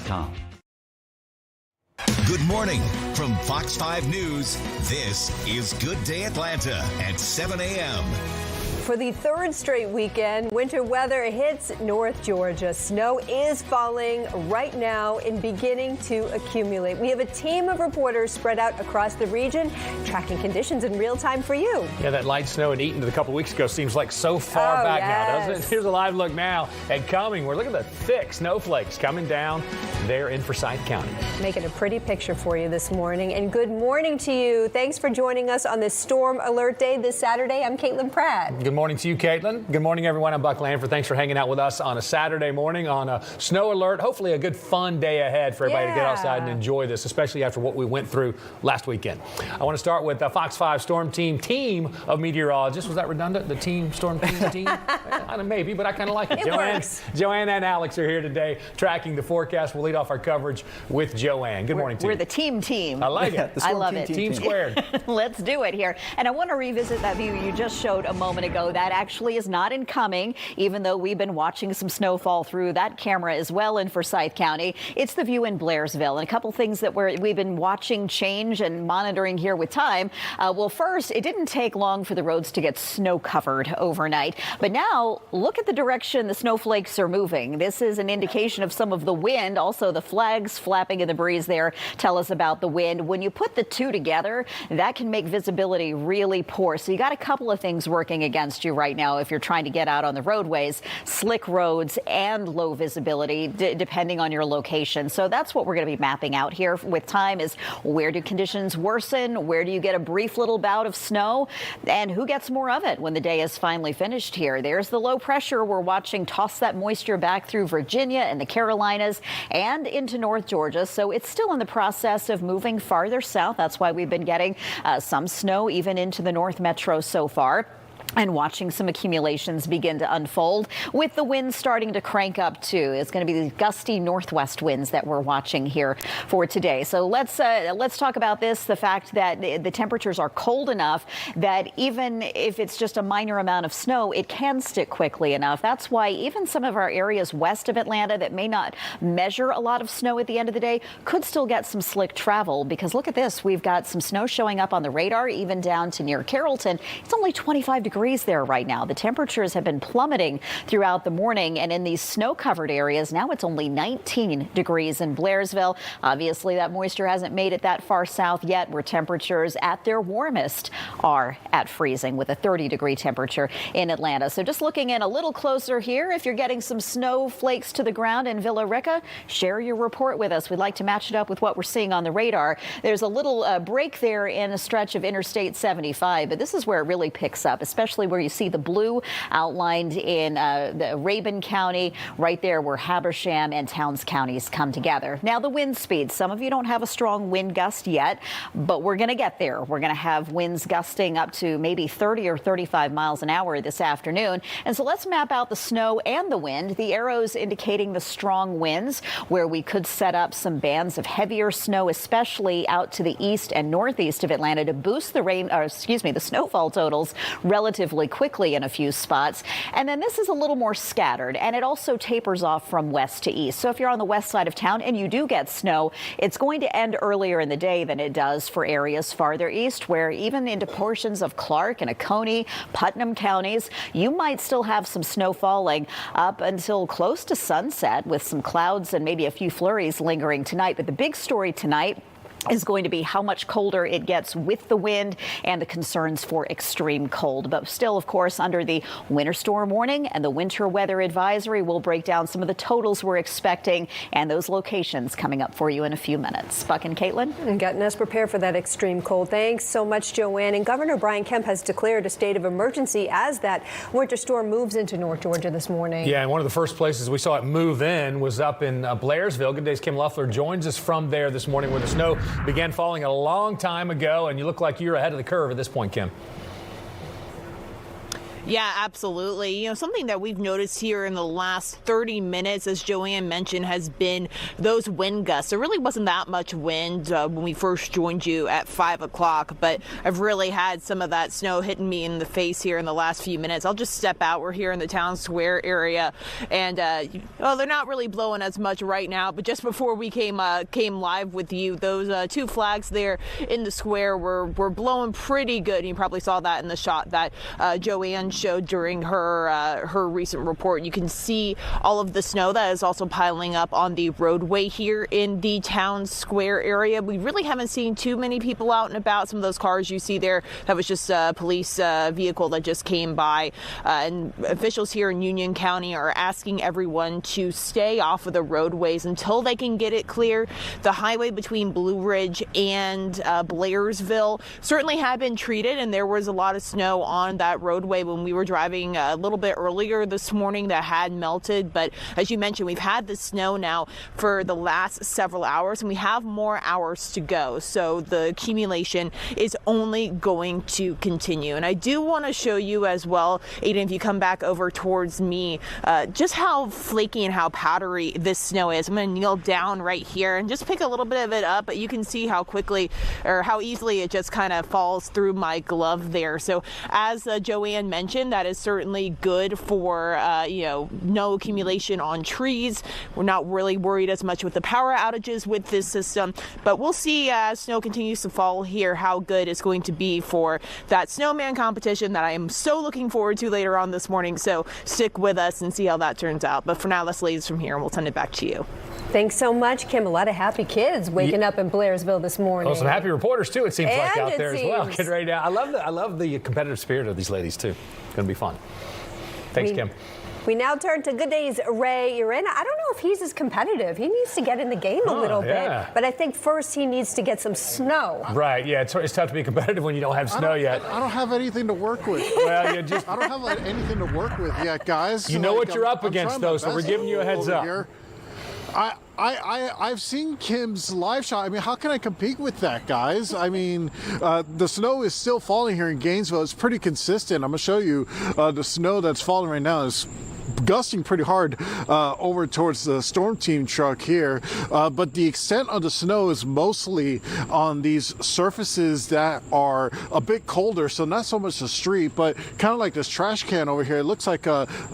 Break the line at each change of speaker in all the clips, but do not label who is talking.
fox5news.com.
Good morning from Fox 5 News. This is Good Day Atlanta at 7 a.m.
For the third straight weekend, winter weather hits North Georgia. Snow is falling right now and beginning to accumulate. We have a team of reporters spread out across the region, tracking conditions in real time for you.
Yeah, that light snow in Eaton a couple weeks ago seems like so far back now, doesn't it? Here's a live look now at Cumming. We're looking at the thick snowflakes coming down there in Forsyth County.
Making a pretty picture for you this morning. And good morning to you. Thanks for joining us on this Storm Alert Day this Saturday. I'm Caitlin Pratt.
Good morning to you, Caitlin. Good morning, everyone. I'm Buck Lanford. Thanks for hanging out with us on a Saturday morning on a snow alert. Hopefully a good, fun day ahead for everybody to get outside and enjoy this, especially after what we went through last weekend. I want to start with the Fox 5 Storm team of meteorologists. Was that redundant? The storm team? I don't, maybe, but I kind of like it. Joanna and Alex are here today tracking the forecast. We'll lead off our coverage with Joanne. Good morning to you.
We're the team.
I like it.
I love it.
Team squared.
Let's do it here. And I want to revisit that view you just showed a moment ago. That actually is not in Cumming, even though we've been watching some snowfall through that camera as well in Forsyth County. It's the view in Blairsville. And a couple things that we've been watching change and monitoring here with time. Well, first, it didn't take long for the roads to get snow covered overnight. But now look at the direction the snowflakes are moving. This is an indication of some of the wind. Also, the flags flapping in the breeze there tell us about the wind. When you put the two together, that can make visibility really poor. So you got a couple of things working against you right now if you're trying to get out on the roadways: slick roads and low visibility, depending on your location. So that's what we're going to be mapping out here with time, is where do conditions worsen? Where do you get a brief little bout of snow? And who gets more of it when the day is finally finished here? There's the low pressure we're watching toss that moisture back through Virginia and the Carolinas and into North Georgia. So it's still in the process of moving farther south. That's why we've been getting some snow even into the North Metro so far, and watching some accumulations begin to unfold, with the winds starting to crank up too. It's going to be the gusty northwest winds that we're watching here for today. So let's talk about this, the fact that the temperatures are cold enough that even if it's just a minor amount of snow, it can stick quickly enough. That's why even some of our areas west of Atlanta that may not measure a lot of snow at the end of the day could still get some slick travel, because look at this. We've got some snow showing up on the radar, even down to near Carrollton. It's only 25 degrees there right now. The temperatures have been plummeting throughout the morning, and in these snow-covered areas, now it's only 19 degrees in Blairsville. Obviously, that moisture hasn't made it that far south yet, where temperatures at their warmest are at freezing, with a 30-degree temperature in Atlanta. So just looking in a little closer here, if you're getting some snowflakes to the ground in Villa Rica, share your report with us. We'd like to match it up with what we're seeing on the radar. There's a little break there in a stretch of Interstate 75, but this is where it really picks up, especially where you see the blue outlined in the Rabun County, right there where Habersham and Towns counties come together. Now, the wind speed. Some of you don't have a strong wind gust yet, but we're going to get there. We're going to have winds gusting up to maybe 30 or 35 miles an hour this afternoon. And so let's map out the snow and the wind. The arrows indicating the strong winds, where we could set up some bands of heavier snow, especially out to the east and northeast of Atlanta, to boost the snowfall totals relatively quickly in a few spots. And then this is a little more scattered, and it also tapers off from west to east. So if you're on the west side of town and you do get snow, it's going to end earlier in the day than it does for areas farther east, where even into portions of Clark and Oconee, Putnam counties, you might still have some snow falling up until close to sunset, with some clouds and maybe a few flurries lingering tonight. But the big story tonight is going to be how much colder it gets with the wind and the concerns for extreme cold. But still, of course, under the winter storm warning and the winter weather advisory, we'll break down some of the totals we're expecting and those locations coming up for you in a few minutes. Buck and Caitlin.
And getting us prepared for that extreme cold. Thanks so much, Joanne. And Governor Brian Kemp has declared a state of emergency as that winter storm moves into North Georgia this morning.
Yeah, and one of the first places we saw it move in was up in Blairsville. Good Day's Kim Luffler joins us from there this morning, where the snow began falling a long time ago, and you look like you're ahead of the curve at this point, Kim.
Yeah, absolutely. You know, something that we've noticed here in the last 30 minutes, as Joanne mentioned, has been those wind gusts. There really wasn't that much wind when we first joined you at 5 o'clock, but I've really had some of that snow hitting me in the face here in the last few minutes. I'll just step out. We're here in the town square area, and they're not really blowing as much right now, but just before we came live with you, those two flags there in the square were blowing pretty good. You probably saw that in the shot that Joanne showed during her recent report. You can see all of the snow that is also piling up on the roadway here in the town square area. We really haven't seen too many people out and about. Some of those cars you see there, that was just a police vehicle that just came by. And officials here in Union County are asking everyone to stay off of the roadways until they can get it clear. The highway between Blue Ridge and Blairsville certainly had been treated, and there was a lot of snow on that roadway when we were driving a little bit earlier this morning that had melted. But as you mentioned, we've had the snow now for the last several hours, and we have more hours to go. So the accumulation is only going to continue. And I do want to show you as well, Aiden, if you come back over towards me, just how flaky and how powdery this snow is. I'm going to kneel down right here and just pick a little bit of it up, but you can see how quickly or how easily it just kind of falls through my glove there. So as Joanne mentioned, that is certainly good for no accumulation on trees. We're not really worried as much with the power outages with this system, but we'll see as snow continues to fall here how good it's going to be for that snowman competition that I am so looking forward to later on this morning. So stick with us and see how that turns out. But for now, let's leave this from here and we'll send it back to you.
Thanks so much, Kim. A lot of happy kids waking up in Blairsville this morning.
Well, some happy reporters too, it seems like out there as well.
Getting
ready to, I love the competitive spirit of these ladies too. It's going to be fun. Thanks, Kim.
We now turn to Good Day's Ray Urena. I don't know if he's as competitive. He needs to get in the game a little bit. But I think first he needs to get some snow.
Right, yeah. It's tough to be competitive when you don't have snow yet.
I don't have anything to work with.
Well,
I don't have anything to work with yet, guys.
You know what you're up against, though, so we're giving you a heads up.
Here. I've seen Kim's live shot. I mean, how can I compete with that, guys? I mean, the snow is still falling here in Gainesville. It's pretty consistent. I'm going to show you the snow that's falling right now is gusting pretty hard over towards the storm team truck here, but the extent of the snow is mostly on these surfaces that are a bit colder, so not so much the street, but kind of like this trash can over here. It looks like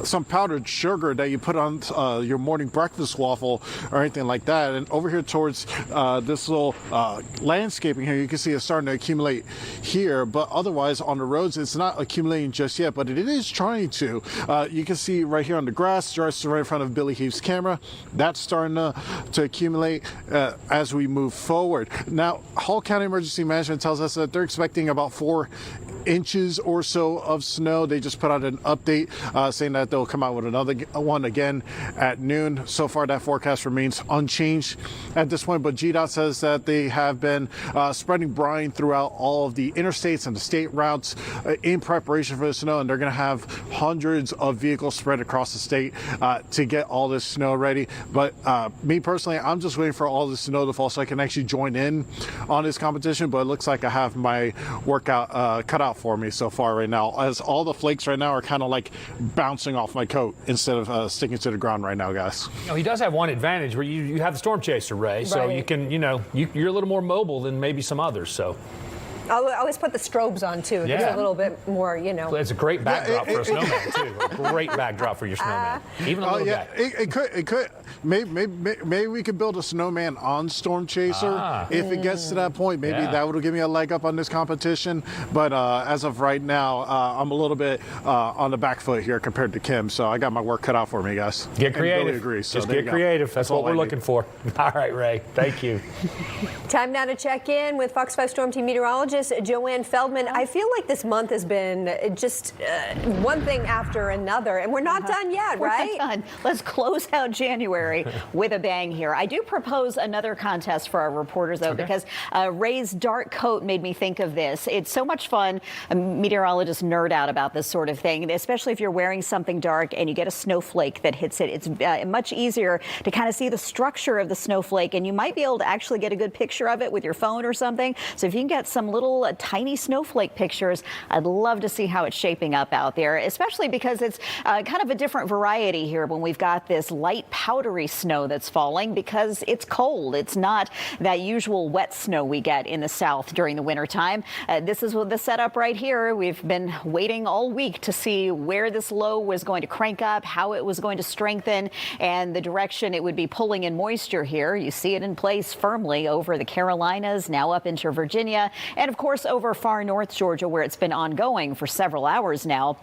some powdered sugar that you put on your morning breakfast waffle or anything like that. And over here towards this little landscaping here, you can see it's starting to accumulate here, but otherwise on the roads it's not accumulating just yet, but it is trying to. You can see right here on the grass, just right in front of Billy Heath's camera, that's starting to accumulate as we move forward. Now, Hall County Emergency Management tells us that they're expecting about 4 inches or so of snow. They just put out an update saying that they'll come out with another one again at noon. So far, that forecast remains unchanged at this point, but GDOT says that they have been spreading brine throughout all of the interstates and the state routes in preparation for the snow, and they're going to have hundreds of vehicles spread across the state to get all this snow ready. But me personally, I'm just waiting for all the snow to fall so I can actually join in on this competition, but it looks like I have my workout cut out for me so far right now, as all the flakes right now are kind of like bouncing off my coat instead of sticking to the ground right now, guys.
You know, he does have one advantage where you have the storm chaser, Ray, so you can, you're a little more mobile than maybe some others, so.
I always put the strobes on too. It gives a little bit more, It's
a great backdrop for a snowman too. A great backdrop for your snowman. Even a little guy.
It could. Maybe we could build a snowman on Storm Chaser if it gets to that point. Maybe that would give me a leg up on this competition. But as of right now, I'm a little bit on the back foot here compared to Kim. So I got my work cut out for me, guys.
Get creative.
Billy agrees, so
just get creative. That's what we're looking for. All right, Ray. Thank you.
Time now to check in with Fox 5 Storm Team meteorologist Joanne Feldman. I feel like this month has been just one thing after another, and we're not done yet, right?
We're not done. Let's close out January with a bang here. I do propose another contest for our reporters, though, because Ray's dark coat made me think of this. It's so much fun. Meteorologists nerd out about this sort of thing, especially if you're wearing something dark and you get a snowflake that hits it. It's much easier to kind of see the structure of the snowflake, and you might be able to actually get a good picture of it with your phone or something. So if you can get some little little tiny snowflake pictures. I'd love to see how it's shaping up out there, especially because it's kind of a different variety here when we've got this light powdery snow that's falling because it's cold. It's not that usual wet snow we get in the south during the wintertime. This is the setup right here. We've been waiting all week to see where this low was going to crank up, how it was going to strengthen, and the direction it would be pulling in moisture here. You see it in place firmly over the Carolinas, now up into Virginia, and of course over far north Georgia, where it's been ongoing for several hours now.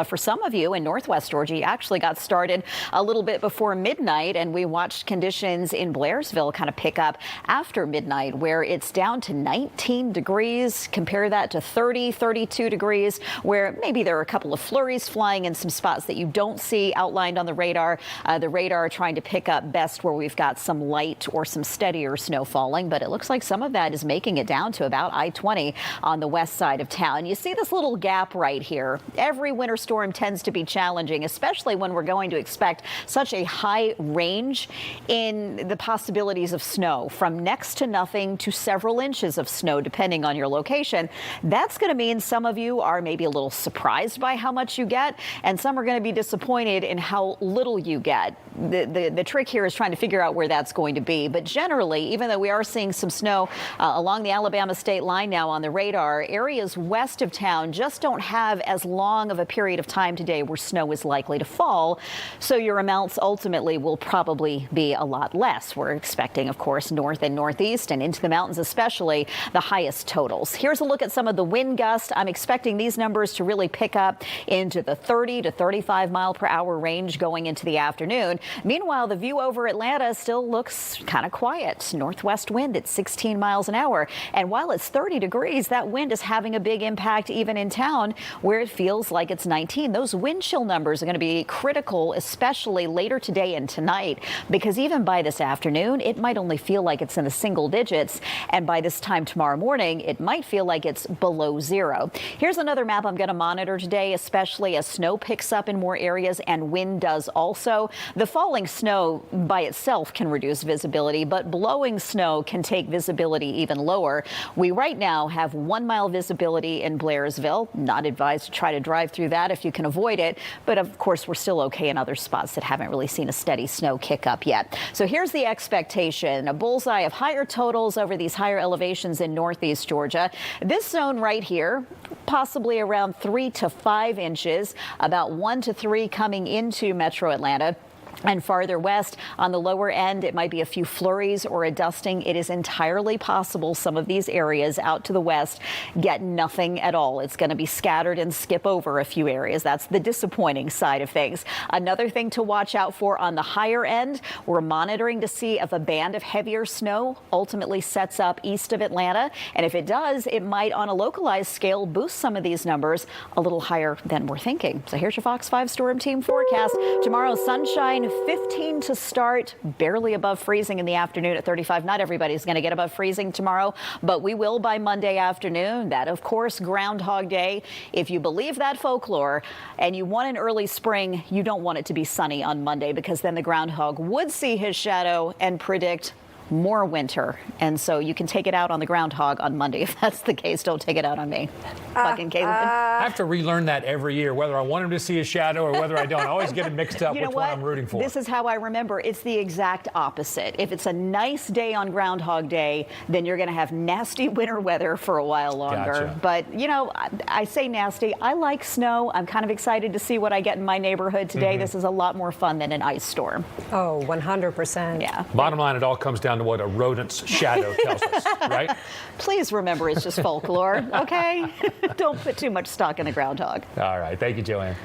For some of you in northwest Georgia, you actually got started a little bit before midnight, and we watched conditions in Blairsville kind of pick up after midnight, where it's down to 19 degrees. Compare that to 30, 32 degrees, where maybe there are a couple of flurries flying in some spots that you don't see outlined on the radar. The radar trying to pick up best where we've got some light or some steadier snow falling, but it looks like some of that is making it down to about I-20 on the west side of town. You see this little gap right here. Every winter storm tends to be challenging, especially when we're going to expect such a high range in the possibilities of snow, from next to nothing to several inches of snow, depending on your location. That's going to mean some of you are maybe a little surprised by how much you get, and some are going to be disappointed in how little you get. The trick here is trying to figure out where that's going to be. But generally, even though we are seeing some snow along the Alabama state line now on the radar, areas west of town just don't have as long of a period of time today where snow is likely to fall. So your amounts ultimately will probably be a lot less. We're expecting, of course, north and northeast and into the mountains, especially the highest totals. Here's a look at some of the wind gusts. I'm expecting these numbers to really pick up into the 30 to 35 mile per hour range going into the afternoon. Meanwhile, the view over Atlanta still looks kind of quiet. Northwest wind at 16 miles an hour. And while it's 30 degrees, that wind is having a big impact even in town where it feels like it's 19. Those wind chill numbers are going to be critical, especially later today and tonight, because even by this afternoon, it might only feel like it's in the single digits. And by this time tomorrow morning, it might feel like it's below zero. Here's another map I'm going to monitor today, especially as snow picks up in more areas and wind does also. The falling snow by itself can reduce visibility, but blowing snow can take visibility even lower. We right now have 1 mile visibility in Blairsville. Not advised to try to drive through that if you can avoid it. But of course, we're still okay in other spots that haven't really seen a steady snow kick up yet. So here's the expectation, a bullseye of higher totals over these higher elevations in northeast Georgia. This zone right here, possibly around 3 to 5 inches, about 1 to 3 coming into metro Atlanta. And farther west on the lower end, it might be a few flurries or a dusting. It is entirely possible some of these areas out to the west get nothing at all. It's going to be scattered and skip over a few areas. That's the disappointing side of things. Another thing to watch out for on the higher end, we're monitoring to see if a band of heavier snow ultimately sets up east of Atlanta. And if it does, it might on a localized scale boost some of these numbers a little higher than we're thinking. So here's your Fox 5 Storm Team forecast. Tomorrow, sunshine, 15 to start, barely above freezing in the afternoon at 35. Not everybody's going to get above freezing tomorrow, but we will by Monday afternoon. That, of course, Groundhog Day. If you believe that folklore and you want an early spring, you don't want it to be sunny on Monday, because then the groundhog would see his shadow and predict more winter. And so you can take it out on the groundhog on Monday. If that's the case, don't take it out on me. Fucking Caleb.
I have to relearn that every year, whether I want him to see a shadow or whether I don't. I always get it mixed up
You know
which
what?
one I'm rooting for.
This is how I remember. It's the exact opposite. If it's a nice day on Groundhog Day, then you're going to have nasty winter weather for a while longer.
Gotcha.
But, you know, I say nasty. I like snow. I'm kind of excited to see what I get in my neighborhood today. This is a lot more fun than an ice storm.
Oh, 100%.
Yeah.
Bottom line, it all comes down to what a rodent's shadow tells us, right?
Please remember, it's just folklore, okay? Don't put too much stock in the groundhog.
All right. Thank you, Joanne.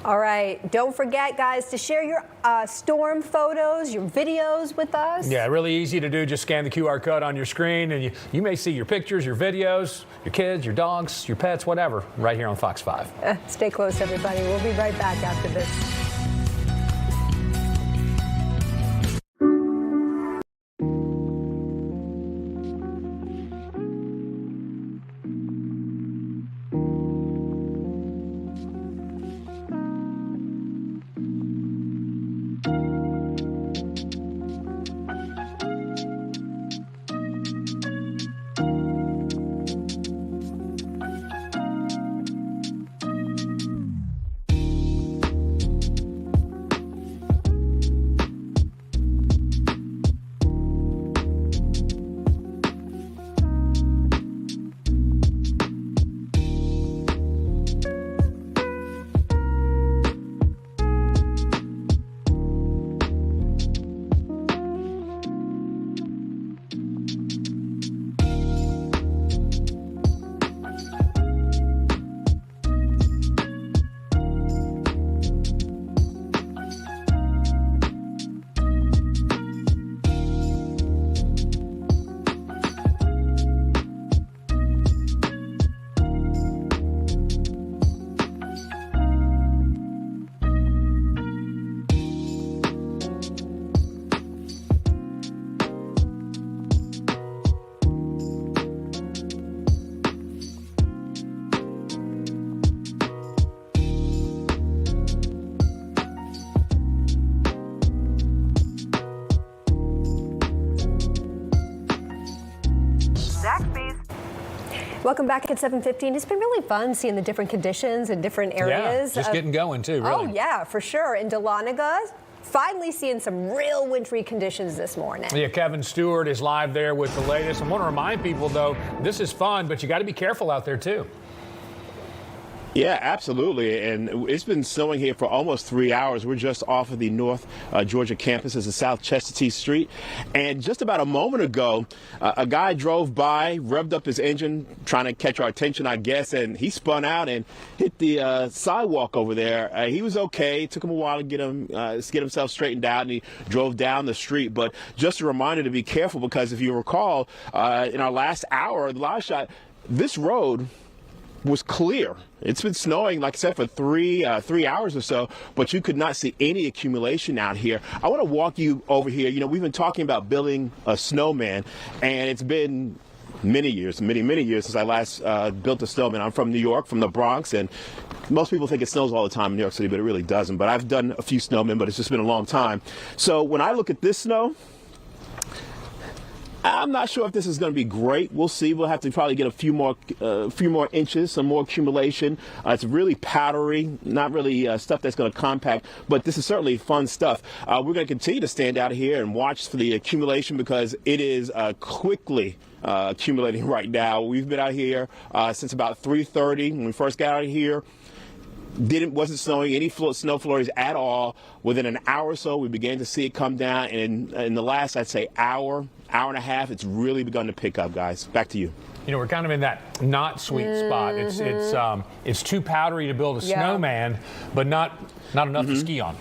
All right. Don't forget, guys, to share your storm photos, your videos with us.
Yeah, really easy to do. Just scan the QR code on your screen, and you may see your pictures, your videos, your kids, your dogs, your pets, whatever, right here on Fox 5.
Stay close, everybody. We'll be right back after this. Welcome back at 7:15. It's been really fun seeing the different conditions and different areas.
Yeah, just getting going too, really.
Oh, yeah, for sure. In Dahlonega, finally seeing some real wintry conditions this morning.
Yeah, Kevin Stewart is live there with the latest. I want to remind people, though, this is fun, but you got to be careful out there, too.
Yeah, absolutely. And it's been snowing here for almost 3 hours. We're just off of the North Georgia campus. This is South Chestatee Street. And just about a moment ago, a guy drove by, revved up his engine, trying to catch our attention, I guess, and he spun out and hit the sidewalk over there. He was okay. It took him a while to get himself straightened out, and he drove down the street. But just a reminder to be careful, because if you recall, in our last hour of the live shot, this road was clear. It's been snowing, like I said, for three hours or so, but you could not see any accumulation out here. I want to walk you over here. You know, we've been talking about building a snowman, and it's been many years since I last built a snowman. I'm from New York, from the Bronx, and most people think it snows all the time in New York City, but it really doesn't. But I've done a few snowmen, but it's just been a long time. So when I look at this snow, I'm not sure if this is going to be great. We'll see. We'll have to probably get a few more inches, some more accumulation. It's really powdery, not really stuff that's going to compact, but this is certainly fun stuff. We're going to continue to stand out here and watch for the accumulation, because it is quickly accumulating right now. We've been out here since about 3:30 when we first got out of here. Wasn't snowing any snow flurries at all. Within an hour or so, we began to see it come down, and in the last, I'd say, hour and a half, it's really begun to pick up, guys. Back to you.
You know, we're kind of in that not sweet spot. It's too powdery to build a snowman, but not enough to ski on.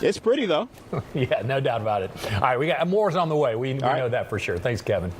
It's pretty, though.
Yeah, no doubt about it. All right, we got more's on the way. We know that for sure. Thanks, Kevin.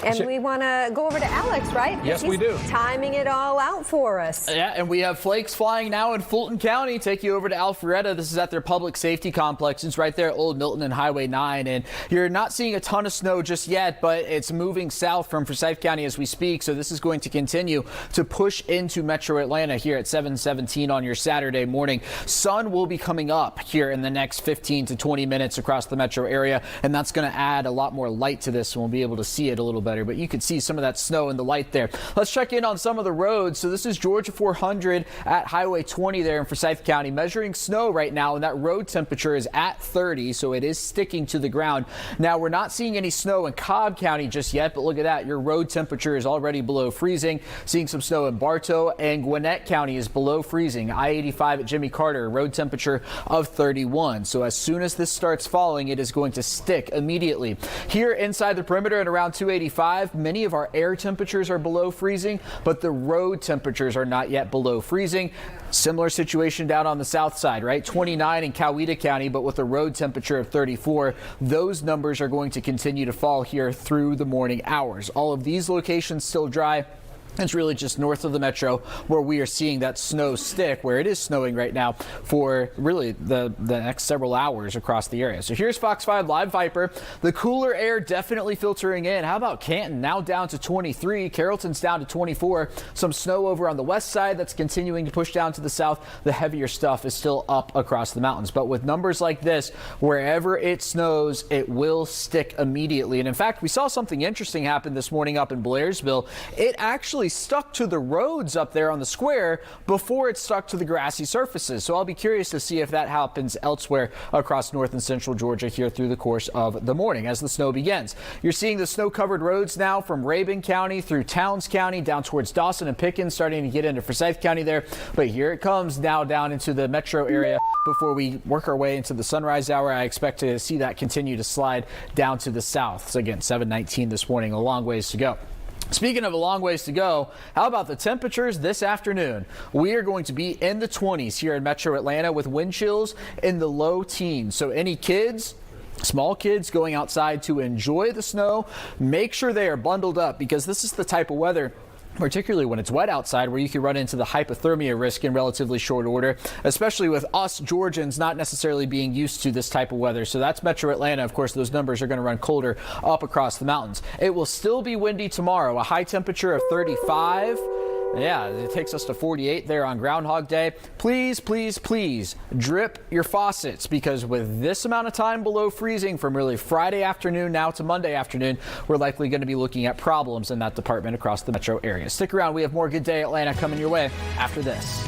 And we want to go over to Alex, right?
Yes, we do.
Timing it all out for us.
Yeah, and we have flakes flying now in Fulton County. Take you over to Alpharetta. This is at their public safety complex. It's right there at Old Milton and Highway 9. And you're not seeing a ton of snow just yet, but it's moving south from Forsyth County as we speak. So this is going to continue to push into Metro Atlanta here at 7:17 on your Saturday morning. Sun will be coming up here in the next 15 to 20 minutes across the metro area, and that's going to add a lot more light to this, and we'll be able to see it a little better. But you can see some of that snow in the light there. Let's check in on some of the roads. So this is Georgia 400 at Highway 20 there in Forsyth County, measuring snow right now, and that road temperature is at 30, so it is sticking to the ground. Now, we're not seeing any snow in Cobb County just yet, but look at that. Your road temperature is already below freezing. Seeing some snow in Bartow, and Gwinnett County is below freezing. I-85 at Jimmy Carter, road temperature of 31. So as soon as this starts falling, it is going to stick immediately. Here inside the perimeter at around 285, many of our air temperatures are below freezing, but the road temperatures are not yet below freezing. Similar situation down on the south side, right? 29 in Coweta County, but with a road temperature of 34. Those numbers are going to continue to fall here through the morning hours. All of these locations still dry. It's really just north of the metro where we are seeing that snow stick, where it is snowing right now for really the next several hours across the area. So here's Fox 5 Live Viper. The cooler air definitely filtering in. How about Canton? Now down to 23. Carrollton's down to 24. Some snow over on the west side that's continuing to push down to the south. The heavier stuff is still up across the mountains. But with numbers like this, wherever it snows, it will stick immediately. And in fact, we saw something interesting happen this morning up in Blairsville. It actually stuck to the roads up there on the square before it stuck to the grassy surfaces. So I'll be curious to see if that happens elsewhere across north and central Georgia here through the course of the morning as the snow begins. You're seeing the snow-covered roads now from Rabun County through Towns County down towards Dawson and Pickens, starting to get into Forsyth County there. But here it comes now down into the metro area before we work our way into the sunrise hour. I expect to see that continue to slide down to the south. So again, 7:19 this morning, a long ways to go. Speaking of a long ways to go, how about the temperatures this afternoon? We are going to be in the 20s here in Metro Atlanta with wind chills in the low teens. So any kids, small kids going outside to enjoy the snow, make sure they are bundled up, because this is the type of weather, particularly when it's wet outside, where you can run into the hypothermia risk in relatively short order, especially with us Georgians not necessarily being used to this type of weather. So that's Metro Atlanta. Of course, those numbers are going to run colder up across the mountains. It will still be windy tomorrow, a high temperature of 35. Yeah, it takes us to 48 there on Groundhog Day. Please, please, please drip your faucets, because with this amount of time below freezing from really Friday afternoon now to Monday afternoon, we're likely going to be looking at problems in that department across the metro area. Stick around. We have more Good Day Atlanta coming your way after this.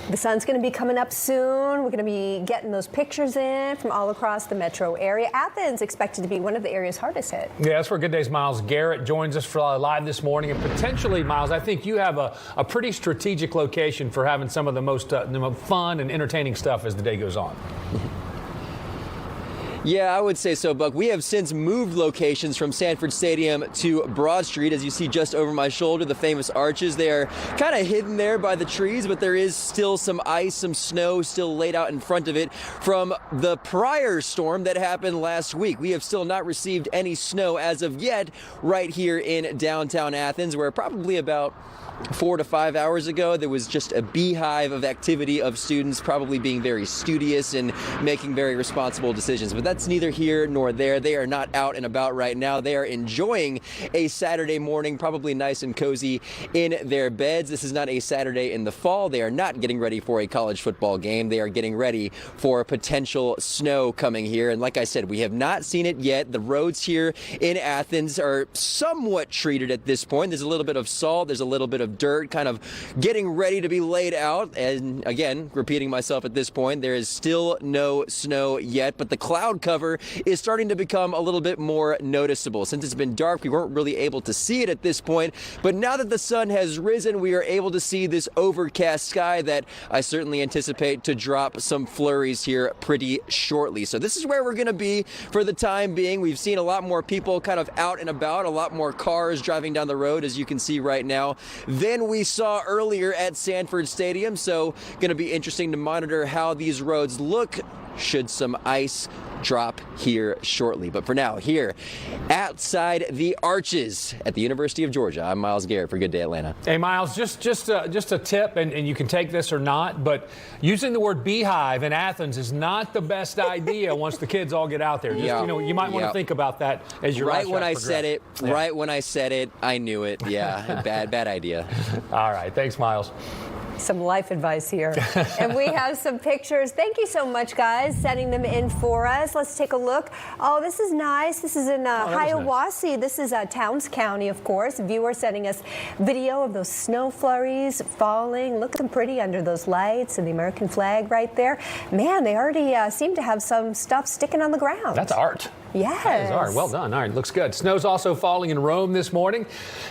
The sun's going to be coming up soon. We're going to be getting those pictures in from all across the metro area. Athens expected to be one of the areas hardest hit.
Yeah, that's where Good Day's Miles Garrett joins us for live this morning. And potentially, Miles, I think you have a pretty strategic location for having some of the most fun and entertaining stuff as the day goes on.
Yeah, I would say so, Buck. We have since moved locations from Sanford Stadium to Broad Street. As you see just over my shoulder, the famous arches, they are kind of hidden there by the trees, but there is still some ice, some snow still laid out in front of it from the prior storm that happened last week. We have still not received any snow as of yet right here in downtown Athens, where probably about 4 to 5 hours ago, there was just a beehive of activity of students probably being very studious and making very responsible decisions. But that's neither here nor there. They are not out and about right now. They are enjoying a Saturday morning, probably nice and cozy in their beds. This is not a Saturday in the fall. They are not getting ready for a college football game. They are getting ready for potential snow coming here. And like I said, we have not seen it yet. The roads here in Athens are somewhat treated at this point. There's a little bit of salt. There's a little bit of dirt kind of getting ready to be laid out. And again, repeating myself at this point, there is still no snow yet, but the cloud cover is starting to become a little bit more noticeable. Since it's been dark, we weren't really able to see it at this point, but now that the sun has risen, we are able to see this overcast sky that I certainly anticipate to drop some flurries here pretty shortly. So this is where we're going to be for the time being. We've seen a lot more people kind of out and about, a lot more cars driving down the road, as you can see right now, than we saw earlier at Sanford Stadium. So going to be interesting to monitor how these roads look should some ice drop here shortly. But for now, here outside the arches at the University of Georgia, I'm Miles Garrett for Good Day Atlanta.
Hey, Miles, just a tip, and you can take this or not, but using the word beehive in Athens is not the best idea once the kids all get out there. Just, you might want to think about that as your
Right when I said it, I knew it. Yeah, bad idea.
All right, thanks, Miles.
Some life advice here. And we have some pictures. Thank you so much, guys, sending them in for us. Let's take a look. Oh, this is nice. This is in Hiawassee. Nice. This is Towns County, of course. Viewer sending us video of those snow flurries falling. Look at them pretty under those lights and the American flag right there. Man, they already seem to have some stuff sticking on the ground.
That's art.
Yes.
All right, well done. All right, looks good. Snow's also falling in Rome this morning.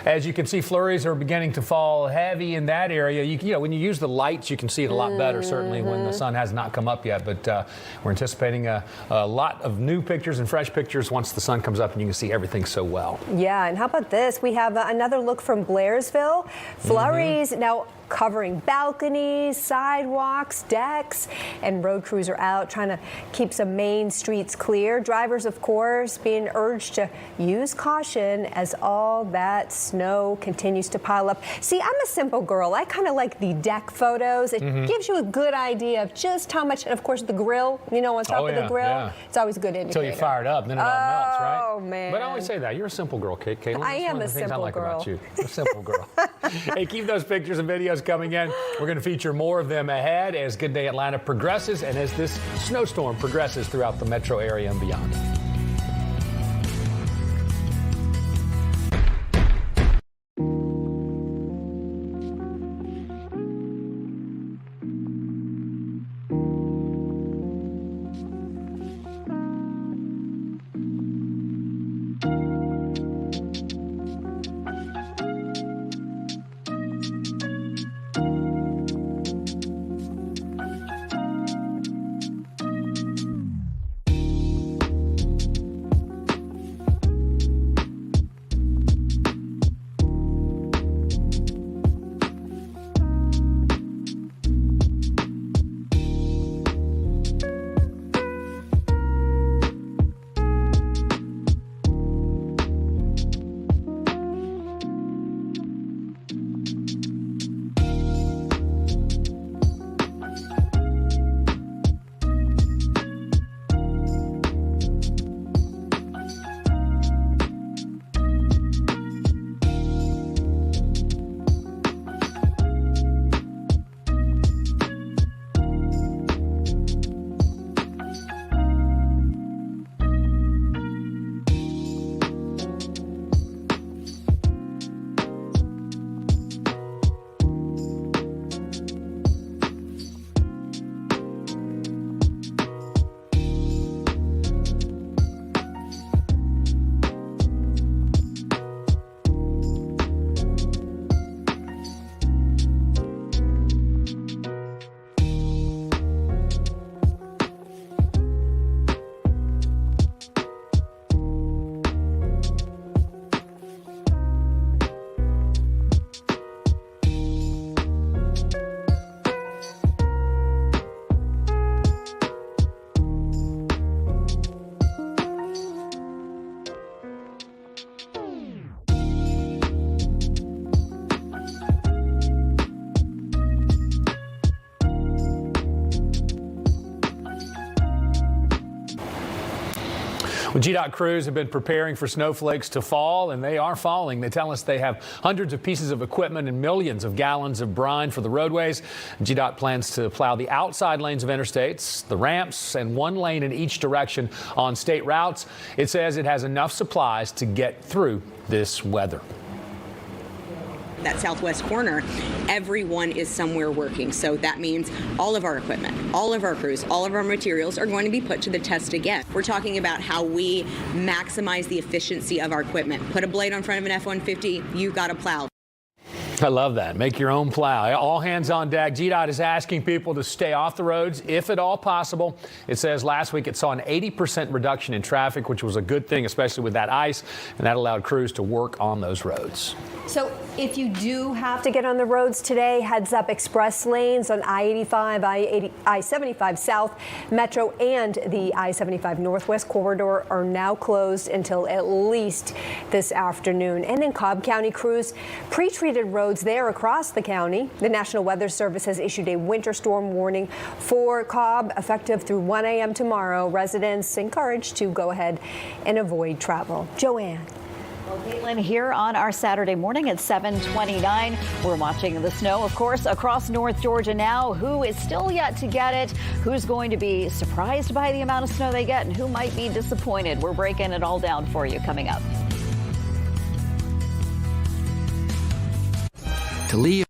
As you can see, flurries are beginning to fall heavy in that area. You know, when you use the lights, you can see it a lot better, certainly when the sun has not come up yet. But we're anticipating a lot of new pictures and fresh pictures once the sun comes up and you can see everything so well.
Yeah, and how about this? We have another look from Blairsville. Flurries now covering balconies, sidewalks, decks, and road crews are out trying to keep some main streets clear. Drivers, of course, being urged to use caution as all that snow continues to pile up. See, I'm a simple girl. I kind of like the deck photos. It gives you a good idea of just how much, and of course the grill, you know, on top of the grill, it's always a good indicator.
Until you fire it up, then it all melts, right?
Oh, man.
But I always say that. You're a simple girl, Caitlin.
I am a simple girl.
About you. You're a simple girl. Hey, keep those pictures and videos coming in. We're going to feature more of them ahead as Good Day Atlanta progresses and as this snowstorm progresses throughout the metro area and beyond. Well, GDOT crews have been preparing for snowflakes to fall, and they are falling. They tell us they have hundreds of pieces of equipment and millions of gallons of brine for the roadways. GDOT plans to plow the outside lanes of interstates, the ramps, and one lane in each direction on state routes. It says it has enough supplies to get through this weather.
That southwest corner, everyone is somewhere working. So that means all of our equipment, all of our crews, all of our materials are going to be put to the test again. We're talking about how we maximize the efficiency of our equipment. Put a blade on front of an F-150, you've got a plow.
I love that. Make your own plow. All hands on deck. GDOT is asking people to stay off the roads if at all possible. It says last week it saw an 80% reduction in traffic, which was a good thing, especially with that ice, and that allowed crews to work on those roads.
So if you do have to get on the roads today, heads up, express lanes on I-85, I-75 South, Metro, and the I-75 Northwest corridor are now closed until at least this afternoon. And in Cobb County, crews pre-treated roads there across the county. The National Weather Service has issued a winter storm warning for Cobb effective through 1 a.m. tomorrow. Residents encouraged to go ahead and avoid travel. Joanne.
Well, Caitlin, here on our Saturday morning at 7:29, we're watching the snow, of course, across North Georgia now. Who is still yet to get it? Who's going to be surprised by the amount of snow they get? And who might be disappointed? We're breaking it all down for you coming up.
To leave.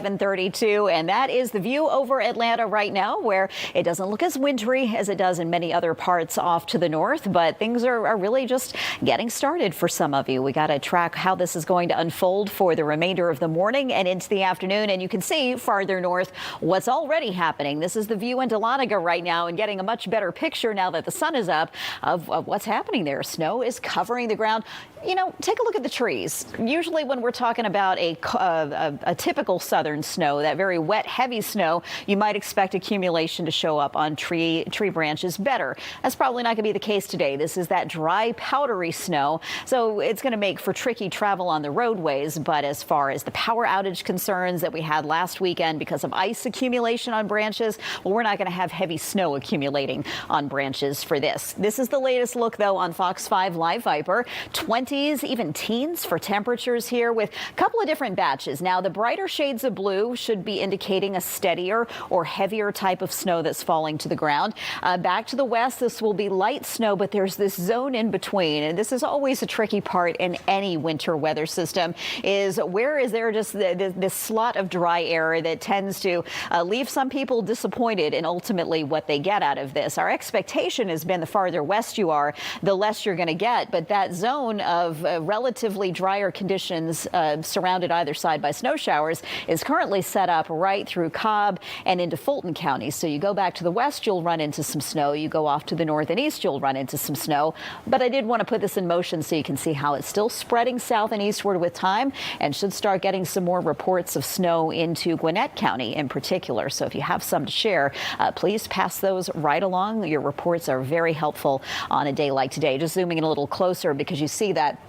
7:32, and that is the view over Atlanta right now, where it doesn't look as wintry as it does in many other parts off to the north, but things are really just getting started for some of you. We got to track how this is going to unfold for the remainder of the morning and into the afternoon, and you can see farther north what's already happening. This is the view in Dahlonega right now, and getting a much better picture now that the sun is up of what's happening there. Snow is covering the ground. You know, take a look at the trees. Usually when we're talking about a typical southern snow, that very wet, heavy snow, you might expect accumulation to show up on tree branches better. That's probably not going to be the case today. This is that dry, powdery snow, so it's going to make for tricky travel on the roadways. But as far as the power outage concerns that we had last weekend because of ice accumulation on branches, well, we're not going to have heavy snow accumulating on branches for this. This is the latest look, though, on Fox 5 Live Viper. 20s, even teens for temperatures here with a couple of different batches. Now, the brighter shades of blue should be indicating a steadier or heavier type of snow that's falling to the ground. Back to the west, this will be light snow, but there's this zone in between. And this is always a tricky part in any winter weather system, is where is there just this slot of dry air that tends to leave some people disappointed in ultimately what they get out of this. Our expectation has been the farther west you are, the less you're going to get. But that zone of relatively drier conditions surrounded either side by snow showers is currently set up right through Cobb and into Fulton County. So you go back to the west, you'll run into some snow. You go off to the north and east, you'll run into some snow. But I did want to put this in motion so you can see how it's still spreading south and eastward with time, and should start getting some more reports of snow into Gwinnett County in particular. So if you have some to share, please pass those right along. Your reports are very helpful on a day like today. Just zooming in a little closer because you see that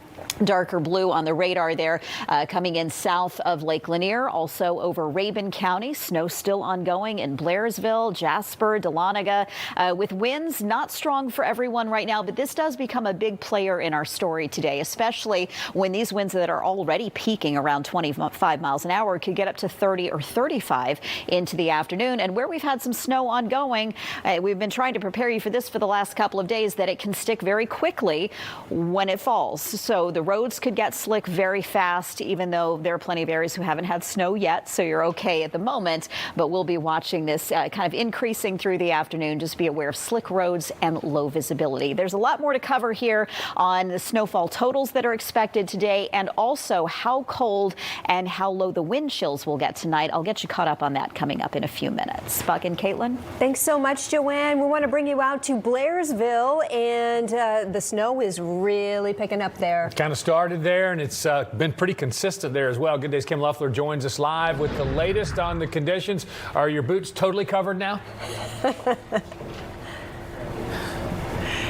darker blue on the radar there coming in south of Lake Lanier, also over Rabun County. Snow still ongoing in Blairsville, Jasper, Dahlonega, with winds not strong for everyone right now. But this does become a big player in our story today, especially when these winds that are already peaking around 25 miles an hour could get up to 30 or 35 into the afternoon. And where we've had some snow ongoing, we've been trying to prepare you for this for the last couple of days, that it can stick very quickly when it falls. So the roads could get slick very fast, even though there are plenty of areas who haven't had snow yet, so you're okay at the moment. But we'll be watching this kind of increasing through the afternoon. Just be aware of slick roads and low visibility. There's a lot more to cover here on the snowfall totals that are expected today, and also how cold and how low the wind chills will get tonight. I'll get you caught up on that coming up in a few minutes. Buck and Caitlin.
Thanks so much, Joanne. We want to bring you out to Blairsville, and the snow is really picking up there.
Kind of started there, and it's been pretty consistent there as well. Good Day's Kim Luffler joins us live with the latest on the conditions. Are your boots totally covered now?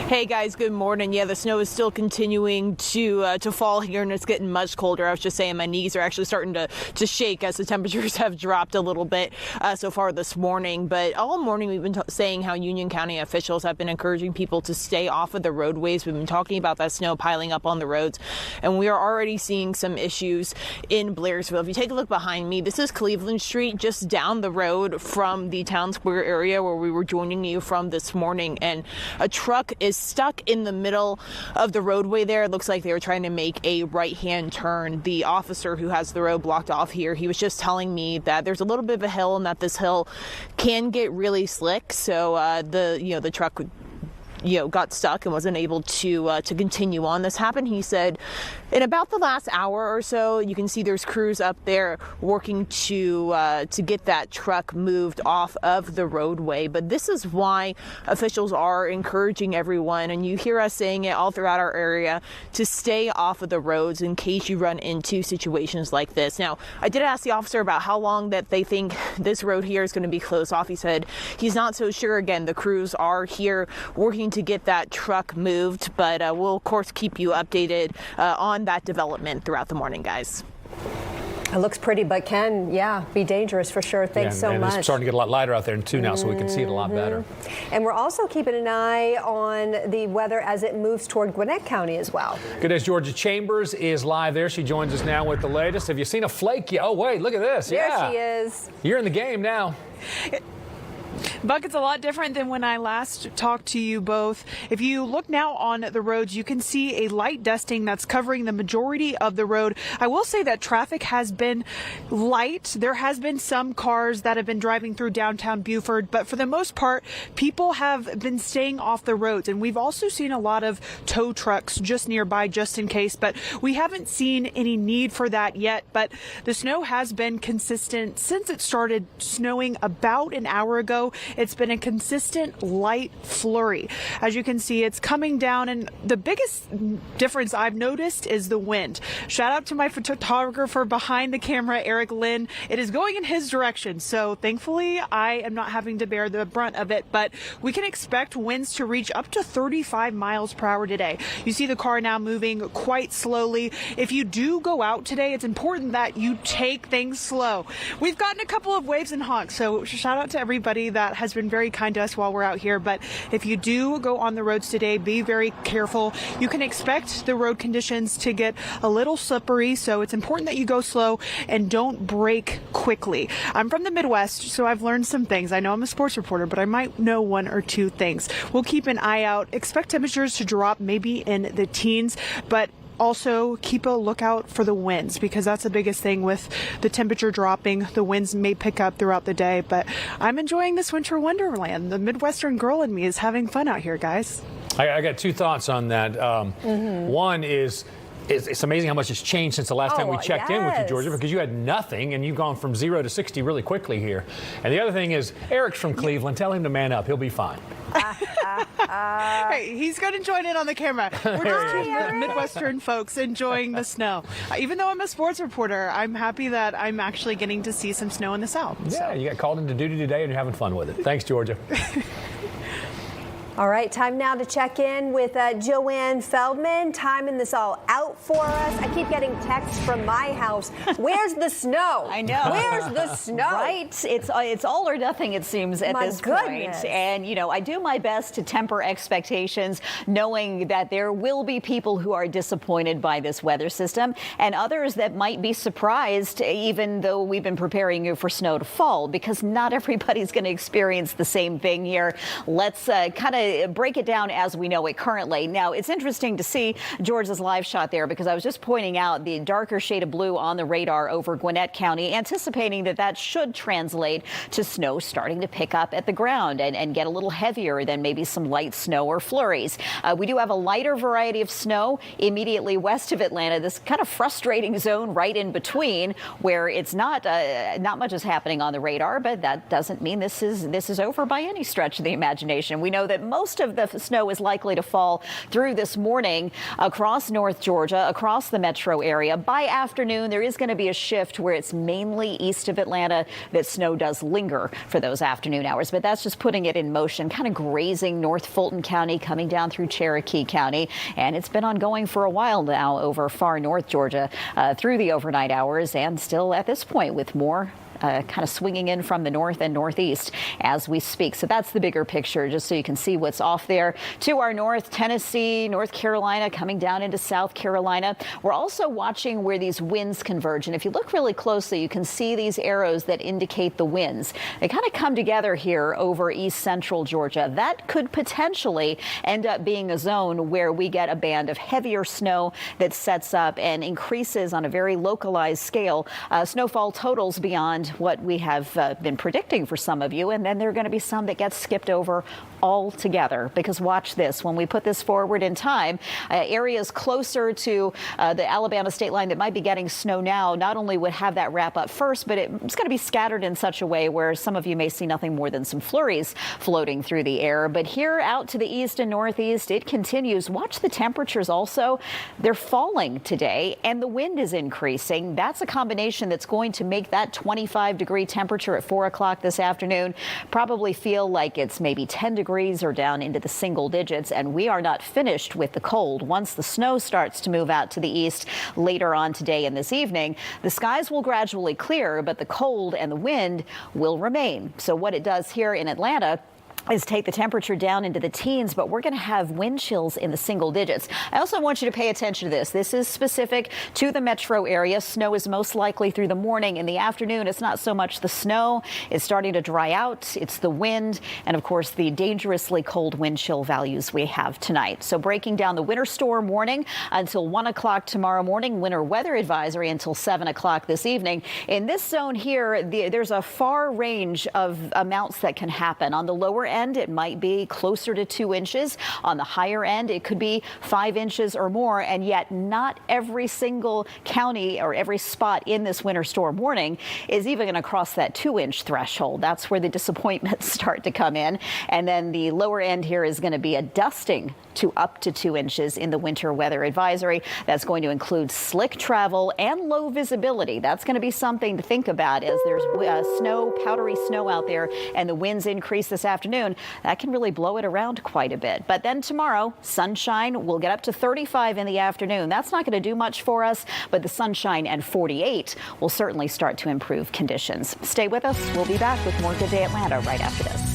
Hey guys, good morning. Yeah, the snow is still continuing to fall here, and it's getting much colder. I was just saying my knees are actually starting to shake as the temperatures have dropped a little bit so far this morning. But all morning we've been saying how Union County officials have been encouraging people to stay off of the roadways. We've been talking about that snow piling up on the roads, and we are already seeing some issues in Blairsville. If you take a look behind me, this is Cleveland Street, just down the road from the town square area where we were joining you from this morning, and a truck is stuck in the middle of the roadway there. It looks like they were trying to make a right-hand turn. The officer who has the road blocked off here, he was just telling me that there's a little bit of a hill and that this hill can get really slick. So the truck got stuck and wasn't able to continue on. This happened, he said, in about the last hour or so. You can see there's crews up there working to get that truck moved off of the roadway. But this is why officials are encouraging everyone, and you hear us saying it all throughout our area, to stay off of the roads in case you run into situations like this. Now, I did ask the officer about how long that they think this road here is going to be closed off. He said he's not so sure. Again, the crews are here working to get that truck moved, but we'll of course keep you updated on that development throughout the morning, guys.
It looks pretty, but can, be dangerous for sure. Thanks so much.
It's starting to get a lot lighter out there too now, so we can see it a lot better.
And we're also keeping an eye on the weather as it moves toward Gwinnett County as well.
Good Day's Georgia Chambers is live there. She joins us now with the latest. Have you seen a flake yet? Oh, wait, look at this.
There she is.
You're in the game now.
Buck, it's a lot different than when I last talked to you both. If you look now on the roads, you can see a light dusting that's covering the majority of the road. I will say that traffic has been light. There has been some cars that have been driving through downtown Buford, but for the most part, people have been staying off the roads. And we've also seen a lot of tow trucks just nearby, just in case, but we haven't seen any need for that yet. But the snow has been consistent since it started snowing about an hour ago. It's been a consistent light flurry. As you can see, it's coming down, and the biggest difference I've noticed is the wind. Shout out to my photographer behind the camera, Eric Lynn. It is going in his direction, so thankfully I am not having to bear the brunt of it, but we can expect winds to reach up to 35 miles per hour today. You see the car now moving quite slowly. If you do go out today, it's important that you take things slow. We've gotten a couple of waves and honks, so shout out to everybody that has been very kind to us while we're out here. But if you do go on the roads today, be very careful. You can expect the road conditions to get a little slippery, so it's important that you go slow and don't brake quickly. I'm from the Midwest, so I've learned some things. I know I'm a sports reporter, but I might know one or two things. We'll keep an eye out. Expect temperatures to drop maybe in the teens, but also keep a lookout for the winds, because that's the biggest thing with the temperature dropping. The winds may pick up throughout the day, but I'm enjoying this winter wonderland. The Midwestern girl in me is having fun out here, guys.
I got two thoughts on that. One is, it's amazing how much has changed since the last time we checked in with you, Georgia, because you had nothing and you've gone from 0 to 60 really quickly here. And the other thing is, Eric's from Cleveland. Tell him to man up. He'll be fine.
Hey, he's going to join in on the camera. We're just two Midwestern folks enjoying the snow. Even though I'm a sports reporter, I'm happy that I'm actually getting to see some snow in the South.
Yeah, you got called into duty today and you're having fun with it. Thanks, Georgia.
All right, time now to check in with Joanne Feldman, timing this all out for us. I keep getting texts from my house. Where's the snow?
I know.
Where's the snow?
Right. It's all or nothing, it seems, at this point. And, you know, I do my best to temper expectations, knowing that there will be people who are disappointed by this weather system and others that might be surprised, even though we've been preparing you for snow to fall, because not everybody's going to experience the same thing here. Let's kind of break it down as we know it currently. Now, it's interesting to see George's live shot there, because I was just pointing out the darker shade of blue on the radar over Gwinnett County, anticipating that that should translate to snow starting to pick up at the ground and get a little heavier than maybe some light snow or flurries. We do have a lighter variety of snow immediately west of Atlanta, this kind of frustrating zone right in between, where it's not much is happening on the radar, but that doesn't mean this is over by any stretch of the imagination. We know that most of the snow is likely to fall through this morning across North Georgia, across the metro area. By afternoon, there is going to be a shift where it's mainly east of Atlanta that snow does linger for those afternoon hours. But that's just putting it in motion, kind of grazing North Fulton County, coming down through Cherokee County. And it's been ongoing for a while now over far North Georgia through the overnight hours, and still at this point with more kind of swinging in from the north and northeast as we speak. So that's the bigger picture, just so you can see what's off there. To our north, Tennessee, North Carolina, coming down into South Carolina. We're also watching where these winds converge. And if you look really closely, you can see these arrows that indicate the winds. They kind of come together here over east central Georgia. That could potentially end up being a zone where we get a band of heavier snow that sets up and increases on a very localized scale. Snowfall totals beyond what we have been predicting for some of you, and then there are going to be some that get skipped over altogether, because watch this. When we put this forward in time, areas closer to the Alabama state line that might be getting snow now not only would have that wrap up first, but it's going to be scattered in such a way where some of you may see nothing more than some flurries floating through the air. But here out to the east and northeast, it continues. Watch the temperatures also. They're falling today, and the wind is increasing. That's a combination that's going to make that 25-degree temperature at 4 o'clock this afternoon probably feel like it's maybe 10 degrees or down into the single digits. And we are not finished with the cold. Once the snow starts to move out to the east later on today and this evening, the skies will gradually clear, but the cold and the wind will remain. So what it does here in Atlanta is take the temperature down into the teens, but we're going to have wind chills in the single digits. I also want you to pay attention to this. This is specific to the metro area. Snow is most likely through the morning. In the afternoon, it's not so much the snow. It's starting to dry out. It's the wind and, of course, the dangerously cold wind chill values we have tonight. So breaking down the winter storm warning until 1 o'clock tomorrow morning, winter weather advisory until 7 o'clock this evening. In this zone here, there's a far range of amounts that can happen. On the lower end, it might be closer to 2 inches. On the higher end, it could be 5 inches or more. And yet not every single county or every spot in this winter storm warning is even going to cross that 2-inch threshold. That's where the disappointments start to come in. And then the lower end here is going to be a dusting to up to 2 inches in the winter weather advisory. That's going to include slick travel and low visibility. That's going to be something to think about as there's snow, powdery snow out there, and the winds increase this afternoon. That can really blow it around quite a bit. But then tomorrow, sunshine will get up to 35 in the afternoon. That's not going to do much for us, but the sunshine and 48 will certainly start to improve conditions. Stay with us. We'll be back with more Good Day Atlanta right after this.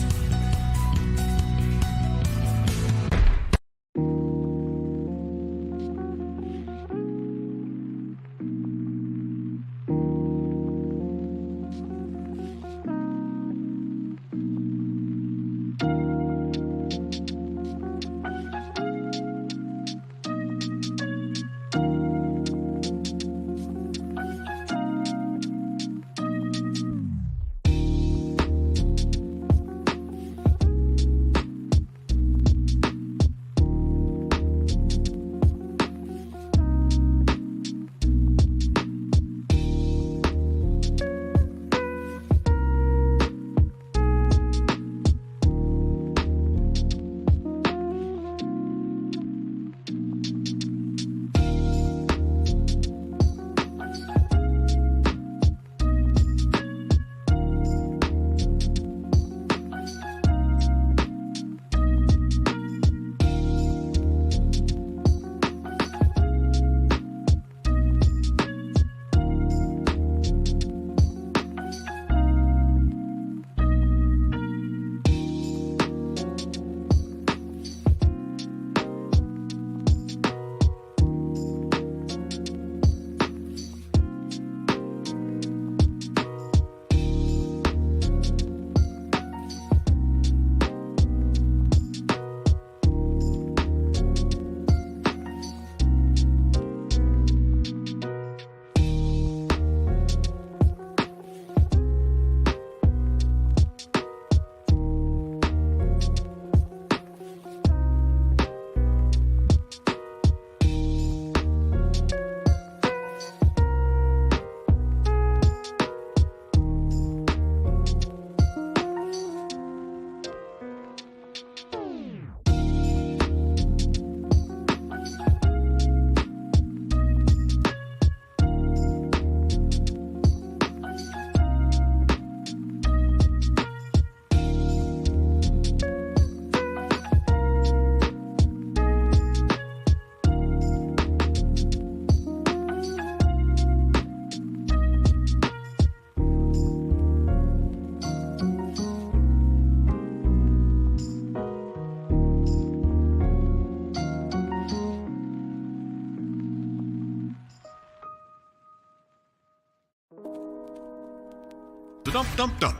Dump.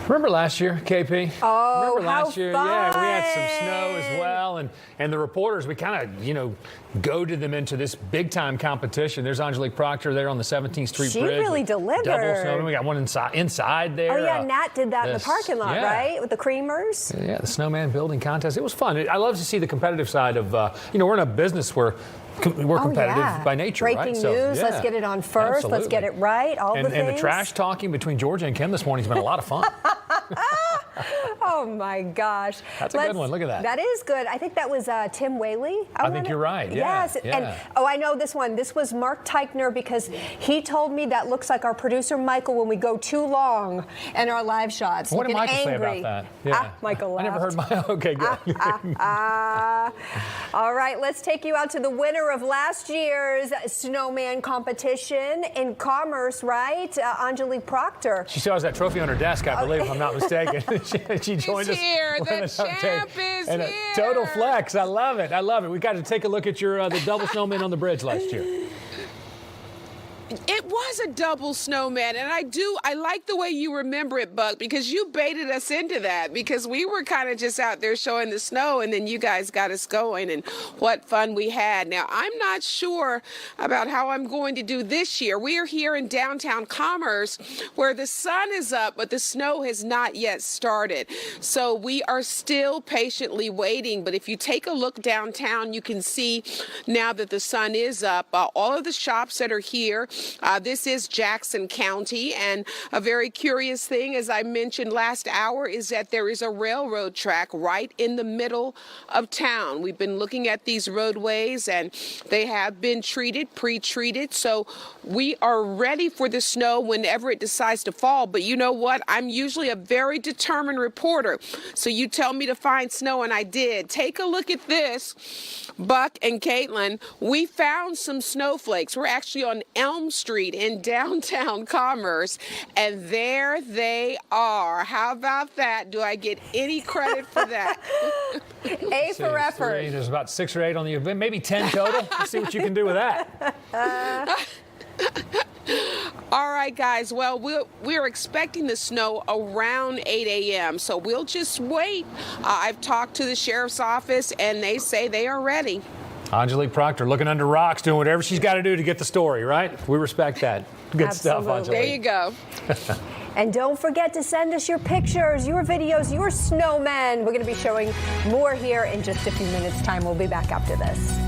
Remember last year, KP?
Oh,
remember last
how
year?
fun.
Yeah, we had some snow as well, and the reporters, we kind of, goaded them into this big time competition. There's Angelique Proctor there on the 17th Street
She
Bridge.
really delivered.
Double snow. We got one inside there.
Oh yeah, Nat did that in the parking lot, right, with the creamers.
Yeah, the snowman building contest. It was fun. I love to see the competitive side of. We're in a business where we're competitive by nature,
Breaking
right?
news.
So,
Let's get it on first.
Absolutely.
Let's get it right. All the things.
And the trash talking between Georgia and Kim this morning has been a lot of fun.
Oh my gosh.
That's a good one. Look at that.
That is good. I think that was Tim Whaley.
I think you're right. Yeah,
yes.
yeah.
And I know this one. This was Mark Teichner, because he told me that looks like our producer Michael when we go too long in our live shots.
What did Michael
angry.
say about that? Yeah.
Michael laughed.
I never heard my. Okay, good.
All right, let's take you out to the winner of last year's snowman competition in Commerce, right? Angelique Proctor.
She still has that trophy on her desk, I believe, if I'm not mistaken. she joined us.
Here. The champ is
and
here.
Total flex. I love it. I love it. We got to take a look at your the double snowman on the bridge last year.
It was a double snowman, and I like the way you remember it, Buck, because you baited us into that, because we were kind of just out there showing the snow, and then you guys got us going, and what fun we had. Now, I'm not sure about how I'm going to do this year. We are here in downtown Commerce, where the sun is up, but the snow has not yet started. So we are still patiently waiting, but if you take a look downtown, you can see now that the sun is up, all of the shops that are here. This is Jackson County, and a very curious thing, as I mentioned last hour, is that there is a railroad track right in the middle of town. We've been looking at these roadways, and they have been pre-treated, so we are ready for the snow whenever it decides to fall. But you know what? I'm usually a very determined reporter, so you tell me to find snow, and I did. Take a look at this, Buck and Caitlin. We found some snowflakes. We're actually on Elm Street in downtown Commerce, and there they are. How about that? Do I get any credit for that?
A for effort.
There's about 6 or 8 on the event, maybe 10 total. Let's see what you can do with that.
All right, guys. Well, we're expecting the snow around 8 a.m., so we'll just wait. I've talked to the sheriff's office, and they say they are ready.
Angelique Proctor looking under rocks, doing whatever she's got to do to get the story, right? We respect that. Good stuff, Angelique.
There you go.
And don't forget to send us your pictures, your videos, your snowmen. We're going to be showing more here in just a few minutes' time. We'll be back after this.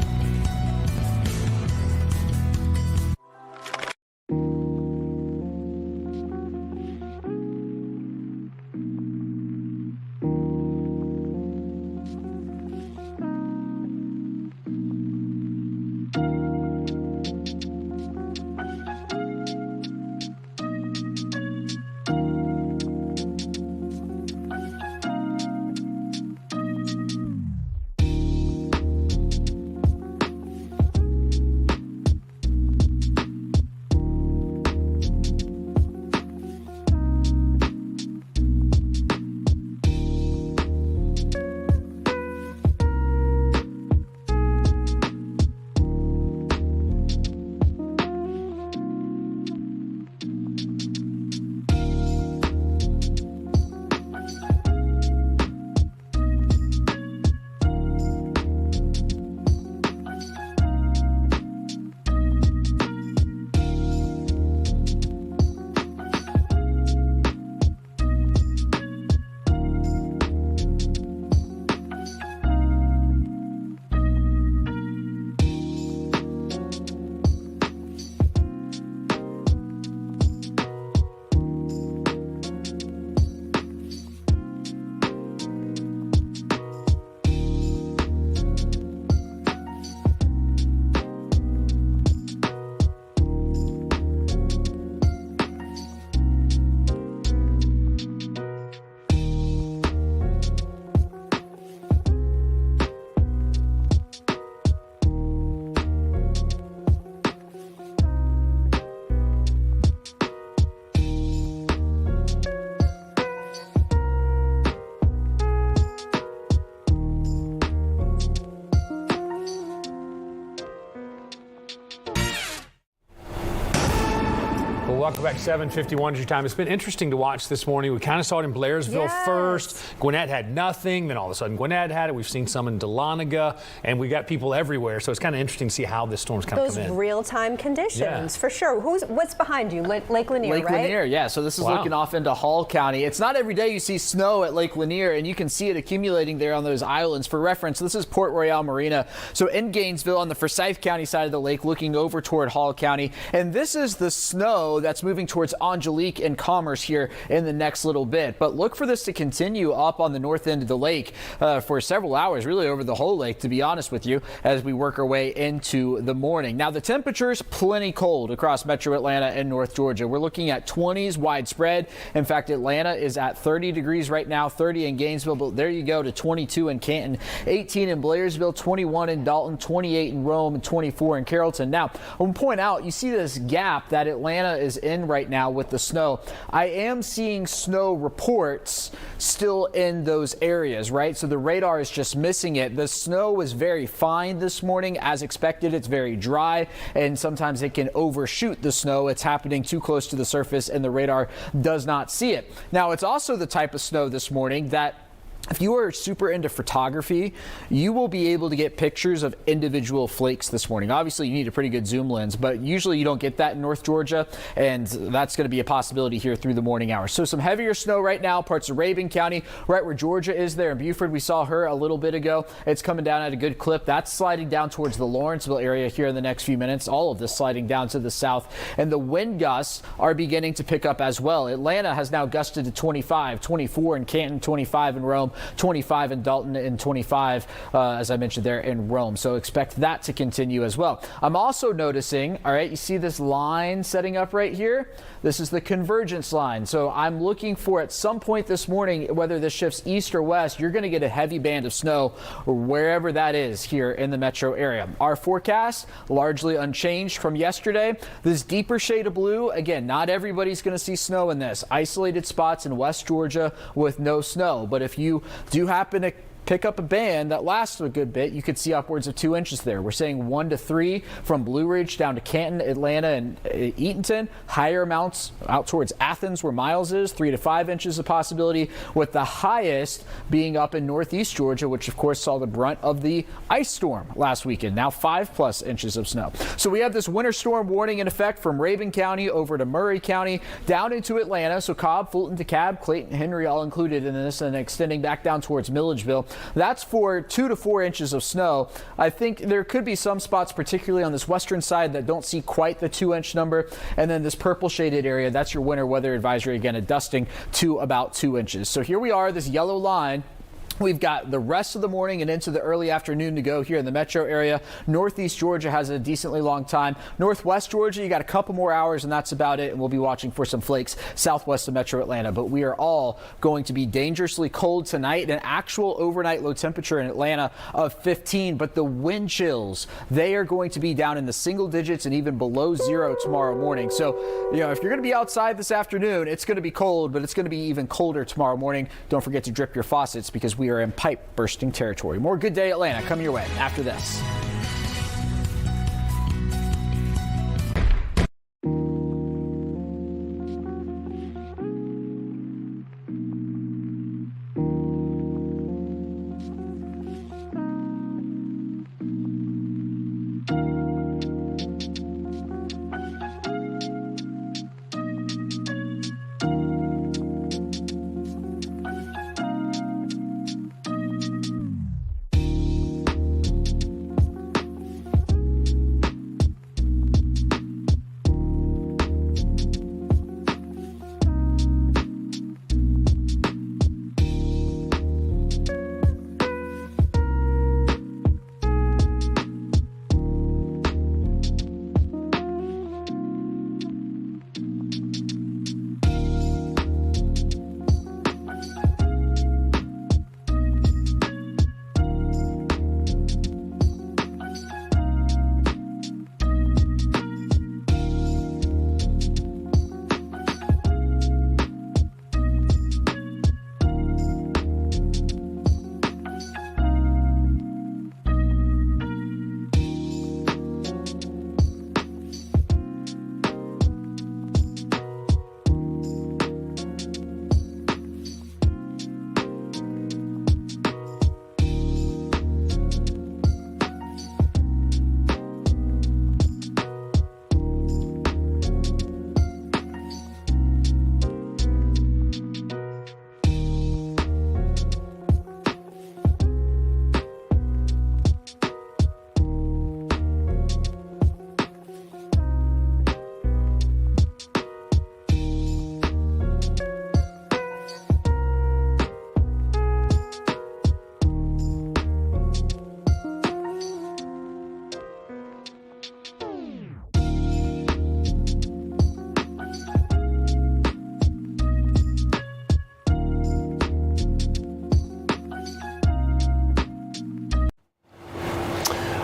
Welcome back. 7:51 is your time. It's been interesting to watch this morning. We kind of saw it in Blairsville first. Gwinnett had nothing. Then all of a sudden Gwinnett had it. We've seen some in Dahlonega, and we got people everywhere. So it's kind of interesting to see how this storm's kind of come in.
Those real-time conditions, for sure. What's behind you? Lake Lanier,
Lake
right?
Lanier, yeah. So this is looking off into Hall County. It's not every day you see snow at Lake Lanier, and you can see it accumulating there on those islands. For reference, this is Port Royale Marina. So in Gainesville on the Forsyth County side of the lake, looking over toward Hall County. And this is the snow that's it's moving towards Angelique and Commerce here in the next little bit. But look for this to continue up on the north end of the lake for several hours, really over the whole lake, to be honest with you, as we work our way into the morning. Now, the temperatures plenty cold across metro Atlanta and North Georgia. We're looking at 20s widespread. In fact, Atlanta is at 30 degrees right now, 30 in Gainesville, but there you go to 22 in Canton, 18 in Blairsville, 21 in Dalton, 28 in Rome, and 24 in Carrollton. Now, I want to point out, you see this gap that Atlanta is in right now with the snow. I am seeing snow reports still in those areas, right? So the radar is just missing it. The snow was very fine this morning. As expected, it's very dry, and sometimes it can overshoot the snow. It's happening too close to the surface, and the radar does not see it. Now, it's also the type of snow this morning that if you are super into photography, you will be able to get pictures of individual flakes this morning. Obviously, you need a pretty good zoom lens, but usually you don't get that in North Georgia, and that's going to be a possibility here through the morning hours. So some heavier snow right now, parts of Rabun County, right where Georgia is there in Buford. We saw her a little bit ago. It's coming down at a good clip. That's sliding down towards the Lawrenceville area here in the next few minutes. All of this sliding down to the south, and the wind gusts are beginning to pick up as well. Atlanta has now gusted to 25, 24 in Canton, 25 in Rome, 25 in Dalton, and 25, as I mentioned there, in Rome. So expect that to continue as well. I'm also noticing, all right, you see this line setting up right here? This is the convergence line. So I'm looking for at some point this morning, whether this shifts east or west, you're going to get a heavy band of snow or wherever that is here in the metro area. Our forecast largely unchanged from yesterday. This deeper shade of blue, again, not everybody's going to see snow in this. Isolated spots in West Georgia with no snow. But if you do happen to pick up a band that lasts a good bit, you could see upwards of 2 inches there. We're saying 1 to 3 from Blue Ridge down to Canton, Atlanta, and Eatonton. Higher amounts out towards Athens, where Miles is, 3 to 5 inches of possibility, with the highest being up in northeast Georgia, which of course saw the brunt of the ice storm last weekend. Now 5+ inches of snow. So we have this winter storm warning in effect from Rabun County over to Murray County down into Atlanta. So Cobb, Fulton, DeKalb, Clayton, Henry all included in this, and extending back down towards Milledgeville. That's for 2 to 4 inches of snow. I think there could be some spots, particularly on this western side, that don't see quite the 2-inch number. And then this purple shaded area, that's your winter weather advisory, again, a dusting to about 2 inches. So here we are, this yellow line. We've got the rest of the morning and into the early afternoon to go here in the metro area. Northeast Georgia has a decently long time. Northwest Georgia, you got a couple more hours, and that's about it. And we'll be watching for some flakes southwest of metro Atlanta. But we are all going to be dangerously cold tonight. An actual overnight low temperature in Atlanta of 15. But the wind chills, they are going to be down in the single digits and even below 0 tomorrow morning. So, you know, if you're going to be outside this afternoon, it's going to be cold, but it's going to be even colder tomorrow morning. Don't forget to drip your faucets because we are in pipe bursting territory. More Good Day Atlanta coming your way after this.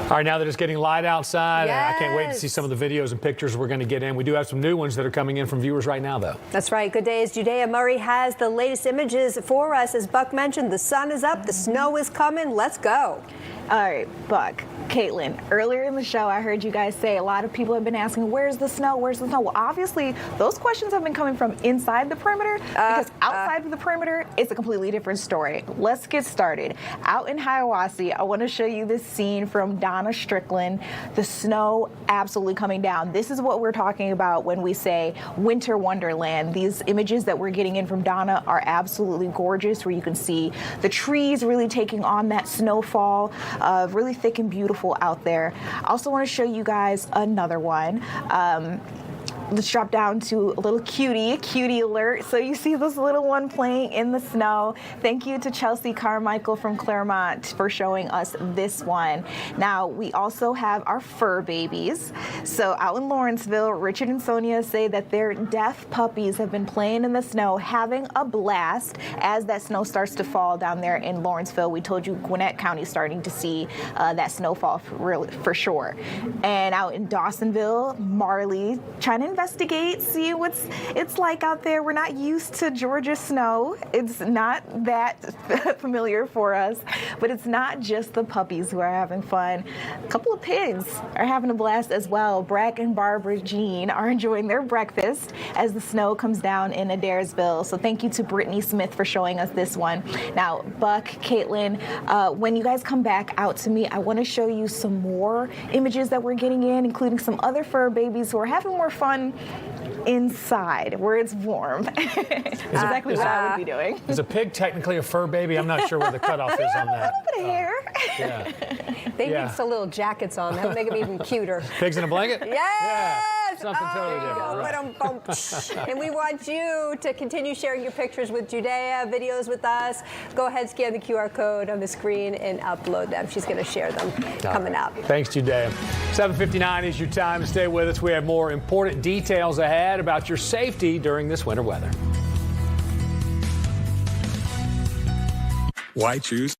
All right, now that it's getting light outside, I can't wait to see
Yes.
some of the videos and pictures we're going to get in. We do have some new ones that are coming in from viewers right now, though.
That's right. Good day. As Judea Murray has the latest images for us. As Buck mentioned, the sun is up, the snow is coming. Let's go.
All right, Buck, Caitlin, earlier in the show, I heard you guys say a lot of people have been asking, where's the snow? Where's the snow? Well, obviously, those questions have been coming from inside the perimeter because outside of the perimeter, it's a completely different story. Let's get started. Out in Hiawassee, I want to show you this scene from Donna Strickland. The snow absolutely coming down. This is what we're talking about when we say winter wonderland. These images that we're getting in from Donna are absolutely gorgeous, where you can see the trees really taking on that snowfall. Really thick and beautiful out there. I also want to show you guys another one. Let's drop down to a little cutie alert. So you see this little one playing in the snow. Thank you to Chelsea Carmichael from Claremont for showing us this one. Now, we also have our fur babies. So out in Lawrenceville, Richard and Sonia say that their deaf puppies have been playing in the snow, having a blast as that snow starts to fall down there in Lawrenceville. We told you Gwinnett County is starting to see that snowfall for sure. And out in Dawsonville, Marley trying to investigate, see what's it's like out there. We're not used to Georgia snow. It's not that familiar for us, but it's not just the puppies who are having fun. A couple of pigs are having a blast as well. Brack and Barbara Jean are enjoying their breakfast as the snow comes down in Adairsville. So thank you to Brittany Smith for showing us this one. Now, Buck, Caitlin, when you guys come back out to me, I want to show you some more images that we're getting in, including some other fur babies who are having more fun inside where it's warm. It's exactly what I would be doing.
Is a pig technically a fur baby? I'm not sure where the cutoff is on that.
A little bit of hair.
Yeah.
They need some little jackets on. That would make them even cuter.
Pigs in a blanket?
Yes!
Something totally different.
And we want you to continue sharing your pictures with Judea, videos with us. Go ahead, scan the QR code on the screen and upload them. She's going to share them coming up.
Thanks, Judea. 7:59 is your time to stay with us. We have more important details ahead about your safety during this winter weather.
Why choose?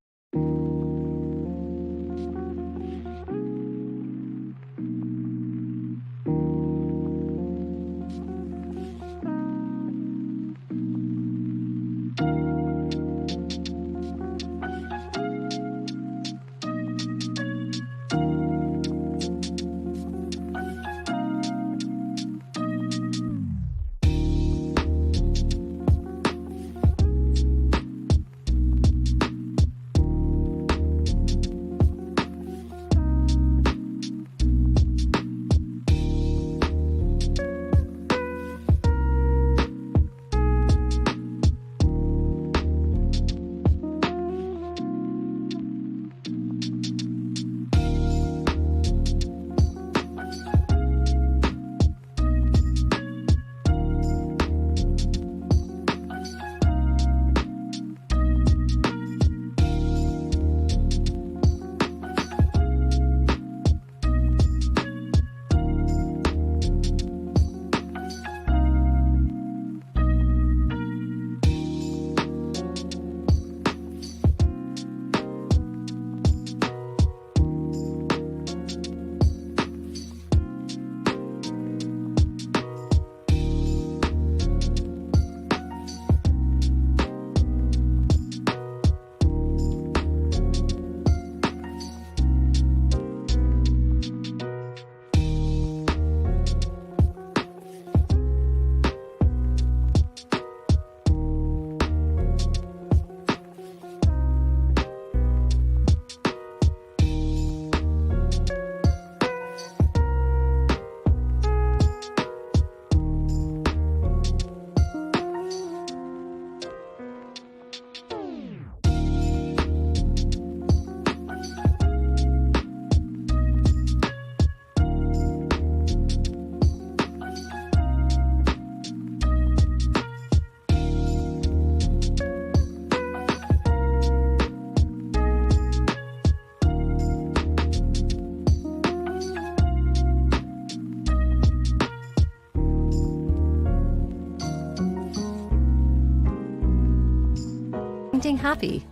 Happy.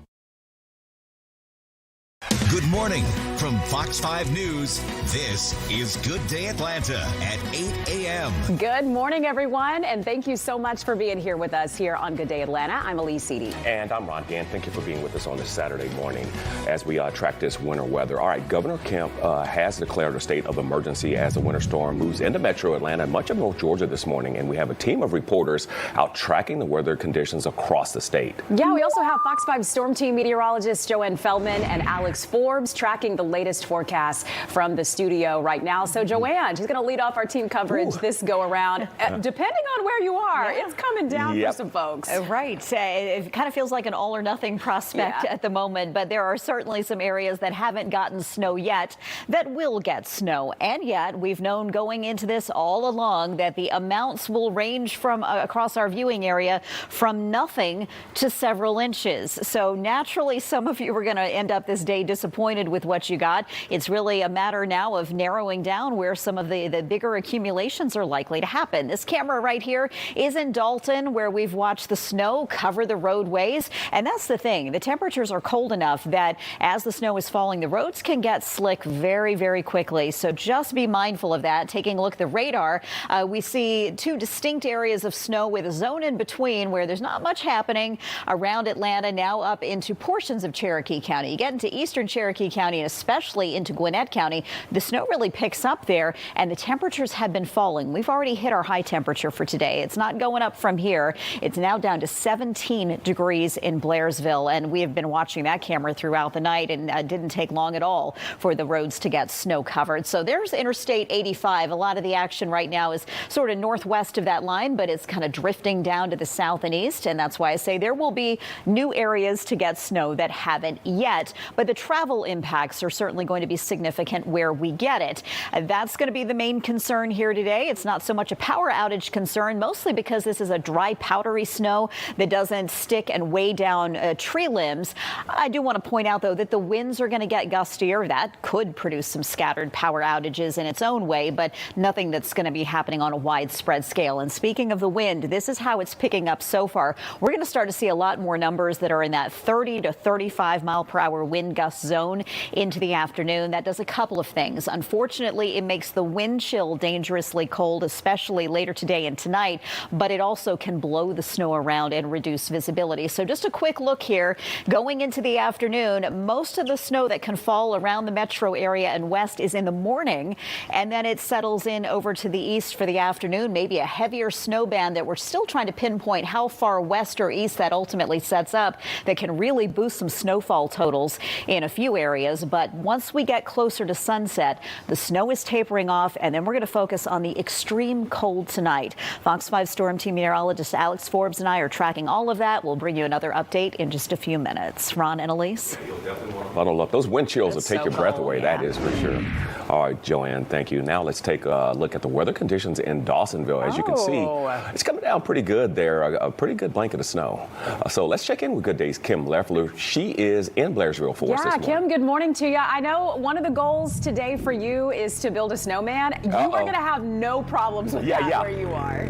Good morning from Fox 5 News. This is Good Day Atlanta at 8 a.m.
Good morning, everyone, and thank you so much for being here with us here on Good Day Atlanta. I'm Elise Seedy.
And I'm Ron Gann. Thank you for being with us on this Saturday morning as we track this winter weather. All right, Governor Kemp has declared a state of emergency as the winter storm moves into metro Atlanta and much of North Georgia this morning. And we have a team of reporters out tracking the weather conditions across the state.
Yeah, we also have Fox 5 Storm Team meteorologists Joanne Feldman and Alex Forbes tracking the latest forecast from the studio right now. So Joanne, she's going to lead off our team coverage this go around. Depending on where you are, it's coming down for some folks.
Right. It kind of feels like an all or nothing prospect at the moment, but there are certainly some areas that haven't gotten snow yet that will get snow. And yet we've known going into this all along that the amounts will range from across our viewing area from nothing to several inches. So naturally, some of you are going to end up this day disappointed with what you got. It's really a matter now of narrowing down where some of the bigger accumulations are likely to happen. This camera right here is in Dalton, where we've watched the snow cover the roadways. And that's the thing. The temperatures are cold enough that as the snow is falling, the roads can get slick very, very quickly. So just be mindful of that. Taking a look at the radar, we see two distinct areas of snow with a zone in between where there's not much happening around Atlanta, now up into portions of Cherokee County. You get into eastern Cherokee County and especially into Gwinnett County, the snow really picks up there and the temperatures have been falling. We've already hit our high temperature for today. It's not going up from here. It's now down to 17 degrees in Blairsville, and we have been watching that camera throughout the night, and it didn't take long at all for the roads to get snow covered. So there's Interstate 85. A lot of the action right now is sort of northwest of that line, but it's kind of drifting down to the south and east, and that's why I say there will be new areas to get snow that haven't yet, but the travel impacts are certainly going to be significant where we get it. That's going to be the main concern here today. It's not so much a power outage concern, mostly because this is a dry, powdery snow that doesn't stick and weigh down tree limbs. I do want to point out, though, that the winds are going to get gustier. That could produce some scattered power outages in its own way, but nothing that's going to be happening on a widespread scale. And speaking of the wind, this is how it's picking up so far. We're going to start to see a lot more numbers that are in that 30 to 35 mile per hour wind gust zone into the afternoon. That does a couple of things. Unfortunately, it makes the wind chill dangerously cold, especially later today and tonight, but it also can blow the snow around and reduce visibility. So just a quick look here. Going into the afternoon, most of the snow that can fall around the metro area and west is in the morning, and then it settles in over to the east for the afternoon, maybe a heavier snow band that we're still trying to pinpoint how far west or east that ultimately sets up that can really boost some snowfall totals in a few areas. But once we get closer to sunset, the snow is tapering off, and then we're going to focus on the extreme cold tonight. Fox 5 Storm Team meteorologist Alex Forbes and I are tracking all of that. We'll bring you another update in just a few minutes. Ron and Elise.
Bundle up. Those wind chills will take your breath away. That is for sure. All right, Joanne, thank you. Now let's take a look at the weather conditions in Dawsonville. As you can see, it's coming down pretty good there, a pretty good blanket of snow. So let's check in with Good Day's Kim Leffler. She is in Blairsville for us this morning.
Kim, good morning to you. I know one of the goals today for you is to build a snowman. You are going to have no problems with that where you are.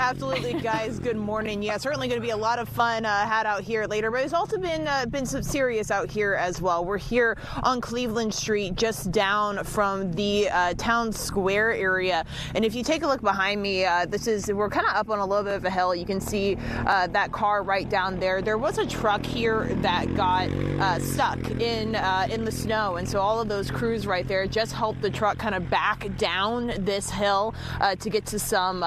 Absolutely, guys. Good morning. Yeah, certainly going to be a lot of fun had out here later, but it's also been some serious out here as well. We're here on Cleveland Street, just down from the town square area, and if you take a look behind me, we're kind of up on a little bit of a hill. You can see that car right down there. There was a truck here that got stuck in the snow, and so all of those crews right there just helped the truck kind of back down this hill to get to some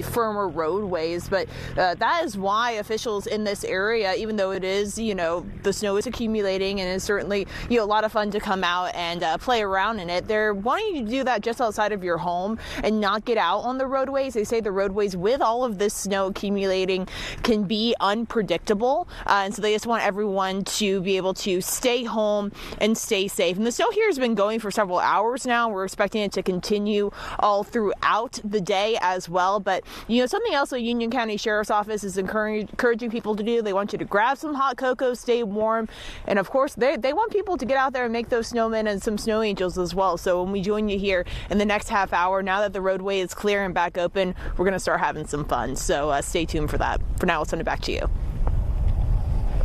firmer roadways. But that is why officials in this area, even though it is, the snow is accumulating and it's certainly, a lot of fun to come out and play around in it, they're wanting you to do that just outside of your home and not get out on the roadways. They say the roadways with all of this snow accumulating can be unpredictable, and so they just want everyone to be able to stay home and stay safe. And the snow here has been going for several hours now. We're expecting it to continue all throughout the day as well. But something else the Union County Sheriff's Office is encouraging people to do, they want you to grab some hot cocoa, stay warm, and of course they want people to get out there and make those snowmen and some snow angels as well. So when we join you here in the next half hour, now that the roadway is clear and back open, we're going to start having some fun. So stay tuned for that. For now, I'll send it back to you.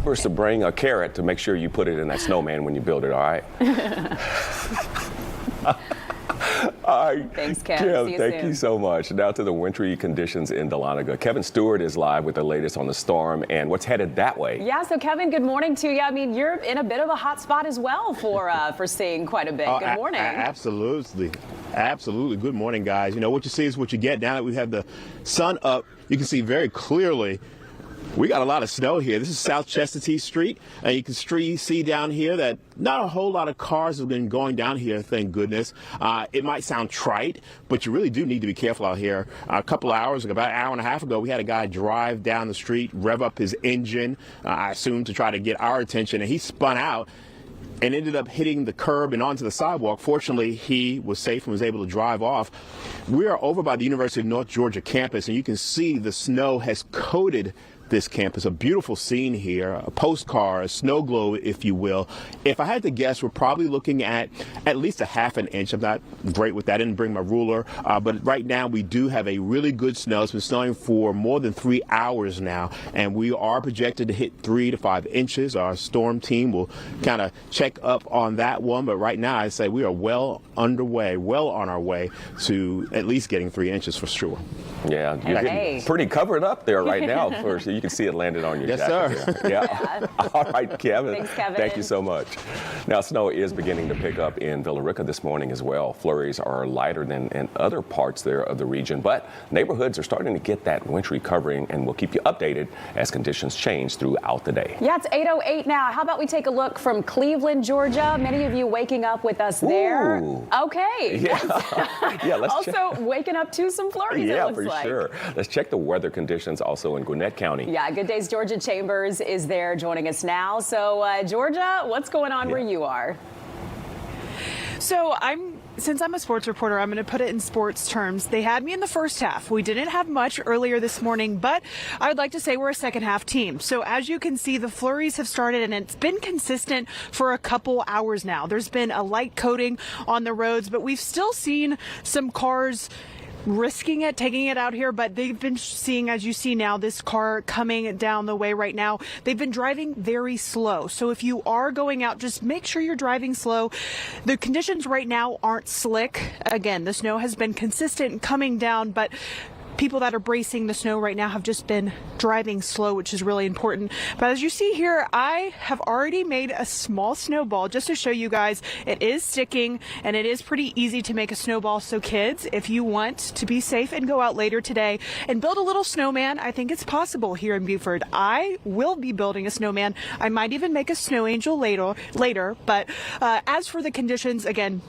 neighbors to bring a carrot to make sure you put it in that snowman when you build it, all right? All right.
Thanks, Kev.
Kev,
See you
thank
soon.
you so much. Now to the wintry conditions in Dahlonega. Kevin Stewart is live with the latest on the storm and what's headed that way.
Yeah, so Kevin, good morning to you. I mean, you're in a bit of a hot spot as well for seeing quite a bit. Good morning.
Absolutely. Absolutely. Good morning, guys. You know, what you see is what you get. Now that we have the sun up, you can see very clearly we got a lot of snow here. This is South Chestatee Street, and you can see down here that not a whole lot of cars have been going down here, thank goodness. It might sound trite, but you really do need to be careful out here. A couple hours, about an hour and a half ago, we had a guy drive down the street, rev up his engine, I assume to try to get our attention, and he spun out and ended up hitting the curb and onto the sidewalk. Fortunately, he was safe and was able to drive off. We are over by the University of North Georgia campus, and you can see the snow has coated this campus. A beautiful scene here, a postcard, a snow globe, if you will. If I had to guess, we're probably looking at least a half an inch. I'm not great with that. I didn't bring my ruler, but right now we do have a really good snow. It's been snowing for more than 3 hours now, and we are projected to hit 3 to 5 inches. Our storm team will kind of check up on that one, but right now I say we are well underway, well on our way to at least getting 3 inches for sure.
Yeah, you're getting pretty covered up there right now. You can see it landed on your jacket.
Yes, sir.
There. Yeah. All right, Kevin.
Thanks, Kevin.
Thank you so much. Now, snow is beginning to pick up in Villa Rica this morning as well. Flurries are lighter than in other parts there of the region, but neighborhoods are starting to get that wintry covering, and we'll keep you updated as conditions change throughout the day.
Yeah, it's 8:08 now. How about we take a look from Cleveland, Georgia? Many of you waking up with us there.
Ooh.
Okay.
Yeah. Yeah, let's
also waking up to some flurries,
yeah,
it looks
for
like.
sure. Let's check the weather conditions also in Gwinnett County.
Yeah, Good Day's Georgia Chambers is there joining us now. So, Georgia, what's going on where you are?
So since I'm a sports reporter, I'm going to put it in sports terms. They had me in the first half. We didn't have much earlier this morning, but I would like to say we're a second half team. So as you can see, the flurries have started, and it's been consistent for a couple hours now. There's been a light coating on the roads, but we've still seen some cars risking it, taking it out here, but they've been seeing, as you see now, this car coming down the way right now. They've been driving very slow. So if you are going out, just make sure you're driving slow. The conditions right now aren't slick. Again, the snow has been consistent and coming down, but people that are bracing the snow right now have just been driving slow, which is really important. But as you see here, I have already made a small snowball just to show you guys it is sticking, and it is pretty easy to make a snowball. So kids, if you want to be safe and go out later today and build a little snowman, I think it's possible here in Buford. I will be building a snowman. I might even make a snow angel later. But as for the conditions, again,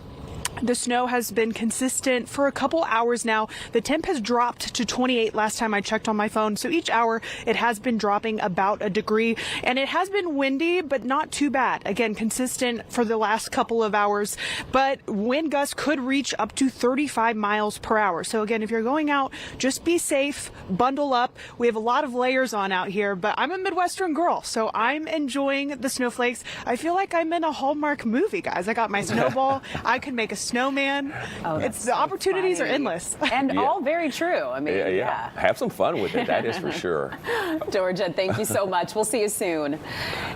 the snow has been consistent for a couple hours now. The temp has dropped to 28 last time I checked on my phone. So each hour it has been dropping about a degree, and it has been windy, but not too bad. Again, consistent for the last couple of hours, but wind gusts could reach up to 35 miles per hour. So again, if you're going out, just be safe, bundle up. We have a lot of layers on out here, but I'm a Midwestern girl, so I'm enjoying the snowflakes. I feel like I'm in a Hallmark movie, guys. I got my snowball. I can make a snowman. It's the opportunities are endless,
and all very true. I mean,
yeah, have some fun with it. That is for sure.
Georgia, thank you so much. We'll see you soon.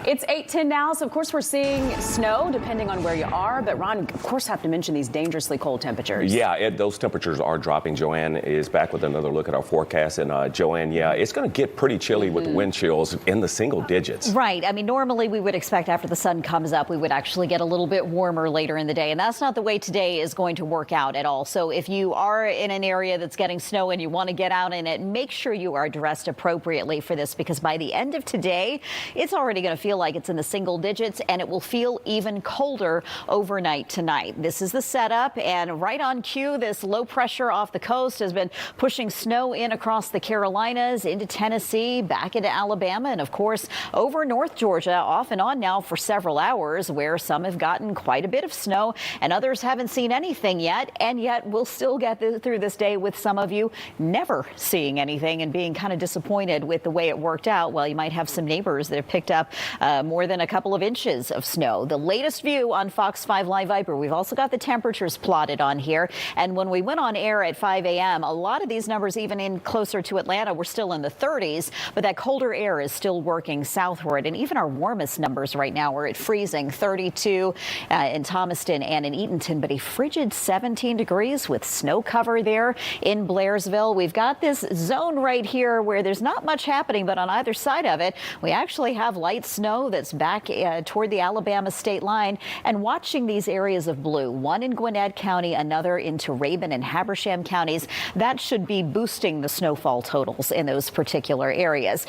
It's 8:10 now, so of course we're seeing snow depending on where you are. But Ron, of course, have to mention these dangerously cold temperatures.
Yeah, those temperatures are dropping. Joanne is back with another look at our forecast, and Joanne, yeah, it's going to get pretty chilly with wind chills in the single digits.
Right. I mean, normally we would expect after the sun comes up, we would actually get a little bit warmer later in the day, and that's not the way today is going to work out at all. So if you are in an area that's getting snow and you want to get out in it, make sure you are dressed appropriately for this, because by the end of today, it's already going to feel like it's in the single digits, and it will feel even colder overnight tonight. This is the setup, and right on cue, this low pressure off the coast has been pushing snow in across the Carolinas, into Tennessee, back into Alabama, and of course over North Georgia, off and on now for several hours, where some have gotten quite a bit of snow and others haven't haven't seen anything yet, and yet we'll still get through this day with some of you never seeing anything and being kind of disappointed with the way it worked out. Well, you might have some neighbors that have picked up more than a couple of inches of snow. The latest view on Fox 5 Live Viper. We've also got the temperatures plotted on here. And when we went on air at 5 a.m., a lot of these numbers, even in closer to Atlanta, were still in the 30s, but that colder air is still working southward. And even our warmest numbers right now are at freezing, 32 in Thomaston and in Eatonton, but a frigid 17 degrees with snow cover there in Blairsville. We've got this zone right here where there's not much happening, but on either side of it, we actually have light snow that's back toward the Alabama state line. And watching these areas of blue, one in Gwinnett County, another into Rabun and Habersham counties, that should be boosting the snowfall totals in those particular areas.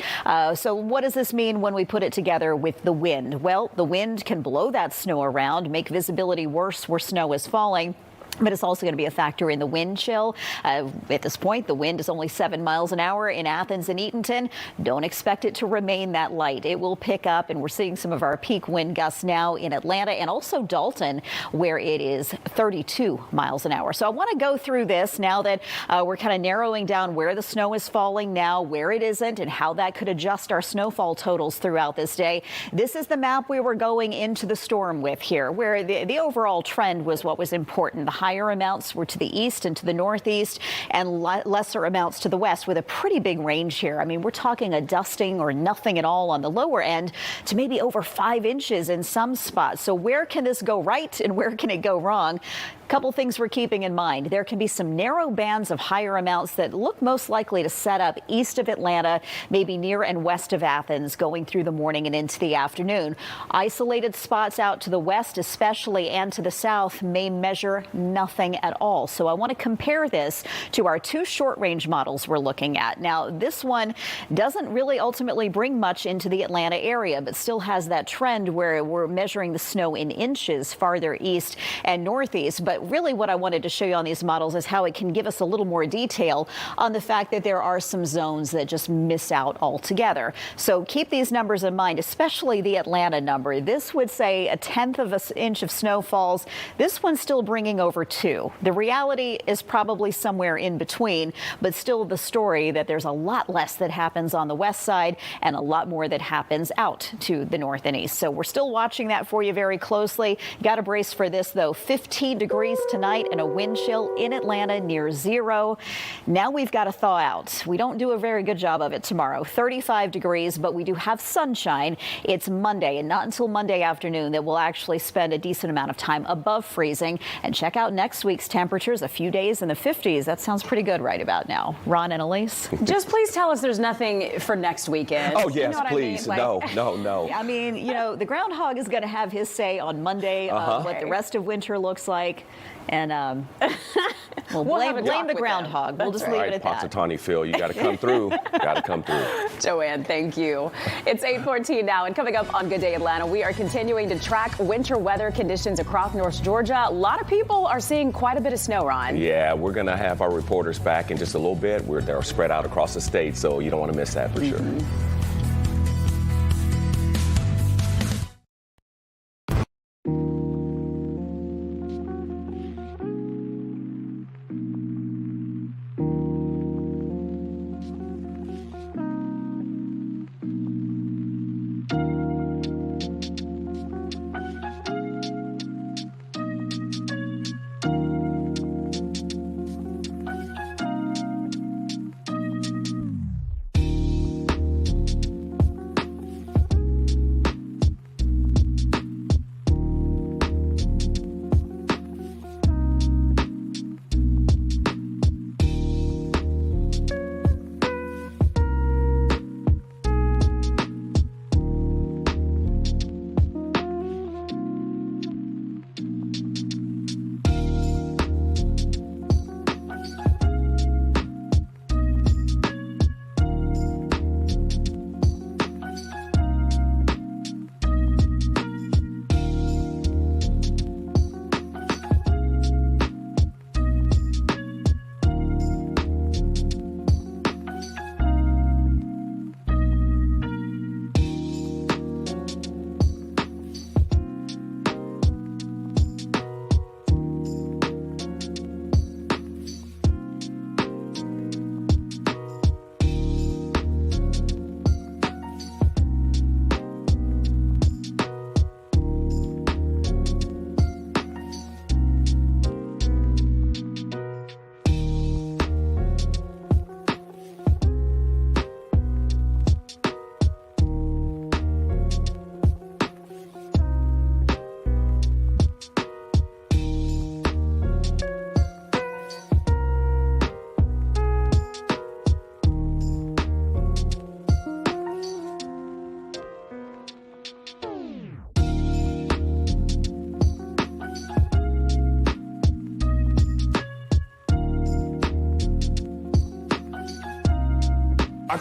So what does this mean when we put it together with the wind? Well, the wind can blow that snow around, make visibility worse where snow is falling. But it's also going to be a factor in the wind chill. At this point, the wind is only 7 miles an hour in Athens and Eatonton. Don't expect it to remain that light. It will pick up, and we're seeing some of our peak wind gusts now in Atlanta and also Dalton, where it is 32 miles an hour. So I want to go through this now that we're kind of narrowing down where the snow is falling now, where it isn't, and how that could adjust our snowfall totals throughout this day. This is the map we were going into the storm with here, where the overall trend was what was important. The higher amounts were to the east and to the northeast, and lesser amounts to the west, with a pretty big range here. I mean, we're talking a dusting or nothing at all on the lower end to maybe over 5 inches in some spots. So where can this go right and where can it go wrong? Couple things we're keeping in mind. There can be some narrow bands of higher amounts that look most likely to set up east of Atlanta, maybe near and west of Athens, going through the morning and into the afternoon. Isolated spots out to the west especially and to the south may measure nothing at all. So I want to compare this to our 2 short-range models we're looking at. Now, this one doesn't really ultimately bring much into the Atlanta area, but still has that trend where we're measuring the snow in inches farther east and northeast. But really what I wanted to show you on these models is how it can give us a little more detail on the fact that there are some zones that just miss out altogether. So keep these numbers in mind, especially the Atlanta number. This would say 1/10 of an inch of snow falls. This one's still bringing over 2. The reality is probably somewhere in between, but still the story that there's a lot less that happens on the west side and a lot more that happens out to the north and east. So we're still watching that for you very closely. Got to brace for this, though. 15 degrees tonight and a wind chill in Atlanta near 0. Now we've got to thaw out. We don't do a very good job of it tomorrow. 35 degrees, but we do have sunshine. It's Monday, and not until Monday afternoon that we'll actually spend a decent amount of time above freezing. And check out next week's temperatures, a few days in the 50s. That sounds pretty good right about now. Ron and Elise?
Just please tell us there's nothing for next weekend.
Oh, yes,
you know
please.
I mean?
No.
I mean, you know, the groundhog is going to have his say on Monday on what the rest of winter looks like. And we'll blame the groundhog. We'll just leave it at that.
Punxsutawney Phil, you got to come through. Got to come through.
Joanne, thank you. It's 8:14 now, and coming up on Good Day Atlanta, we are continuing to track winter weather conditions across North Georgia. A lot of people are seeing quite a bit of snow, Ron.
Yeah, we're going to have our reporters back in just a little bit. They're spread out across the state, so you don't want to miss that for sure.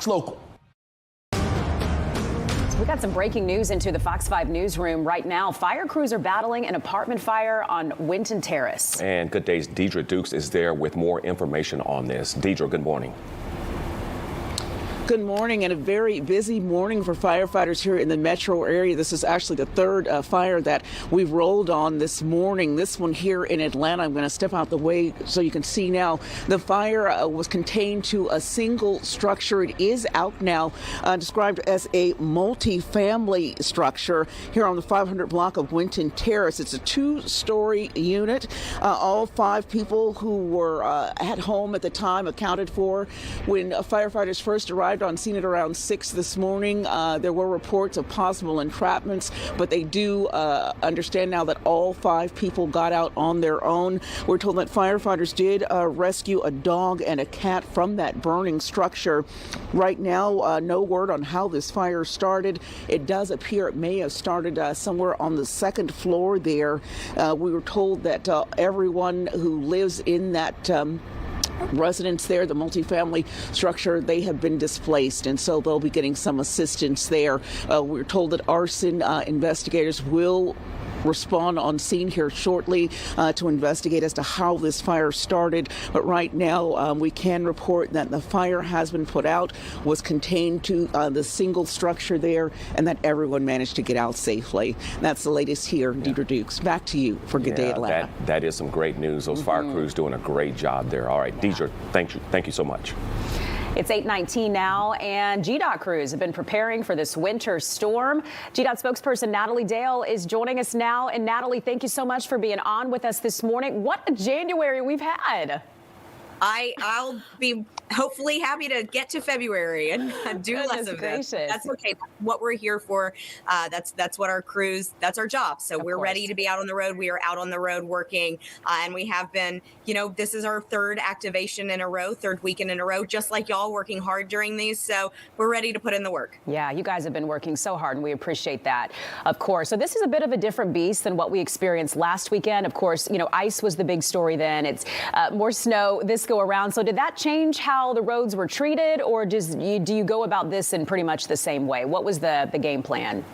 Fox Local.
We got some breaking news into the Fox 5 newsroom right now. Fire crews are battling an apartment fire on Winton Terrace.
And Good Day's Deidre Dukes is there with more information on this. Deidre, good morning.
Good morning, and a very busy morning for firefighters here in the metro area. This is actually the third fire that we've rolled on this morning. This one here in Atlanta. I'm going to step out the way so you can see now. The fire was contained to a single structure. It is out now, described as a multi-family structure here on the 500 block of Winton Terrace. It's a 2-story unit. All 5 people who were at home at the time accounted for. When firefighters first arrived on scene at around 6 this morning, there were reports of possible entrapments, but they do understand now that all 5 people got out on their own. We're told that firefighters did rescue a dog and a cat from that burning structure. Right now, no word on how this fire started. It does appear it may have started somewhere on the 2nd floor there. We were told that everyone who lives in that residents there, the multifamily structure, they have been displaced, and so they'll be getting some assistance there. We're told that arson investigators will respond on scene here shortly to investigate as to how this fire started. But right now, we can report that the fire has been put out, was contained to the single structure there, and that everyone managed to get out safely. That's the latest here. Deidre Dukes, back to you for Good Day Atlanta.
That is some great news. Those fire crews doing a great job there. All right, Deidre, thank you so much.
It's 8:19 now, and GDOT crews have been preparing for this winter storm. GDOT spokesperson Natalie Dale is joining us now. And Natalie, thank you so much for being on with us this morning. What a January we've had.
I'll be hopefully happy to get to February and do less of this. That's okay. That's what we're here for. That's what our crews, that's our job. So we're ready to be out on the road. We are out on the road working, and we have been, this is our 3rd activation in a row, 3rd weekend in a row, just like y'all, working hard during these. So we're ready to put in the work.
Yeah, you guys have been working so hard, and we appreciate that, of course. So this is a bit of a different beast than what we experienced last weekend. Of course, ice was the big story then. It's more snow this go around. So did that change how the roads were treated, or do you go about this in pretty much the same way? What was the game plan?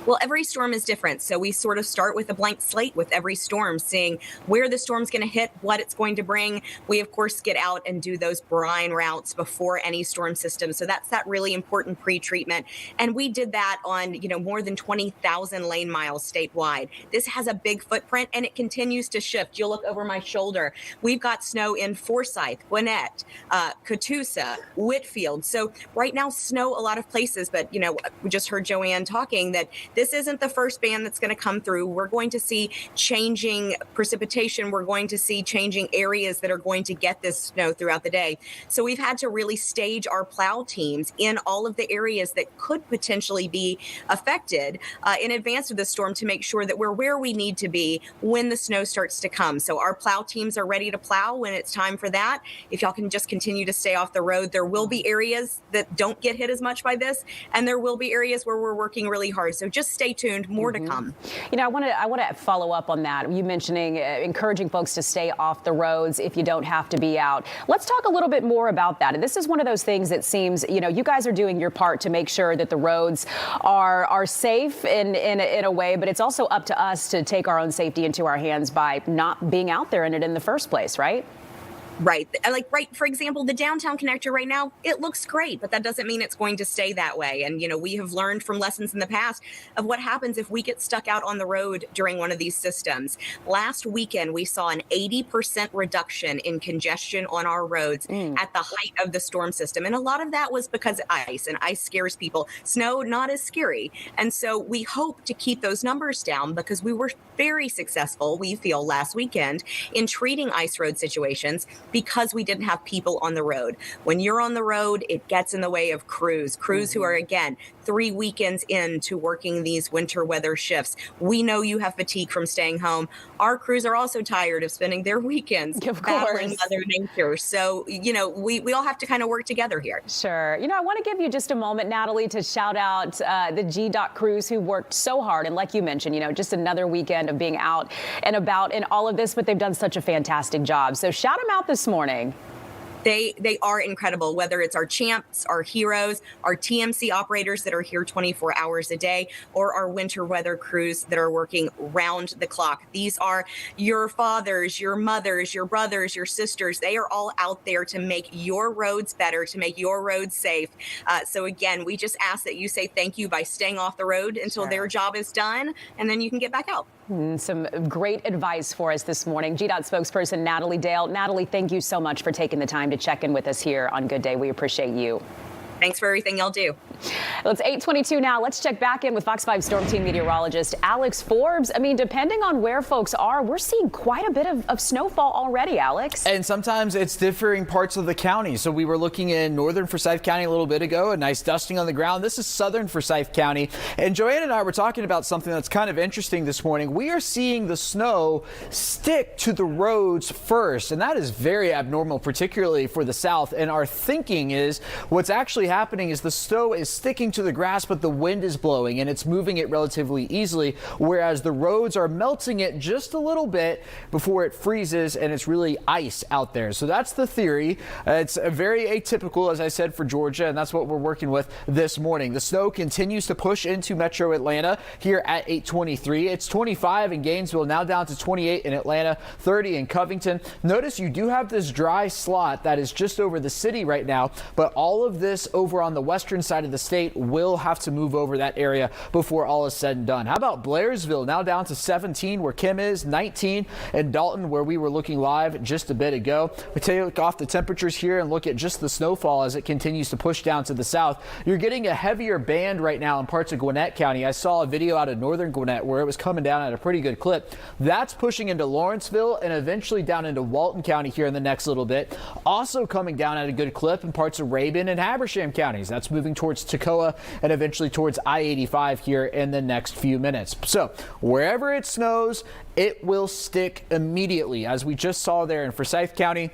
Well, every storm is different. So we sort of start with a blank slate with every storm, seeing where the storm's going to hit, what it's going to bring. We, of course, get out and do those brine routes before any storm system. So that's that really important pre-treatment. And we did that on, more than 20,000 lane miles statewide. This has a big footprint, and it continues to shift. You'll look over my shoulder. We've got snow in Forsyth, Gwinnett, Catoosa, Whitfield. So right now, snow a lot of places. But, we just heard Joanne talking that this isn't the first band that's going to come through. We're going to see changing precipitation. We're going to see changing areas that are going to get this snow throughout the day. So we've had to really stage our plow teams in all of the areas that could potentially be affected in advance of the storm to make sure that we're where we need to be when the snow starts to come. So our plow teams are ready to plow when it's time for that. If y'all can just continue to stay off the road, there will be areas that don't get hit as much by this, and there will be areas where we're working really hard. So just stay tuned. More to come.
I want to follow up on that. You mentioning encouraging folks to stay off the roads if you don't have to be out. Let's talk a little bit more about that. And this is one of those things that seems, you guys are doing your part to make sure that the roads are safe in a way, but it's also up to us to take our own safety into our hands by not being out there in it in the first place, right?
Right. For example, the downtown connector right now, it looks great, but that doesn't mean it's going to stay that way. And, we have learned from lessons in the past of what happens if we get stuck out on the road during one of these systems. Last weekend, we saw an 80% reduction in congestion on our roads at the height of the storm system. And a lot of that was because of ice, and ice scares people. Snow, not as scary. And so we hope to keep those numbers down because we were very successful, we feel, last weekend in treating ice road situations because we didn't have people on the road. When you're on the road, it gets in the way of crews who are, again, 3 weekends into working these winter weather shifts. We know you have fatigue from staying home. Our crews are also tired of spending their weekends battling Mother Nature. So, we all have to kind of work together here.
Sure. I want to give you just a moment, Natalie, to shout out the GDOT crews who worked so hard. And like you mentioned, just another weekend of being out and about in all of this, but they've done such a fantastic job. So shout them out this morning.
They are incredible, whether it's our champs, our heroes, our TMC operators that are here 24 hours a day, or our winter weather crews that are working round the clock. These are your fathers, your mothers, your brothers, your sisters. They are all out there to make your roads better, to make your roads safe. So again, we just ask that you say thank you by staying off the road until their job is done, and then you can get back out.
Some great advice for us this morning. GDOT spokesperson Natalie Dale. Natalie, thank you so much for taking the time to check in with us here on Good Day. We appreciate you.
Thanks for everything y'all do.
Well, it's 8:22 now. Let's check back in with Fox 5 Storm Team meteorologist Alex Forbes. I mean, depending on where folks are, we're seeing quite a bit of snowfall already, Alex.
And sometimes it's differing parts of the county. So we were looking in northern Forsyth County a little bit ago, a nice dusting on the ground. This is southern Forsyth County. And Joanne and I were talking about something that's kind of interesting this morning. We are seeing the snow stick to the roads first, and that is very abnormal, particularly for the south. And our thinking is what's actually happening is the snow is sticking to the grass, but the wind is blowing and it's moving it relatively easily, whereas the roads are melting it just a little bit before it freezes and it's really ice out there. So that's the theory. It's very atypical, as I said, for Georgia, and that's what we're working with this morning. The snow continues to push into metro Atlanta here at 8:23. It's 25 in Gainesville, now down to 28 in Atlanta, 30 in Covington. Notice you do have this dry slot that is just over the city right now, but all of this over on the western side of the state will have to move over that area before all is said and done. How about Blairsville, now down to 17 where Kim is, 19 in Dalton where we were looking live just a bit ago. We take off the temperatures here and look at just the snowfall as it continues to push down to the south. You're getting a heavier band right now in parts of Gwinnett County. I saw a video out of northern Gwinnett where it was coming down at a pretty good clip. That's pushing into Lawrenceville and eventually down into Walton County here in the next little bit. Also coming down at a good clip in parts of Rabun and Habersham counties. That's moving towards Toccoa and eventually towards I-85 here in the next few minutes. So wherever it snows, it will stick immediately, as we just saw there in Forsyth County,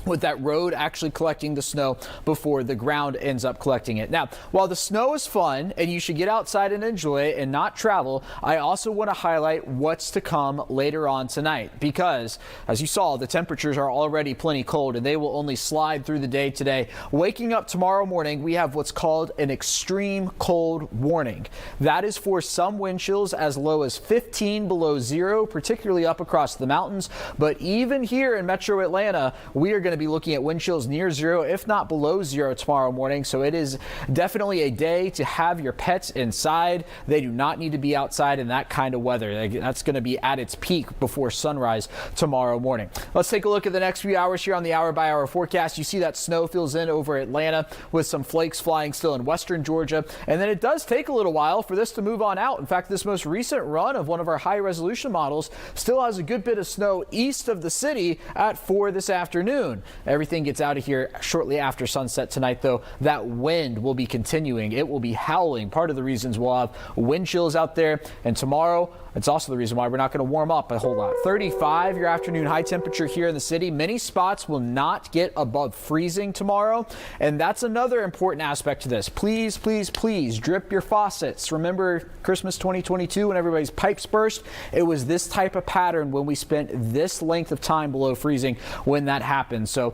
with that road actually collecting the snow before the ground ends up collecting it. Now, while the snow is fun and you should get outside and enjoy it and not travel, I also want to highlight what's to come later on tonight, because as you saw, the temperatures are already plenty cold and they will only slide through the day today. Waking up tomorrow morning, we have what's called an extreme cold warning. That is for some wind chills as low as 15 below zero, particularly up across the mountains. But even here in metro Atlanta, we are going to be looking at wind chills near zero, if not below zero tomorrow morning. So it is definitely a day to have your pets inside. They do not need to be outside in that kind of weather. That's going to be at its peak before sunrise tomorrow morning. Let's take a look at the next few hours here on the hour-by-hour forecast. You see that snow fills in over Atlanta with some flakes flying still in western Georgia. And then it does take a little while for this to move on out. In fact, this most recent run of one of our high-resolution models still has a good bit of snow east of the city at 4 this afternoon. Everything gets out of here shortly after sunset tonight, though. That wind will be continuing. It will be howling. Part of the reasons we'll have wind chills out there. And tomorrow, it's also the reason why we're not going to warm up a whole lot. 35, your afternoon high temperature here in the city. Many spots will not get above freezing tomorrow. And that's another important aspect to this. Please, please, please drip your faucets. Remember Christmas 2022 when everybody's pipes burst? It was this type of pattern when we spent this length of time below freezing when that happened. So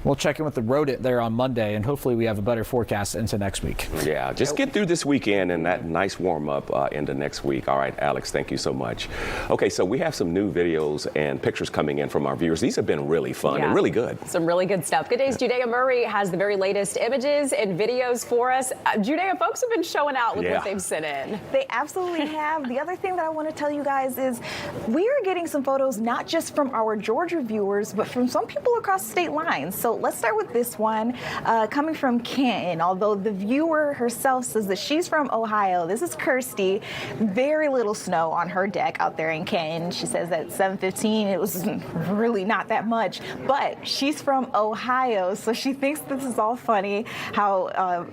we'll check in with the rodent there on Monday, and hopefully we have a better forecast into next week.
Yeah, just get through this weekend and that nice warm up into next week. All right, Alex, thank you so much. Okay, so we have some new videos and pictures coming in from our viewers. These have been really fun and really good.
Some really good stuff. Good Day's Judea Murray has the very latest images and videos for us. Judea, folks have been showing out with what they've sent in.
They absolutely have. The other thing that I want to tell you guys is we are getting some photos not just from our Georgia viewers, but from some people across state lines. So let's start with this one coming from Canton, although the viewer herself says that she's from Ohio. This is Kirsty. Very little snow on her deck out there in Canton. She says that 7:15 it was really not that much, but she's from Ohio, so she thinks this is all funny, how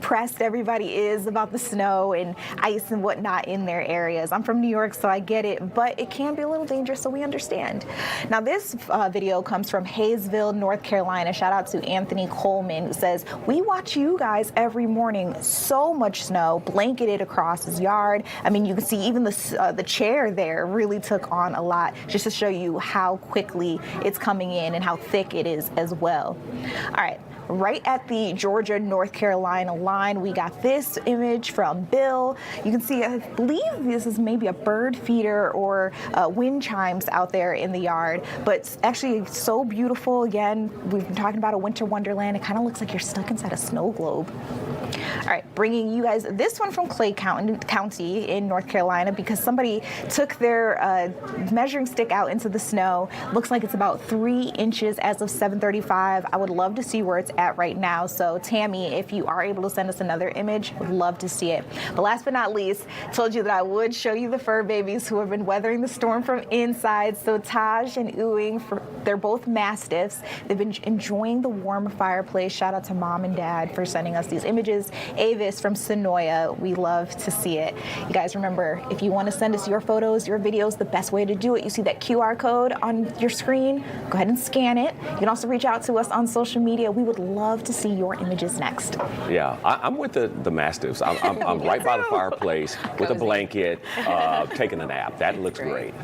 pressed everybody is about the snow and ice and whatnot in their areas. I'm from New York, so I get it, but it can be a little dangerous, so we understand. Now this video comes from Hayesville, North Carolina. Carolina. Shout out to Anthony Coleman, who says, we watch you guys every morning. So much snow blanketed across his yard. I mean, you can see even the chair there really took on a lot, just to show you how quickly it's coming in and how thick it is as well. All right. Right at the Georgia-North Carolina line, we got this image from Bill. You can see, I believe this is maybe a bird feeder or wind chimes out there in the yard, but it's actually so beautiful. Again, we've been talking about a winter wonderland. It kind of looks like you're stuck inside a snow globe. All right, bringing you guys this one from Clay County in North Carolina, because somebody took their measuring stick out into the snow. Looks like it's about 3 inches as of 7:35. I would love to see where it's at right now. So Tammy, if you are able to send us another image, would love to see it. But last but not least, told you that I would show you the fur babies who have been weathering the storm from inside. So Taj and Ewing, they're both Mastiffs. They've been enjoying the warm fireplace. Shout out to Mom and Dad for sending us these images. Avis from Sonoya, we love to see it. You guys remember, if you want to send us your photos, your videos, the best way to do it, you see that QR code on your screen, go ahead and scan it. You can also reach out to us on social media. We would love to see your images next.
Yeah, I'm with the Mastiffs. I'm right by the fireplace with a blanket, taking a nap. That looks great.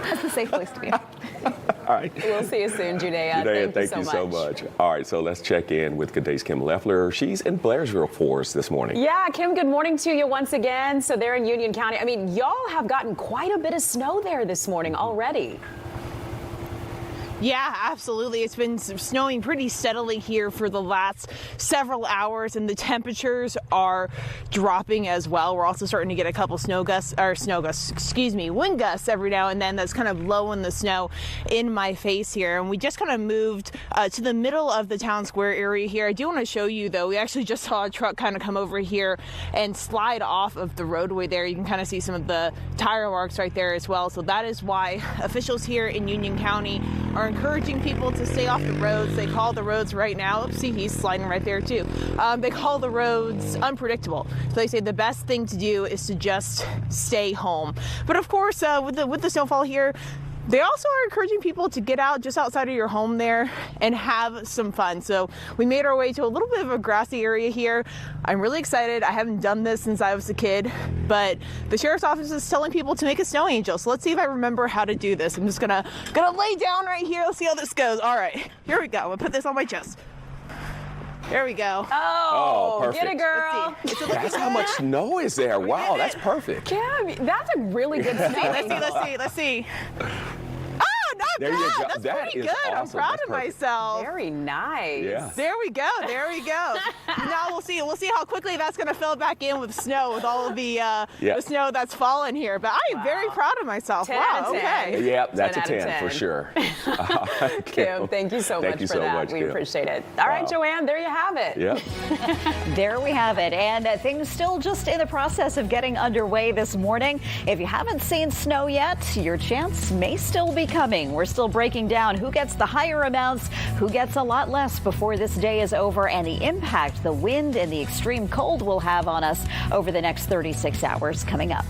That's the safe place to be.
All right.
We'll see you soon, Judea.
Thank you so much. All right, so let's check in with Good Day's Kim Leffler. She's in Blairsville for us this morning.
Yeah, Kim, good morning to you once again. So they're in Union County. I mean, y'all have gotten quite a bit of snow there this morning already.
Yeah, absolutely. It's been snowing pretty steadily here for the last several hours, and the temperatures are dropping as well. We're also starting to get a couple wind gusts every now and then. That's kind of blowing the snow in my face here. And we just kind of moved to the middle of the town square area here. I do want to show you, though, we actually just saw a truck kind of come over here and slide off of the roadway there. You can kind of see some of the tire marks right there as well. So that is why officials here in Union County are encouraging people to stay off the roads. They call the roads right now, see, he's sliding right there too. They call the roads unpredictable. So they say the best thing to do is to just stay home. But of course, with the snowfall here, they also are encouraging people to get out just outside of your home there and have some fun. So we made our way to a little bit of a grassy area here. I'm really excited. I haven't done this since I was a kid, but the sheriff's office is telling people to make a snow angel. So let's see if I remember how to do this. I'm just gonna lay down right here. Let's see how this goes. All right, here we go. I'm gonna put this on my chest. There we go.
Oh,
perfect.
Get it, girl.
That's how much snow is there. Wow, that's perfect.
Kim, that's a really good snow.
Let's see. Not
there
bad.
You go.
That's
that
pretty
is
good.
Awesome.
I'm proud
That's
of
perfect.
myself.
Very nice.
Yeah.
There we go. Now we'll see. We'll see how quickly that's going to fill back in with snow, with all of the snow that's fallen here. But I am very proud of myself.
10
wow.
out of 10.
Okay.
Yeah, that's
10
a 10 for sure.
Kim, thank you so much for that. We appreciate it. All right, Joanne, there you have it.
Yep.
There we have it. And things still just in the process of getting underway this morning. If you haven't seen snow yet, your chance may still be coming. We're still breaking down who gets the higher amounts, who gets a lot less before this day is over, and the impact the wind and the extreme cold will have on us over the next 36 hours coming up.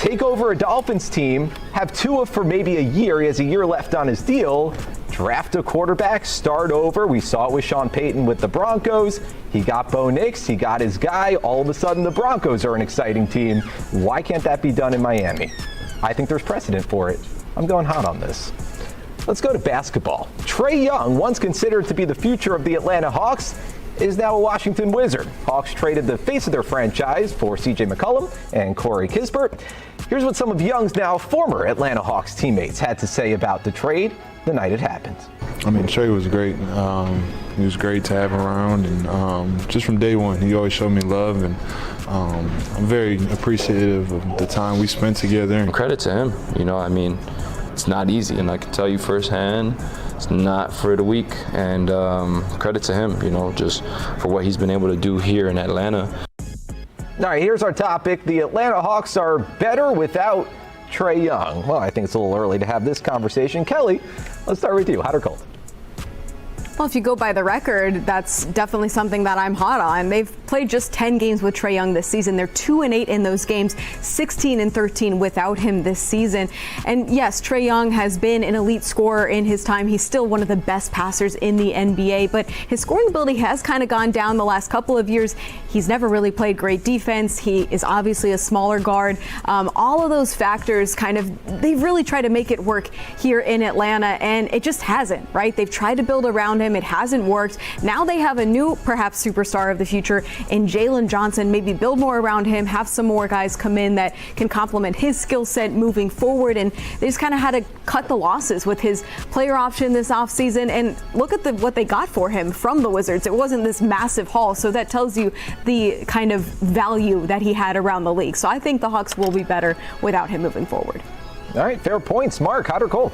take over a Dolphins team, have Tua for maybe a year. He has a year left on his deal. Draft a quarterback, start over. We saw it with Sean Payton with the Broncos. He got Bo Nix. He got his guy. All of a sudden, the Broncos are an exciting team. Why can't that be done in Miami? I think there's precedent for it. I'm going hot on this. Let's go to basketball. Trae Young, once considered to be the future of the Atlanta Hawks, is now a Washington Wizard. Hawks traded the face of their franchise for C.J. McCollum and Corey Kispert. Here's what some of Young's now former Atlanta Hawks teammates had to say about the trade the night it happened.
I mean, Trae was great. He was great to have around, and just from day one, he always showed me love, and I'm very appreciative of the time we spent together.
Credit to him. You know, I mean, it's not easy, and I can tell you firsthand, it's not for the weak, and credit to him, you know, just for what he's been able to do here in Atlanta.
All right, here's our topic. The Atlanta Hawks are better without Trae Young. Well, I think it's a little early to have this conversation. Kelly, let's start with you. Hot or cold?
Well, if you go by the record, that's definitely something that I'm hot on. They've played just 10 games with Trae Young this season. They're 2-8 in those games, 16-13 without him this season. And yes, Trae Young has been an elite scorer in his time. He's still one of the best passers in the NBA, but his scoring ability has kind of gone down the last couple of years. He's never really played great defense. He is obviously a smaller guard. All of those factors they've really tried to make it work here in Atlanta, and it just hasn't, right? They've tried to build around him. It hasn't worked. Now they have a new, perhaps, superstar of the future in Jalen Johnson. Maybe build more around him, have some more guys come in that can complement his skill set moving forward. And they just kind of had to cut the losses with his player option this offseason. And look at what they got for him from the Wizards. It wasn't this massive haul. So that tells you the kind of value that he had around the league. So I think the Hawks will be better without him moving forward.
All right, fair points. Mark, hot or cold?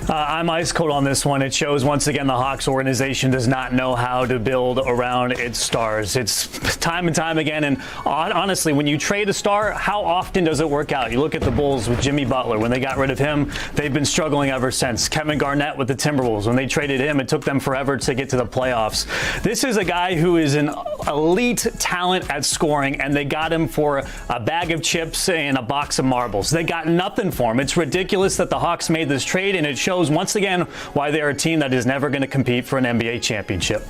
I'm ice cold on this one. It shows once again the Hawks organization does not know how to build around its stars. It's time and time again. And honestly, when you trade a star, how often does it work out? You look at the Bulls with Jimmy Butler. When they got rid of him, they've been struggling ever since. Kevin Garnett with the Timberwolves. When they traded him, it took them forever to get to the playoffs. This is a guy who is an elite talent at scoring, and they got him for a bag of chips and a box of marbles. They got nothing for him. It's ridiculous that the Hawks made this trade, and it shows once again why they're a team that is never going to compete for an NBA championship.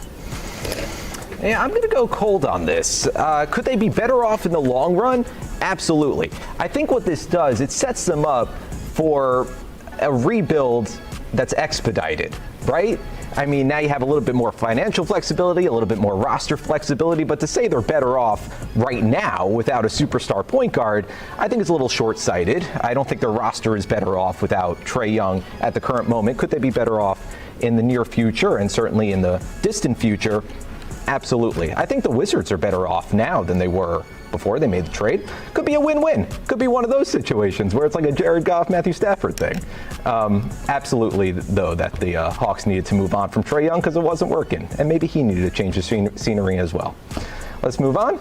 Yeah, I'm going to go cold on this. Could they be better off in the long run? Absolutely. I think what this does, it sets them up for a rebuild that's expedited, right? I mean, now you have a little bit more financial flexibility, a little bit more roster flexibility, but to say they're better off right now without a superstar point guard, I think it's a little short-sighted. I don't think their roster is better off without Trae Young at the current moment. Could they be better off in the near future and certainly in the distant future? Absolutely. I think the Wizards are better off now than they were before they made the trade. Could be a win-win. Could be one of those situations where it's like a Jared Goff, Matthew Stafford thing. Absolutely, though, that the Hawks needed to move on from Trae Young because it wasn't working. And maybe he needed to change the scenery as well. Let's move on.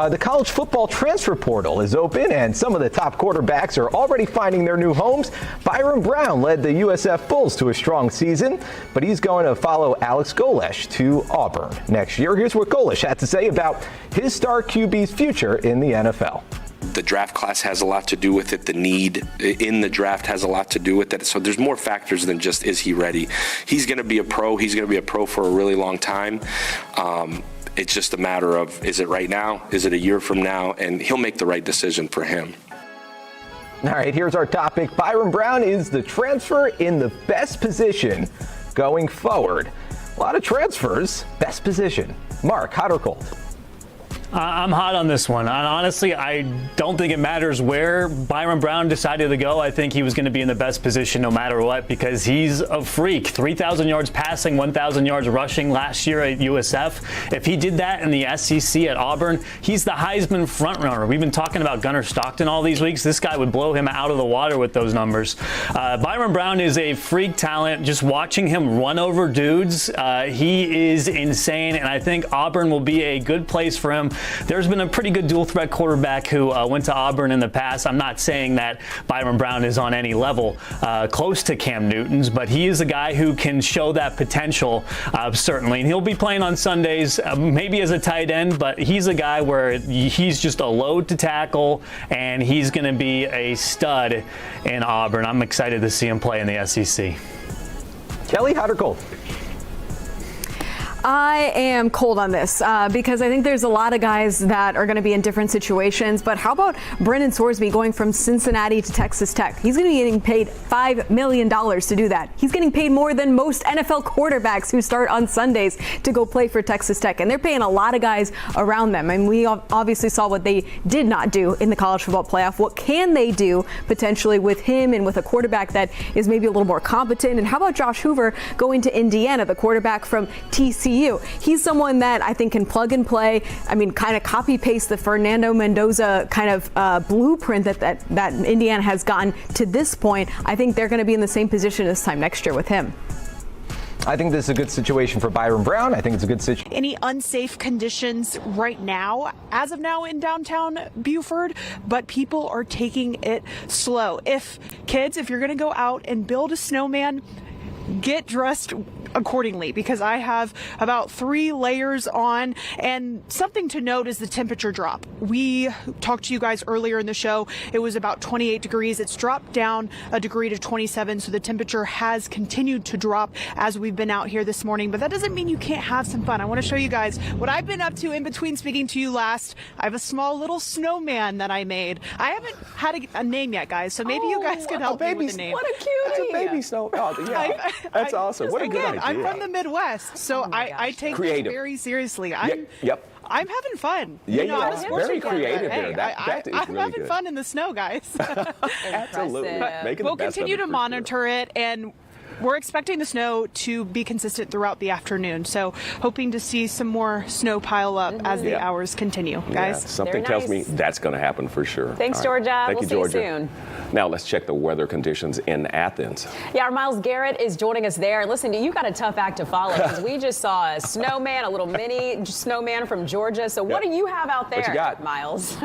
The college football transfer portal is open, and some of the top quarterbacks are already finding their new homes. Byron Brown led the USF Bulls to a strong season, but he's going to follow Alex Golesh to Auburn next year. Here's what Golesh had to say about his star QB's future in the NFL.
The draft class has a lot to do with it. The need in the draft has a lot to do with it. So there's more factors than just, is he ready? He's going to be a pro. He's going to be a pro for a really long time. It's just a matter of, is it right now? Is it a year from now? And he'll make the right decision for him.
All right, here's our topic. Byron Brown is the transfer in the best position going forward. A lot of transfers, best position. Mark, hot or cold?
I'm hot on this one. And honestly, I don't think it matters where Byron Brown decided to go. I think he was going to be in the best position no matter what because he's a freak. 3,000 yards passing, 1,000 yards rushing last year at USF. If he did that in the SEC at Auburn, he's the Heisman frontrunner. We've been talking about Gunnar Stockton all these weeks. This guy would blow him out of the water with those numbers. Byron Brown is a freak talent. Just watching him run over dudes, he is insane. And I think Auburn will be a good place for him there's been a pretty good dual threat quarterback who went to Auburn in the past. I'm not saying that Byron Brown is on any level close to Cam Newton's, but he is a guy who can show that potential, certainly. And he'll be playing on Sundays, maybe as a tight end, but he's a guy where he's just a load to tackle, and he's going to be a stud in Auburn. I'm excited to see him play in the SEC.
Kelly, hot or cold?
I am cold on this because I think there's a lot of guys that are going to be in different situations. But how about Brennan Sorsby going from Cincinnati to Texas Tech? He's going to be getting paid $5 million to do that. He's getting paid more than most NFL quarterbacks who start on Sundays to go play for Texas Tech. And they're paying a lot of guys around them. And we obviously saw what they did not do in the college football playoff. What can they do potentially with him and with a quarterback that is maybe a little more competent? And how about Josh Hoover going to Indiana, the quarterback from TCU? He's someone that I think can plug and play. I mean, kind of copy paste the Fernando Mendoza kind of blueprint that Indiana has gotten to this point. I think they're going to be in the same position this time next year with him.
I think this is a good situation for Byron Brown. I think it's a good situation.
Any unsafe conditions right now, as of now in downtown Buford, but people are taking it slow. If you're going to go out and build a snowman, get dressed accordingly, because I have about 3 layers on. And something to note is the temperature drop. We talked to you guys earlier in the show. It was about 28 degrees. It's dropped down a degree to 27. So the temperature has continued to drop as we've been out here this morning. But that doesn't mean you can't have some fun. I want to show you guys what I've been up to in between speaking to you last. I have a small little snowman that I made. I haven't had a name yet, guys. So maybe you guys can help me with a name.
What a cutie. It's a baby snow. Oh, yeah. That's awesome. What a good idea.
I'm from the Midwest, so I take this very seriously. I'm having fun.
Yeah, it's very creative there.
I'm having fun in the snow, guys.
Absolutely.
We'll continue to monitor it, and we're expecting the snow to be consistent throughout the afternoon. So hoping to see some more snow pile up as the hours continue, guys.
Yeah, something tells me that's going to happen for sure.
Thanks, Georgia.
Thank you,
Georgia.
See you soon. Now let's check the weather conditions in Athens.
Yeah, our Miles Garrett is joining us there. Listen, you got a tough act to follow because we just saw a snowman, a little mini snowman from Georgia. So what do you have out there,
what you got?
Miles?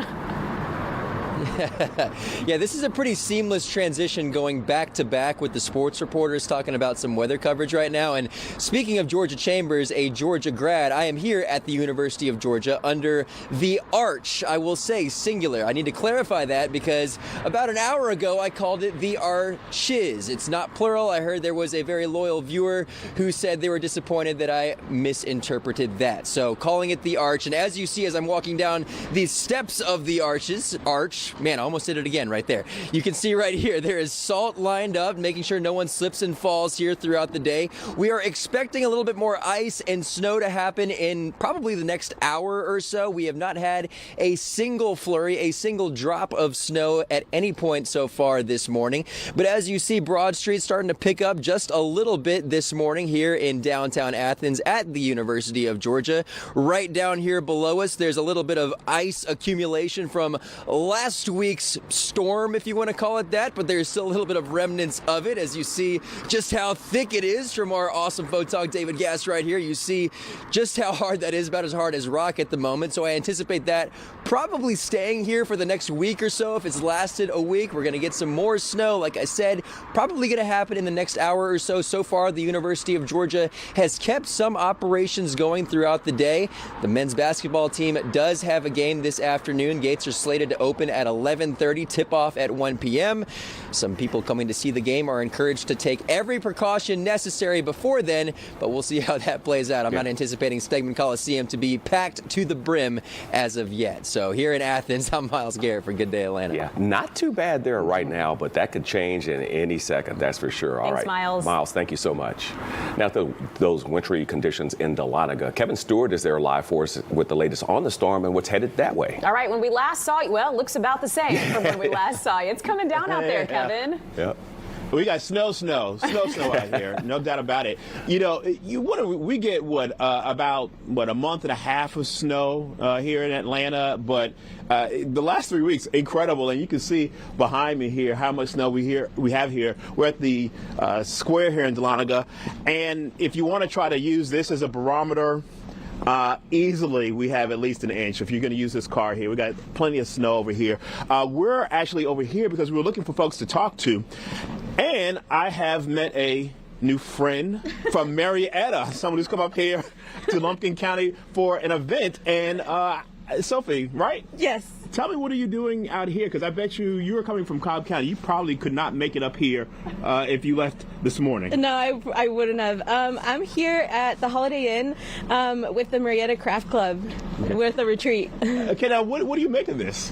Yeah, this is a pretty seamless transition going back to back with the sports reporters talking about some weather coverage right now. And speaking of Georgia Chambers, a Georgia grad, I am here at the University of Georgia under the Arch. I will say singular. I need to clarify that because about an hour ago I called it the Arches. It's not plural. I heard there was a very loyal viewer who said they were disappointed that I misinterpreted that. So calling it the Arch. And as you see as I'm walking down the steps of the Arch, man, I almost did it again right there. You can see right here, there is salt lined up, making sure no one slips and falls here throughout the day. We are expecting a little bit more ice and snow to happen in probably the next hour or so. We have not had a single flurry, a single drop of snow at any point so far this morning. But as you see, Broad Street starting to pick up just a little bit this morning here in downtown Athens at the University of Georgia. Right down here below us, there's a little bit of ice accumulation from last week's storm, if you want to call it that, but there's still a little bit of remnants of it as you see just how thick it is from our awesome photog David Gass right here. You see just how hard that is, about as hard as rock at the moment. So I anticipate that probably staying here for the next week or so. If it's lasted a week, we're going to get some more snow. Like I said, probably going to happen in the next hour or so. So far, the University of Georgia has kept some operations going throughout the day. The men's basketball team does have a game this afternoon. Gates are slated to open at 11:30, tip-off at 1 p.m. Some people coming to see the game are encouraged to take every precaution necessary before then, but we'll see how that plays out. I'm not anticipating Stegman Coliseum to be packed to the brim as of yet. So here in Athens, I'm Miles Garrett for Good Day Atlanta.
Yeah, not too bad there right now, but that could change in any second, that's for sure. All
Thanks,
right,
Miles.
Miles, thank you so much. Now, those wintry conditions in Dahlonega, Kevin Stewart is there live for us with the latest on the storm and what's headed that way.
All right, when we last saw you, well, it looks about the same from when we last saw you. It's coming down out there, Kevin.
Yeah.
We got snow out here, no doubt about it. You know, we get about a month and a half of snow here in Atlanta, but the last 3 weeks incredible, and you can see behind me here how much snow we have here. We're at the square here in Dahlonega, and if you want to try to use this as a barometer, Easily, we have at least an inch. If you're going to use this car here, we got plenty of snow over here. We're actually over here because we were looking for folks to talk to, and I have met a new friend from Marietta, someone who's come up here to Lumpkin County for an event. And Sophie, right?
Yes.
Tell me, what are you doing out here? Because I bet you were coming from Cobb County. You probably could not make it up here if you left this morning.
No, I wouldn't have. I'm here at the Holiday Inn with the Marietta Craft Club with a retreat.
Okay, now what do you make of this?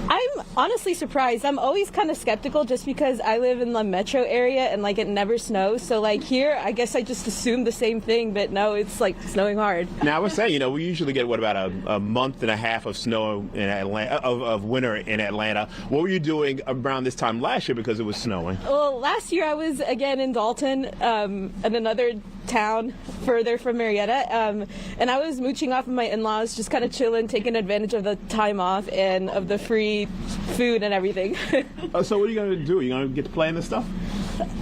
I'm honestly surprised. I'm always kind of skeptical just because I live in the metro area and like it never snows. So like here, I guess I just assumed the same thing, but no, it's like snowing hard.
Now I was saying, we usually get about a month and a half of snow in Atlanta, of winter in Atlanta. What were you doing around this time last year because it was snowing?
Well, last year I was again in Dalton, in another town further from Marietta, and I was mooching off of my in-laws, just kind of chilling, taking advantage of the time off and of the free food and everything.
So what are you going to do? Are you going to get to play in this stuff?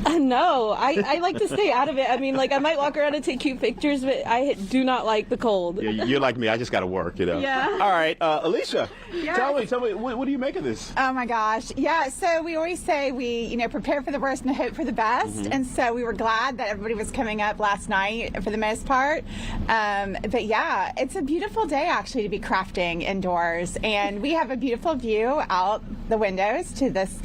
No, I like to stay out of it. I mean, like I might walk around and take cute pictures, but I do not like the cold.
Yeah, you're like me. I just got to work,
Yeah.
All right, Alicia,
Yeah.
tell me, what do you make of this?
Oh my gosh. Yeah, so we always say we, prepare for the worst and hope for the best.
Mhm.
And so we were glad that everybody was coming up last night for the most part. But yeah, it's a beautiful day actually to be crafting indoors. And we have a beautiful view out the windows to this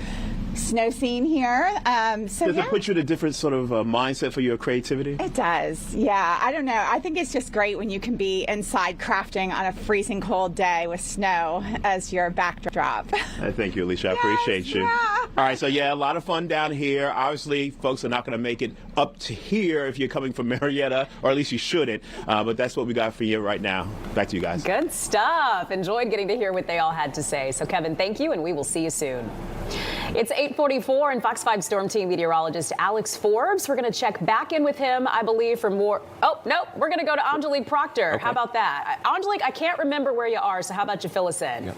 snow scene here.
Does it put you in a different sort of mindset for your creativity?
It does, yeah. I don't know. I think it's just great when you can be inside crafting on a freezing cold day with snow as your backdrop.
Thank you, Alicia. I appreciate you.
Yeah.
All right, so yeah, a lot of fun down here. Obviously, folks are not going to make it up to here if you're coming from Marietta, or at least you shouldn't. But that's what we got for you right now. Back to you guys.
Good stuff. Enjoyed getting to hear what they all had to say. So, Kevin, thank you, and we will see you soon. It's 8:44, and Fox 5 Storm Team meteorologist Alex Forbes. We're going to check back in with him, I believe, for more. Oh, no, we're going to go to Angelique Proctor.
Okay.
How about that? Angelique, I can't remember where you are, so how about you fill us in?
Yep.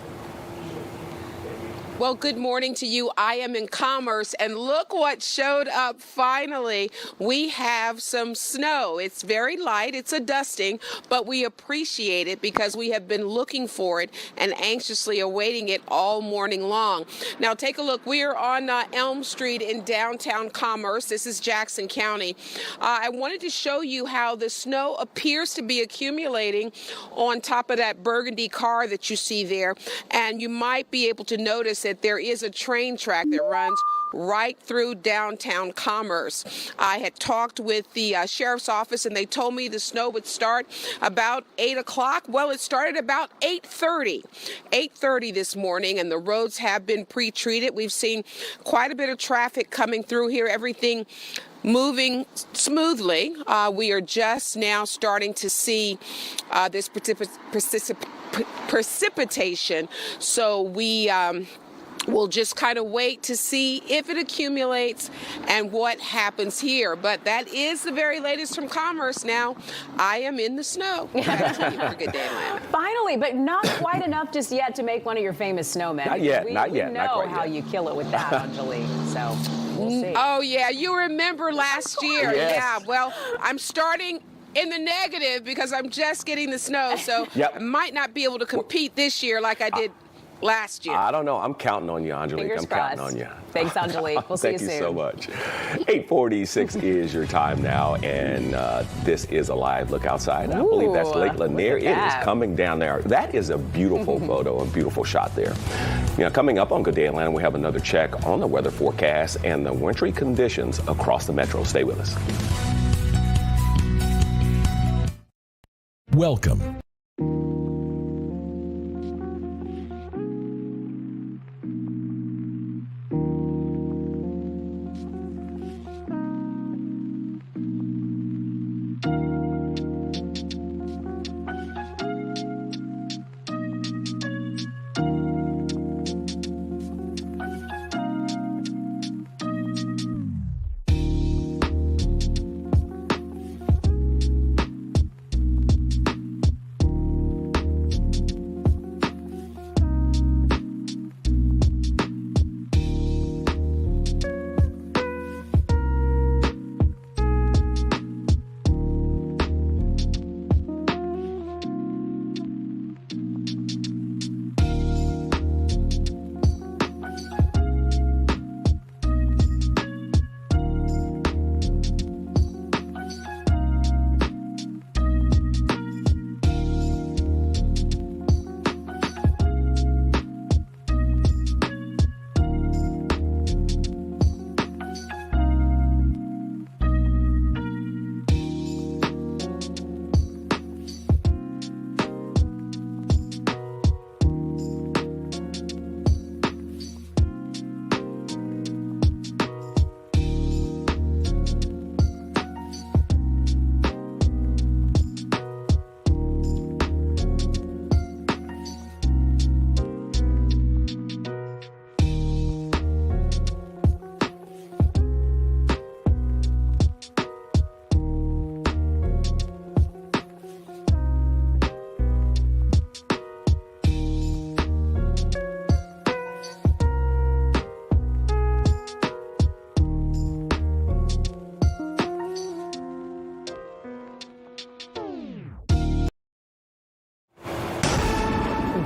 Well, good morning to you. I am in Commerce, and look what showed up finally. We have some snow. It's very light. It's a dusting, but we appreciate it because we have been looking for it and anxiously awaiting it all morning long. Now, take a look. We are on Elm Street in downtown Commerce. This is Jackson County. I wanted to show you how the snow appears to be accumulating on top of that burgundy car that you see there, and you might be able to notice that there is a train track that runs right through downtown Commerce. I had talked with the sheriff's office, and they told me the snow would start about 8 o'clock. Well, it started about 8:30 this morning, and the roads have been pre-treated. We've seen quite a bit of traffic coming through here, everything moving smoothly. We are just now starting to see this precipitation, so we'll just kind of wait to see if it accumulates and what happens here. But that is the very latest from Commerce. Now, I am in the snow. Back to you for Good Day Atlanta.
Finally, but not quite enough just yet to make one of your famous snowmen.
Not yet,
We
not yet,
know
not quite
how
yet.
you kill it with that, Angelique. So we'll see.
Oh, yeah. You remember last year.
Yes.
Yeah. Well, I'm starting in the negative because I'm just getting the snow. So
Yep.
I might not be able to compete this year like I did last year.
I don't know. I'm counting on you, Angelique.
Fingers
I'm counting
crossed.
on you.
Thanks, Angelique. We'll see you
Thank
soon.
you so much. 8:46 is your time now, and this is a live look outside. I believe that's Lake Lanier.
at
It is
that.
coming down there. That is a beautiful photo, a beautiful shot there. Coming up on Good Day Atlanta, we have another check on the weather forecast and the wintry conditions across the metro. Stay with us.
Welcome.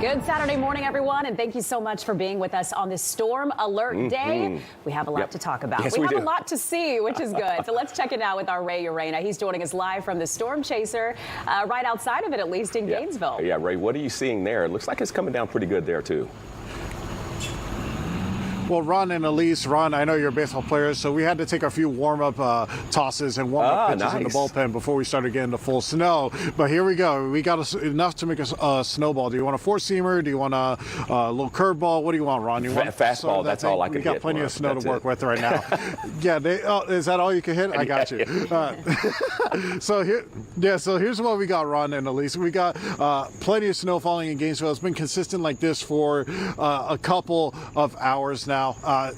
Good Saturday morning, everyone, and thank you so much for being with us on this storm alert day. We have a lot to talk about.
Yes,
we have
do.
a lot to see, which is good. So let's check it out with our Ray Urena. He's joining us live from the Storm Chaser, right outside of it, at least in Gainesville.
Yeah, Ray, what are you seeing there? It looks like it's coming down pretty good there, too.
Well, Ron and Elise, Ron, I know you're a baseball player, so we had to take a few warm-up tosses and warm-up pitches in the bullpen before we started getting to full snow. But here we go. We got enough to make a snowball. Do you want a four-seamer? Do you want a little curveball? What do you want, Ron? You want
fastball? That's all I can
hit. We got plenty of snow to work with right now. Yeah, is that all you can hit? I got you. So here's what we got, Ron and Elise. We got plenty of snow falling in Gainesville. It's been consistent like this for a couple of hours now.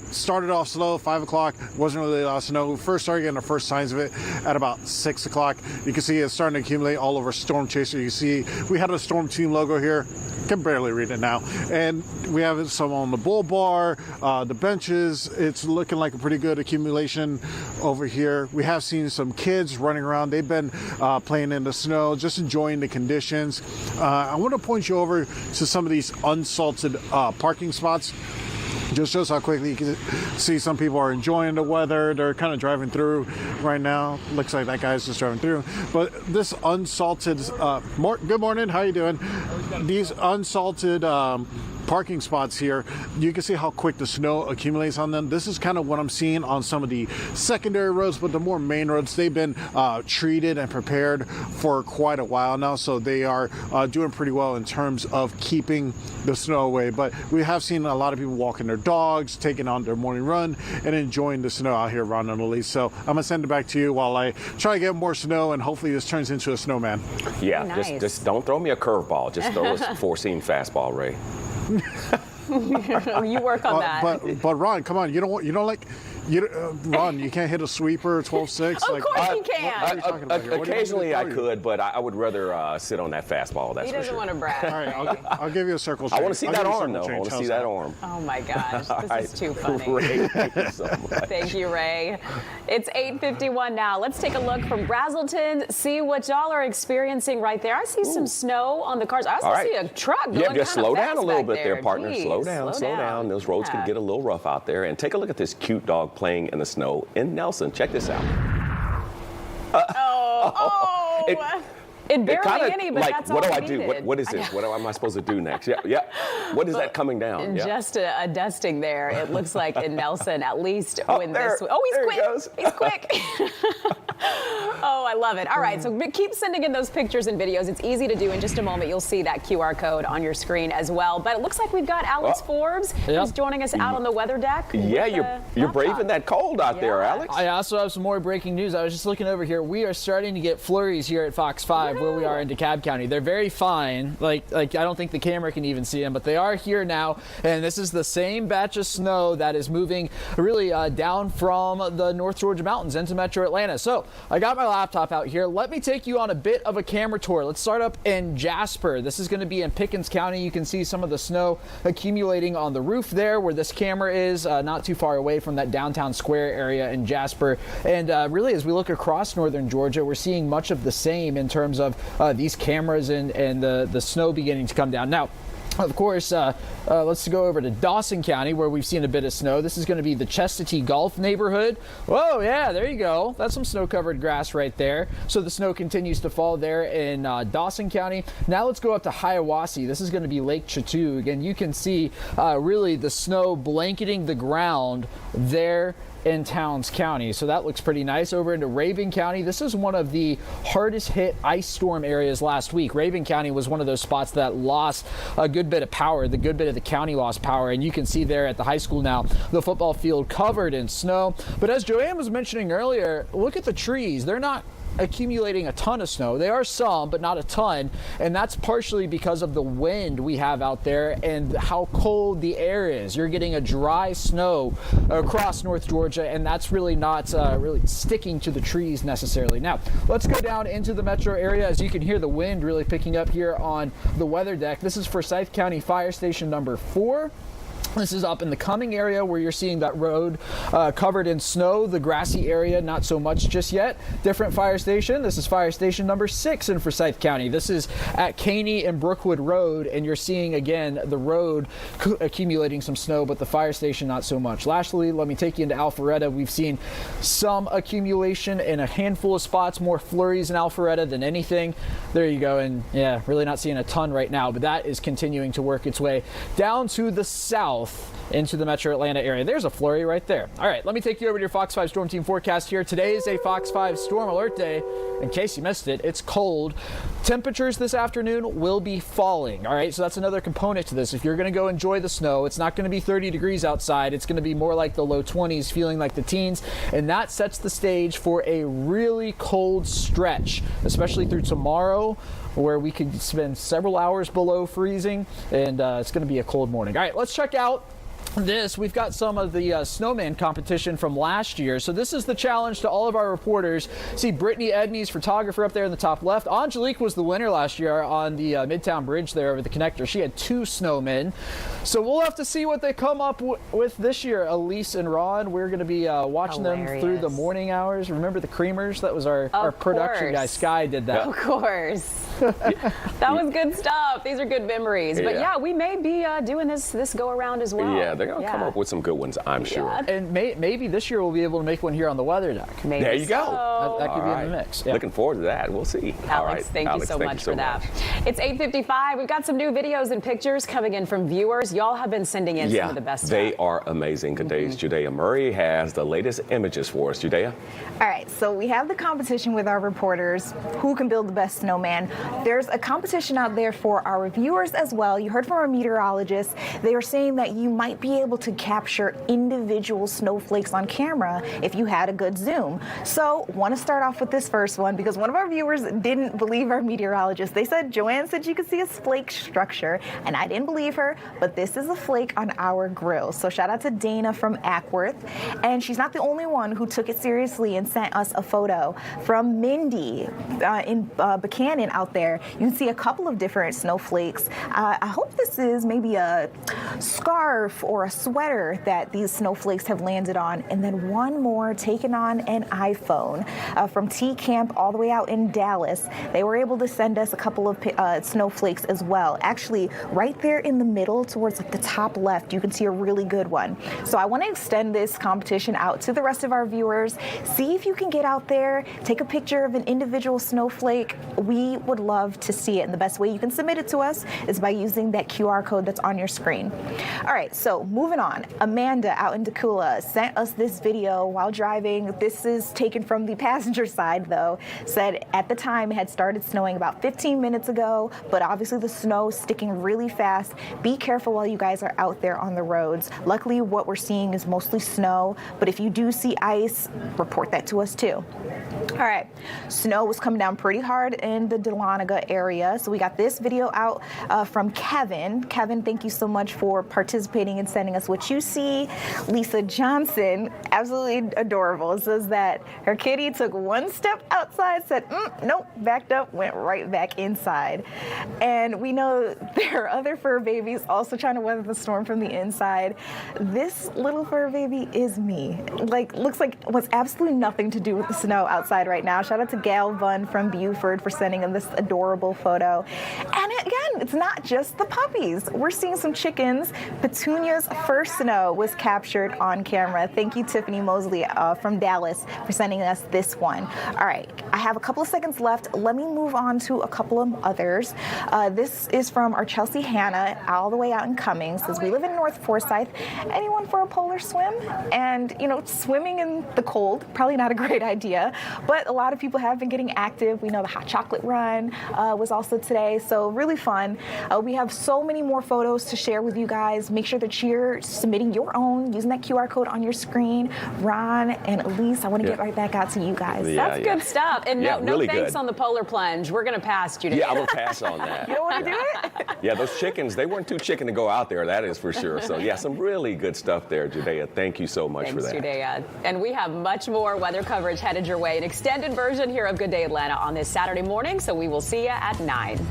Started off slow, 5 o'clock, wasn't really a lot of snow. We first started getting the first signs of it at about 6 o'clock. You can see it's starting to accumulate all over Storm Chaser. You see we had a Storm Team logo here. Can barely read it now. And we have some on the bull bar, the benches. It's looking like a pretty good accumulation over here. We have seen some kids running around. They've been playing in the snow, just enjoying the conditions. I want to point you over to some of these unsalted parking spots. Just shows how quickly you can see some people are enjoying the weather. They're kind of driving through right now. Looks like that guy's just driving through. But this unsalted, good morning, how you doing? These unsalted parking spots here, you can see how quick the snow accumulates on them. This is kind of what I'm seeing on some of the secondary roads, but the more main roads, they've been treated and prepared for quite a while now, so they are doing pretty well in terms of keeping the snow away. But we have seen a lot of people walking their dogs, taking on their morning run, and enjoying the snow out here, Ron and Elise. So I'm gonna send it back to you while I try to get more snow, and hopefully this turns into a snowman.
Yeah,
Nice.
just don't throw me a curveball. Just throw a four-seam fastball, Ray.
You work on that.
But Ron, come on, Ron, you can't hit a sweeper 12-6.
Of course you can.
What are you talking about here? What do you want me to
Occasionally I
throw you?
could, but I would rather sit on that fastball. That's
He
for
doesn't
sure.
want to brag.
All right, I'll give you a circle
I
change.
want to see
I'll
that
give you a
arm, though.
circle
I want to
change.
see
How's
that arm.
Oh my gosh,
All
this
right.
is too funny.
Ray, thank you so much.
Thank you, Ray. It's 8:51 now. Let's take a look from Brazelton, see what y'all are experiencing right there. I see some snow on the cars. I also
All right.
see a truck going
Yeah, just
kinda
slow down
fast
a little
back
bit there, partner.
Jeez,
Slow down. Those roads can get a little rough out there. And take a look at this cute dog playing in the snow in Nelson. Check this out.
It barely
kinda,
any, but
like,
that's all
what do
we
I do?
needed.
What is this? What am I supposed to do next? Yeah. What is that coming down? Yeah.
Just a dusting there. It looks like in Nelson, at least when
there-
this. Oh, he's
there
quick.
he goes.
He's quick. Oh, I love it. All right, so keep sending in those pictures and videos. It's easy to do. In just a moment, you'll see that QR code on your screen as well. But it looks like we've got Alex Forbes who's joining us out on the weather deck.
Yeah,
with
you're
the
braving that cold out there, Alex.
I also have some more breaking news. I was just looking over here. We are starting to get flurries here at Fox 5 where we are in DeKalb County. They're very fine. Like I don't think the camera can even see them, but they are here now. And this is the same batch of snow that is moving really down from the North Georgia mountains into Metro Atlanta. So I got my laptop out here. Let me take you on a bit of a camera tour. Let's start up in Jasper. This is going to be in Pickens County. You can see some of the snow accumulating on the roof there where this camera is, not too far away from that downtown square area in Jasper. And really, as we look across northern Georgia, we're seeing much of the same in terms of these cameras and the snow beginning to come down. Now, of course, let's go over to Dawson County where we've seen a bit of snow. This is going to be the Chestatee Gulf neighborhood. Whoa, yeah, there you go. That's some snow-covered grass right there. So the snow continues to fall there in Dawson County. Now let's go up to Hiawassee. This is going to be Lake Chattooga, and you can see really the snow blanketing the ground there in Towns County. So that looks pretty nice. Over into Raven County. This is one of the hardest hit ice storm areas last week. Raven County was one of those spots that lost a good bit of power. The good bit of the county lost power. And you can see there at the high school now, the football field covered in snow. But as Joanne was mentioning earlier, look at the trees. They're not accumulating a ton of snow. They are some, but not a ton. And that's partially because of the wind we have out there and how cold the air is. You're getting a dry snow across North Georgia, and that's really not really sticking to the trees necessarily. Now, let's go down into the metro area. As you can hear the wind really picking up here on the weather deck. This is Forsyth County Fire Station number 4. This is up in the Cumming area where you're seeing that road covered in snow. The grassy area, not so much just yet. Different fire station. This is fire station number 6 in Forsyth County. This is at Caney and Brookwood Road, and you're seeing again the road accumulating some snow, but the fire station not so much. Lastly, let me take you into Alpharetta. We've seen some accumulation in a handful of spots, more flurries in Alpharetta than anything. There you go, and yeah, really not seeing a ton right now, but that is continuing to work its way down to the south into the metro Atlanta area. There's a flurry right there. All right, let me take you over to your Fox 5 Storm Team forecast here. Today is a Fox 5 Storm Alert Day. In case you missed it, it's cold. Temperatures this afternoon will be falling. All right, so that's another component to this. If you're going to go enjoy the snow, it's not going to be 30 degrees outside. It's going to be more like the low 20s, feeling like the teens, and that sets the stage for a really cold stretch, especially through tomorrow, where we could spend several hours below freezing, and it's going to be a cold morning. All right, let's check out this. We've got some of the snowman competition from last year. So this is the challenge to all of our reporters. See Brittany Edney's photographer up there in the top left. Angelique was the winner last year on the Midtown Bridge there over the connector. She had 2 snowmen. So we'll have to see what they come up with this year. Elise and Ron, we're going to be watching them through the morning hours. Remember the Creamers? That was our production guy. Sky did that.
Of course. That was good stuff. These are good memories. But yeah, we may be doing this go around as well.
Yeah, they're going to come up with some good ones, I'm sure.
And maybe this year we'll be able to make one here on the weather deck.
Maybe
there you go.
So.
That could be in the mix. Yeah.
Looking forward to that. We'll see.
Alex,
all right.
thank you so much for that.
Much.
It's 8:55. We've got some new videos and pictures coming in from viewers. Y'all have been sending in some of the best
they
stuff.
are amazing. Good days. Judea Murray has the latest images for us. Judea?
All right, so we have the competition with our reporters, who can build the best snowman. There's a competition out there for our viewers as well. You heard from our meteorologist. They are saying that you might be able to capture individual snowflakes on camera if you had a good zoom. So want to start off with this first one because one of our viewers didn't believe our meteorologist. They said, Joanne said you could see a flake structure, and I didn't believe her, but this is a flake on our grill. So shout out to Dana from Ackworth. And she's not the only one who took it seriously and sent us a photo from Mindy in Buchanan out there. You can see a couple of different snowflakes. I hope this is maybe a scarf or a sweater that these snowflakes have landed on. And then one more taken on an iPhone from T Camp all the way out in Dallas. They were able to send us a couple of snowflakes as well. Actually, right there in the middle towards the top left, you can see a really good one. So I want to extend this competition out to the rest of our viewers. See if you can get out there, take a picture of an individual snowflake. We would love to see it. And the best way you can submit it to us is by using that QR code that's on your screen. All right, so moving on. Amanda out in Decula sent us this video while driving. This is taken from the passenger side, though. Said at the time it had started snowing about 15 minutes ago, but obviously the snow is sticking really fast. Be careful while you guys are out there on the roads. Luckily, what we're seeing is mostly snow, but if you do see ice, report that to us too. All right, snow was coming down pretty hard in the Dahlonega area, so we got this video out from Kevin. Kevin, thank you so much for participating and sending us what you see. Lisa Johnson, absolutely adorable. It says that her kitty took one step outside, said, nope, backed up, went right back inside. And we know there are other fur babies also trying to weather the storm from the inside. This little fur baby is me. Like, looks like it was absolutely nothing to do with the snow outside right now. Shout out to Gail Bunn from Buford for sending in this adorable photo. And again, it's not just the puppies. We're seeing some chickens. Petunia's first snow was captured on camera. Thank you, Tiffany Mosley from Dallas, for sending us this one. All right, I have a couple of seconds left. Let me move on to a couple of others. This is from our Chelsea Hannah, all the way out in Cummings. Says, we live in North Forsyth. Anyone for a polar swim? And, you know, swimming in the cold, probably not a great idea, but a lot of people have been getting active. We know the hot chocolate run was also today, so really fun. We have so many more photos to share with you guys. Make sure that you're submitting your own using that QR code on your screen. Ron and Elise, I want to get right back out to you guys.
That's good stuff. And no
really
thanks
good.
On the polar plunge. We're going to pass, Judith.
Yeah, I'm going to pass on that.
You don't want to do it?
Yeah, those chickens, they weren't too chicken to go out there, that is for sure. So, yeah, some really good stuff there, Judea. Thank you so much for that.
Thanks, Judea. And we have much more weather coverage headed your way. An extended version here of Good Day Atlanta on this Saturday morning, so we will see you at 9.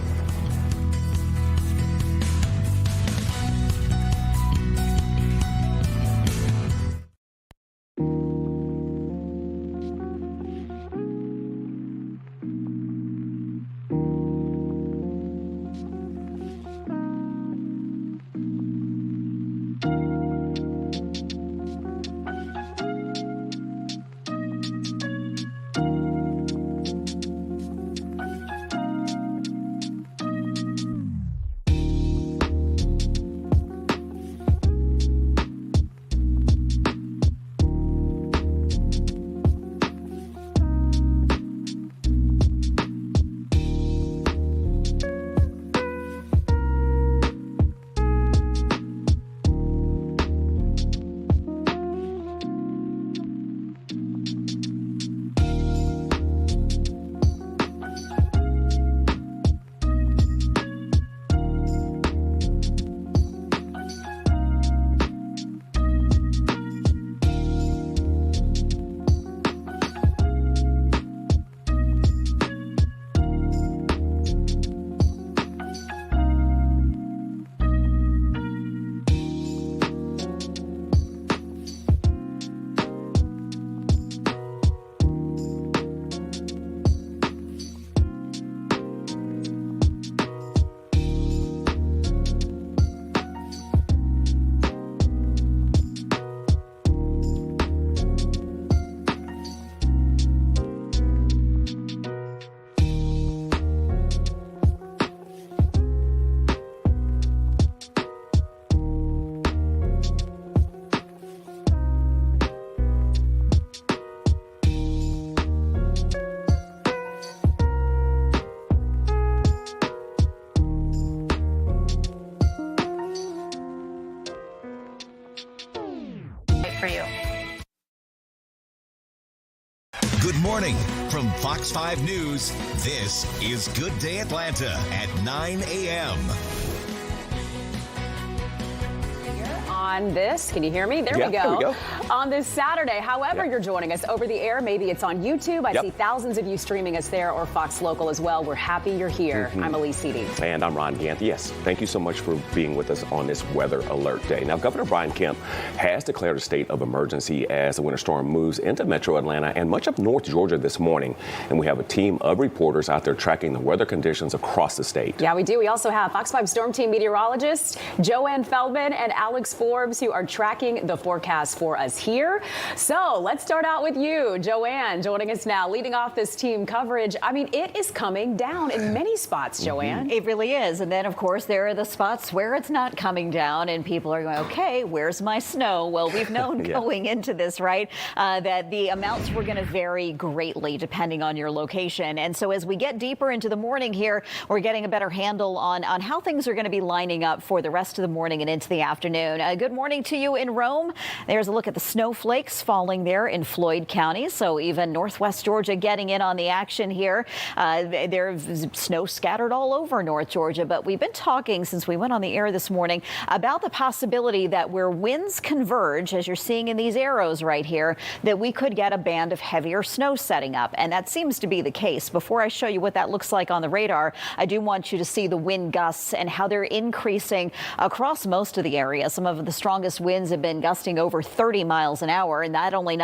for you.
Good morning from Fox 5 News. This is Good Day Atlanta at 9 a.m.
On this, can you hear me? There we go. On this Saturday, however you're joining us over the air, maybe it's on YouTube. I see thousands of you streaming us there, or Fox Local as well. We're happy you're here. I'm Elise Seedy.
And I'm Ron Gant. Yes, thank you so much for being with us on this weather alert day. Now, Governor Brian Kemp has declared a state of emergency as the winter storm moves into metro Atlanta and much of North Georgia this morning. And we have a team of reporters out there tracking the weather conditions across the state.
Yeah, we do. We also have Fox 5 Storm Team meteorologists Joanne Feldman and Alex Forbes, who are tracking the forecast for us here. So let's start out with you, Joanne, joining us now, leading off this team coverage. I mean, it is coming down in many spots, Joanne.
It really is. And then, of course, there are the spots where it's not coming down and people are going, okay, where's my snow? Well, we've known going into this, right, that the amounts were going to vary greatly depending on your location. And so as we get deeper into the morning here, we're getting a better handle on how things are going to be lining up for the rest of the morning and into the afternoon. Good morning to you in Rome. There's a look at the snowflakes falling there in Floyd County. So even Northwest Georgia getting in on the action here. There's snow scattered all over North Georgia, but we've been talking since we went on the air this morning about the possibility that where winds converge, as you're seeing in these arrows right here, that we could get a band of heavier snow setting up. And that seems to be the case. Before I show you what that looks like on the radar, I do want you to see the wind gusts and how they're increasing across most of the area. Some of the strongest winds have been gusting over 30 miles an hour, and that only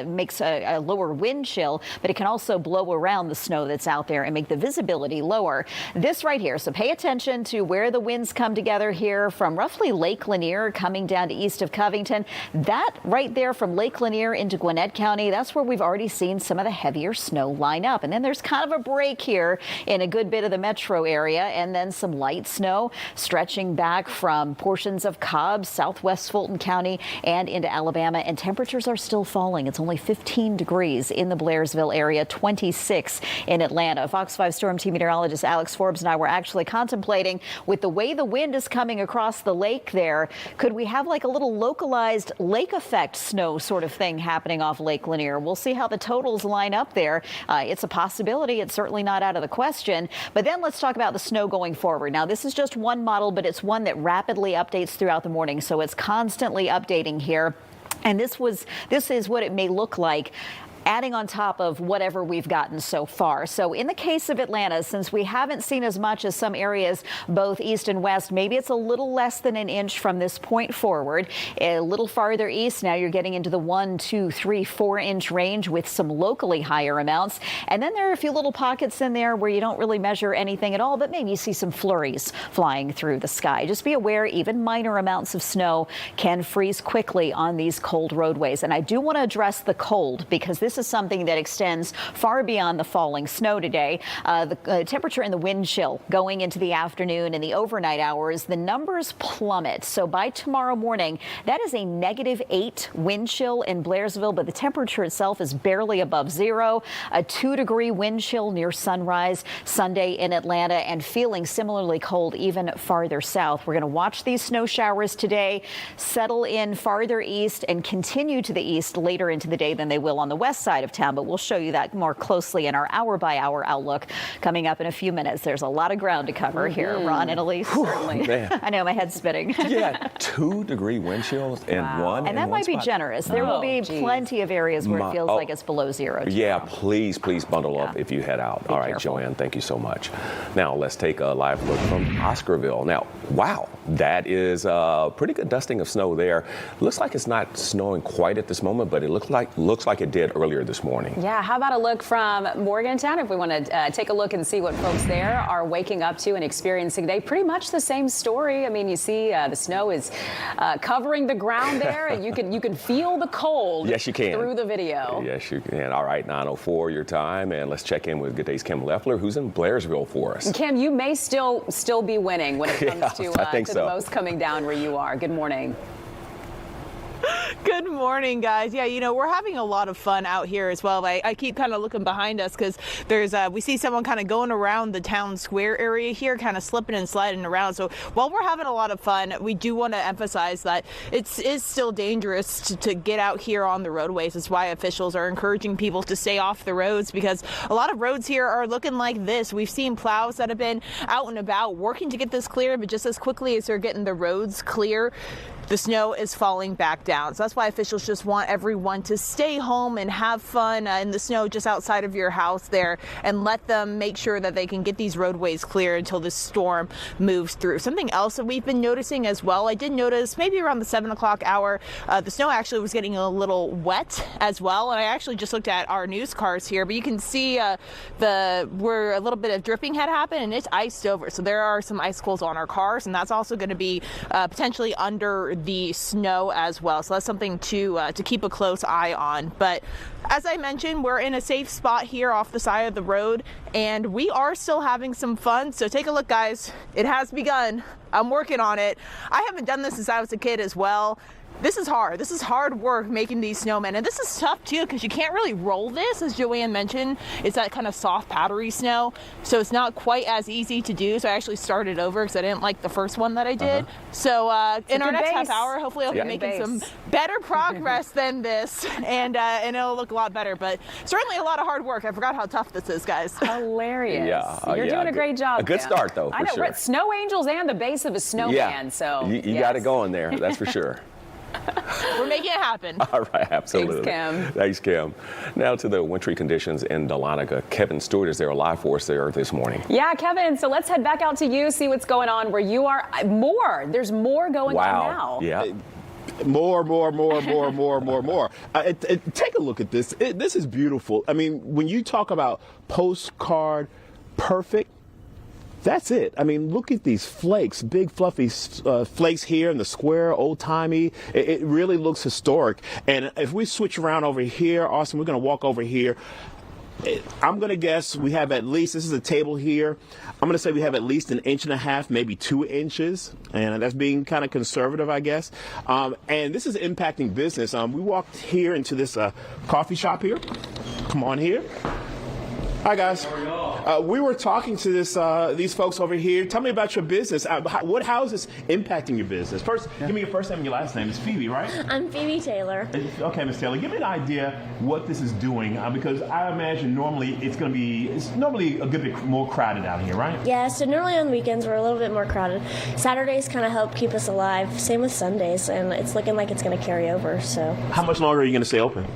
makes a lower wind chill, but it can also blow around the snow that's out there and make the visibility lower. This right here, so pay attention to where the winds come together here from roughly Lake Lanier coming down to east of Covington. That right there from Lake Lanier into Gwinnett County, that's where we've already seen some of the heavier snow line up. And then there's kind of a break here in a good bit of the metro area, and then some light snow stretching back from portions of Cobb, southwest Fulton County, and into Alabama. And temperatures are still falling. It's only 15 degrees in the Blairsville area, 26 in Atlanta. Fox 5 Storm Team meteorologist Alex Forbes and I were actually contemplating, with the way the wind is coming across the lake there, could we have like a little localized lake effect snow sort of thing happening off Lake Lanier? We'll see how the totals line up there. It's a possibility. It's certainly not out of the question. But then let's talk about the snow going forward. Now, this is just one model, but it's one that rapidly updates throughout the morning. So it's constantly updating here. And this is what it may look like, adding on top of whatever we've gotten so far. So in the case of Atlanta, since we haven't seen as much as some areas, both east and west, maybe it's a little less than an inch from this point forward. A little farther east, now you're getting into the 1, 2, 3, 4 inch range with some locally higher amounts. And then there are a few little pockets in there where you don't really measure anything at all, but maybe you see some flurries flying through the sky. Just be aware, even minor amounts of snow can freeze quickly on these cold roadways. And I do want to address the cold, because this is something that extends far beyond the falling snow today. The temperature and the wind chill going into the afternoon and the overnight hours, the numbers plummet. So by tomorrow morning, that is a -8 wind chill in Blairsville, but the temperature itself is barely above zero. A 2-degree wind chill near sunrise Sunday in Atlanta, and feeling similarly cold even farther south. We're going to watch these snow showers today settle in farther east and continue to the east later into the day than they will on the west side of town, but we'll show you that more closely in our hour-by-hour outlook coming up in a few minutes. There's a lot of ground to cover here, Ron and Elise. Certainly. I know, my head's spinning.
Yeah, 2-degree wind chills in one.
And that might be generous. There will be plenty of areas where it feels like it's below zero.
Yeah, please bundle up if you head out. All right, Joanne, thank you so much. Now let's take a live look from Oscarville. Now, wow, that is a pretty good dusting of snow there. Looks like it's not snowing quite at this moment, but it looks like it did earlier this morning.
Yeah, how about a look from Morgantown, if we want to take a look and see what folks there are waking up to and experiencing today. Pretty much the same story. I mean, you see the snow is covering the ground there, and you can feel the cold.
Yes, you can.
Through the video.
Yes, you can. All right, 9:04 your time, and let's check in with Good Day's Kim Leffler, who's in Blairsville for us.
Kim, you may still be winning when it comes to the most coming down where you are. Good morning.
Good morning, guys. Yeah, we're having a lot of fun out here as well. I keep kind of looking behind us because we see someone kind of going around the town square area here, kind of slipping and sliding around. So while we're having a lot of fun, we do want to emphasize that it is still dangerous to get out here on the roadways. That's why officials are encouraging people to stay off the roads, because a lot of roads here are looking like this. We've seen plows that have been out and about working to get this clear, but just as quickly as they're getting the roads clear, the snow is falling back down. So that's why officials just want everyone to stay home and have fun in the snow just outside of your house there, and let them make sure that they can get these roadways clear until the storm moves through. Something else that we've been noticing as well, I did notice maybe around the 7 o'clock hour, the snow actually was getting a little wet as well. And I actually just looked at our news cars here, but you can see where a little bit of dripping had happened, and it's iced over. So there are some icicles on our cars, and that's also going to be potentially under the snow as well. So that's something to keep a close eye on. But as I mentioned, we're in a safe spot here off the side of the road, and we are still having some fun. So take a look, guys. It has begun. I'm working on it. I haven't done this since I was a kid as well. This is hard. This is hard work making these snowmen. And this is tough too, because you can't really roll this, as Joanne mentioned. It's that kind of soft, powdery snow. So it's not quite as easy to do. So I actually started over because I didn't like the first one that I did. So in our next half hour, hopefully I'll be making some better progress than this, and it'll look a lot better. But certainly a lot of hard work. I forgot how tough this is, guys.
Hilarious.
Yeah.
You're doing a great job.
A good start, though,
I know.
for
We're
sure.
at Snow Angels and the base of a snowman.
Yeah.
So
you got it going there. That's for sure.
We're making it happen.
All right, absolutely.
Thanks,
Kim. Now to the wintry conditions in Dahlonega. Kevin Stewart is there live for us there this morning.
Yeah, Kevin, so let's head back out to you, see what's going on where you are. There's more going on now.
Yeah.
More. Take a look at this. This is beautiful. I mean, when you talk about postcard perfect, that's it. I mean, look at these flakes, big fluffy flakes here in the square, old-timey. It really looks historic. And if we switch around over here, Austin, we're going to walk over here. I'm going to guess we have at least, this is a table here, I'm going to say we have at least 1.5 inches, maybe 2 inches, and that's being kind of conservative, I guess. And this is impacting business. We walked here into this coffee shop here. Come on here. Hi, guys. We were talking to these folks over here. Tell me about your business. How is this impacting your business? First, give me your first name and your last name. It's Phoebe, right?
I'm Phoebe Taylor.
Okay, Miss Taylor, give me an idea what this is doing, because I imagine normally it's normally a good bit more crowded out here, right?
Yeah, so normally on weekends we're a little bit more crowded. Saturdays kind of help keep us alive. Same with Sundays, and it's looking like it's going to carry over. So.
How much longer are you going to stay open?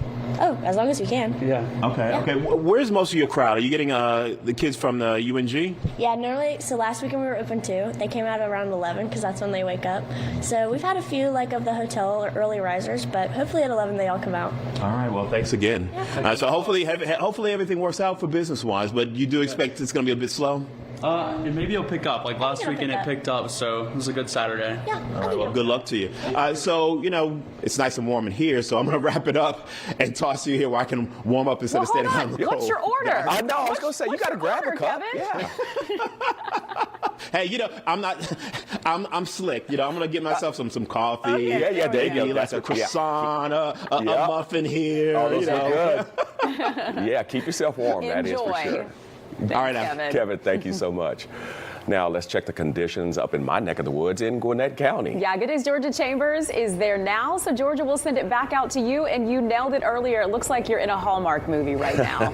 Oh, as long as we can.
Yeah. Okay. Where's most of your crowd? Are you getting the kids from the UNG?
Yeah, normally, so last weekend we were open too. They came out around 11 because that's when they wake up. So we've had a few of the hotel early risers, but hopefully at 11 they all come out.
All right, well, thanks again.
Yeah.
So hopefully everything works out for business-wise, but you do expect it's going to be a bit slow?
Maybe it'll pick up. Like last weekend it picked up, so it was a good Saturday.
Yeah.
All right, well, good luck to you. So, it's nice and warm in here, so I'm going to wrap it up and toss you here where I can warm up instead of standing out in the cold.
What's your order?
I know. I was going to say, you got to grab a cup.
Kevin?
Yeah.
Hey, I'm slick. I'm going to get myself some coffee.
Okay,
yeah, there you go.
Like a croissant, a muffin here.
Oh, those are good. Yeah, keep yourself warm.
Enjoy.
That is for sure.
Thanks,
all right,
Kevin.
Thank you so much. Now, let's check the conditions up in my neck of the woods in Gwinnett County.
Yeah, Good News Georgia Chambers is there now. So, Georgia, we'll send it back out to you. And you nailed it earlier. It looks like you're in a Hallmark movie right now.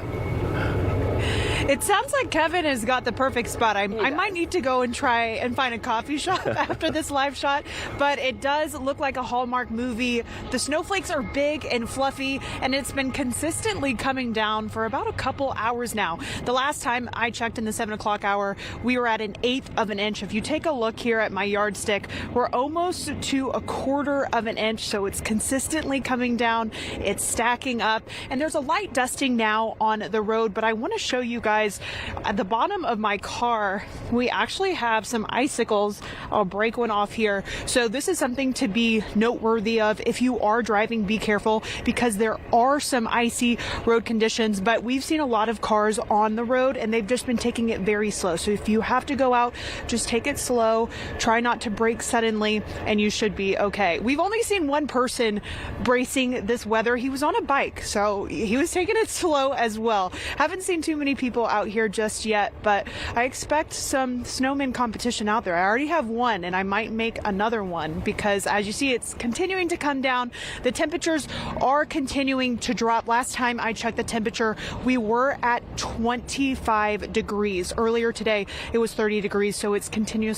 It sounds like Kevin has got the perfect spot. I might need to go and try and find a coffee shop after this live shot, but it does look like a Hallmark movie. The snowflakes are big and fluffy, and it's been consistently coming down for about a couple hours now. The last time I checked in the 7 o'clock hour, we were at 1/8 of an inch. If you take a look here at my yardstick, we're almost to 1/4 of an inch, so it's consistently coming down. It's stacking up, and there's a light dusting now on the road, but I want to show you guys guys, at the bottom of my car, we actually have some icicles. I'll break one off here. So this is something to be noteworthy of. If you are driving, be careful because there are some icy road conditions, but we've seen a lot of cars on the road and they've just been taking it very slow. So if you have to go out, just take it slow, try not to brake suddenly, and you should be okay. We've only seen one person bracing this weather. He was on a bike, so he was taking it slow as well. Haven't seen too many people out here just yet, but I expect some snowman competition out there. I already have one and I might make another one because as you see, it's continuing to come down. The temperatures are continuing to drop. Last time I checked the temperature, we were at 25 degrees. Earlier today, it was 30 degrees, so it's continued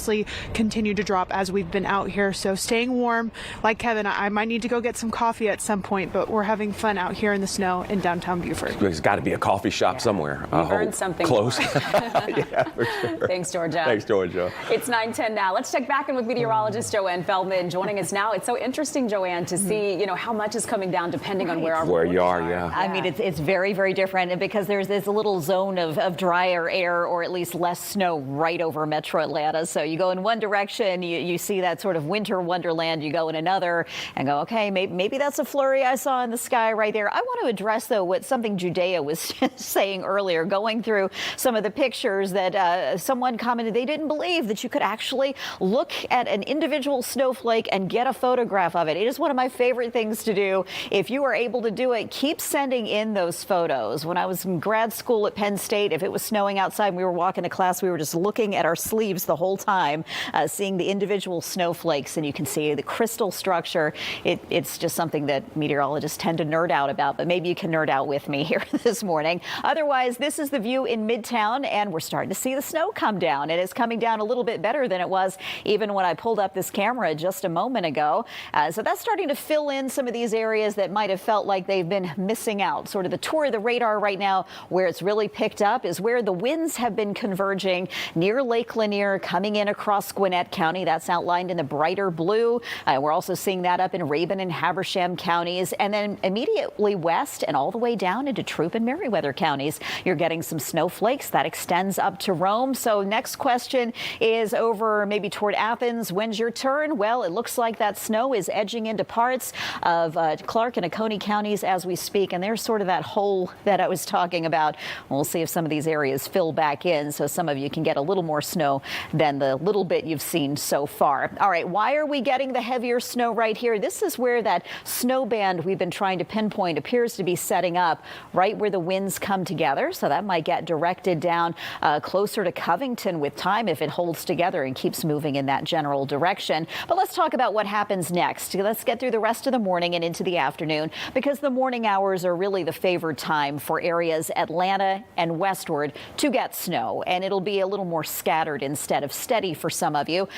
to drop as we've been out here. So staying warm. Like Kevin, I might need to go get some coffee at some point, but we're having fun out here in the snow in downtown Beaufort.
There's got to be a coffee shop somewhere.
We heard something
close.
Yeah,
for sure.
Thanks, Georgia.
Thanks, Georgia.
It's 9:10 now. Let's check back in with meteorologist Joanne Feldman joining us now. It's so interesting, Joanne, to see how much is coming down depending on where
you are. Yeah.
I mean, it's very, very different, and because there's this little zone of drier air or at least less snow right over Metro Atlanta. So you go in one direction, you see that sort of winter wonderland. You go in another and go, okay, maybe that's a flurry I saw in the sky right there. I want to address though what something Judea was saying earlier, going through some of the pictures that someone commented they didn't believe that you could actually look at an individual snowflake and get a photograph of it. It is one of my favorite things to do. If you are able to do it, keep sending in those photos. When I was in grad school at Penn State, if it was snowing outside and we were walking to class, we were just looking at our sleeves the whole time, seeing the individual snowflakes, and you can see the crystal structure. It's just something that meteorologists tend to nerd out about, but maybe you can nerd out with me here this morning. Otherwise, this is the view in Midtown, and we're starting to see the snow come down. It is coming down a little bit better than it was even when I pulled up this camera just a moment ago. So that's starting to fill in some of these areas that might have felt like they've been missing out. Sort of the tour of the radar right now, where it's really picked up is where the winds have been converging near Lake Lanier, coming in across Gwinnett County. That's outlined in the brighter blue. We're also seeing that up in Rabun and Habersham counties, and then immediately west and all the way down into Troup and Meriwether counties. You're getting some snowflakes that extends up to Rome. So next question is over maybe toward Athens. When's your turn? Well, it looks like that snow is edging into parts of Clark and Oconee counties as we speak, and there's sort of that hole that I was talking about. We'll see if some of these areas fill back in so some of you can get a little more snow than the little bit you've seen so far. All right, why are we getting the heavier snow right here? This is where that snow band we've been trying to pinpoint appears to be setting up right where the winds come together. So that might get directed down closer to Covington with time if it holds together and keeps moving in that general direction. But let's talk about what happens next. Let's get through the rest of the morning and into the afternoon, because the morning hours are really the favored time for areas Atlanta and westward to get snow, and it'll be a little more scattered instead of steady for some of you.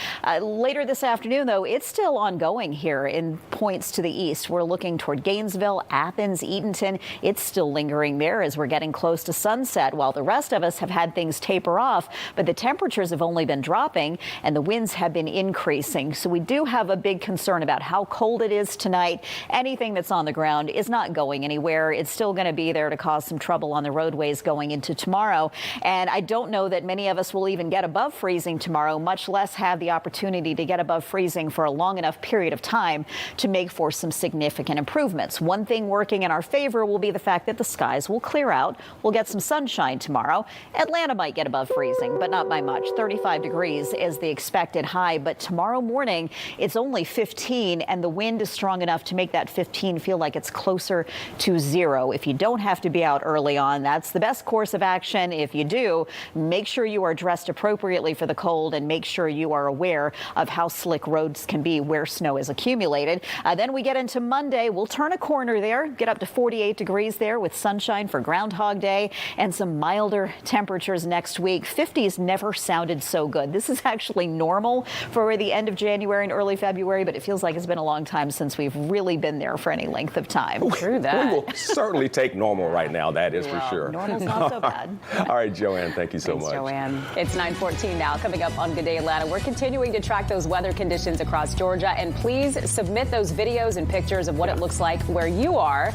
Later this afternoon, though, it's still ongoing here in points to the east. We're looking toward Gainesville, Athens, Eatonton. It's still lingering there as we're getting close to sunset, while the rest of us have had things taper off, but the temperatures have only been dropping and the winds have been increasing. So we do have a big concern about how cold it is tonight. Anything that's on the ground is not going anywhere. It's still going to be there to cause some trouble on the roadways going into tomorrow. And I don't know that many of us will even get above freezing tomorrow, much less have the opportunity to get above freezing for a long enough period of time to make for some significant improvements. One thing working in our favor will be the fact that the skies will clear out. We'll get some sunshine tomorrow. Atlanta might get above freezing, but not by much. 35 degrees is the expected high, but tomorrow morning it's only 15, and the wind is strong enough to make that 15 feel like it's closer to 0. If you don't have to be out early on, that's the best course of action. If you do, make sure you are dressed appropriately for the cold and make sure you are aware of how slick roads can be where snow is accumulated. Then we get into Monday. We'll turn a corner there, get up to 48 degrees there with sunshine for Groundhog Day and some milder temperatures next week. 50s never sounded so good. This is actually normal for the end of January and early February, but it feels like it's been a long time since we've really been there for any length of time. True that.
We will certainly take normal right now, that is for sure.
Normal's not so bad.
All right, Joanne, thank you so much.
Joanne. It's 9:14 now. Coming up on Good Day Atlanta, we're continuing to track those weather conditions across Georgia, and please submit those videos and pictures of what it looks like where you are.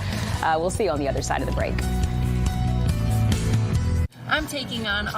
We'll see you on the other side of the break.
I'm taking on.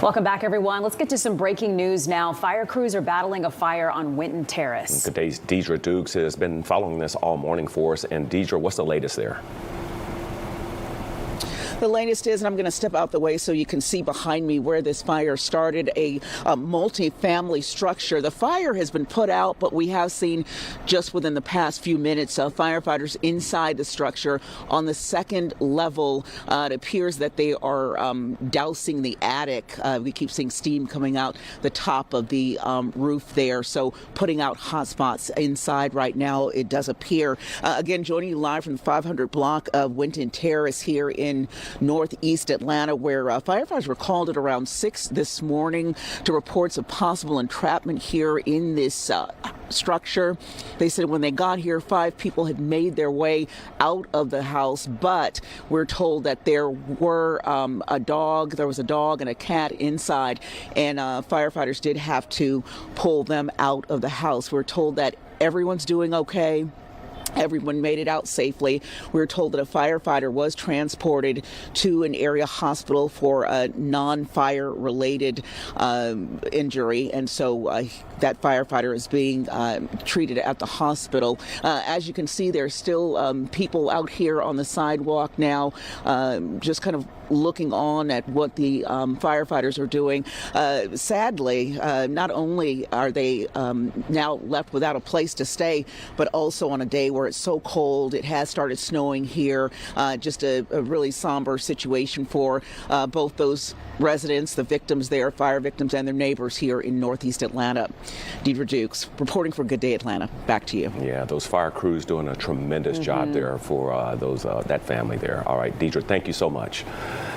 Welcome back, everyone. Let's get to some breaking news now. Fire crews are battling a fire on Winton Terrace.
Good day. Deidre Dukes has been following this all morning for us. And Deidre, what's the latest there?
The latest is, and I'm going to step out the way so you can see behind me where this fire started, a multi-family structure. The fire has been put out, but we have seen just within the past few minutes firefighters inside the structure on the second level. It appears that they are dousing the attic. We keep seeing steam coming out the top of the roof there, so putting out hot spots inside right now, it does appear. Again, joining you live from the 500 block of Winton Terrace here in northeast Atlanta, where firefighters were called at around 6 this morning to reports of possible entrapment here in this structure. They said when they got here, 5 people had made their way out of the house, but we're told that there were there was a dog and a cat inside, and firefighters did have to pull them out of the house. We're told that everyone's doing okay. Everyone made it out safely. We were told that a firefighter was transported to an area hospital for a non-fire related injury, and so that firefighter is being treated at the hospital. As you can see, there's still people out here on the sidewalk now, just kind of looking on at what the firefighters are doing. Sadly, not only are they now left without a place to stay, but also on a day where it's so cold. It has started snowing here. Just a really somber situation for both those residents, the victims there, fire victims, and their neighbors here in northeast Atlanta. Deidre Dukes reporting for Good Day Atlanta. Back to you.
Yeah, those fire crews doing a tremendous job there for that family there. All right, Deidre, thank you so much.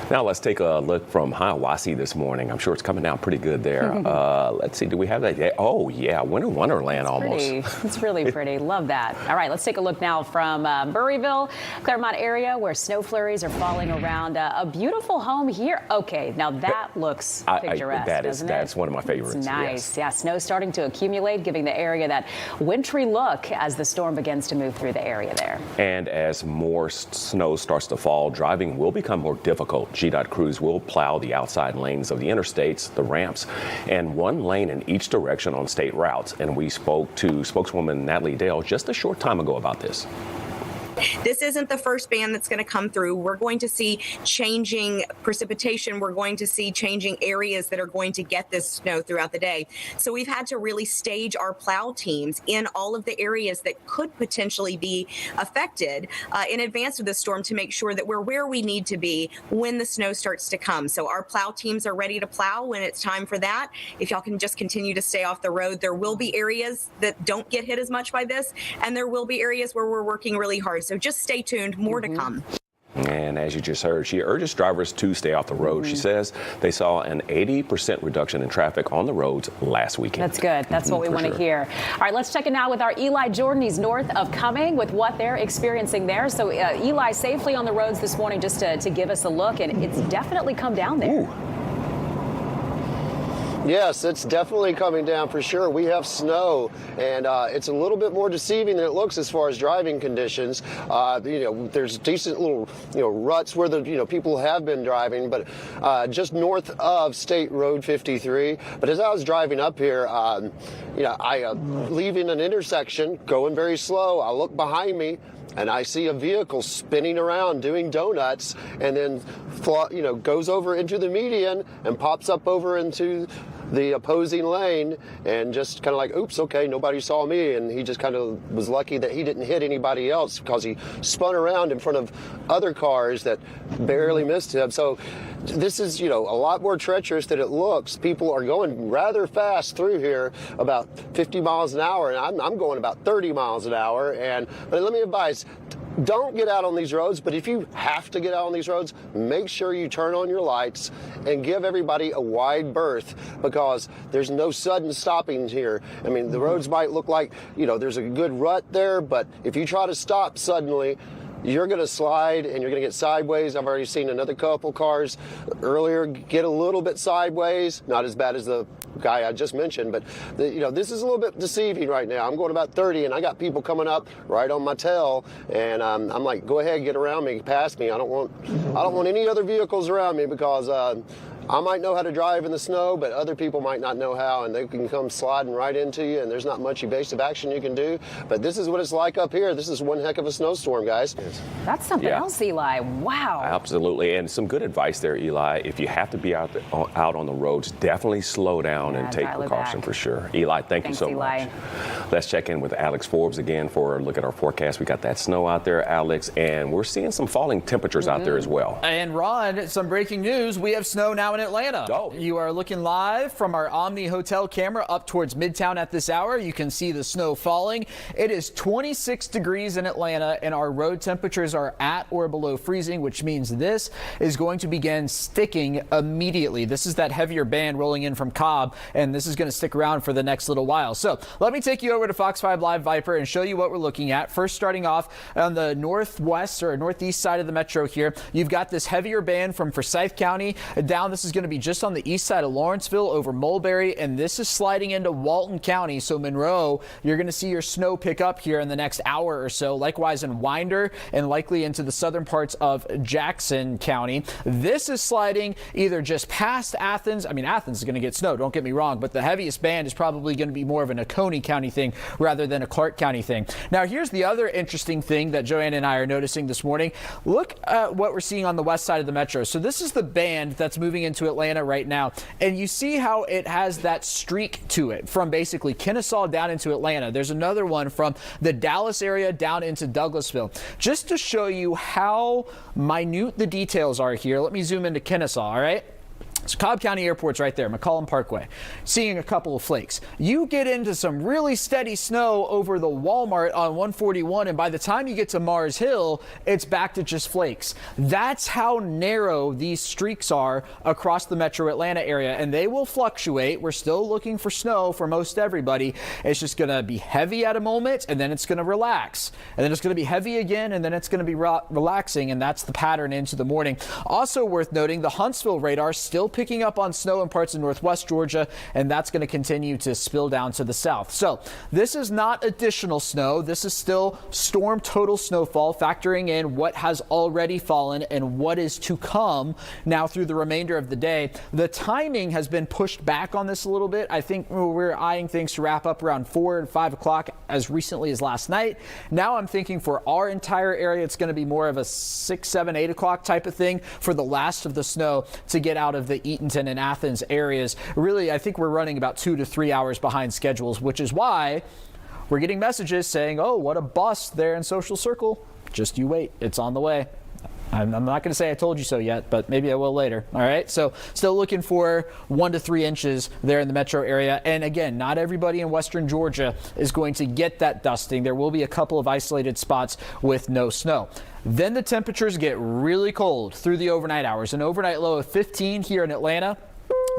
Now let's take a look from Hiawassee this morning. I'm sure it's coming down pretty good there. Let's see, do we have that? Oh, yeah, Winter Wonderland almost.
It's really pretty. Love that. All right, let's take a look now from Burryville, Claremont area, where snow flurries are falling around a beautiful home here. Okay, now that looks picturesque, doesn't it?
That's one of my favorites.
It's nice.
Yes.
Yeah, snow starting to accumulate, giving the area that wintry look as the storm begins to move through the area there.
And as more snow starts to fall, driving will become more difficult. GDOT crews will plow the outside lanes of the interstates, the ramps, and one lane in each direction on state routes. And we spoke to spokeswoman Natalie Dale just a short time ago about this.
This isn't the first band that's going to come through. We're going to see changing precipitation. We're going to see changing areas that are going to get this snow throughout the day. So we've had to really stage our plow teams in all of the areas that could potentially be affected in advance of the storm to make sure that we're where we need to be when the snow starts to come. So our plow teams are ready to plow when it's time for that. If y'all can just continue to stay off the road, there will be areas that don't get hit as much by this, and there will be areas where we're working really hard. So just stay tuned, more to come.
And as you just heard, she urges drivers to stay off the road. She says they saw an 80% reduction in traffic on the roads last weekend.
That's good. That's what we want to hear. All right, let's check it now with our Eli Jordan. He's north of Cumming with what they're experiencing there. So Eli, safely on the roads this morning just to give us a look, and it's definitely come down there.
Ooh. Yes, it's definitely coming down for sure. We have snow, and it's a little bit more deceiving than it looks as far as driving conditions. There's decent little, ruts where the, people have been driving, but just north of State Road 53. But as I was driving up here, leaving an intersection, going very slow, I look behind me, and I see a vehicle spinning around doing donuts, and then goes over into the median and pops up over into the opposing lane, and just kind of like, oops, okay, nobody saw me. And he just kind of was lucky that he didn't hit anybody else, because he spun around in front of other cars that barely missed him. So this is, a lot more treacherous than it looks. People are going rather fast through here, about 50 miles an hour, and I'm going about 30 miles an hour. But let me advise, don't get out on these roads, but if you have to get out on these roads, make sure you turn on your lights and give everybody a wide berth, because there's no sudden stopping here. I mean, the roads might look like, there's a good rut there, but if you try to stop suddenly, you're going to slide and you're going to get sideways. I've already seen another couple cars earlier get a little bit sideways, not as bad as the guy I just mentioned, but this is a little bit deceiving right now. I'm going about 30, and I got people coming up right on my tail, and I'm like, go ahead, get around me, pass me. I don't want any other vehicles around me, because I might know how to drive in the snow, but other people might not know how, and they can come sliding right into you, and there's not much evasive action you can do. But this is what it's like up here. This is one heck of a snowstorm, guys.
That's something else, Eli. Wow.
Absolutely, and some good advice there, Eli. If you have to be out on the roads, definitely slow down and take precaution for sure. Eli, thanks you so much. Let's check in with Alex Forbes again for a look at our forecast. We got that snow out there, Alex, and we're seeing some falling temperatures out there as well.
And Ron, some breaking news. We have snow now in Atlanta. You are looking live from our Omni Hotel camera up towards Midtown at this hour. You can see the snow falling. It is 26 degrees in Atlanta, and our road temperatures are at or below freezing, which means this is going to begin sticking immediately. This is that heavier band rolling in from Cobb, and this is going to stick around for the next little while. So let me take you over to Fox 5 Live Viper and show you what we're looking at. First, starting off on the northwest or northeast side of the metro here, you've got this heavier band from Forsyth County down. This is going to be just on the east side of Lawrenceville over Mulberry, and this is sliding into Walton County. So Monroe, you're going to see your snow pick up here in the next hour or so. Likewise in Winder, and likely into the southern parts of Jackson County. This is sliding either just past Athens. I mean, Athens is going to get snow, don't get me wrong, but the heaviest band is probably going to be more of an Oconee County thing rather than a Clark County thing. Now, here's the other interesting thing that Joanne and I are noticing this morning. Look at what we're seeing on the west side of the metro. So this is the band that's moving into Atlanta right now, and you see how it has that streak to it from basically Kennesaw down into Atlanta. There's another one from the Dallas area down into Douglasville. Just to show you how minute the details are here, let me zoom into Kennesaw, all right? So Cobb County Airport's right there, McCollum Parkway, seeing a couple of flakes. You get into some really steady snow over the Walmart on 141, and by the time you get to Mars Hill, it's back to just flakes. That's how narrow these streaks are across the metro Atlanta area, and they will fluctuate. We're still looking for snow for most everybody. It's just going to be heavy at a moment, and then it's going to relax. And then it's going to be heavy again, and then it's going to be relaxing, and that's the pattern into the morning. Also worth noting, the Huntsville radar still picking up on snow in parts of northwest Georgia, and that's going to continue to spill down to the south. So this is not additional snow. This is still storm total snowfall, factoring in what has already fallen and what is to come now through the remainder of the day. The timing has been pushed back on this a little bit. I think we're eyeing things to wrap up around 4 and 5 o'clock as recently as last night. Now I'm thinking for our entire area, it's going to be more of a 6, 7, 8 o'clock type of thing for the last of the snow to get out of the Eatonton and Athens areas. Really, I think we're running about 2 to 3 hours behind schedules, which is why we're getting messages saying, oh, what a bust there in Social Circle. Just you wait. It's on the way. I'm not going to say I told you so yet, but maybe I will later. All right. So still looking for 1 to 3 inches there in the metro area. And again, not everybody in western Georgia is going to get that dusting. There will be a couple of isolated spots with no snow. Then the temperatures get really cold through the overnight hours. An overnight low of 15 here in Atlanta.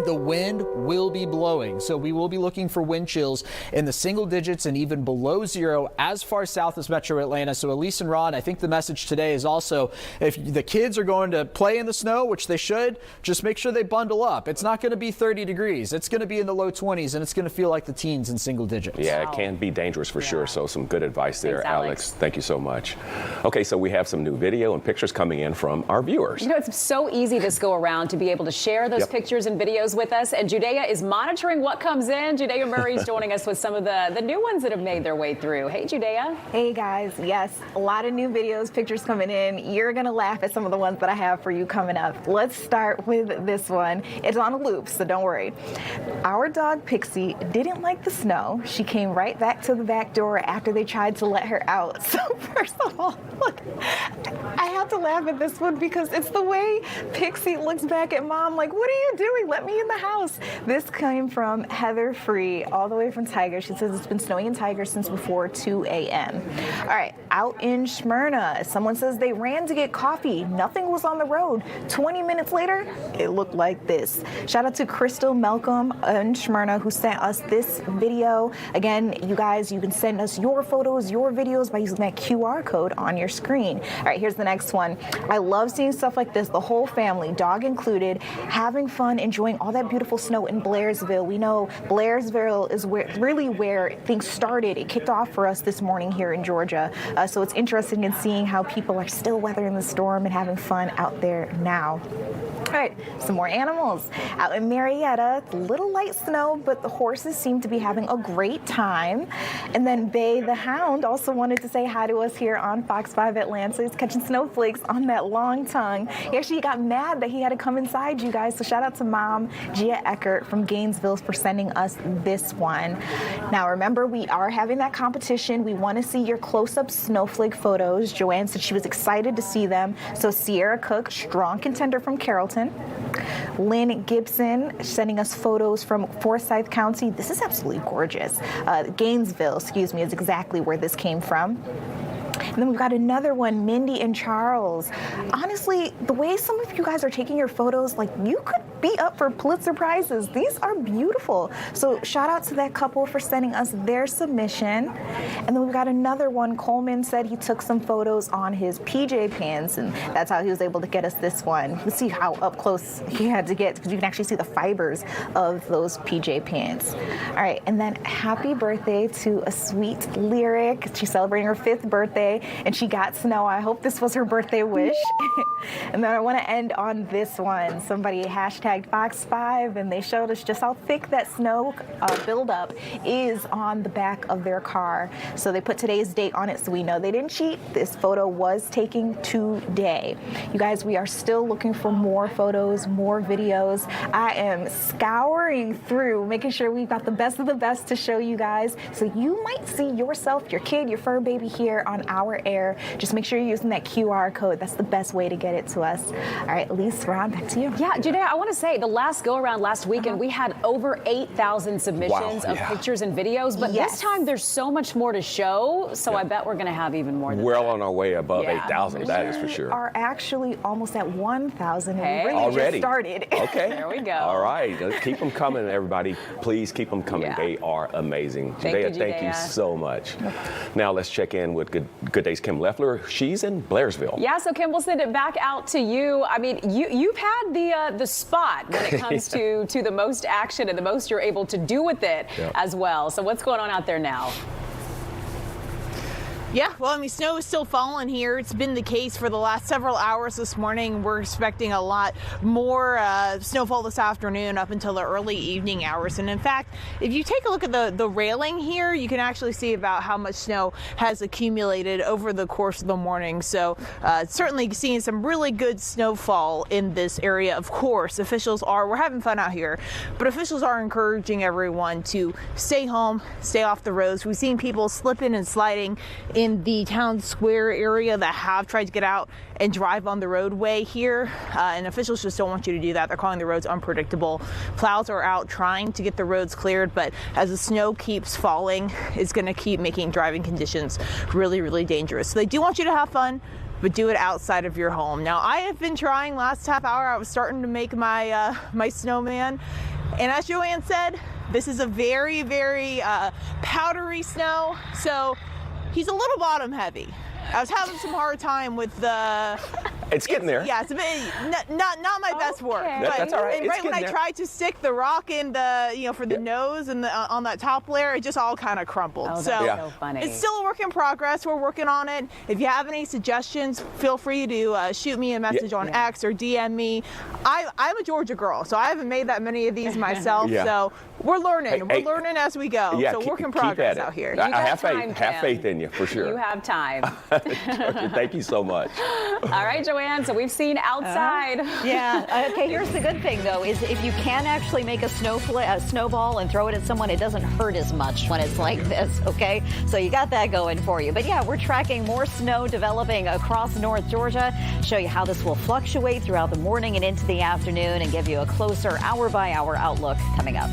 The wind will be blowing, so we will be looking for wind chills in the single digits and even below 0 as far south as metro Atlanta. So Elise and Ron, I think the message today is also if the kids are going to play in the snow, which they should, just make sure they bundle up. It's not going to be 30 degrees. It's going to be in the low 20s, and it's going to feel like the teens in single digits.
Yeah, it can be dangerous for sure. So some good advice there,
Thanks, Alex.
Thank you so much. Okay, so we have some new video and pictures coming in from our viewers.
You know, it's so easy this go around to be able to share those pictures and videos with us. And Judea is monitoring what comes in. Judea Murray is joining us with some of the new ones that have made their way through. Hey, Judea.
Hey, guys. Yes, a lot of new videos, pictures coming in. You're going to laugh at some of the ones that I have for you coming up. Let's start with this one. It's on a loop, so don't worry. Our dog, Pixie, didn't like the snow. She came right back to the back door after they tried to let her out. So first of all, look, I have to laugh at this one because it's the way Pixie looks back at Mom like, what are you doing? Let me in the house. This came from Heather Free, all the way from Tiger. She says it's been snowing in Tiger since before 2 a.m. All right, out in Smyrna, someone says they ran to get coffee. Nothing was on the road. 20 minutes later, it looked like this. Shout out to Crystal Malcolm in Smyrna who sent us this video. Again, you guys, you can send us your photos, your videos by using that QR code on your screen. All right, here's the next one. I love seeing stuff like this. The whole family, dog included, having fun, enjoying all that beautiful snow in Blairsville. We know Blairsville is where things started. It kicked off for us this morning here in Georgia. So it's interesting in seeing how people are still weathering the storm and having fun out there now. All right, some more animals. Out in Marietta, little light snow, but the horses seem to be having a great time. And then Bay the Hound also wanted to say hi to us here on Fox 5 Atlanta. He's catching snowflakes on that long tongue. He actually got mad that he had to come inside you guys. So shout out to Mom Gia Eckert from Gainesville for sending us this one. Now remember, we are having that competition. We want to see your close-up snowflake photos. Joanne said she was excited to see them. So Sierra Cook, strong contender from Carrollton. Lynn Gibson sending us photos from Forsyth County. This is absolutely gorgeous. Gainesville, excuse me, is exactly where this came from. And then we've got another one, Mindy and Charles. Honestly, the way some of you guys are taking your photos, like you could be up for Pulitzer Prizes. These are beautiful. So shout out to that couple for sending us their submission. And then we've got another one. Coleman said he took some photos on his PJ pants, and that's how he was able to get us this one. You can see how up close he had to get because you can actually see the fibers of those PJ pants. All right, and then happy birthday to a sweet Lyric. She's celebrating her 5th birthday. And she got snow. I hope this was her birthday wish. And then I want to end on this one. Somebody hashtagged Fox5, and they showed us just how thick that snow buildup is on the back of their car. So they put today's date on it so we know they didn't cheat. This photo was taken today. You guys, we are still looking for more photos, more videos. I am scouring through, making sure we've got the best of the best to show you guys. So you might see yourself, your kid, your fur baby here on our air. Just make sure you're using that QR code. That's the best way to get it to us. All right, Elise, Ron, back to you.
Yeah, Judea, I want to say the last go around last weekend, we had over 8,000 submissions of pictures and videos, but this time there's so much more to show. So I bet we're going to have even more than
We're
that.
on our way above 8,000, that is for sure.
We are actually almost at 1,000.
Hey.
We really just started.
Okay.
There we go.
All right. Let's keep them coming, everybody. Please keep them coming. They are amazing. Judea, thank you so much. Now let's check in with Good Day's Kim Leffler. She's in Blairsville.
Yeah, so Kim, we'll send it back out to you. I mean, you've had the spot lot when it comes to the most action and the most you're able to do with it as well. So what's going on out there now?
Yeah, well, I mean, snow is still falling here. It's been the case for the last several hours this morning. We're expecting a lot more snowfall this afternoon up until the early evening hours. And in fact, if you take a look at the railing here, you can actually see about how much snow has accumulated over the course of the morning. So certainly seeing some really good snowfall in this area. Of course, we're having fun out here, but officials are encouraging everyone to stay home, stay off the roads. We've seen people slipping and sliding in the town square area that have tried to get out and drive on the roadway here, and officials just don't want you to do that. They're calling the roads unpredictable. Plows are out trying to get the roads cleared, but as the snow keeps falling, it's going to keep making driving conditions really, really dangerous. So they do want you to have fun, but do it outside of your home. Now, I have been trying. Last half hour, I was starting to make my my snowman, and as Joanne said, this is a very, very powdery snow, so he's a little bottom heavy. I was having some hard time with the...
It's getting there.
Yeah, it's a bit, not my best work. But
That's all right.
And right when I tried to stick the rock in the, for the nose and on that top layer, it just all kind of crumpled.
Oh, that's so funny.
It's still a work in progress. We're working on it. If you have any suggestions, feel free to shoot me a message on X or DM me. I'm a Georgia girl, so I haven't made that many of these myself. So we're learning. We're learning as we go.
Yeah,
so work in progress out here.
I have faith in you, for sure.
You have time.
Thank you so much.
All right, Joanne, so we've seen outside.
Yeah. Okay, here's the good thing, though, is if you can actually make a snowball and throw it at someone, it doesn't hurt as much when it's like this, okay? So you got that going for you. But yeah, we're tracking more snow developing across North Georgia. Show you how this will fluctuate throughout the morning and into the afternoon and give you a closer hour-by-hour outlook coming up.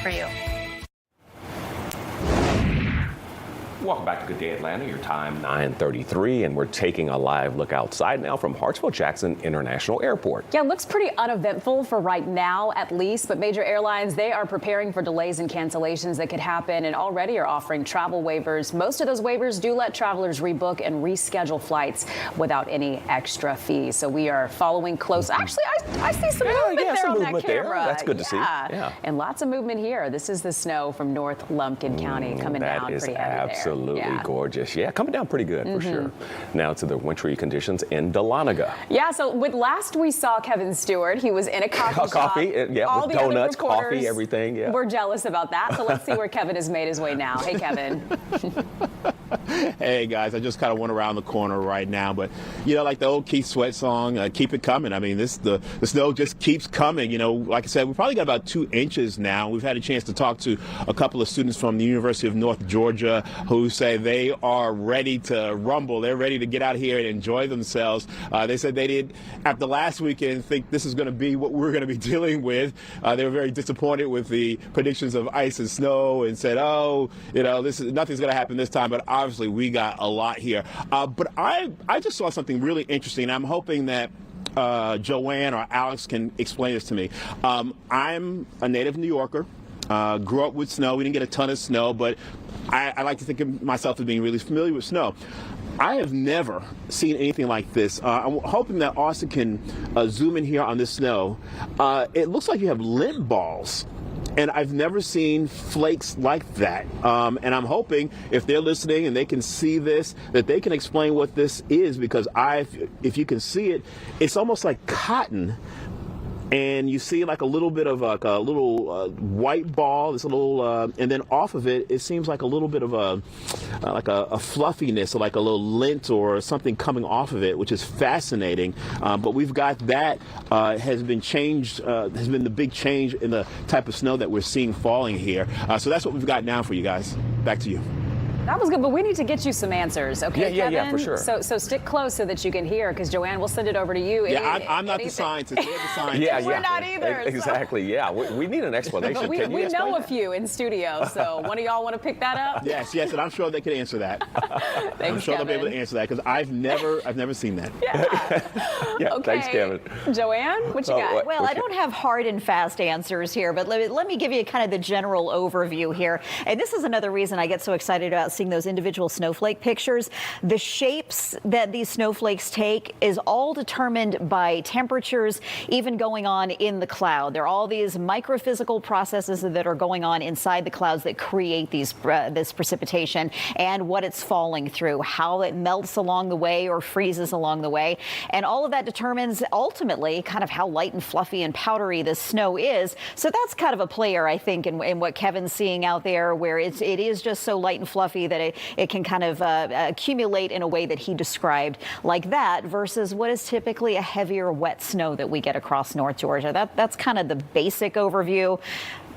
For you. Welcome back to Good Day Atlanta. Your time 9:33, and we're taking a live look outside now from Hartsfield-Jackson International Airport.
Yeah, it looks pretty uneventful for right now, at least, but major airlines, they are preparing for delays and cancellations that could happen and already are offering travel waivers. Most of those waivers do let travelers rebook and reschedule flights without any extra fees. So we are following close. Actually, I see some movement there on that camera.
That's good to see. Yeah.
And lots of movement here. This is the snow from North Lumpkin County coming down pretty heavy there.
Absolutely gorgeous. Yeah, coming down pretty good for sure. Now to the wintry conditions in Dahlonega.
Yeah, so with last we saw Kevin Stewart, he was in a coffee shop.
Yeah,
all
with
the
donuts,
other reporters
coffee, everything. Yeah.
We're jealous about that. So let's see where Kevin has made his way now. Hey, Kevin.
Hey guys, I just kind of went around the corner right now, but like the old Keith Sweat song, "Keep It Coming." I mean, the snow just keeps coming. Like I said, we probably got about 2 inches now. We've had a chance to talk to a couple of students from the University of North Georgia who say they are ready to rumble. They're ready to get out here and enjoy themselves. They said they did, after last weekend, think this is going to be what we're going to be dealing with. They were very disappointed with the predictions of ice and snow and said, nothing's going to happen this time. But obviously, we got a lot here. But I just saw something really interesting. I'm hoping that Joanne or Alex can explain this to me. I'm a native New Yorker. Grew up with snow. We didn't get a ton of snow, but I like to think of myself as being really familiar with snow. I have never seen anything like this. I'm hoping that Austin can zoom in here on this snow. It looks like you have lint balls. And I've never seen flakes like that. And I'm hoping if they're listening and they can see this, that they can explain what this is, because if you can see it, it's almost like cotton. And you see like a little bit of like a little white ball, this little, and then off of it, it seems like a little bit of a fluffiness, or like a little lint or something coming off of it, which is fascinating. But we've got that has been the big change in the type of snow that we're seeing falling here. So that's what we've got now for you guys. Back to you.
That was good, but we need to get you some answers, okay, Kevin?
Yeah, for sure.
So stick close so that you can hear, because Joanne, we'll send it over to you.
Yeah, I'm not the scientist. They're the scientists.
We're not either.
Exactly, yeah. We need an explanation.
We know a few in studio, so one of y'all want to pick that up?
Yes, and I'm sure they can answer that.
Thanks,
I'm sure
Kevin.
they'll be able to answer that, because I've never seen that.
Yeah,
okay. Thanks, Kevin.
Joanne, what you got? Well, I don't have hard and fast answers here, but let me give you kind of the general overview here. And this is another reason I get so excited about seeing those individual snowflake pictures. The shapes that these snowflakes take is all determined by temperatures even going on in the cloud. There are all these microphysical processes that are going on inside the clouds that create this precipitation, and what it's falling through, how it melts along the way or freezes along the way. And all of that determines ultimately kind of how light and fluffy and powdery this snow is. So that's kind of a player, I think, in what Kevin's seeing out there, where it is just so light and fluffy that it can kind of accumulate in a way that he described, like that, versus what is typically a heavier wet snow that we get across North Georgia. That's kind of the basic overview.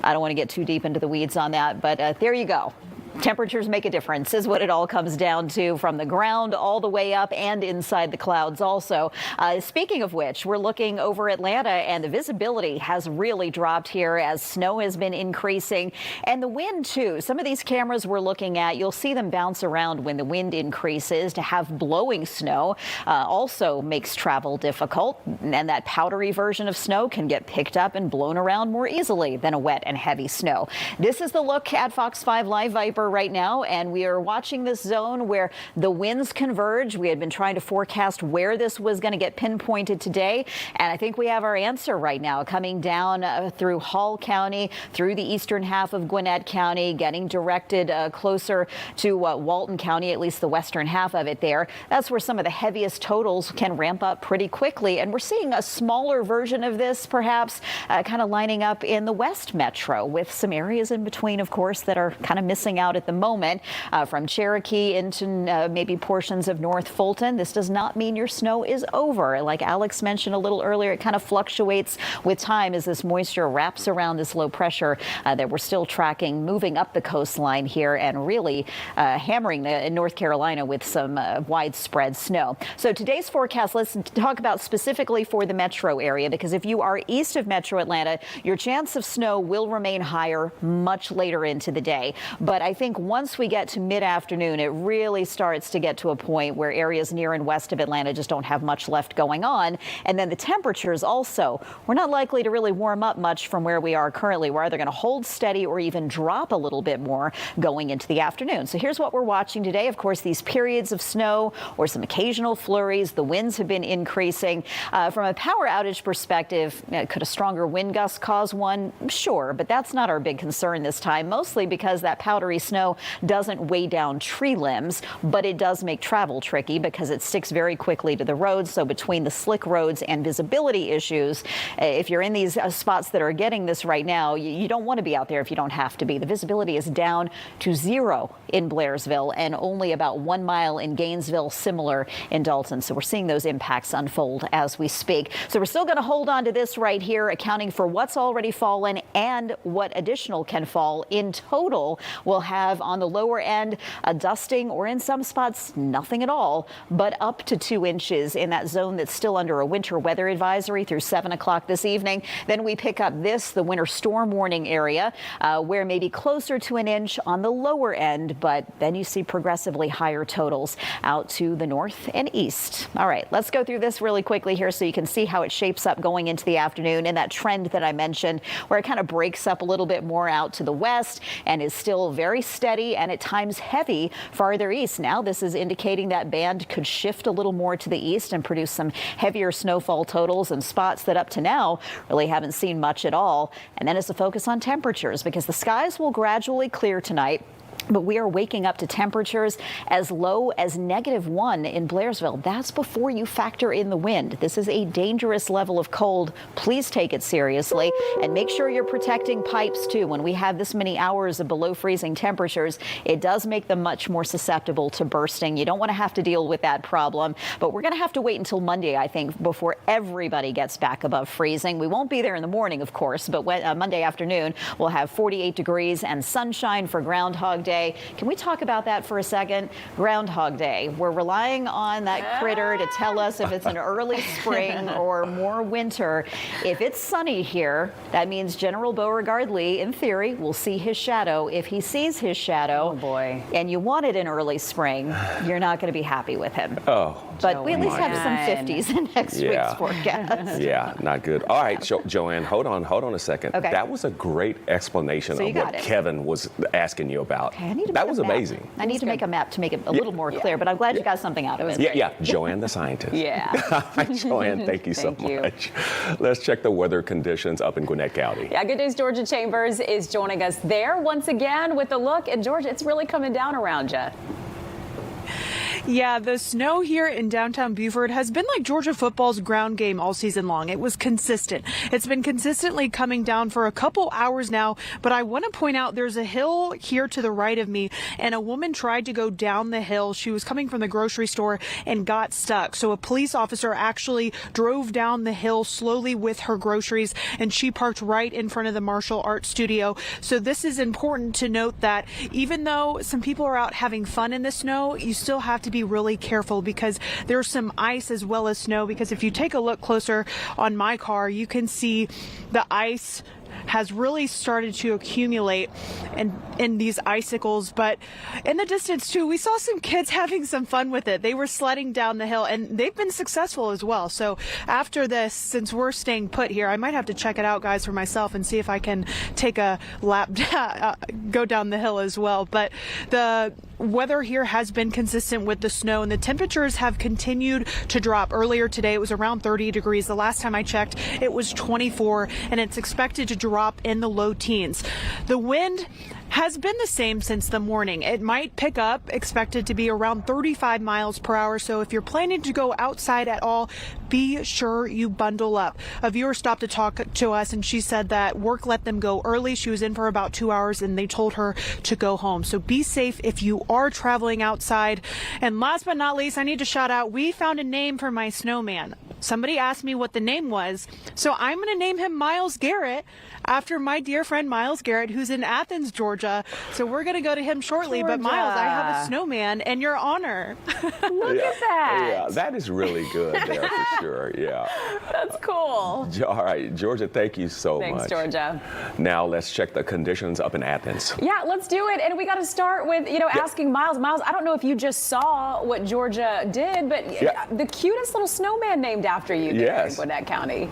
I don't want to get too deep into the weeds on that, but there you go. Temperatures make a difference is what it all comes down to, from the ground all the way up and inside the clouds also. Speaking of which, we're looking over Atlanta, and the visibility has really dropped here as snow has been increasing, and the wind too. Some of these cameras we're looking at, you'll see them bounce around when the wind increases. To have blowing snow also makes travel difficult, and that powdery version of snow can get picked up and blown around more easily than a wet and heavy snow. This is the look at Fox 5 Live Viper right now, and we are watching this zone where the winds converge. We had been trying to forecast where this was going to get pinpointed today, and I think we have our answer right now, coming down through Hall County, through the eastern half of Gwinnett County, getting directed closer to Walton County, at least the western half of it there. That's where some of the heaviest totals can ramp up pretty quickly, and we're seeing a smaller version of this perhaps kind of lining up in the West Metro, with some areas in between, of course, that are kind of missing out at the moment, from Cherokee into maybe portions of North Fulton. This does not mean your snow is over. Like Alex mentioned a little earlier, it kind of fluctuates with time as this moisture wraps around this low pressure that we're still tracking, moving up the coastline here and really hammering North Carolina with some widespread snow. So today's forecast, let's talk about specifically for the metro area, because if you are east of Metro Atlanta, your chance of snow will remain higher much later into the day. But I think once we get to mid-afternoon, it really starts to get to a point where areas near and west of Atlanta just don't have much left going on. And then the temperatures also, we're not likely to really warm up much from where we are currently. We're either going to hold steady or even drop a little bit more going into the afternoon. So here's what we're watching today. Of course, these periods of snow or some occasional flurries. The winds have been increasing. From a power outage perspective, could a stronger wind gust cause one? Sure, but that's not our big concern this time, mostly because that powdery
snow doesn't weigh down tree limbs, but it does make travel tricky because it sticks very quickly to the roads. So between the slick roads and visibility issues, if you're in these spots that are getting this right now, you don't want to be out there if you don't have to be. The visibility is down to 0 in Blairsville and only about 1 mile in Gainesville, similar in Dalton. So we're seeing those impacts unfold as we speak. So we're still going to hold on to this right here, accounting for what's already fallen and what additional can fall. In total, we'll have on the lower end a dusting, or in some spots nothing at all, but up to 2 inches in that zone that's still under a winter weather advisory through 7 o'clock this evening. Then we pick up this, the winter storm warning area, where maybe closer to 1 inch on the lower end, but then you see progressively higher totals out to the north and east. All right, let's go through this really quickly here so you can see how it shapes up going into the afternoon, and that trend that I mentioned where it kind of breaks up a little bit more out to the west and is still very steady and at times heavy farther east. Now this is indicating that band could shift a little more to the east and produce some heavier snowfall totals in spots that up to now really haven't seen much at all. And then it's a focus on temperatures because the skies will gradually clear tonight. But we are waking up to temperatures as low as -1 in Blairsville. That's before you factor in the wind. This is a dangerous level of cold. Please take it seriously and make sure you're protecting pipes too. When we have this many hours of below freezing temperatures, it does make them much more susceptible to bursting. You don't want to have to deal with that problem, but we're going to have to wait until Monday, I think, before everybody gets back above freezing. We won't be there in the morning, of course, but Monday afternoon we'll have 48 degrees and sunshine for Groundhog Day. Can we talk about that for a second? Groundhog Day. We're relying on that critter to tell us if it's an early spring or more winter. If it's sunny here, that means General Beauregard Lee, in theory, will see his shadow. If he sees his shadow,
oh boy,
and you want it in early spring, you're not going to be happy with him.
Oh,
but we at least have some 50s in next week's forecast.
Yeah, not good. All right, Joanne, hold on a second.
Okay.
That was a great explanation of what Kevin was asking you about.
Okay, I need to
that
make
was
a map.
amazing.
I need to make a map to make it a little more clear, but I'm glad you got something out of it.
Yeah, Joanne the scientist.
Yeah.
Joanne, thank you so much. Let's check the weather conditions up in Gwinnett County.
Yeah, Good Day's Georgia Chambers is joining us there once again with a look. And Georgia, it's really coming down around you.
Yeah, the snow here in downtown Beaufort has been like Georgia football's ground game all season long. It was consistent. It's been consistently coming down for a couple hours now, but I want to point out there's a hill here to the right of me, and a woman tried to go down the hill. She was coming from the grocery store and got stuck. So a police officer actually drove down the hill slowly with her groceries, and she parked right in front of the Martial Arts Studio. So this is important to note that even though some people are out having fun in the snow, you still have to be really careful because there's some ice as well as snow. Because if you take a look closer on my car, you can see the ice has really started to accumulate in these icicles. But in the distance too, we saw some kids having some fun with it. They were sledding down the hill and they've been successful as well. So after this, since we're staying put here, I might have to check it out, guys, for myself and see if I can take a lap, go down the hill as well. But the weather here has been consistent with the snow, and the temperatures have continued to drop. Earlier today, it was around 30 degrees. The last time I checked, it was 24, and it's expected to drop in the low teens. The wind has been the same since the morning. It might pick up, expected to be around 35 miles per hour. So if you're planning to go outside at all, be sure you bundle up. A viewer stopped to talk to us, and she said that work let them go early. She was in for about 2 hours, and they told her to go home. So be safe if you are traveling outside. And last but not least, I need to shout out, we found a name for my snowman. Somebody asked me what the name was, so I'm going to name him Miles Garrett after my dear friend Miles Garrett, who's in Athens, Georgia. So we're going to go to him shortly. Georgia. But Miles, I have a snowman in your honor.
Look at that.
Yeah, that is really good there for sure. Yeah.
That's cool.
All right, Georgia, thank you so much.
Thanks, Georgia.
Now let's check the conditions up in Athens.
Yeah, let's do it. And we got to start with, asking Miles. Miles, I don't know if you just saw what Georgia did, but the cutest little snowman named after you there in Gwinnett County.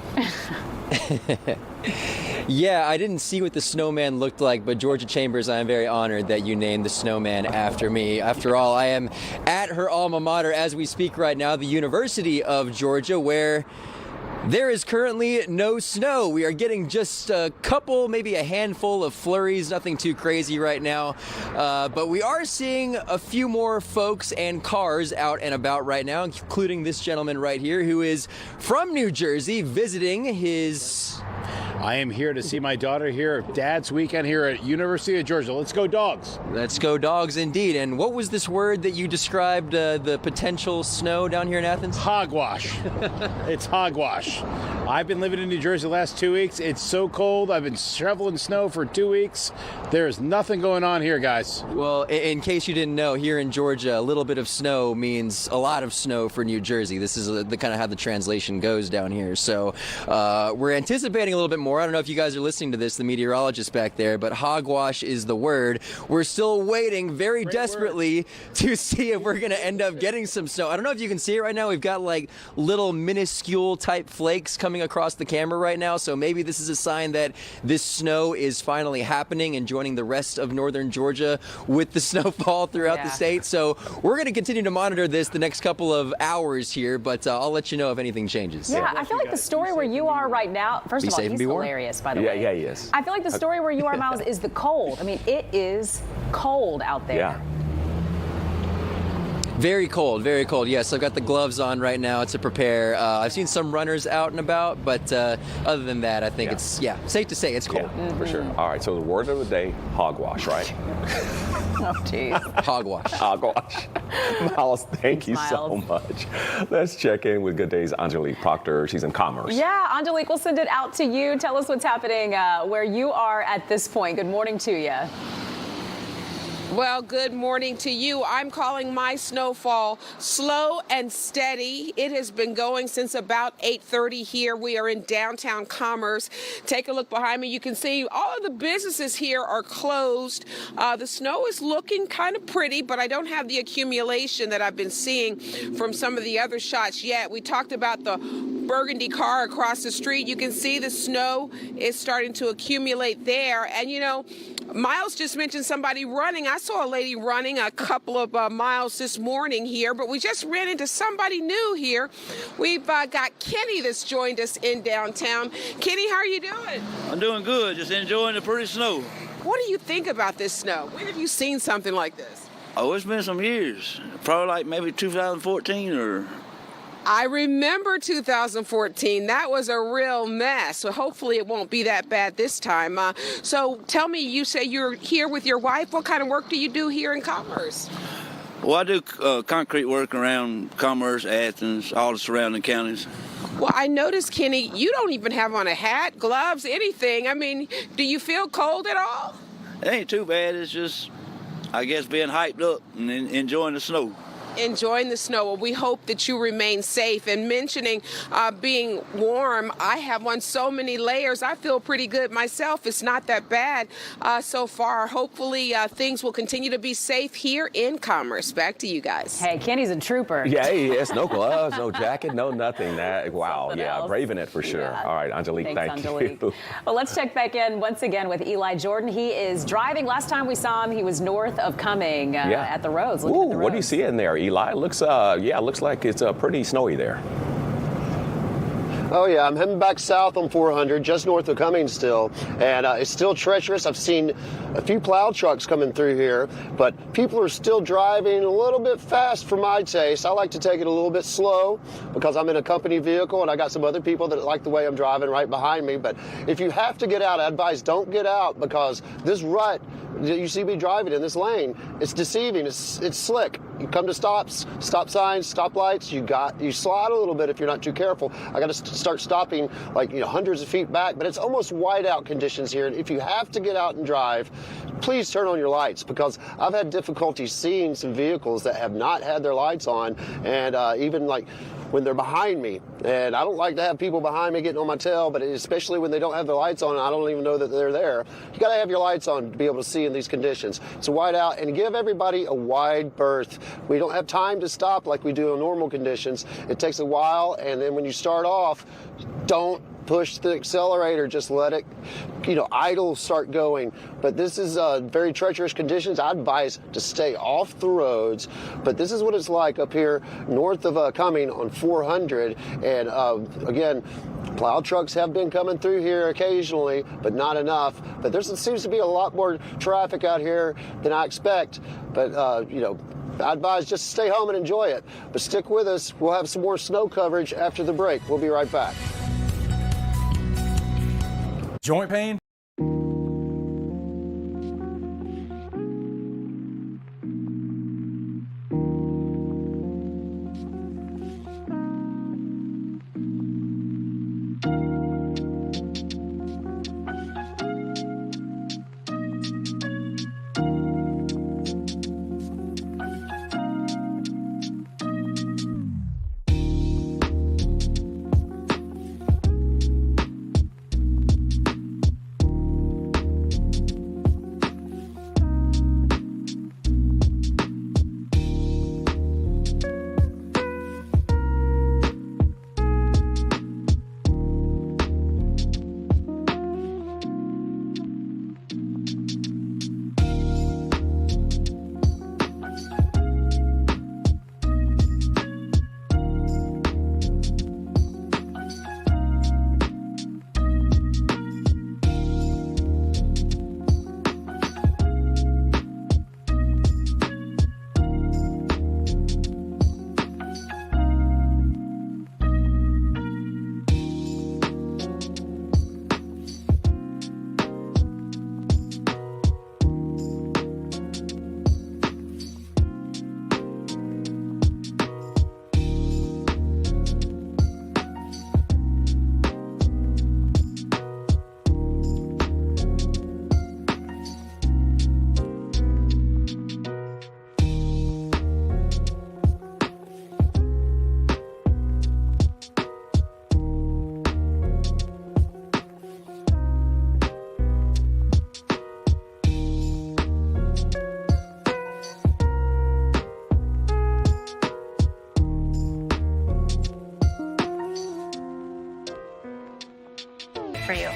Yeah, I didn't see what the snowman looked like, but Georgia Chambers, I am very honored that you named the snowman after me. After all, I am at her alma mater as we speak right now, the University of Georgia, where There is currently no snow. We are getting just a couple, maybe a handful of flurries, nothing too crazy right now. But we are seeing a few more folks and cars out and about right now, including this gentleman right here who is from New Jersey visiting his...
I am here to see my daughter here at Dad's Weekend here at University of Georgia. Let's go Dogs.
Let's go Dogs indeed. And what was this word that you described the potential snow down here in Athens?
Hogwash. It's hogwash. I've been living in New Jersey the last 2 weeks. It's so cold. I've been shoveling snow for 2 weeks. There's nothing going on here, guys.
Well, in case you didn't know, here in Georgia, a little bit of snow means a lot of snow for New Jersey. This is the kind of how the translation goes down here. So we're anticipating a little bit more. I don't know if you guys are listening to this, the meteorologist back there, but hogwash is the word. We're still waiting very desperately to see if we're going to end up getting some snow. I don't know if you can see it right now. We've got like little minuscule type flakes coming across the camera right now. So maybe this is a sign that this snow is finally happening and joining the rest of northern Georgia with the snowfall throughout the state. So we're going to continue to monitor this the next couple of hours here, but I'll let you know if anything changes.
Yeah, I feel like the story where you are right now, first of all, he's hilarious, by the way.
Yeah, he is.
I feel like the story where you are, Miles, is the cold. I mean, it is cold out there.
Yeah.
Very cold, very cold. Yes, I've got the gloves on right now to prepare. I've seen some runners out and about, but other than that, I think it's, safe to say it's cold.
Yeah, for sure. All right, so the word of the day, hogwash, right?
Oh, geez.
Hogwash.
Hogwash. Miles, thank you so much. Let's check in with Good Day's Angelique Proctor. She's in Commerce.
Yeah, Angelique, we'll send it out to you. Tell us what's happening where you are at this point. Good morning to you.
Well, good morning to you. I'm calling my snowfall slow and steady. It has been going since about 8:30 here. We are in downtown Commerce. Take a look behind me. You can see all of the businesses here are closed. The snow is looking kind of pretty, but I don't have the accumulation that I've been seeing from some of the other shots yet. We talked about the burgundy car across the street. You can see the snow is starting to accumulate there. And, you know, Miles just mentioned somebody running. I saw a lady running a couple of miles this morning here, but we just ran into somebody new here. We've got Kenny that's joined us in downtown. Kenny, how are you doing?
I'm doing good, just enjoying the pretty snow.
What do you think about this snow? When have you seen something like this?
Oh, it's been some years. Probably like maybe 2014 or...
I remember 2014. That was a real mess. So hopefully it won't be that bad this time. So tell me, you say you're here with your wife. What kind of work do you do here in Commerce?
Well, I do concrete work around Commerce, Athens, all the surrounding counties.
Well, I noticed, Kenny, you don't even have on a hat, gloves, anything. I mean, do you feel cold at all?
It ain't too bad. It's just, I guess, being hyped up and enjoying the snow.
Enjoying the snow. Well, we hope that you remain safe. And mentioning being warm, I have on so many layers. I feel pretty good myself. It's not that bad so far. Hopefully things will continue to be safe here in Commerce. Back to you guys.
Hey, Kenny's a trooper.
Yeah, he is. No gloves, no jacket, no nothing. Wow, yeah, braving it for sure.
Yeah.
All right, Angelique,
Thanks,
thank
Angelique.
you.
Well, let's check back in once again with Eli Jordan. He is driving. Last time we saw him, he was north of Cumming at the roads. Looking at the roads.
What do you see in there, Eli? Looks like it's pretty snowy there.
Oh, yeah, I'm heading back south on 400, just north of Cumming still, and it's still treacherous. I've seen a few plow trucks coming through here, but people are still driving a little bit fast for my taste. I like to take it a little bit slow because I'm in a company vehicle, and I got some other people that like the way I'm driving right behind me. But if you have to get out, I advise don't get out because this rut you see me driving in this lane, it's deceiving. It's slick. You come to stops, stop signs, stop lights. You slide a little bit if you're not too careful. I got to start stopping like hundreds of feet back, but it's almost whiteout conditions here. And if you have to get out and drive, please turn on your lights because I've had difficulty seeing some vehicles that have not had their lights on, and even like when they're behind me. And I don't like to have people behind me getting on my tail, but especially when they don't have their lights on, I don't even know that they're there. You got to have your lights on to be able to see in these conditions. It's a white out, and give everybody a wide berth. We don't have time to stop like we do in normal conditions. It takes a while, and then when you start off, don't push the accelerator, just let it, idle, start going. But this is very treacherous conditions. I advise to stay off the roads. But this is what it's like up here north of Cumming on 400. And again, Plow trucks have been coming through here occasionally, but not enough. But there seems to be a lot more traffic out here than I expect. But, I advise just stay home and enjoy it. But stick with us. We'll have some more snow coverage after the break. We'll be right back.
Joint pain?
For you.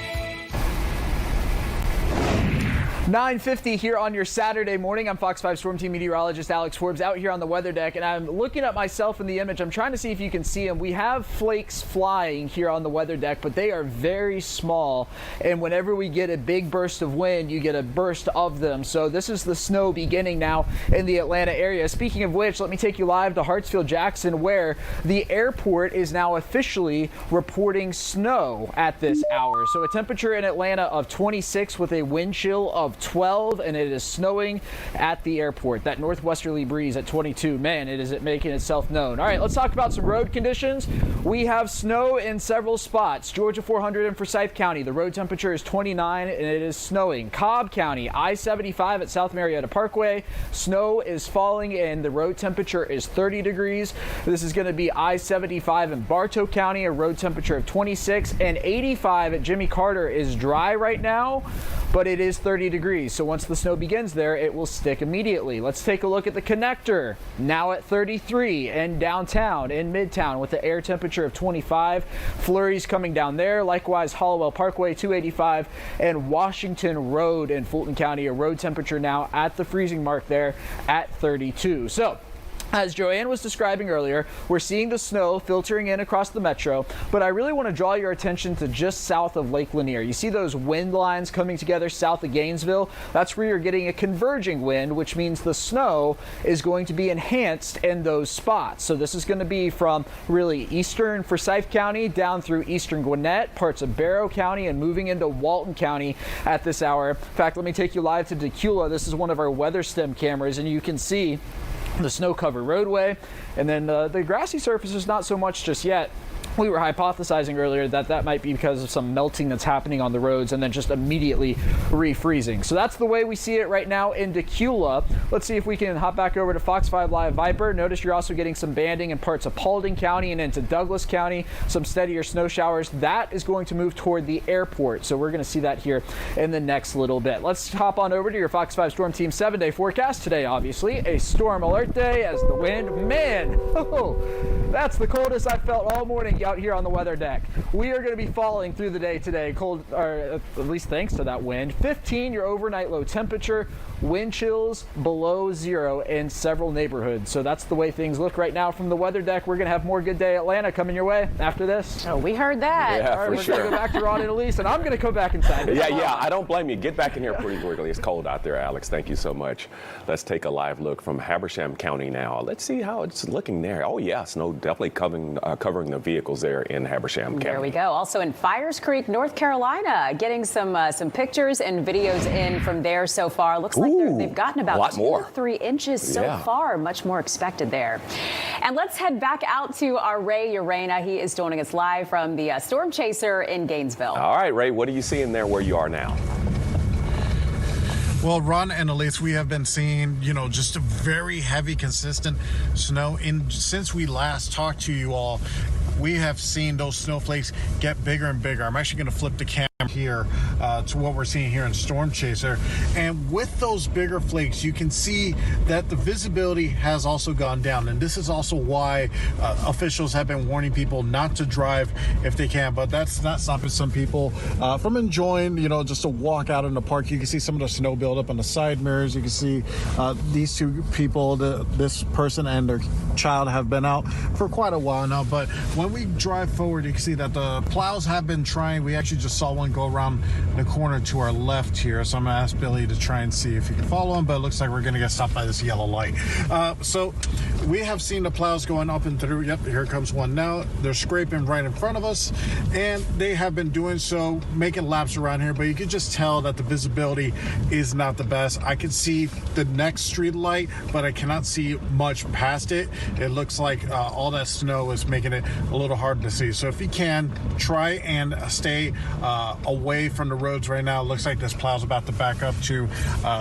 9:50 here on your Saturday morning. I'm Fox 5 Storm Team meteorologist Alex Forbes out here on the weather deck, and I'm looking at myself in the image. I'm trying to see if you can see them. We have flakes flying here on the weather deck, but they are very small, and whenever we get a big burst of wind, you get a burst of them. So this is the snow beginning now in the Atlanta area. Speaking of which, let me take you live to Hartsfield-Jackson, where the airport is now officially reporting snow at this hour. So a temperature in Atlanta of 26 with a wind chill of 12, and it is snowing at the airport. That northwesterly breeze at 22, man, it is making itself known. All right, let's talk about some road conditions. We have snow in several spots. Georgia 400 in Forsyth County, the road temperature is 29 and it is snowing. Cobb County, I-75 at South Marietta Parkway, snow is falling and the road temperature is 30 degrees. This is going to be I-75 in Bartow County, a road temperature of 26, and 85 at Jimmy Carter is dry right now, but it is 30 degrees. So once the snow begins there, it will stick immediately. Let's take a look at the connector, now at 33, and downtown in Midtown with the air temperature of 25. Flurries coming down there. Likewise, Hollowell Parkway 285 and Washington Road in Fulton County, a road temperature now at the freezing mark there at 32. So as Joanne was describing earlier, we're seeing the snow filtering in across the metro, but I really want to draw your attention to just south of Lake Lanier. You see those wind lines coming together south of Gainesville? That's where you're getting a converging wind, which means the snow is going to be enhanced in those spots. So this is going to be from really eastern Forsyth County down through eastern Gwinnett, parts of Barrow County, and moving into Walton County at this hour. In fact, let me take you live to Decula. This is one of our weather stem cameras, and you can see the snow-covered roadway, and then the grassy surface is not so much just yet. We were hypothesizing earlier that that might be because of some melting that's happening on the roads and then just immediately refreezing. So that's the way we see it right now in Decula. Let's see if we can hop back over to Fox 5 Live Viper. Notice you're also getting some banding in parts of Paulding County and into Douglas County, some steadier snow showers. That is going to move toward the airport. So we're going to see that here in the next little bit. Let's hop on over to your Fox 5 Storm Team 7-day forecast. Today, obviously, a storm alert day as the wind, man, that's the coldest I've felt felt all morning out here on the weather deck. We are going to be falling through the day today, cold, or at least thanks to that wind. 15 your overnight low temperature, wind chills below 0 in several neighborhoods. So that's the way things look right now from the weather deck. We're going to have more Good Day Atlanta coming your way after this.
Oh, we heard that.
Yeah,
all right,
for
we're
sure.
going to go back to Ron and Elise, and I'm going to go back inside.
Yeah, I don't blame you. Get back in here pretty quickly. It's cold out there, Alex. Thank you so much. Let's take a live look from Habersham County now. Let's see how it's looking there. Oh, yeah, snow definitely covering the vehicles there in Habersham County.
There we go. Also in Fires Creek, North Carolina, getting some pictures and videos in from there so far. Looks like they've gotten about 2 or 3 inches so far. Much more expected there. And let's head back out to our Ray Urena. He is joining us live from the Storm Chaser in Gainesville.
All right, Ray, what are you seeing there where you are now?
Well, Ron and Elise, we have been seeing, just a very heavy, consistent snow. Since we last talked to you all, we have seen those snowflakes get bigger and bigger. I'm actually going to flip the camera here to what we're seeing here in Storm Chaser. And with those bigger flakes, you can see that the visibility has also gone down. And this is also why officials have been warning people not to drive if they can. But that's not stopping some people from enjoying, just a walk out in the park. You can see some of the snow build up on the side mirrors. You can see these two people, this person and their child, have been out for quite a while now. But when we drive forward, you can see that the plows have been trying. We actually just saw one go around the corner to our left here. So I'm going to ask Billy to try and see if he can follow him. But it looks like we're going to get stopped by this yellow light. So we have seen the plows going up and through. Yep, here comes one now. They're scraping right in front of us. And they have been doing so, making laps around here. But you can just tell that the visibility is not the best. I can see the next street light, but I cannot see much past it. It looks like all that snow is making it a little hard to see. So if you can, try and stay away from the roads right now. It looks like this plow's about to back up to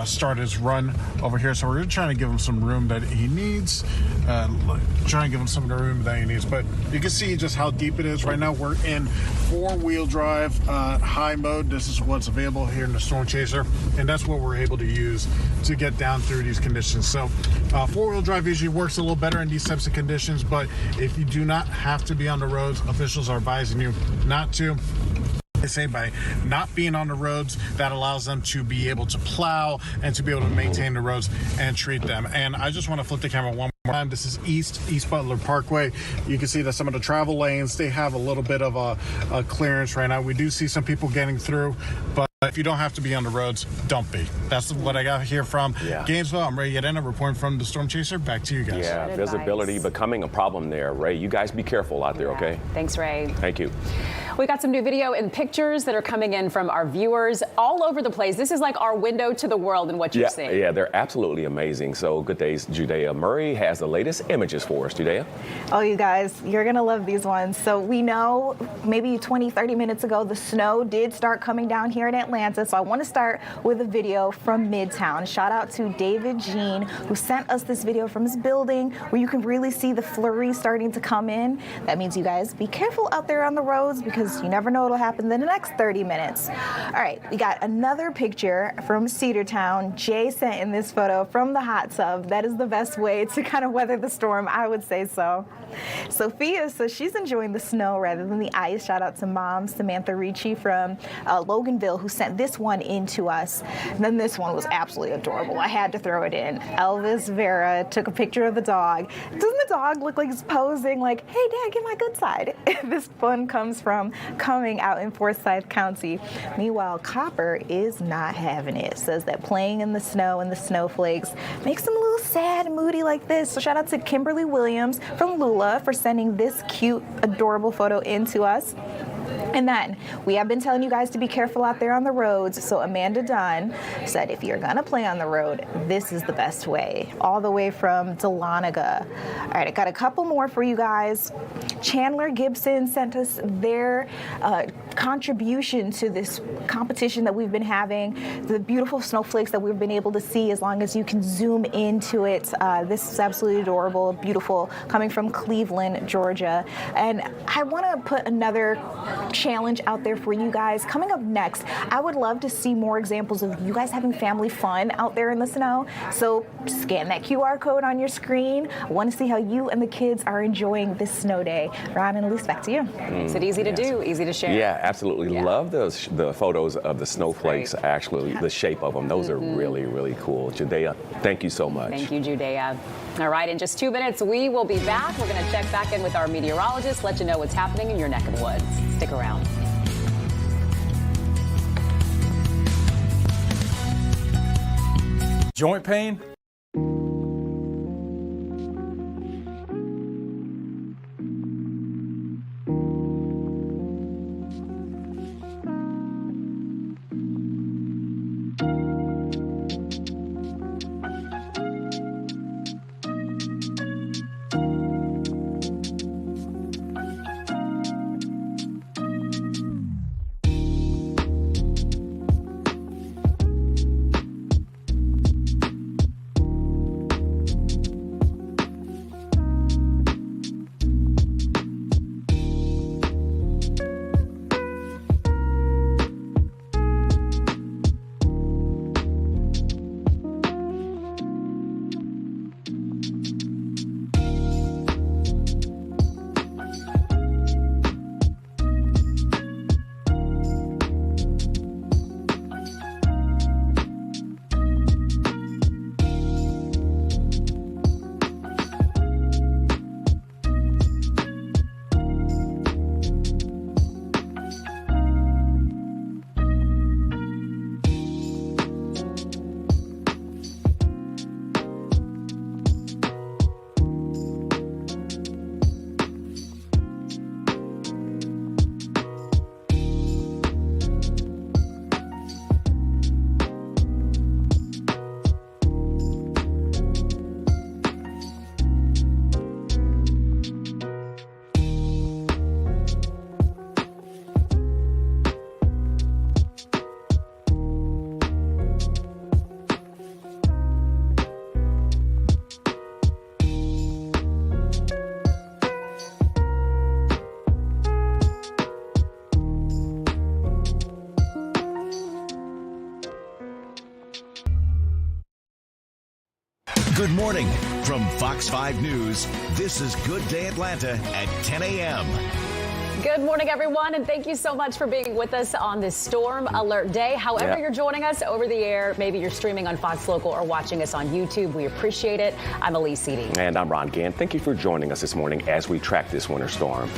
start his run over here. So we're trying to give him some room that he needs. Try and give him some of the room that he needs. But you can see just how deep it is. Right now we're in 4-wheel drive high mode. This is what's available here in the Storm Chaser. And that's what we're able to use to get down through these conditions. So 4-wheel drive usually works a little better in these types of conditions. But if you do not have to be on the roads, officials are advising you not to. They say by not being on the roads, that allows them to be able to plow and to be able to maintain the roads and treat them. And I just want to flip the camera one more time. This is East Butler Parkway. You can see that some of the travel lanes, they have a little bit of a clearance right now. We do see some people getting through, but if you don't have to be on the roads, don't be. That's what I got here from Gainesville. I'm Ray Urena, reporting from the Storm Chaser. Back to you guys.
Yeah, visibility becoming a problem there. Ray, you guys be careful out there, okay?
Thanks, Ray.
Thank you.
We got some new video and pictures that are coming in from our viewers all over the place. This is like our window to the world and what you're seeing.
Yeah, they're absolutely amazing. So good days, Judea Murray has the latest images for us. Judea?
Oh, you guys, you're going to love these ones. So we know maybe 20, 30 minutes ago, the snow did start coming down here in Atlanta. So I want to start with a video from Midtown. Shout out to David Jean, who sent us this video from his building where you can really see the flurry starting to come in. That means you guys be careful out there on the roads because you never know what'll happen in the next 30 minutes. All right, we got another picture from Cedartown. Jay sent in this photo from the hot tub. That is the best way to kind of weather the storm, I would say so. Sophia says she's enjoying the snow rather than the ice. Shout out to Mom Samantha Ricci from Loganville, who sent this one in to us. And then this one was absolutely adorable. I had to throw it in. Elvis Vera took a picture of the dog. Doesn't the dog look like he's posing like, hey, Dad, get my good side? This one comes from Coming out in Forsyth County. Meanwhile, Copper is not having it. Says that playing in the snow and the snowflakes makes him a little sad and moody like this. So shout out to Kimberly Williams from Lula for sending this cute, adorable photo in to us. And then we have been telling you guys to be careful out there on the roads. So Amanda Dunn said, if you're going to play on the road, this is the best way. All the way from Dahlonega. All right, I got a couple more for you guys. Chandler Gibson sent us their contribution to this competition that we've been having. The beautiful snowflakes that we've been able to see as long as you can zoom into it. This is absolutely adorable, beautiful, coming from Cleveland, Georgia. And I want to put another challenge out there for you guys. Coming up next, I would love to see more examples of you guys having family fun out there in the snow. So scan that QR code on your screen. I want to see how you and the kids are enjoying this snow day. Ron and Elise, back to you.
Is it easy to do? Easy to share?
Yeah, absolutely. Love the photos of the snowflakes, actually, the shape of them. Those are really, really cool. Judea, thank you so much.
Thank you, Judea. All right, in just 2 minutes, we will be back. We're going to check back in with our meteorologist, let you know what's happening in your neck of the woods. Stick around.
Joint pain?
Good morning. From Fox 5 News, this is Good Day Atlanta at 10 a.m.
Good morning, everyone, and thank you so much for being with us on this storm alert day. However you're joining us over the air, maybe you're streaming on Fox Local or watching us on YouTube, we appreciate it. I'm Elise Seedy.
And I'm Ron Gann. Thank you for joining us this morning as we track this winter storm.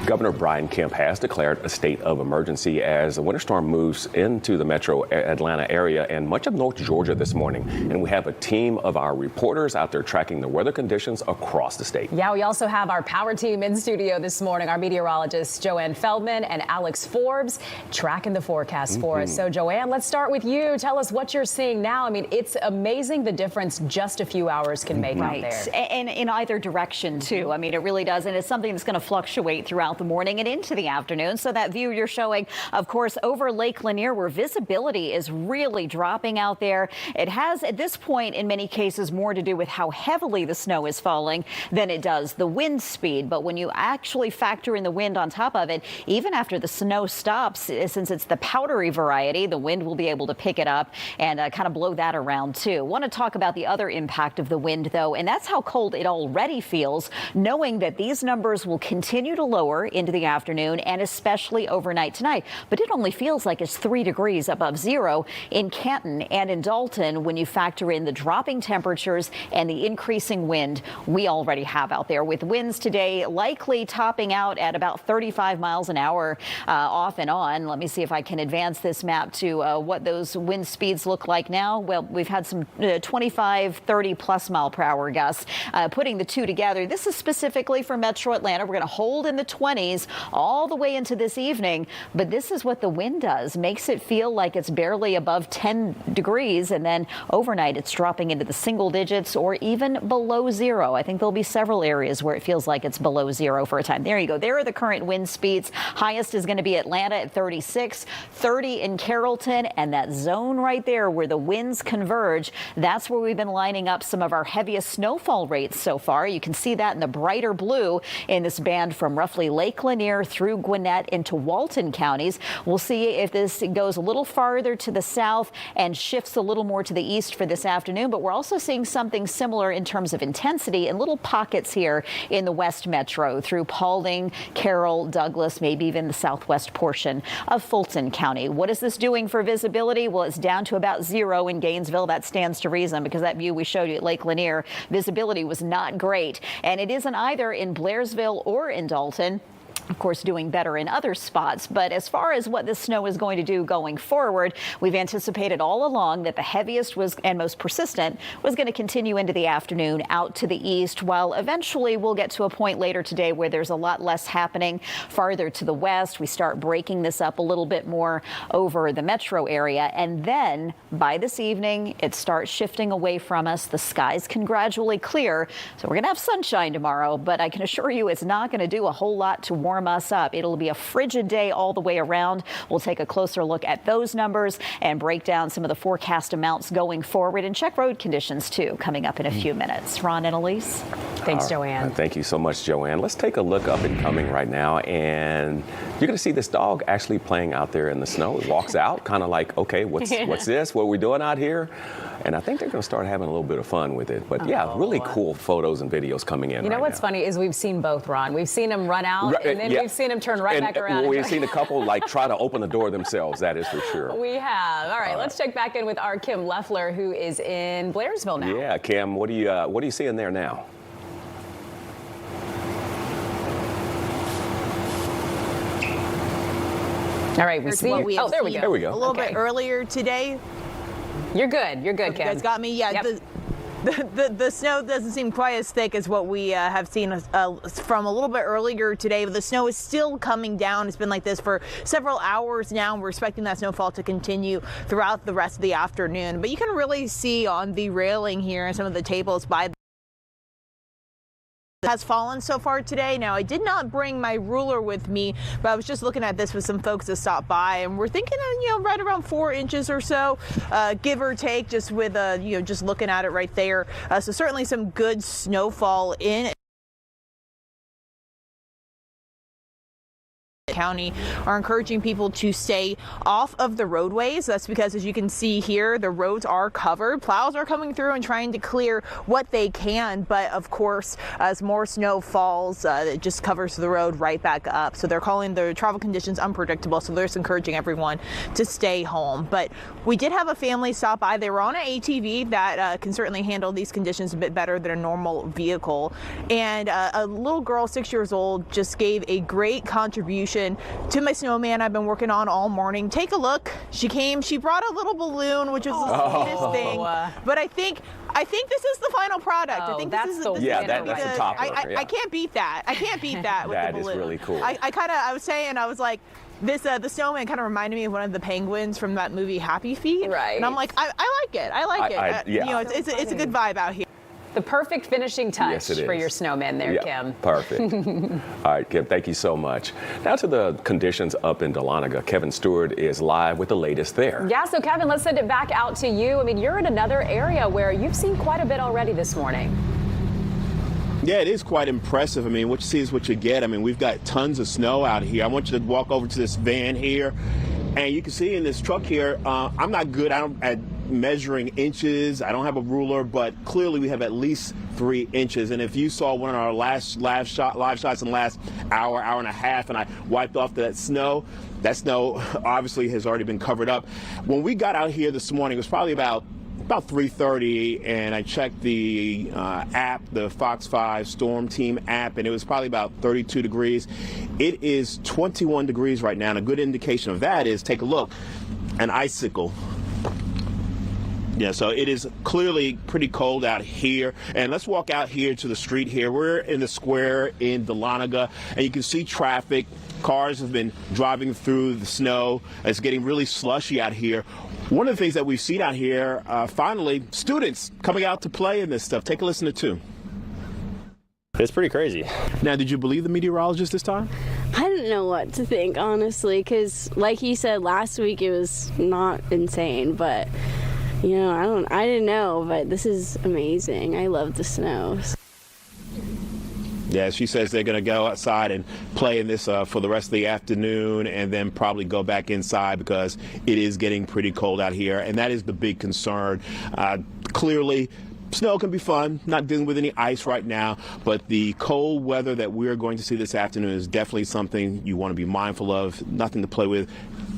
Governor Brian Kemp has declared a state of emergency as the winter storm moves into the metro Atlanta area and much of North Georgia this morning. And we have a team of our reporters out there tracking the weather conditions across the state.
Yeah, we also have our power team in studio this morning, our meteorologists Joanne Feldman and Alex Forbes tracking the forecast for us. So Joanne, let's start with you. Tell us what you're seeing now. I mean, it's amazing the difference just a few hours can make out there.
And in either direction too. I mean, it really does. And it's something that's going to fluctuate throughout the morning and into the afternoon. So that view you're showing, of course, over Lake Lanier, where visibility is really dropping out there. It has at this point, in many cases, more to do with how heavily the snow is falling than it does the wind speed. But when you actually factor in the wind on top of it, even after the snow stops, since it's the powdery variety, the wind will be able to pick it up and kind of blow that around too. Want to talk about the other impact of the wind, though, and that's how cold it already feels, knowing that these numbers will continue to lower into the afternoon and especially overnight tonight. But it only feels like it's 3 degrees above zero in Canton and in Dalton when you factor in the dropping temperatures and the increasing wind we already have out there, with winds today likely topping out at about 35 miles an hour off and on. Let me see if I can advance this map to what those wind speeds look like now. Well, we've had some 25, 30 plus mile per hour gusts. Putting the two together, this is specifically for Metro Atlanta. We're going to hold in the 20s all the way into this evening. But this is what the wind does. Makes it feel like it's barely above 10 degrees. And then overnight, it's dropping into the single digits or even below zero. I think there'll be several areas where it feels like it's below zero for a time. There you go. There are the current wind wind speeds. Highest is going to be Atlanta at 36, 30 in Carrollton, and that zone right there where the winds converge, that's where we've been lining up some of our heaviest snowfall rates so far. You can see that in the brighter blue in this band from roughly Lake Lanier through Gwinnett into Walton counties. We'll see if this goes a little farther to the south and shifts a little more to the east for this afternoon, but we're also seeing something similar in terms of intensity in little pockets here in the West Metro through Paulding, Carroll, Douglas, maybe even the southwest portion of Fulton County. What is this doing for visibility? Well, it's down to about 0 in Gainesville. That stands to reason because that view we showed you at Lake Lanier, visibility was not great. And it isn't either in Blairsville or in Dalton. Of course, doing better in other spots. But as far as what this snow is going to do going forward, we've anticipated all along that the heaviest was and most persistent was going to continue into the afternoon out to the east, while eventually we'll get to a point later today where there's a lot less happening farther to the west. We start breaking this up a little bit more over the metro area. And then by this evening, it starts shifting away from us. The skies can gradually clear. So we're going to have sunshine tomorrow, but I can assure you it's not going to do a whole lot to warm us up. It'll be a frigid day all the way around. We'll take a closer look at those numbers and break down some of the forecast amounts going forward and check road conditions too coming up in a few minutes. Ron and Elise.
Thanks, Joanne.
Thank you so much, Joanne. Let's take a look up and coming right now, and you're going to see this dog actually playing out there in the snow. It walks out kind of like, okay, what's this? What are we doing out here? And I think they're going to start having a little bit of fun with it. But yeah, really cool photos and videos coming in.
You know what's funny is we've seen both, Ron. We've seen him run out, and then we've seen him turn back around.
We've seen a couple like try to open the door themselves. That is for sure.
We have. All right, let's check back in with our Kim Leffler, who is in Blairsville now.
Yeah, Kim, what are you seeing there now?
All right, we see.
There we go.
There we go.
A little bit earlier today.
You're good, Kim.
You guys got me? Yeah. Yep. The snow doesn't seem quite as thick as what we have seen from a little bit earlier today. But the snow is still coming down. It's been like this for several hours now. We're expecting that snowfall to continue throughout the rest of the afternoon. But you can really see on the railing here and some of the tables by has fallen so far today. Now, I did not bring my ruler with me, but I was just looking at this with some folks that stopped by, and we're thinking of, right around 4 inches or so, give or take, just with, just looking at it right there. So certainly some good snowfall in County are encouraging people to stay off of the roadways. That's because, as you can see here, the roads are covered. Plows are coming through and trying to clear what they can, but of course, as more snow falls, it just covers the road right back up. So they're calling the travel conditions unpredictable, so they're just encouraging everyone to stay home. But we did have a family stop by. They were on an ATV that can certainly handle these conditions a bit better than a normal vehicle, and a little girl, 6 years old, just gave a great contribution to my snowman I've been working on all morning. Take a look. She brought a little balloon, which is the sweetest thing. But I think this is the final product. I think
that's
this
the
is
that's the top.
I can't beat that. I can't beat that with the balloon.
That is really cool.
I was like, this the snowman kind of reminded me of one of the penguins from that movie Happy Feet.
Right.
And I'm like, I like it. I like it. It's a good vibe out here.
The perfect finishing touch for your snowman there, Kim.
Perfect. All right, Kim, thank you so much. Now to the conditions up in Dahlonega. Kevin Stewart is live with the latest there.
Yeah, so Kevin, let's send it back out to you. I mean, you're in another area where you've seen quite a bit already this morning.
Yeah, it is quite impressive. I mean, what you see is what you get. I mean, we've got tons of snow out here. I want you to walk over to this van here, and you can see in this truck here, I'm not good at measuring inches. I don't have a ruler, but clearly we have at least 3 inches. And if you saw one of our last live shots in the last hour and a half, and I wiped off that snow obviously has already been covered up. When we got out here this morning, it was probably about 3:30, and I checked the app, the Fox 5 Storm Team app, and it was probably about 32 degrees. It is 21 degrees right now, and a good indication of that is, take a look, an icicle. Yeah, so it is clearly pretty cold out here. And let's walk out here to the street here. We're in the square in Dahlonega, and you can see traffic. Cars have been driving through the snow. It's getting really slushy out here. One of the things that we've seen out here, finally, students coming out to play in this stuff. Take a listen to 2.
It's pretty crazy.
Now, did you believe the meteorologist this time?
I didn't know what to think, honestly, because like he said last week, it was not insane, but you know, I didn't know, but this is amazing. I love the snow.
Yeah, she says they're going to go outside and play in this for the rest of the afternoon and then probably go back inside because it is getting pretty cold out here. And that is the big concern. Clearly, snow can be fun, not dealing with any ice right now, but the cold weather that we're going to see this afternoon is definitely something you want to be mindful of. Nothing to play with.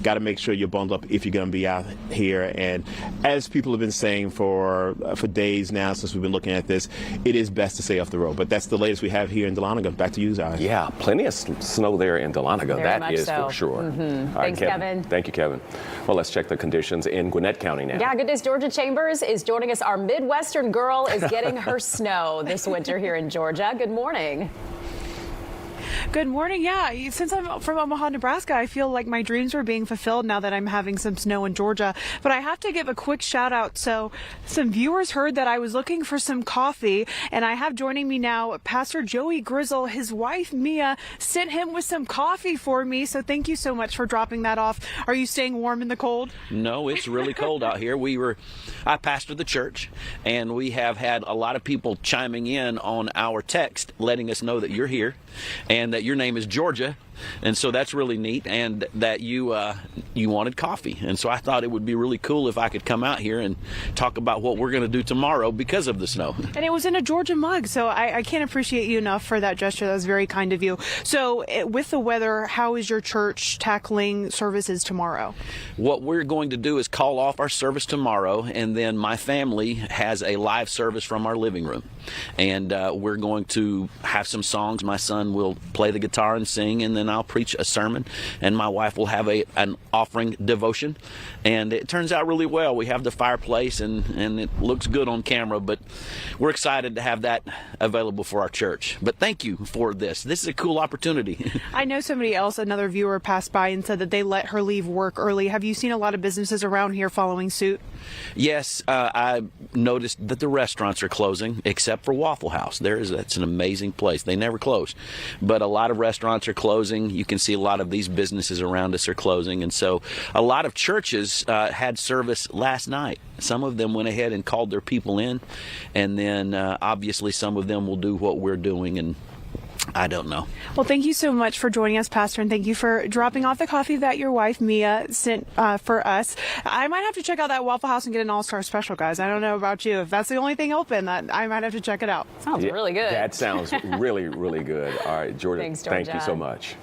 Got to make sure you're bundled up if you're going to be out here. And as people have been saying for days now since we've been looking at this, it is best to stay off the road. But that's the latest we have here in Dahlonega. Back to you, Zai.
Yeah, plenty of snow there in Dahlonega. That is
so.
for sure.
Mm-hmm.
All right,
Thanks, Kevin.
Thank you, Kevin. Well, let's check the conditions in Gwinnett County now.
Yeah, good news. Georgia Chambers is joining us. Our Midwestern girl is getting her snow this winter here in Georgia. Good morning.
Good morning. Yeah, since I'm from Omaha, Nebraska, I feel like my dreams were being fulfilled now that I'm having some snow in Georgia. But I have to give a quick shout out. So some viewers heard that I was looking for some coffee, and I have joining me now Pastor Joey Grizzle. His wife, Mia, sent him with some coffee for me. So thank you so much for dropping that off. Are you staying warm in the cold?
No, it's really cold out here. I pastor the church, and we have had a lot of people chiming in on our text, letting us know that you're here and that your name is Georgia. And so that's really neat, and that you wanted coffee. And so I thought it would be really cool if I could come out here and talk about what we're going to do tomorrow because of the snow.
And it was in a Georgia mug, so I can't appreciate you enough for that gesture. That was very kind of you. So with the weather, how is your church tackling services tomorrow?
What we're going to do is call off our service tomorrow, and then my family has a live service from our living room. And we're going to have some songs. My son will play the guitar and sing, and then I'll preach a sermon, and my wife will have an offering devotion. And it turns out really well. We have the fireplace, and it looks good on camera, but we're excited to have that available for our church. But thank you for this. This is a cool opportunity.
I know somebody else, another viewer, passed by and said that they let her leave work early. Have you seen a lot of businesses around here following suit?
Yes, I noticed that the restaurants are closing, except for Waffle House. That's an amazing place. They never close. But a lot of restaurants are closing. You can see a lot of these businesses around us are closing. And so a lot of churches had service last night. Some of them went ahead and called their people in. And then obviously some of them will do what we're doing, and I don't know.
Well, thank you so much for joining us, Pastor, and thank you for dropping off the coffee that your wife, Mia, sent for us. I might have to check out that Waffle House and get an all-star special, guys. I don't know about you. If that's the only thing open, I might have to check it out.
Sounds really good.
That sounds really, really good. All right, Georgia,
Thanks, Georgia.
Thank you so much.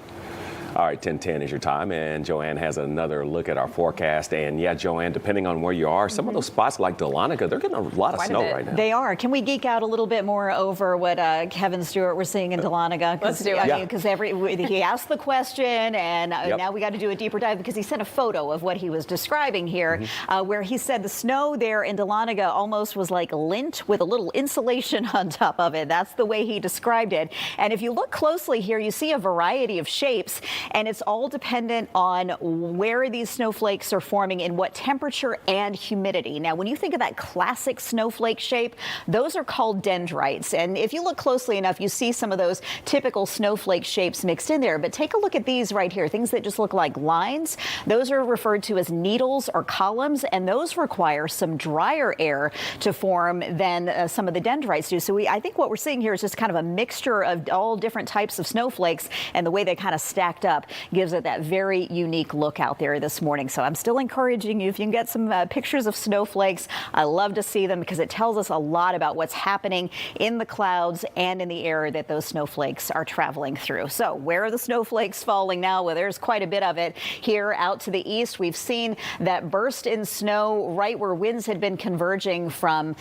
All right, 10:10 is your time, and Joanne has another look at our forecast. And yeah, Joanne, depending on where you are, some of those spots like Dahlonega, they're getting a lot of snow right now.
They are. Can we geek out a little bit more over what Kevin Stewart we're seeing in Dahlonega?
Let's do it.
Because he asked the question, and now we got to do a deeper dive because he sent a photo of what he was describing here, where he said the snow there in Dahlonega almost was like lint with a little insulation on top of it. That's the way he described it. And if you look closely here, you see a variety of shapes. And it's all dependent on where these snowflakes are forming, in what temperature and humidity. Now, when you think of that classic snowflake shape, those are called dendrites. And if you look closely enough, you see some of those typical snowflake shapes mixed in there. But take a look at these right here, things that just look like lines. Those are referred to as needles or columns, and those require some drier air to form than some of the dendrites do. So I think what we're seeing here is just kind of a mixture of all different types of snowflakes, and the way they kind of stacked up gives it that very unique look out there this morning. So I'm still encouraging you, if you can get some pictures of snowflakes, I love to see them because it tells us a lot about what's happening in the clouds and in the air that those snowflakes are traveling through. So where are the snowflakes falling now? Well, there's quite a bit of it here out to the east. We've seen that burst in snow right where winds had been converging from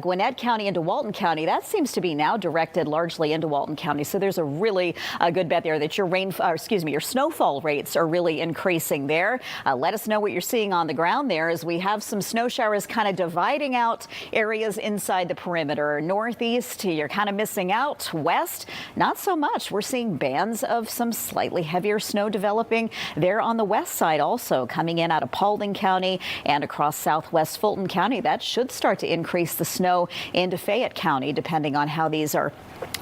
Gwinnett County into Walton County. That seems to be now directed largely into Walton County. So there's a really good bet there that your your snowfall rates are really increasing there. Let us know what you're seeing on the ground there, as we have some snow showers kind of dividing out areas inside the perimeter. Northeast, you're kind of missing out. West, not so much. We're seeing bands of some slightly heavier snow developing there on the west side, also coming in out of Paulding County and across southwest Fulton County. That should start to increase the snow into Fayette County, depending on how these are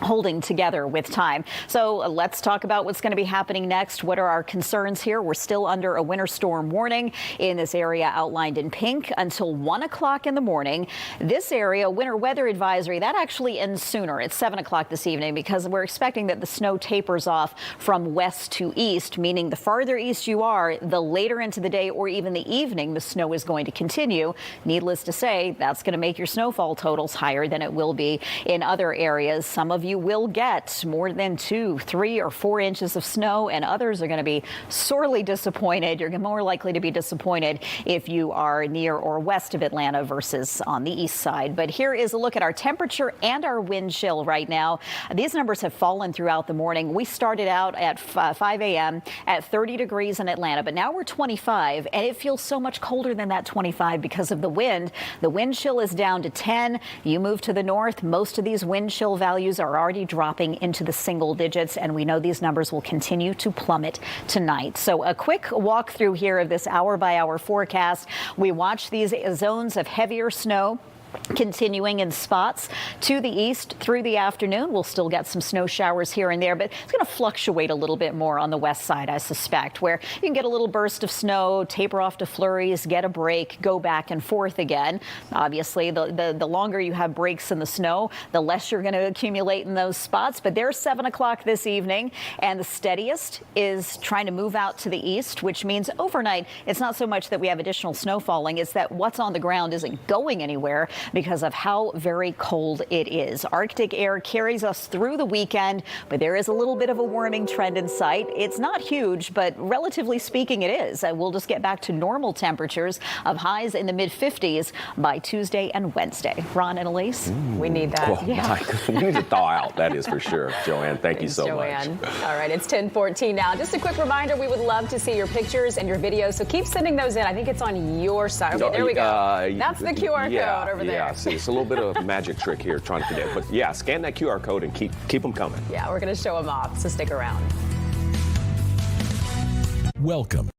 holding together with time. So let's talk about what's going to be happening next. next. What are our concerns here? We're still under a winter storm warning in this area outlined in pink until 1 o'clock in the morning. This area, winter weather advisory, that actually ends sooner. It's 7 o'clock this evening because we're expecting that the snow tapers off from west to east, meaning the farther east you are, the later into the day or even the evening the snow is going to continue. Needless to say, that's going to make your snowfall totals higher than it will be in other areas. Some of you will get more than 2, 3, or 4 inches of snow, and others are going to be sorely disappointed. You're more likely to be disappointed if you are near or west of Atlanta versus on the east side. But here is a look at our temperature and our wind chill right now. These numbers have fallen throughout the morning. We started out at 5 a.m. at 30 degrees in Atlanta, but now we're 25, and it feels so much colder than that 25 because of the wind. The wind chill is down to 10. You move to the north, most of these wind chill values are already dropping into the single digits, and we know these numbers will continue to plummet tonight. So a quick walkthrough here of this hour-by-hour forecast. We watch these zones of heavier snow continuing in spots to the east through the afternoon. We'll still get some snow showers here and there, but it's going to fluctuate a little bit more on the west side, I suspect, where you can get a little burst of snow, taper off to flurries, get a break, go back and forth again. Obviously, the longer you have breaks in the snow, the less you're going to accumulate in those spots. But there's 7 o'clock this evening, and the steadiest is trying to move out to the east, which means overnight, it's not so much that we have additional snow falling, it's that what's on the ground isn't going anywhere because of how very cold it is. Arctic air carries us through the weekend, but there is a little bit of a warming trend in sight. It's not huge, but relatively speaking, it is. We'll just get back to normal temperatures of highs in the mid-50s by Tuesday and Wednesday. Ron and Elise, we need that.
Oh, yeah. We need to thaw out, that is for sure. Joanne, thank you so
Joanne.
much.
All right, it's 10:14 now. Just a quick reminder, we would love to see your pictures and your videos, so keep sending those in. I think it's on your side. Okay, there we go. That's the QR code over there.
Yeah, see, it's a little bit of a magic trick here trying to connect. But yeah, scan that QR code and keep them coming.
Yeah, we're going to show them off, so stick around.
Welcome.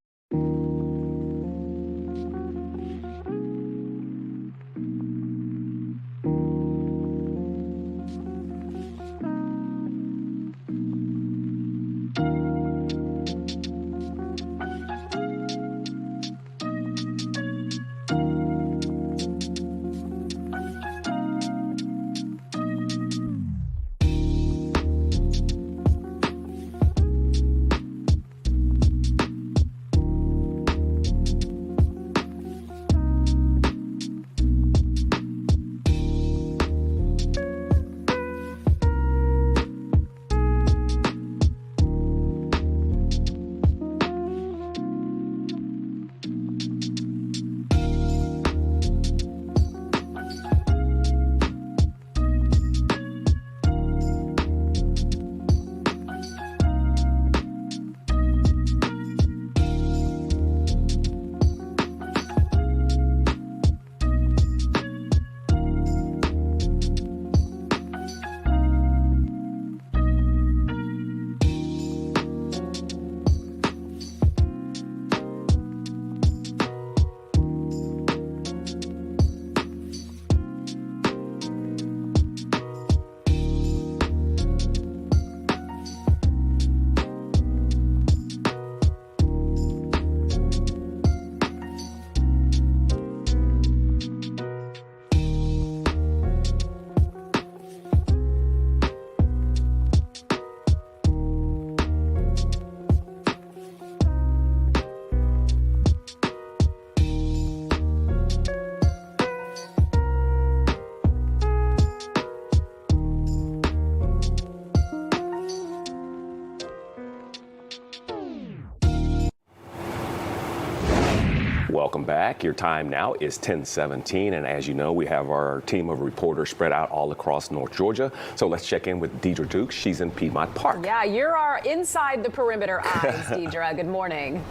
Welcome back. Your time now is 10:17, and as you know, we have our team of reporters spread out all across North Georgia. So let's check in with Deidre Dukes. She's in Piedmont Park.
Yeah, you're our inside the perimeter eyes, Deidre. Good morning.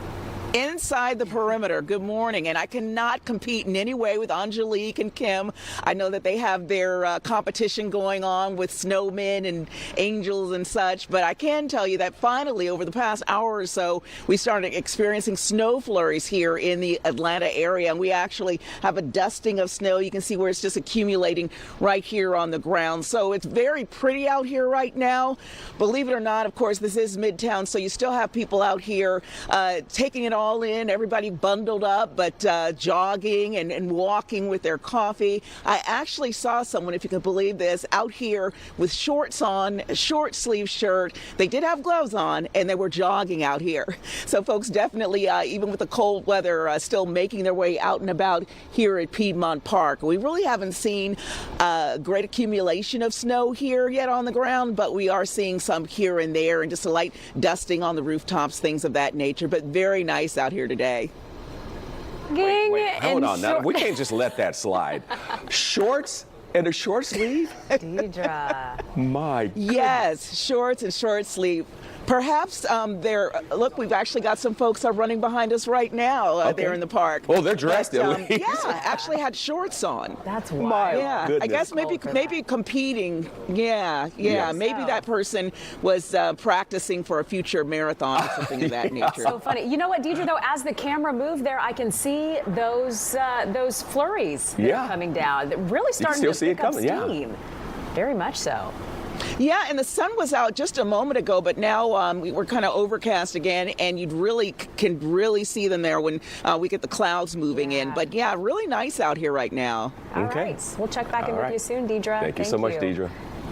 Inside the perimeter. Good morning. And I cannot compete in any way with Angelique and Kim. I know that they have their competition going on with snowmen and angels and such, but I can tell you that finally over the past hour or so, we started experiencing snow flurries here in the Atlanta area, and we actually have a dusting of snow. You can see where it's just accumulating right here on the ground. So it's very pretty out here right now. Believe it or not, of course, this is Midtown, so you still have people out here taking it all in, everybody bundled up, but jogging and walking with their coffee. I actually saw someone, if you can believe this, out here with shorts on, short sleeve shirt. They did have gloves on, and they were jogging out here. So folks definitely, even with the cold weather, still making their way out and about here at Piedmont Park. We really haven't seen a great accumulation of snow here yet on the ground, but we are seeing some here and there and just a light dusting on the rooftops, things of that nature, but very nice out here today.
Wait, hold on now. We can't just let that slide. Shorts and a short sleeve?
Deidre.
My goodness.
Yes, shorts and short sleeve. Perhaps look, we've actually got some folks running behind us right now there in the park.
Oh, they're dressed at least.
Yeah, actually had shorts on.
That's wild.
Yeah,
goodness.
I guess maybe competing. Yeah. Maybe that person was practicing for a future marathon or something of that nature.
So funny. You know what, Deidre, though, as the camera moved there, I can see those flurries that are coming down. They're really starting to pick up steam. Yeah. Very much so.
Yeah, and the sun was out just a moment ago, but now we're kind of overcast again, and you can really see them there when we get the clouds moving in. But yeah, really nice out here right now.
All right. We'll check back in with you soon, Deidre.
Thank you so much, Deidre.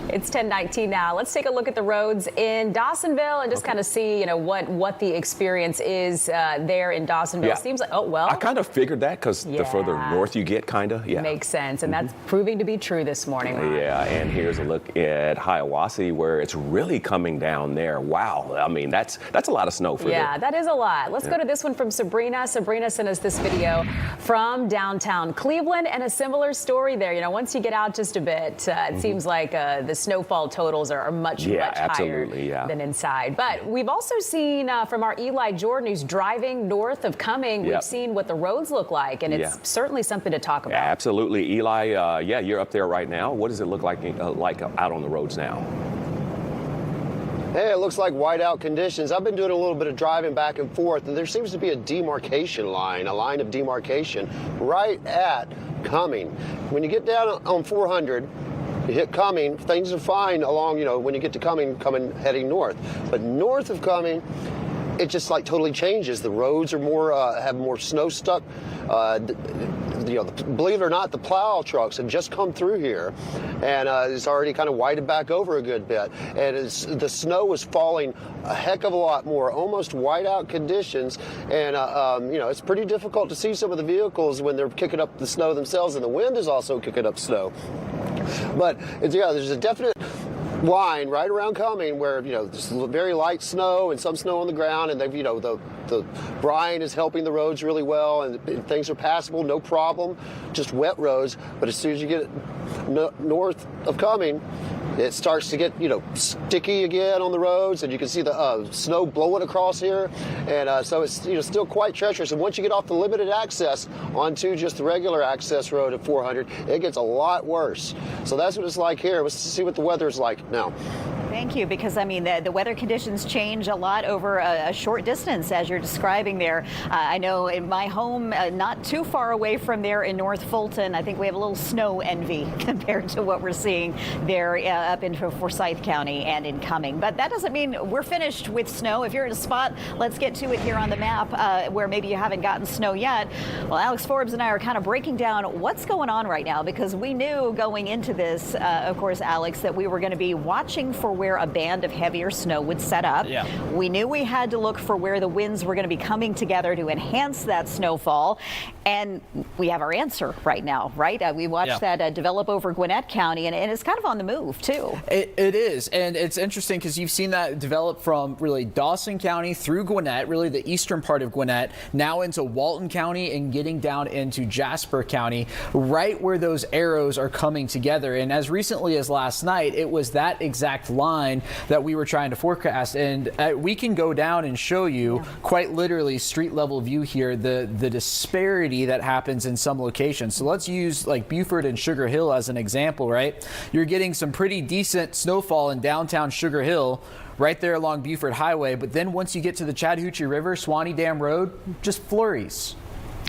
It's 10:19 now. Let's take a look at the roads in Dawsonville and just kind of see, what the experience is there in Dawsonville.
Yeah.
Seems like, I
kind of figured that because the further north you get,
Makes sense, and that's proving to be true this morning. Ron.
Yeah, and here's a look at Hiawassee where it's really coming down there. Wow, I mean that's a lot of snow for
Yeah, that is a lot. Let's go to this one from Sabrina. Sabrina sent us this video from downtown Cleveland, and a similar story there. Once you get out just a bit, it seems like the snowfall totals are much higher than inside. But we've also seen from our Eli Jordan, who's driving north of Cumming, we've seen what the roads look like, and it's certainly something to talk about.
Absolutely. Eli, you're up there right now. What does it look like out on the roads now?
Hey, it looks like whiteout conditions. I've been doing a little bit of driving back and forth, and there seems to be a demarcation line, a line of demarcation right at Cumming. When you get down on 400, you hit Cumming, things are fine along, when you get to Cumming heading north. But north of Cumming, it just totally changes. The roads are have more snow stuck. Believe it or not, the plow trucks have just come through here, and it's already kind of whited back over a good bit. And the snow is falling a heck of a lot more, almost whiteout conditions. And it's pretty difficult to see some of the vehicles when they're kicking up the snow themselves, and the wind is also kicking up snow. But there's a definite line right around Cumming where there's very light snow and some snow on the ground, and they've the brine is helping the roads really well, and things are passable, no problem, just wet roads. But as soon as you get north of Cumming, it starts to get sticky again on the roads, and you can see the snow blowing across here, and so it's still quite treacherous. And once you get off the limited access onto just the regular access road at 400, it gets a lot worse. So that's what it's like here. Let's see what the weather's like now.
Thank you, because the weather conditions change a lot over a short distance, as you're describing there. I know in my home, not too far away from there in North Fulton, I think we have a little snow envy compared to what we're seeing there up in Forsyth County and in Cumming. But that doesn't mean we're finished with snow. If you're in a spot, let's get to it here on the map where maybe you haven't gotten snow yet. Well, Alex Forbes and I are kind of breaking down what's going on right now, because we knew going into this, of course, Alex, that we were going to be watching for where a band of heavier snow would set up. Yeah. We knew we had to look for where the winds were going to be coming together to enhance that snowfall. And we have our answer right now, right? We watched that develop over Gwinnett County, and it's kind of on the move, too.
It is, and it's interesting because you've seen that develop from really Dawson County through Gwinnett, really the eastern part of Gwinnett, now into Walton County and getting down into Jasper County, right where those arrows are coming together. And as recently as last night, it was that exact line that we were trying to forecast. And we can go down and show you quite literally street level view here, the disparity that happens in some locations. So let's use like Buford and Sugar Hill as an example, right? You're getting some pretty decent snowfall in downtown Sugar Hill, right there along Buford Highway. But then once you get to the Chattahoochee River, Swanee Dam Road, just flurries.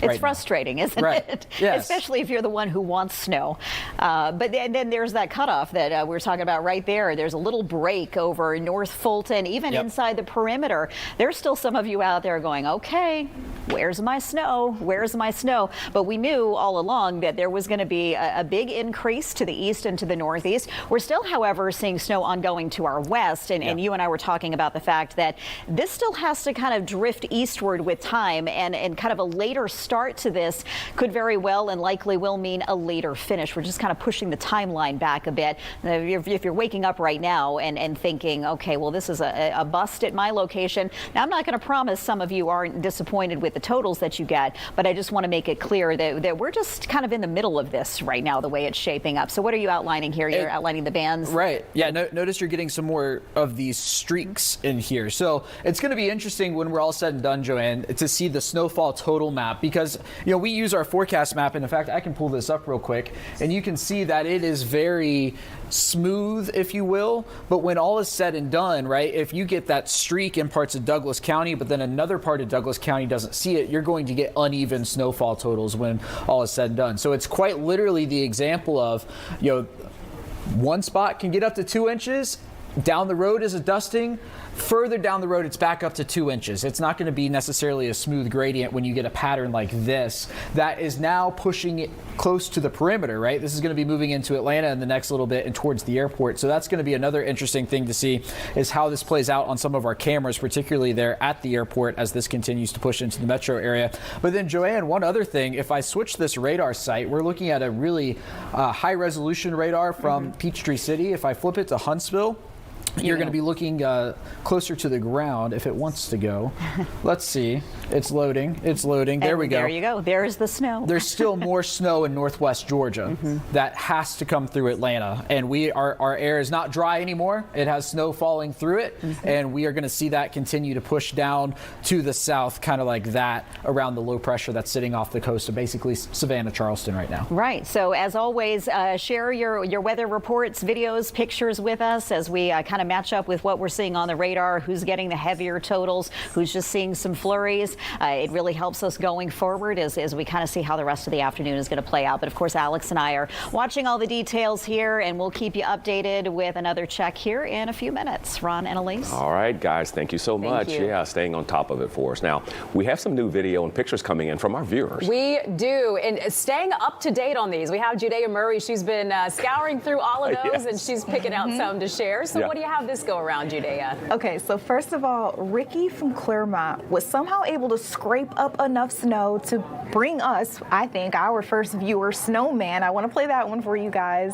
It's frustrating, isn't it?
Yes.
Especially if you're the one who wants snow. But then there's that cutoff that we were talking about right there. There's a little break over North Fulton, even inside the perimeter. There's still some of you out there going, okay, where's my snow? Where's my snow? But we knew all along that there was going to be a big increase to the east and to the northeast. We're still, however, seeing snow ongoing to our west. And you and I were talking about the fact that this still has to kind of drift eastward with time, and kind of a later start to this could very well and likely will mean a later finish. We're just kind of pushing the timeline back a bit. If you're waking up right now and thinking, okay, well, this is a bust at my location. Now, I'm not going to promise some of you aren't disappointed with the totals that you get, but I just want to make it clear that we're just kind of in the middle of this right now, the way it's shaping up. So what are you outlining here? You're outlining the bands.
Right. Yeah. Notice you're getting some more of these streaks in here. So it's going to be interesting when we're all said and done, Joanne, to see the snowfall total map, because we use our forecast map, and in fact I can pull this up real quick and you can see that it is very smooth, if you will, but when all is said and done, right, if you get that streak in parts of Douglas County but then another part of Douglas County doesn't see it, you're going to get uneven snowfall totals when all is said and done. So it's quite literally the example of one spot can get up to 2 inches, down the road is a dusting. Further down the road, it's back up to 2 inches. It's not going to be necessarily a smooth gradient when you get a pattern like this that is now pushing it close to the perimeter, right? This is going to be moving into Atlanta in the next little bit and towards the airport. So that's going to be another interesting thing to see, is how this plays out on some of our cameras, particularly there at the airport as this continues to push into the metro area. But then, Joanne, one other thing, if I switch this radar site, we're looking at a really high resolution radar from Peachtree City. If I flip it to Huntsville, you're going to be looking closer to the ground if it wants to go. Let's see. It's loading. It's loading. There we go.
There you go. There's the snow.
There's still more snow in northwest Georgia that has to come through Atlanta. And our air is not dry anymore. It has snow falling through it. And we are going to see that continue to push down to the south, kind of like that, around the low pressure that's sitting off the coast of basically Savannah, Charleston right now.
Right. So as always, share your weather reports, videos, pictures with us as we kind of match up with what we're seeing on the radar, who's getting the heavier totals, who's just seeing some flurries. It really helps us going forward as we kind of see how the rest of the afternoon is going to play out. But of course, Alex and I are watching all the details here, and we'll keep you updated with another check here in a few minutes. Ron and Elise.
All right, guys, thank you so much. Yeah, staying on top of it for us. Now, we have some new video and pictures coming in from our viewers.
We do, and staying up to date on these. We have Judea Murray. She's been scouring through all of those, and she's picking out some to share. So what do you have this go around, Judea?
Okay, so first of all, Ricky from Clermont was somehow able to scrape up enough snow to bring us, I think, our first viewer, Snowman. I want to play that one for you guys.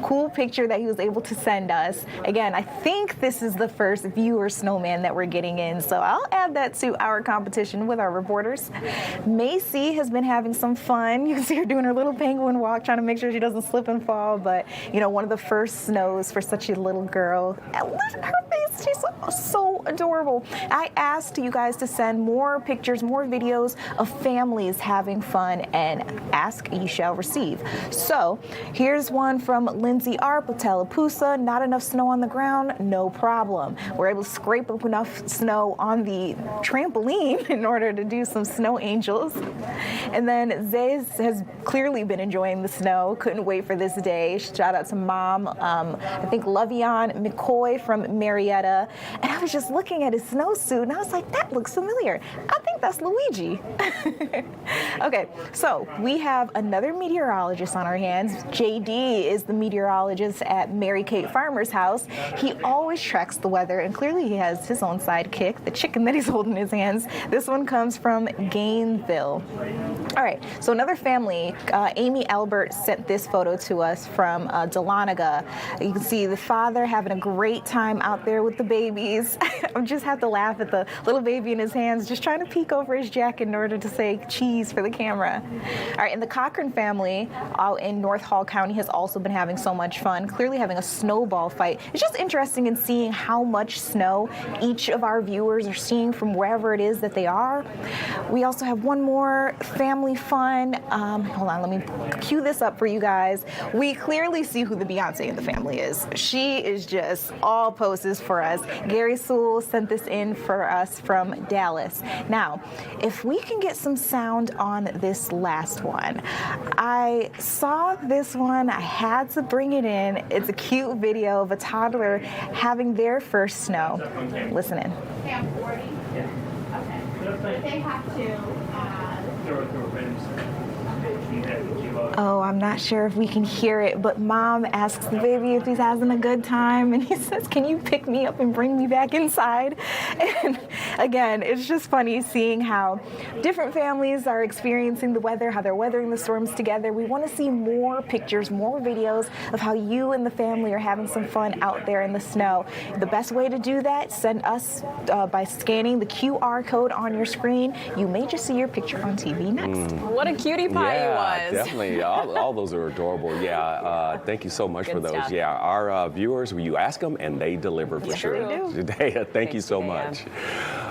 Cool picture that he was able to send us. Again, I think this is the first viewer Snowman that we're getting in, so I'll add that to our competition with our reporters. Macy has been having some fun. You can see her doing her little penguin walk, trying to make sure she doesn't slip and fall, but, you know, one of the first snows for such a little girl. And look at her face. She's so adorable. I asked you guys to send more pictures, more videos of families having fun, and ask you shall receive. So here's one from Lindsay Arp of Tallapoosa. Not enough snow on the ground, no problem. We're able to scrape up enough snow on the trampoline in order to do some snow angels. And then Zay has clearly been enjoying the snow. Couldn't wait for this day. Shout out to Mom. I think Lovion McCoy from Marietta Alfreda, and I was just looking at his snowsuit, and I was like, that looks familiar. I think that's Luigi. Okay, so we have another meteorologist on our hands. JD is the meteorologist at Mary Kate Farmer's house. He always tracks the weather, and clearly he has his own sidekick, the chicken that he's holding in his hands. This one comes from Gainesville. All right, so another family, Amy Albert sent this photo to us from Dahlonega. You can see the father having a great time out there with the babies. I just have to laugh at the little baby in his hands, just trying to peek over his jacket in order to say cheese for the camera. All right, and the Cochran family out in North Hall County has also been having so much fun, clearly having a snowball fight. It's just interesting in seeing how much snow each of our viewers are seeing from wherever it is that they are. We also have one more family fun. Hold on, let me cue this up for you guys. We clearly see who the Beyonce in the family is. She is just all poses for us. Gary Sewell sent this in for us from Dallas. Now, if we can get some sound on this last one. I saw this one, I had to bring it in. It's a cute video of a toddler having their first snow. Listen in.
They have to
Oh, I'm not sure if we can hear it, but Mom asks the baby if he's having a good time, and he says, can you pick me up and bring me back inside? And again, it's just funny seeing how different families are experiencing the weather, how they're weathering the storms together. We want to see more pictures, more videos of how you and the family are having some fun out there in the snow. The best way to do that, send us by scanning the QR code on your screen. You may just see your picture on TV next.
What a cutie pie he was.
Definitely. All those are adorable. Yeah. Thank you so much for those.
Stuff.
Yeah. Our viewers, you ask them and they deliver for sure. Today, thank you so much.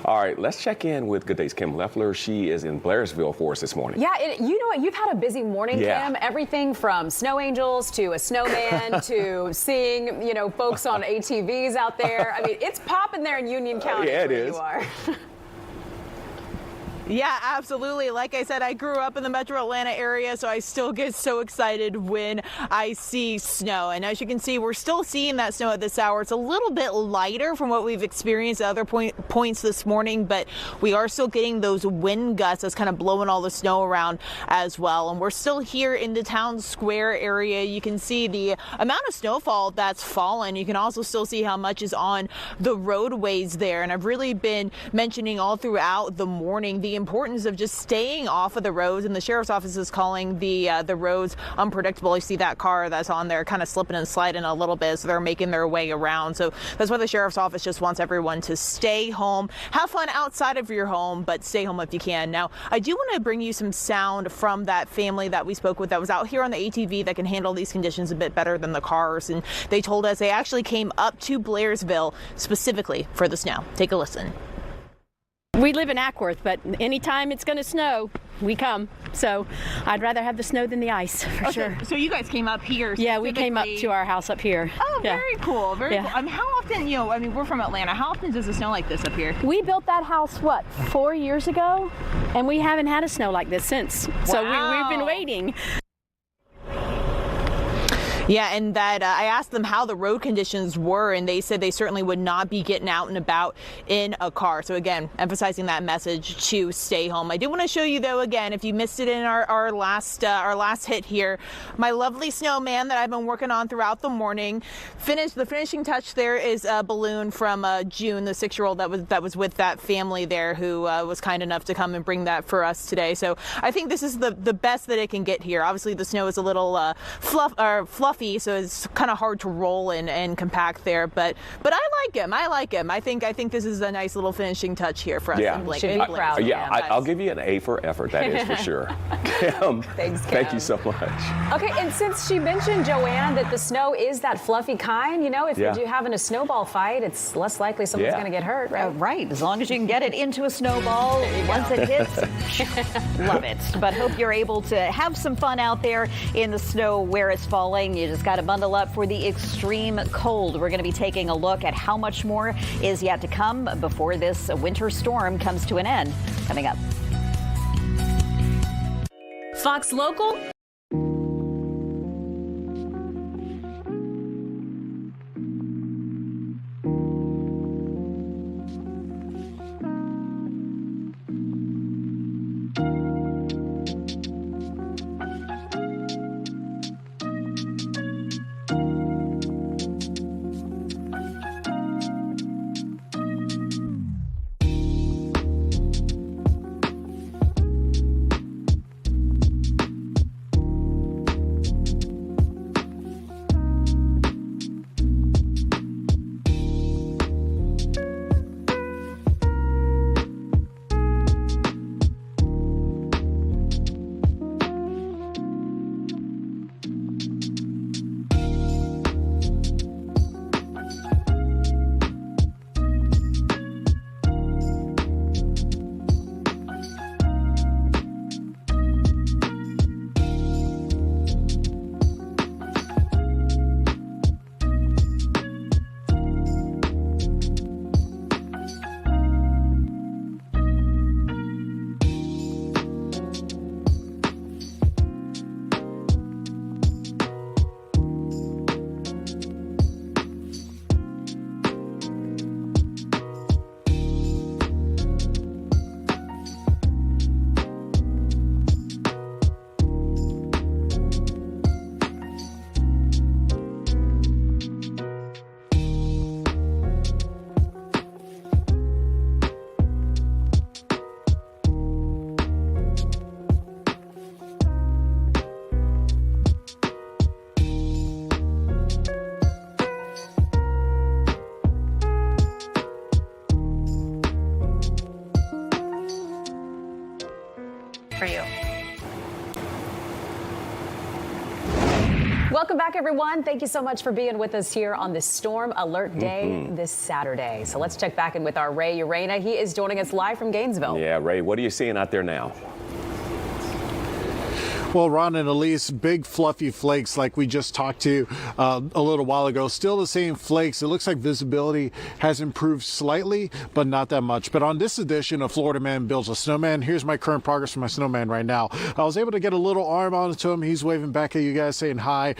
All right. Let's check in with Good Day's Kim Leffler. She is in Blairsville for us this morning.
Yeah. You know what? You've had a busy morning, Kim. Everything from snow angels to a snowman to seeing, folks on ATVs out there. I mean, it's popping there in Union County.
Yeah, it is.
You are.
Yeah, absolutely. Like I said, I grew up in the metro Atlanta area, so I still get so excited when I see snow. And as you can see, we're still seeing that snow at this hour. It's a little bit lighter from what we've experienced at other points this morning, but we are still getting those wind gusts that's kind of blowing all the snow around as well. And we're still here in the town square area. You can see the amount of snowfall that's fallen. You can also still see how much is on the roadways there. And I've really been mentioning all throughout the morning the importance of just staying off of the roads, and the sheriff's office is calling the roads unpredictable. You see that car that's on there kind of slipping and sliding a little bit, so they're making their way around. So that's why the sheriff's office just wants everyone to stay home, have fun outside of your home, but stay home if you can. Now, I do want to bring you some sound from that family that we spoke with that was out here on the ATV that can handle these conditions a bit better than the cars, and they told us they actually came up to Blairsville specifically for the snow. Take a listen.
We live in Ackworth, but anytime it's going to snow, we come. So I'd rather have the snow than the ice, for sure.
So you guys came up here.
Yeah, we came up to our house up here.
Oh, very cool. Very cool. How often, we're from Atlanta. How often does it snow like this up here?
We built that house, 4 years ago? And we haven't had a snow like this since. Wow. So we've been waiting.
Yeah, and that I asked them how the road conditions were, and they said they certainly would not be getting out and about in a car. So again, emphasizing that message to stay home. I do want to show you, though, again, if you missed it in our last hit here, my lovely snowman that I've been working on throughout the morning. The finishing touch there is a balloon from June, the 6-year-old that was with that family there, who was kind enough to come and bring that for us today. So I think this is the best that it can get here. Obviously, the snow is a little fluffy, so it's kind of hard to roll and compact there, but I like him. I think this is a nice little finishing touch here for us.
Yeah, I'll give you an A for effort. That is for sure. Kim,
thanks, Kim.
Thank you so much.
Okay, and since she mentioned, Joanne, that the snow is that fluffy kind, if you're having a snowball fight, it's less likely someone's going to get hurt, right?
Right, as long as you can get it into a snowball once it hits. Love it. But hope you're able to have some fun out there in the snow where it's falling. You just got to bundle up for the extreme cold. We're going to be taking a look at how much more is yet to come before this winter storm comes to an end. Coming up.
Fox Local.
Welcome back, everyone. Thank you so much for being with us here on this Storm Alert Day this Saturday. So let's check back in with our Ray Urena. He is joining us live from Gainesville.
Yeah, Ray, what are you seeing out there now?
Well, Ron and Elise, big fluffy flakes like we just talked to a little while ago. Still the same flakes. It looks like visibility has improved slightly, but not that much. But on this edition of Florida Man Builds a Snowman, here's my current progress for my snowman right now. I was able to get a little arm onto him. He's waving back at you guys saying hi.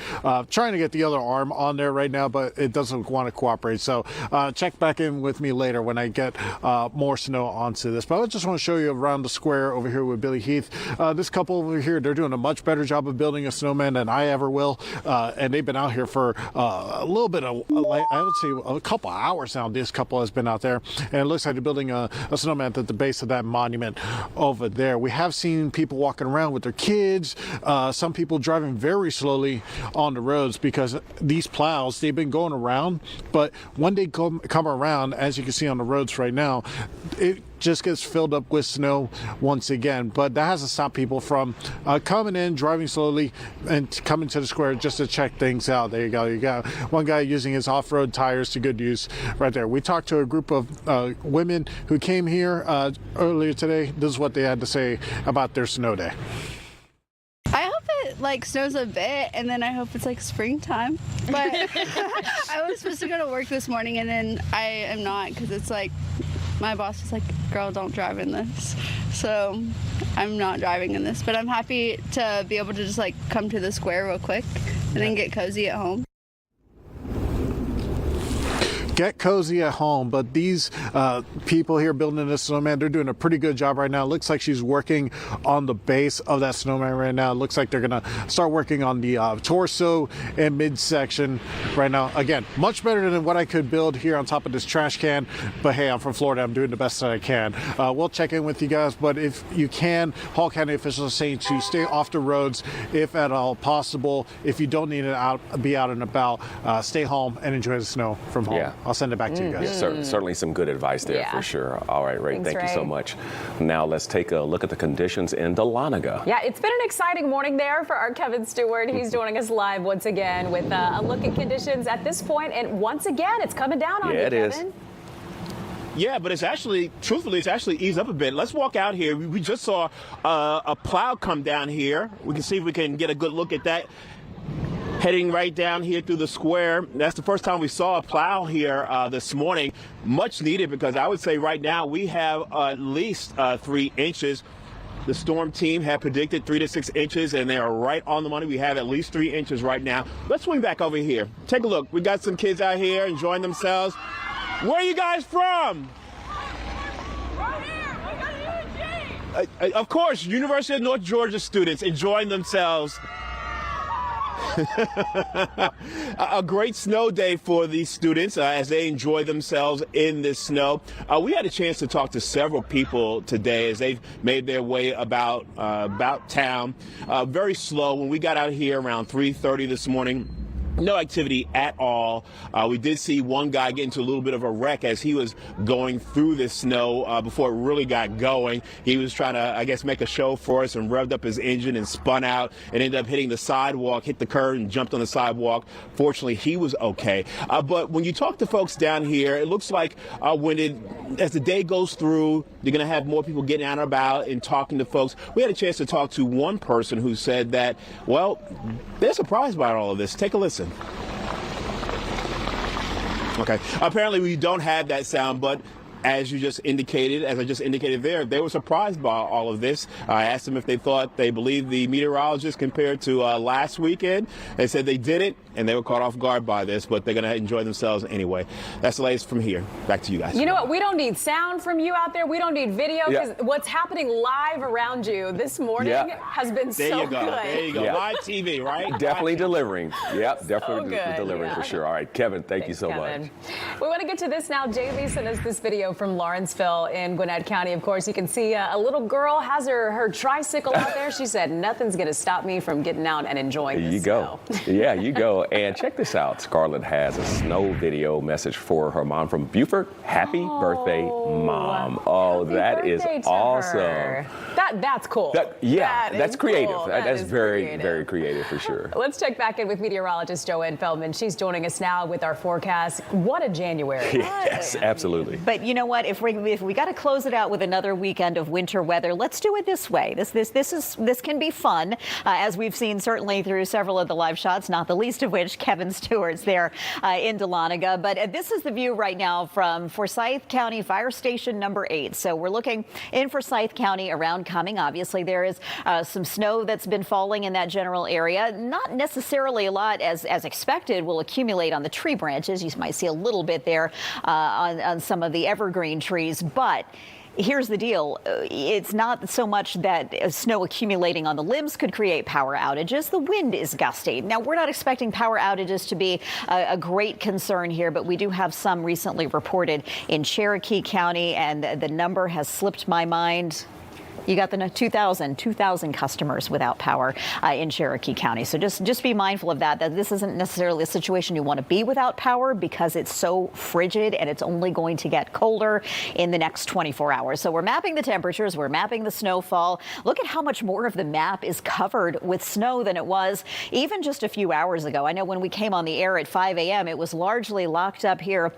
Trying to get the other arm on there right now, but it doesn't want to cooperate. So check back in with me later when I get more snow onto this. But I just want to show you around the square over here with Billy Heath. This couple over here, they're doing a much better job of building a snowman than I ever will, and they've been out here for a little bit of, I would say, a couple hours now. This couple has been out there, and it looks like they're building a snowman at the base of that monument over there. We have seen people walking around with their kids, some people driving very slowly on the roads because these plows, they've been going around, but when they come around, as you can see on the roads right now, it just gets filled up with snow once again. But that hasn't stopped people from coming in, driving slowly, and coming to the square just to check things out. There you go. You got one guy using his off-road tires to good use right there. We talked to a group of women who came here earlier today. This is what they had to say about their snow day.
I hope it snows a bit, and then I hope it's springtime. But I was supposed to go to work this morning, and then I am not because it's my boss is girl, don't drive in this. So I'm not driving in this, but I'm happy to be able to just come to the square real quick and then get cozy at home.
Get cozy at home, but these people here building this snowman, they're doing a pretty good job right now. It looks like she's working on the base of that snowman right now. It looks like they're gonna start working on the torso and midsection right now. Again, much better than what I could build here on top of this trash can, but hey, I'm from Florida. I'm doing the best that I can. We'll check in with you guys, but if you can, Hall County officials are saying to stay off the roads if at all possible. If you don't need to be out and about, stay home and enjoy the snow from home.
Yeah.
I'll send it back to you guys.
Certainly some good advice there for sure. All right, Ray, thank you so much. Now let's take a look at the conditions in Dahlonega.
Yeah, it's been an exciting morning there for our Kevin Stewart. He's joining us live once again with a look at conditions at this point. And once again, it's coming down on you, Kevin.
Yeah, but it's actually, truthfully, it's actually eased up a bit. Let's walk out here. We just saw a plow come down here. We can see if we can get a good look at that. Heading right down here through the square. That's the first time we saw a plow here this morning. Much needed, because I would say right now we have at least 3 inches. The storm team had predicted 3 to 6 inches, and they are right on the money. We have at least 3 inches right now. Let's swing back over here. Take a look. We got some kids out here enjoying themselves. Where are you guys from?
Right here. We got
Of course, University of North Georgia students enjoying themselves. A great snow day for these students as they enjoy themselves in this snow. We had a chance to talk to several people today as they've made their way about town. Very slow. When we got out here around 3:30 this morning, no activity at all. We did see one guy get into a little bit of a wreck as he was going through this snow before it really got going. He was trying to, I guess, make a show for us and revved up his engine and spun out and ended up hitting the sidewalk, hit the curb and jumped on the sidewalk. Fortunately, he was okay. But when you talk to folks down here, it looks like as the day goes through, you're going to have more people getting out and about and talking to folks. We had a chance to talk to one person who said that, well, they're surprised by all of this. Take a listen. Okay. Apparently we don't have that sound, but as I just indicated there, they were surprised by all of this. I asked them if they believed the meteorologists compared to last weekend. They said they didn't, and they were caught off guard by this, but they're going to enjoy themselves anyway. That's the latest from here. Back to you guys.
You know what? We don't need sound from you out there. We don't need video, because what's happening live around you this morning has been so good.
There you go. Live TV, right?
Definitely delivering. Yep, definitely delivering for sure. All right, Kevin, thank you so much.
We want to get to this now. Jaylee sent us this video video from Lawrenceville in Gwinnett County. Of course, you can see a little girl has her tricycle out there. She said, nothing's going to stop me from getting out and enjoying this snow.
Yeah, you go. And check this out. Scarlett has a snow video message for her mom from Beaufort. Happy birthday, Mom. Oh, that is awesome.
That's cool.
That's creative.
Cool.
That's very creative for sure.
Let's check back in with meteorologist Joanne Feldman. She's joining us now with our forecast. What a January.
Yes, absolutely.
But you know what? If we got to close it out with another weekend of winter weather, let's do it this way. This can be fun, as we've seen certainly through several of the live shots, not the least of which Kevin Stewart's there in Dahlonega. But this is the view right now from Forsyth County Fire Station number 8. So we're looking in Forsyth County around Cumming. Obviously, there is some snow that's been falling in that general area. Not necessarily a lot as expected will accumulate on the tree branches. You might see a little bit there on some of the evergreen trees, but here's the deal. It's not so much that snow accumulating on the limbs could create power outages. The wind is gusty. Now, we're not expecting power outages to be a great concern here, but we do have some recently reported in Cherokee County, and the number has slipped my mind. You got the 2,000 customers without power in Cherokee County. So just be mindful of that this isn't necessarily a situation you want to be without power, because it's so frigid and it's only going to get colder in the next 24 hours. So we're mapping the temperatures. We're mapping the snowfall. Look at how much more of the map is covered with snow than it was even just a few hours ago. I know when we came on the air at 5 a.m., it was largely locked up here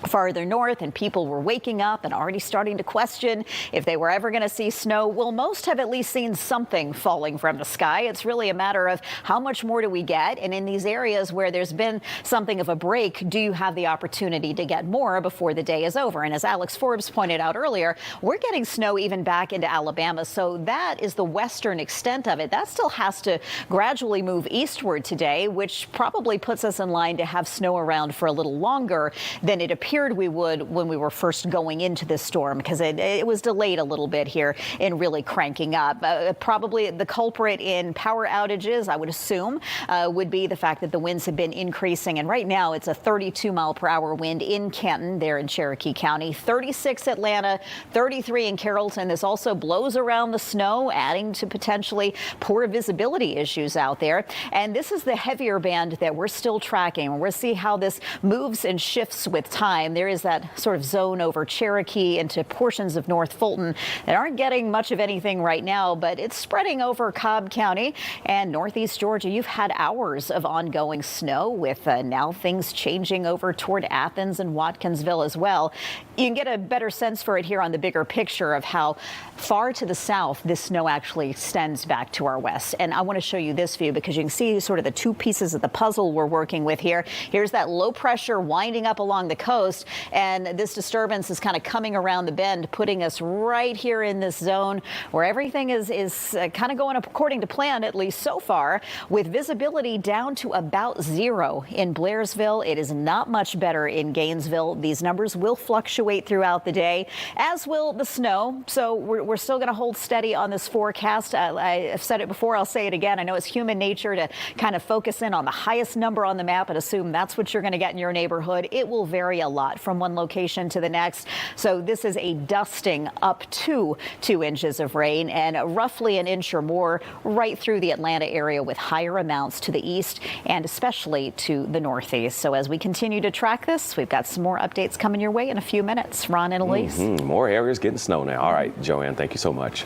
farther north, and people were waking up and already starting to question if they were ever going to see snow. Well, most have at least seen something falling from the sky. It's really a matter of how much more do we get, and in these areas where there's been something of a break, do you have the opportunity to get more before the day is over? And as Alex Forbes pointed out earlier, we're getting snow even back into Alabama, so that is the western extent of it. That still has to gradually move eastward today, which probably puts us in line to have snow around for a little longer than it appears we would when we were first going into this storm, because it was delayed a little bit here in really cranking up. Probably the culprit in power outages, I would assume, would be the fact that the winds have been increasing. And right now it's a 32-mile-per-hour wind in Canton, there in Cherokee County, 36 Atlanta, 33 in Carrollton. This also blows around the snow, adding to potentially poor visibility issues out there. And this is the heavier band that we're still tracking. We'll see how this moves and shifts with time. There is that sort of zone over Cherokee into portions of North Fulton that aren't getting much of anything right now, but it's spreading over Cobb County and northeast Georgia. You've had hours of ongoing snow, with now things changing over toward Athens and Watkinsville as well. You can get a better sense for it here on the bigger picture of how far to the south this snow actually extends back to our west. And I want to show you this view because you can see sort of the two pieces of the puzzle we're working with here. Here's that low pressure winding up along the coast, and this disturbance is kind of coming around the bend, putting us right here in this zone where everything is kind of going according to plan, at least so far, with visibility down to about 0 in Blairsville. It is not much better in Gainesville. These numbers will fluctuate throughout the day, as will the snow. So we're still going to hold steady on this forecast. I've said it before, I'll say it again. I know it's human nature to kind of focus in on the highest number on the map and assume that's what you're going to get in your neighborhood. It will vary a lot from one location to the next. So this is a dusting up to 2 inches of rain and roughly an inch or more right through the Atlanta area, with higher amounts to the east and especially to the northeast. So as we continue to track this, we've got some more updates coming your way in a few minutes. Ron and Elise.
More areas getting snow now. All right, Joanne, thank you so much.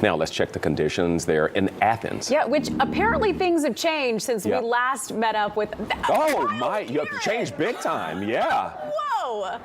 Now let's check the conditions there in Athens.
Yeah, which apparently things have changed since we last met up with.
Oh my, you have changed big time. Yeah.
Whoa.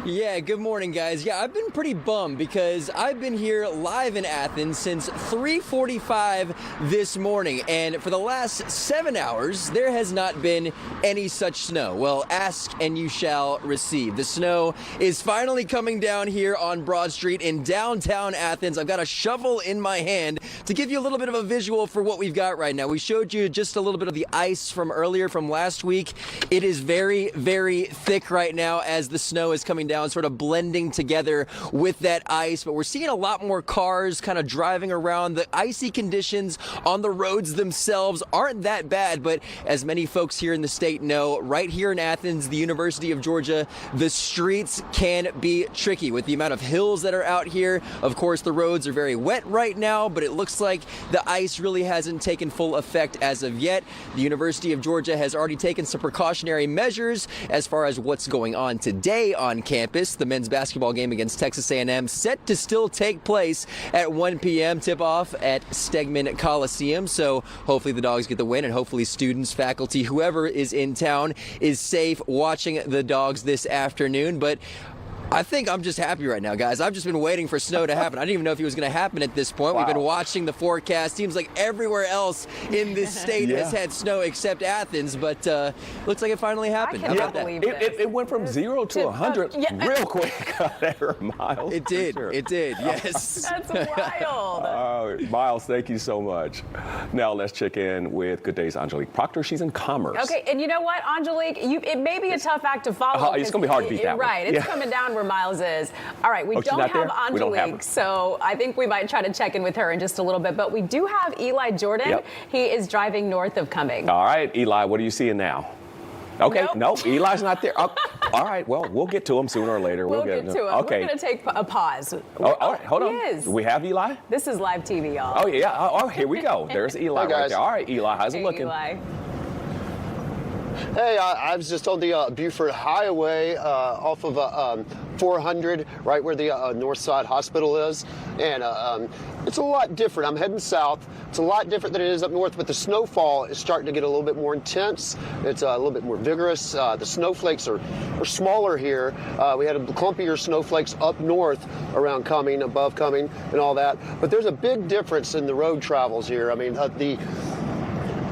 Yeah, good morning, guys. Yeah, I've been pretty bummed because I've been here live in Athens since 3:45 this morning, and for the last 7 hours, there has not been any such snow. Well, ask and you shall receive. The snow is finally coming down here on Broad Street in downtown Athens. I've got a shovel in my hand to give you a little bit of a visual for what we've got right now. We showed you just a little bit of the ice from earlier, from last week. It is very, very thick right now as the snow is coming down. down, sort of blending together with that ice. But we're seeing a lot more cars kind of driving around. The icy conditions on the roads themselves aren't that bad, but as many folks here in the state know, right here in Athens, the University of Georgia, the streets can be tricky with the amount of hills that are out here. Of course, the roads are very wet right now, but it looks like the ice really hasn't taken full effect as of yet. The University of Georgia has already taken some precautionary measures as far as what's going on today on campus. The men's basketball game against Texas A&M set to still take place at 1 p.m. tip-off at Stegman Coliseum. So hopefully the Dogs get the win, and hopefully students, faculty, whoever is in town is safe watching the Dogs this afternoon. But I think I'm just happy right now, guys. I've just been waiting for snow to happen. I didn't even know if it was going to happen at this point. Wow. We've been watching the forecast. Seems like everywhere else in this state has had snow except Athens, but looks like it finally happened. How about that?
It went from 0 to 100 real quick there, Miles.
It did. Sure. It did, yes.
That's wild.
Miles, thank you so much. Now let's check in with Good Day's Angelique Proctor. She's in Commerce.
Okay, and you know what, Angelique? It may be a tough act to follow.
It's going to be hard to beat that one.
Right, it's coming down where Miles is. All right, we don't have Angelique, so I think we might try to check in with her in just a little bit. But we do have Eli Jordan. Yep. He is driving north of Cumming.
All right, Eli, what are you seeing now? Okay, nope, Eli's not there. Oh, all right, well, we'll get to him sooner or later.
We'll get to him.
Okay.
We're going to take a pause.
All right, hold on. Do we have Eli?
This is live TV, y'all.
Oh, yeah. Oh, here we go. There's Eli right there. All right, Eli, how's it looking?
Eli.
Hey, I was just on the Buford Highway off of 400, right where the Northside Hospital is. And it's a lot different. I'm heading south. It's a lot different than it is up north, but the snowfall is starting to get a little bit more intense. It's a little bit more vigorous. The snowflakes are smaller here. We had clumpier snowflakes up north around Cumming, above Cumming, and all that. But there's a big difference in the road travels here. I mean,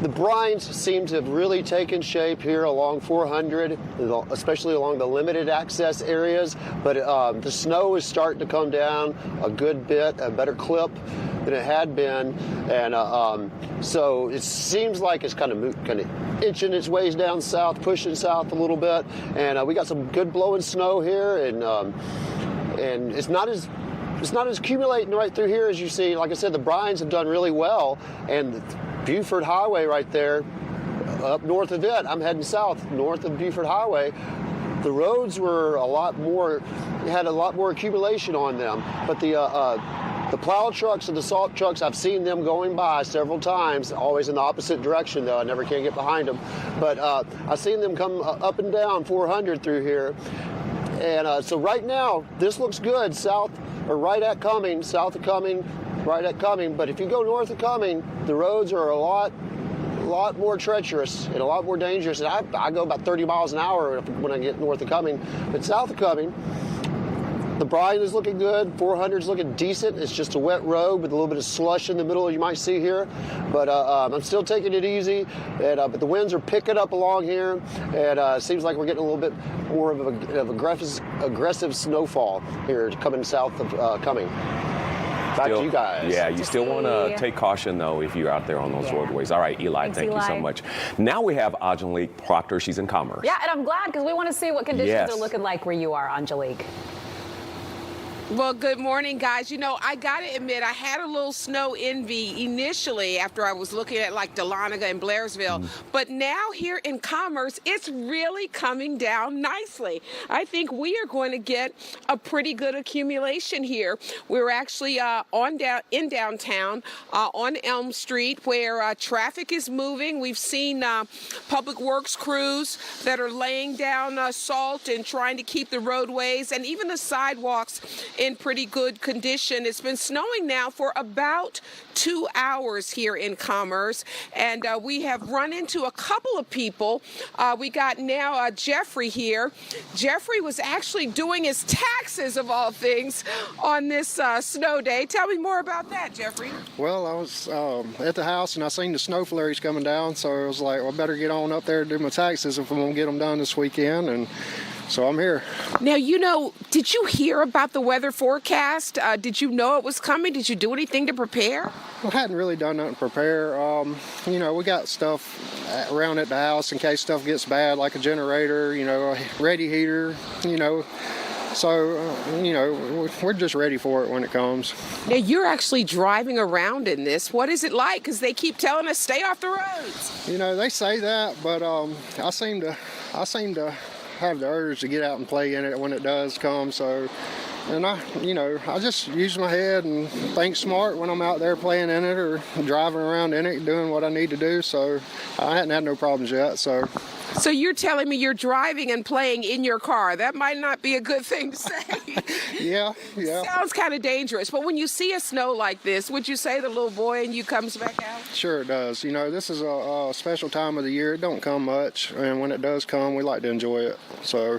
the brines seem to have really taken shape here along 400, especially along the limited access areas. But the snow is starting to come down a good bit, a better clip than it had been. And so it seems like it's kind of inching its ways down south, pushing south a little bit. And we got some good blowing snow here, and it's not as accumulating right through here as you see. Like I said, the brines have done really well, and Buford Highway right there, up north of it. I'm heading south, north of Buford Highway. The roads were had a lot more accumulation on them. But the plow trucks and the salt trucks, I've seen them going by several times, always in the opposite direction though. I never can get behind them. But I've seen them come up and down 400 through here. And so right now, this looks good, south or right at Cumming, south of Cumming, right at Cumming. But if you go north of Cumming, the roads are a lot more treacherous and a lot more dangerous. And I go about 30 miles an hour when I get north of Cumming. But south of Cumming, the brine is looking good. 400 is looking decent. It's just a wet road with a little bit of slush in the middle you might see here. But I'm still taking it easy. And, but the winds are picking up along here. And it seems like we're getting a little bit more of aggressive snowfall here coming south of Cumming. Back to you guys.
Yeah, you still want to take caution, though, if you're out there on those roadways. All right, Eli, thank you so much. Now we have Angelique Proctor. She's in Commerce.
Yeah, and I'm glad because we want to see what conditions are looking like where you are, Angelique.
Well, good morning, guys. You know, I got to admit, I had a little snow envy initially after I was looking at like Dahlonega and Blairsville. But now here in Commerce, it's really coming down nicely. I think we are going to get a pretty good accumulation here. We're actually in downtown on Elm Street where traffic is moving. We've seen public works crews that are laying down salt and trying to keep the roadways and even the sidewalks in pretty good condition. It's been snowing now for about 2 hours here in Commerce, and we have run into a couple of people. We got now Jeffrey here. Jeffrey was actually doing his taxes, of all things, on this snow day. Tell me more about that, Jeffrey.
Well, I was at the house and I seen the snow flurries coming down, so I was like, well, I better get on up there and do my taxes if I'm going to get them done this weekend. And so I'm here. Now,
you know, did you hear about the weather forecast? Did you know it was coming? Did you do anything to prepare?
Well, I hadn't really done nothing to prepare. You know, we got stuff around at the house in case stuff gets bad, like a generator, you know, a radiator, you know. So, we're just ready for it when it comes.
Now, you're actually driving around in this. What is it like? Because they keep telling us stay off the roads.
They say that, but I seem to have the urge to get out and play in it when it does come. So, and I just use my head and think smart when I'm out there playing in it or driving around in it, doing what I need to do. So I hadn't had no problems yet. So
you're telling me you're driving and playing in your car. That might not be a good thing to say.
Yeah.
Sounds kind of dangerous. But when you see a snow like this, would you say the little boy in you comes back out?
Sure it does. This is a special time of the year. It don't come much. And when it does come, we like to enjoy it. So.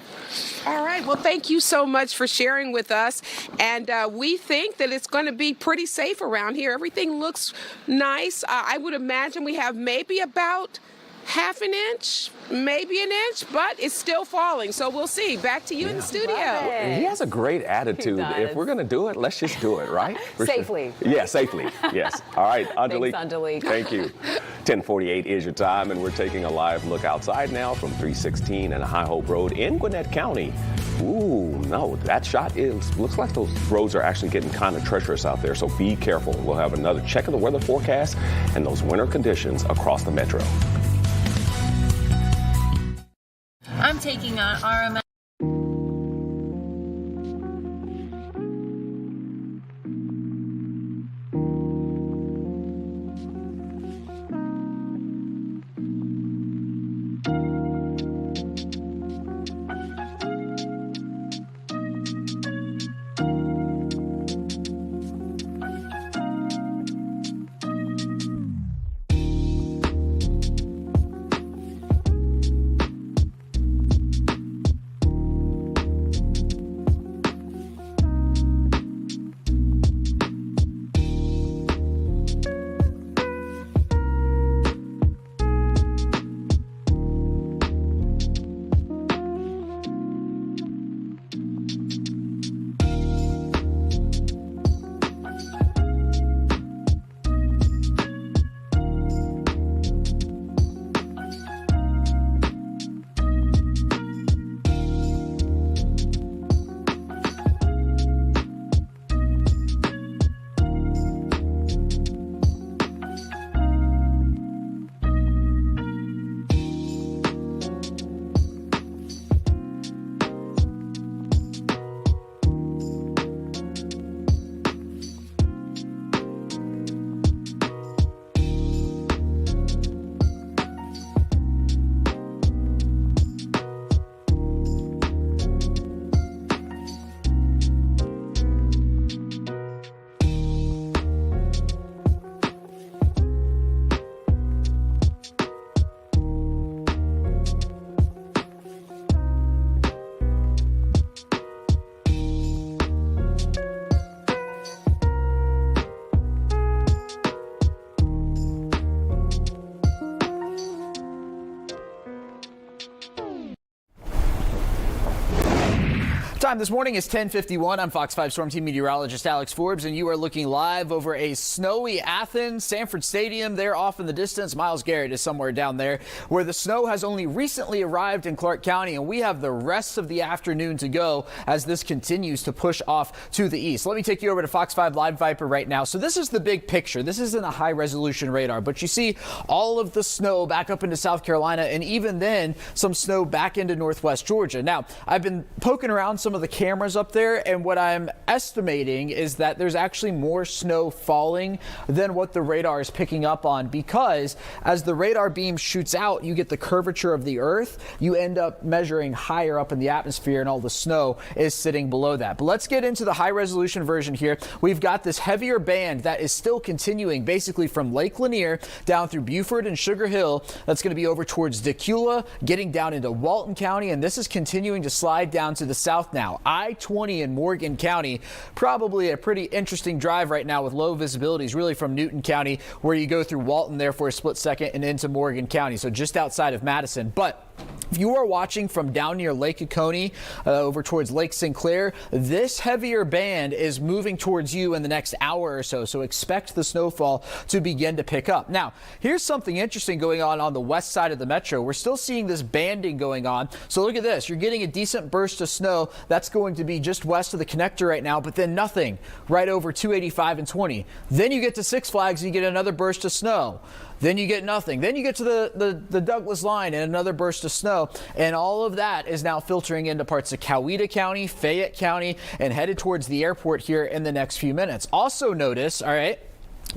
All right. Well, thank you so much for sharing with us. And we think that it's going to be pretty safe around here. Everything looks nice. I would imagine we have maybe about half an inch, maybe an inch, but it's still falling. So we'll see. Back to you in the studio.
He has a great attitude. If we're going to do it, let's just do it, right?
Safely.
Sure. Yeah, safely. Yes. All right, Angelique.
Thanks, Angelique.
Thank you. 10:48 is your time, and we're taking a live look outside now from 316 and High Hope Road in Gwinnett County. Ooh, no, that shot looks like those roads are actually getting kind of treacherous out there, so be careful. We'll have another check of the weather forecast and those winter conditions across the metro.
I'm taking on RMS.
Time this morning is 10:51. I'm Fox 5 Storm Team meteorologist Alex Forbes, and you are looking live over a snowy Athens. Sanford Stadium there off in the distance. Myles Garrett is somewhere down there where the snow has only recently arrived in Clark County, and we have the rest of the afternoon to go as this continues to push off to the east. Let me take you over to Fox 5 Live Viper right now. So this is the big picture. This isn't a high resolution radar, but you see all of the snow back up into South Carolina, and even then some snow back into northwest Georgia. Now, I've been poking around some of the cameras up there, and what I'm estimating is that there's actually more snow falling than what the radar is picking up on, because as the radar beam shoots out, you get the curvature of the earth. You end up measuring higher up in the atmosphere, and all the snow is sitting below that. But let's get into the high resolution version here. We've got this heavier band that is still continuing basically from Lake Lanier down through Beaufort and Sugar Hill. That's going to be over towards Decula, getting down into Walton County, and this is continuing to slide down to the south now. I-20 in Morgan County, probably a pretty interesting drive right now with low visibilities, really from Newton County, where you go through Walton there for a split second and into Morgan County, so just outside of Madison. But If you are watching from down near Lake Oconee over towards Lake Sinclair, this heavier band is moving towards you in the next hour or so. So expect the snowfall to begin to pick up. Now, here's something interesting going on the west side of the metro. We're still seeing this banding going on. So look at this. You're getting a decent burst of snow. That's going to be just west of the connector right now, but then nothing right over 285 and 20. Then you get to Six Flags, you get another burst of snow. Then you get nothing. Then you get to the Douglas line and another burst of snow. And all of that is now filtering into parts of Coweta County, Fayette County, and headed towards the airport here in the next few minutes. Also notice, all right,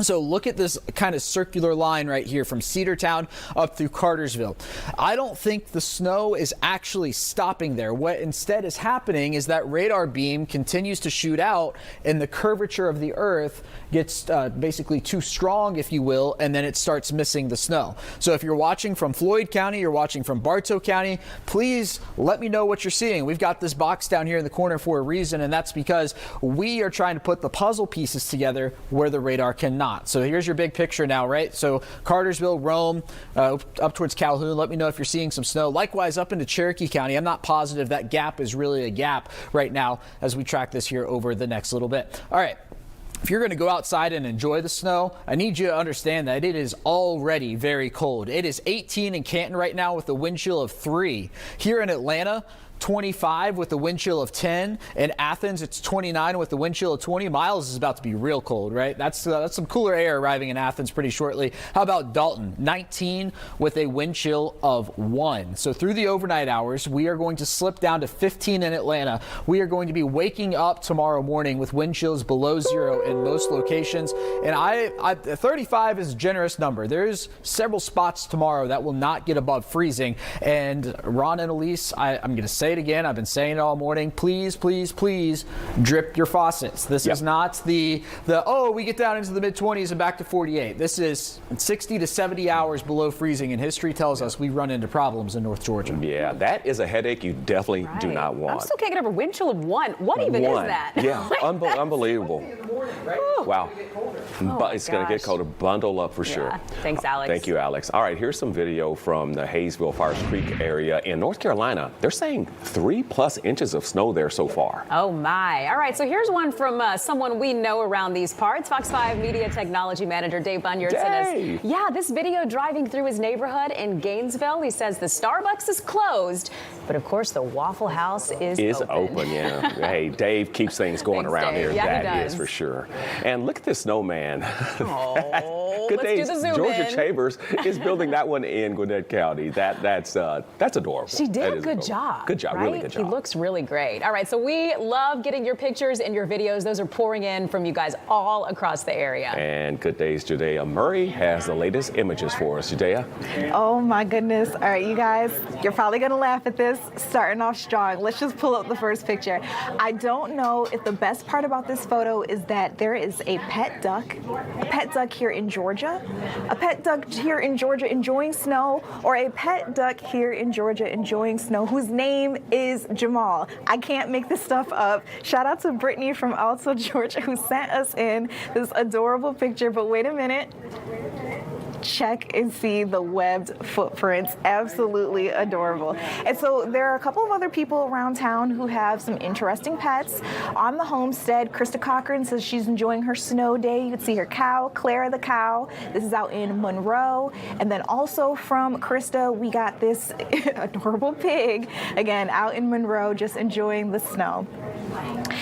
so look at this kind of circular line right here from Cedartown up through Cartersville. I don't think the snow is actually stopping there. What instead is happening is that radar beam continues to shoot out and the curvature of the earth gets basically too strong, if you will, and then it starts missing the snow. So if you're watching from Floyd County, you're watching from Bartow County, please let me know what you're seeing. We've got this box down here in the corner for a reason, and that's because we are trying to put the puzzle pieces together where the radar cannot. So here's your big picture now, right? So Cartersville, Rome, up towards Calhoun, let me know if you're seeing some snow. Likewise, up into Cherokee County, I'm not positive that gap is really a gap right now as we track this here over the next little bit. All right. If you're going to go outside and enjoy the snow, I need you to understand that it is already very cold. It is 18 in Canton right now with a wind chill of 3. Here in Atlanta, 25 with a wind chill of 10. In Athens, it's 29 with a wind chill of 20. Miles is about to be real cold, right? That's some cooler air arriving in Athens pretty shortly. How about Dalton? 19 with a wind chill of 1. So through the overnight hours, we are going to slip down to 15 in Atlanta. We are going to be waking up tomorrow morning with wind chills below 0 in most locations. And 35 is a generous number. There's several spots tomorrow that will not get above freezing. And Ron and Elise, I'm going to say it again. I've been saying it all morning. Please, please, please drip your faucets. This is not the we get down into the mid-20s and back to 48. This is 60 to 70 hours below freezing, and history tells us we run into problems in North Georgia.
Yeah, that is a headache you definitely do not want.
I still can't get over a wind chill of 1. What even is that?
Yeah, unbelievable. Wow. But it's going to get colder. Bundle up for sure.
Thanks, Alex.
Thank you, Alex. All right, here's some video from the Hayesville, Fires Creek area in North Carolina. They're saying 3+ inches of snow there so far.
Oh my. All right, so here's one from someone we know around these parts. Fox 5 Media Technology Manager Dave Bunyard sent us, this video driving through his neighborhood in Gainesville. He says the Starbucks is closed, but of course the Waffle House is open.
Yeah. Hey, Dave keeps things going around here.
Yeah,
that is for sure. And look at this snowman. Good
Let's
days.
do the zoom
Georgia
in.
Chambers is building that one in Gwinnett County. That's adorable.
She did a good
adorable.
job.
Good job,
right?
really good job.
He looks really great. All right, so we love getting your pictures and your videos. Those are pouring in from you guys all across the area.
And good days, Judea Murray has the latest images for us. Judea?
Oh my goodness. All right, you guys, you're probably going to laugh at this. Starting off strong. Let's just pull up the first picture. I don't know if the best part about this photo is that there is a pet duck here in Georgia, a pet duck here in Georgia enjoying snow, or a pet duck here in Georgia enjoying snow whose name is Jamal. I can't make this stuff up. Shout out to Brittany from Alto, Georgia, who sent us in this adorable picture. But wait a minute. Check and see the webbed footprints. Absolutely adorable. And so there are a couple of other people around town who have some interesting pets. On the homestead, Krista Cochran says she's enjoying her snow day. You can see her cow, Clara the cow. This is out in Monroe. And then also from Krista, we got this adorable pig, again, out in Monroe, just enjoying the snow.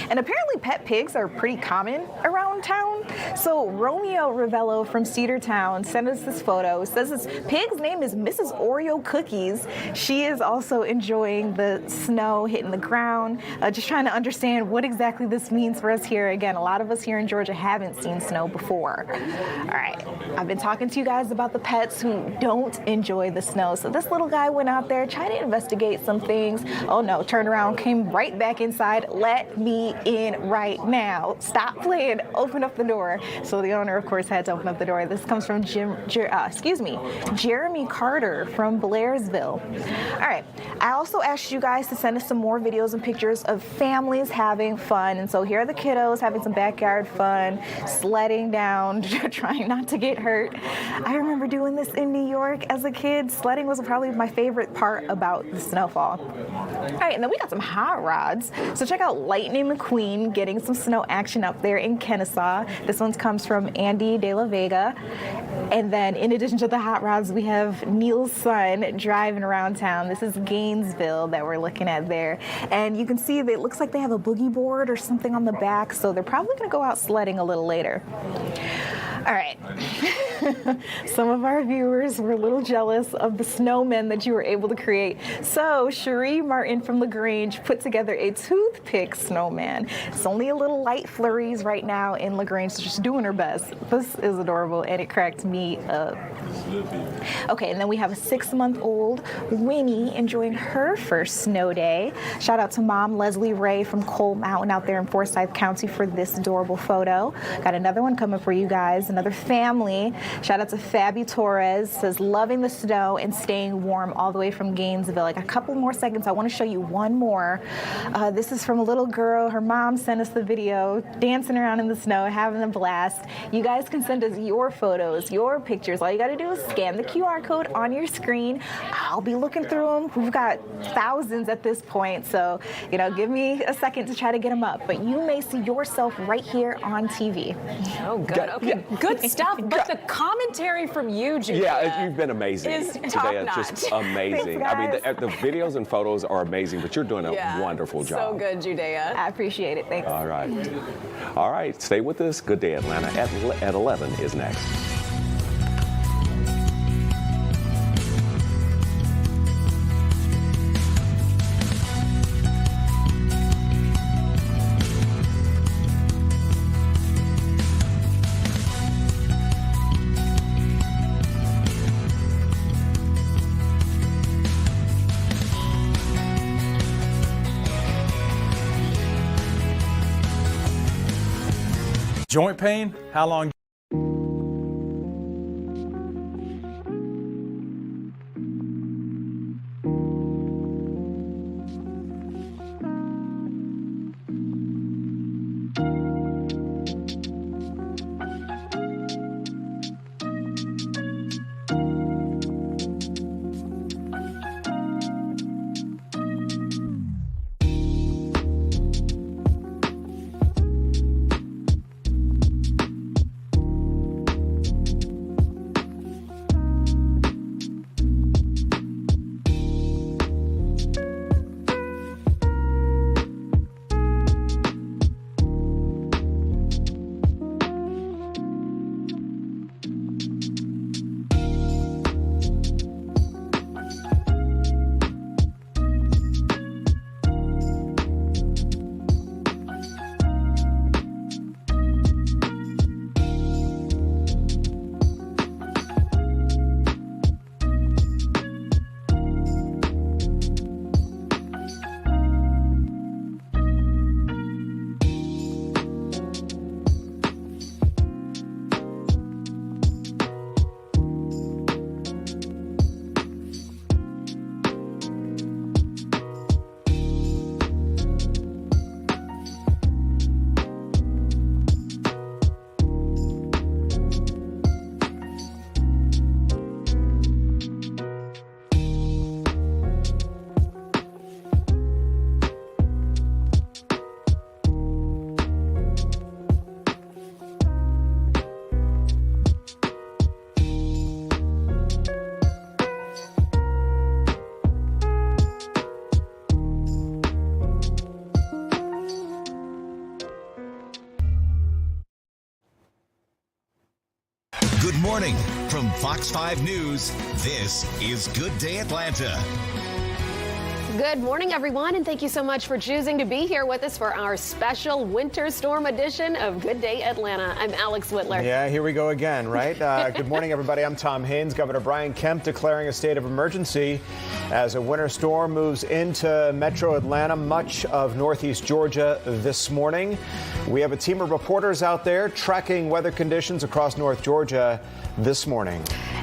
And apparently pet pigs are pretty common around town. So Romeo Ravello from Cedartown sent us this photo. It says this pig's name is Mrs. Oreo Cookies. She is also enjoying the snow hitting the ground, just trying to understand what exactly this means for us here. Again, a lot of us here in Georgia haven't seen snow before. All right, I've been talking to you guys about the pets who don't enjoy the snow. So this little guy went out there, tried to investigate some things. Oh no, turned around, came right back inside. Let me in right now. Stop playing. Open up the door. So the owner, of course, had to open up the door. This comes from Jeremy Carter from Blairsville. All right. I also asked you guys to send us some more videos and pictures of families having fun. And so here are the kiddos having some backyard fun, sledding down, trying not to get hurt. I remember doing this in New York as a kid. Sledding was probably my favorite part about the snowfall. All right, and then we got some hot rods. So check out Lightning McQueen getting some snow action up there in Kennesaw. This one comes from Andy De La Vega. And then in addition to the hot rods, we have Neil's son driving around town. This is Gainesville that we're looking at there. And you can see that it looks like they have a boogie board or something on the back, so they're probably going to go out sledding a little later. All right. Some of our viewers were a little jealous of the snowmen that you were able to create. So Cherie Martin from LaGrange put together a toothpick snowman. It's only a little light flurries right now in LaGrange, so she's doing her best. This is adorable, and it cracked me up. Okay, and then we have a 6-month-old Winnie enjoying her first snow day. Shout out to Mom Leslie Ray from Coal Mountain out there in Forsyth County for this adorable photo. Got another one coming for you guys, another family. Shout out to Fabi Torres, says loving the snow and staying warm all the way from Gainesville. Like a couple more seconds, I want to show you one more. This is from a little girl. Her mom sent us the video, dancing around in the snow, having a blast. You guys can send us your photos, your pictures. All you got to do is scan the QR code on your screen. I'll be looking through them. We've got thousands at this point, so give me a second to try to get them up. But you may see yourself right here on TV.
Oh, good. Okay, good stuff. But the commentary from you, Judea,
yeah, you've been amazing.
Is
Judea,
top-notch.
just amazing.
Thanks,
I mean, the videos and photos are amazing, but you're doing a wonderful job.
So good, Judea.
I appreciate it. Thanks.
All right. All right. Stay with us. Good Day Atlanta at 11 is next.
Joint pain? How long?
Good morning from Fox 5 News. This is Good Day Atlanta.
Good morning, everyone, and thank you so much for choosing to be here with us for our special winter storm edition of Good Day Atlanta. I'm Alex Whitler.
Yeah, here we go again, right? Good morning, everybody. I'm Tom Haynes. Governor Brian Kemp declaring a state of emergency as a winter storm moves into metro Atlanta, much of northeast Georgia this morning. We have a team of reporters out there tracking weather conditions across North Georgia this morning.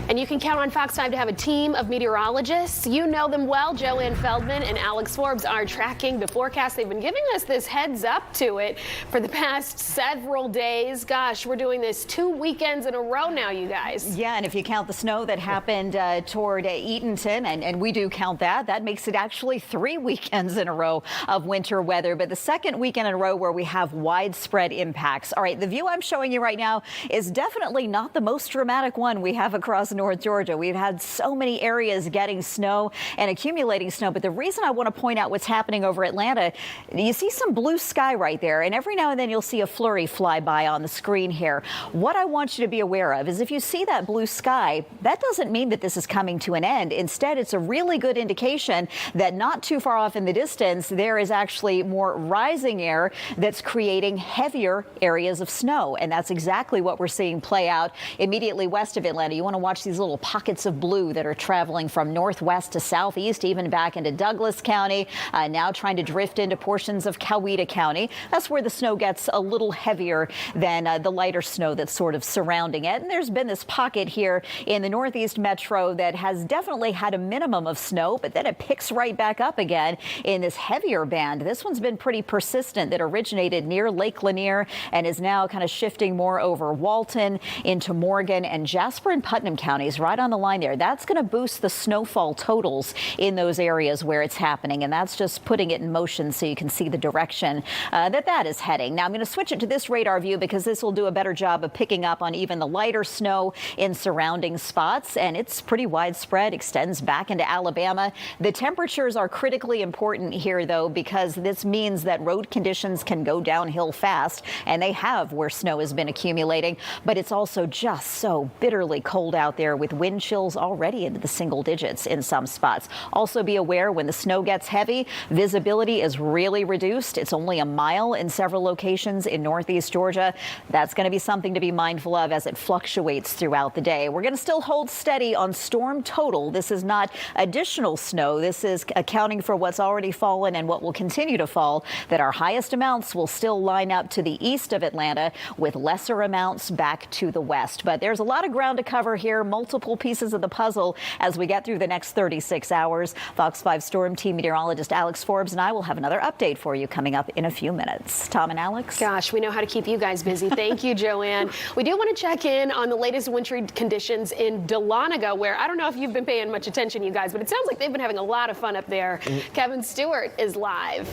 And you can count on Fox 5 to have a team of meteorologists. You know them well. Joanne Feldman and Alex Forbes are tracking the forecast. They've been giving us this heads up to it for the past several days. Gosh, we're doing this 2 weekends in a row now, you guys.
Yeah, and if you count the snow that happened toward Eatonton, and we do count that, that makes it actually 3 weekends in a row of winter weather. But the second weekend in a row where we have widespread impacts. All right, the view I'm showing you right now is definitely not the most dramatic one we have across North Georgia. We've had so many areas getting snow and accumulating snow. But the reason I want to point out what's happening over Atlanta, you see some blue sky right there. And every now and then you'll see a flurry fly by on the screen here. What I want you to be aware of is if you see that blue sky, that doesn't mean that this is coming to an end. Instead, it's a really good indication that not too far off in the distance, there is actually more rising air that's creating heavier areas of snow. And that's exactly what we're seeing play out immediately west of Atlanta. You want to watch these little pockets of blue that are traveling from northwest to southeast, even back into Douglas County, now trying to drift into portions of Coweta County. That's where the snow gets a little heavier than the lighter snow that's sort of surrounding it. And there's been this pocket here in the northeast metro that has definitely had a minimum of snow, but then it picks right back up again in this heavier band. This one's been pretty persistent, that originated near Lake Lanier and is now kind of shifting more over Walton into Morgan and Jasper and Putnam counties, right on the line there. That's going to boost the snowfall totals in those areas where it's happening, and that's just putting it in motion so you can see the direction that is heading. Now I'm going to switch it to this radar view because this will do a better job of picking up on even the lighter snow in surrounding spots, and it's pretty widespread, extends back into Alabama. The temperatures are critically important here, though, because this means that road conditions can go downhill fast, and they have where snow has been accumulating, but it's also just so bitterly cold out there with wind chills already into the single digits in some spots. Also be aware when the snow gets heavy, visibility is really reduced. It's only a mile in several locations in northeast Georgia. That's going to be something to be mindful of as it fluctuates throughout the day. We're going to still hold steady on storm total. This is not additional snow. This is accounting for what's already fallen and what will continue to fall, that our highest amounts will still line up to the east of Atlanta with lesser amounts back to the west. But there's a lot of ground to cover here, multiple pieces of the puzzle as we get through the next 36 hours. Fox 5 Storm Team meteorologist Alex Forbes and I will have another update for you coming up in a few minutes. Tom and Alex?
Gosh, we know how to keep you guys busy. Thank you, Joanne. We do want to check in on the latest wintry conditions in Dahlonega, where I don't know if you've been paying much attention, you guys, but it sounds like they've been having a lot of fun up there. Kevin Stewart is live.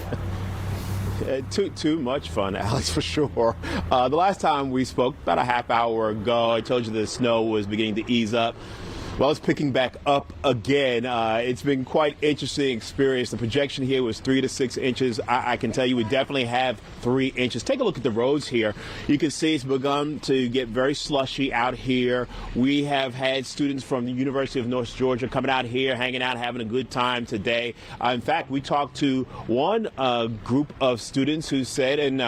Too much fun, Alex, for sure. The last time we spoke, about a half hour ago, I told you the snow was beginning to ease up. Well, it's picking back up again. It's been quite interesting experience. The projection here was 3 to 6 inches. I can tell you we definitely have 3 inches. Take a look at the roads here. You can see it's begun to get very slushy out here. We have had students from the University of North Georgia coming out here, hanging out, having a good time today. In fact, we talked to one group of students who said, and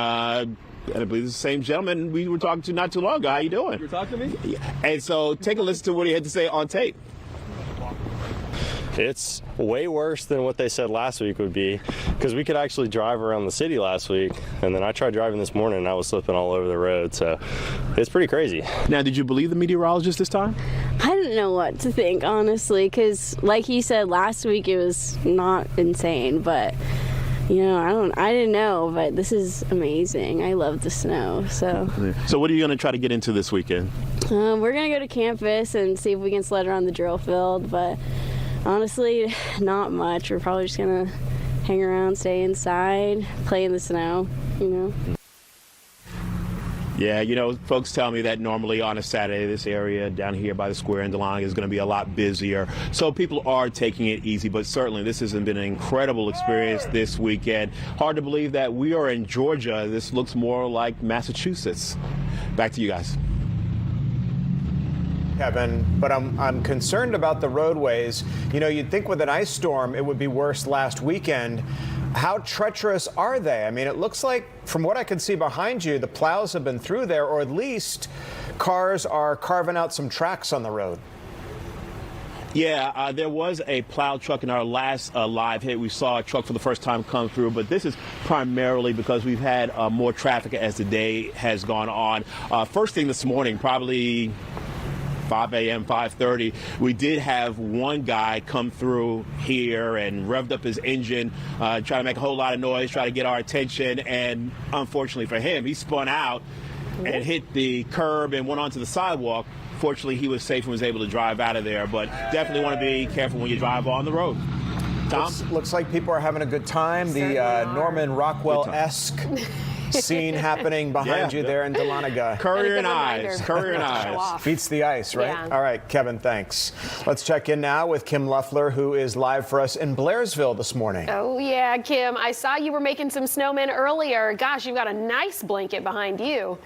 I believe it's the same gentleman we were talking to not too long ago. How you doing?
You were talking to me?
Yeah. And so take a listen to what he had to say on tape.
It's way worse than what they said last week would be, because we could actually drive around the city last week, and then I tried driving this morning and I was slipping all over the road, so it's pretty crazy.
Now, did you believe the meteorologist this time?
I didn't know what to think, honestly, because like he said last week, it was not insane, but you know, I didn't know, but this is amazing. I love the snow, so.
So what are you going to try to get into this weekend?
We're going to go to campus and see if we can sled around the drill field, but honestly, not much. We're probably just going to hang around, stay inside, play in the snow, you know.
Yeah, you know, folks tell me that normally on a Saturday, this area down here by the square in Dahlonega is going to be a lot busier. So people are taking it easy, but certainly this has been an incredible experience this weekend. Hard to believe that we are in Georgia. This looks more like Massachusetts. Back to you guys.
Kevin, but I'm concerned about the roadways. You know, you'd think with an ice storm it would be worse last weekend. How treacherous are they? I mean, it looks like, from what I can see behind you, the plows have been through there, or at least cars are carving out some tracks on the road.
Yeah, there was a plow truck in our last live hit. We saw a truck for the first time come through, but this is primarily because we've had more traffic as the day has gone on. First thing this morning, probably 5 a.m., 5:30, we did have one guy come through here and revved up his engine, try to make a whole lot of noise, try to get our attention, and unfortunately for him, he spun out and hit the curb and went onto the sidewalk. Fortunately, he was safe and was able to drive out of there, but definitely want to be careful when you drive on the road. Tom?
Looks like people are having a good time. The Norman Rockwell-esque scene happening behind you there in Dahlonega.
Courier and eyes. Courier and eyes.
Beats the ice, right?
Yeah.
All right, Kevin, thanks. Let's check in now with Kim Luffler, who is live for us in Blairsville this morning.
Oh, yeah, Kim. I saw you were making some snowmen earlier. Gosh, you've got a nice blanket behind you.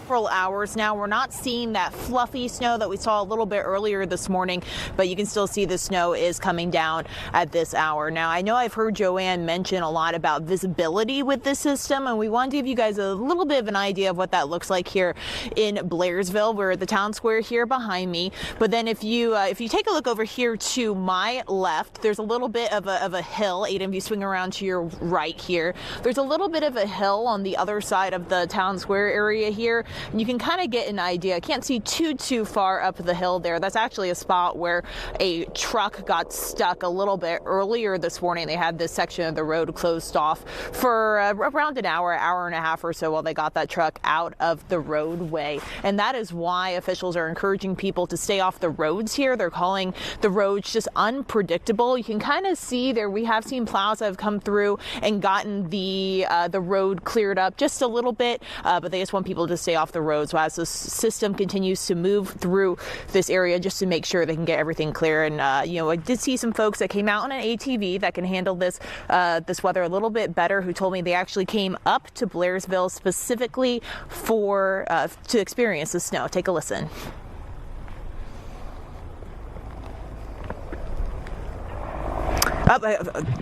Several hours now. We're not seeing that fluffy snow that we saw a little bit earlier this morning, but you can still see the snow is coming down at this hour. Now, I know I've heard Joanne mention a lot about visibility with this system, and we wanted to give you guys a little bit of an idea of what that looks like here in Blairsville. We're at the town square here behind me, but then if you take a look over here to my left, there's a little bit of a hill. Aiden, if you swing around to your right here, there's a little bit of a hill on the other side of the town square area here. And you can kind of get an idea. I can't see too far up the hill there. That's actually a spot where a truck got stuck a little bit earlier this morning. They had this section of the road closed off for around an hour and a half or so while they got that truck out of the roadway. And that is why officials are encouraging people to stay off the roads here. They're calling the roads just unpredictable. You can kind of see there, we have seen plows that have come through and gotten the road cleared up just a little bit, but they just want people to stay off the road. So as the system continues to move through this area, just to make sure they can get everything clear. And I did see some folks that came out on an ATV that can handle this weather a little bit better, who told me they actually came up to Blairsville specifically to experience the snow. Take a listen.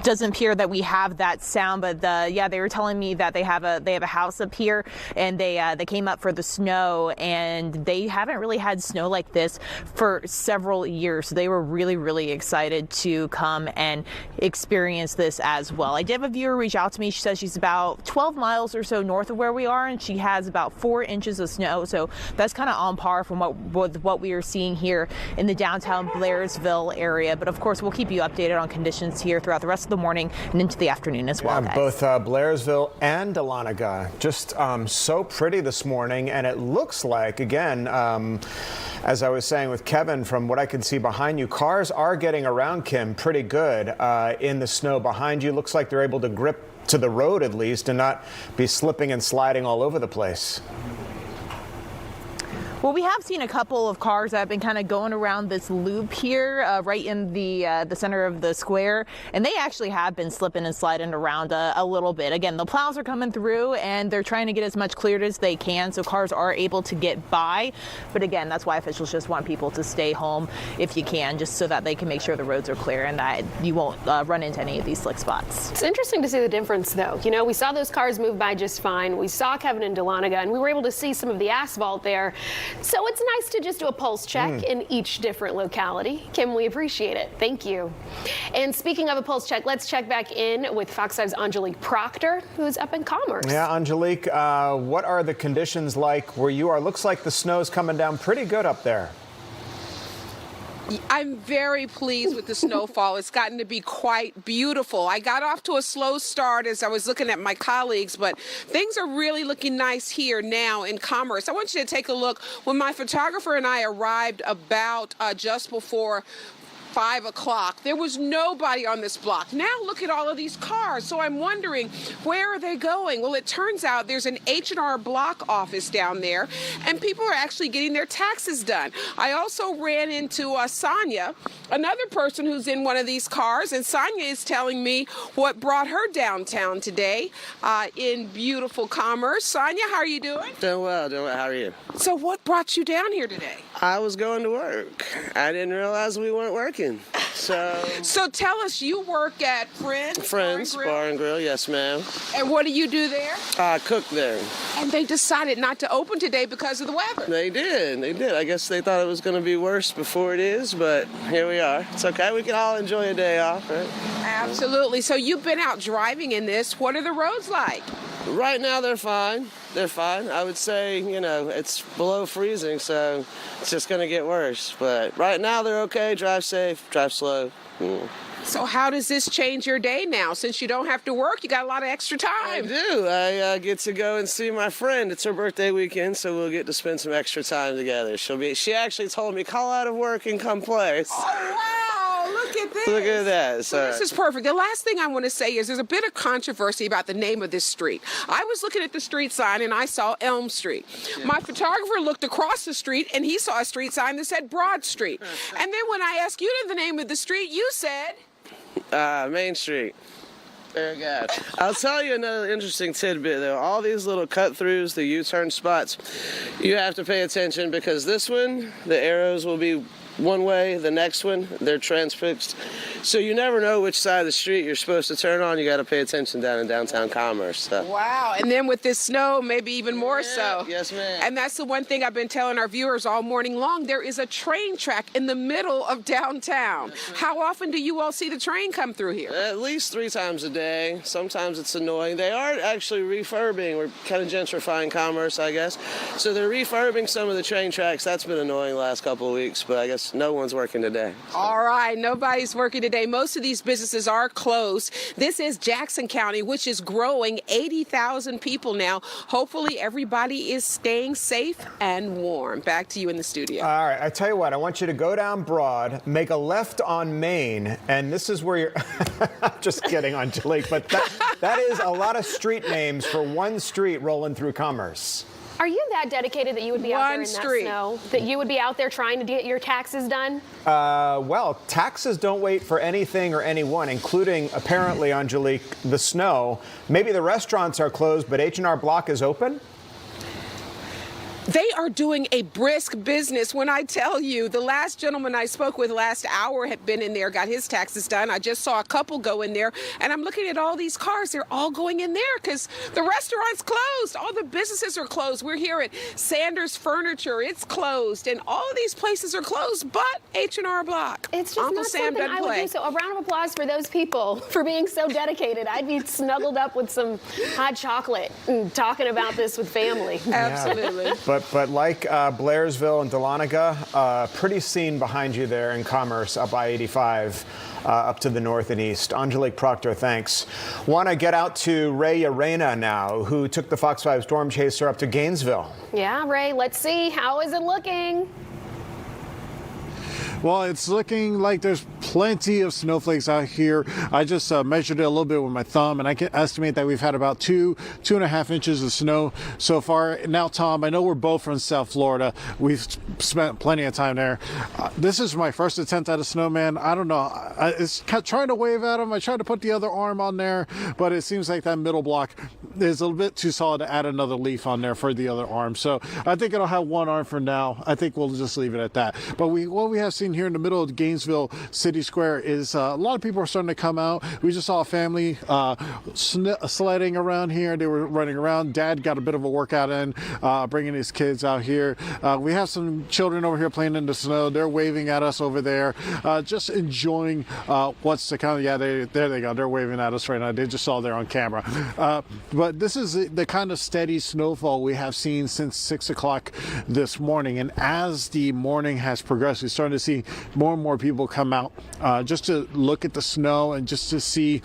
Doesn't appear that we have that sound, but they were telling me that they have a house up here, and they came up for the snow, and they haven't really had snow like this for several years. So they were really excited to come and experience this as well. I did have a viewer reach out to me. She says she's about 12 miles or so north of where we are, and she has about 4 inches of snow. So that's kind of on par from what we are seeing here in the downtown Blairsville area. But of course, we'll keep you updated on conditions here throughout the rest of the morning and into the afternoon as well.
Yeah, both Blairsville and Dahlonega just so pretty this morning, and it looks like, again, as I was saying with Kevin, from what I can see behind you, cars are getting around, Kim, pretty good in the snow behind you. Looks like they're able to grip to the road at least and not be slipping and sliding all over the place.
Well, we have seen a couple of cars that have been kind of going around this loop here, right in the center of the square, and they actually have been slipping and sliding around a little bit. Again, the plows are coming through, and they're trying to get as much cleared as they can, so cars are able to get by. But again, that's why officials just want people to stay home if you can, just so that they can make sure the roads are clear and that you won't run into any of these slick spots.
It's interesting to see the difference, though. You know, we saw those cars move by just fine. We saw Kevin in Dahlonega, and we were able to see some of the asphalt there. So it's nice to just do a pulse check in each different locality. Kim, we appreciate it. Thank you. And speaking of a pulse check, let's check back in with Fox 5's Angelique Proctor, who's up in Commerce.
Yeah, Angelique, what are the conditions like where you are? Looks like the snow's coming down pretty good up there.
I'm very pleased with the snowfall. It's gotten to be quite beautiful. I got off to a slow start as I was looking at my colleagues, but things are really looking nice here now in Commerce. I want you to take a look. When my photographer and I arrived about just before 5 o'clock. There was nobody on this block. Now look at all of these cars. So I'm wondering, where are they going? Well, it turns out there's an H&R Block office down there, and people are actually getting their taxes done. I also ran into Sonia, another person who's in one of these cars, and Sonia is telling me what brought her downtown today in beautiful Commerce. Sonia, how are you doing?
Doing well, doing well. How are you?
So what brought you down here today?
I was going to work. I didn't realize we weren't working.
So tell us, you work at Friends
Bar and Grill, yes, ma'am.
And what do you do there?
I cook there.
And they decided not to open today because of the weather.
They did. I guess they thought it was going to be worse before it is, but here we are. It's okay. We can all enjoy a day off, right?
Absolutely. So you've been out driving in this. What are the roads like?
Right now, they're fine. They're fine. I would say, it's below freezing, so it's just going to get worse. But right now, they're okay. Drive safe, drive slow.
So how does this change your day now? Since you don't have to work, you got a lot of extra time.
I do. I get to go and see my friend. It's her birthday weekend, so we'll get to spend some extra time together. She actually told me, call out of work and come play.
Oh, wow. Look at this.
Look at that.
So this is perfect. The last thing I want to say is there's a bit of controversy about the name of this street. I was looking at the street sign and I saw Elm Street. Yeah. My photographer looked across the street and he saw a street sign that said Broad Street. And then when I asked you the name of the street, you said...
Main Street. Very good. I'll tell you another interesting tidbit, though. All these little cut-throughs, the U-turn spots, you have to pay attention because this one, the arrows will be one way, the next one, they're transfixed. So you never know which side of the street you're supposed to turn on. You got to pay attention down in downtown Commerce. So.
Wow. And then with this snow, maybe even more so.
Yes, ma'am.
And that's the one thing I've been telling our viewers all morning long. There is a train track in the middle of downtown. Yes, how often do you all see the train come through here?
At least 3 times a day. Sometimes it's annoying. They are actually refurbing. We're kind of gentrifying Commerce, I guess. So they're refurbing some of the train tracks. That's been annoying the last couple of weeks, but I guess no one's working today. So.
All right. Nobody's working today. Most of these businesses are closed. This is Jackson County, which is growing 80,000 people now. Hopefully everybody is staying safe and warm. Back to you in the studio.
All right. I tell you what, I want you to go down Broad, make a left on Main, and this is where you're just kidding, Angelique, but that is a lot of street names for one street rolling through Commerce.
Are you that dedicated that you would be out there in that snow? That you would be out there trying to get your taxes done?
Well, taxes don't wait for anything or anyone, including, apparently, Angelique, the snow. Maybe the restaurants are closed, but H&R Block is open?
They are doing a brisk business. When I tell you, the last gentleman I spoke with last hour had been in there, got his taxes done. I just saw a couple go in there, and I'm looking at all these cars. They're all going in there because the restaurant's closed. All the businesses are closed. We're here at Sanders Furniture. It's closed, and all of these places are closed, but H&R Block.
It's just
Uncle
not
Sam
something I would do. So a round of applause for those people for being so dedicated. I'd be snuggled up with some hot chocolate and talking about this with family.
Absolutely.
But like Blairsville and Dahlonega, pretty scene behind you there in Commerce up I-85 up to the north and east. Angelique Proctor, thanks. Want to get out to Ray Arena now, who took the Fox 5 Storm Chaser up to Gainesville.
Yeah, Ray, let's see. How is it looking?
Well, it's looking like there's plenty of snowflakes out here. I just measured it a little bit with my thumb, and I can estimate that we've had about 2.5 inches of snow so far. Now, Tom, I know we're both from South Florida. We've spent plenty of time there. This is my first attempt at a snowman. I don't know. It's trying to wave at him. I tried to put the other arm on there, but it seems like that middle block is a little bit too solid to add another leaf on there for the other arm. So I think it'll have one arm for now. I think we'll just leave it at that. But what we have seen here in the middle of Gainesville City Square is a lot of people are starting to come out. We just saw a family sledding around here. They were running around. Dad got a bit of a workout in, bringing his kids out here. We have some children over here playing in the snow. They're waving at us over there, just enjoying what's to come. Yeah, there they go. They're waving at us right now. They just saw there on camera. But this is the kind of steady snowfall we have seen since 6 o'clock this morning. And as the morning has progressed, we're starting to see more and more people come out just to look at the snow and just to see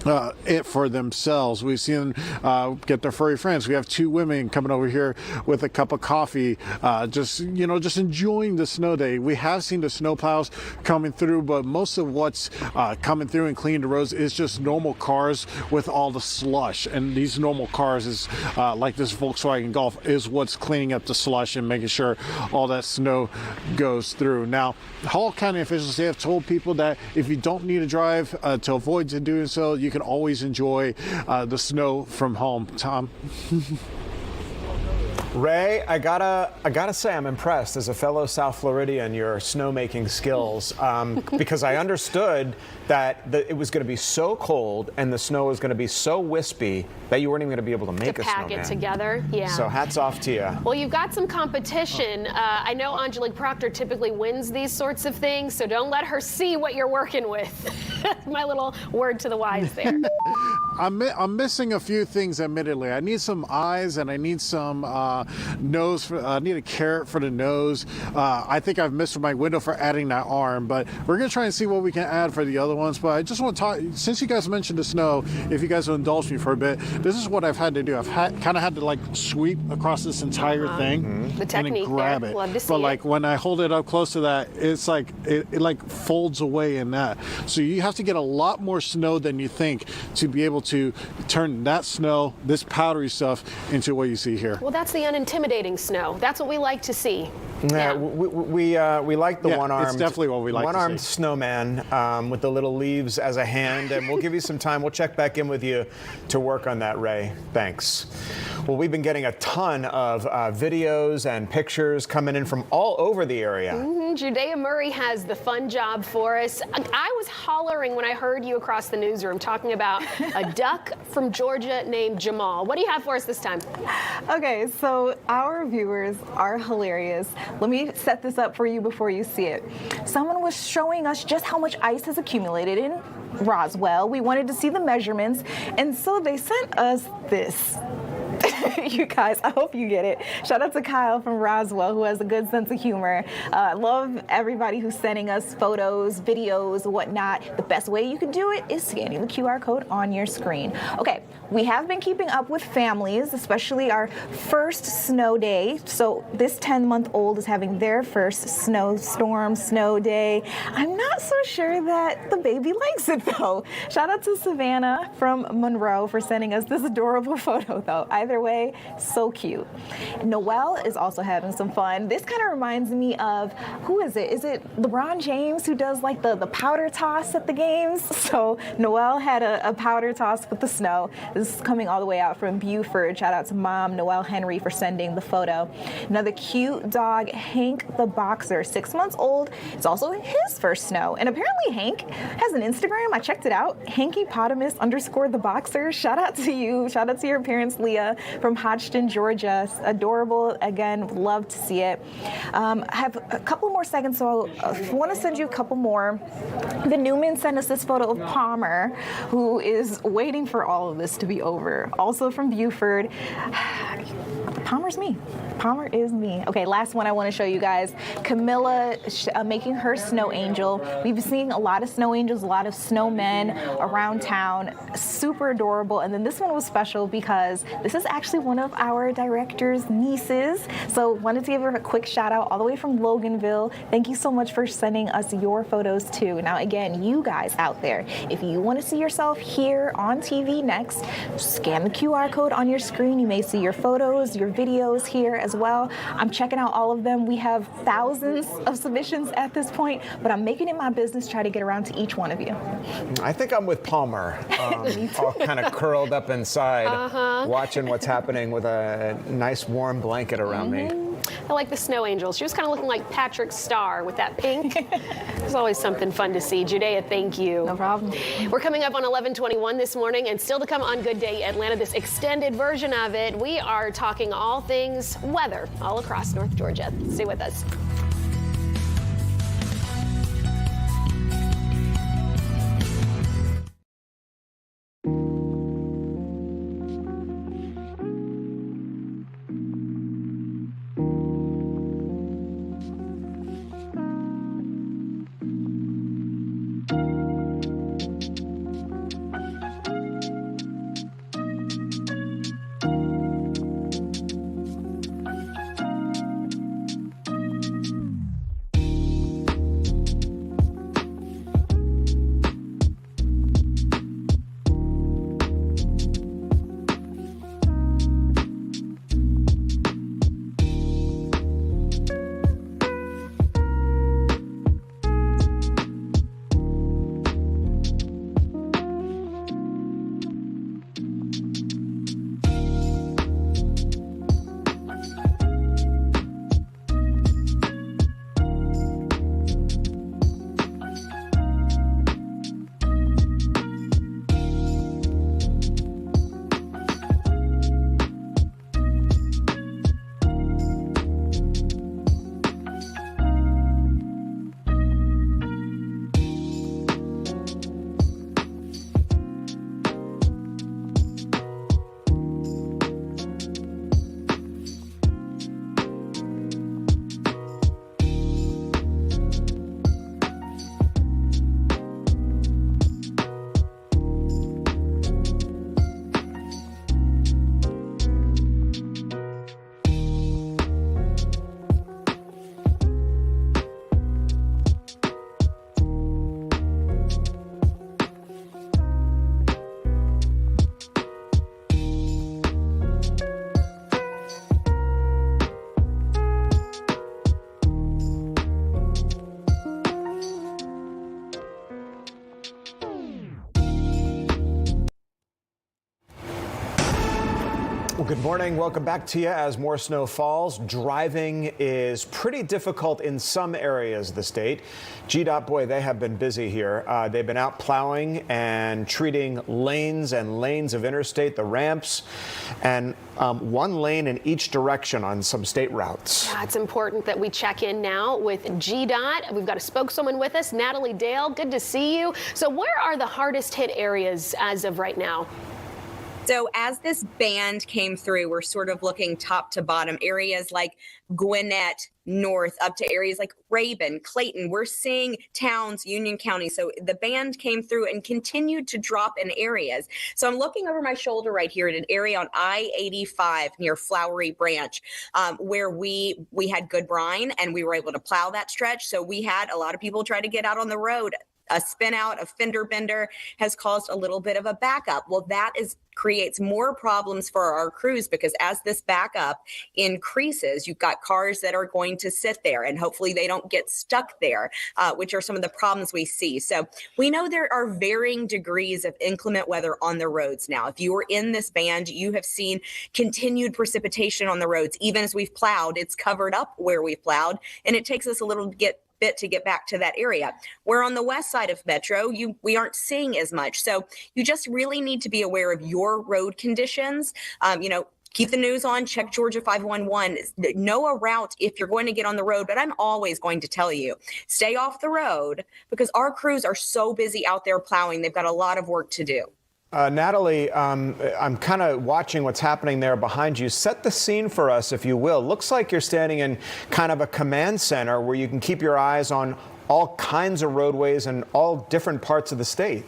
it for themselves. We've seen them get their furry friends. We have 2 women coming over here with a cup of coffee, just enjoying the snow day. We have seen the snowplows coming through, but most of what's coming through and cleaning the roads is just normal cars with all the slush. And these normal cars is like this Volkswagen Golf is what's cleaning up the slush and making sure all that snow goes through. Now, Hall County officials, they have told people that if you don't need to drive to avoid doing so, you can always enjoy the snow from home. Tom?
Ray, I gotta say I'm impressed as a fellow South Floridian, your snowmaking skills, because I understood that it was going to be so cold and the snow was going to be so wispy that you weren't even going to be able to make a snowman.
To pack it together, yeah.
So hats off to you.
Well, you've got some competition. I know Angelique Proctor typically wins these sorts of things, so don't let her see what you're working with. My little word to the wise there.
I'm missing a few things, admittedly. I need some eyes and I need some nose. I need a carrot for the nose. I think I've missed my window for adding that arm, but we're going to try and see what we can add for the other ones. But I just want to talk, since you guys mentioned the snow, if you guys will indulge me for a bit, this is what I've had to do. I've kind of had to like sweep across this entire thing
The technique
and grab
there.
it.
Love to see
but
it.
like when I hold it up close to that, it's like it like folds away in that. So you have to get a lot more snow than you think to be able to turn that snow, this powdery stuff, into what you see here.
Well, that's the unintimidating snow. That's what we like to see.
Yeah, we like the one-armed.
It's definitely what we like to see.
One-armed snowman with the little leaves as a hand, and we'll give you some time. We'll check back in with you to work on that, Ray. Thanks. Well, we've been getting a ton of videos and pictures coming in from all over the area.
Judea Murray has the fun job for us. I was hollering when I heard you across the newsroom talking about a duck from Georgia named Jamal. What do you have for us this time?
Okay, so our viewers are hilarious. Let me set this up for you before you see it. Someone was showing us just how much ice has accumulated in Roswell. We wanted to see the measurements, and so they sent us this. You guys, I hope you get it. Shout out to Kyle from Roswell, who has a good sense of humor. Love everybody who's sending us photos, videos, whatnot. The best way you can do it is scanning the QR code on your screen. Okay, we have been keeping up with families, especially our first snow day. So this 10-month-old is having their first snowstorm, snow day. I'm not so sure that the baby likes it, though. Shout out to Savannah from Monroe for sending us this adorable photo, though. Either way, so cute. Noelle is also having some fun. This kind of reminds me of, who is it? Is it LeBron James who does like the powder toss at the games? So Noelle had a powder toss with the snow. This is coming all the way out from Buford. Shout out to Mom Noelle Henry for sending the photo. Another cute dog, Hank the Boxer, 6 months old. It's also his first snow. And apparently Hank has an Instagram. I checked it out. Hankypotamus_the Boxer. Shout out to you. Shout out to your parents, Leah from Hodgson, Georgia. Adorable. Again, love to see it. I have a couple more seconds, so I want to send you a couple more. The Newman sent us this photo of Palmer, who is waiting for all of this to be over. Also from Buford. Palmer's me. Palmer is me. Okay, last one I want to show you guys. Camilla making her snow angel. We've been seeing a lot of snow angels, a lot of snowmen around town. Super adorable. And then this one was special because this is actually one of our director's nieces. So wanted to give her a quick shout out all the way from Loganville. Thank you so much for sending us your photos too. Now again, you guys out there, if you want to see yourself here on TV next, scan the QR code on your screen. You may see your photos, your videos here as well. I'm checking out all of them. We have thousands of submissions at this point, but I'm making it my business try to get around to each one of you.
I think I'm with Palmer, all kind of curled up inside, watching what's happening with a nice warm blanket around me.
I like the snow angels. She was kind of looking like Patrick Starr with that pink. It's always something fun to see. Judea, thank you.
No problem.
We're coming up on 11:21 this morning, and still to come on Good Day Atlanta, this extended version of it. We are talking all things weather all across North Georgia. Stay with us.
Well, good morning. Welcome back to you. As more snow falls, driving is pretty difficult in some areas of the state. GDOT, boy, they have been busy here. They've been out plowing and treating lanes and lanes of interstate, the ramps, and one lane in each direction on some state routes.
Yeah, it's important that we check in now with GDOT. We've got a spokeswoman with us, Natalie Dale. Good to see you. So where are the hardest hit areas as of right now?
So as this band came through, we're sort of looking top to bottom. Areas like Gwinnett North up to areas like Rabun, Clayton. We're seeing towns, Union County. So the band came through and continued to drop in areas. So I'm looking over my shoulder right here at an area on I-85 near Flowery Branch, where we had good brine and we were able to plow that stretch. So we had a lot of people try to get out on the road. A spin out, a fender bender has caused a little bit of a backup. Well, that creates more problems for our crews because as this backup increases, you've got cars that are going to sit there and hopefully they don't get stuck there, which are some of the problems we see. So we know there are varying degrees of inclement weather on the roads now. If you were in this band, you have seen continued precipitation on the roads. Even as we've plowed, it's covered up where we've plowed, and it takes us a little bit to get back to that area. Where on the west side of Metro, we aren't seeing as much. So you just really need to be aware of your road conditions. Keep the news on, check Georgia 511, know a route if you're going to get on the road. But I'm always going to tell you, stay off the road because our crews are so busy out there plowing. They've got a lot of work to do.
Natalie, I'm kind of watching what's happening there behind you. Set the scene for us, if you will. Looks like you're standing in kind of a command center where you can keep your eyes on all kinds of roadways in all different parts of the state.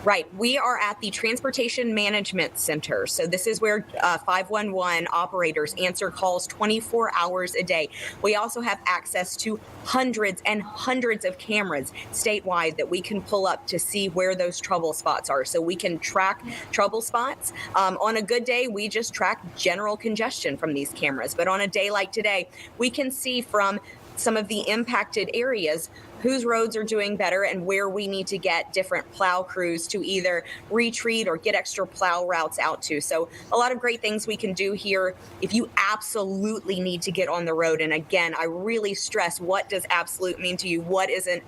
Right. We are at the Transportation Management Center. So this is where 511 operators answer calls 24 hours a day. We also have access to hundreds and hundreds of cameras statewide that we can pull up to see where those trouble spots are. So we can track trouble spots. On a good day, we just track general congestion from these cameras. But on a day like today, we can see from some of the impacted areas whose roads are doing better and where we need to get different plow crews to either retreat or get extra plow routes out to. So a lot of great things we can do here if you absolutely need to get on the road. And again, I really stress, what does absolute mean to you? What isn't,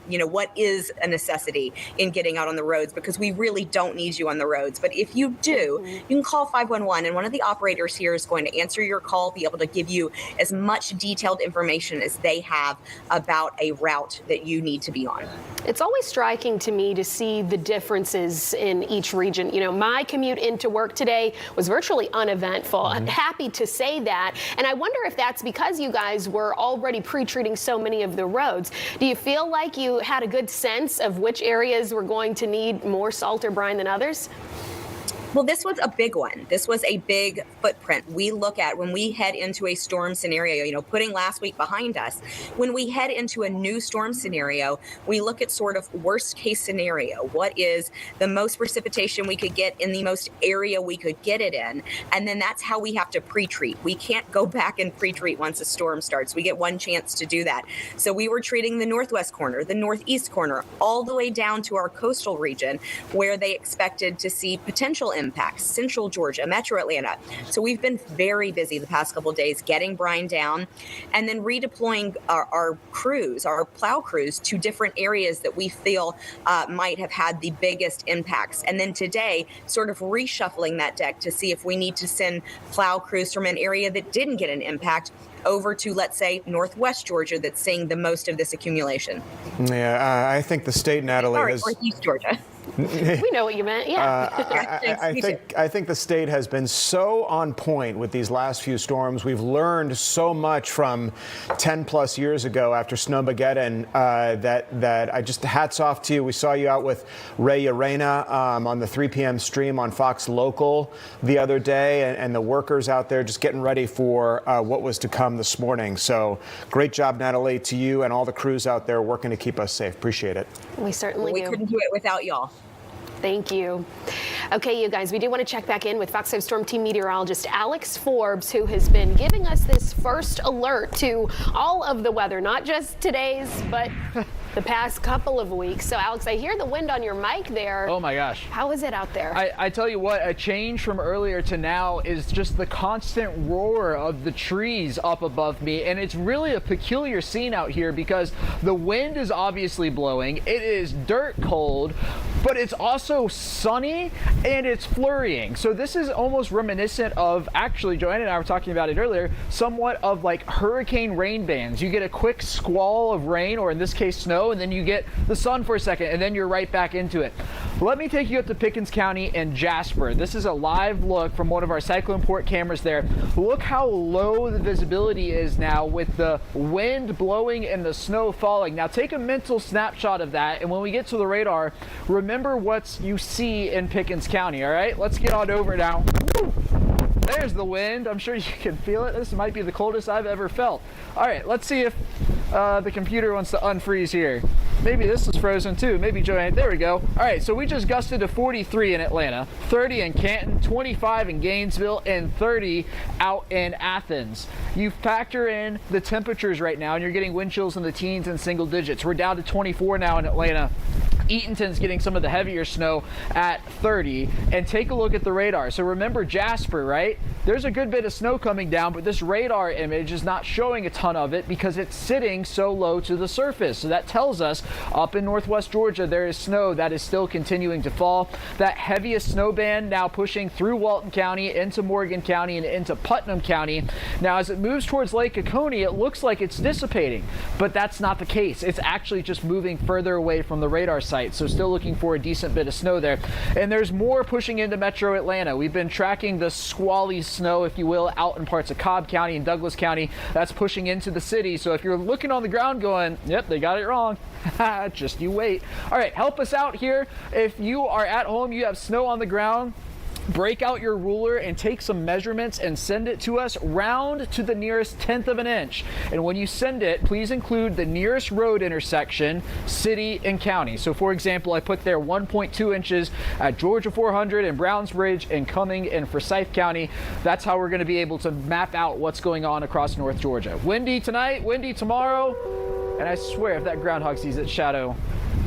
what is a necessity in getting out on the roads? Because we really don't need you on the roads. But if you do, you can call 511 and one of the operators here is going to answer your call, be able to give you as much detailed information as they have about a route that you need to be on.
It's always striking to me to see the differences in each region. My commute into work today was virtually uneventful. I'm happy to say that. And I wonder if that's because you guys were already pre-treating so many of the roads. Do you feel like you had a good sense of which areas were going to need more salt or brine than others?
Well, this was a big one. This was a big footprint. We look at when we head into a storm scenario, putting last week behind us, when we head into a new storm scenario, we look at sort of worst case scenario. What is the most precipitation we could get in the most area we could get it in? And then that's how we have to pre-treat. We can't go back and pre-treat once a storm starts. We get one chance to do that. So we were treating the northwest corner, the northeast corner, all the way down to our coastal region where they expected to see potential impacts, central Georgia, metro Atlanta. So we've been very busy the past couple of days getting brine down and then redeploying our crews, our plow crews to different areas that we feel might have had the biggest impacts. And then today, sort of reshuffling that deck to see if we need to send plow crews from an area that didn't get an impact over to, let's say, northwest Georgia that's seeing the most of this accumulation.
Yeah, I think the state, Natalie, has...
Northeast Georgia.
We know what you meant, yeah.
I think the state has been so on point with these last few storms. We've learned so much from 10 plus years ago after Snowmageddon that I just, hats off to you. We saw you out with Ray Urena on the 3 p.m. stream on Fox Local the other day, and the workers out there just getting ready for what was to come this morning. So great job, Natalie, to you and all the crews out there working to keep us safe. Appreciate it.
We certainly do.
We couldn't do it without y'all.
Thank you. Okay, you guys, we do want to check back in with Fox 5 Storm Team meteorologist Alex Forbes, who has been giving us this first alert to all of the weather, not just today's, but the past couple of weeks. So, Alex, I hear the wind on your mic there.
Oh my gosh.
How is it out there?
I tell you what, a change from earlier to now is just the constant roar of the trees up above me. And it's really a peculiar scene out here because the wind is obviously blowing. It is dirt cold, but it's also sunny and it's flurrying. So this is almost reminiscent of, actually, Joanna and I were talking about it earlier, somewhat of like hurricane rain bands. You get a quick squall of rain, or in this case snow, and then you get the sun for a second, and then you're right back into it. Let me take you up to Pickens County and Jasper. This is a live look from one of our CyclonePort cameras there. Look how low the visibility is now with the wind blowing and the snow falling. Now take a mental snapshot of that, and when we get to the radar, remember what you see in Pickens County, all right? Let's get on over now. Woo! There's the wind. I'm sure you can feel it. This might be the coldest I've ever felt. All right, let's see if the computer wants to unfreeze here. Maybe this is frozen too. Maybe Joanne. There we go. All right, so we just gusted to 43 in Atlanta, 30 in Canton, 25 in Gainesville, and 30 out in Athens. You factor in the temperatures right now, and you're getting wind chills in the teens and single digits. We're down to 24 now in Atlanta. Eatonton's getting some of the heavier snow at 30. And take a look at the radar. So remember Jasper, right? There's a good bit of snow coming down, but this radar image is not showing a ton of it because it's sitting so low to the surface. So that tells us up in northwest Georgia there is snow that is still continuing to fall. That heaviest snow band now pushing through Walton County into Morgan County and into Putnam County. Now as it moves towards Lake Oconee, it looks like it's dissipating, but that's not the case. It's actually just moving further away from the radar site. So still looking for a decent bit of snow there. And there's more pushing into metro Atlanta. We've been tracking the squally snow, if you will, out in parts of Cobb County and Douglas County. That's pushing into the city. So if you're looking on the ground going, yep, they got it wrong, just you wait. All right, help us out here. If you are at home, you have snow on the ground, break out your ruler and take some measurements and send it to us round to the nearest 1/10 of an inch. And when you send it, please include the nearest road intersection, city and county. So for example, I put there 1.2 inches at Georgia 400 and Browns Bridge and Cumming and Forsyth County. That's how we're going to be able to map out what's going on across North Georgia. Windy tonight, windy tomorrow. And I swear if that groundhog sees its shadow,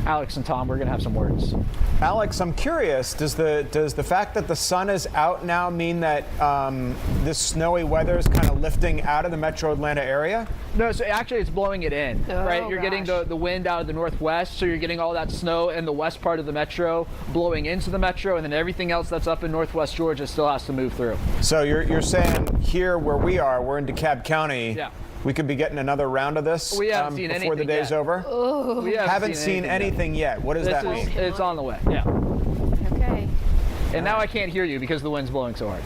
Alex and Tom, we're going to have some words.
Alex, I'm curious, does the fact that the sun is out now mean that this snowy weather is kind of lifting out of the metro Atlanta area?
No, so actually it's blowing it in, right? You're getting the wind out of the northwest, so you're getting all that snow in the west part of the metro blowing into the metro, and then everything else that's up in northwest Georgia still has to move through.
So you're saying here where we are, we're in DeKalb County.
Yeah.
We could be getting another round of this
we haven't seen
before the day's
yet.
over?
Ooh. We
haven't seen anything yet. What does that mean?
It's on the way, yeah.
Okay.
And now I can't hear you because the wind's blowing so hard.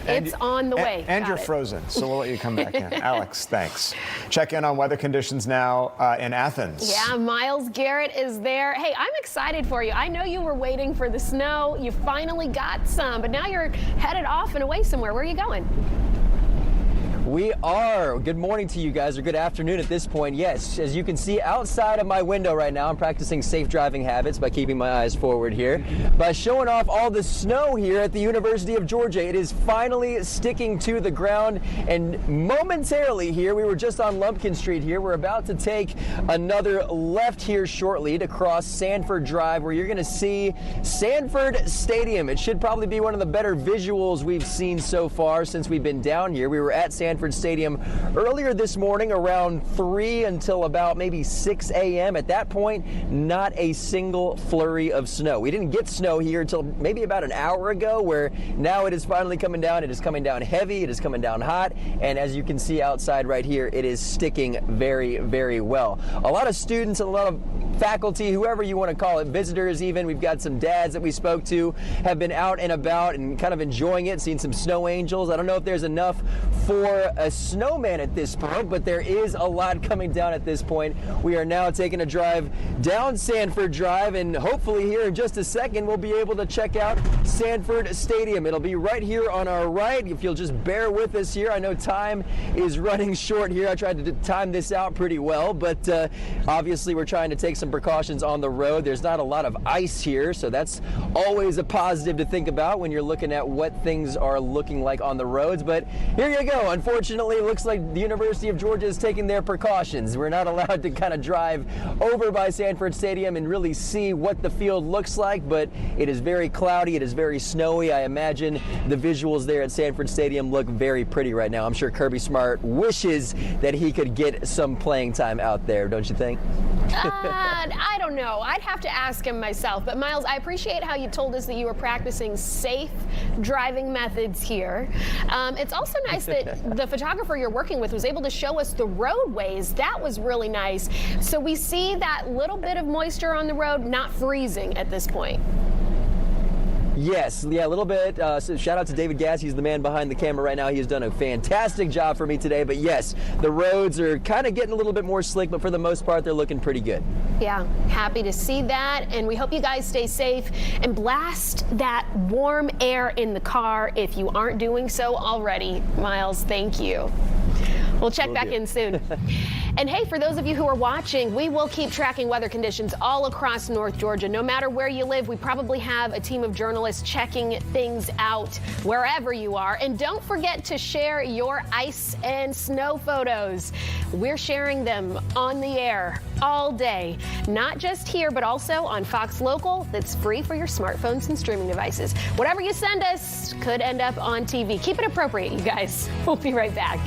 It's on the way.
And you're frozen, so we'll let you come back in. Alex, thanks. Check in on weather conditions now in Athens.
Yeah, Miles Garrett is there. Hey, I'm excited for you. I know you were waiting for the snow. You finally got some, but now you're headed off and away somewhere. Where are you going?
We are. Good morning to you guys, or good afternoon at this point. Yes, as you can see outside of my window right now, I'm practicing safe driving habits by keeping my eyes forward here, by showing off all the snow here at the University of Georgia. It is finally sticking to the ground, and momentarily here, we were just on Lumpkin Street here. We're about to take another left here shortly to cross Sanford Drive, where you're going to see Sanford Stadium. It should probably be one of the better visuals we've seen so far since we've been down here. We were at Sanford Stadium earlier this morning around 3 until about maybe 6 a.m. At that point, not a single flurry of snow. We didn't get snow here until maybe about an hour ago, where now it is finally coming down. It is coming down heavy. It is coming down hot. And as you can see outside right here, it is sticking very, very well. A lot of students and a lot of faculty, whoever you want to call it, visitors even, we've got some dads that we spoke to, have been out and about and kind of enjoying it, seen some snow angels. I don't know if there's enough for a snowman at this point, but there is a lot coming down at this point. We are now taking a drive down Sanford Drive, and hopefully here in just a second we'll be able to check out Sanford Stadium. It'll be right here on our right. If you'll just bear with us here, I know time is running short here. I tried to time this out pretty well, but obviously we're trying to take some some precautions on the road. There's not a lot of ice here, so that's always a positive to think about when you're looking at what things are looking like on the roads. But here you go. Unfortunately, it looks like the University of Georgia is taking their precautions. We're not allowed to kind of drive over by Sanford Stadium and really see what the field looks like, but it is very cloudy. It is very snowy. I imagine the visuals there at Sanford Stadium look very pretty right now. I'm sure Kirby Smart wishes that he could get some playing time out there, don't you think?
I don't know. I'd have to ask him myself. But Miles, I appreciate how you told us that you were practicing safe driving methods here. It's also nice that the photographer you're working with was able to show us the roadways. That was really nice. So we see that little bit of moisture on the road, not freezing at this point.
Yes, yeah, a little bit. So shout out to David Gass. He's the man behind the camera right now. He has done a fantastic job for me today. But yes, the roads are kind of getting a little bit more slick, but for the most part, they're looking pretty good.
Yeah, happy to see that. And we hope you guys stay safe and blast that warm air in the car if you aren't doing so already. Miles, thank you. We'll check back in soon. And hey, for those of you who are watching, we will keep tracking weather conditions all across North Georgia. No matter where you live, we probably have a team of journalists checking things out wherever you are. And don't forget to share your ice and snow photos. We're sharing them on the air all day, not just here, but also on Fox Local. That's free for your smartphones and streaming devices. Whatever you send us could end up on TV. Keep it appropriate, you guys. We'll be right back.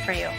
For you.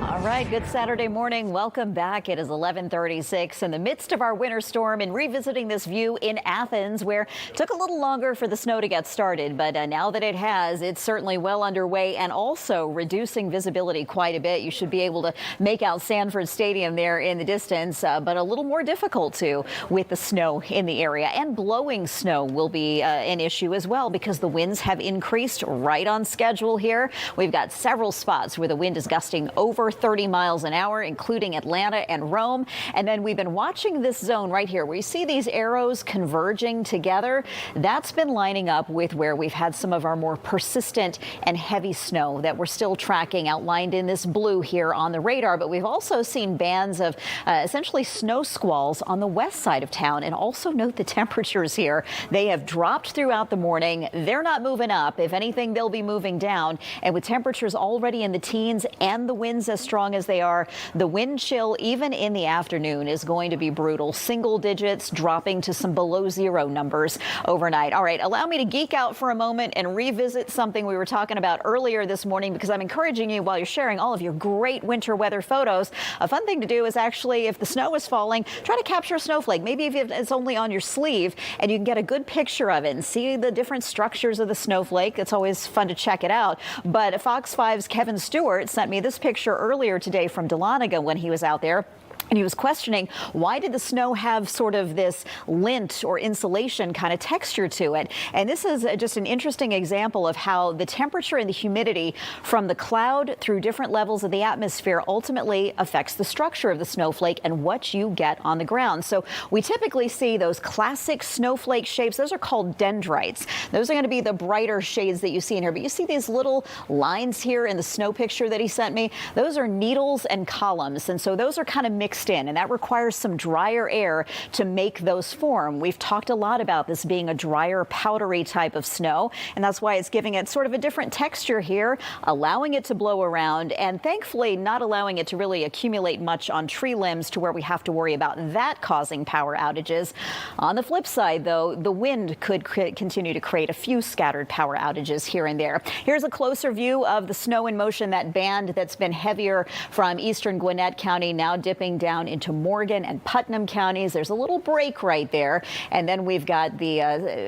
All right, good Saturday morning. Welcome back. It is 11:36 in the midst of our winter storm and revisiting this view in Athens, where it took a little longer for the snow to get started. But now that it has, it's certainly well underway and also reducing visibility quite a bit. You should be able to make out Sanford Stadium there in the distance, but a little more difficult to with the snow in the area. And blowing snow will be an issue as well because the winds have increased right on schedule here. We've got several spots where the wind is gusting over 30 miles an hour, including Atlanta and Rome. And then we've been watching this zone right here where you see these arrows converging together. That's been lining up with where we've had some of our more persistent and heavy snow that we're still tracking, outlined in this blue here on the radar. But we've also seen bands of essentially snow squalls on the west side of town. And also note the temperatures here. They have dropped throughout the morning. They're not moving up. If anything, they'll be moving down. And with temperatures already in the teens and the winds as strong strong as they are, the wind chill, even in the afternoon, is going to be brutal. Single digits dropping to some below zero numbers overnight. All right, allow me to geek out for a moment and revisit something we were talking about earlier this morning, because I'm encouraging you, while you're sharing all of your great winter weather photos, a fun thing to do is actually, if the snow is falling, try to capture a snowflake. Maybe if it's only on your sleeve and you can get a good picture of it and see the different structures of the snowflake. It's always fun to check it out. But Fox 5's Kevin Stewart sent me this picture earlier today from Dahlonega when he was out there. And he was questioning, why did the snow have sort of this lint or insulation kind of texture to it? And this is just an interesting example of how the temperature and the humidity from the cloud through different levels of the atmosphere ultimately affects the structure of the snowflake and what you get on the ground. So we typically see those classic snowflake shapes. Those are called dendrites. Those are going to be the brighter shades that you see in here. But you see these little lines here in the snow picture that he sent me? Those are needles and columns. And so those are kind of mixed in, and that requires some drier air to make those form. We've talked a lot about this being a drier, powdery type of snow, and that's why it's giving it sort of a different texture here, allowing it to blow around, and thankfully not allowing it to really accumulate much on tree limbs to where we have to worry about that causing power outages. On the flip side, though, the wind could continue to create a few scattered power outages here and there. Here's a closer view of the snow in motion, that band that's been heavier from eastern Gwinnett County, now dipping down into Morgan and Putnam counties. There's a little break right there. And then we've got the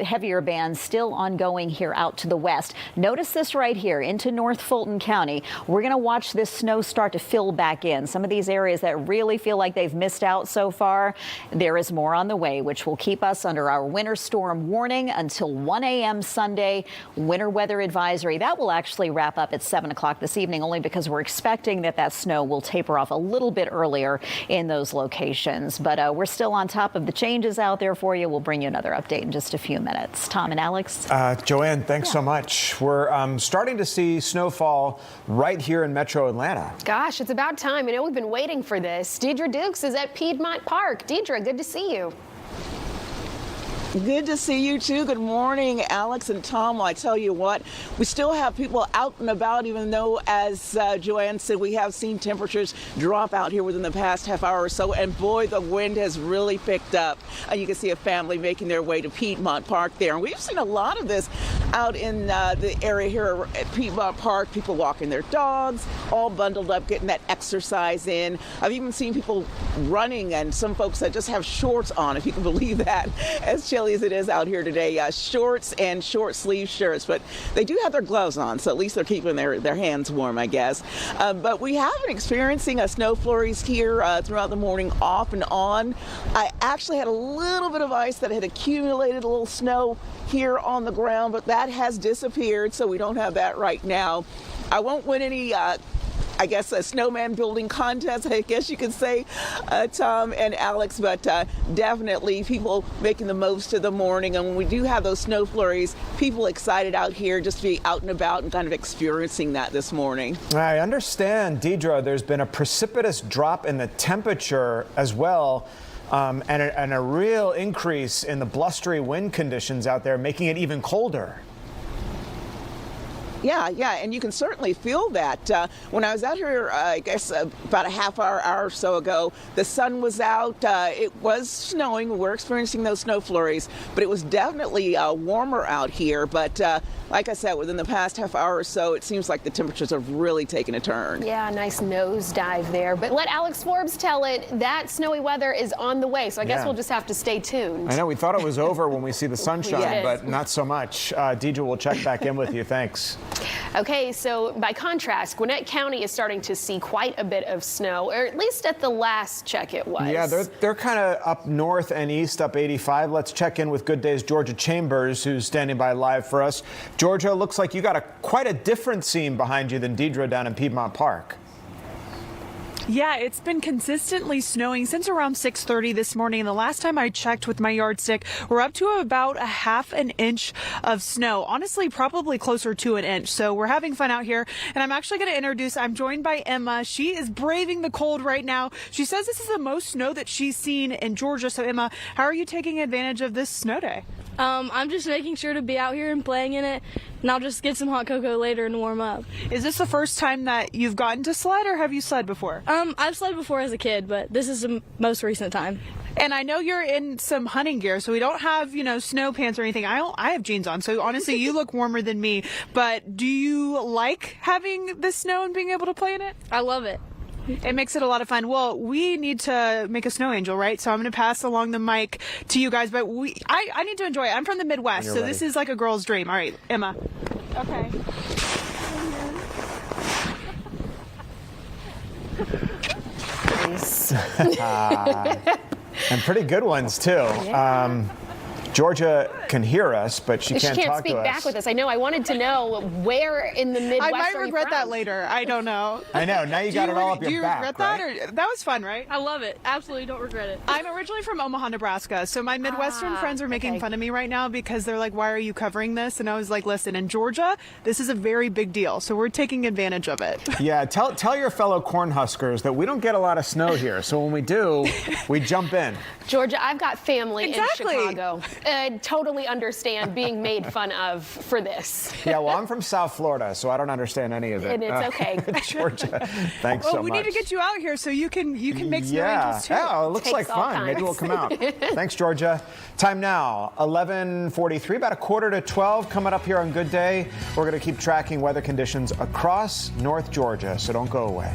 heavier bands still ongoing here out to the west. Notice this right here into North Fulton County. We're going to watch this snow start to fill back in. Some of these areas that really feel like they've missed out so far, there is more on the way, which will keep us under our winter storm warning until 1 a.m. Sunday. Winter weather advisory. That will actually wrap up at 7 o'clock this evening, only because we're expecting that snow will taper off a little bit earlier in those locations. But we're still on top of the changes out there for you. We'll bring you another update in just a few minutes. Tom and Alex.
Joanne, thanks so much. We're starting to see snowfall right here in Metro Atlanta.
Gosh, it's about time. We've been waiting for this. Deidre Dukes is at Piedmont Park. Deidre, good to see you.
Good to see you too. Good morning, Alex and Tom. Well, I tell you what, we still have people out and about, even though, as Joanne said, we have seen temperatures drop out here within the past half hour or so. And boy, the wind has really picked up. You can see a family making their way to Piedmont Park there. And we've seen a lot of this out in the area here at Piedmont Park. People walking their dogs, all bundled up, getting that exercise in. I've even seen people running, and some folks that just have shorts on, if you can believe that, as chilly as it is out here today. Shorts and short sleeve shirts, but they do have their gloves on, so at least they're keeping their hands warm, I guess. But we have been experiencing snow flurries here throughout the morning, off and on. I actually had a little bit of ice that had accumulated, a little snow here on the ground, but that has disappeared, so we don't have that right now. I won't win any I guess a snowman building contest, I guess you could say, Tom and Alex, but definitely people making the most of the morning. And when we do have those snow flurries, people excited out here just to be out and about and kind of experiencing that this morning.
I understand, Deidre, there's been a precipitous drop in the temperature as well. And a real increase in the blustery wind conditions out there, making it even colder.
Yeah, and you can certainly feel that. When I was out here, I guess about a half hour or so ago, the sun was out. It was snowing. We're experiencing those snow flurries, but it was definitely warmer out here. But like I said, within the past half hour or so, it seems like the temperatures have really taken a turn.
Yeah, nice nosedive there. But let Alex Forbes tell it, that snowy weather is on the way. So I guess we'll just have to stay tuned.
I know, we thought it was over when we see the sunshine, but not so much. Deidre, we'll check back in with you. Thanks.
Okay, so by contrast, Gwinnett County is starting to see quite a bit of snow, or at least at the last check it was.
Yeah, they're kind of up north and east, up 85. Let's check in with Good Day's Georgia Chambers, who's standing by live for us. Georgia, looks like you got quite a different scene behind you than Deidre down in Piedmont Park.
Yeah, it's been consistently snowing since around 6:30 this morning. And the last time I checked with my yardstick, we're up to about a half an inch of snow. Honestly, probably closer to an inch. So we're having fun out here. And I'm actually going to introduce, I'm joined by Emma. She is braving the cold right now. She says this is the most snow that she's seen in Georgia. So Emma, how are you taking advantage of this snow day?
I'm just making sure to be out here and playing in it, and I'll just get some hot cocoa later and warm up.
Is this the first time that you've gotten to sled, or have you sled before?
I've sled before as a kid, but this is the most recent time.
And I know you're in some hunting gear, so we don't have, snow pants or anything. I have jeans on, so honestly, you look warmer than me. But do you like having the snow and being able to play in it?
I love it.
It makes it a lot of fun. Well, we need to make a snow angel, right? So I'm going to pass along the mic to you guys, but I need to enjoy it. I'm from the Midwest, so this is like a girl's dream. All right, Emma. Okay.
Nice. And pretty good ones, too.
Yeah.
Georgia can hear us, but she can't talk
speak
to us.
back with us. I know. I wanted to know where in the Midwest
I might
are you
regret
from?
that later. I don't know.
I know. Now you got it all up
Do
your
you
back,
regret
right?
that? Or, that was fun, right?
I love it. Absolutely don't regret it.
I'm originally from Omaha, Nebraska, so my Midwestern friends are making fun of me right now because they're like, why are you covering this? And I was like, listen, in Georgia, this is a very big deal, so we're taking advantage of it.
Yeah, tell your fellow Cornhuskers that we don't get a lot of snow here, so when we do, we jump in.
Georgia, I've got family
Exactly.
in Chicago. Totally understand being made fun of for this.
Yeah, well, I'm from South Florida, so I don't understand any of it.
And it's okay.
Georgia, thanks
well,
so much.
we need to get you out here so you can make snow angels too.
Yeah, it looks
Takes
like
all
fun. Maybe we'll
kinds.
come out. Thanks, Georgia. Time now, 11:43, about 11:45. Coming up here on Good Day, we're going to keep tracking weather conditions across North Georgia, so don't go away.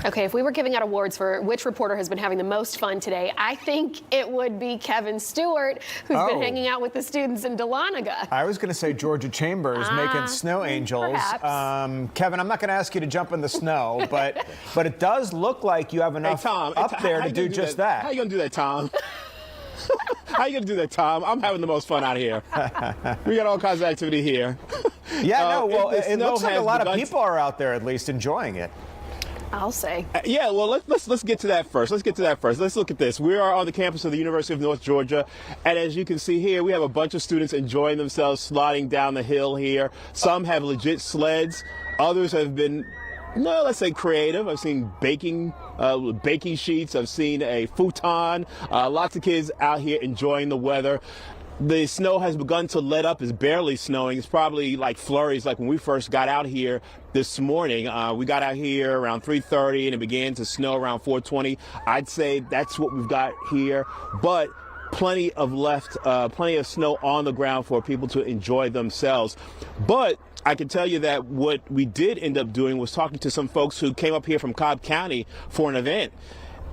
Okay, if we were giving out awards for which reporter has been having the most fun today, I think it would be Kevin Stewart, who's been hanging out with the students in Dahlonega.
I was going to say Georgia Chambers making snow angels. Kevin, I'm not going to ask you to jump in the snow, but it does look like you have enough up there to do just that.
How you going to do that, Tom? How you going to do that, Tom? I'm having the most fun out here. We got all kinds of activity here.
Yeah, no, well, it looks like a lot of people are out there at least enjoying it.
I'll say.
Yeah, well, let's get to that first. Let's look at this. We are on the campus of the University of North Georgia, and as you can see here, we have a bunch of students enjoying themselves sliding down the hill here. Some have legit sleds. Others have been, let's say creative. I've seen baking sheets. I've seen a futon. Lots of kids out here enjoying the weather. The snow has begun to let up. It's barely snowing. It's probably like flurries like when we first got out here this morning. We got out here around 3:30 and it began to snow around 4:20. I'd say that's what we've got here. But plenty of snow on the ground for people to enjoy themselves. But I can tell you that what we did end up doing was talking to some folks who came up here from Cobb County for an event.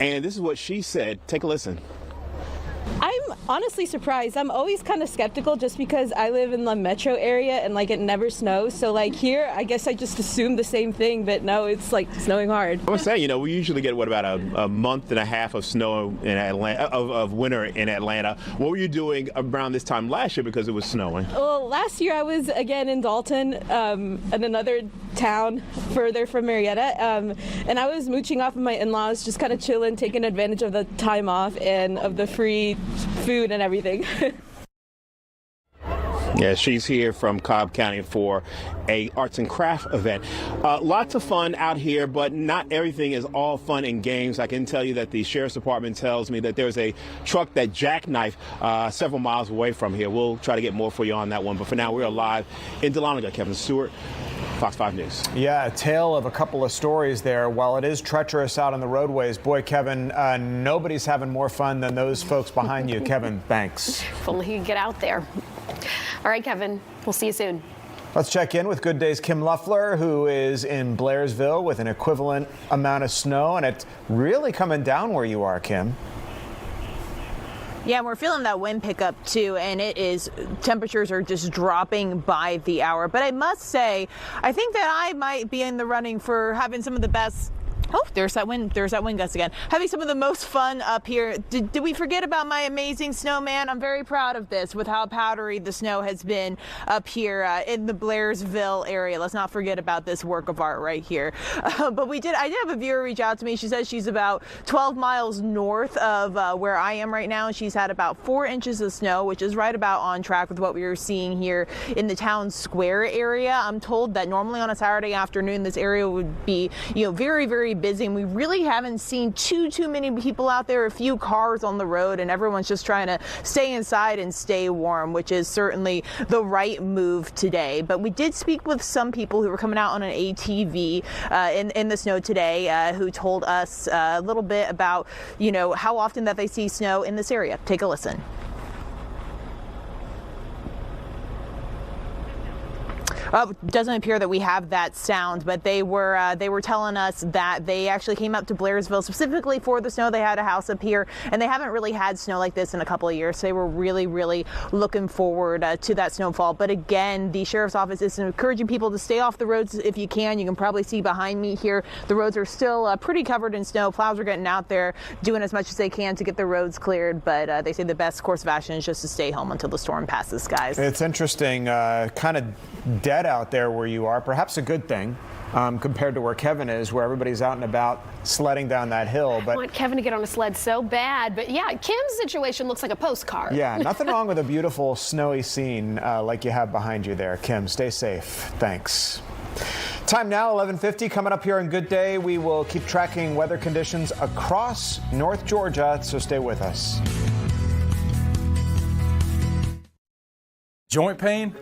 And this is what she said. Take a listen.
I'm honestly surprised. I'm always kind of skeptical just because I live in the metro area and like it never snows. So like here, I guess I just assumed the same thing, but no, it's like snowing hard.
I was saying, you know, we usually get about a month and a half of snow in Atlanta, of winter in Atlanta. What were you doing around this time last year because it was snowing?
Well, last year I was again in Dalton, in another town further from Marietta, and I was mooching off of my in-laws, just kind of chilling, taking advantage of the time off and of the free food and everything.
Yeah, she's here from Cobb County for a arts and craft event. Lots of fun out here, but not everything is all fun and games. I can tell you that the Sheriff's Department tells me that there's a truck that jackknifed several miles away from here. We'll try to get more for you on that one, but for now we're live in Dahlonega. Kevin Stewart, Fox 5 News.
Yeah, a tale of a couple of stories there. While it is treacherous out on the roadways, boy, Kevin, nobody's having more fun than those folks behind you. Kevin, thanks.
If only he could get out there. All right, Kevin, we'll see you soon.
Let's check in with Good Day's Kim Luffler, who is in Blairsville with an equivalent amount of snow, and it's really coming down where you are, Kim.
Yeah, and we're feeling that wind pickup too, and temperatures are just dropping by the hour. But I must say, I think that I might be in the running for having some of the best. Oh, there's that wind gust again. Having some of the most fun up here. Did we forget about my amazing snowman? I'm very proud of this with how powdery the snow has been up here in the Blairsville area. Let's not forget about this work of art right here. But I did have a viewer reach out to me. She says she's about 12 miles north of where I am right now. And she's had about 4 inches of snow, which is right about on track with what we were seeing here in the town square area. I'm told that normally on a Saturday afternoon, this area would be, very, very busy, and we really haven't seen too many people out there, a few cars on the road, and everyone's just trying to stay inside and stay warm, which is certainly the right move today. But we did speak with some people who were coming out on an ATV in the snow today, who told us a little bit about how often that they see snow in this area. Take a listen. Doesn't appear that we have that sound, but they were telling us that they actually came up to Blairsville specifically for the snow. They had a house up here, and they haven't really had snow like this in a couple of years. So they were really, really looking forward to that snowfall. But again, the sheriff's office is encouraging people to stay off the roads if you can. You can probably see behind me here, the roads are still pretty covered in snow. Plows are getting out there, doing as much as they can to get the roads cleared. But they say the best course of action is just to stay home until the storm passes, guys.
It's interesting, kind of dead out there where you are, perhaps a good thing compared to where Kevin is, where everybody's out and about sledding down that hill. But
I want Kevin to get on a sled so bad, but yeah, Kim's situation looks like a postcard.
Yeah, nothing wrong with a beautiful snowy scene like you have behind you there. Kim, stay safe. Thanks. Time now, 11:50. Coming up here on Good Day, we will keep tracking weather conditions across North Georgia, so stay with us.
Joint pain?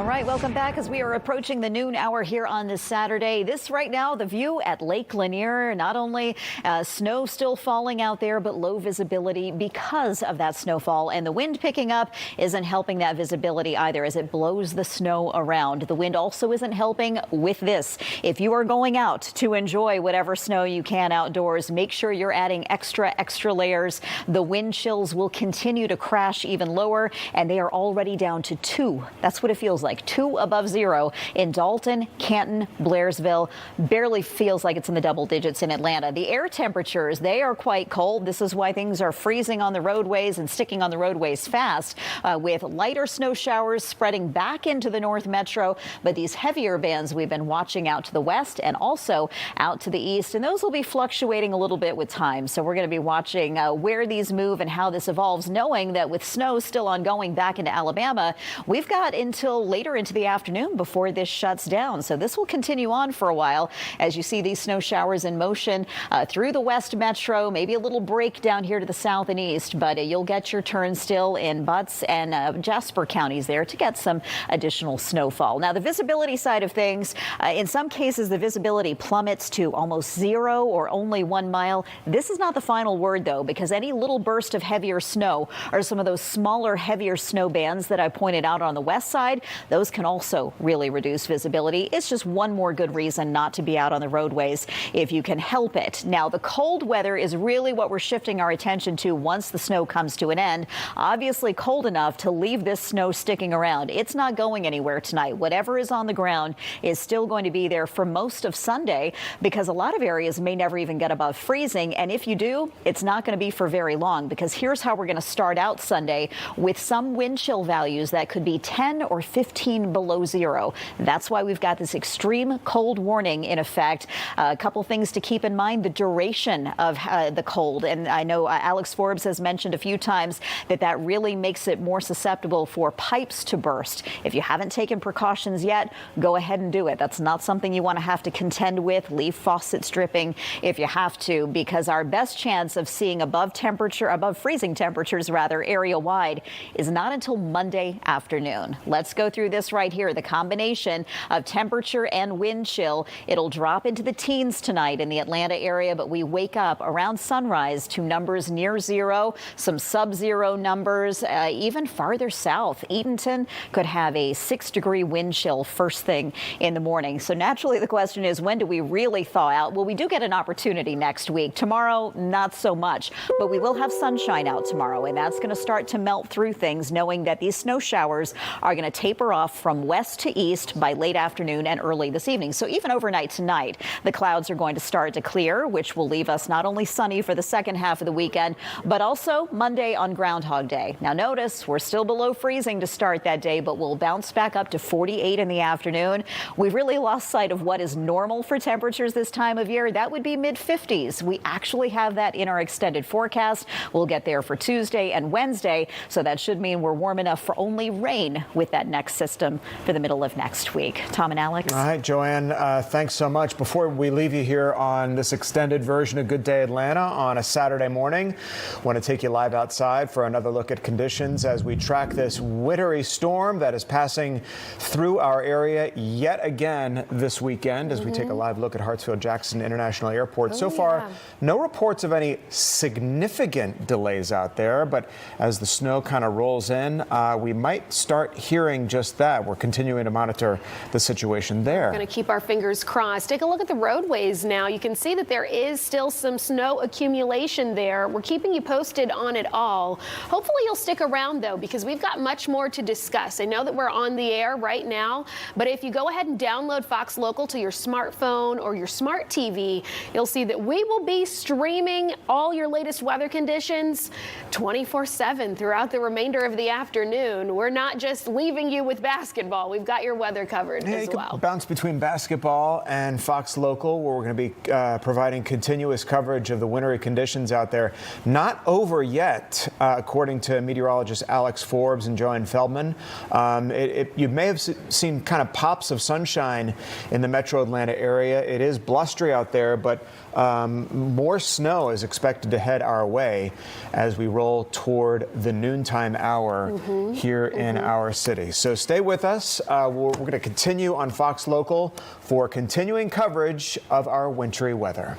right, welcome back as we are approaching the noon hour here on this Saturday. This right now, the view at Lake Lanier, not only snow still falling out there, but low visibility because of that snowfall. And the wind picking up isn't helping that visibility either as it blows the snow around. The wind also isn't helping with this. If you are going out to enjoy whatever snow you can outdoors, make sure you're adding extra layers. The wind chills will continue to crash even lower, and they are already down to 2. That's what it feels like, 2 above 0 in Dalton, Canton, Blairsville. Barely feels like it's in the double digits in Atlanta. The air temperatures, they are quite cold. This is why things are freezing on the roadways and sticking on the roadways fast with lighter snow showers spreading back into the North Metro. But these heavier bands we've been watching out to the west and also out to the east, and those will be fluctuating a little bit with time. So we're going to be watching where these move and how this evolves, knowing that with snow still ongoing back into Alabama, we've got until later into the afternoon before this shuts down. So this will continue on for a while as you see these snow showers in motion through the West Metro, maybe a little break down here to the south and east, but you'll get your turn still in Butts and Jasper counties there to get some additional snowfall. Now, the visibility side of things, in some cases, the visibility plummets to almost 0 or only 1 mile. This is not the final word, though, because any little burst of heavier snow or some of those smaller, heavier snow bands that I pointed out on the west side, those can also really reduce visibility. It's just one more good reason not to be out on the roadways if you can help it. Now, the cold weather is really what we're shifting our attention to once the snow comes to an end. Obviously cold enough to leave this snow sticking around. It's not going anywhere tonight. Whatever is on the ground is still going to be there for most of Sunday because a lot of areas may never even get above freezing. And if you do, it's not going to be for very long, because here's how we're going to start out Sunday with some wind chill values that could be 10 or 15 below 0. That's why we've got this extreme cold warning in effect. A couple things to keep in mind: the duration of the cold. And I know Alex Forbes has mentioned a few times that really makes it more susceptible for pipes to burst. If you haven't taken precautions yet, go ahead and do it. That's not something you want to have to contend with. Leave faucets dripping if you have to, because our best chance of seeing above freezing temperatures area wide is not until Monday afternoon. Let's go through this right here. The combination of temperature and wind chill. It'll drop into the teens tonight in the Atlanta area, but we wake up around sunrise to numbers near 0, some sub-0 numbers, even farther south. Eatonton could have a 6-degree wind chill first thing in the morning. So naturally, the question is, when do we really thaw out? Well, we do get an opportunity next week. Tomorrow, not so much, but we will have sunshine out tomorrow, and that's going to start to melt through things, knowing that these snow showers are going to taper off from west to east by late afternoon and early this evening. So even overnight tonight, the clouds are going to start to clear, which will leave us not only sunny for the second half of the weekend, but also Monday on Groundhog Day. Now notice, we're still below freezing to start that day, but we'll bounce back up to 48 in the afternoon. We've really lost sight of what is normal for temperatures this time of year. That would be mid-50s. We actually have that in our extended forecast. We'll get there for Tuesday and Wednesday, so that should mean we're warm enough for only rain with that next system for the middle of next week. Tom and Alex.
All right, Joanne, thanks so much. Before we leave you here on this extended version of Good Day Atlanta on a Saturday morning, I want to take you live outside for another look at conditions as we track this wintry storm that is passing through our area yet again this weekend as we take a live look at Hartsfield-Jackson International Airport. So far, no reports of any significant delays out there, but as the snow kind of rolls in, we might start hearing just that. We're continuing to monitor the situation there.
We're going to keep our fingers crossed. Take a look at the roadways now. You can see that there is still some snow accumulation there. We're keeping you posted on it all. Hopefully you'll stick around, though, because we've got much more to discuss. I know that we're on the air right now, but if you go ahead and download Fox Local to your smartphone or your smart TV, you'll see that we will be streaming all your latest weather conditions 24/7 throughout the remainder of the afternoon. We're not just leaving you with basketball. We've got your weather covered as well.
Can bounce between basketball and Fox Local, where we're going to be providing continuous coverage of the wintry conditions out there. Not over yet, according to meteorologist Alex Forbes and Joanne Feldman. You may have seen kind of pops of sunshine in the metro Atlanta area. It is blustery out there, but more snow is expected to head our way as we roll toward the noontime hour here in our city. So stay with us. We're going to continue on Fox Local for continuing coverage of our wintry weather.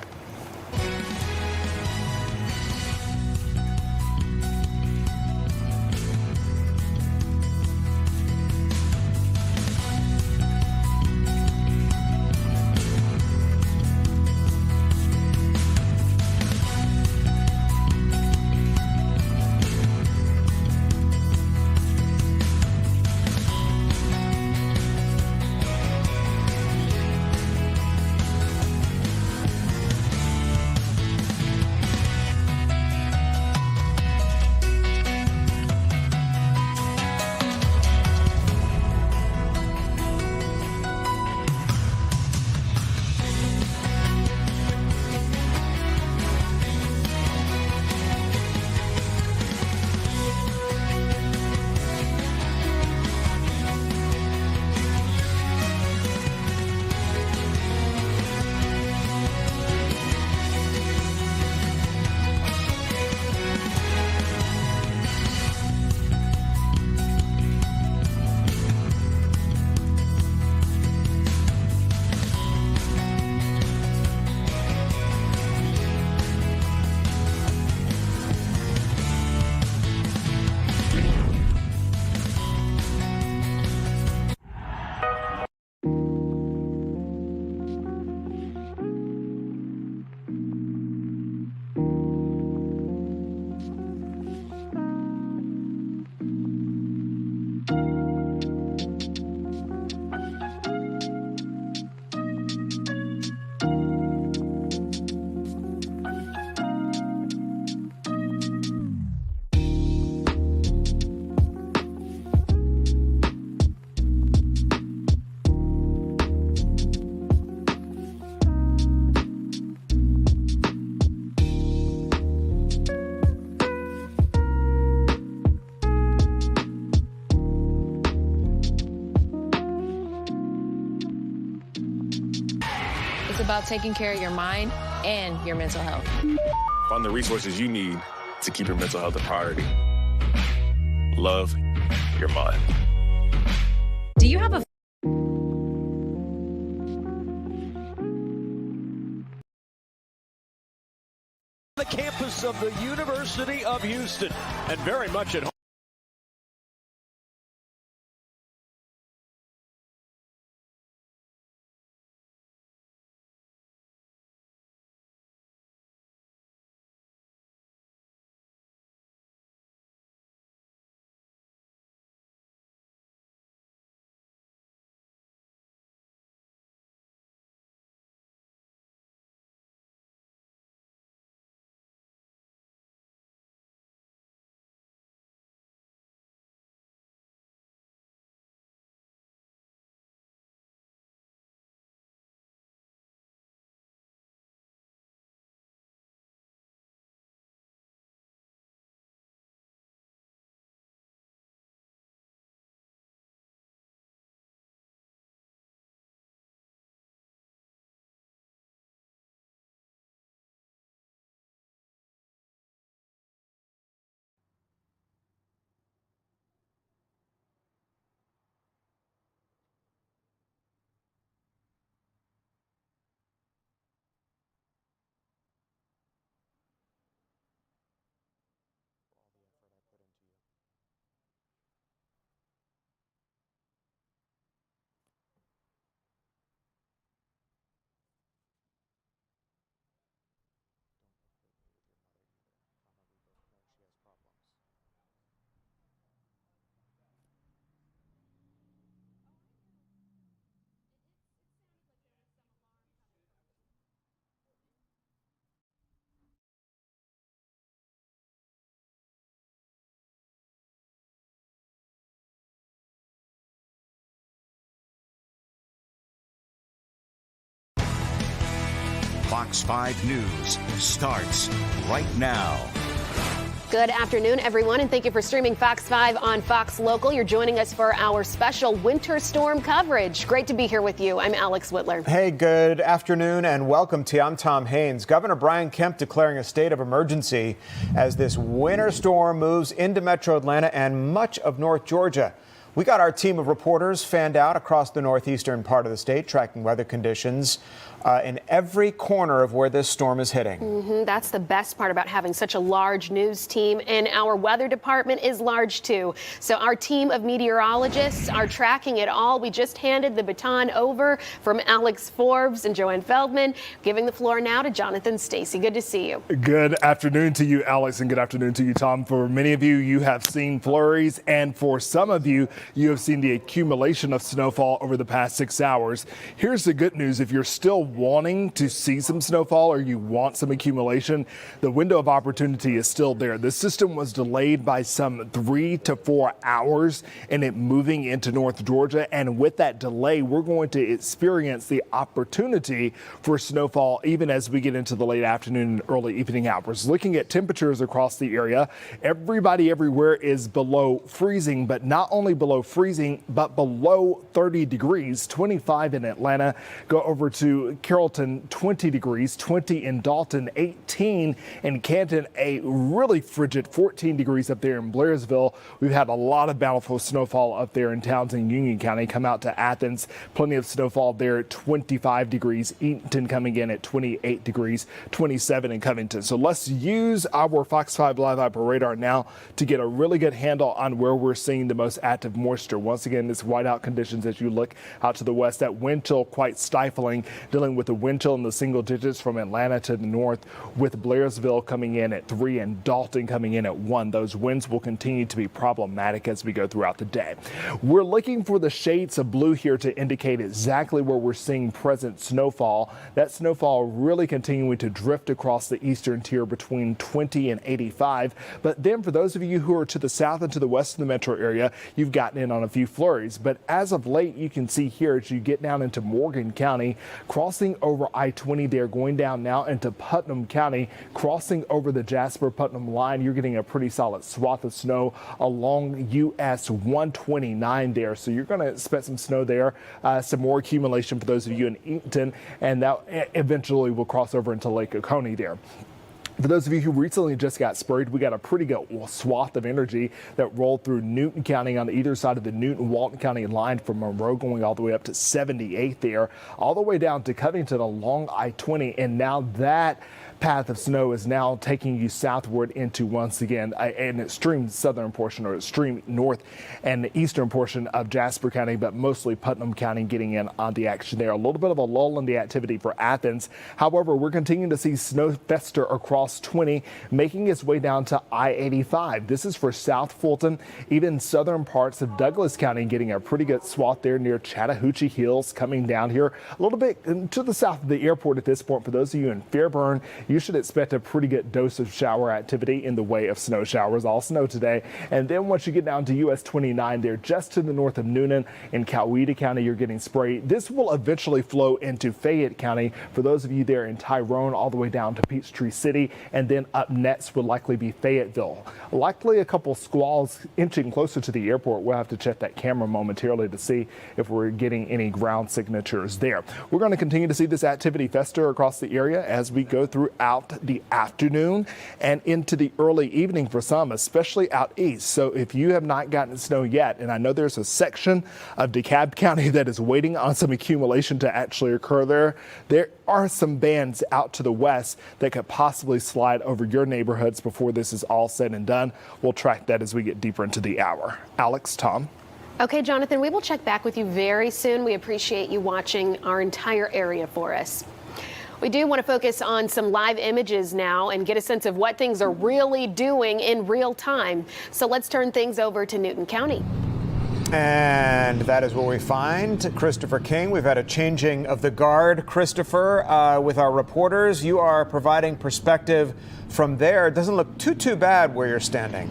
It's about taking care of your mind and your mental health.
Find the resources you need to keep your mental health a priority. Love your mind.
Do you have a
the campus of the University of Houston and very much at home.
Fox 5 News starts right now.
Good afternoon, everyone, and thank you for streaming Fox 5 on Fox Local. You're joining us for our special winter storm coverage. Great to be here with you. I'm Alex Whitler.
Hey, good afternoon and welcome to you. I'm Tom Haines. Governor Brian Kemp declaring a state of emergency as this winter storm moves into metro Atlanta and much of North Georgia. We got our team of reporters fanned out across the northeastern part of the state, tracking weather conditions in every corner of where this storm is hitting.
That's the best part about having such a large news team, and our weather department is large too. So our team of meteorologists are tracking it all. We just handed the baton over from Alex Forbes and Joanne Feldman, giving the floor now to Jonathan Stacy. Good to see you.
Good afternoon to you, Alex, and good afternoon to you, Tom. For many of you, you have seen flurries, and for some of you, you have seen the accumulation of snowfall over the past 6 hours. Here's the good news. If you're still wanting to see some snowfall or you want some accumulation, the window of opportunity is still there. The system was delayed by some 3 to 4 hours in it moving into North Georgia. And with that delay, we're going to experience the opportunity for snowfall even as we get into the late afternoon and early evening hours. Looking at temperatures across the area, everybody everywhere is below freezing, but not only below freezing, but below 30 degrees, 25 in Atlanta. Go over to Carrollton, 20 degrees, 20 in Dalton, 18 in Canton, a really frigid 14 degrees up there in Blairsville. We've had a lot of bountiful snowfall up there in Townsend, Union County. Come out to Athens, plenty of snowfall there at 25 degrees. Eaton coming in at 28 degrees, 27 in Covington. So let's use our Fox 5 Live Viper radar now to get a really good handle on where we're seeing the most active moisture. Once again, this whiteout conditions as you look out to the west. That wind chill quite stifling, dealing with the wind chill in the single digits from Atlanta to the north, with Blairsville coming in at 3 and Dalton coming in at 1. Those winds will continue to be problematic as we go throughout the day. We're looking for the shades of blue here to indicate exactly where we're seeing present snowfall. That snowfall really continuing to drift across the eastern tier between 20 and 85. But then for those of you who are to the south and to the west of the metro area, you've gotten in on a few flurries. But as of late, you can see here as you get down into Morgan County, crossing over I-20 there, going down now into Putnam County, crossing over the Jasper-Putnam line. You're getting a pretty solid swath of snow along US 129 there. So you're going to expect some snow there, some more accumulation for those of you in Eaton, and that eventually will cross over into Lake Oconee there. For those of you who recently just got sprayed, we got a pretty good swath of energy that rolled through Newton County on either side of the Newton-Walton County line, from Monroe going all the way up to 78 there, all the way down to Covington along I-20. And now that path of snow is now taking you southward into, once again, an extreme southern portion or extreme north and eastern portion of Jasper County, but mostly Putnam County getting in on the action there. A little bit of a lull in the activity for Athens. However, we're continuing to see snow fester across 20, making its way down to I-85. This is for South Fulton, even southern parts of Douglas County getting a pretty good swath there near Chattahoochee Hills, coming down here a little bit to the south of the airport at this point. For those of you in Fairburn, you should expect a pretty good dose of shower activity in the way of snow showers. All snow today. And then once you get down to US 29 there, just to the north of Noonan in Coweta County, you're getting sprayed. This will eventually flow into Fayette County. For those of you there in Tyrone, all the way down to Peachtree City, and then up next would likely be Fayetteville. Likely a couple squalls inching closer to the airport. We'll have to check that camera momentarily to see if we're getting any ground signatures there. We're going to continue to see this activity fester across the area as we go throughout the afternoon and into the early evening for some, especially out east. So if you have not gotten snow yet, and I know there's a section of DeKalb County that is waiting on some accumulation to actually occur there are some bands out to the west that could possibly slide over your neighborhoods before this is all said and done. We'll track that as we get deeper into the hour. Alex, Tom.
Okay, Jonathan, we will check back with you very soon. We appreciate you watching our entire area for us. We do want to focus on some live images now and get a sense of what things are really doing in real time. So let's turn things over to Newton County.
And that is where we find Christopher King. We've had a changing of the guard. Christopher, with our reporters, you are providing perspective from there. It doesn't look too bad where you're standing.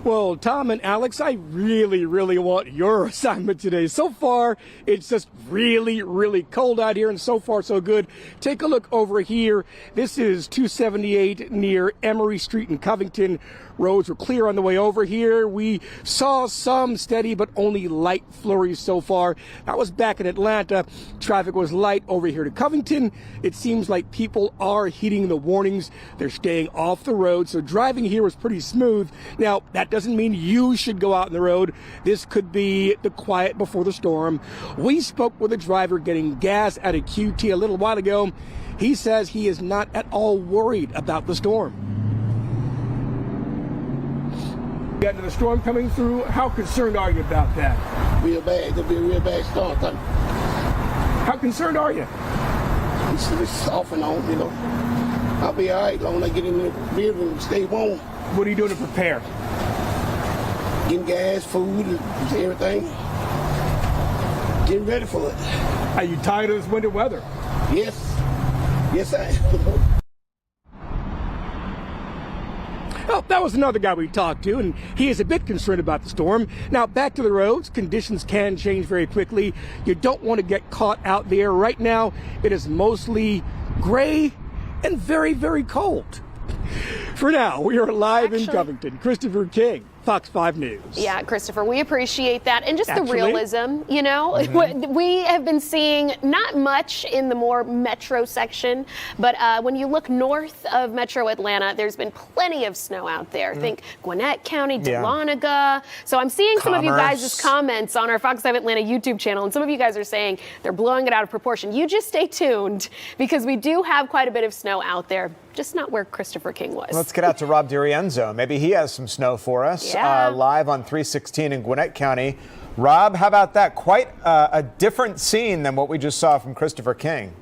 Well, Tom and Alex, I really want your assignment today. So far, it's just really cold out here, and so far so good. Take a look over here. This is 278 near Emory Street in Covington. Roads were clear on the way over here. We saw some steady but only light flurries so far. I was back in Atlanta. Traffic was light over here to Covington. It seems like people are heeding the warnings. They're staying off the road, so driving here was pretty smooth. Now, that doesn't mean you should go out on the road. This could be the quiet before the storm. We spoke with a driver getting gas at a QT a little while ago. He says he is not at all worried about the storm. Got the storm coming through. How concerned are you about that?
Real bad. It'll be a real bad storm coming.
How concerned are you?
It's off and on, you know. I'll be all right as long as I get in the vehicle and stay warm.
What are you doing to prepare?
Getting gas, food, and everything. Getting ready for it.
Are you tired of this winter weather?
Yes. Yes, I am.
Well, that was another guy we talked to, and he is a bit concerned about the storm. Now, back to the roads. Conditions can change very quickly. You don't want to get caught out there. Right now, it is mostly gray and very cold. For now, we are live in Covington. Christopher King, Fox 5 News.
Yeah, Christopher, we appreciate that. And just
Actually,
the realism, you know. We have been seeing not much in the more metro section, but when you look north of Metro Atlanta, there's been plenty of snow out there. Think Gwinnett County, Dahlonega. So I'm seeing some of you guys' comments on our Fox 5 Atlanta YouTube channel, and some of you guys are saying they're blowing it out of proportion. You just stay tuned, because we do have quite a bit of snow out there, just not where Christopher King was.
Let's get out to Rob DiRienzo. Maybe he has some snow for us.
Yeah.
Live on 316 in Gwinnett County. Rob, how about that? Quite a different scene than what we just saw from Christopher King.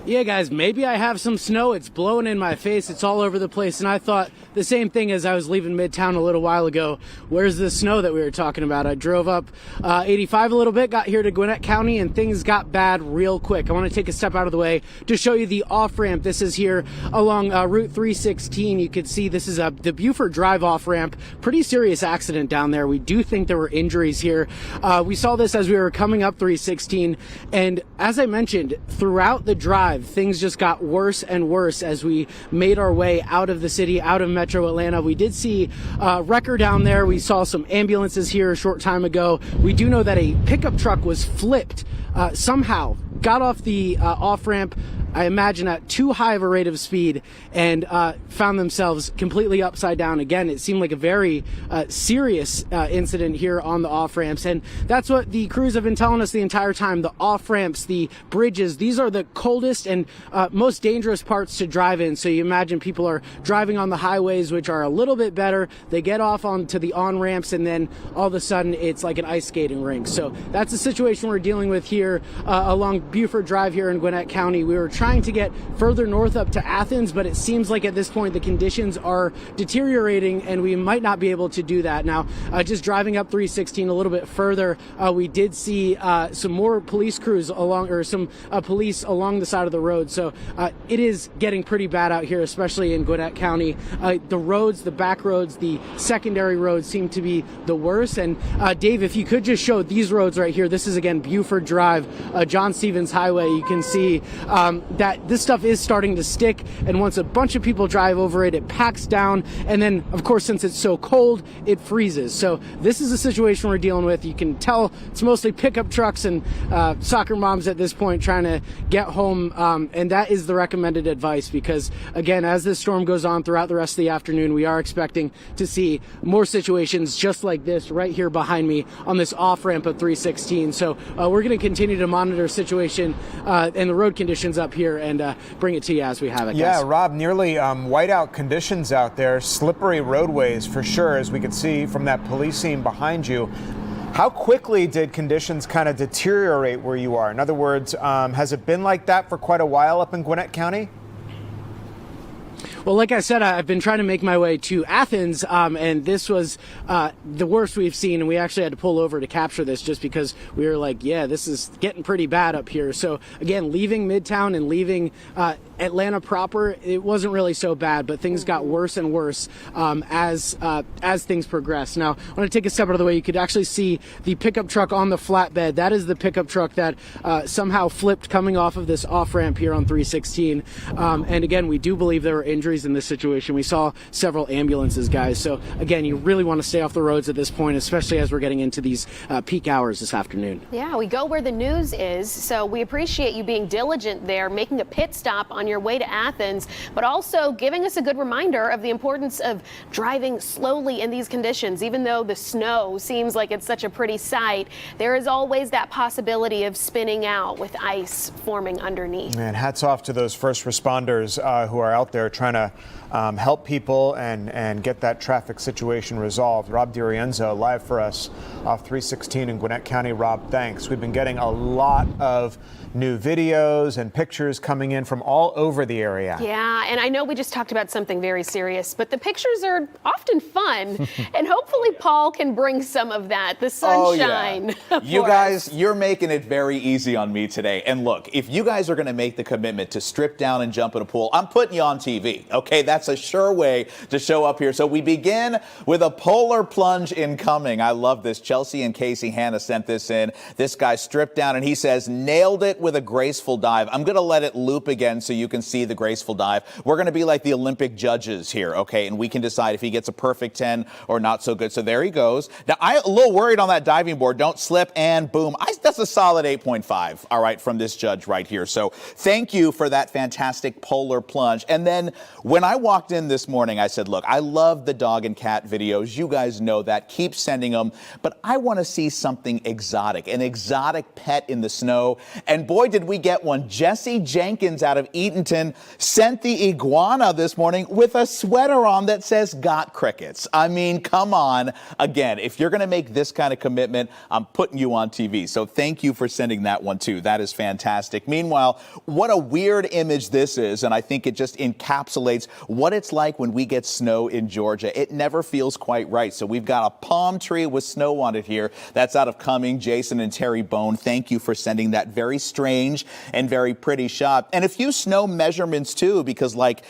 Yeah, guys, maybe I have some snow. It's blowing in my face. It's all over the place. And I thought the same thing as I was leaving Midtown a little while ago. Where's the snow that we were talking about? I drove up 85 a little bit, got here to Gwinnett County, and things got bad real quick. I want to take a step out of the way to show you the off-ramp. This is here along Route 316. You can see this is the Buford Drive off-ramp. Pretty serious accident down there. We do think there were injuries here. We saw this as we were coming up 316. And as I mentioned, throughout the drive, things just got worse and worse as we made our way out of the city, out of Metro Atlanta. We did see wrecker down there. We saw some ambulances here a short time ago. We do know that a pickup truck was flipped somehow, got off the off-ramp, I imagine at too high of a rate of speed, and found themselves completely upside down again. It seemed like a very serious incident here on the off-ramps, and that's what the crews have been telling us the entire time. The off-ramps, the bridges, these are the coldest and most dangerous parts to drive in. So you imagine people are driving on the highways, which are a little bit better. They get off onto the on-ramps, and then all of a sudden it's like an ice skating rink. So that's the situation we're dealing with here along Buford Drive here in Gwinnett County. We were trying to get further north up to Athens, but it seems like at this point the conditions are deteriorating and we might not be able to do that. Now, just driving up 316 a little bit further, we did see some more police crews along, or some police along the side of the road. So it is getting pretty bad out here, especially in Gwinnett County. The roads, the back roads, the secondary roads seem to be the worst. And Dave, if you could just show these roads right here. This is again Buford Drive, John Stevens Highway. You can see that this stuff is starting to stick, and once a bunch of people drive over it, it packs down, and then of course since it's so cold, it freezes. So this is a situation we're dealing with. You can tell it's mostly pickup trucks and soccer moms at this point trying to get home, and that is the recommended advice, because again, as this storm goes on throughout the rest of the afternoon, we are expecting to see more situations just like this right here behind me on this off ramp of 316. So we're going to continue to monitor the situation and the road conditions up here and bring it to you as we have it, guys.
Yeah, Rob, nearly whiteout conditions out there, slippery roadways for sure, as we could see from that police scene behind you. How quickly did conditions kind of deteriorate where you are? In other words, has it been like that for quite a while up in Gwinnett County?
Well, like I said, I've been trying to make my way to Athens, and this was the worst we've seen, and we actually had to pull over to capture this just because we were like, yeah, this is getting pretty bad up here. So, again, leaving Midtown and leaving Atlanta proper, it wasn't really so bad, but things got worse and worse as things progressed. Now, I want to take a step out of the way. You could actually see the pickup truck on the flatbed. That is the pickup truck that somehow flipped coming off of this off-ramp here on 316. And again, we do believe there were injuries in this situation. We saw several ambulances, guys. So again, you really want to stay off the roads at this point, especially as we're getting into these peak hours this afternoon.
Yeah, we go where the news is. So we appreciate you being diligent there, making a pit stop on your way to Athens, but also giving us a good reminder of the importance of driving slowly in these conditions. Even though the snow seems like it's such a pretty sight, there is always that possibility of spinning out with ice forming underneath.
And hats off to those first responders who are out there trying to help people and get that traffic situation resolved. Rob DiRienzo live for us off 316 in Gwinnett County. Rob, thanks. We've been getting a lot of new videos and pictures coming in from all over the area.
Yeah, and I know we just talked about something very serious, but the pictures are often fun, and hopefully Paul can bring some of that, the sunshine.
Oh, yeah. You guys, you're making it very easy on me today. And look, if you guys are going to make the commitment to strip down and jump in a pool, I'm putting you on TV, okay? That's a sure way to show up here. So we begin with a polar plunge incoming. I love this. Chelsea and Casey Hanna sent this in. This guy stripped down, and he says, nailed it with a graceful dive. I'm going to let it loop again so you can see the graceful dive. We're going to be like the Olympic judges here, okay? And we can decide if he gets a perfect 10 or not so good. So there he goes. Now, I'm a little worried on that diving board. Don't slip, and boom. That's a solid 8.5, all right, from this judge right here. So thank you for that fantastic polar plunge. And then when I walked in this morning, I said, look, I love the dog and cat videos. You guys know that. Keep sending them. But I want to see something exotic, an exotic pet in the snow. And boy, did we get one. Jesse Jenkins out of Eatonton sent the iguana this morning with a sweater on that says got crickets. I mean, come on. Again, if you're going to make this kind of commitment, I'm putting you on TV. So thank you for sending that one too. That is fantastic. Meanwhile, what a weird image this is. And I think it just encapsulates what it's like when we get snow in Georgia. It never feels quite right. So we've got a palm tree with snow on it here. That's out of Cumming. Jason and Terry Bone, thank you for sending that very strange and very pretty shot. And a few snow measurements too, because like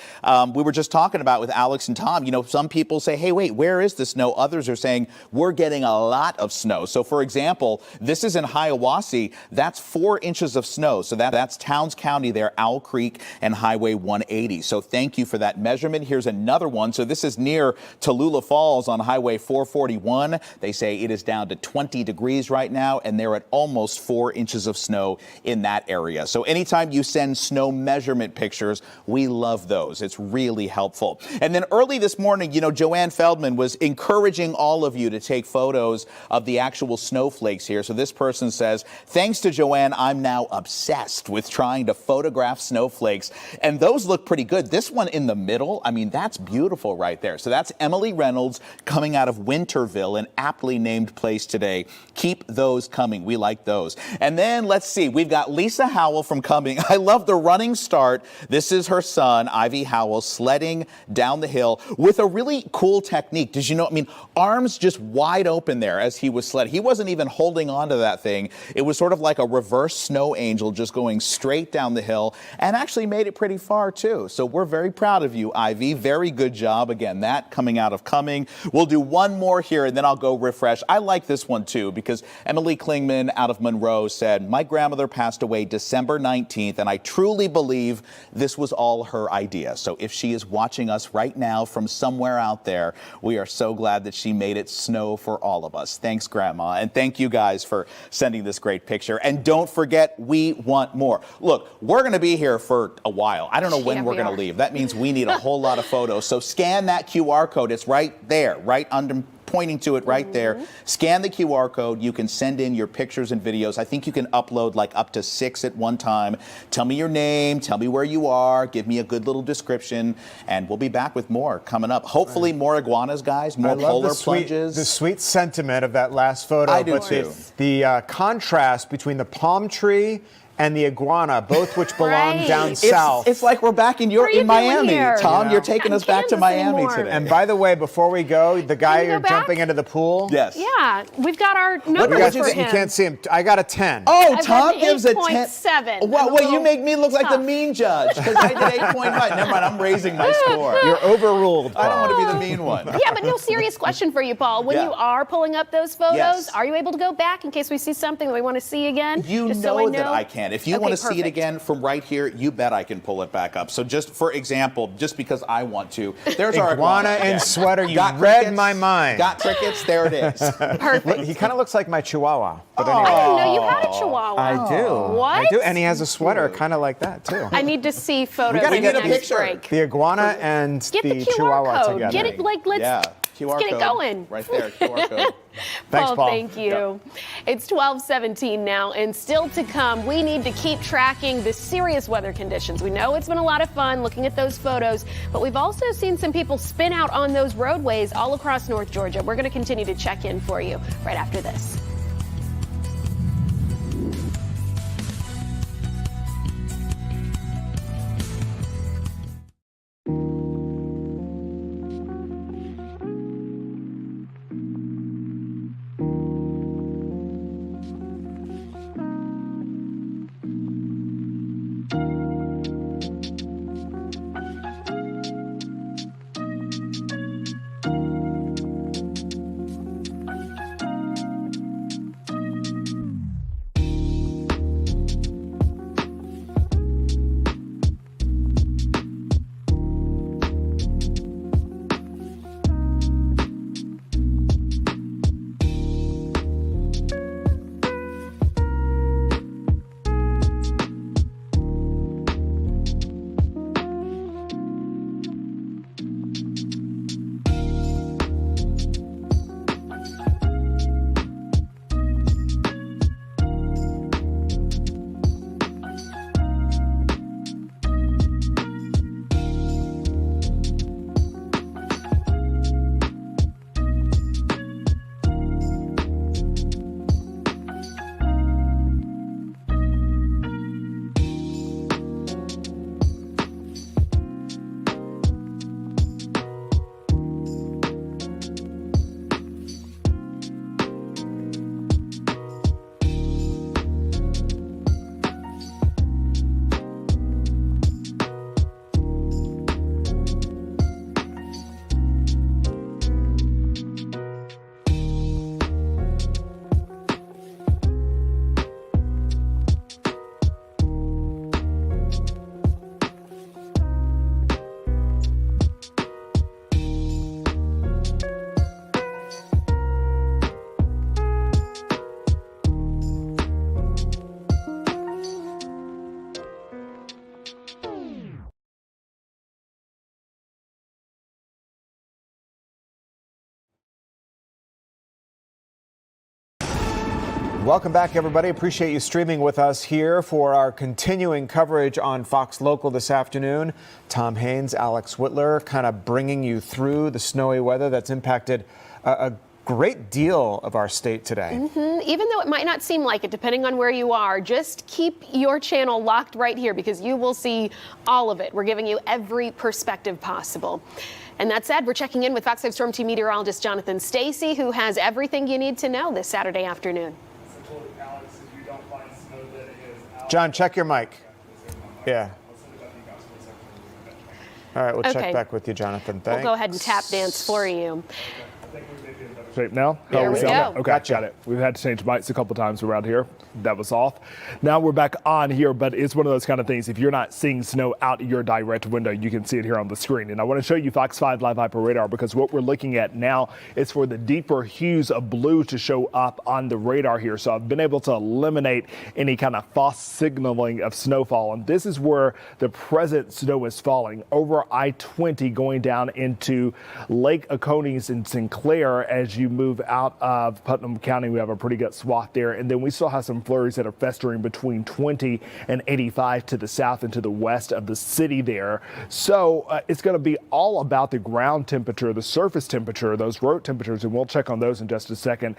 we were just talking about with Alex and Tom, you know, some people say, hey, wait, where is the snow? Others are saying we're getting a lot of snow. So for example, this is in Hiawassee. That's 4 inches of snow. So that's Towns County there, Owl Creek and Highway 180. So thank you for that measurement. Here's another one. So this is near Tallulah Falls on Highway 441. They say it is down to 20 degrees right now, and they're at almost 4 inches of snow in that area. So anytime you send snow measurement pictures, we love those. It's really helpful. And then early this morning, you know, Joanne Feldman was encouraging all of you to take photos of the actual snowflakes here. So this person says, thanks to Joanne, I'm now obsessed with trying to photograph snowflakes. And those look pretty good. This one in the middle, I mean, that's beautiful right there. So that's Emily Reynolds coming out of Winterville, an aptly named place today. Keep those coming. We like those. And then let's see, we've got Lisa Howell from Cumming. I love the running start. This is her son, Ivy Howell, sledding down the hill with a really cool technique. Did you know, I mean, arms just wide open there as he was sledding. He wasn't even holding on to that thing. It was sort of like a reverse snow angel just going straight down the hill and actually made it pretty far too. So we're very proud of you, Ivy. Very good job. Again, that coming out of Cumming. We'll do one more here and then I'll go refresh. I like this one too because Emily Klingman out of Monroe said, my grandmother passed away December 19th and I truly believe this was all her idea. So if she is watching us right now from somewhere out there, we are so glad that she made it snow for all of us. Thanks, Grandma. And thank you guys for sending this great picture. And don't forget, we want more. Look, we're going to be here for a while. I don't know when we're going to leave. That means we need a whole lot of photos. So scan that QR code. It's right there, right under, pointing to it right there. Scan the QR code. You can send in your pictures and videos. I think you can upload like up to 6 at one time. Tell me your name. Tell me where you are. Give me a good little description. And we'll be back with more coming up. Hopefully more iguanas, guys. More polar plunges.
The sweet sentiment of that last photo.
I do too.
The contrast between the palm tree and the Iguana, both which belong down south.
It's like we're back in Miami. Tom, you're taking us back to Miami today.
And by the way, before we go, the guy you're jumping into the pool.
Yes.
Yeah, we've got our numbers for him.
You can't see him. I got a 10.
Oh,
I've
Tom
got
gives a 10.
8.7.
Well, you make me look like the mean judge because I did 8.5. Never mind, I'm raising my score.
You're overruled, Paul.
I don't want to be the mean one.
Yeah, but no, serious question for you, Paul. When you are pulling up those photos, are you able to go back in case we see something that we want to see again?
You know that I can. If you want to see it again from right here, you bet I can pull it back up. So just for example, just because I want to, there's our
Iguana in sweater. You read my mind.
Got crickets. There it is.
Perfect.
He kind of looks like my Chihuahua. But
I didn't know you had a Chihuahua.
I do.
What?
I do, and he has a sweater kind of like that too.
I need to see photos.
We
get
a picture.
break.
The Iguana and
Get the QR
Chihuahua
code.
together.
Get it let's get it going.
Right there, QR code.
Thanks, Paul.
Thank you. It's 12:17 now, and still to come, we need to keep tracking the serious weather conditions. We know it's been a lot of fun looking at those photos, but we've also seen some people spin out on those roadways all across North Georgia. We're going to continue to check in for you right after this.
Welcome back, everybody. Appreciate you streaming with us here for our continuing coverage on Fox Local this afternoon. Tom Haines, Alex Whitler, kind of bringing you through the snowy weather that's impacted a great deal of our state today.
Even though it might not seem like it, depending on where you are, just keep your channel locked right here because you will see all of it. We're giving you every perspective possible. And that said, we're checking in with Fox 5 Storm Team meteorologist Jonathan Stacy, who has everything you need to know this Saturday afternoon.
John, check your mic. Yeah. All right, we'll check back with you, Jonathan. Thanks.
We'll go ahead and tap dance for you.
Straight now?
There we go.
Okay, got it. We've had to change mics a couple times around here. That was off. Now we're back on here, but it's one of those kind of things. If you're not seeing snow out your direct window, you can see it here on the screen. And I want to show you Fox 5 Live Hyper Radar because what we're looking at now is for the deeper hues of blue to show up on the radar here. So I've been able to eliminate any kind of false signaling of snowfall. And this is where the present snow is falling over I-20 going down into Lake Oconee and Sinclair. Clair, as you move out of Putnam County, we have a pretty good swath there. And then we still have some flurries that are festering between 20 and 85 to the south and to the west of the city there. So it's going to be all about the ground temperature, the surface temperature, those road temperatures, and we'll check on those in just a second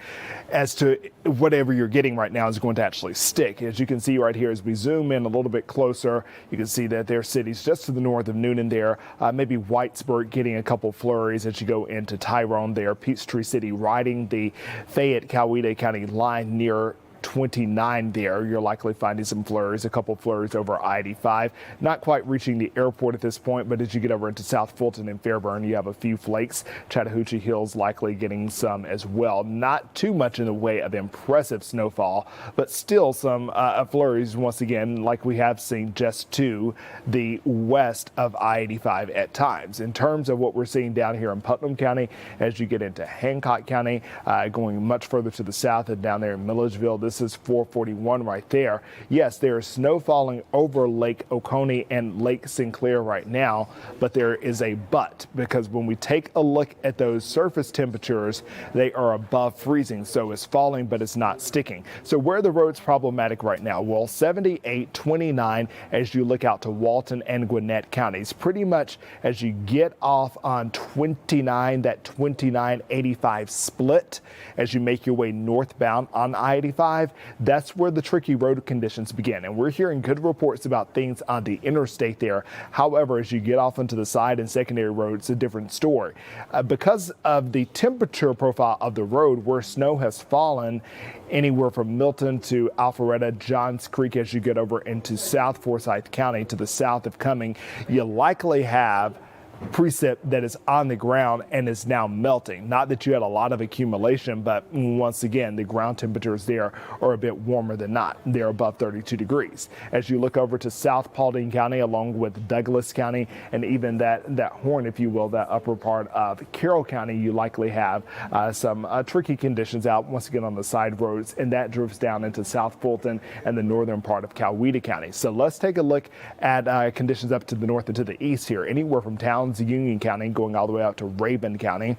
as to whatever you're getting right now is going to actually stick. As you can see right here, as we zoom in a little bit closer, you can see that there are cities just to the north of Noonan there, maybe Whitesburg getting a couple flurries as you go into Tyrone there, Peachtree City riding the Fayette-Coweta County line near 29 there. You're likely finding some flurries, a couple flurries over I-85. Not quite reaching the airport at this point, but as you get over into South Fulton and Fairburn, you have a few flakes. Chattahoochee Hills likely getting some as well. Not too much in the way of impressive snowfall, but still some flurries once again, like we have seen just to the west of I-85 at times. In terms of what we're seeing down here in Putnam County, as you get into Hancock County, going much further to the south and down there in Milledgeville, this is 441 right there. Yes, there is snow falling over Lake Oconee and Lake Sinclair right now, but there is a but, because when we take a look at those surface temperatures, they are above freezing. So it's falling, but it's not sticking. So where are the roads problematic right now? Well, 78, 29 as you look out to Walton and Gwinnett counties. Pretty much as you get off on 29, that 29-85 split, as you make your way northbound on I-85, that's where the tricky road conditions begin. And we're hearing good reports about things on the interstate there. However, as you get off onto the side and secondary roads, it's a different story. Because of the temperature profile of the road, where snow has fallen anywhere from Milton to Alpharetta, Johns Creek, as you get over into South Forsyth County to the south of Cumming, you likely have precip that is on the ground and is now melting. Not that you had a lot of accumulation, but once again, the ground temperatures there are a bit warmer than not. They're above 32 degrees. As you look over to South Paulding County, along with Douglas County, and even that horn, if you will, that upper part of Carroll County, you likely have some tricky conditions out once again on the side roads, and that drifts down into South Fulton and the northern part of Coweta County. So let's take a look at conditions up to the north and to the east here. Anywhere from Towns, Union County, going all the way out to Rabun County,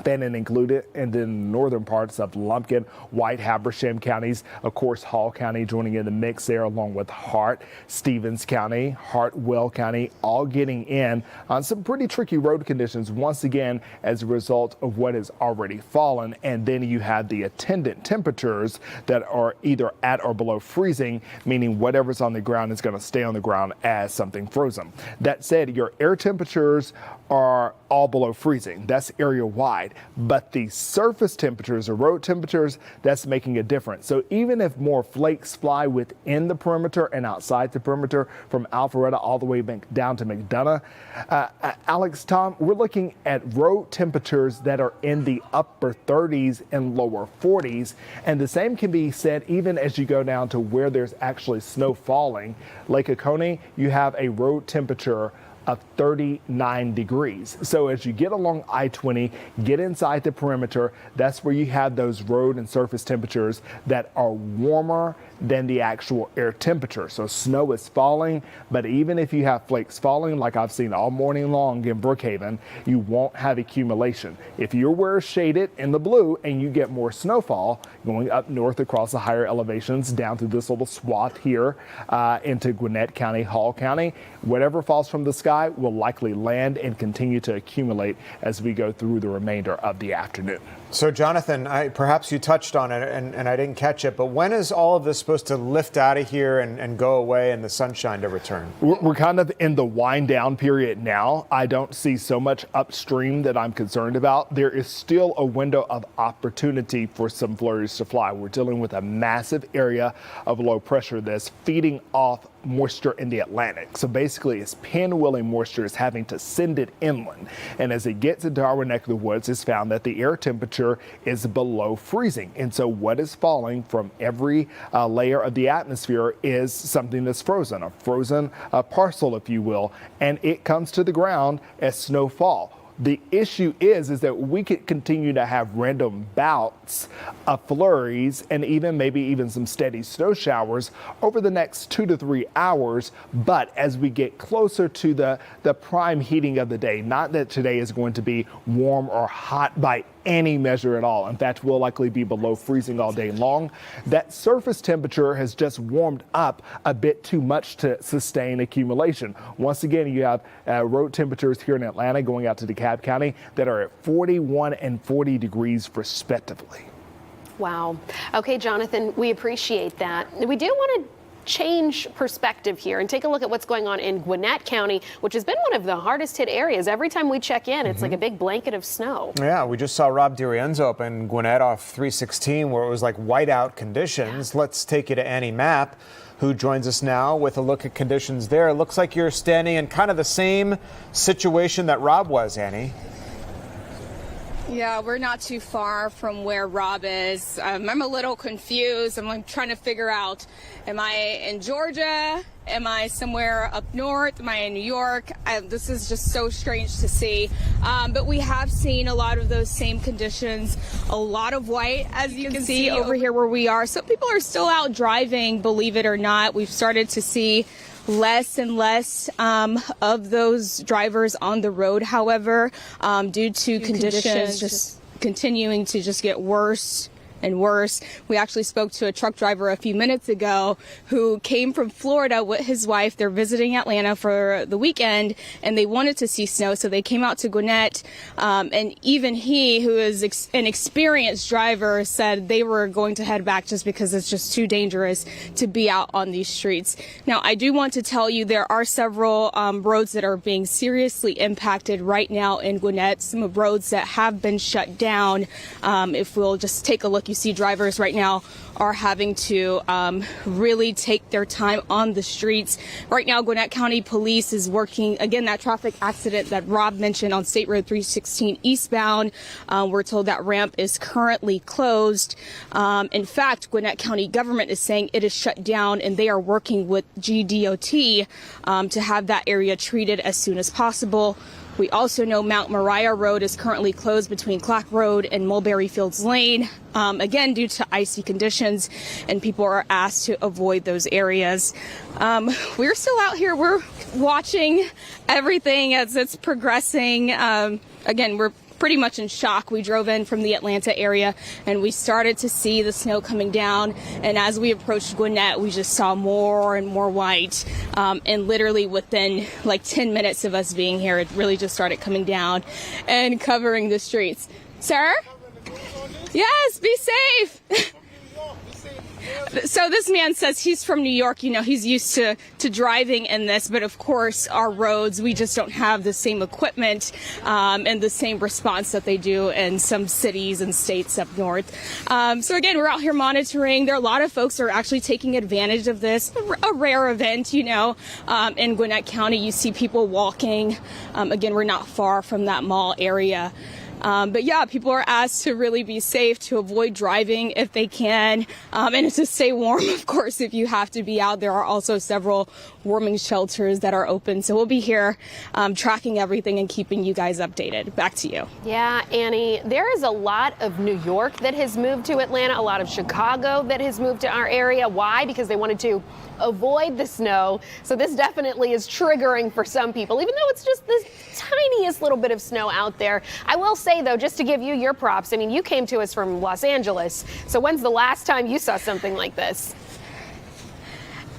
Fannin included, and then northern parts of Lumpkin, White, Habersham counties, of course Hall County joining in the mix there, along with Hart, Stevens County, Hartwell County, all getting in on some pretty tricky road conditions once again as a result of what has already fallen. And then you have the attendant temperatures that are either at or below freezing, meaning whatever's on the ground is going to stay on the ground as something frozen. That said, your air temperatures are all below freezing. That's area wide. But the surface temperatures or road temperatures, that's making a difference. So even if more flakes fly within the perimeter and outside the perimeter from Alpharetta all the way back down to McDonough, Alex, Tom, we're looking at road temperatures that are in the upper 30s and lower 40s. And the same can be said even as you go down to where there's actually snow falling. Lake Oconee, you have a road temperature of 39 degrees. So as you get along I-20, get inside the perimeter, that's where you have those road and surface temperatures that are warmer than the actual air temperature. So snow is falling, but even if you have flakes falling, like I've seen all morning long in Brookhaven, you won't have accumulation. If you're where it's shaded in the blue and you get more snowfall going up north across the higher elevations down through this little swath here into Gwinnett County, Hall County, whatever falls from the sky will likely land and continue to accumulate as we go through the remainder of the afternoon.
So, Jonathan, perhaps you touched on it and I didn't catch it, but when is all of this supposed to lift out of here and go away and the sunshine to return?
We're kind of in the wind down period now. I don't see so much upstream that I'm concerned about. There is still a window of opportunity for some flurries to fly. We're dealing with a massive area of low pressure that's feeding off moisture in the Atlantic. So basically it's pinwheeling moisture is having to send it inland. And as it gets into our neck of the woods, it's found that the air temperature is below freezing. And so what is falling from every layer of the atmosphere is something that's frozen, a frozen parcel, if you will, and it comes to the ground as snowfall. The issue is that we could continue to have random bouts of flurries and maybe even some steady snow showers over the next 2 to 3 hours. But as we get closer to the prime heating of the day, not that today is going to be warm or hot by any measure at all. In fact, we'll likely be below freezing all day long. That surface temperature has just warmed up a bit too much to sustain accumulation. Once again, you have road temperatures here in Atlanta going out to DeKalb County that are at 41 and 40 degrees respectively.
Wow. Okay, Jonathan, we appreciate that. We do want to change perspective here and take a look at what's going on in Gwinnett County, which has been one of the hardest hit areas. Every time we check in, it's like a big blanket of snow.
Yeah, we just saw Rob DiRienzo up in Gwinnett off 316 where it was like whiteout conditions. Yeah. Let's take you to Annie Mapp, who joins us now with a look at conditions there. It looks like you're standing in kind of the same situation that Rob was, Annie.
Yeah, we're not too far from where Rob is. I'm a little confused. I'm trying to figure out, am I in Georgia? Am I somewhere up north? Am I in New York? This is just so strange to see. But we have seen a lot of those same conditions, a lot of white, as you can see over here where we are. So people are still out driving, believe it or not. We've started to see less and less of those drivers on the road, however, due to conditions just continuing to just get worse and worse. We actually spoke to a truck driver a few minutes ago who came from Florida with his wife. They're visiting Atlanta for the weekend and they wanted to see snow, so they came out to Gwinnett. And even he, who is an experienced driver, said they were going to head back just because it's just too dangerous to be out on these streets. Now, I do want to tell you there are several roads that are being seriously impacted right now in Gwinnett, some roads that have been shut down. If we'll just take a look, you see drivers right now are having to really take their time on the streets. Right now, Gwinnett County Police is working, again, that traffic accident that Rob mentioned on State Road 316 eastbound. We're told that ramp is currently closed. In fact, Gwinnett County government is saying it is shut down and they are working with GDOT to have that area treated as soon as possible. We also know Mount Moriah Road is currently closed between Clack Road and Mulberry Fields Lane, again, due to icy conditions, and people are asked to avoid those areas. We're still out here. We're watching everything as it's progressing. Again, we're pretty much in shock. We drove in from the Atlanta area and we started to see the snow coming down. And as we approached Gwinnett, we just saw more and more white. And literally within like 10 minutes of us being here, it really just started coming down and covering the streets. Sir? Yes, be safe. So this man says he's from New York. You know, he's used to driving in this, but of course our roads, we just don't have the same equipment and the same response that they do in some cities and states up north. So again, we're out here monitoring. There are a lot of folks who are actually taking advantage of this, a rare event, you know. In Gwinnett County, you see people walking. Again, we're not far from that mall area. But yeah, people are asked to really be safe, to avoid driving if they can, and to stay warm, of course, if you have to be out. There are also several warming shelters that are open. So we'll be here tracking everything and keeping you guys updated. Back to you.
Yeah, Annie, there is a lot of New York that has moved to Atlanta, a lot of Chicago that has moved to our area. Why? Because they wanted to avoid the snow. So this definitely is triggering for some people, even though it's just this tiniest little bit of snow out there. I will say, though, just to give you your props, I mean, you came to us from Los Angeles. So when's the last time you saw something like this?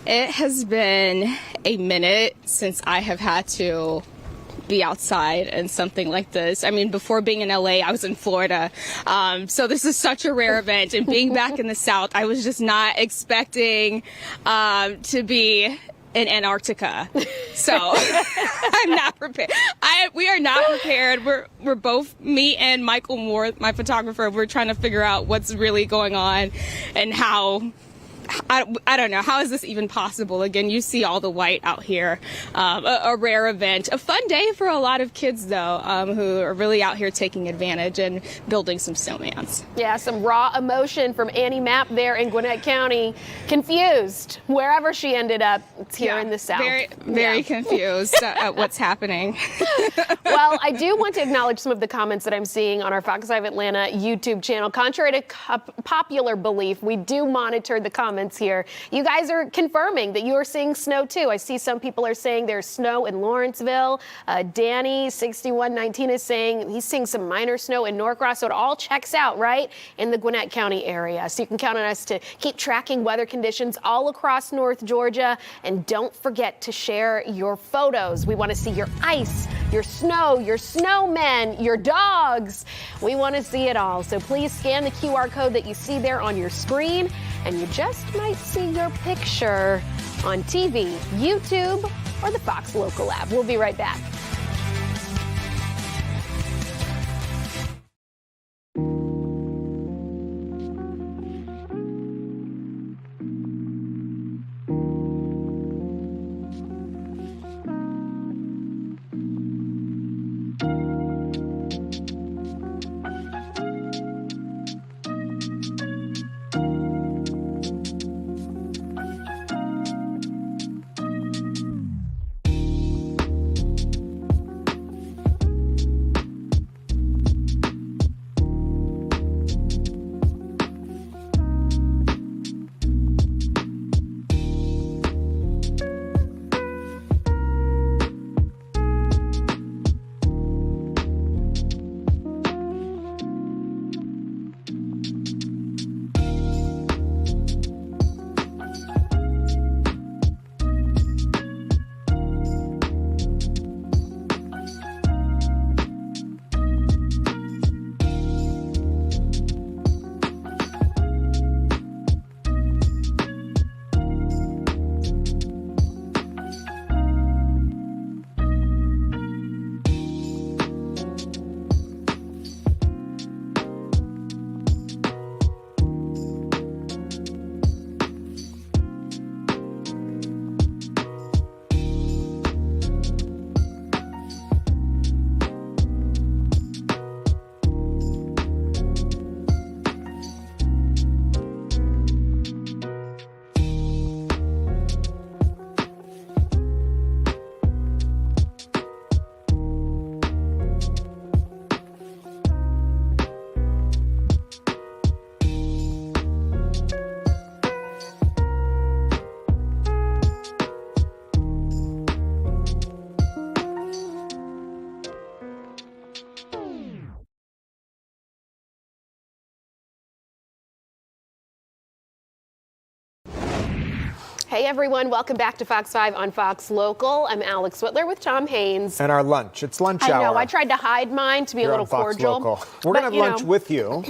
It has been a minute since I have had to be outside and something like this. I mean, before being in LA, I was in Florida. So this is such a rare event. And being back in the South, I was just not expecting to be in Antarctica. So I'm not prepared. We are not prepared. We're both, me and Michael Moore, my photographer, we're trying to figure out what's really going on and how I don't know. How is this even possible? Again, you see all the white out here. A rare event. A fun day for a lot of kids, though, who are really out here taking advantage and building some snowmans.
Yeah, some raw emotion from Annie Mapp there in Gwinnett County. Confused wherever she ended up. It's here in the South.
Very confused at what's happening.
Well, I do want to acknowledge some of the comments that I'm seeing on our Fox 5 Atlanta YouTube channel. Contrary to popular belief, we do monitor the comments here. You guys are confirming that you are seeing snow too. I see some people are saying there's snow in Lawrenceville. Danny 6119 is saying he's seeing some minor snow in Norcross. So it all checks out right in the Gwinnett County area. So you can count on us to keep tracking weather conditions all across North Georgia. And don't forget to share your photos. We want to see your ice, your snow, your snowmen, your dogs. We want to see it all. So please scan the QR code that you see there on your screen, and you just might see your picture on TV, YouTube, or the Fox Local app. We'll be right back. Hey everyone, welcome back to Fox 5 on Fox Local. I'm Alex Whitler with Tom Haines.
And our lunch. It's lunch hour.
I know, I tried to hide mine to be a little cordial.
We're going to have lunch with you.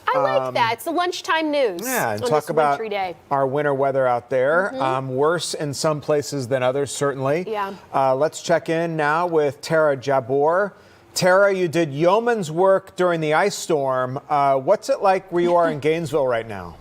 I like that. It's the lunchtime news.
Yeah, and
on
talk
this
about
day.
Our winter weather out there. Worse in some places than others, certainly.
Yeah.
Let's check in now with Tara Jabbour. Tara, you did yeoman's work during the ice storm. What's it like where you are in Gainesville right now?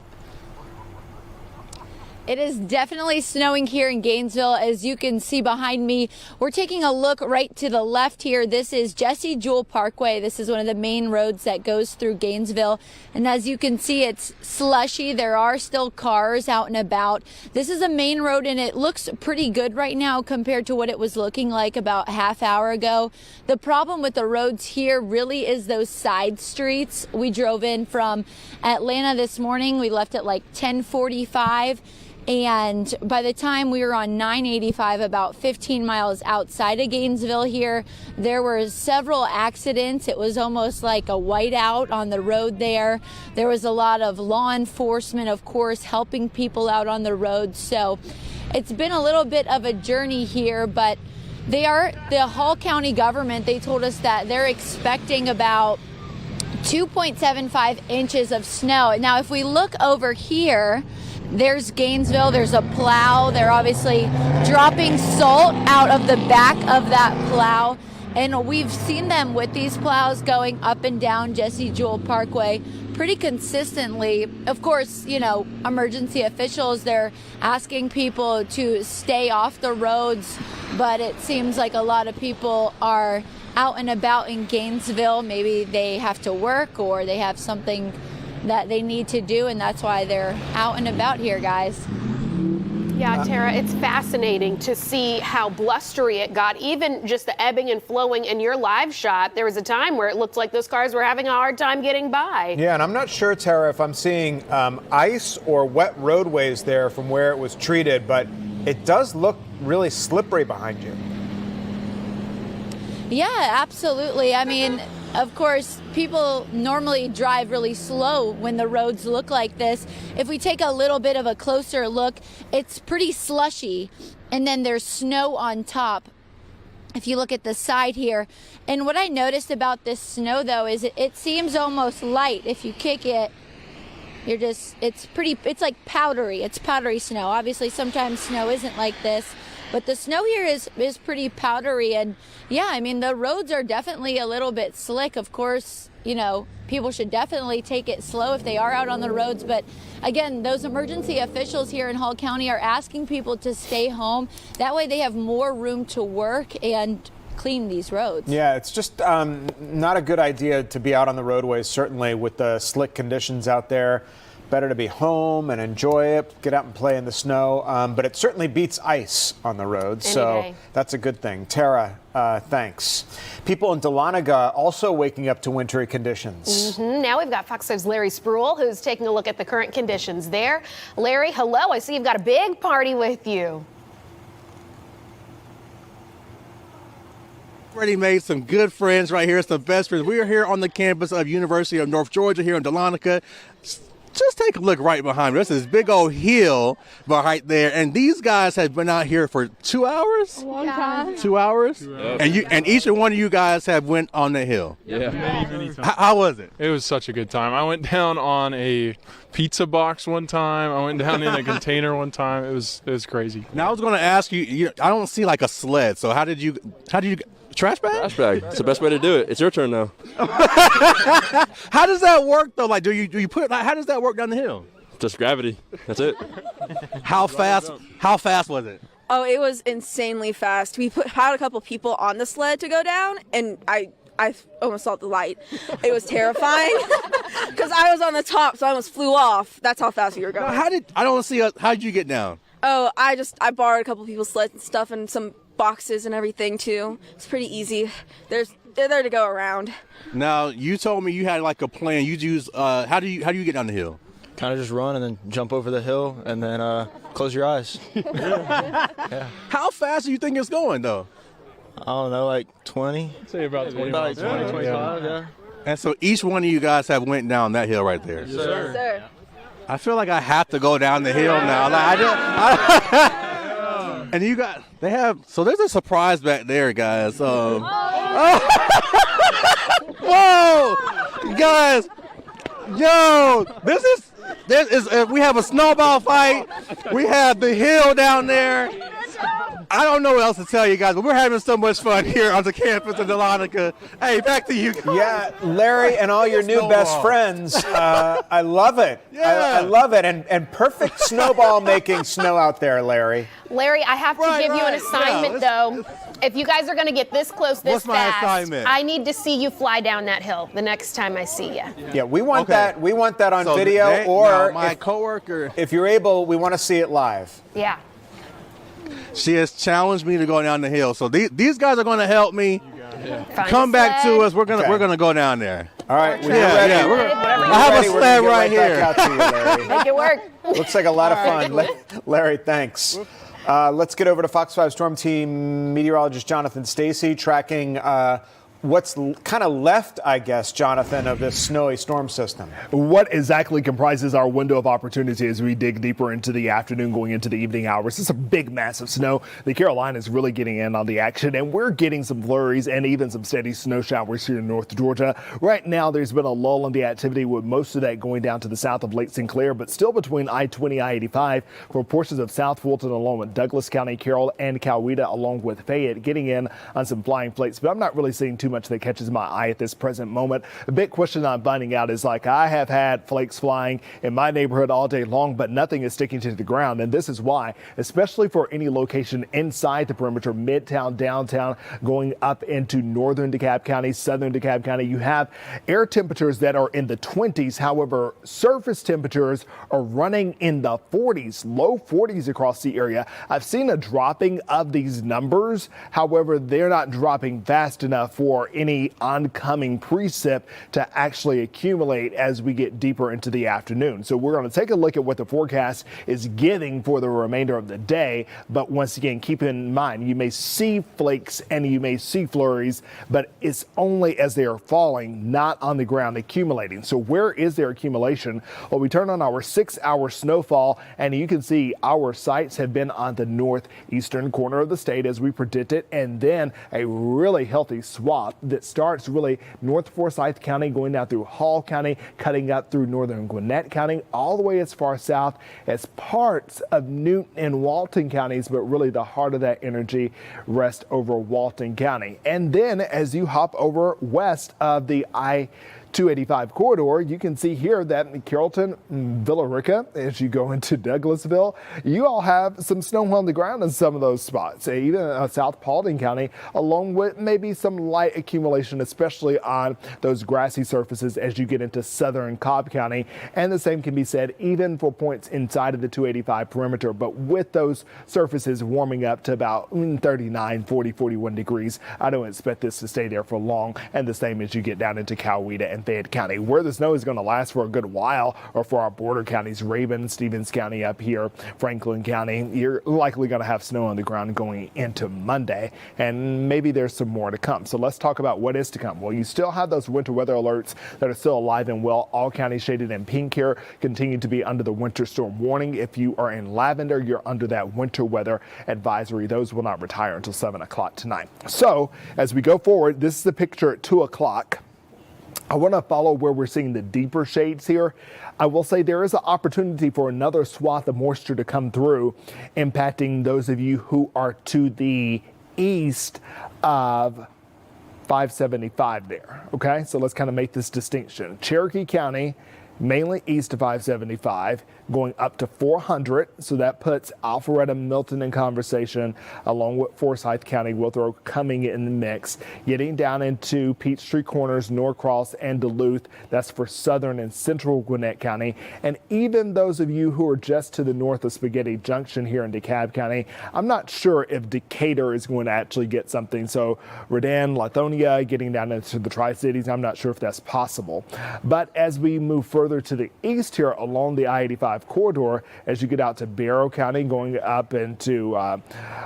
It is definitely snowing here in Gainesville. As you can see behind me, we're taking a look right to the left here. This is Jesse Jewell Parkway. This is one of the main roads that goes through Gainesville. And as you can see, it's slushy. There are still cars out and about. This is a main road and it looks pretty good right now compared to what it was looking like about half hour ago. The problem with the roads here really is those side streets. We drove in from Atlanta this morning. We left at like 10:45. And by the time we were on 985, about 15 miles outside of Gainesville here, there were several accidents. It was almost like a whiteout on the road there. There was a lot of law enforcement, of course, helping people out on the road. So it's been a little bit of a journey here, but the Hall County government, they told us that they're expecting about 2.75 inches of snow. Now, if we look over here, there's Gainesville, there's a plow. They're obviously dropping salt out of the back of that plow. And we've seen them with these plows going up and down Jesse Jewell Parkway pretty consistently. Of course, you know, emergency officials, they're asking people to stay off the roads, but it seems like a lot of people are out and about in Gainesville. Maybe they have to work or they have something that they need to do, and that's why they're out and about here, guys.
Yeah, Tara, it's fascinating to see how blustery it got, even just the ebbing and flowing in your live shot. There was a time where it looked like those cars were having a hard time getting by.
Yeah, and I'm not sure, Tara, if I'm seeing ice or wet roadways there from where it was treated, but it does look really slippery behind you.
Yeah, absolutely. I mean, of course, people normally drive really slow when the roads look like this. If we take a little bit of a closer look, it's pretty slushy, and then there's snow on top. If you look at the side here, and what I noticed about this snow though is it seems almost light. If you kick it, it's like powdery. It's powdery snow. Obviously, sometimes snow isn't like this. But the snow here is pretty powdery, and yeah, I mean, the roads are definitely a little bit slick. Of course, you know, people should definitely take it slow if they are out on the roads. But again, those emergency officials here in Hall County are asking people to stay home. That way they have more room to work and clean these roads.
Yeah, it's just not a good idea to be out on the roadways, certainly with the slick conditions out there. Better to be home and enjoy it, get out and play in the snow. But it certainly beats ice on the roads, so that's a good thing. Tara, thanks. People in Dahlonega also waking up to wintry conditions.
Now we've got Fox 5's Larry Spruill, who's taking a look at the current conditions there. Larry, hello. I see you've got a big party with you.
Already made some good friends right here, some best friends. We are here on the campus of University of North Georgia here in Dahlonega. Just take a look right behind me. There's this big old hill right there, and these guys have been out here for 2 hours.
A long time.
2 hours, and each one of you guys have went on the hill.
Yeah.
Many times. How was it?
It was such a good time. I went down on a pizza box one time. I went down in a container one time. It was crazy.
Now I was going to ask you. I don't see like a sled. So how did you? Trash bag?
Trash bag. It's the best way to do it. It's your turn now.
How does that work though? Like, do you put? Like, how does that work down the hill?
Just gravity. That's it.
How fast was it?
Oh, it was insanely fast. We had a couple people on the sled to go down, and I almost saw the light. It was terrifying because I was on the top, so I almost flew off. That's how fast we were going.
How did you get down?
Oh, I borrowed a couple people's sleds and stuff, and some boxes and everything too. It's pretty easy. They're there to go around.
Now you told me you had like a plan. You use how do you get down the hill?
Kind of just run and then jump over the hill and then close your eyes. Yeah.
How fast do you think it's going though?
I don't know, like 20.
Say about 20
miles.
About
20, 25, yeah.
And so each one of you guys have went down that hill right there.
Yes, sir.
Yes, sir.
I feel like I have to go down the hill now. Like and you got so there's a surprise back there, guys. Whoa, guys, yo, we have a snowball fight. We have the hill down there. I don't know what else to tell you guys, but we're having so much fun here on the campus of Dahlonega. Hey, back to you guys.
Yeah, Larry and all your new best friends. I love it.
Yeah.
I love it. And perfect snowball making snow out there, Larry.
Larry, I have to give you an assignment, though. If you guys are going to get this close this
What's my
fast,
assignment?
I need to see you fly down that hill the next time I see you.
Yeah, we want that. We want that on video, or
my coworker.
If you're able, we want to see it live.
Yeah.
She has challenged me to go down the hill, so these guys are going to help me.
Find
Come
a
back
sled.
to us. We're gonna go down there.
All right, we're
ready.
ready.
I have a sled right here.
Back out to you, Larry.
Make it work.
Looks like a lot of fun. Larry, thanks. Let's get over to Fox 5 Storm Team meteorologist Jonathan Stacy tracking what's kind of left, I guess, Jonathan, of this snowy storm system.
What exactly comprises our window of opportunity as we dig deeper into the afternoon, going into the evening hours? It's a big, massive snow. The Carolinas really getting in on the action, and we're getting some flurries and even some steady snow showers here in North Georgia. Right now, there's been a lull in the activity, with most of that going down to the south of Lake St. Clair, but still between I-20, I-85 for portions of South Fulton, along with Douglas County, Carroll, and Coweta, along with Fayette, getting in on some flying flakes. But I'm not really seeing too much that catches my eye at this present moment. The big question I'm finding out is, like, I have had flakes flying in my neighborhood all day long, but nothing is sticking to the ground. And this is why, especially for any location inside the perimeter, midtown, downtown, going up into northern DeKalb County, southern DeKalb County, you have air temperatures that are in the 20s. However, surface temperatures are running in the 40s, low 40s across the area. I've seen a dropping of these numbers. However, they're not dropping fast enough for any oncoming precip to actually accumulate as we get deeper into the afternoon. So we're going to take a look at what the forecast is giving for the remainder of the day. But once again, keep in mind, you may see flakes and you may see flurries, but it's only as they are falling, not on the ground accumulating. So where is their accumulation? Well, we turn on our 6-hour snowfall, and you can see our sites have been on the northeastern corner of the state as we predicted, and then a really healthy swath that starts really north Forsyth County, going down through Hall County, cutting up through northern Gwinnett County, all the way as far south as parts of Newton and Walton counties, but really the heart of that energy rests over Walton County. And then as you hop over west of the I-285 corridor, you can see here that in Carrollton, Villa Rica, as you go into Douglasville, you all have some snow on the ground in some of those spots, even South Paulding County, along with maybe some light accumulation, especially on those grassy surfaces as you get into southern Cobb County. And the same can be said even for points inside of the 285 perimeter, but with those surfaces warming up to about 39, 40, 41 degrees, I don't expect this to stay there for long. And the same as you get down into Coweta and Fayette County, where the snow is going to last for a good while, or for our border counties, Rabun, Stevens County up here, Franklin County, you're likely going to have snow on the ground going into Monday, and maybe there's some more to come. So let's talk about what is to come. Well, you still have those winter weather alerts that are still alive and well. All counties shaded in pink here continue to be under the winter storm warning. If you are in lavender, you're under that winter weather advisory. Those will not retire until 7 o'clock tonight. So as we go forward, this is the picture at 2 o'clock. I want to follow where we're seeing the deeper shades here. I will say there is an opportunity for another swath of moisture to come through, impacting those of you who are to the east of 575 there. Okay, so let's kind of make this distinction. Cherokee County, mainly east of 575, going up to 400. So that puts Alpharetta, Milton in conversation, along with Forsyth County, Withrow coming in the mix, getting down into Peachtree Corners, Norcross, and Duluth. That's for southern and central Gwinnett County. And even those of you who are just to the north of Spaghetti Junction here in DeKalb County, I'm not sure if Decatur is going to actually get something. So Redan, Lithonia, getting down into the Tri-Cities, I'm not sure if that's possible. But as we move further to the east here along the I-85 corridor, as you get out to Barrow County, going up into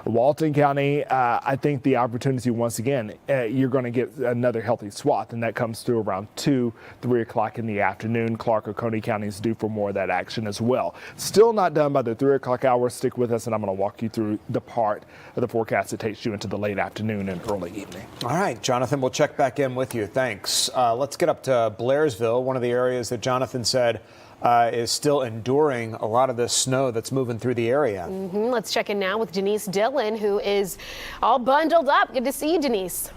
Walton County, I think the opportunity, once again, you're going to get another healthy swath, and that comes through around 2, 3 o'clock in the afternoon. Clark or Coney County is due for more of that action as well. Still not done by the 3 o'clock hour. Stick with us, and I'm going to walk you through the part of the forecast that takes you into the late afternoon and early evening.
All right, Jonathan, we'll check back in with you. Thanks. Let's get up to Blairsville, one of the areas that Jonathan said is still enduring a lot of the snow that's moving through the area.
Let's check in now with Denise Dillon, who is all bundled up. Good to see you, Denise.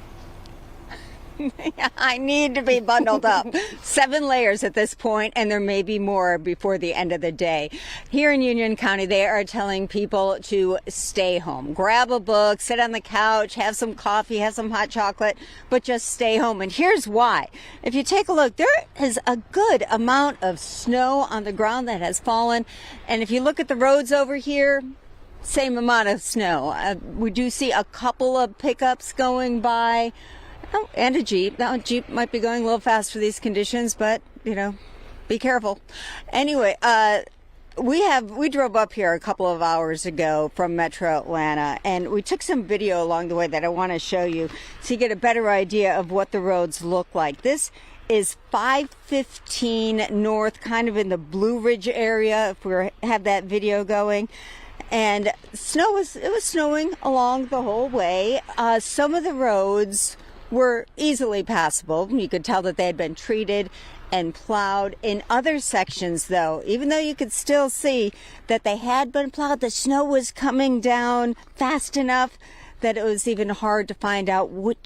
I need to be bundled up. 7 layers at this point, and there may be more before the end of the day. Here in Union County, they are telling people to stay home. Grab a book, sit on the couch, have some coffee, have some hot chocolate, but just stay home. And here's why. If you take a look, there is a good amount of snow on the ground that has fallen. And if you look at the roads over here, same amount of snow. We do see a couple of pickups going by. Oh, and a Jeep. Now, a Jeep might be going a little fast for these conditions, but, you know, be careful. Anyway, we drove up here a couple of hours ago from Metro Atlanta, and we took some video along the way that I want to show you so you get a better idea of what the roads look like. This is 515 North, kind of in the Blue Ridge area, if we have that video going. And it was snowing along the whole way. Some of the roads were easily passable. You could tell that they had been treated and plowed. In other sections, though, even though you could still see that they had been plowed, the snow was coming down fast enough that it was even hard to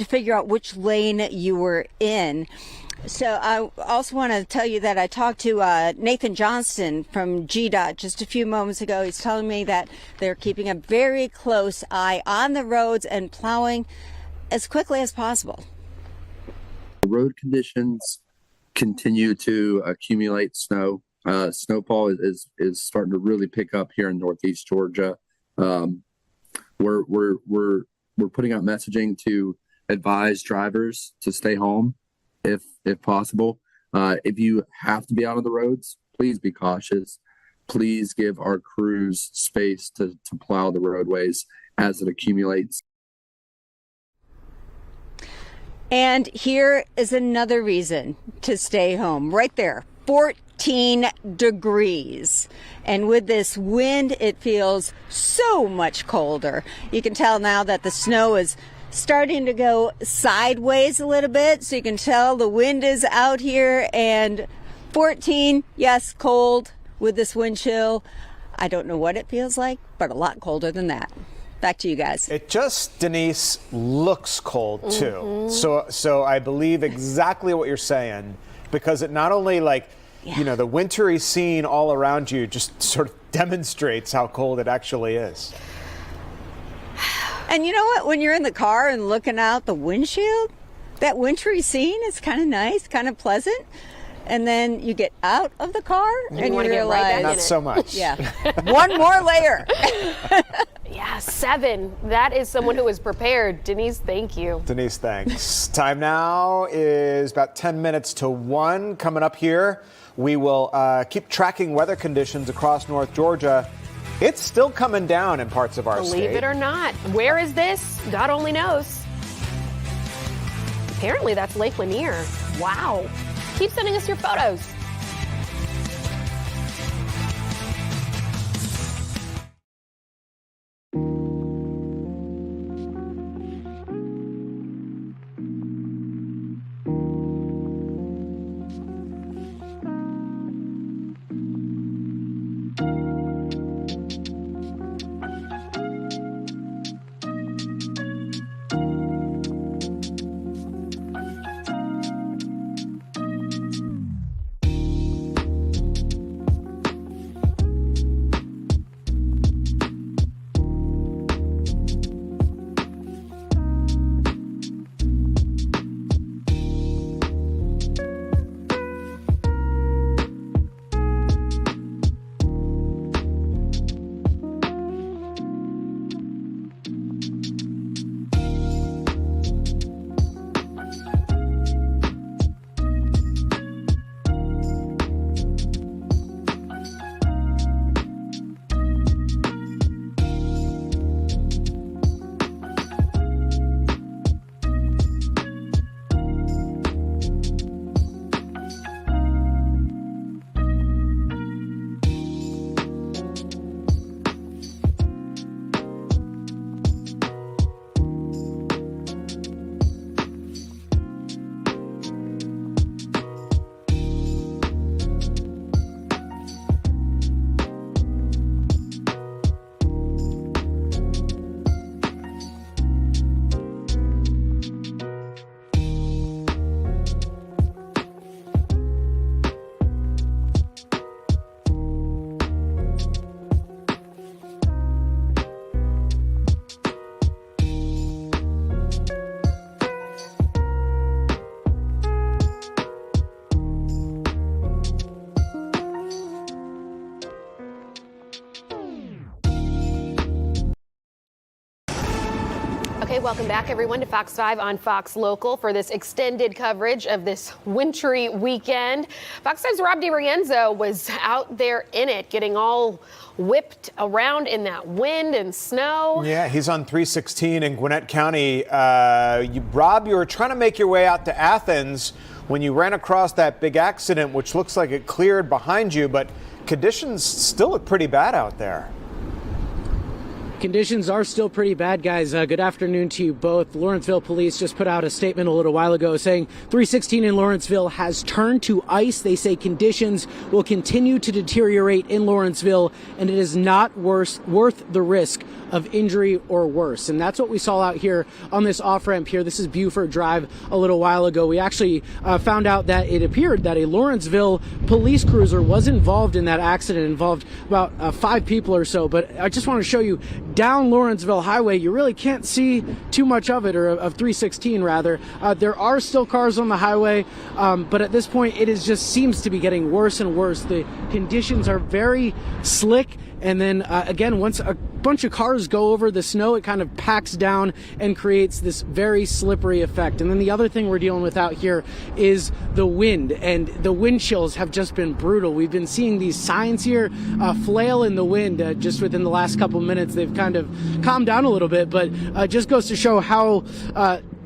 figure out which lane you were in. So I also want to tell you that I talked to Nathan Johnston from GDOT just a few moments ago. He's telling me that they're keeping a very close eye on the roads and plowing as quickly as possible.
Road conditions continue to accumulate snow. Snowfall is starting to really pick up here in Northeast Georgia. We're putting out messaging to advise drivers to stay home if possible. If you have to be out on the roads, please be cautious. Please give our crews space to plow the roadways as it accumulates.
And here is another reason to stay home. Right there, 14 degrees. And with this wind, it feels so much colder. You can tell now that the snow is starting to go sideways a little bit. So you can tell the wind is out here. And 14, yes, cold with this wind chill. I don't know what it feels like, but a lot colder than that. Back to you guys.
It just, Denise, looks cold too. So I believe exactly what you're saying, because it not only the wintry scene all around you just sort of demonstrates how cold it actually is.
And you know what? When you're in the car and looking out the windshield, that wintry scene is kind of nice, kind of pleasant. And then you get out of the car and you realize,
not so much.
Yeah, one more layer.
Yeah, 7. That is someone who is prepared. Denise, thank you.
Denise, thanks. Time now is about 10 minutes to 1. Coming up here, we will keep tracking weather conditions across North Georgia. It's still coming down in parts of our state.
Believe it or not. Where is this? God only knows. Apparently that's Lake Lanier. Wow. Keep sending us your photos. Hey, welcome back, everyone, to Fox 5 on Fox Local for this extended coverage of this wintry weekend. Fox 5's Rob DiRienzo was out there in it, getting all whipped around in that wind and snow.
Yeah, he's on 316 in Gwinnett County. Rob, you were trying to make your way out to Athens when you ran across that big accident, which looks like it cleared behind you, but conditions still look pretty bad out there.
Conditions are still pretty bad, guys. Good afternoon to you both. Lawrenceville police just put out a statement a little while ago saying 316 in Lawrenceville has turned to ice. They say conditions will continue to deteriorate in Lawrenceville, and it is not worth the risk of injury or worse. And that's what we saw out here on this off-ramp here. This is Buford Drive a little while ago. We actually found out that it appeared that a Lawrenceville police cruiser was involved in that accident, involved about 5 people or so. But I just want to show you down Lawrenceville Highway, you really can't see too much of it, or of 316 rather. There are still cars on the highway, but at this point it just seems to be getting worse and worse. The conditions are very slick. And then again, once a bunch of cars go over the snow, it kind of packs down and creates this very slippery effect. And then the other thing we're dealing with out here is the wind, and the wind chills have just been brutal. We've been seeing these signs here flail in the wind just within the last couple minutes. They've kind of calmed down a little bit, but just goes to show how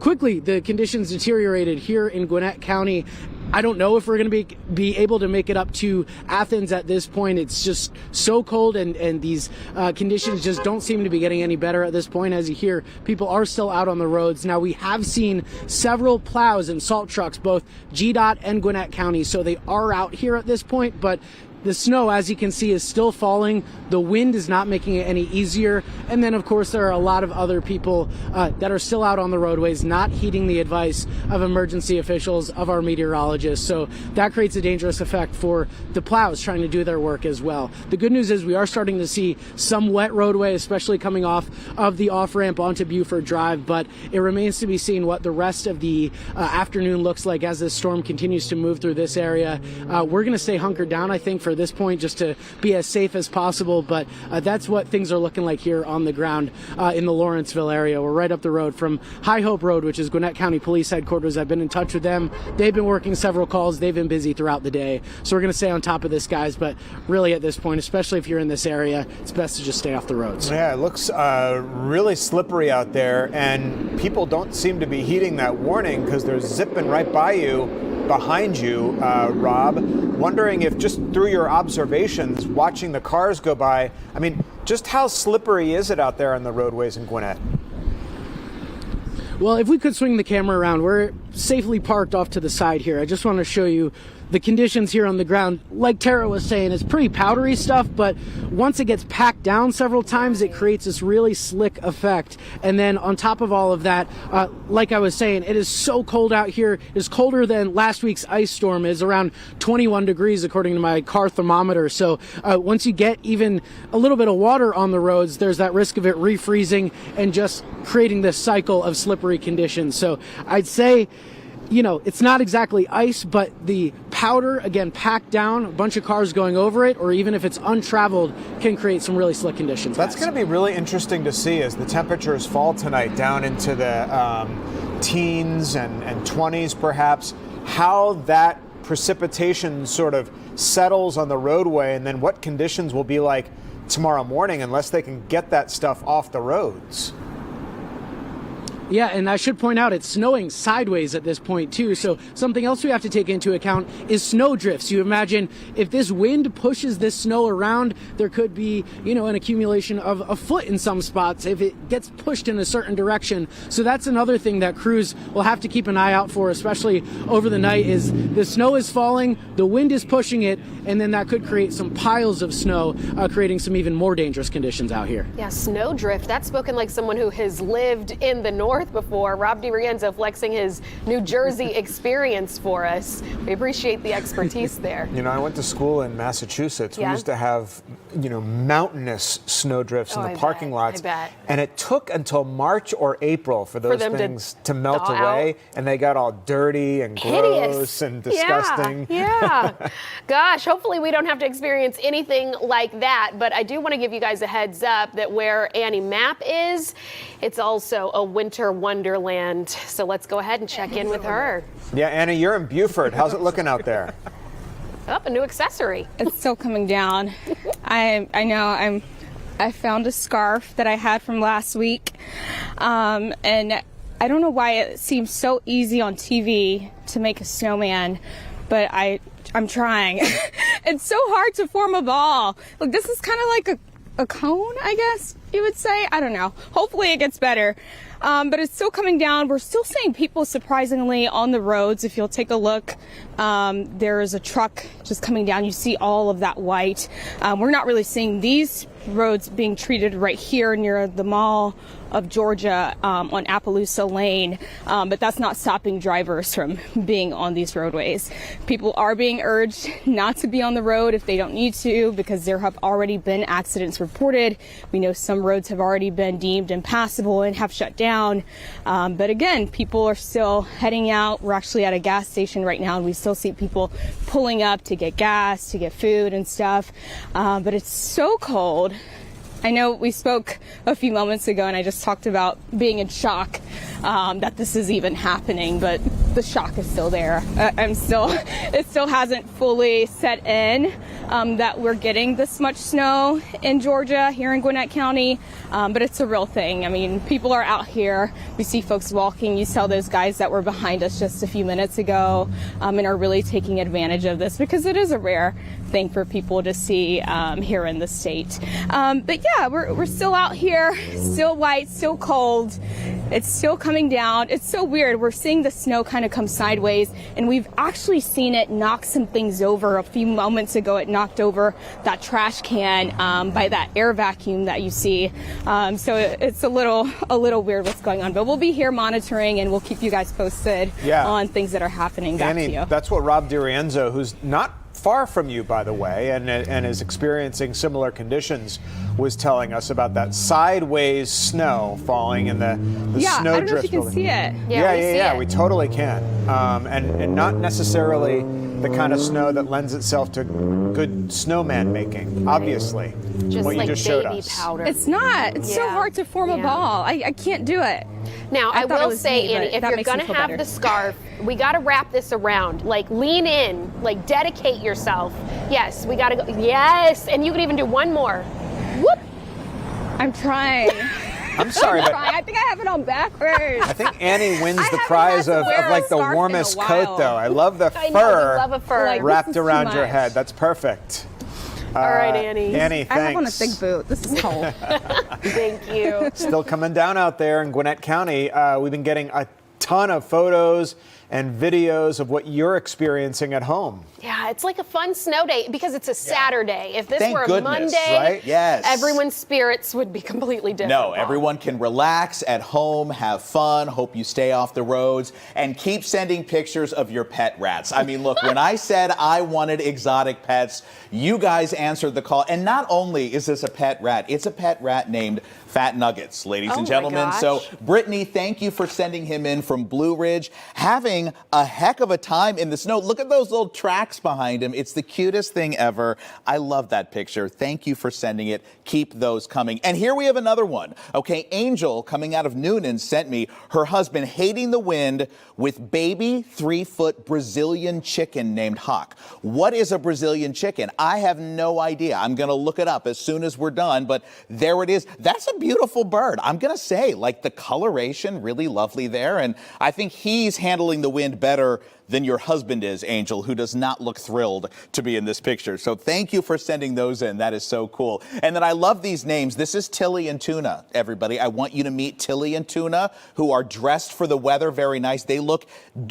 quickly the conditions deteriorated here in Gwinnett County. I don't know if we're going to be able to make it up to Athens at this point. It's just so cold, and these conditions just don't seem to be getting any better at this point. As you hear, people are still out on the roads. Now, we have seen several plows and salt trucks, both GDOT and Gwinnett County, so they are out here at this point, but the snow, as you can see, is still falling. The wind is not making it any easier. And then, of course, there are a lot of other people that are still out on the roadways, not heeding the advice of emergency officials, of our meteorologists. So that creates a dangerous effect for the plows trying to do their work as well. The good news is we are starting to see some wet roadway, especially coming off of the off-ramp onto Buford Drive. But it remains to be seen what the rest of the afternoon looks like as this storm continues to move through this area. We're going to stay hunkered down, I think, for this point, just to be as safe as possible. But that's what things are looking like here on the ground in the Lawrenceville area. We're right up the road from High Hope Road, which is Gwinnett County Police Headquarters. I've been in touch with them. They've been working several calls. They've been busy throughout the day. So we're going to stay on top of this, guys. But really at this point, especially if you're in this area, it's best to just stay off the roads.
Yeah, it looks really slippery out there, and people don't seem to be heeding that warning because they're zipping right by you, behind you, Rob. Wondering if, just through your observations, watching the cars go by, I mean, just how slippery is it out there on the roadways in Gwinnett?
Well, if we could swing the camera around, we're safely parked off to the side here. I just want to show you the conditions here on the ground. Like Tara was saying, it's pretty powdery stuff, but once it gets packed down several times, it creates this really slick effect. And then on top of all of that, like I was saying, it is so cold out here. It's colder than last week's ice storm. Is around 21 degrees according to my car thermometer. So once you get even a little bit of water on the roads, there's that risk of it refreezing and just creating this cycle of slippery conditions. So I'd say, you know, it's not exactly ice, but the powder, again, packed down, a bunch of cars going over it, or even if it's untraveled, can create some really slick conditions.
That's going to be really interesting to see as the temperatures fall tonight down into the teens and 20s perhaps, how that precipitation sort of settles on the roadway, and then what conditions will be like tomorrow morning unless they can get that stuff off the roads.
Yeah, and I should point out it's snowing sideways at this point too. So something else we have to take into account is snow drifts. You imagine if this wind pushes this snow around, there could be, you know, an accumulation of a foot in some spots if it gets pushed in a certain direction. So that's another thing that crews will have to keep an eye out for, especially over the night, is the snow is falling, the wind is pushing it, and then that could create some piles of snow, creating some even more dangerous conditions out here.
Yeah, snow drift. That's spoken like someone who has lived in the north before. Rob DiRienzo flexing his New Jersey experience for us. We appreciate the expertise there.
You know, I went to school in Massachusetts.
Yeah.
We used to have mountainous snowdrifts in the parking lots.
I bet.
And it took until March or April for those things to melt
thaw
away,
out.
and they got all dirty and gross and disgusting.
Yeah. Gosh, hopefully we don't have to experience anything like that. But I do want to give you guys a heads up that where Annie Mapp is, it's also a winter wonderland. So let's go ahead and check in with her.
Yeah, Annie, you're in Beaufort. How's it looking out there?
Up, a new accessory.
It's still coming down. I know I found a scarf that I had from last week, and I don't know why it seems so easy on TV to make a snowman, but I'm trying. It's so hard to form a ball. Look, this is kind of like a cone, I guess you would say. I don't know. Hopefully it gets better. But it's still coming down. We're still seeing people surprisingly on the roads. If you'll take a look, there is a truck just coming down. You see all of that white. We're not really seeing these roads being treated right here near the Mall of Georgia on Appaloosa Lane, but that's not stopping drivers from being on these roadways. People are being urged not to be on the road if they don't need to, because there have already been accidents reported. We know some roads have already been deemed impassable and have shut down. But again, people are still heading out. We're actually at a gas station right now, and we still see people pulling up to get gas, to get food and stuff. But it's so cold. I know we spoke a few moments ago, and I just talked about being in shock that this is even happening, but the shock is still there. It still hasn't fully set in that we're getting this much snow in Georgia, here in Gwinnett County, but it's a real thing. I mean, people are out here. We see folks walking. You saw those guys that were behind us just a few minutes ago and are really taking advantage of this, because it is a rare thing for people to see here in the state. But yeah, we're still out here, still white, still cold. It's still coming down. It's so weird. We're seeing the snow kind of come sideways, and we've actually seen it knock some things over. A few moments ago, it knocked over that trash can by that air vacuum that you see. So it's a little weird what's going on, but we'll be here monitoring, and we'll keep you guys posted on things that are happening back
Annie,
to you.
that's what Rob DiRienzo, who's not far from you, by the way, and is experiencing similar conditions, was telling us about that sideways snow falling in the snow
I don't know if
drift.
you can see it.
Yeah, we totally can. And not necessarily the kind of snow that lends itself to good snowman making, obviously.
Just
what
like
you just showed
baby
us.
powder.
It's not. It's so hard to form a ball. I can't do it.
Now, I
thought it
will
was
say,
me,
Annie,
but
if
that
you're
makes me
going to
feel
have
better.
the scarf, we got to wrap this around. Like, lean in, like, dedicate yourself. Yes, we got to go. Yes, and you could even do one more. Whoop.
I'm trying.
I'm sorry, but
I think I have it on backwards.
I think Annie wins the prize of like the warmest coat, though. I love the
I know,
fur,
you love a fur. Like,
wrapped
this is too
around your
much.
head. That's perfect.
All right, Annie.
Annie, thanks.
I have on a thick boot. This is cold.
Thank you.
Still coming down out there in Gwinnett County. We've been getting a ton of photos and videos of what you're experiencing at home.
Yeah, it's like a fun snow day because it's a Saturday. If this
Thank
were a
goodness,
Monday,
right? Yes.
everyone's spirits would be completely different.
No, everyone can relax at home, have fun, hope you stay off the roads, and keep sending pictures of your pet rats. I mean, look, when I said I wanted exotic pets, you guys answered the call. And not only is this a pet rat, it's a pet rat named Fat Nuggets, ladies and gentlemen.
gosh.
So, Brittany, thank you for sending him in from Blue Ridge, having a heck of a time in the snow. Look at those little tracks behind him. It's the cutest thing ever. I love that picture. Thank you for sending it. Keep those coming. And here we have another one. Okay, Angel, coming out of Noonan, sent me her husband hating the wind with baby 3-foot Brazilian chicken named Hawk. What is a Brazilian chicken? I have no idea. I'm going to look it up as soon as we're done, but there it is. That's a beautiful bird. I'm going to say, like, the coloration, really lovely there, and I think he's handling the wind better than your husband is, Angel, who does not look thrilled to be in this picture. So thank you for sending those in. That is so cool. And then I love these names. This is Tilly and Tuna, everybody. I want you to meet Tilly and Tuna, who are dressed for the weather. Very nice. They look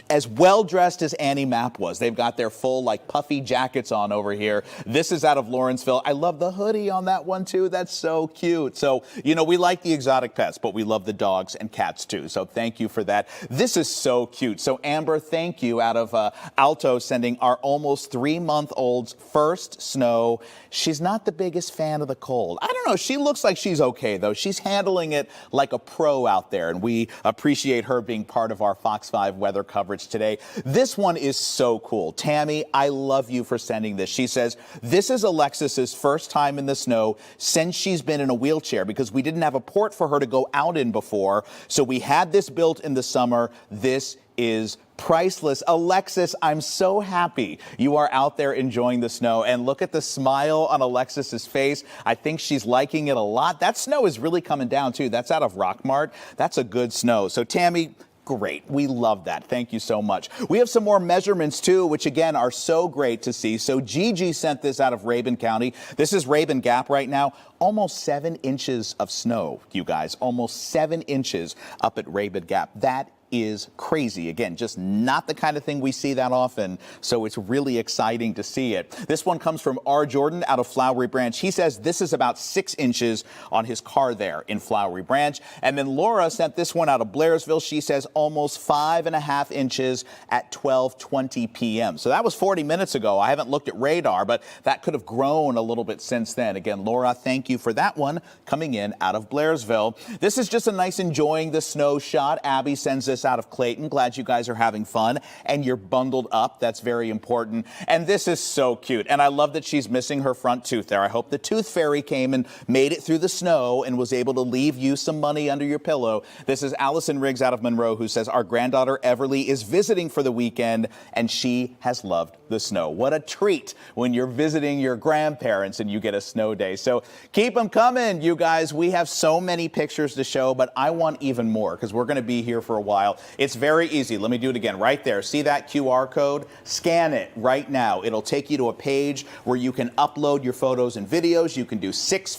as well dressed as Annie Mapp was. They've got their full, like, puffy jackets on over here. This is out of Lawrenceville. I love the hoodie on that one, too. That's so cute. So, you know, we like the exotic pets, but we love the dogs and cats, too. So thank you for that. This is so cute. So Amber, thank you, out of Alto, sending our almost 3-month-old's first snow. She's not the biggest fan of the cold. I don't know. She looks like she's okay, though. She's handling it like a pro out there, and we appreciate her being part of our Fox 5 weather coverage today. This one is so cool. Tammy, I love you for sending this. She says, this is Alexis's first time in the snow since she's been in a wheelchair because we didn't have a port for her to go out in before. So we had this built in the summer. This is priceless. Alexis, I'm so happy you are out there enjoying the snow. And look at the smile on Alexis's face. I think she's liking it a lot. That snow is really coming down, too. That's out of Rockmart. That's a good snow. So, Tammy, great. We love that. Thank you so much. We have some more measurements, too, which, again, are so great to see. So Gigi sent this out of Rabun County. This is Rabun Gap right now. Almost 7 inches of snow, you guys. Almost 7 inches up at Rabun Gap. That is crazy. Again, just not the kind of thing we see that often, so it's really exciting to see it. This one comes from R. Jordan out of Flowery Branch. He says this is about 6 inches on his car there in Flowery Branch. And then Laura sent this one out of Blairsville. She says almost 5.5 inches at 12:20 p.m. So that was 40 minutes ago. I haven't looked at radar, but that could have grown a little bit since then. Again, Laura, thank you for that one coming in out of Blairsville. This is just a nice enjoying the snow shot. Abby sends this out of Clayton. Glad you guys are having fun and you're bundled up. That's very important. And this is so cute. And I love that she's missing her front tooth there. I hope the tooth fairy came and made it through the snow and was able to leave you some money under your pillow. This is Allison Riggs out of Monroe, who says our granddaughter Everly is visiting for the weekend and she has loved the snow. What a treat when you're visiting your grandparents and you get a snow day. So keep them coming, you guys. We have so many pictures to show, but I want even more because we're going to be here for a while. It's very easy. Let me do it again right there. See that QR code? Scan it right now. It'll take you to a page where you can upload your photos and videos. You can do 6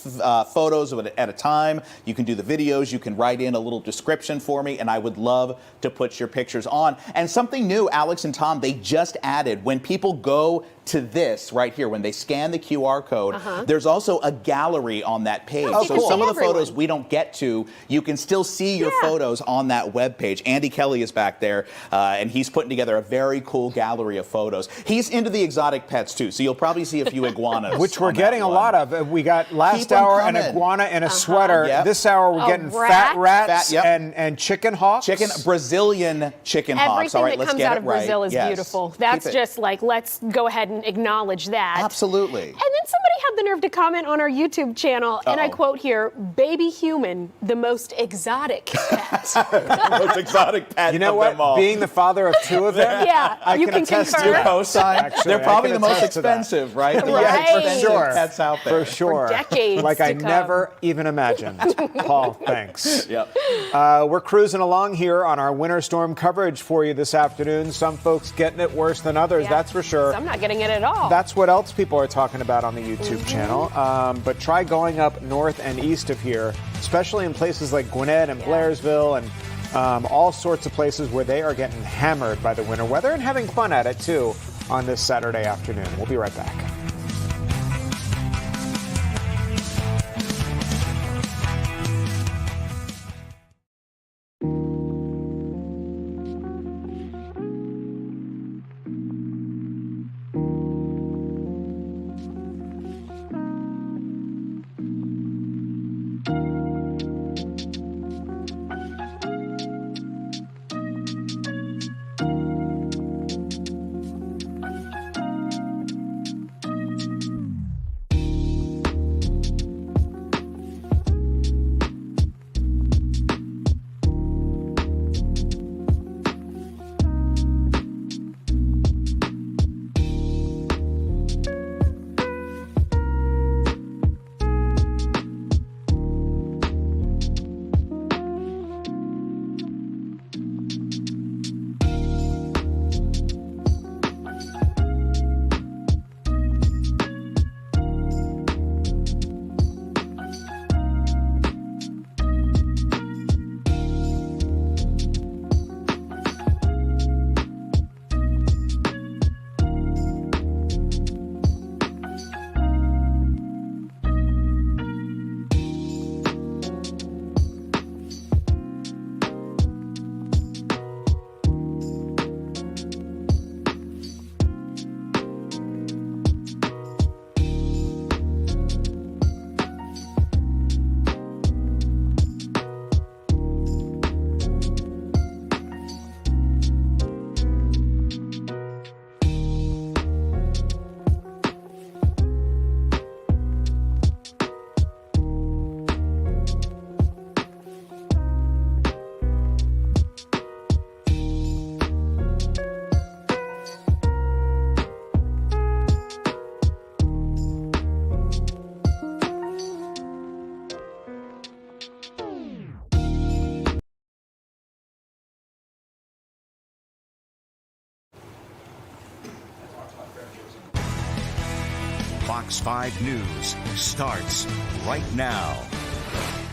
photos at a time. You can do the videos. You can write in a little description for me, and I would love to put your pictures on. And something new, Alex and Tom, they just added, when people go to this right here, when they scan the QR code, there's also a gallery on that page.
Oh,
so
cool.
some of the photos we don't get to, you can still see your photos on that web page. Andy Kelly is back there, and he's putting together a very cool gallery of photos. He's into the exotic pets, too, so you'll probably see a few iguanas.
Which we're getting a lot of. We got last hour an iguana in a sweater.
Yep.
This hour we're getting fat rats
yep.
and chicken hawks.
Brazilian chicken hawks.
Everything
All right,
that
let's
comes
get
out
it
of
right.
Brazil is
Yes.
beautiful. That's
Keep it.
just like, let's go ahead and acknowledge that.
Absolutely.
And then somebody had the nerve to comment on our YouTube channel, and I quote here, baby human, the most exotic pet.
Most exotic pet
You know
of
what?
them all.
Being the father of 2 of them,
Yeah,
I
you can
attest
concur.
to that.
Co-sign.
Actually,
They're
I
probably
can
the most
attest to that.
expensive, right? The
Right.
most expensive
sure.
pets out there.
For sure.
decades
like I
to come.
never even imagined. Paul, thanks.
Yep.
We're cruising along here on our winter storm coverage for you this afternoon. Some folks getting it worse than others,
Yeah.
that's for sure.
So I'm not getting it at all.
That's what else people are talking about on the YouTube channel. But try going up north and east of here, especially in places like Gwinnett and Blairsville and all sorts of places where they are getting hammered by the winter weather and having fun at it, too, on this Saturday afternoon. We'll be right back.
Fox 5 News starts right now.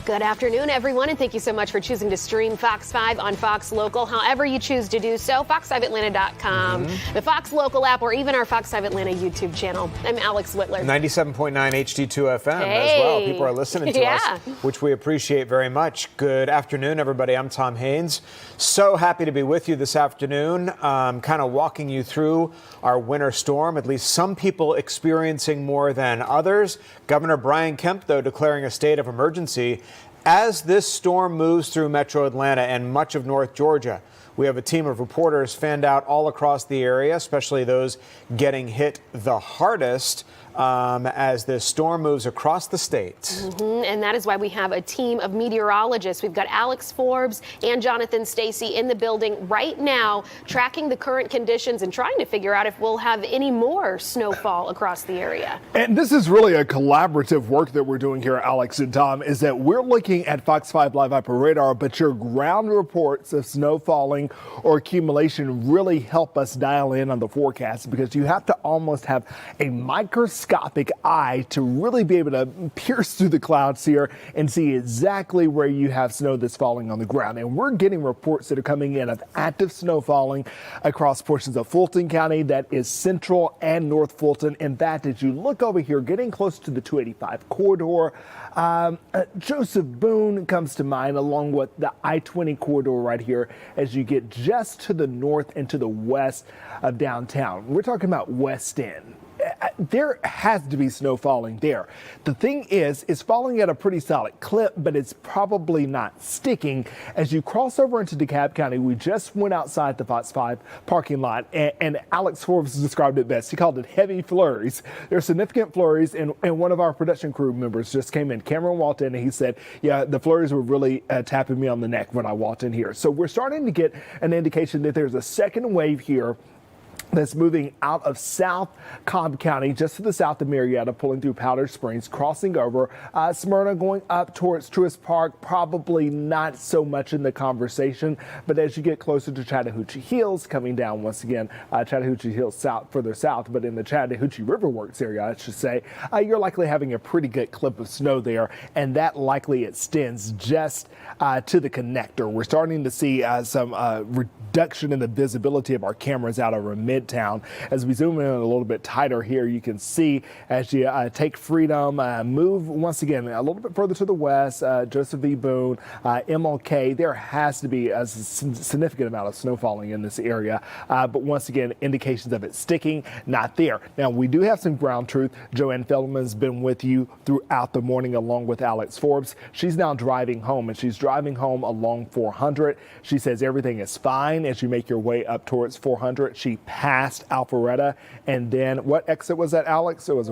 Good afternoon, everyone, and thank you so much for choosing to stream Fox 5 on Fox Local. However you choose to do so, fox5atlanta.com, the Fox Local app, or even our Fox 5 Atlanta YouTube channel. I'm Alex Whitler.
97.9 HD2 FM as well. People are listening to us, which we appreciate very much. Good afternoon, everybody. I'm Tom Haynes. So happy to be with you this afternoon, kind of walking you through our winter storm, at least some people experiencing more than others. Governor Brian Kemp, though, declaring a state of emergency as this storm moves through metro Atlanta and much of North Georgia. We have a team of reporters fanned out all across the area, especially those getting hit the hardest as this storm moves across the state.
And that is why we have a team of meteorologists. We've got Alex Forbes and Jonathan Stacy in the building right now, tracking the current conditions and trying to figure out if we'll have any more snowfall across the area.
And this is really a collaborative work that we're doing here, Alex and Tom, is that we're looking at Fox 5 Live Viper radar, but your ground reports of snow falling or accumulation really help us dial in on the forecast, because you have to almost have a microscopic eye to really be able to pierce through the clouds here and see exactly where you have snow that's falling on the ground. And we're getting reports that are coming in of active snow falling across portions of Fulton County, that is Central and North Fulton. In fact, as you look over here, getting close to the 285 corridor, Joseph Boone comes to mind, along with the I-20 corridor right here as you get just to the north and to the west of downtown. We're talking about West End. There has to be snow falling there. The thing is, it's falling at a pretty solid clip, but it's probably not sticking. As you cross over into DeKalb County, we just went outside the Fox 5 parking lot, and Alex Forbes described it best. He called it heavy flurries. There are significant flurries, and one of our production crew members just came in. Cameron walked in, and he said, yeah, the flurries were really tapping me on the neck when I walked in here. So we're starting to get an indication that there's a second wave here that's moving out of South Cobb County, just to the south of Marietta, pulling through Powder Springs, crossing over Smyrna, going up towards Truist Park. Probably not so much in the conversation, but as you get closer to Chattahoochee Hills, coming down once again, Chattahoochee Hills further south, but in the Chattahoochee River Works area, I should say, you're likely having a pretty good clip of snow there, and that likely extends just to the connector. We're starting to see some reduction in the visibility of our cameras out over Midtown. As we zoom in a little bit tighter here, you can see as you take Freedom, move once again a little bit further to the west, Joseph V. Boone, MLK, there has to be a significant amount of snow falling in this area. But once again, indications of it sticking, not there. Now, we do have some ground truth. Joanne Feldman has been with you throughout the morning along with Alex Forbes. She's now driving home, and she's driving home along 400. She says everything is fine as you make your way up towards 400. She passed Alpharetta, and then what exit was that, Alex? It was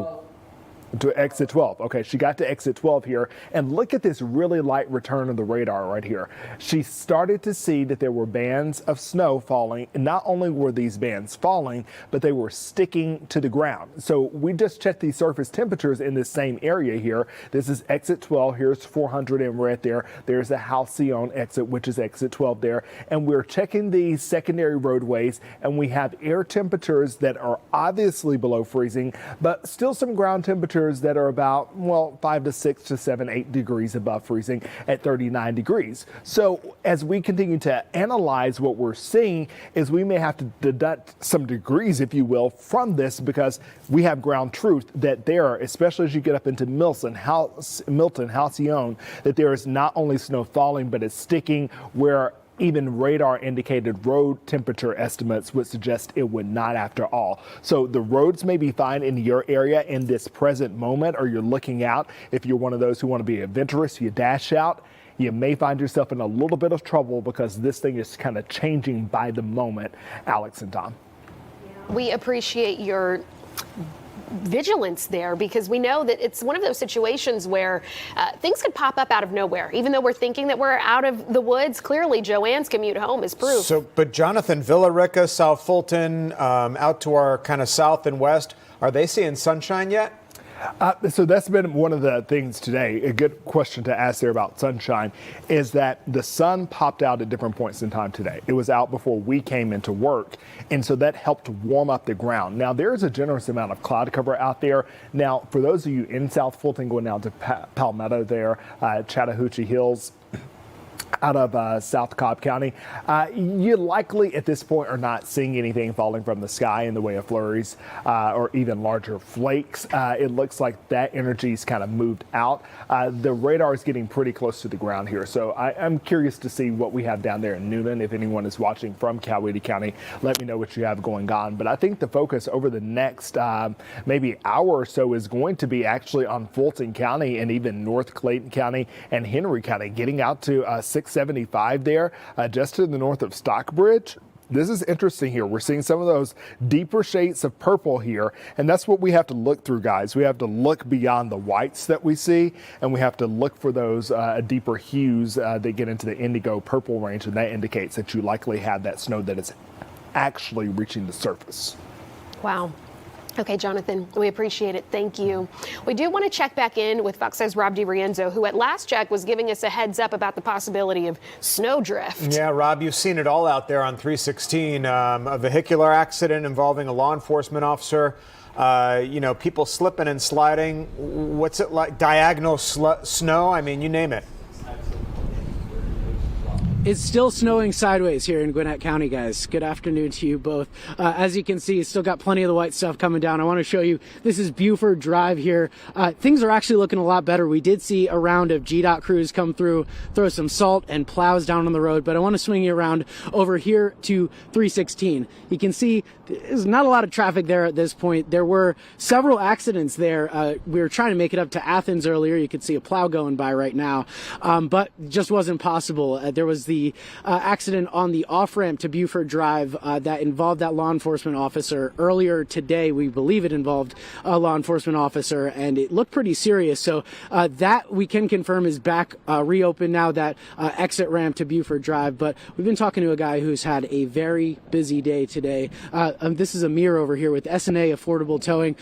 to exit 12. Okay, she got to exit 12 here, and look at this really light return of the radar right here. She started to see that there were bands of snow falling, and not only were these bands falling, but they were sticking to the ground. So we just checked these surface temperatures in this same area here. This is exit 12. Here's 400 in red there. There's the Halcyon exit, which is exit 12 there. And we're checking the secondary roadways, and we have air temperatures that are obviously below freezing, but still some ground temperatures that are about, well, 5 to 6 to 7, 8 degrees above freezing at 39 degrees. So as we continue to analyze what we're seeing, is we may have to deduct some degrees, if you will, from this, because we have ground truth that there, especially as you get up into Milton, Halcyon, that there is not only snow falling, but it's sticking, where even radar indicated road temperature estimates would suggest it would not after all. So the roads may be fine in your area in this present moment, or you're looking out. If you're one of those who want to be adventurous, you dash out. You may find yourself in a little bit of trouble because this thing is kind of changing by the moment. Alex and Tom.
We appreciate your vigilance there, because we know that it's one of those situations where things could pop up out of nowhere. Even though we're thinking that we're out of the woods, clearly Joanne's commute home is proof.
So, but Jonathan, Villa Rica, South Fulton, out to our kind of south and west, are they seeing sunshine yet?
So that's been one of the things today. A good question to ask there about sunshine is that the sun popped out at different points in time today. It was out before we came into work, and so that helped warm up the ground. Now, there is a generous amount of cloud cover out there. Now, for those of you in South Fulton going down to Palmetto there, Chattahoochee Hills, out of South Cobb County, you likely at this point are not seeing anything falling from the sky in the way of flurries or even larger flakes. It looks like that energy's kind of moved out. The radar is getting pretty close to the ground here, so I'm curious to see what we have down there in Newman. If anyone is watching from Coweta County, let me know what you have going on. But I think the focus over the next maybe hour or so is going to be actually on Fulton County and even North Clayton County and Henry County, getting out to 675 there, just to the north of Stockbridge. This is interesting here. We're seeing some of those deeper shades of purple here, and that's what we have to look through, guys. We have to look beyond the whites that we see, and we have to look for those deeper hues that get into the indigo purple range, and that indicates that you likely have that snow that is actually reaching the surface.
Wow. Okay, Jonathan, we appreciate it. Thank you. We do want to check back in with Fox 6's Rob DiRienzo, who at last check was giving us a heads up about the possibility of snowdrift.
Yeah, Rob, you've seen it all out there on 316. A vehicular accident involving a law enforcement officer. People slipping and sliding. What's it like? Diagonal snow? I mean, you name it.
It's still snowing sideways here in Gwinnett County, guys. Good afternoon to you both. As you can see, still got plenty of the white stuff coming down. I want to show you, this is Buford Drive here. Things are actually looking a lot better. We did see a round of GDOT crews come through, throw some salt and plows down on the road, but I want to swing you around over here to 316. You can see there's not a lot of traffic there at this point. There were several accidents there. We were trying to make it up to Athens earlier. You could see a plow going by right now, but just wasn't possible. There was the accident on the off-ramp to Buford Drive that involved that law enforcement officer earlier today. We believe it involved a law enforcement officer, and it looked pretty serious. So that we can confirm is back reopened now, that exit ramp to Buford Drive. But we've been talking to a guy who's had a very busy day today. This is Amir over here with S&A Affordable Towing.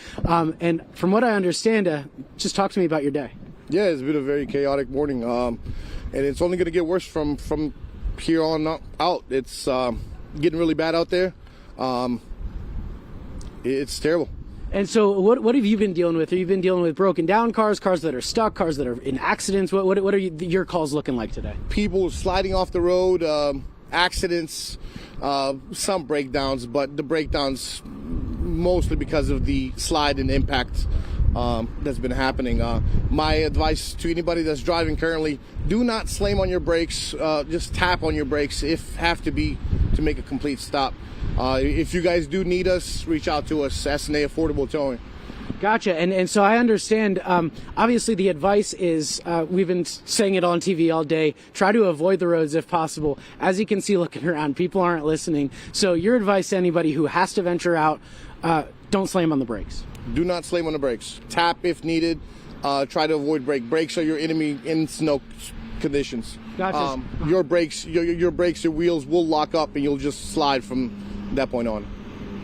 And from what I understand, just talk to me about your day.
Yeah, it's been a very chaotic morning, and it's only going to get worse from here on out. It's getting really bad out there. It's terrible.
And so what have you been dealing with? Have you been dealing with broken down cars that are stuck, cars that are in accidents? What are your calls looking like today?
People sliding off the road, accidents, some breakdowns, but the breakdowns mostly because of the slide and impact that's been happening. My advice to anybody that's driving currently, do not slam on your brakes. Just tap on your brakes if have to be to make a complete stop. If you guys do need us, reach out to us, S&A Affordable Towing.
Gotcha. And so I understand, obviously the advice is, we've been saying it on TV all day, try to avoid the roads if possible. As you can see looking around, people aren't listening. So your advice to anybody who has to venture out, don't slam on the brakes.
Do not slam on the brakes. Tap if needed. Try to avoid brake. Brakes are your enemy in snow conditions.
Gotcha.
Your brakes, your wheels will lock up and you'll just slide from that point on.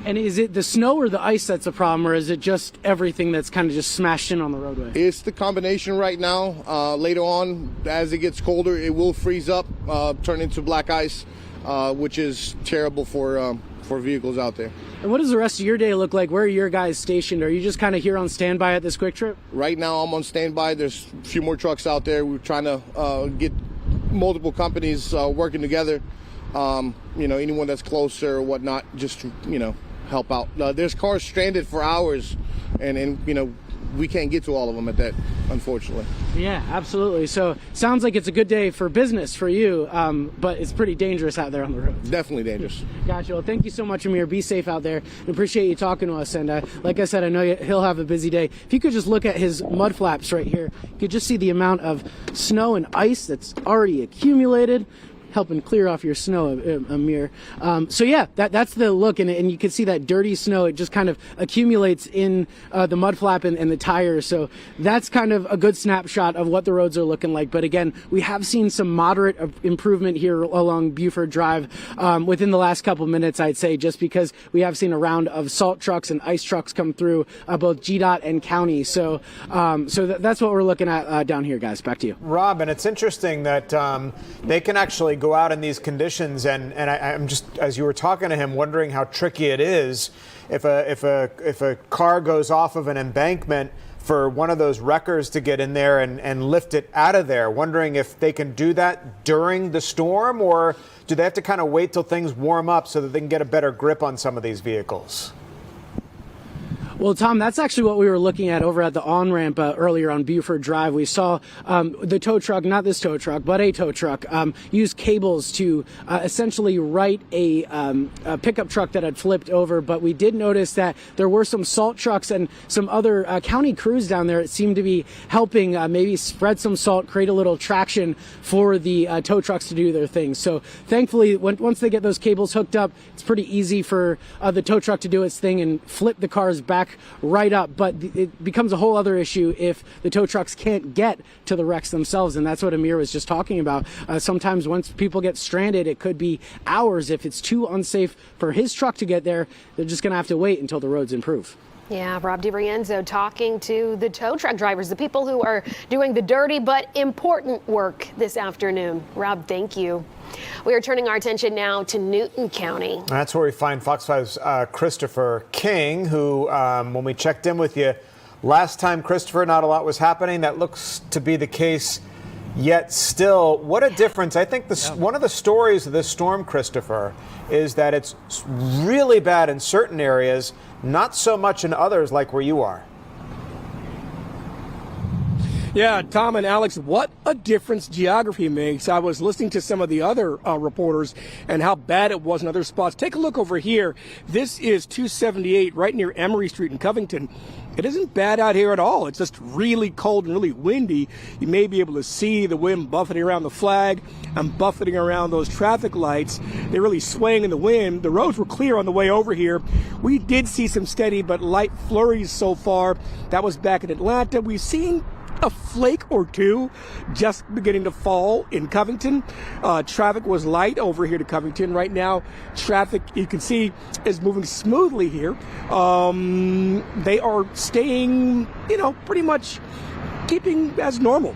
And is it the snow or the ice that's a problem, or is it just everything that's kind of just smashed in on the roadway?
It's the combination right now. Later on, as it gets colder, it will freeze up, turn into black ice, which is terrible for vehicles out there.
And what does the rest of your day look like? Where are your guys stationed? Are you just kind of here on standby at this quick trip?
Right now, I'm on standby. There's a few more trucks out there. We're trying to get multiple companies working together. Anyone that's closer or whatnot, just, help out. There's cars stranded for hours, and we can't get to all of them at that, unfortunately.
Yeah, absolutely. So sounds like it's a good day for business for you, but it's pretty dangerous out there on the road.
Definitely dangerous.
Gotcha. Well, thank you so much, Amir. Be safe out there. I appreciate you talking to us. And like I said, I know he'll have a busy day. If you could just look at his mud flaps right here, you could just see the amount of snow and ice that's already accumulated. helping clear off your snow, Amir. So yeah, that's the look, and you can see that dirty snow. It just kind of accumulates in the mud flap and the tires. So that's kind of a good snapshot of what the roads are looking like. But again, we have seen some moderate improvement here along Buford Drive within the last couple minutes, I'd say, just because we have seen a round of salt trucks and ice trucks come through both GDOT and county. So that's what we're looking at down here, guys. Back to you.
Rob, and it's interesting that they can actually go out in these conditions, and I'm just, as you were talking to him, wondering how tricky it is if a car goes off of an embankment for one of those wreckers to get in there and lift it out of there. Wondering if they can do that during the storm, or do they have to kind of wait till things warm up so that they can get a better grip on some of these vehicles?
Well, Tom, that's actually what we were looking at over at the on-ramp earlier on Buford Drive. We saw the tow truck, not this tow truck, but a tow truck, use cables to essentially right a pickup truck that had flipped over. But we did notice that there were some salt trucks and some other county crews down there that seemed to be helping maybe spread some salt, create a little traction for the tow trucks to do their thing. So thankfully, once they get those cables hooked up, it's pretty easy for the tow truck to do its thing and flip the cars back right up. But it becomes a whole other issue if the tow trucks can't get to the wrecks themselves, and that's what Amir was just talking about. Sometimes once people get stranded, it could be hours. If it's too unsafe for his truck to get there, they're just going to have to wait until the roads improve.
Yeah, Rob DiRienzo talking to the tow truck drivers, the people who are doing the dirty but important work this afternoon. Rob, thank you. We are turning our attention now to Newton County.
That's where we find Fox 5's Christopher King, who, when we checked in with you last time, Christopher, not a lot was happening. That looks to be the case yet still. What a difference. I think one of the stories of this storm, Christopher, is that it's really bad in certain areas, not so much in others like where you are.
Yeah, Tom and Alex, what a difference geography makes. I was listening to some of the other reporters and how bad it was in other spots. Take a look over here. This is 278 right near Emory Street in Covington. It isn't bad out here at all. It's just really cold and really windy. You may be able to see the wind buffeting around the flag and buffeting around those traffic lights. They're really swaying in the wind. The roads were clear on the way over here. We did see some steady but light flurries so far. That was back in Atlanta. We've seen a flake or two just beginning to fall in Covington. Traffic was light over here to Covington. Right now, traffic, you can see, is moving smoothly here. They are staying, pretty much keeping as normal.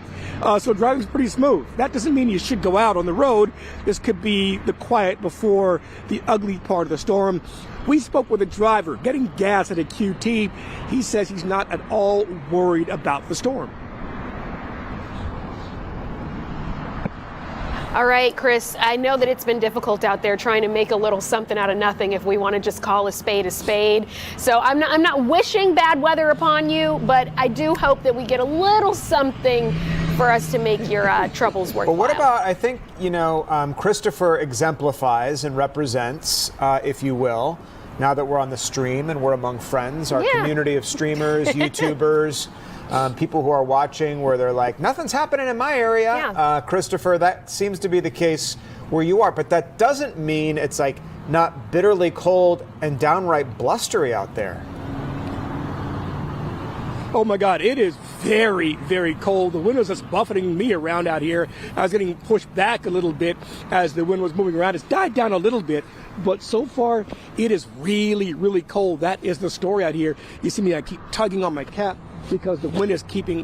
So driving's pretty smooth. That doesn't mean you should go out on the road. This could be the quiet before the ugly part of the storm. We spoke with a driver getting gas at a QT. He says he's not at all worried about the storm.
All right, Chris, I know that it's been difficult out there trying to make a little something out of nothing, if we want to just call a spade a spade. So I'm not wishing bad weather upon you, but I do hope that we get a little something for us to make your troubles worthwhile.
But what about, I think, Christopher exemplifies and represents, if you will, now that we're on the stream and we're among friends, our community of streamers, YouTubers, people who are watching where they're like, nothing's happening in my area.
Yeah.
Christopher, that seems to be the case where you are, but that doesn't mean it's like not bitterly cold and downright blustery out there.
Oh my God, it is very, very cold. The wind was just buffeting me around out here. I was getting pushed back a little bit as the wind was moving around. It's died down a little bit, but so far it is really, really cold. That is the story out here. You see me, I keep tugging on my cap because the wind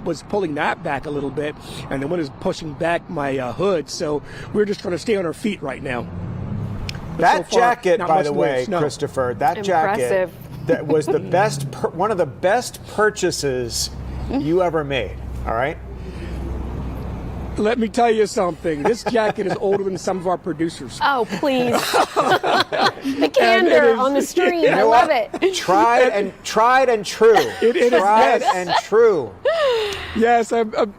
was pulling that back a little bit, and the wind is pushing back my hood. So we're just trying to stay on our feet right now. But
that
so far,
jacket, by the way, Christopher, that jacket that was the best, one of the best purchases you ever made. All right.
Let me tell you something. This jacket is older than some of our producers.
Oh, please. The candor on the stream. I love it.
Tried and true.
It is, yes.
And true. Yes,
I'm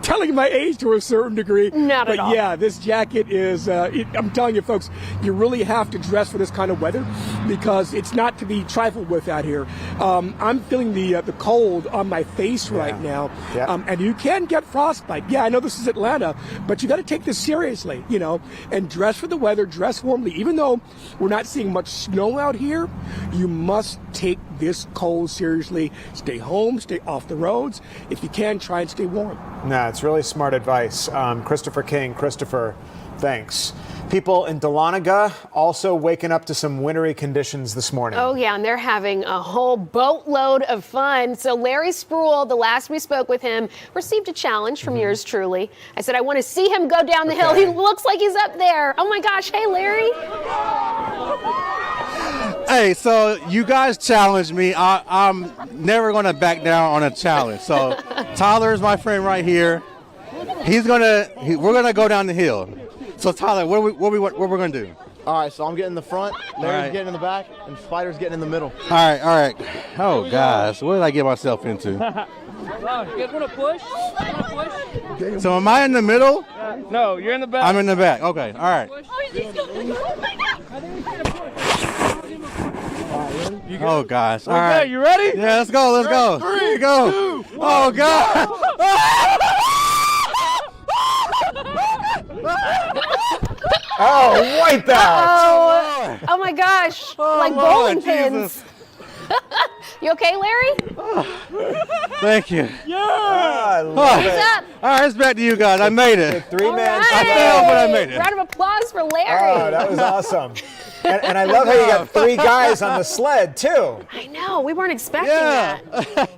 telling my age to a certain degree.
Not at all.
But yeah, this jacket is, I'm telling you folks, you really have to dress for this kind of weather because it's not to be trifled with out here. I'm feeling the cold on my face right now.
Yeah.
And you can get frostbite. Yeah, I know this is Atlanta, but you got to take this seriously, you know, and dress for the weather, dress warmly. Even though we're not seeing much snow out here, you must take this cold seriously. Stay home, stay off the roads. If you can, try and stay warm.
No, it's really smart advice. Christopher King. Christopher, thanks. People in Dahlonega also waking up to some wintry conditions this morning.
Oh, yeah, and they're having a whole boatload of fun. So Larry Spruill, the last we spoke with him, received a challenge from yours truly. I said, I want to see him go down the hill. He looks like he's up there. Oh, my gosh. Hey, Larry.
Hey, so you guys challenged me. I'm never going to back down on a challenge. So Tyler is my friend right here. We're going to go down the hill. So Tyler, what we're going to do?
All right, so I'm getting in the front, Larry's getting in the back, and Spider's getting in the middle.
All right. Oh, gosh, what did I get myself into?
You guys want to push?
So am I in the middle?
No, you're in the back.
I'm in the back. Okay, all right. Oh, gosh. All right.
Okay, you ready?
Yeah, let's go.
3,
go.
2, 1.
Oh, God.
Oh, wipe out!
Oh my gosh. Like
Lord,
bowling pins. You okay, Larry?
Thank you.
Yeah.
I love it.
What's up?
All right, it's back to you guys. I made it.
Three-man.
I failed, but I made it.
Round of applause for Larry.
Oh, that was awesome. And I love how you got 3 guys on the sled, too.
I know. We weren't expecting that.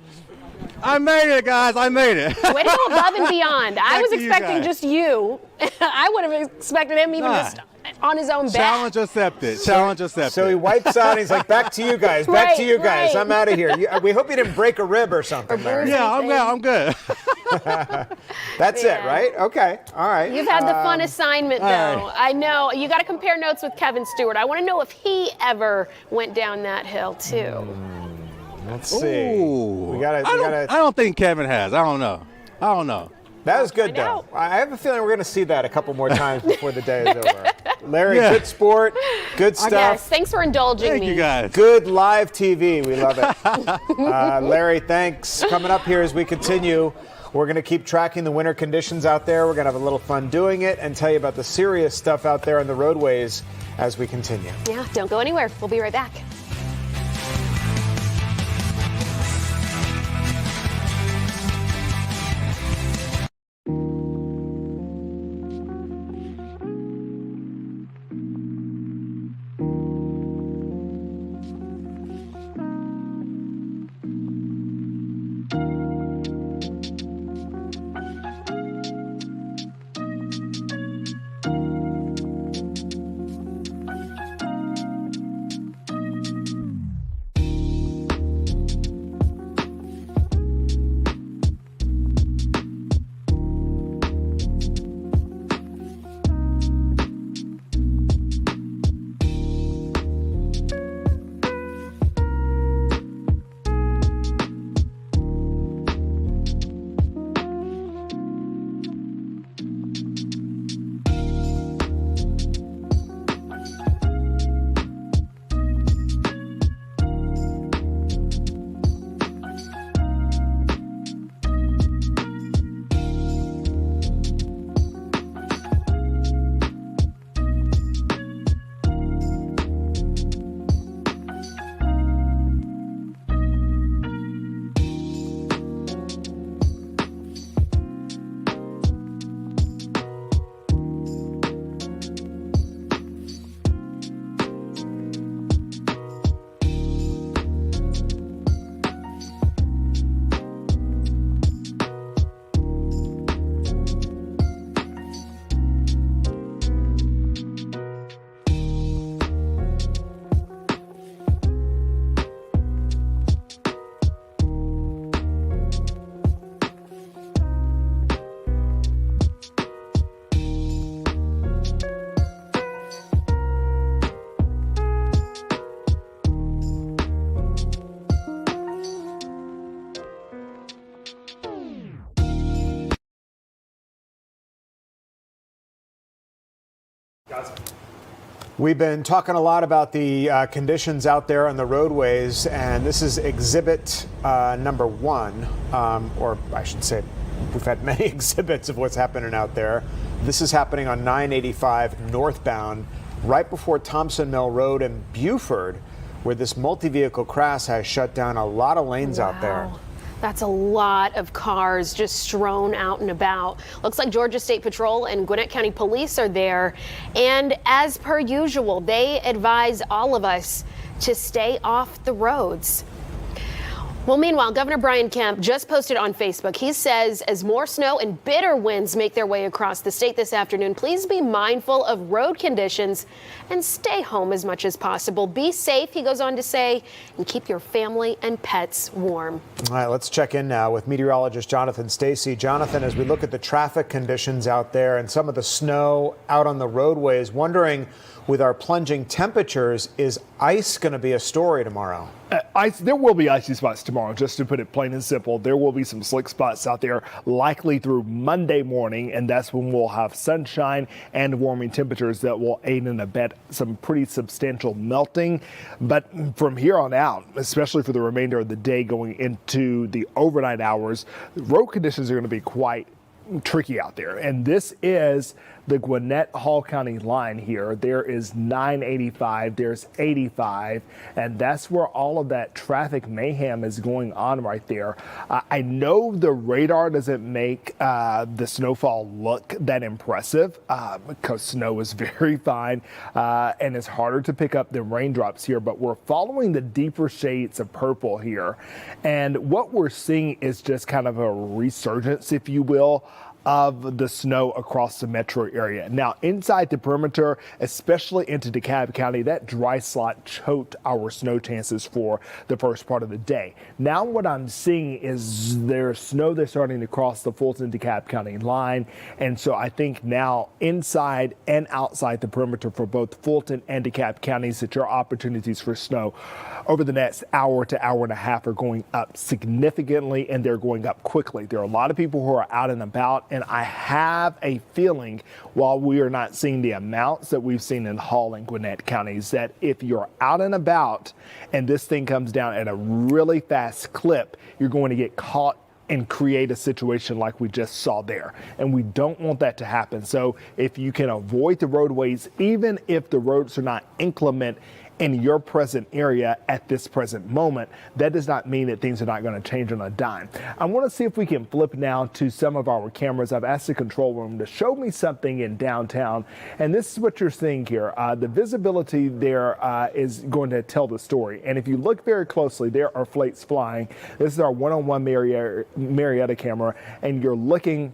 I made it, guys. I made it.
Way to go above and beyond. I was
to you
expecting
guys.
just you. I would have expected him even just on his own back.
Challenge accepted. Challenge accepted.
So he wipes out and he's like, back to you guys. Back to you guys.
Right.
I'm out of here. We hope you didn't break a rib or something, Larry.
Yeah, I'm good.
That's it, right? Okay. All right.
You've had the fun assignment, though.
right.
I know. You got to compare notes with Kevin Stewart. I want to know if he ever went down that hill, too.
Let's see.
Ooh.
I
don't think Kevin has. I don't know.
That was good,
know.
though. I have a feeling we're going to see that a couple more times before the day is over. Larry, good sport, good stuff.
Yes, thanks for indulging
Thank
me.
you, guys.
Good live TV. We love it. Larry, thanks. Coming up here as we continue, we're going to keep tracking the winter conditions out there. We're going to have a little fun doing it and tell you about the serious stuff out there on the roadways as we continue.
Yeah, don't go anywhere. We'll be right back.
We've been talking a lot about the conditions out there on the roadways, and this is exhibit number 1, or I should say we've had many exhibits of what's happening out there. This is happening on 985 northbound, right before Thompson Mill Road in Buford, where this multi-vehicle crash has shut down a lot of lanes out there.
That's a lot of cars just strewn out and about. Looks like Georgia State Patrol and Gwinnett County Police are there. And as per usual, they advise all of us to stay off the roads. Well, meanwhile, Governor Brian Kemp just posted on Facebook. He says as more snow and bitter winds make their way across the state this afternoon, please be mindful of road conditions and stay home as much as possible. Be safe, he goes on to say, and keep your family and pets warm.
All right, let's check in now with meteorologist Jonathan Stacy. Jonathan, as we look at the traffic conditions out there and some of the snow out on the roadways, wondering with our plunging temperatures, is ice going to be a story tomorrow?
There will be icy spots tomorrow, just to put it plain and simple. There will be some slick spots out there, likely through Monday morning, and that's when we'll have sunshine and warming temperatures that will aid and abet some pretty substantial melting. But from here on out, especially for the remainder of the day going into the overnight hours, road conditions are going to be quite tricky out there. And this is the Gwinnett-Hall County line here. There is 985, there's 85, and that's where all of that traffic mayhem is going on right there. I know the radar doesn't make the snowfall look that impressive because snow is very fine and it's harder to pick up than raindrops here, but we're following the deeper shades of purple here. And what we're seeing is just kind of a resurgence, if you will, of the snow across the metro area. Now, inside the perimeter, especially into DeKalb County, that dry slot choked our snow chances for the first part of the day. Now what I'm seeing is there's snow that's starting to cross the Fulton-DeKalb County line, and so I think now inside and outside the perimeter for both Fulton and DeKalb counties that your opportunities for snow over the next hour to hour and a half are going up significantly, and they're going up quickly. There are a lot of people who are out and about, and I have a feeling, while we are not seeing the amounts that we've seen in Hall and Gwinnett counties, that if you're out and about and this thing comes down at a really fast clip, you're going to get caught and create a situation like we just saw there. And we don't want that to happen. So if you can avoid the roadways, even if the roads are not inclement in your present area at this present moment, that does not mean that things are not going to change on a dime. I want to see if we can flip now to some of our cameras. I've asked the control room to show me something in downtown, and this is what you're seeing here. The visibility there is going to tell the story, and if you look very closely, there are flakes flying. This is our one-on-one Marietta camera, and you're looking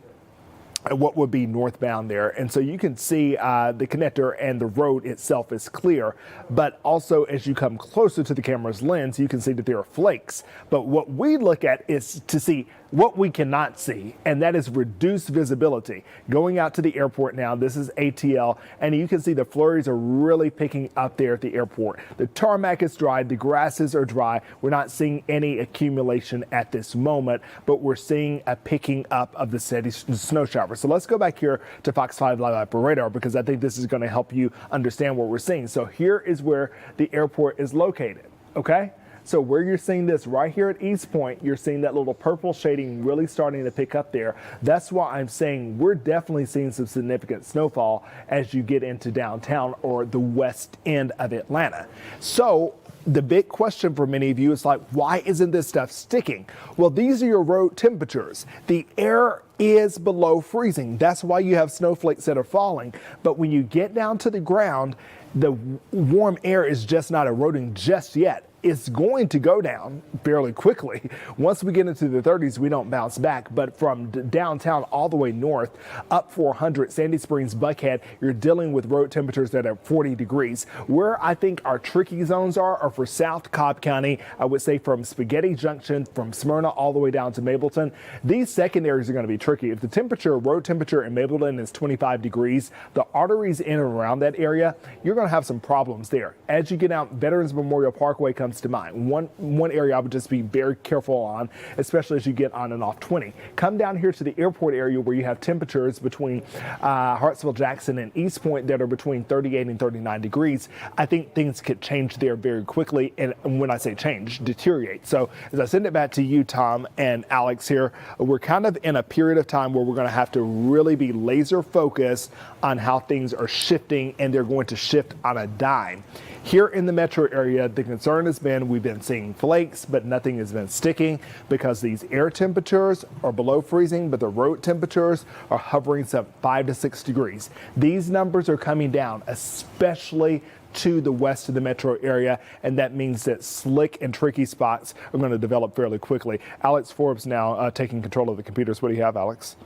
at what would be northbound there. And so you can see the connector and the road itself is clear, but also as you come closer to the camera's lens, you can see that there are flakes. But what we look at is to see what we cannot see, and that is reduced visibility. Going out to the airport now, this is ATL, and you can see the flurries are really picking up there at the airport. The tarmac is dry, the grasses are dry. We're not seeing any accumulation at this moment, but we're seeing a picking up of the steady snow shower. So let's go back here to Fox 5 Live Operator, because I think this is going to help you understand what we're seeing. So here is where the airport is located, okay? So where you're seeing this right here at East Point, you're seeing that little purple shading really starting to pick up there. That's why I'm saying we're definitely seeing some significant snowfall as you get into downtown or the west end of Atlanta. So the big question for many of you is like, why isn't this stuff sticking? Well, these are your road temperatures. The air is below freezing. That's why you have snowflakes that are falling. But when you get down to the ground, the warm air is just not eroding just yet. It's going to go down fairly quickly. Once we get into the 30s, we don't bounce back. But from downtown all the way north, up 400, Sandy Springs, Buckhead, you're dealing with road temperatures that are 40 degrees. Where I think our tricky zones are for South Cobb County, I would say from Spaghetti Junction, from Smyrna all the way down to Mableton. These secondaries are going to be tricky. If the road temperature in Mableton is 25 degrees, the arteries in and around that area, you're going to have some problems there. As you get out, Veterans Memorial Parkway comes comes to mind. One area I would just be very careful on, especially as you get on and off 20. Come down here to the airport area where you have temperatures between Hartsville, Jackson, and East Point that are between 38 and 39 degrees. I think things could change there very quickly. And when I say change, deteriorate. So as I send it back to you, Tom and Alex here, we're kind of in a period of time where we're going to have to really be laser focused on how things are shifting, and they're going to shift on a dime. Here in the metro area, the concern has been we've been seeing flakes, but nothing has been sticking because these air temperatures are below freezing, but the road temperatures are hovering some 5 to 6 degrees. These numbers are coming down, especially to the west of the metro area, and that means that slick and tricky spots are going to develop fairly quickly. Alex Forbes now taking control of the computers. What do you have, Alex?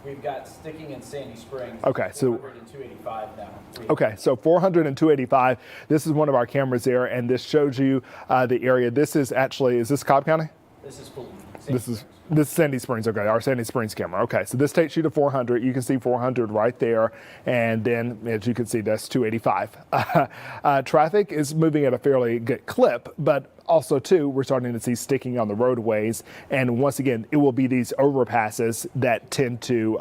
We've got sticking in Sandy Springs.
Okay, so
400 and 285 now.
Okay, so 400 and 285. This is one of our cameras there, and this shows you the area. This is actually, is this Cobb County?
This is Fulton.
This is Sandy Springs. Okay, our Sandy Springs camera. Okay, so this takes you to 400. You can see 400 right there, and then as you can see, that's 285. Traffic is moving at a fairly good clip, but also, too, we're starting to see sticking on the roadways. And once again, it will be these overpasses that tend to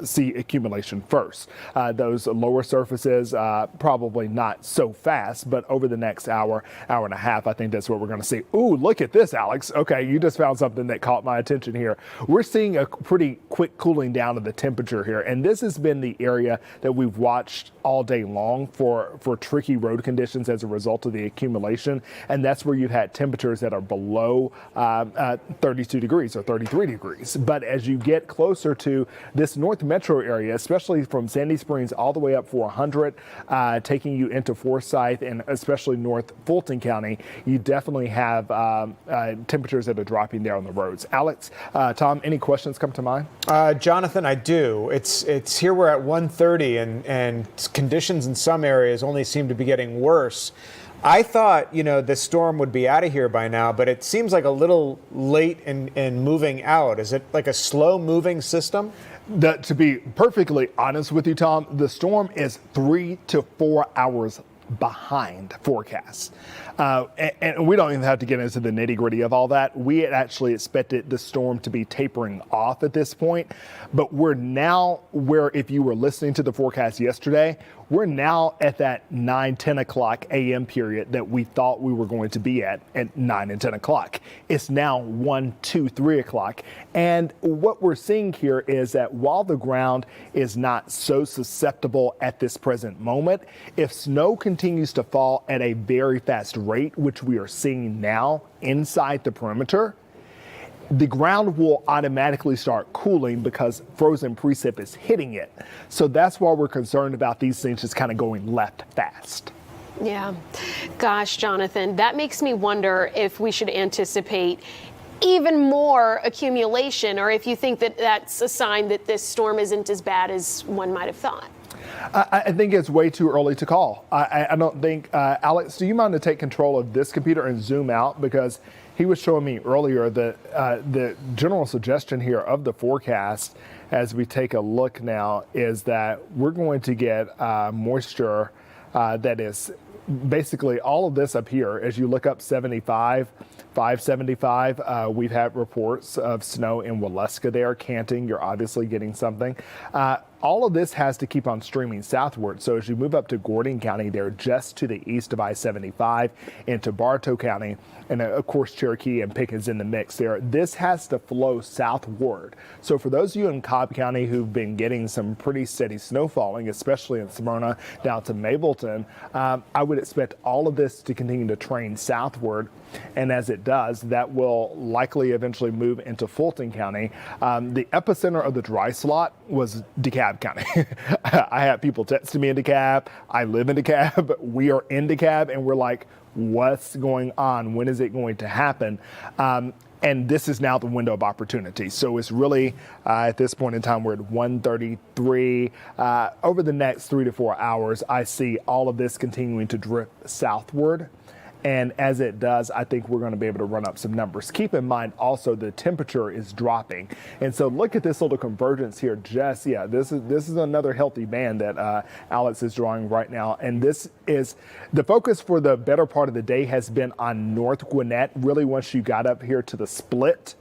see accumulation first. Those lower surfaces, probably not so fast, but over the next hour and a half, I think that's what we're going to see. Ooh, look at this, Alex. Okay, you just found something that caught my attention here. We're seeing a pretty quick cooling down of the temperature here. And this has been the area that we've watched all day long for tricky road conditions as a result of the accumulation. And that's where you've had temperatures that are below 32 degrees or 33 degrees. But as you get closer to this North Metro area, especially from Sandy Springs all the way up 400, taking you into Forsyth and especially North Fulton County, you definitely have temperatures that are dropping there on the roads. Alex, Tom, any questions come to mind?
Jonathan, I do. It's here we're at 1:30 and conditions in some areas only seem to be getting worse. I thought, the storm would be out of here by now, but it seems like a little late in moving out. Is it like a slow moving system?
To be perfectly honest with you, Tom, the storm is 3 to 4 hours behind forecasts. And we don't even have to get into the nitty gritty of all that. We had actually expected the storm to be tapering off at this point, but we're now where, if you were listening to the forecast yesterday, we're now at that 10 o'clock a.m. period that we thought we were going to be at 9 and 10 o'clock. It's now 1, 2, 3 o'clock. And what we're seeing here is that while the ground is not so susceptible at this present moment, if snow continues to fall at a very fast rate, which we are seeing now inside the perimeter, the ground will automatically start cooling because frozen precip is hitting it. So that's why we're concerned about these things just kind of going left fast.
Yeah. Gosh, Jonathan, that makes me wonder if we should anticipate even more accumulation, or if you think that that's a sign that this storm isn't as bad as one might have thought.
I think it's way too early to call. I don't think, Alex, do you mind to take control of this computer and zoom out? Because he was showing me earlier that the general suggestion here of the forecast, as we take a look now, is that we're going to get moisture that is basically all of this up here. As you look up 575, we've had reports of snow in Waleska there. Canting, you're obviously getting something. All of this has to keep on streaming southward. So as you move up to Gordon County, they're just to the east of I-75 into Bartow County, and of course Cherokee and Pickens in the mix there. This has to flow southward. So for those of you in Cobb County who've been getting some pretty steady snow falling, especially in Smyrna down to Mableton, I would expect all of this to continue to train southward. And as it does, that will likely eventually move into Fulton County. The epicenter of the dry slot was DeKalb County. I had people texting me in DeKalb. I live in DeKalb. We are in DeKalb, and we're like, what's going on? When is it going to happen? And this is now the window of opportunity. So it's really, at this point in time, we're at 1:33. Over the next 3 to 4 hours, I see all of this continuing to drift southward. And as it does, I think we're going to be able to run up some numbers. Keep in mind also the temperature is dropping. And so look at this little convergence here, Jess. Yeah, this is another healthy band that Alex is drawing right now. And this is the focus for the better part of the day has been on North Gwinnett. Really, once you got up here to the split,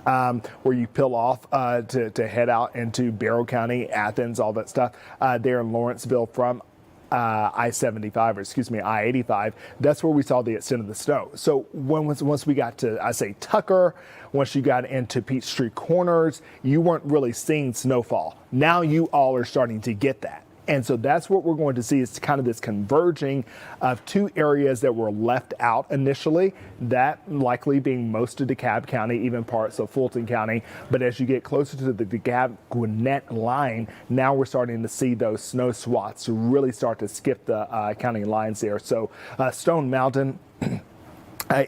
where you peel off to head out into Barrow County, Athens, all that stuff there in Lawrenceville from I-75, or excuse me, I-85, that's where we saw the extent of the snow. So once we got to, I say, Tucker, once you got into Peachtree Corners, you weren't really seeing snowfall. Now you all are starting to get that. And so that's what we're going to see is kind of this converging of two areas that were left out initially, that likely being most of DeKalb County, even parts of Fulton County. But as you get closer to the DeKalb-Gwinnett line, now we're starting to see those snow swaths really start to skip the county lines there. So Stone Mountain,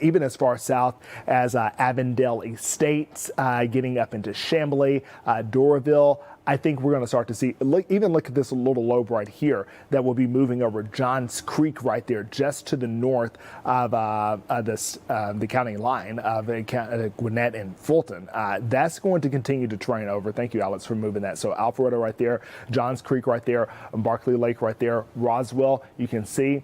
even as far south as Avondale Estates, getting up into Chamblee, Doraville, I think we're going to start to see, look at this little lobe right here that will be moving over Johns Creek right there, just to the north of the county line of Gwinnett and Fulton. That's going to continue to train over. Thank you, Alex, for moving that. So Alpharetta right there, Johns Creek right there, Barkley Lake right there, Roswell, you can see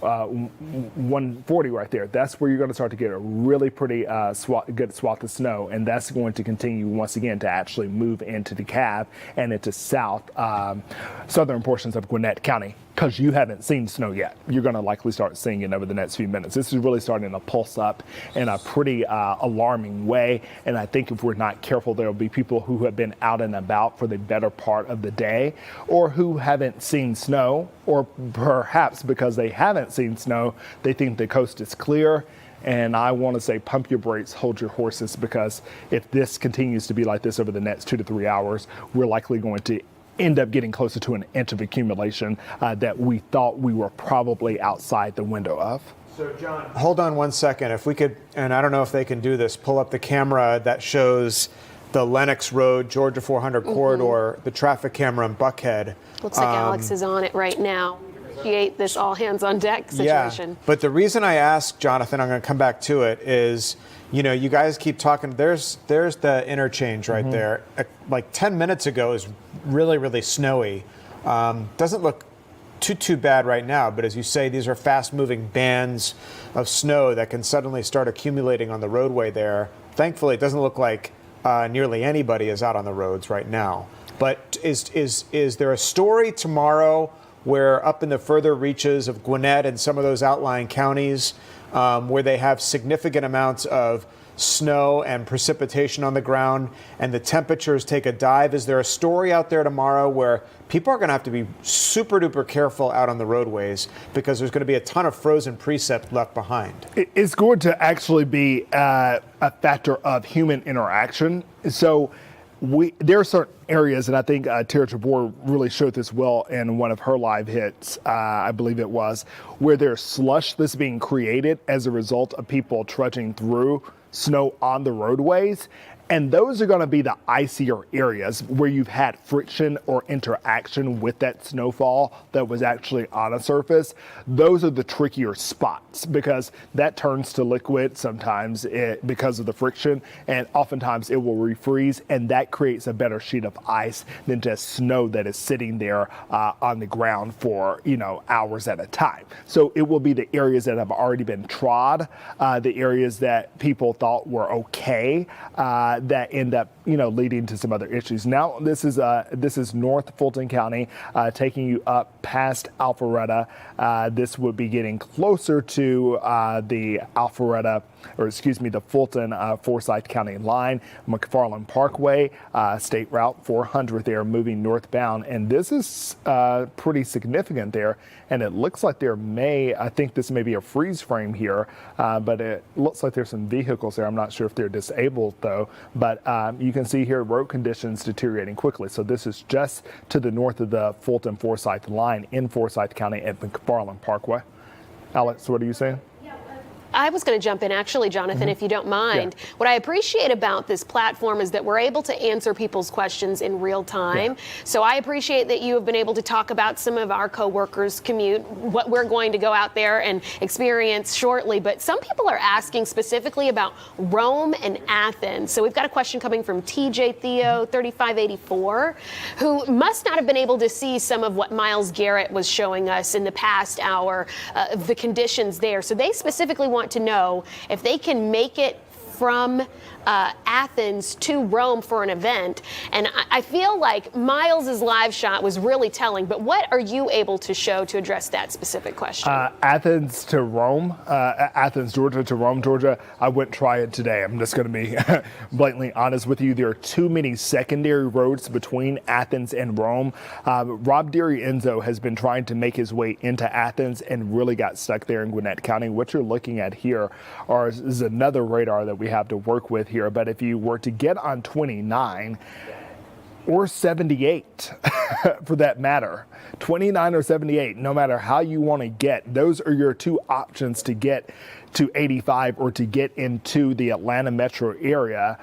140 right there. That's where you're going to start to get a really pretty good swath of snow, and that's going to continue once again to actually move into DeKalb and into southern portions of Gwinnett County. Because you haven't seen snow yet. You're going to likely start seeing it over the next few minutes. This is really starting to pulse up in a pretty alarming way. And I think if we're not careful, there will be people who have been out and about for the better part of the day, or who haven't seen snow, or perhaps because they haven't seen snow, they think the coast is clear. And I want to say, pump your brakes, hold your horses, because if this continues to be like this over the next 2 to 3 hours, we're likely going to end up getting closer to an inch of accumulation that we thought we were probably outside the window of.
So, John, hold on one second. If we could, and I don't know if they can do this, pull up the camera that shows the Lenox Road, Georgia 400 corridor, the traffic camera in Buckhead.
Looks like Alex is on it right now. Appreciate this all hands on deck situation.
Yeah, but the reason I asked, Jonathan, I'm going to come back to it, is, you know, you guys keep talking. There's the interchange right there. Like 10 minutes ago is really, really snowy. Doesn't look too bad right now, but as you say, these are fast-moving bands of snow that can suddenly start accumulating on the roadway there. Thankfully, it doesn't look like nearly anybody is out on the roads right now. But is there a story tomorrow where up in the further reaches of Gwinnett and some of those outlying counties, where they have significant amounts of snow and precipitation on the ground and the temperatures take a dive? Is there a story out there tomorrow where people are going to have to be super duper careful out on the roadways because there's going to be a ton of frozen precip left behind?
It's going to actually be a factor of human interaction. So there are certain areas, and I think Tara Tabor really showed this well in one of her live hits, I believe it was, where there's slush that's being created as a result of people trudging through snow on the roadways. And those are going to be the icier areas where you've had friction or interaction with that snowfall that was actually on a surface. Those are the trickier spots because that turns to liquid sometimes because of the friction, and oftentimes it will refreeze, and that creates a better sheet of ice than just snow that is sitting there on the ground for, hours at a time. So it will be the areas that have already been trod, the areas that people thought were okay, that end up, leading to some other issues. Now, this is North Fulton County, taking you up past Alpharetta. This would be getting closer to the the Fulton Forsyth County line, McFarland Parkway, State Route 400 there, moving northbound. And this is pretty significant there. And it looks like I think this may be a freeze frame here, but it looks like there's some vehicles there. I'm not sure if they're disabled though, but you can see here road conditions deteriorating quickly. So this is just to the north of the Fulton Forsyth line in Forsyth County at McFarland Parkway. Alex, what are you saying?
I was going to jump in, actually, Jonathan, if you don't mind. Yeah. What I appreciate about this platform is that we're able to answer people's questions in real time. Yeah. So I appreciate that you have been able to talk about some of our coworkers' commute, what we're going to go out there and experience shortly. But some people are asking specifically about Rome and Athens. So we've got a question coming from TJ Theo, 3584, who must not have been able to see some of what Miles Garrett was showing us in the past hour, the conditions there. So they specifically want to know if they can make it from Athens to Rome for an event. And I feel like Miles's live shot was really telling, but what are you able to show to address that specific question?
Athens to Rome, Athens, Georgia to Rome, Georgia. I wouldn't try it today. I'm just going to be blatantly honest with you. There are too many secondary roads between Athens and Rome. Rob DiRienzo has been trying to make his way into Athens and really got stuck there in Gwinnett County. What you're looking at here is another radar that we have to work with here. But if you were to get on 29 or 78 for that matter, 29 or 78, no matter how you want to get, those are your two options to get to 85 or to get into the Atlanta metro area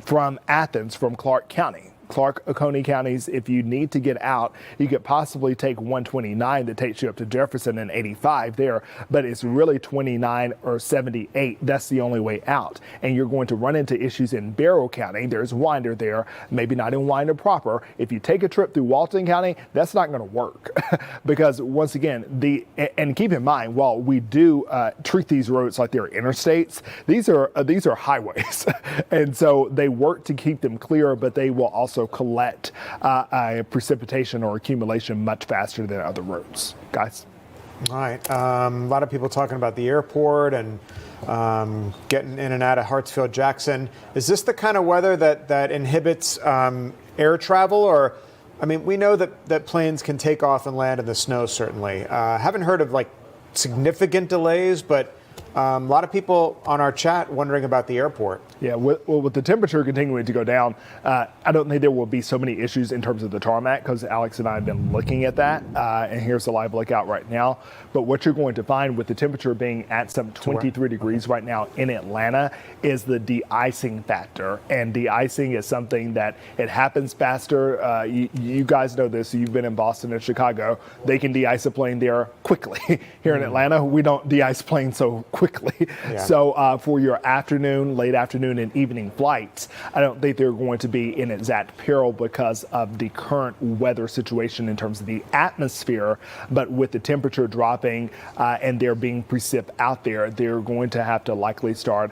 from Athens, from Clark County. Clark, Oconee counties, if you need to get out, you could possibly take 129 that takes you up to Jefferson and 85 there, but it's really 29 or 78. That's the only way out. And you're going to run into issues in Barrow County. There's Winder there, maybe not in Winder proper. If you take a trip through Walton County, that's not going to work because once again, and keep in mind, while we do treat these roads like they're interstates, these are highways. And so they work to keep them clear, but they will also collect precipitation or accumulation much faster than other roads. Guys?
All right. A lot of people talking about the airport and getting in and out of Hartsfield-Jackson. Is this the kind of weather that inhibits air travel? Or, I mean, we know that planes can take off and land in the snow, certainly. Haven't heard of, like, significant delays, but a lot of people on our chat wondering about the airport.
Yeah, with the temperature continuing to go down, I don't think there will be so many issues in terms of the tarmac because Alex and I have been looking at that, and here's the live lookout right now. But what you're going to find with the temperature being at some 23 degrees right now in Atlanta is the de-icing factor. And de-icing is something that it happens faster. You guys know this. You've been in Boston and Chicago. They can de-ice a plane there quickly. Here in Atlanta, we don't de-ice planes so quickly. Yeah. So for your afternoon, late afternoon, and evening flights, I don't think they're going to be in exact peril because of the current weather situation in terms of the atmosphere. But with the temperature dropping and there being precip out there, they're going to have to likely start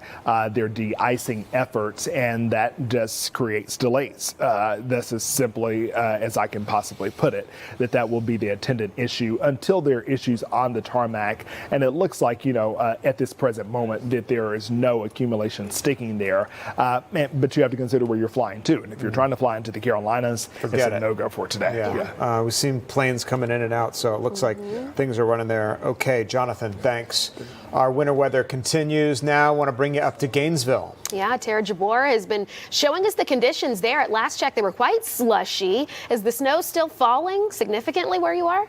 their de-icing efforts, and that just creates delays. That's as simply as I can possibly put it, that will be the attendant issue until there are issues on the tarmac. And it looks like, at this present moment that there is no accumulation sticking there. But you have to consider where you're flying to. And if you're trying to fly into the Carolinas, it's a no-go for today.
Yeah. We've seen planes coming in and out, so it looks like things are running there. Okay, Jonathan, thanks. Our winter weather continues now. I want to bring you up to Gainesville.
Yeah, Tara Jabor has been showing us the conditions there. At last check, they were quite slushy. Is the snow still falling significantly where you are?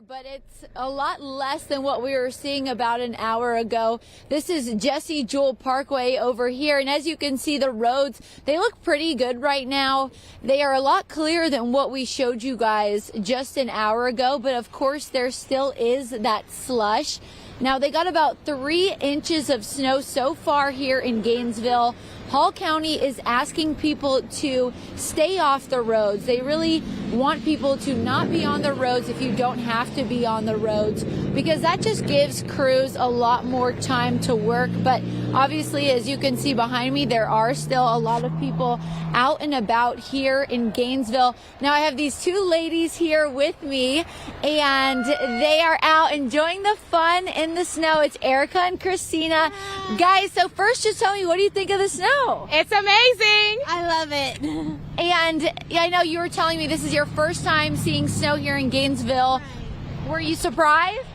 But it's a lot less than what we were seeing about an hour ago. This is Jesse Jewell Parkway over here. And as you can see, the roads, they look pretty good right now. They are a lot clearer than what we showed you guys just an hour ago. But of course, there still is that slush. Now, they got about 3 inches of snow so far here in Gainesville. Hall County is asking people to stay off the roads. They really want people to not be on the roads if you don't have to be on the roads, because that just gives crews a lot more time to work. But obviously, as you can see behind me, there are still a lot of people out and about here in Gainesville. Now, I have these 2 ladies here with me, and they are out enjoying the fun in the snow. It's Erica and Christina. Guys, so first, just tell me, what do you think of the snow?
It's amazing.
I love it. And I know you were telling me this is your first time seeing snow here in Gainesville. Were you surprised?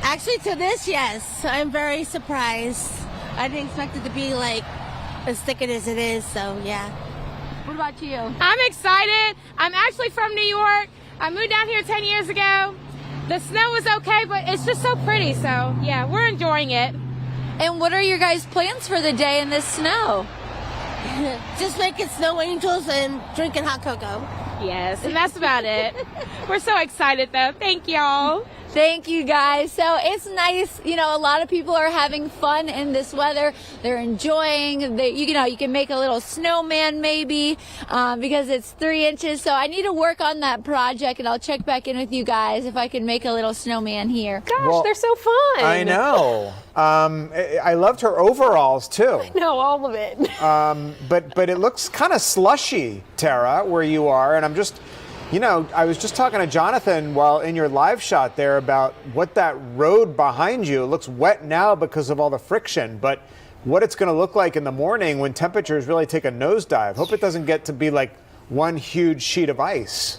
Actually, to this, yes. I'm very surprised. I didn't expect it to be like as thick as it is, so yeah.
What about you?
I'm excited. I'm actually from New York. I moved down here 10 years ago.
The snow is okay, but it's just so pretty. So yeah, we're enjoying it.
And what are your guys' plans for the day in this snow?
Just making snow angels and drinking hot cocoa.
Yes, and that's about it. We're so excited though. Thank y'all.
Thank you guys. So it's nice, you know, a lot of people are having fun in this weather. They're enjoying you can make a little snowman maybe because it's 3 inches. So I need to work on that project and I'll check back in with you guys if I can make a little snowman here.
Gosh, they're so fun.
I know. I loved her overalls too.
I know, all of it.
But it looks kind of slushy, Tara, where you are, and I'm just. You know, I was just talking to Jonathan while in your live shot there about what that road behind you, it looks wet now because of all the friction, but what it's going to look like in the morning when temperatures really take a nosedive. Hope it doesn't get to be like one huge sheet of ice.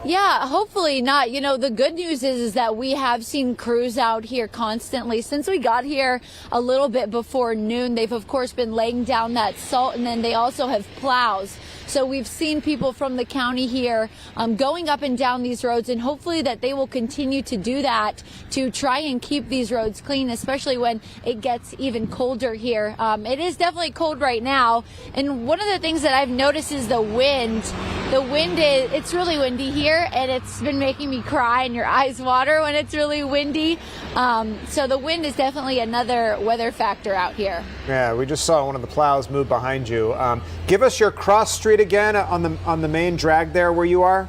Yeah, hopefully not. You know, the good news is that we have seen crews out here constantly. Since we got here a little bit before noon, they've of course been laying down that salt, and then they also have plows. So we've seen people from the county here going up and down these roads, and hopefully that they will continue to do that to try and keep these roads clean, especially when it gets even colder here. It is definitely cold right now. And one of the things that I've noticed is the wind. The wind it's really windy here, and it's been making me cry and your eyes water when it's really windy. So the wind is definitely another weather factor out here.
Yeah, we just saw one of the plows move behind you. Give us your cross street again on the main drag there where you are.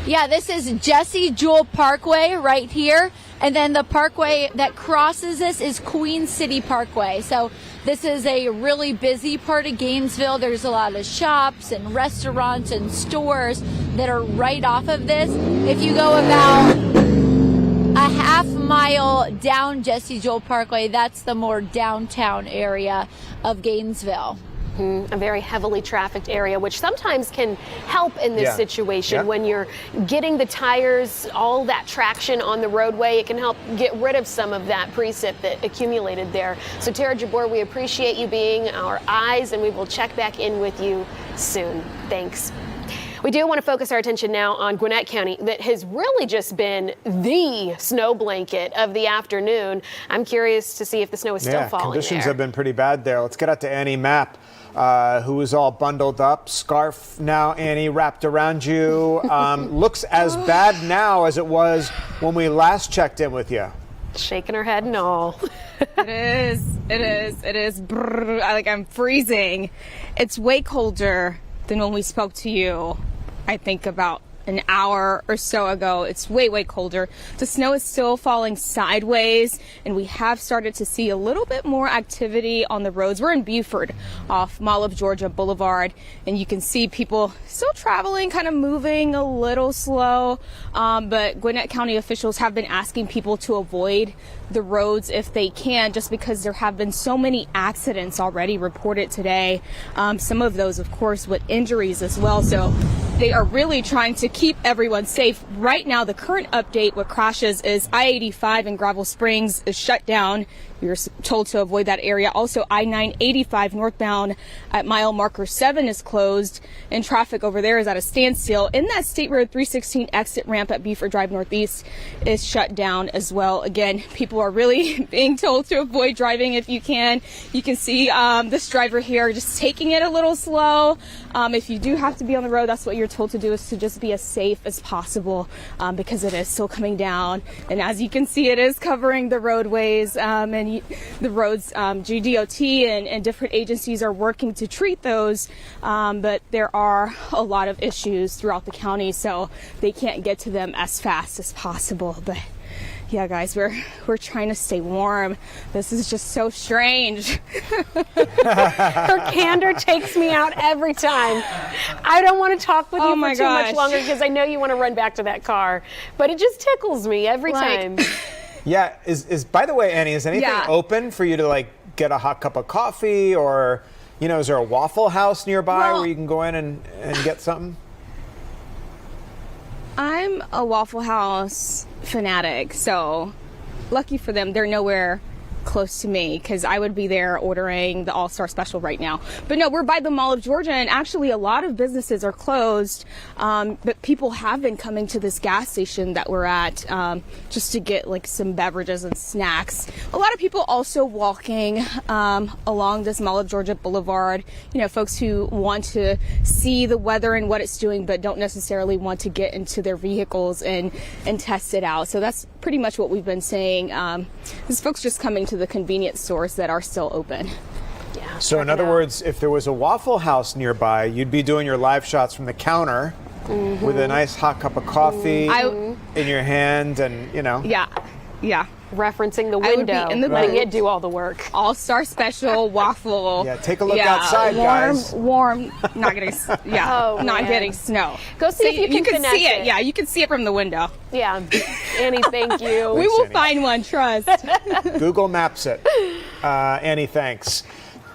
Yeah, this is Jesse Jewell Parkway right here. And then the parkway that crosses this is Queen City Parkway. So this is a really busy part of Gainesville. There's a lot of shops and restaurants and stores that are right off of this. If you go about a half mile down Jesse Jewell Parkway, that's the more downtown area of Gainesville.
A very heavily trafficked area, which sometimes can help in this situation when you're getting the tires, all that traction on the roadway. It can help get rid of some of that precip that accumulated there. So Tara Jabbour, we appreciate you being our eyes, and we will check back in with you soon. Thanks. We do want to focus our attention now on Gwinnett County, that has really just been the snow blanket of the afternoon. I'm curious to see if the snow is still falling
conditions
there.
have been pretty bad there. Let's get out to Annie Mapp, who is all bundled up. Scarf now, Annie, wrapped around you. Looks as bad now as it was when we last checked in with you.
Shaking her head and all.
It is. Brrr, I'm freezing. It's way colder than when we spoke to you, I think about an hour or so ago. It's way colder. The snow is still falling sideways, and we have started to see a little bit more activity on the roads. We're in Buford off Mall of Georgia Boulevard, and you can see people still traveling, kind of moving a little slow, but Gwinnett County officials have been asking people to avoid the roads if they can, just because there have been so many accidents already reported today. Some of those, of course, with injuries as well. So they are really trying to keep everyone safe. Right now, the current update with crashes is I-85 in Gravel Springs is shut down. You're told to avoid that area. Also, I-985 northbound at mile marker 7 is closed, and traffic over there is at a standstill. In that State Road 316 exit ramp at Buford Drive Northeast is shut down as well. Again, people are really being told to avoid driving if you can. You can see this driver here just taking it a little slow. If you do have to be on the road, that's what you're told to do, is to just be as safe as possible because it is still coming down. And as you can see, it is covering the roadways and the roads. GDOT and different agencies are working to treat those, but there are a lot of issues throughout the county, so they can't get to them as fast as possible. But yeah, guys, we're trying to stay warm. This is just so strange.
Her candor takes me out every time. I don't want to talk with you for too much longer because I know you want to run back to that car, but it just tickles me every time.
Yeah, is by the way, Annie, is anything open for you to get a hot cup of coffee, or is there a Waffle House nearby where you can go in and get something?
I'm a Waffle House fanatic, so lucky for them, they're nowhere close to me because I would be there ordering the All-Star Special right now. But no, we're by the Mall of Georgia, and actually a lot of businesses are closed, but people have been coming to this gas station that we're at just to get like some beverages and snacks. A lot of people also walking along this Mall of Georgia Boulevard, you know, folks who want to see the weather and what it's doing but don't necessarily want to get into their vehicles and test it out. So that's pretty much what we've been saying. There's folks just coming to the convenience stores that are still open.
Yeah.
So in other words, if there was a Waffle House nearby, you'd be doing your live shots from the counter with a nice hot cup of coffee in your hand, and you know.
Yeah.
Referencing the window, letting it do all the work.
All-Star Special waffle.
Yeah, take a look outside, guys.
Warm, not getting, not getting snow.
Go see if you can
see it. Yeah, you can see it from the window.
Yeah, Annie, thank you.
We will find one, trust.
Google Maps it. Annie, thanks.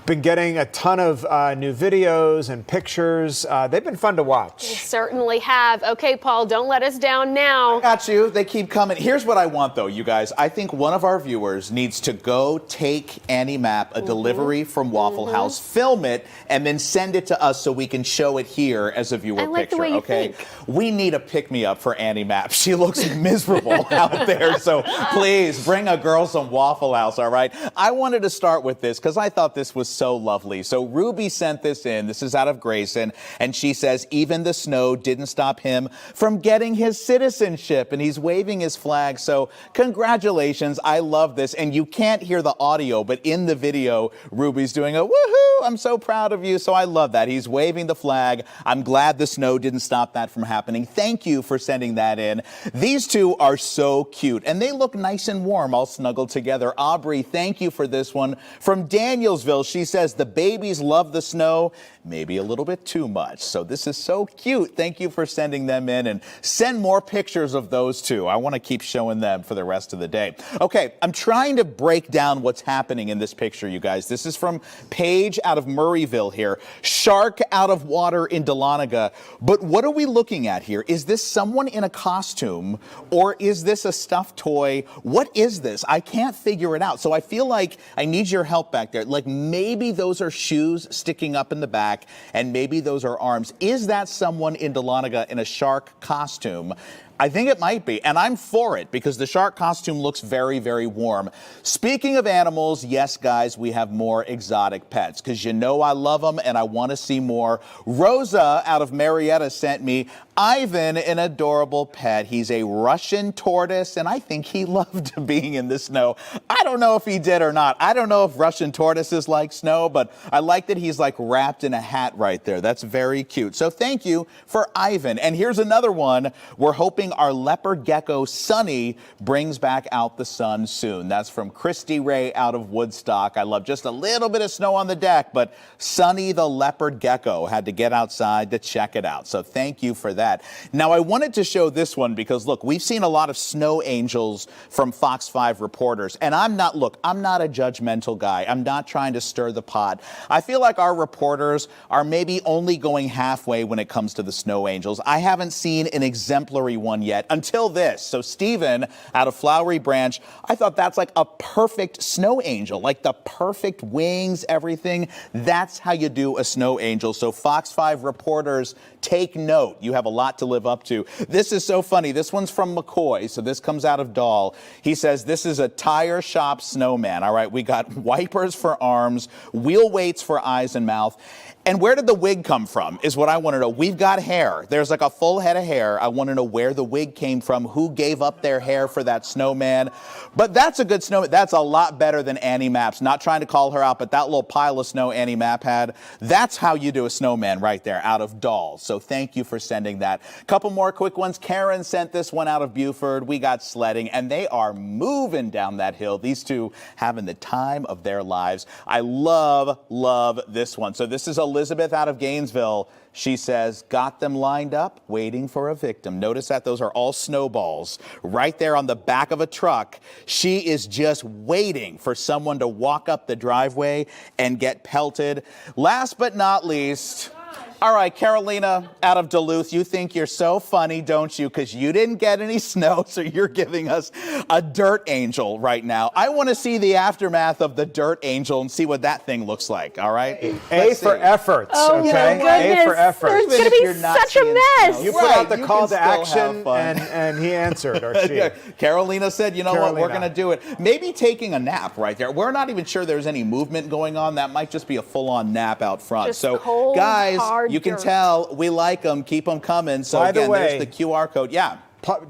Been getting a ton of new videos and pictures. They've been fun to watch.
You certainly have. Okay, Paul, don't let us down now.
I got you. They keep coming. Here's what I want, though, you guys. I think one of our viewers needs to go take Annie Mapp a delivery from Waffle House, film it, and then send it to us so we can show it here as a viewer
I like
picture.
the way you
okay?
think.
We need a pick-me-up for Annie Mapp. She looks miserable out there. So please bring a girl some Waffle House, all right? I wanted to start with this because I thought this was so lovely. So Ruby sent this in. This is out of Grayson. And she says, even the snow didn't stop him from getting his citizenship. And he's waving his flag. So congratulations. I love this. And you can't hear the audio, but in the video, Ruby's doing a woohoo. I'm so proud of you. So I love that. He's waving the flag. I'm glad the snow didn't stop that from happening. Thank you for sending that in. These two are so cute. And they look nice and warm, all snuggled together. Aubrey, thank you for this one. From Danielsville, she says, the babies love the snow, maybe a little bit too much. So this is so cute. Thank you for sending them in, and send more pictures of those two. I want to keep showing them for the rest of the day. Okay, I'm trying to break down what's happening in this picture, you guys. This is from Paige out of Murrayville here. Shark out of water in Dahlonega. But what are we looking at here? Is this someone in a costume, or is this a stuffed toy? What is this? I can't figure it out. So I feel like I need your help back there. Like maybe those are shoes sticking up in the back, and maybe those are arms. Is that someone in Dahlonega in a shark costume? I think it might be, and I'm for it because the shark costume looks very, very warm. Speaking of animals, yes, guys, we have more exotic pets because you know I love them and I want to see more. Rosa out of Marietta sent me Ivan, an adorable pet. He's a Russian tortoise, and I think he loved being in the snow. I don't know if he did or not. I don't know if Russian tortoises like snow, but I like that he's like wrapped in a hat right there. That's very cute. So thank you for Ivan. And here's another one. We're hoping our leopard gecko, Sunny, brings back out the sun soon. That's from Christy Ray out of Woodstock. I love just a little bit of snow on the deck, but Sunny the leopard gecko had to get outside to check it out. So thank you for that. Now, I wanted to show this one because, look, we've seen a lot of snow angels from Fox 5 reporters. And I'm not a judgmental guy. I'm not trying to stir the pot. I feel like our reporters are maybe only going halfway when it comes to the snow angels. I haven't seen an exemplary one yet until this. So Stephen out of Flowery Branch, I thought that's like a perfect snow angel, like the perfect wings, everything. That's how you do a snow angel. So Fox 5 reporters, take note. You have a lot to live up to. This is so funny. This one's from McCoy. So this comes out of Dahl. He says, this is a tire shop snowman. All right. We got wipers for arms, wheel weights for eyes and mouth. And where did the wig come from is what I want to know. We've got hair. There's like a full head of hair. I want to know where the wig came from, who gave up their hair for that snowman. But that's a good snowman. That's a lot better than Annie Mapp's. Not trying to call her out, but that little pile of snow Annie Mapp had, that's how you do a snowman right there out of Dahl. So thank you for sending that. Couple more quick ones. Karen sent this one out of Buford. We got sledding, and they are moving down that hill. These two having the time of their lives. I love this one. So this is Elizabeth out of Gainesville. She says, got them lined up, waiting for a victim. Notice that those are all snowballs right there on the back of a truck. She is just waiting for someone to walk up the driveway and get pelted. Last but not least, All right, Carolina out of Duluth, you think you're so funny, don't you? Because you didn't get any snow, so you're giving us a dirt angel right now. I want to see the aftermath of the dirt angel and see what that thing looks like, all right?
A for efforts,
Oh,
okay?
my
A for
goodness.
efforts.
There's going to be such a mess.
You put out the
you
call
can
to
still have
action,
fun.
and he answered, or she.
Carolina said, you know what, we're
Carolina.
going to do it. Maybe taking a nap right there. We're not even sure there's any movement going on. That might just be a full-on nap out front.
Just
so,
cold,
guys,
hard
you can
dirt.
tell we like them. Keep them coming. So,
By
again,
the way,
there's the QR code. Yeah.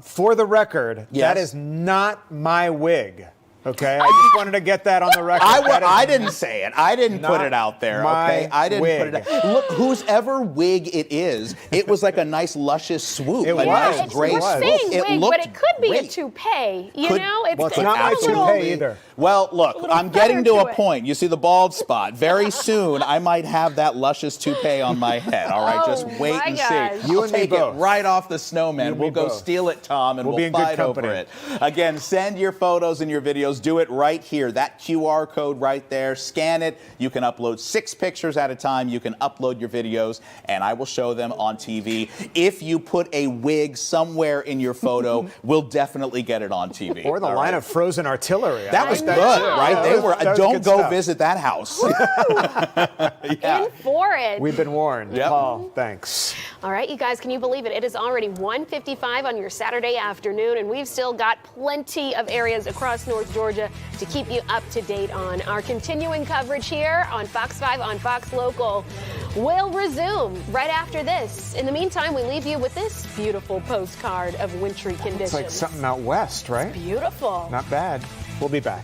For the record,
Yes.
that is not my wig. Okay, I just wanted to get that on the record.
I didn't say it. I didn't put
not
it out there,
my
okay? I didn't
wig.
put it out. Look, whosever wig it is, it was like a nice luscious swoop.
It
a
was.
nice
It's
gray
we're
swoop.
saying wig,
looked
but it could be a
great.
toupee. You
Could-
know,
Well, it's
it's
not my
a little-
toupee either.
Well, look,
little
I'm getting to
feather
a
to it.
point. You see the bald spot. Very soon, I might have that luscious toupee on my head. All right, just
Oh,
wait
my
and
gosh.
see.
You
I'll
and me
take
both.
it right off the snowman.
You and
We'll
me
go
both.
steal it, Tom, and
We'll
we'll
be in good
fight over
company.
it. Again, send your photos and your videos. Do it right here. That QR code right there. Scan it. You can upload 6 pictures at a time. You can upload your videos, and I will show them on TV. If you put a wig somewhere in your photo, we'll definitely get it on TV.
Or the
All
line
right?
of frozen artillery.
That
I
was
like
good,
that too.
right?
Yeah,
They
that
were.
was
Don't
good
go
stuff.
visit that house.
In for it.
We've been warned.
Yep.
Paul, thanks.
All right, you guys, can you believe it? It is already 1:55 on your Saturday afternoon, and we've still got plenty of areas across North Georgia to keep you up to date on. Our continuing coverage here on Fox 5 on Fox Local will resume right after this. In the meantime, we leave you with this beautiful postcard of wintry conditions.
It's like something out west, right?
Beautiful.
Not bad. We'll be back.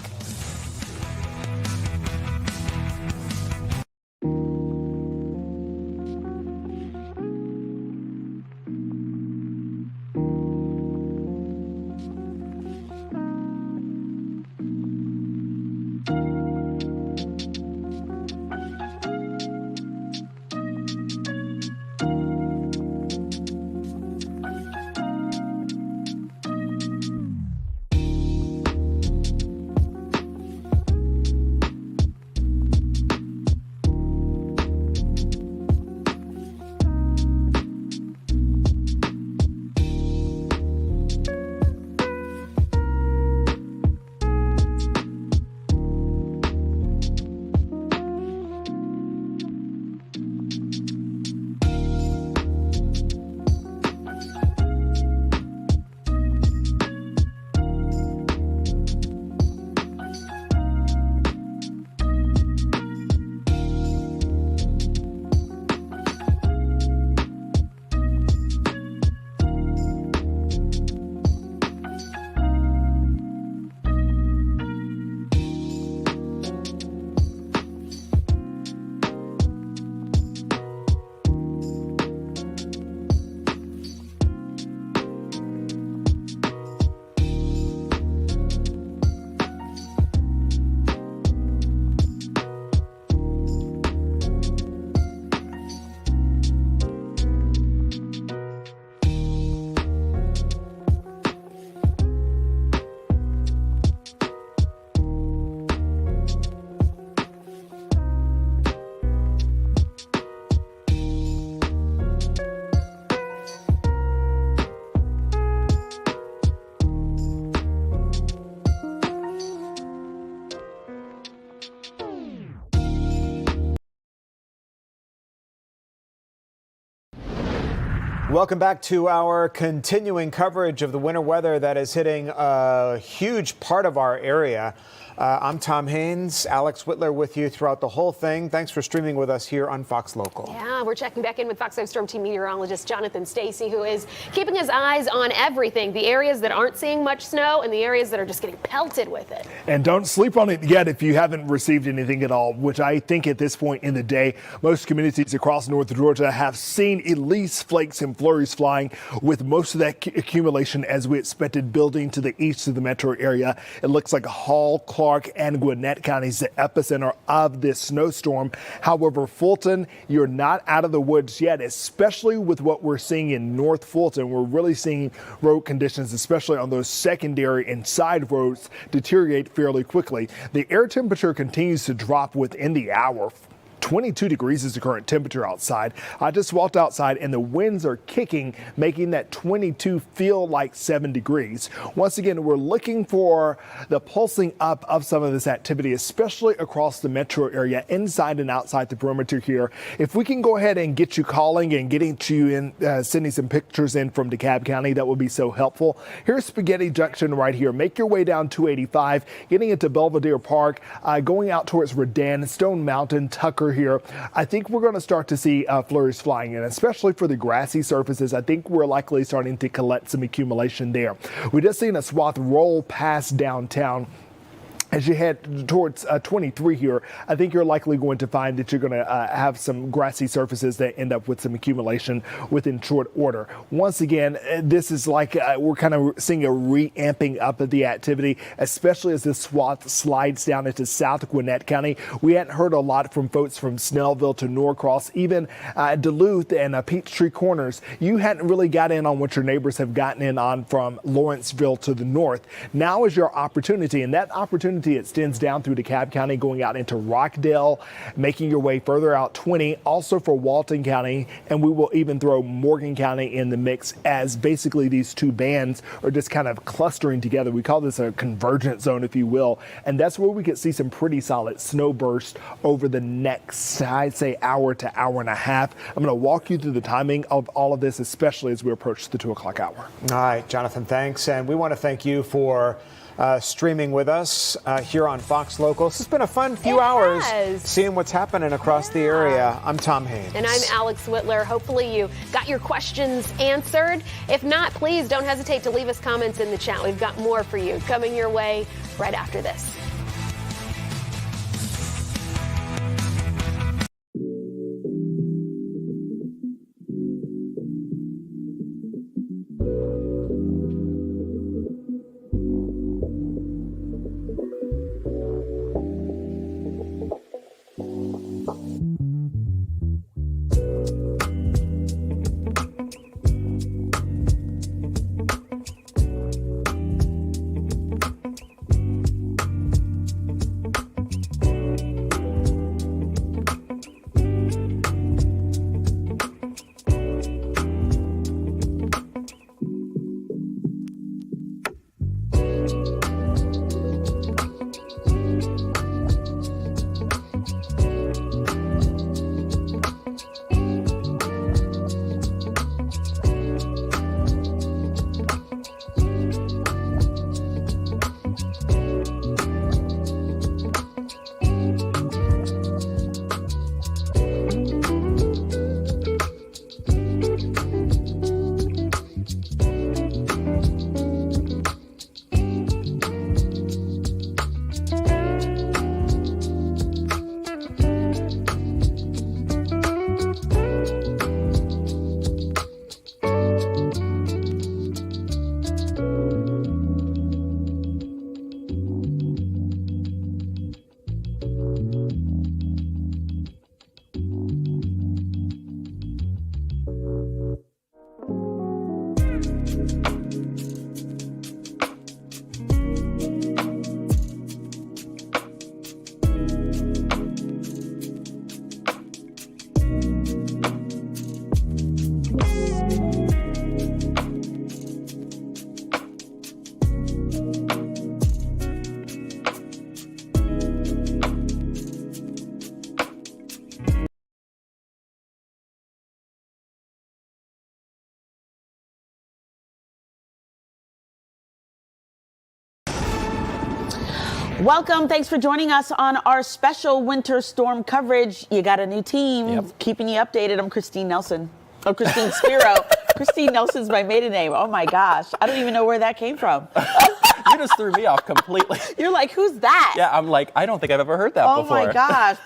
Welcome back to our continuing coverage of the winter weather that is hitting a huge part of our area. I'm Tom Haynes, Alex Whitler with you throughout the whole thing. Thanks for streaming with us here on Fox Local.
Yeah, we're checking back in with Fox 5 Storm Team meteorologist Jonathan Stacy, who is keeping his eyes on everything, the areas that aren't seeing much snow and the areas that are just getting pelted with it.
And don't sleep on it yet if you haven't received anything at all, which I think at this point in the day, most communities across North Georgia have seen at least flakes and flurries flying, with most of that accumulation, as we expected, building to the east of the metro area. It looks like Hall, Clark, and Gwinnett counties, the epicenter of this snowstorm. However, Fulton, you're not out of the woods yet, especially with what we're seeing in North Fulton. We're really seeing road conditions, especially on those secondary and side roads, deteriorate fairly quickly. The air temperature continues to drop within the hour. 22 degrees is the current temperature outside. I just walked outside and the winds are kicking, making that 22 feel like 7 degrees. Once again, we're looking for the pulsing up of some of this activity, especially across the metro area, inside and outside the perimeter here. If we can go ahead and get you calling and getting to you in, sending some pictures in from DeKalb County, that would be so helpful. Here's Spaghetti Junction right here. Make your way down 285, getting into Belvedere Park, going out towards Redan, Stone Mountain, Tucker here. I think we're going to start to see flurries flying in, especially for the grassy surfaces. I think we're likely starting to collect some accumulation there. We just seen a swath roll past downtown. As you head towards 23 here, I think you're likely going to find that you're going to have some grassy surfaces that end up with some accumulation within short order. Once again, this is like we're kind of seeing a re-amping up of the activity, especially as this swath slides down into South Gwinnett County. We hadn't heard a lot from folks from Snellville to Norcross, even Duluth and Peachtree Corners. You hadn't really got in on what your neighbors have gotten in on from Lawrenceville to the north. Now is your opportunity, and that opportunity extends down through DeKalb County, going out into Rockdale, making your way further out 20, also for Walton County, and we will even throw Morgan County in the mix as basically these two bands are just kind of clustering together. We call this a convergence zone, if you will, and that's where we could see some pretty solid snow bursts over the next, I'd say, hour to hour and a half. I'm going to walk you through the timing of all of this, especially as we approach the 2 o'clock hour.
All right, Jonathan, thanks. And we want to thank you for streaming with us here on Fox Local. This has been a fun few hours seeing what's happening across the area. I'm Tom Haynes.
And I'm Alex Whitler. Hopefully you got your questions answered. If not, please don't hesitate to leave us comments in the chat. We've got more for you coming your way right after this.
Welcome. Thanks for joining us on our special winter storm coverage. You got a new team keeping you updated. I'm Christine Nelson. Oh, Christine Spiro. Christine Nelson's my maiden name. Oh, my gosh. I don't even know where that came from.
You just threw me off completely.
You're like, who's that?
Yeah, I'm like, I don't think I've ever heard that before.
Oh, my gosh.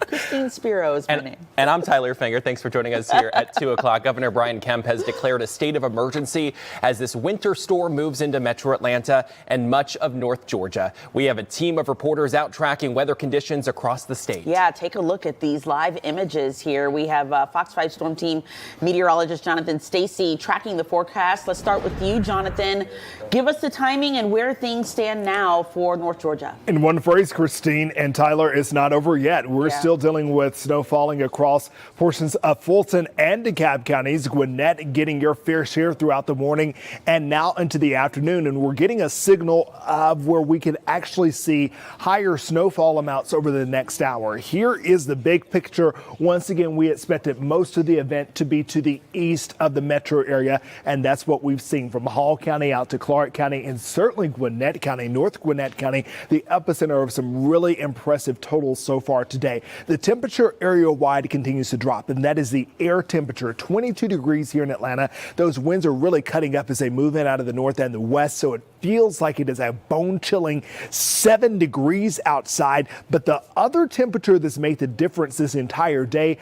Christine Spiro is my name.
And I'm Tyler Finger. Thanks for joining us here at 2 o'clock. Governor Brian Kemp has declared a state of emergency as this winter storm moves into metro Atlanta and much of North Georgia. We have a team of reporters out tracking weather conditions across the state.
Yeah, take a look at these live images here. We have Fox 5 Storm Team meteorologist Jonathan Stacy tracking the forecast. Let's start with you, Jonathan. Give us the timing and where things stand now for North Georgia.
In one phrase, Christine and Tyler, it's not over yet. We're still dealing with snow falling across portions of Fulton and DeKalb counties. Gwinnett getting your fair share throughout the morning and now into the afternoon. And we're getting a signal of where we can actually see higher snowfall amounts over the next hour. Here is the big picture. Once again, we expected most of the event to be to the east of the metro area, and that's what we've seen from Hall County out to Clark County and certainly Gwinnett County, North Gwinnett County, the epicenter of some really impressive totals so far today. The temperature area-wide continues to drop, and that is the air temperature, 22 degrees here in Atlanta. Those winds are really cutting up as they move in out of the north and the west, so it feels like it is a bone-chilling 7 degrees outside. But the other temperature that's made the difference this entire day,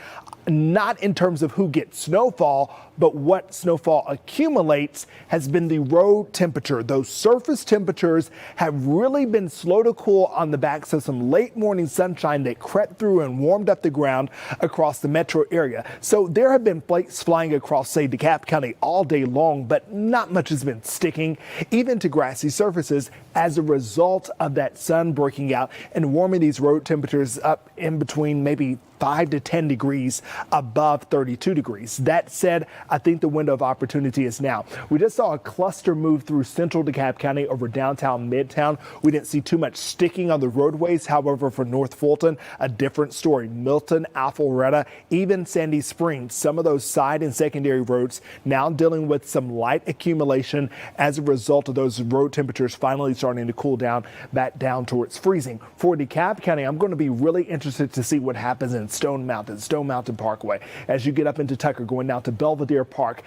not in terms of who gets snowfall, but what snowfall accumulates, has been the road temperature. Those surface temperatures have really been slow to cool on the backs of some late morning sunshine that crept through and warmed up the ground across the metro area. So there have been flakes flying across, say, DeKalb County all day long, but not much has been sticking, even to grassy surfaces, as a result of that sun breaking out and warming these road temperatures up in between maybe 5 to 10 degrees above 32 degrees. That said, I think the window of opportunity is now. We just saw a cluster move through central DeKalb County over downtown Midtown. We didn't see too much sticking on the roadways. However, for North Fulton, a different story. Milton, Alpharetta, even Sandy Springs, some of those side and secondary roads now dealing with some light accumulation as a result of those road temperatures finally starting to cool down back down towards freezing. For DeKalb County, I'm going to be really interested to see what happens in Stone Mountain Parkway. As you get up into Tucker, going down to Belvedere Park.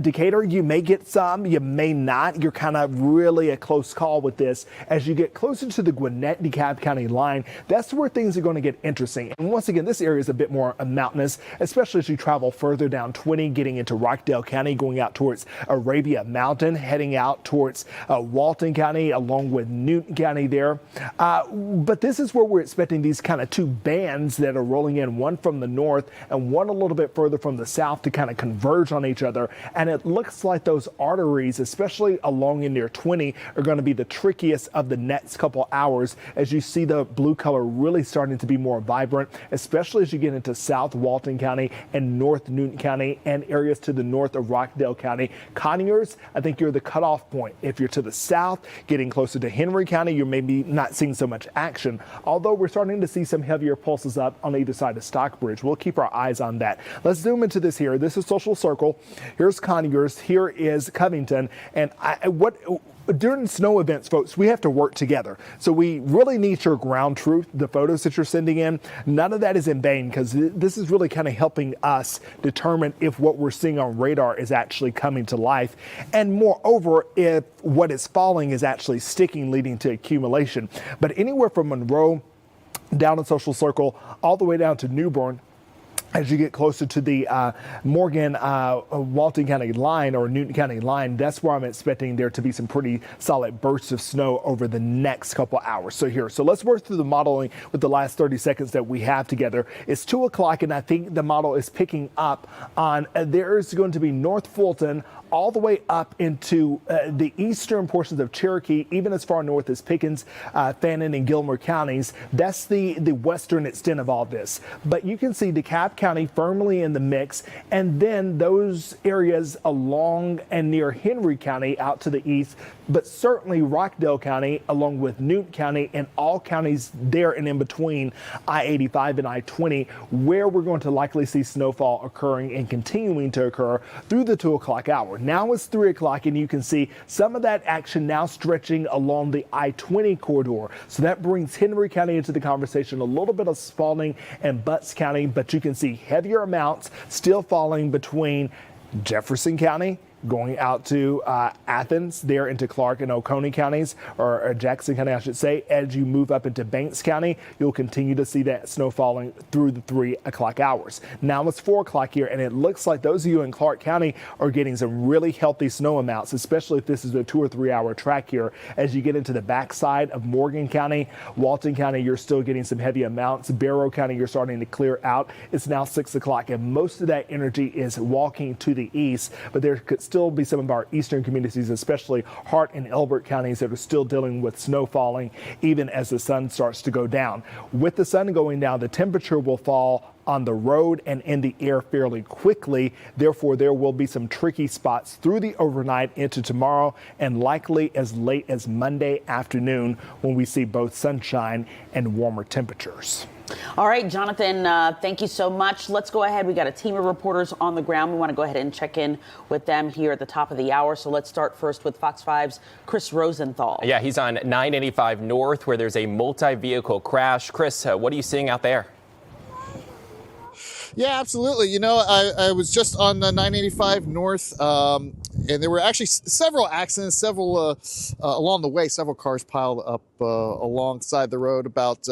Decatur, you may get some, you may not. You're kind of really a close call with this. As you get closer to the Gwinnett-DeKalb County line, that's where things are going to get interesting. And once again, this area is a bit more mountainous, especially as you travel further down 20, getting into Rockdale County, going out towards Arabia Mountain, heading out towards Walton County, along with Newton County there. But this is where we're expecting these kind of two bands that are rolling in, one from the north and one a little bit further from the south, to kind of converge on each other. And it looks like those arteries, especially along in near 20, are going to be the trickiest of the next couple hours, as you see the blue color really starting to be more vibrant, especially as you get into South Walton County and North Newton County and areas to the north of Rockdale County. Conyers, I think you're the cutoff point. If you're to the south, getting closer to Henry County, you're maybe not seeing so much action, although we're starting to see some heavier pulses up on either side of Stockbridge. We'll keep our eyes on that. Let's zoom into this here. This is Social Circle. Here's Conyers. Here is Covington. And during snow events, folks, we have to work together. So we really need your ground truth, the photos that you're sending in. None of that is in vain, because this is really kind of helping us determine if what we're seeing on radar is actually coming to life. And moreover, if what is falling is actually sticking, leading to accumulation. But anywhere from Monroe down in Social Circle, all the way down to Newbern, as you get closer to the Morgan, Walton County line or Newton County line, that's where I'm expecting there to be some pretty solid bursts of snow over the next couple hours. So let's work through the modeling with the last 30 seconds that we have together. It's 2 o'clock, and I think the model is picking up on there's going to be North Fulton all the way up into the eastern portions of Cherokee, even as far north as Pickens, Fannin, and Gilmer counties. That's the western extent of all this. But you can see DeKalb County firmly in the mix, and then those areas along and near Henry County out to the east, but certainly Rockdale County along with Newton County and all counties there and in between I-85 and I-20, where we're going to likely see snowfall occurring and continuing to occur through the 2 o'clock hour. Now it's 3 o'clock, and you can see some of that action now stretching along the I-20 corridor. So that brings Henry County into the conversation, a little bit of Spalding and Butts County, but you can see heavier amounts still falling between Jefferson County, going out to Athens, there into Clark and Oconee counties, or Jackson County, I should say. As you move up into Banks County, you'll continue to see that snow falling through the 3 o'clock hours. Now it's 4 o'clock here, and it looks like those of you in Clark County are getting some really healthy snow amounts, especially if this is a 2 or 3 hour track here. As you get into the backside of Morgan County, Walton County, you're still getting some heavy amounts. Barrow County, you're starting to clear out. It's now 6 o'clock, and most of that energy is walking to the east, but there could still still be some of our eastern communities, especially Hart and Elbert counties, that are still dealing with snow falling even as the sun starts to go down. With the sun going down, the temperature will fall on the road and in the air fairly quickly. Therefore, there will be some tricky spots through the overnight into tomorrow and likely as late as Monday afternoon when we see both sunshine and warmer temperatures.
All right, Jonathan, thank you so much. Let's go ahead. We got a team of reporters on the ground. We want to go ahead and check in with them here at the top of the hour. So let's start first with Fox 5's Chris Rosenthal.
Yeah, he's on 985 North where there's a multi-vehicle crash. Chris, what are you seeing out there?
Yeah, absolutely. You know, I was just on 985 North, and there were actually several accidents, along the way, several cars piled up alongside the road. About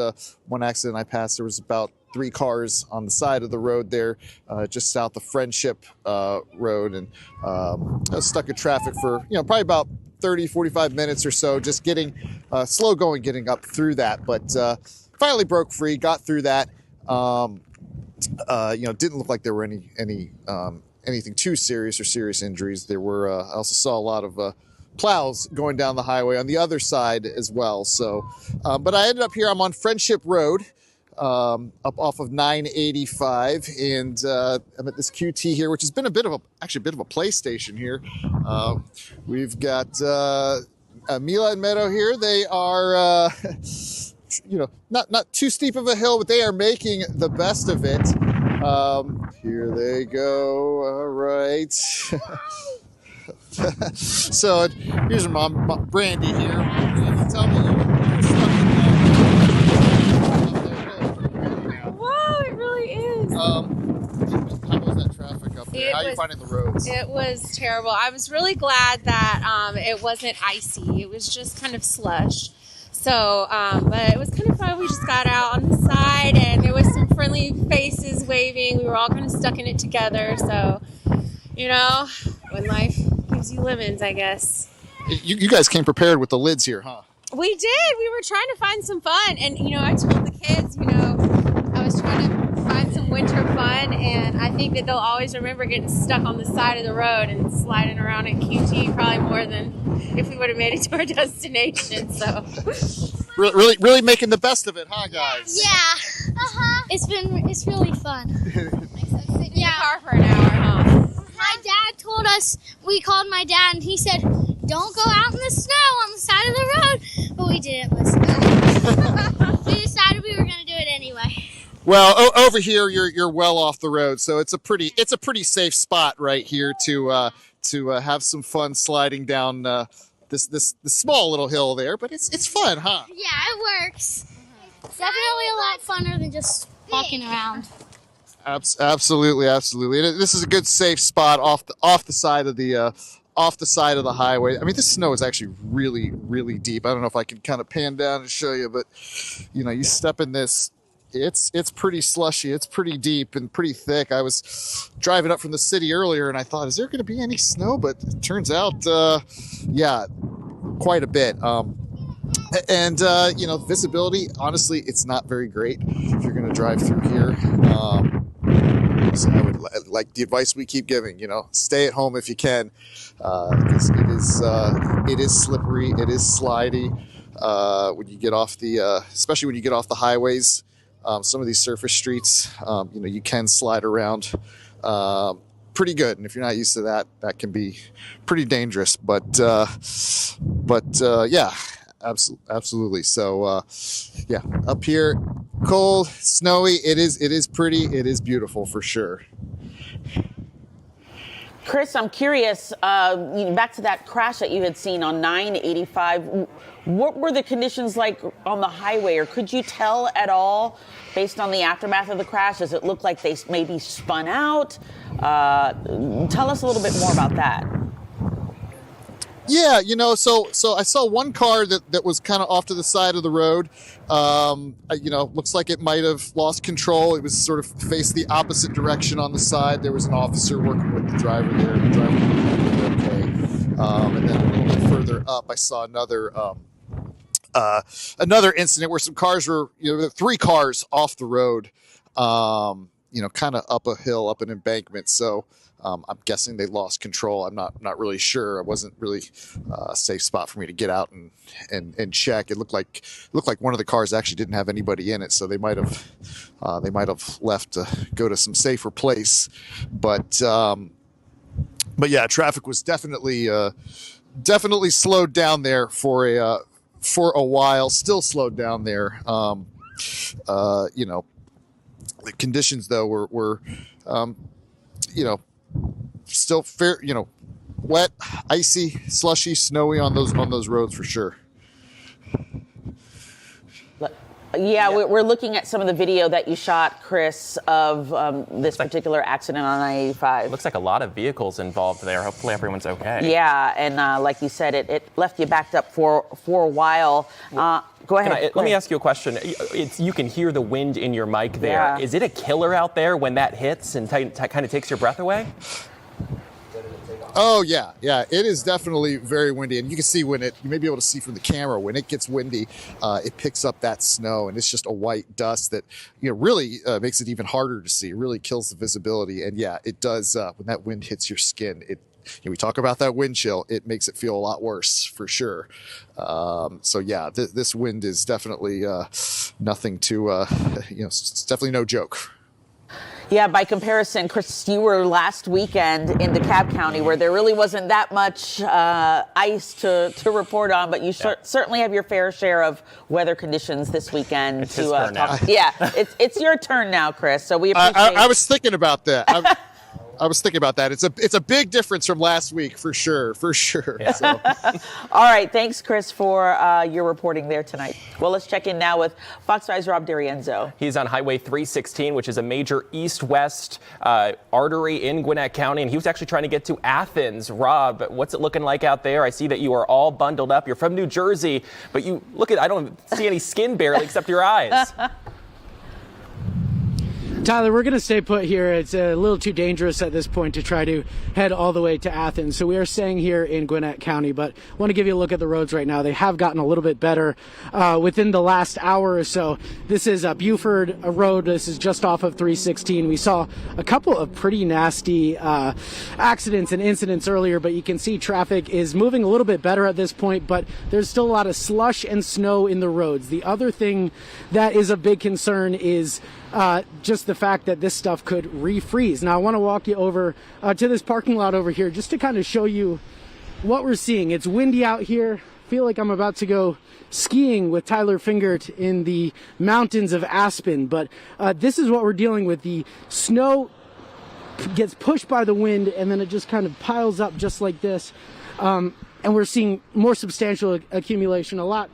one accident I passed, there was about 3 cars on the side of the road there, just south of Friendship Road, and I was stuck in traffic for, probably about 30, 45 minutes or so, just getting slow going, getting up through that, but finally broke free, got through that. Didn't look like there were anything too serious or serious injuries. There were, I also saw a lot of plows going down the highway on the other side as well. So, but I ended up here, I'm on Friendship Road, up off of 985, and I'm at this QT here, which has been a bit of a play station here. We've got Mila and Meadow here. They are, not too steep of a hill, but they are making the best of it. Here they go. All right. So here's mom, Brandy here. Brandy, tell me
Whoa, it really is.
How was that traffic up there? How are you finding the roads?
It was terrible. I was really glad that it wasn't icy. It was just kind of slush. So, but it was kind of fun. We just got out on the side and there was some friendly faces waving. We were all kind of stuck in it together. So, when life gives you lemons, I guess.
You guys came prepared with the lids here, huh?
We did. We were trying to find some fun. And, I told the kids, I was trying to find some winter fun. And I think that they'll always remember getting stuck on the side of the road and sliding around at QT probably more than if we would have made it to our destination. So
really making the best of it, huh, guys?
Yeah. It's really fun.
In the car for an hour, huh?
My dad told us, we called my dad and he said, don't go out in the snow on the side of the road. But we didn't listen. We decided we were going to do it anyway.
Well, over here you're well off the road, so it's a pretty safe spot right here to have some fun sliding down this small little hill there. But it's fun, huh?
Yeah, it works. It's definitely a lot funner than just walking around.
Absolutely. And this is a good safe spot off the side of the highway. I mean, this snow is actually really, really deep. I don't know if I can kind of pan down and show you, but you step in this. It's pretty slushy. It's pretty deep and pretty thick. I was driving up from the city earlier and I thought, is there going to be any snow? But it turns out, yeah, quite a bit. And visibility, honestly, it's not very great if you're going to drive through here. So I would like the advice we keep giving, stay at home if you can, because it is slippery. It is slidey. When you get off especially when you get off the highways. Some of these surface streets, you can slide around pretty good. And if you're not used to that, that can be pretty dangerous. But yeah, absolutely. So, yeah, up here, cold, snowy. It is pretty. It is beautiful for sure.
Chris, I'm curious, back to that crash that you had seen on 985, what were the conditions like on the highway, or could you tell at all based on the aftermath of the crash? Does it look like they maybe spun out? Tell us a little bit more about that.
Yeah, so I saw one car that was kind of off to the side of the road. Looks like it might have lost control. It was sort of faced the opposite direction on the side. There was an officer working with the driver there. The driver was okay. And then a little bit further up, I saw another incident where some cars were, 3 cars off the road. kind of up a hill, up an embankment. So I'm guessing they lost control. I'm not really sure. It wasn't really a safe spot for me to get out and check. It looked like one of the cars actually didn't have anybody in it, so they might have left to go to some safer place. But yeah, traffic was definitely slowed down there for a while. Still slowed down there. The conditions though were still fair, wet, icy, slushy, snowy on those roads for sure.
Yeah, we're looking at some of the video that you shot, Chris, of this particular accident on I-85.
Looks like a lot of vehicles involved there. Hopefully everyone's okay.
Yeah, and like you said, it left you backed up for a while. Go ahead.
Let me ask you a question. You can hear the wind in your mic there.
Yeah.
Is it a killer out there when that hits and kind of takes your breath away?
Oh yeah, it is definitely very windy, and you can see you may be able to see from the camera when it gets windy, it picks up that snow, and it's just a white dust that really makes it even harder to see. It really kills the visibility, and yeah, it does when that wind hits your skin. We talk about that wind chill. It makes it feel a lot worse for sure. So yeah, this wind is definitely nothing to it's definitely no joke.
Yeah, by comparison, Chris, you were last weekend in DeKalb County where there really wasn't that much ice to report on, but you certainly have your fair share of weather conditions this weekend.
It's his turn now.
Yeah, it's your turn now, Chris. So we appreciate.
I was thinking about that. I was thinking about that. It's a big difference from last week for sure. Yeah. So.
All right, thanks, Chris, for your reporting there tonight. Well, let's check in now with Fox 5's Rob D'Arienzo.
He's on Highway 316, which is a major east-west artery in Gwinnett County, and he was actually trying to get to Athens. Rob, what's it looking like out there? I see that you are all bundled up. You're from New Jersey, but I don't see any skin barely except your eyes.
Tyler, we're going to stay put here. It's a little too dangerous at this point to try to head all the way to Athens. So we are staying here in Gwinnett County, but I want to give you a look at the roads right now. They have gotten a little bit better within the last hour or so. This is Buford Road. This is just off of 316. We saw a couple of pretty nasty accidents and incidents earlier, but you can see traffic is moving a little bit better at this point, but there's still a lot of slush and snow in the roads. The other thing that is a big concern is just the fact that this stuff could refreeze. Now, I want to walk you over to this parking lot over here just to kind of show you what we're seeing. It's windy out here. I feel like I'm about to go skiing with Tyler Fingert in the mountains of Aspen, but this is what we're dealing with. The snow gets pushed by the wind, and then it just kind of piles up just like this. And we're seeing more substantial accumulation, a lot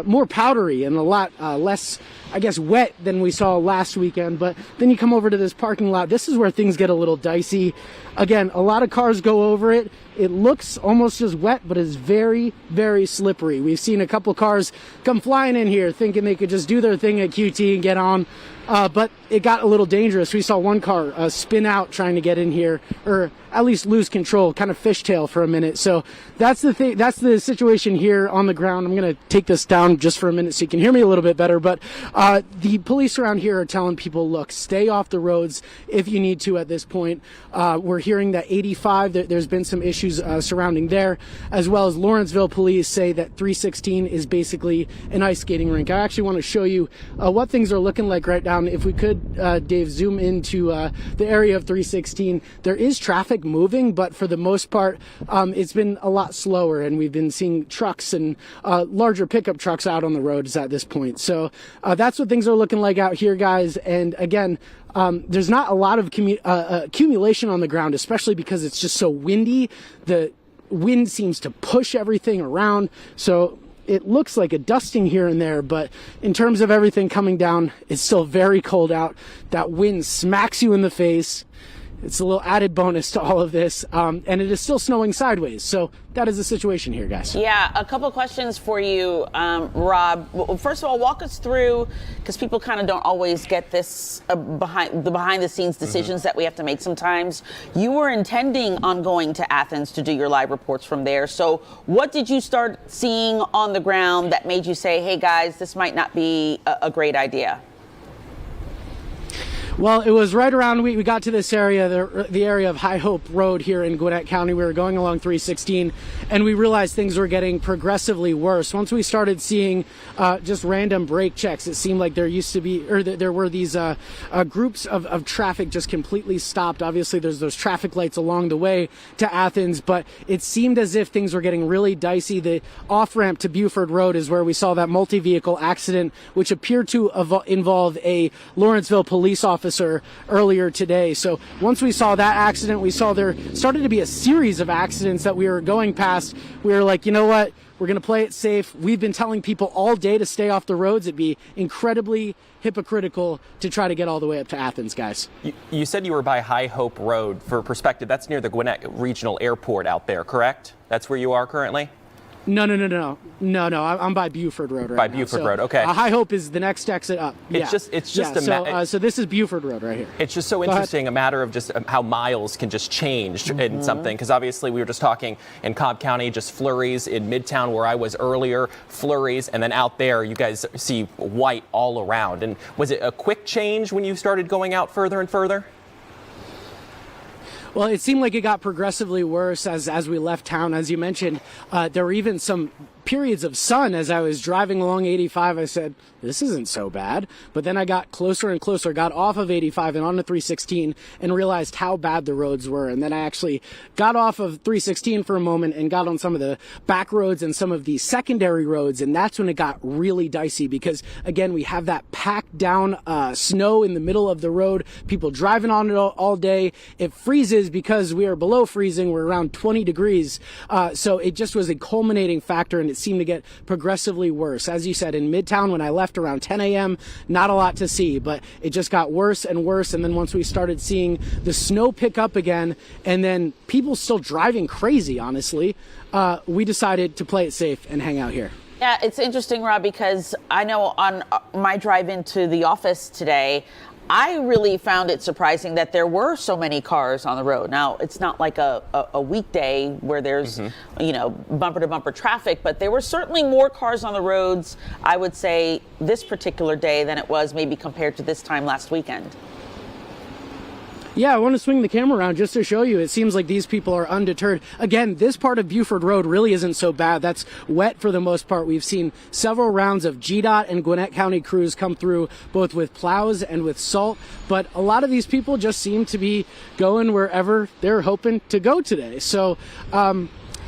more powdery and a lot less, I guess, wet than we saw last weekend. But then you come over to this parking lot. This is where things get a little dicey. Again, a lot of cars go over it. It looks almost as wet, but is very, very slippery. We've seen a couple cars come flying in here thinking they could just do their thing at QT and get on. But it got a little dangerous. We saw one car spin out trying to get in here, or at least lose control, kind of fishtail for a minute. So that's the thing. That's the situation here on the ground. I'm going to take this down just for a minute so you can hear me a little bit better. But the police around here are telling people, look, stay off the roads if you need to at this point. We're hearing that 85, there's been some issues surrounding there, as well as Lawrenceville police say that 316 is basically an ice skating rink. I actually want to show you what things are looking like right now. If we could, Dave, zoom into the area of 316. There is traffic moving, but for the most part, it's been a lot slower, and we've been seeing trucks and larger pickup trucks out on the roads at this point. So that's what things are looking like out here, guys. And again, there's not a lot of accumulation on the ground, especially because it's just so windy. The wind seems to push everything around. So it looks like a dusting here and there, but in terms of everything coming down, it's still very cold out. That wind smacks you in the face. It's a little added bonus to all of this, and it is still snowing sideways. So that is the situation here, guys.
Yeah, a couple questions for you, Rob. Well, first of all, walk us through, because people kind of don't always get this behind-the-scenes decisions that we have to make sometimes. You were intending on going to Athens to do your live reports from there. So what did you start seeing on the ground that made you say, hey, guys, this might not be a great idea?
Well, it was right around we got to this area, the area of High Hope Road here in Gwinnett County. We were going along 316, and we realized things were getting progressively worse. Once we started seeing just random brake checks, it seemed like there used to be, or there were these groups of traffic just completely stopped. Obviously, there's those traffic lights along the way to Athens, but it seemed as if things were getting really dicey. The off-ramp to Buford Road is where we saw that multi-vehicle accident, which appeared to involve a Lawrenceville police officer earlier today. So once we saw that accident, we saw there started to be a series of accidents that we were going past. We were like, you know what? We're going to play it safe. We've been telling people all day to stay off the roads. It'd be incredibly hypocritical to try to get all the way up to Athens, guys.
You said you were by High Hope Road. For perspective, that's near the Gwinnett Regional Airport out there, correct? That's where you are currently?
No. I'm by Buford Road right now.
By Buford Road, okay.
High Hope is the next exit up.
So
this is Buford Road right here.
It's just so interesting, a matter of just how miles can just change in something. Because obviously we were just talking in Cobb County, just flurries. In Midtown where I was earlier, flurries. And then out there, you guys see white all around. And was it a quick change when you started going out further and further?
Well, it seemed like it got progressively worse as we left town. As you mentioned, there were even some periods of sun. As I was driving along 85, I said, this isn't so bad. But then I got closer and closer, got off of 85 and onto 316 and realized how bad the roads were. And then I actually got off of 316 for a moment and got on some of the back roads and some of the secondary roads. And that's when it got really dicey because, again, we have that packed down snow in the middle of the road, people driving on it all day. It freezes because we are below freezing. We're around 20 degrees. So it just was a culminating factor, and it seemed to get progressively worse. As you said, in Midtown, when I left around 10 a.m., not a lot to see, but it just got worse and worse. And then once we started seeing the snow pick up again, and then people still driving crazy, honestly, we decided to play it safe and hang out here.
Yeah, it's interesting, Rob, because I know on my drive into the office today, I really found it surprising that there were so many cars on the road. Now, it's not like a weekday where there's, bumper to bumper traffic, but there were certainly more cars on the roads, I would say, this particular day than it was maybe compared to this time last weekend.
Yeah, I want to swing the camera around just to show you. It seems like these people are undeterred. Again, this part of Buford Road really isn't so bad. That's wet for the most part. We've seen several rounds of GDOT and Gwinnett County crews come through, both with plows and with salt. But a lot of these people just seem to be going wherever they're hoping to go today. So,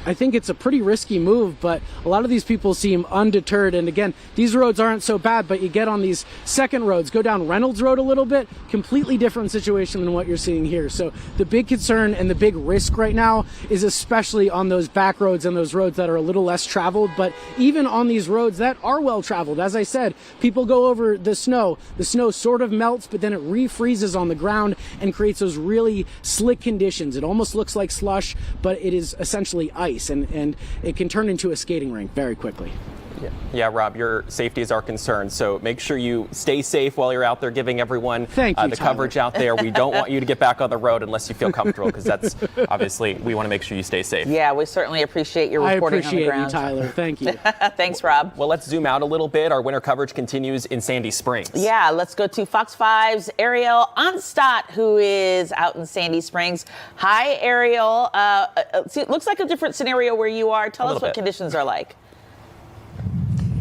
I think it's a pretty risky move, but a lot of these people seem undeterred. And again, these roads aren't so bad, but you get on these second roads, go down Reynolds Road a little bit, completely different situation than what you're seeing here. So the big concern and the big risk right now is especially on those back roads and those roads that are a little less traveled. But even on these roads that are well traveled, as I said, people go over the snow. The snow sort of melts, but then it refreezes on the ground and creates those really slick conditions. It almost looks like slush, but it is essentially ice. And it can turn into a skating rink very quickly.
Yeah, Rob, your safety is our concern. So make sure you stay safe while you're out there giving everyone the coverage out there. We don't want you to get back on the road unless you feel comfortable, because that's obviously, we want to make sure you stay safe.
Yeah, we certainly appreciate your reporting on the ground.
I appreciate you, Tyler. Thank you.
Thanks, Rob.
Well, let's zoom out a little bit. Our winter coverage continues in Sandy Springs.
Yeah, let's go to Fox 5's Ariel Onstott, who is out in Sandy Springs. Hi, Ariel. It looks like a different scenario where you are. Tell us what conditions are like.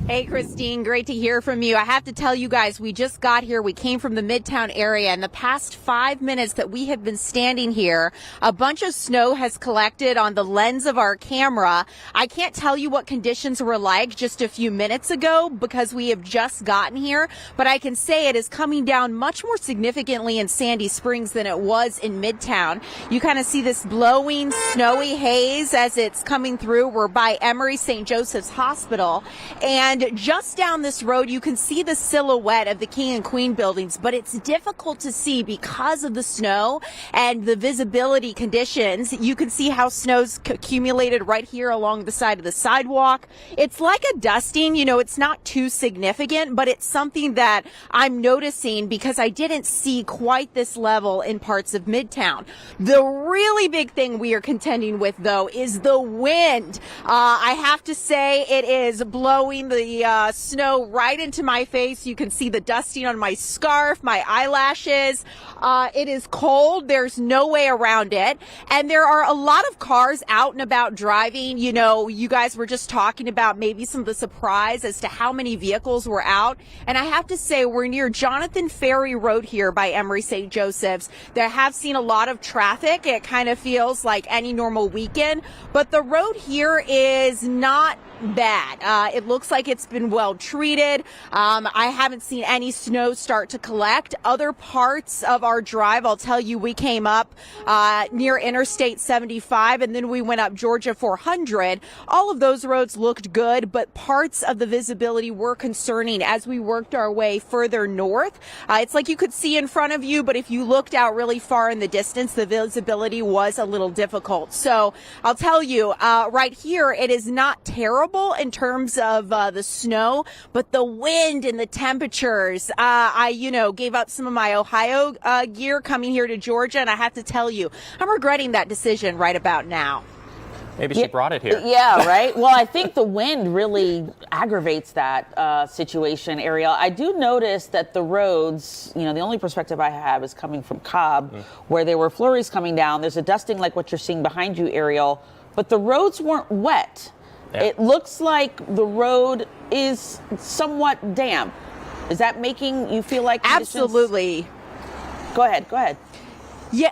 Hey, Christine, great to hear from you. I have to tell you guys, we just got here. We came from the Midtown area. In the past 5 minutes that we have been standing here, a bunch of snow has collected on the lens of our camera. I can't tell you what conditions were like just a few minutes ago because we have just gotten here, but I can say it is coming down much more significantly in Sandy Springs than it was in Midtown. You kind of see this blowing, snowy haze as it's coming through. We're by Emory St. Joseph's Hospital, and just down this road, you can see the silhouette of the King and Queen buildings, but it's difficult to see because of the snow and the visibility conditions. You can see how snow's accumulated right here along the side of the sidewalk. It's like a dusting, it's not too significant, but it's something that I'm noticing because I didn't see quite this level in parts of Midtown. The really big thing we are contending with, though, is the wind. I have to say it is blowing the the snow right into my face. You can see the dusting on my scarf, my eyelashes. It is cold. There's no way around it. And there are a lot of cars out and about driving. You know, you guys were just talking about maybe some of the surprise as to how many vehicles were out. And I have to say, we're near Jonathan Ferry Road here by Emory St. Joseph's. There have seen a lot of traffic. It kind of feels like any normal weekend, but the road here is not bad. It looks like it's been well treated. I haven't seen any snow start to collect. Other parts of our drive, I'll tell you, we came up near Interstate 75 and then we went up Georgia 400. All of those roads looked good, but parts of the visibility were concerning as we worked our way further north. It's like you could see in front of you, but if you looked out really far in the distance, the visibility was a little difficult. So I'll tell you, right here, it is not terrible in terms of the snow, but the wind and the temperatures. I gave up some of my Ohio gear coming here to Georgia, and I have to tell you, I'm regretting that decision right about now.
Maybe she brought it here.
Yeah, right? Well, I think the wind really aggravates that situation, Ariel. I do notice that the roads, the only perspective I have is coming from Cobb, where there were flurries coming down. There's a dusting like what you're seeing behind you, Ariel, but the roads weren't wet. Yeah. It looks like the road is somewhat damp. Is that making you feel like
Absolutely.
Go ahead.
Yeah.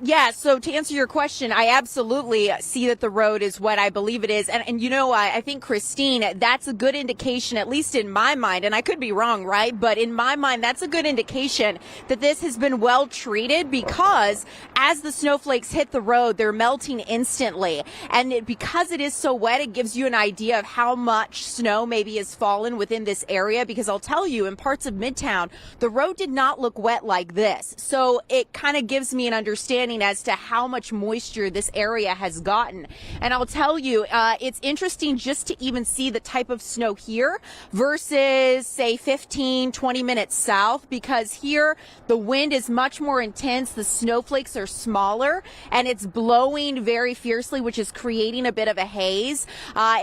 Yeah. So to answer your question, I absolutely see that the road is wet. I believe it is. And I think, Christine, that's a good indication, at least in my mind, and I could be wrong, right? But in my mind, that's a good indication that this has been well treated, because as the snowflakes hit the road, they're melting instantly. And because it is so wet, it gives you an idea of how much snow maybe has fallen within this area, because I'll tell you, in parts of Midtown, the road did not look wet like this. So it kind of gives me an understanding as to how much moisture this area has gotten. And I'll tell you, it's interesting just to even see the type of snow here versus, say, 15, 20 minutes south, because here the wind is much more intense. The snowflakes are smaller and it's blowing very fiercely, which is creating a bit of a haze.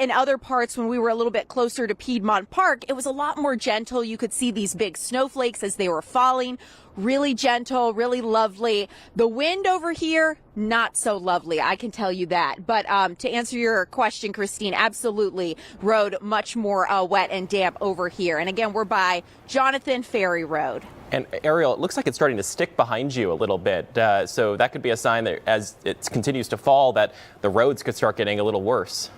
In other parts, when we were a little bit closer to Piedmont Park, it was a lot more gentle. You could see these big snowflakes as they were falling. Really gentle, really lovely. The wind over here, not so lovely, I can tell you that. But to answer your question, Christine, absolutely, road much more wet and damp over here. And again, we're by Jonathan Ferry Road.
And Ariel, it looks like it's starting to stick behind you a little bit. So that could be a sign that as it continues to fall, that the roads could start getting a little worse.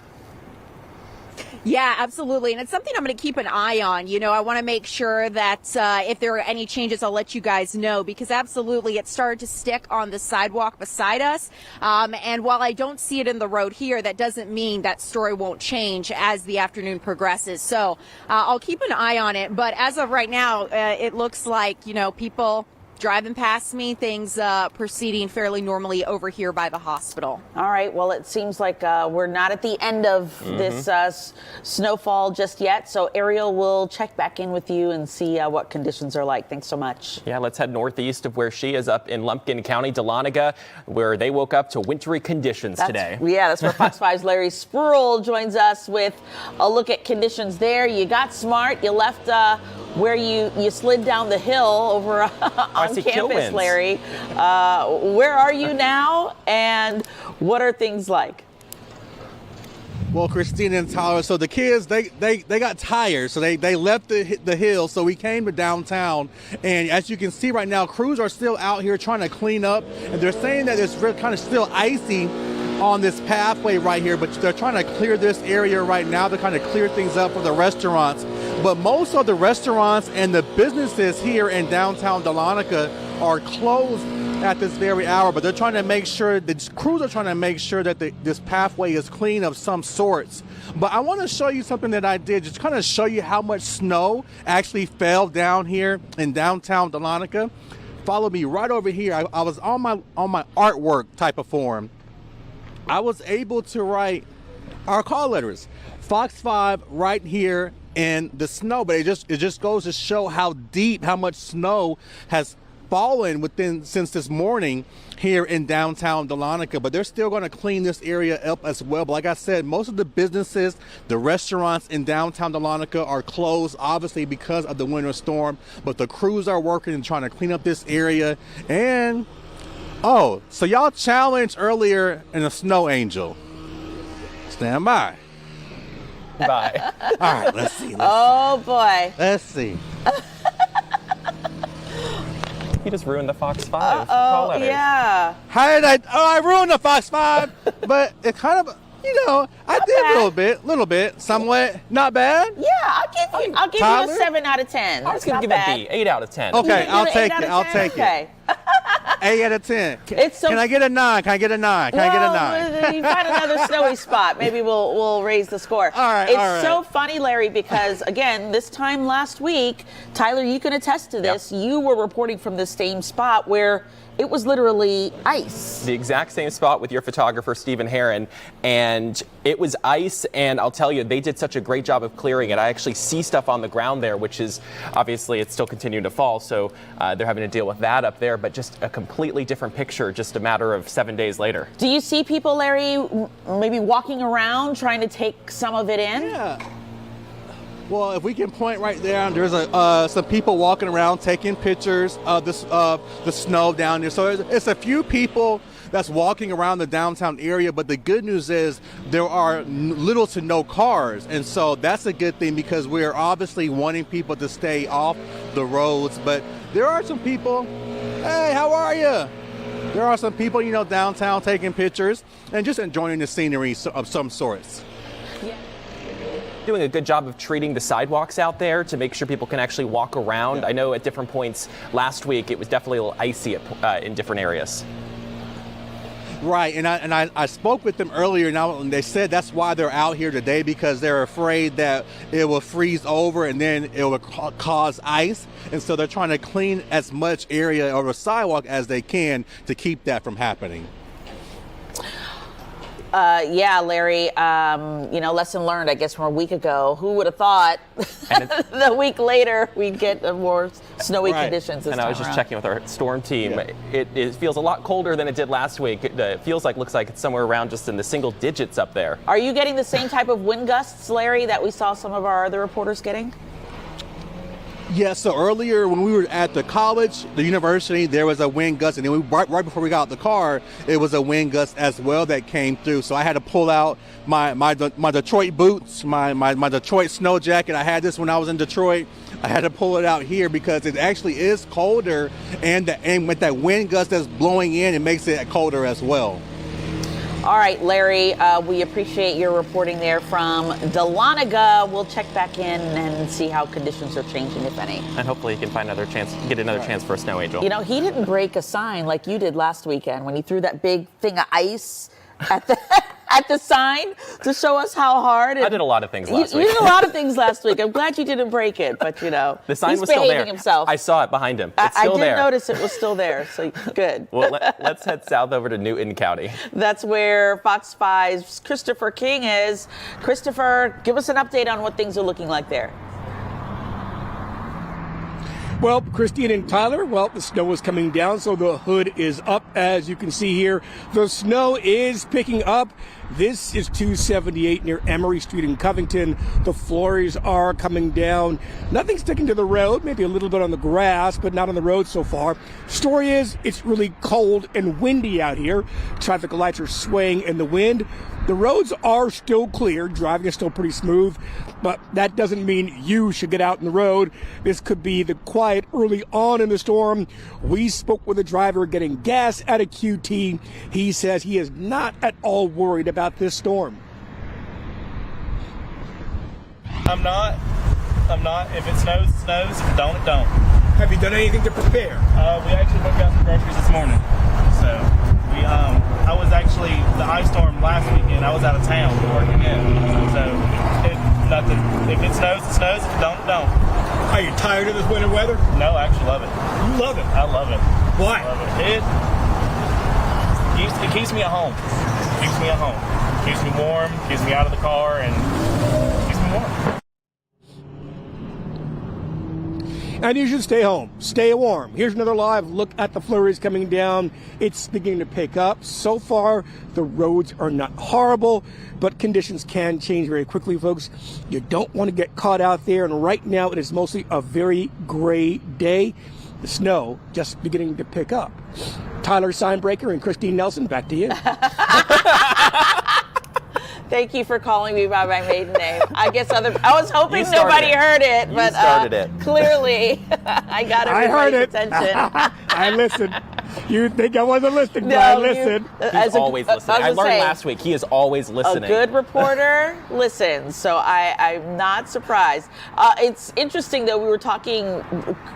Yeah, absolutely. And it's something I'm going to keep an eye on. I want to make sure that if there are any changes, I'll let you guys know, because absolutely it started to stick on the sidewalk beside us. And while I don't see it in the road here, that doesn't mean that story won't change as the afternoon progresses. So I'll keep an eye on it. But as of right now, it looks like, people driving past me, things proceeding fairly normally over here by the hospital.
All right. Well, it seems like we're not at the end of this snowfall just yet. So Ariel will check back in with you and see what conditions are like. Thanks so much.
Yeah, let's head northeast of where she is, up in Lumpkin County, Dahlonega, where they woke up to wintry conditions today.
Yeah, that's where Fox 5's Larry Spruill joins us with a look at conditions there. You got smart. You left where you slid down the hill over on campus, Larry. Where are you now, and what are things like?
Well, Christina and Tyler, so the kids, they got tired, so they left the hill, so we came to downtown, and as you can see right now, crews are still out here trying to clean up, and they're saying that it's really kind of still icy on this pathway right here, but they're trying to clear this area right now to kind of clear things up for the restaurants. But most of the restaurants and the businesses here in downtown Dahlonega are closed at this very hour, but they're trying to make sure, the crews are trying to make sure that this pathway is clean of some sorts. But I want to show you something that I did, just kind of show you how much snow actually fell down here in downtown Dahlonega. Follow me right over here. I was on my artwork type of form. I was able to write our call letters, Fox 5 right here in the snow, but it just goes to show how deep, how much snow has fallen since this morning here in downtown Dahlonega, but they're still going to clean this area up as well. But like I said, most of the businesses, the restaurants in downtown Dahlonega are closed, obviously because of the winter storm, but the crews are working and trying to clean up this area. And oh, so y'all challenged earlier in a snow angel. Stand by.
Bye.
All right, let's see.
Boy.
Let's see.
You just ruined the Fox 5 call letters.
Yeah.
How did I ruined the Fox 5, but it kind of, I did a little bit, somewhat. Not bad.
Yeah, I'll give you a 7 out of 10.
I was going to give it a B, 8 out of 10.
Okay, I'll take it.
Okay.
8 out of 10.
Can
I get a 9? Can I get a 9? Can I get a 9?
You find another snowy spot. Maybe we'll raise the score.
All right.
It's so funny, Larry, because again, this time last week, Tyler, you can attest to this. Yep. You were reporting from the same spot where it was literally ice.
The exact same spot with your photographer, Stephen Herron, and it was ice, and I'll tell you, they did such a great job of clearing it. I actually see stuff on the ground there, which is, obviously, it's still continuing to fall, so they're having to deal with that up there, but just a completely different picture just a matter of 7 days later.
Do you see people, Larry, maybe walking around trying to take some of it in?
Yeah. Well, if we can point right there, there's some people walking around taking pictures of the snow down there. So it's a few people that's walking around the downtown area, but the good news is there are little to no cars. And so that's a good thing because we're obviously wanting people to stay off the roads. But there are some people, hey, how are you? There are some people, downtown taking pictures and just enjoying the scenery of some sorts.
Doing a good job of treating the sidewalks out there to make sure people can actually walk around. Yeah. I know at different points last week it was definitely a little icy in different areas.
Right, and I spoke with them earlier now, and they said that's why they're out here today, because they're afraid that it will freeze over and then it will cause ice, and so they're trying to clean as much area or the sidewalk as they can to keep that from happening.
Yeah, Larry, lesson learned, I guess, from a week ago. Who would have thought the week later we'd get more snowy conditions this
time. And I was just checking with our storm team. Yeah. It feels a lot colder than it did last week. It looks like it's somewhere around just in the single digits up there.
Are you getting the same type of wind gusts, Larry, that we saw some of our other reporters getting?
Yeah, so earlier when we were at the college, the university, there was a wind gust, and then right before we got out the car, it was a wind gust as well that came through. So I had to pull out my Detroit boots, my Detroit snow jacket. I had this when I was in Detroit. I had to pull it out here because it actually is colder, and with that wind gust that's blowing in, it makes it colder as well.
All right, Larry, we appreciate your reporting there from Dahlonega. We'll check back in and see how conditions are changing, if any.
And hopefully he can find another chance for a snow angel.
He didn't break a sign like you did last weekend when he threw that big thing of ice at the sign to show us how hard.
I did a lot of things last week.
You did a lot of things last week. I'm glad you didn't break it, but
the sign
he's
was still there.
Himself.
I saw it behind him. It's still there.
I did notice it was still there, so good.
Well, let's head south over to Newton County.
That's where Fox 5's Christopher King is. Christopher, give us an update on what things are looking like there.
Well, Christine and Tyler, the snow is coming down, so the hood is up, as you can see here. The snow is picking up. This is 278 near Emory Street in Covington. The flurries are coming down. Nothing sticking to the road, maybe a little bit on the grass, but not on the road so far. Story is, it's really cold and windy out here. Traffic lights are swaying in the wind. The roads are still clear. Driving is still pretty smooth, but that doesn't mean you should get out in the road. This could be the quiet early on in the storm. We spoke with a driver getting gas at a QT. He says he is not at all worried about this storm.
I'm not. If it snows, it snows. If it don't, it don't.
Have you done anything to prepare?
We actually went and got some groceries this morning. So I was actually the ice storm last weekend. I was out of town working in. So nothing. If it snows, it snows. If it don't, it don't.
Are you tired of this winter weather?
No, I actually love it.
You love it?
I love it.
Why?
I love it. It keeps me at home. Keeps me at home. Keeps me warm. Keeps me out of the car, and keeps me warm.
And you should stay home, stay warm. Here's another live look at the flurries coming down. It's beginning to pick up. So far, the roads are not horrible, but conditions can change very quickly, folks. You don't want to get caught out there, and right now it is mostly a very gray day. The snow just beginning to pick up. Tyler Steinbreaker and Christine Nelson, back to you.
Thank you for calling me by my maiden name. I guess I was hoping nobody heard it, but clearly I got everybody's attention.
I listened. You think I wasn't listening, but
No,
I listened.
He's always listening. I learned last week he is always listening.
A good reporter listens, so I'm not surprised. It's interesting, though, we were talking,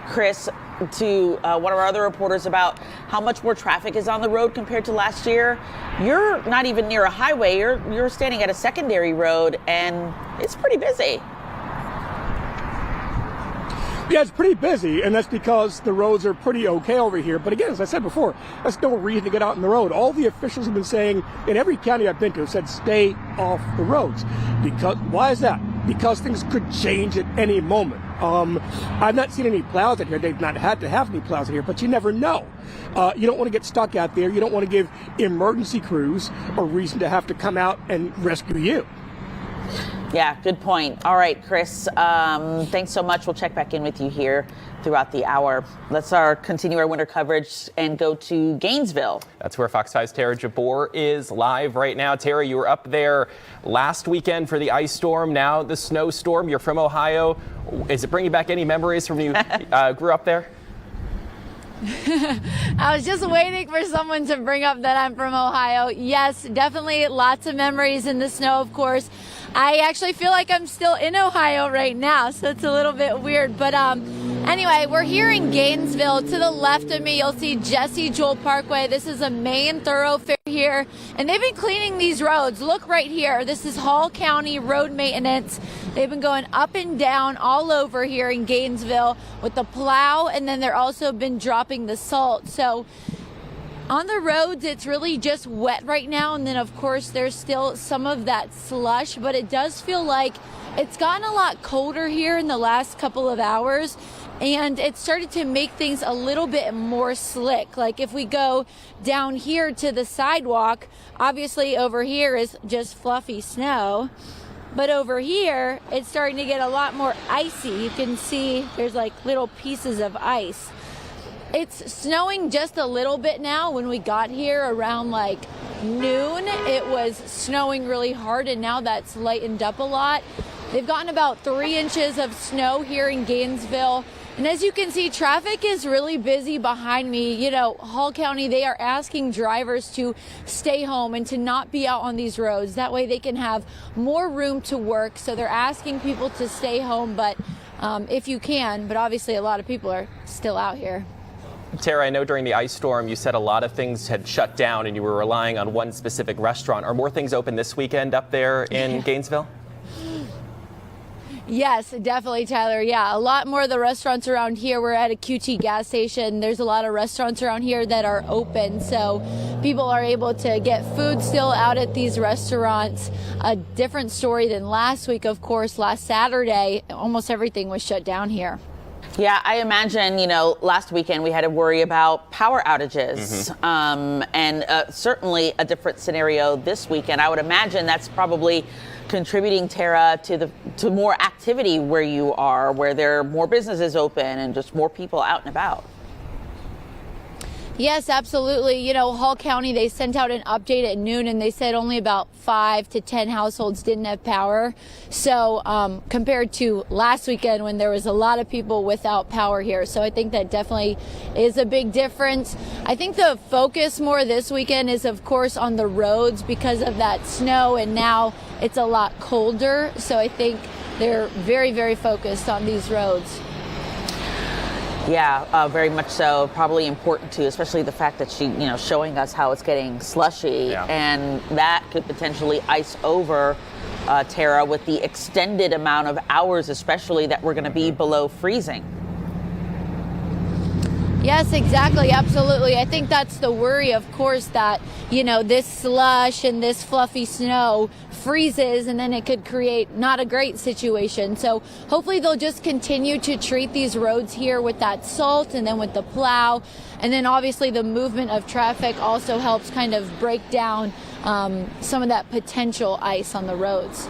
Chris, to one of our other reporters about how much more traffic is on the road compared to last year. You're not even near a highway. You're standing at a secondary road, and it's pretty busy.
Yeah, it's pretty busy, and that's because the roads are pretty okay over here. But again, as I said before, that's no reason to get out on the road. All the officials have been saying, in every county I've been to, have said stay off the roads. Why is that? Because things could change at any moment. I've not seen any plows out here. They've not had to have any plows out here, but you never know. You don't want to get stuck out there. You don't want to give emergency crews a reason to have to come out and rescue you.
Yeah, good point. All right, Chris, thanks so much. We'll check back in with you here throughout the hour. Let's continue our winter coverage and go to Gainesville.
That's where Fox 5's Tara Jabbour is live right now. Tara, you were up there last weekend for the ice storm, now the snowstorm. You're from Ohio. Is it bringing back any memories from when you grew up there?
I was just waiting for someone to bring up that I'm from Ohio. Yes, definitely lots of memories in the snow, of course. I actually feel like I'm still in Ohio right now, so it's a little bit weird. But anyway, we're here in Gainesville. To the left of me, you'll see Jesse Jewell Parkway. This is a main thoroughfare here, and they've been cleaning these roads. Look right here. This is Hall County Road Maintenance. They've been going up and down all over here in Gainesville with the plow, and then they're also been dropping the salt. So on the roads, it's really just wet right now, and then of course there's still some of that slush, but it does feel like it's gotten a lot colder here in the last couple of hours, and it started to make things a little bit more slick. Like if we go down here to the sidewalk, obviously over here is just fluffy snow, but over here it's starting to get a lot more icy. You can see there's like little pieces of ice. It's snowing just a little bit now. When we got here around like noon, it was snowing really hard, and now that's lightened up a lot. They've gotten about 3 inches of snow here in Gainesville. And as you can see, traffic is really busy behind me. You know, Hall County, they are asking drivers to stay home and to not be out on these roads. That way they can have more room to work. So they're asking people to stay home, but if you can, but obviously a lot of people are still out here.
Tara, I know during the ice storm you said a lot of things had shut down and you were relying on one specific restaurant. Are more things open this weekend up there in Gainesville?
Yes, definitely, Tyler. Yeah, a lot more of the restaurants around here. We're at a QT gas station. There's a lot of restaurants around here that are open, so people are able to get food still out at these restaurants. A different story than last week, of course. Last Saturday, almost everything was shut down here.
Yeah, I imagine, last weekend we had to worry about power outages, and certainly a different scenario this weekend. I would imagine that's probably contributing, Tara, to more activity where you are, where there are more businesses open and just more people out and about.
Yes, absolutely. Hall County, they sent out an update at noon and they said only about 5 to 10 households didn't have power. So compared to last weekend when there was a lot of people without power here. So I think that definitely is a big difference. I think the focus more this weekend is, of course, on the roads because of that snow, and now it's a lot colder. So I think they're very, very focused on these roads.
Yeah, very much so. Probably important too, especially the fact that she, showing us how it's getting slushy, and that could potentially ice over, Tara, with the extended amount of hours, especially that we're going to be below freezing.
Yes, exactly. Absolutely. I think that's the worry, of course, that, this slush and this fluffy snow freezes and then it could create not a great situation. So hopefully they'll just continue to treat these roads here with that salt and then with the plow. And then obviously the movement of traffic also helps kind of break down some of that potential ice on the roads.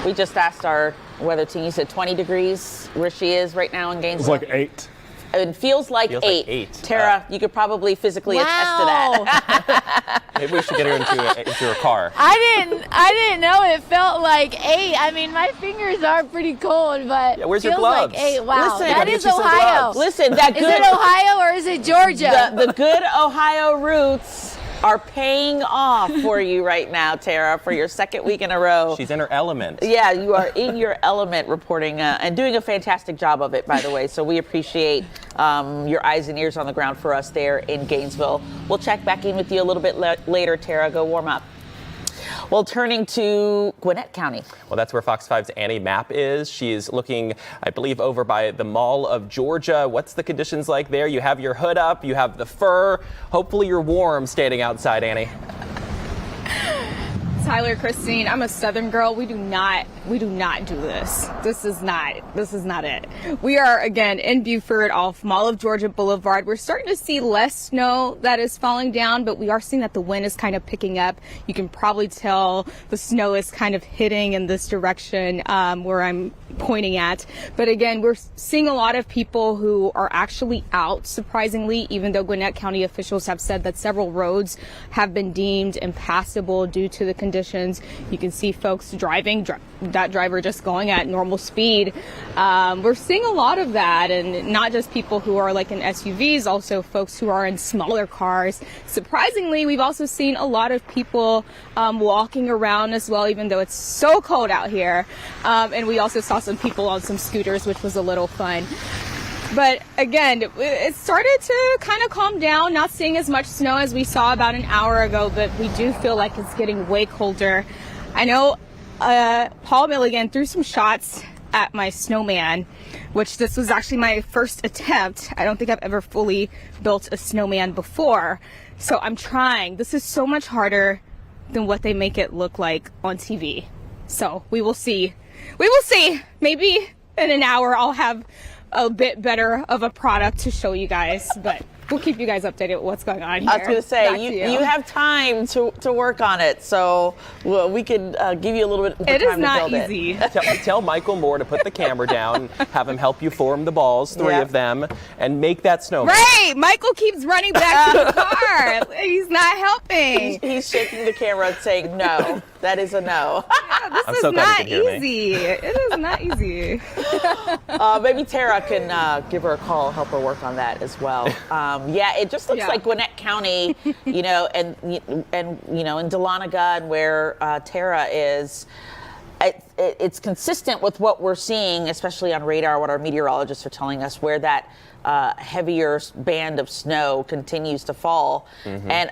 We just asked our weather team. You said 20 degrees where she is right now in Gainesville.
It's like 8.
It feels like 8. Tara, you could probably physically attest to that.
Maybe we should get her into her car.
I didn't know it felt like 8. I mean, my fingers are pretty cold, but
where's your
feels
gloves?
like 8. Wow,
Listen,
that is Ohio.
Listen, that good.
Is it Ohio or is it Georgia?
The good Ohio roots are paying off for you right now, Tara, for your second week in a row.
She's in her element.
Yeah, you are in your element reporting and doing a fantastic job of it, by the way. So we appreciate your eyes and ears on the ground for us there in Gainesville. We'll check back in with you a little bit later, Tara. Go warm up. Well, turning to Gwinnett County.
Well, that's where Fox 5's Annie Mapp is. She is looking, I believe, over by the Mall of Georgia. What's the conditions like there? You have your hood up, you have the fur. Hopefully you're warm standing outside, Annie.
Tyler, Christine, I'm a Southern girl. We do not do this. This is not it. We are again in Buford off Mall of Georgia Boulevard. We're starting to see less snow that is falling down, but we are seeing that the wind is kind of picking up. You can probably tell the snow is kind of hitting in this direction where I'm pointing at. But again, we're seeing a lot of people who are actually out, surprisingly, even though Gwinnett County officials have said that several roads have been deemed impassable due to the conditions. You can see folks driving, that driver just going at normal speed. We're seeing a lot of that, and not just people who are like in SUVs, also folks who are in smaller cars. Surprisingly, we've also seen a lot of people walking around as well, even though it's so cold out here. And we also saw some people on some scooters, which was a little fun. But again, it started to kind of calm down, not seeing as much snow as we saw about an hour ago, but we do feel like it's getting way colder. I know Paul Milligan threw some shots at my snowman, which this was actually my first attempt. I don't think I've ever fully built a snowman before. So I'm trying. This is so much harder than what they make it look like on TV. So we will see. We will see. Maybe in an hour I'll have a bit better of a product to show you guys, but we'll keep you guys updated with what's going on here.
I was going to say, you have time to work on it, so we could give you a little bit more time to build it.
It is not easy.
Tell Michael Moore to put the camera down, have him help you form the balls, 3 of them, and make that snowman.
Right! Michael keeps running back to the car. He's not helping.
He's shaking the camera and saying, no, that is a no.
Yeah, this is not easy. It is not easy.
Maybe Tara can give her a call, help her work on that as well. Yeah, it just looks like Gwinnett County, and in Dahlonega and where Tara is. It's consistent with what we're seeing, especially on radar, what our meteorologists are telling us, where that heavier band of snow continues to fall. Mm-hmm. And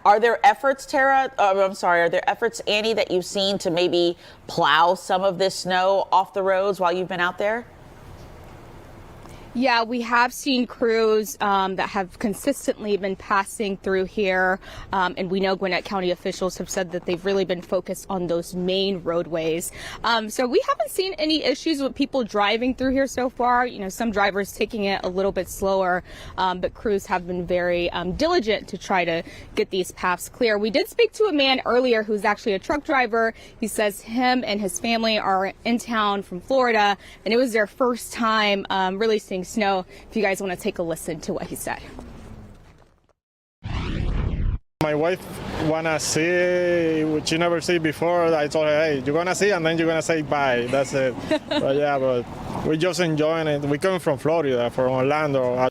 are there efforts, Tara? Are there efforts, Annie, that you've seen to maybe plow some of this snow off the roads while you've been out there?
Yeah, we have seen crews that have consistently been passing through here, and we know Gwinnett County officials have said that they've really been focused on those main roadways. So we haven't seen any issues with people driving through here so far. You know, some drivers taking it a little bit slower, but crews have been very diligent to try to get these paths clear. We did speak to a man earlier who's actually a truck driver. He says him and his family are in town from Florida, and it was their first time really seeing snow. If you guys want to take a listen to what he said.
My wife wanna see what she never see before. I told her, hey, you're gonna see and then you're gonna say bye. That's it. but we're just enjoying it. We come from Florida, from Orlando.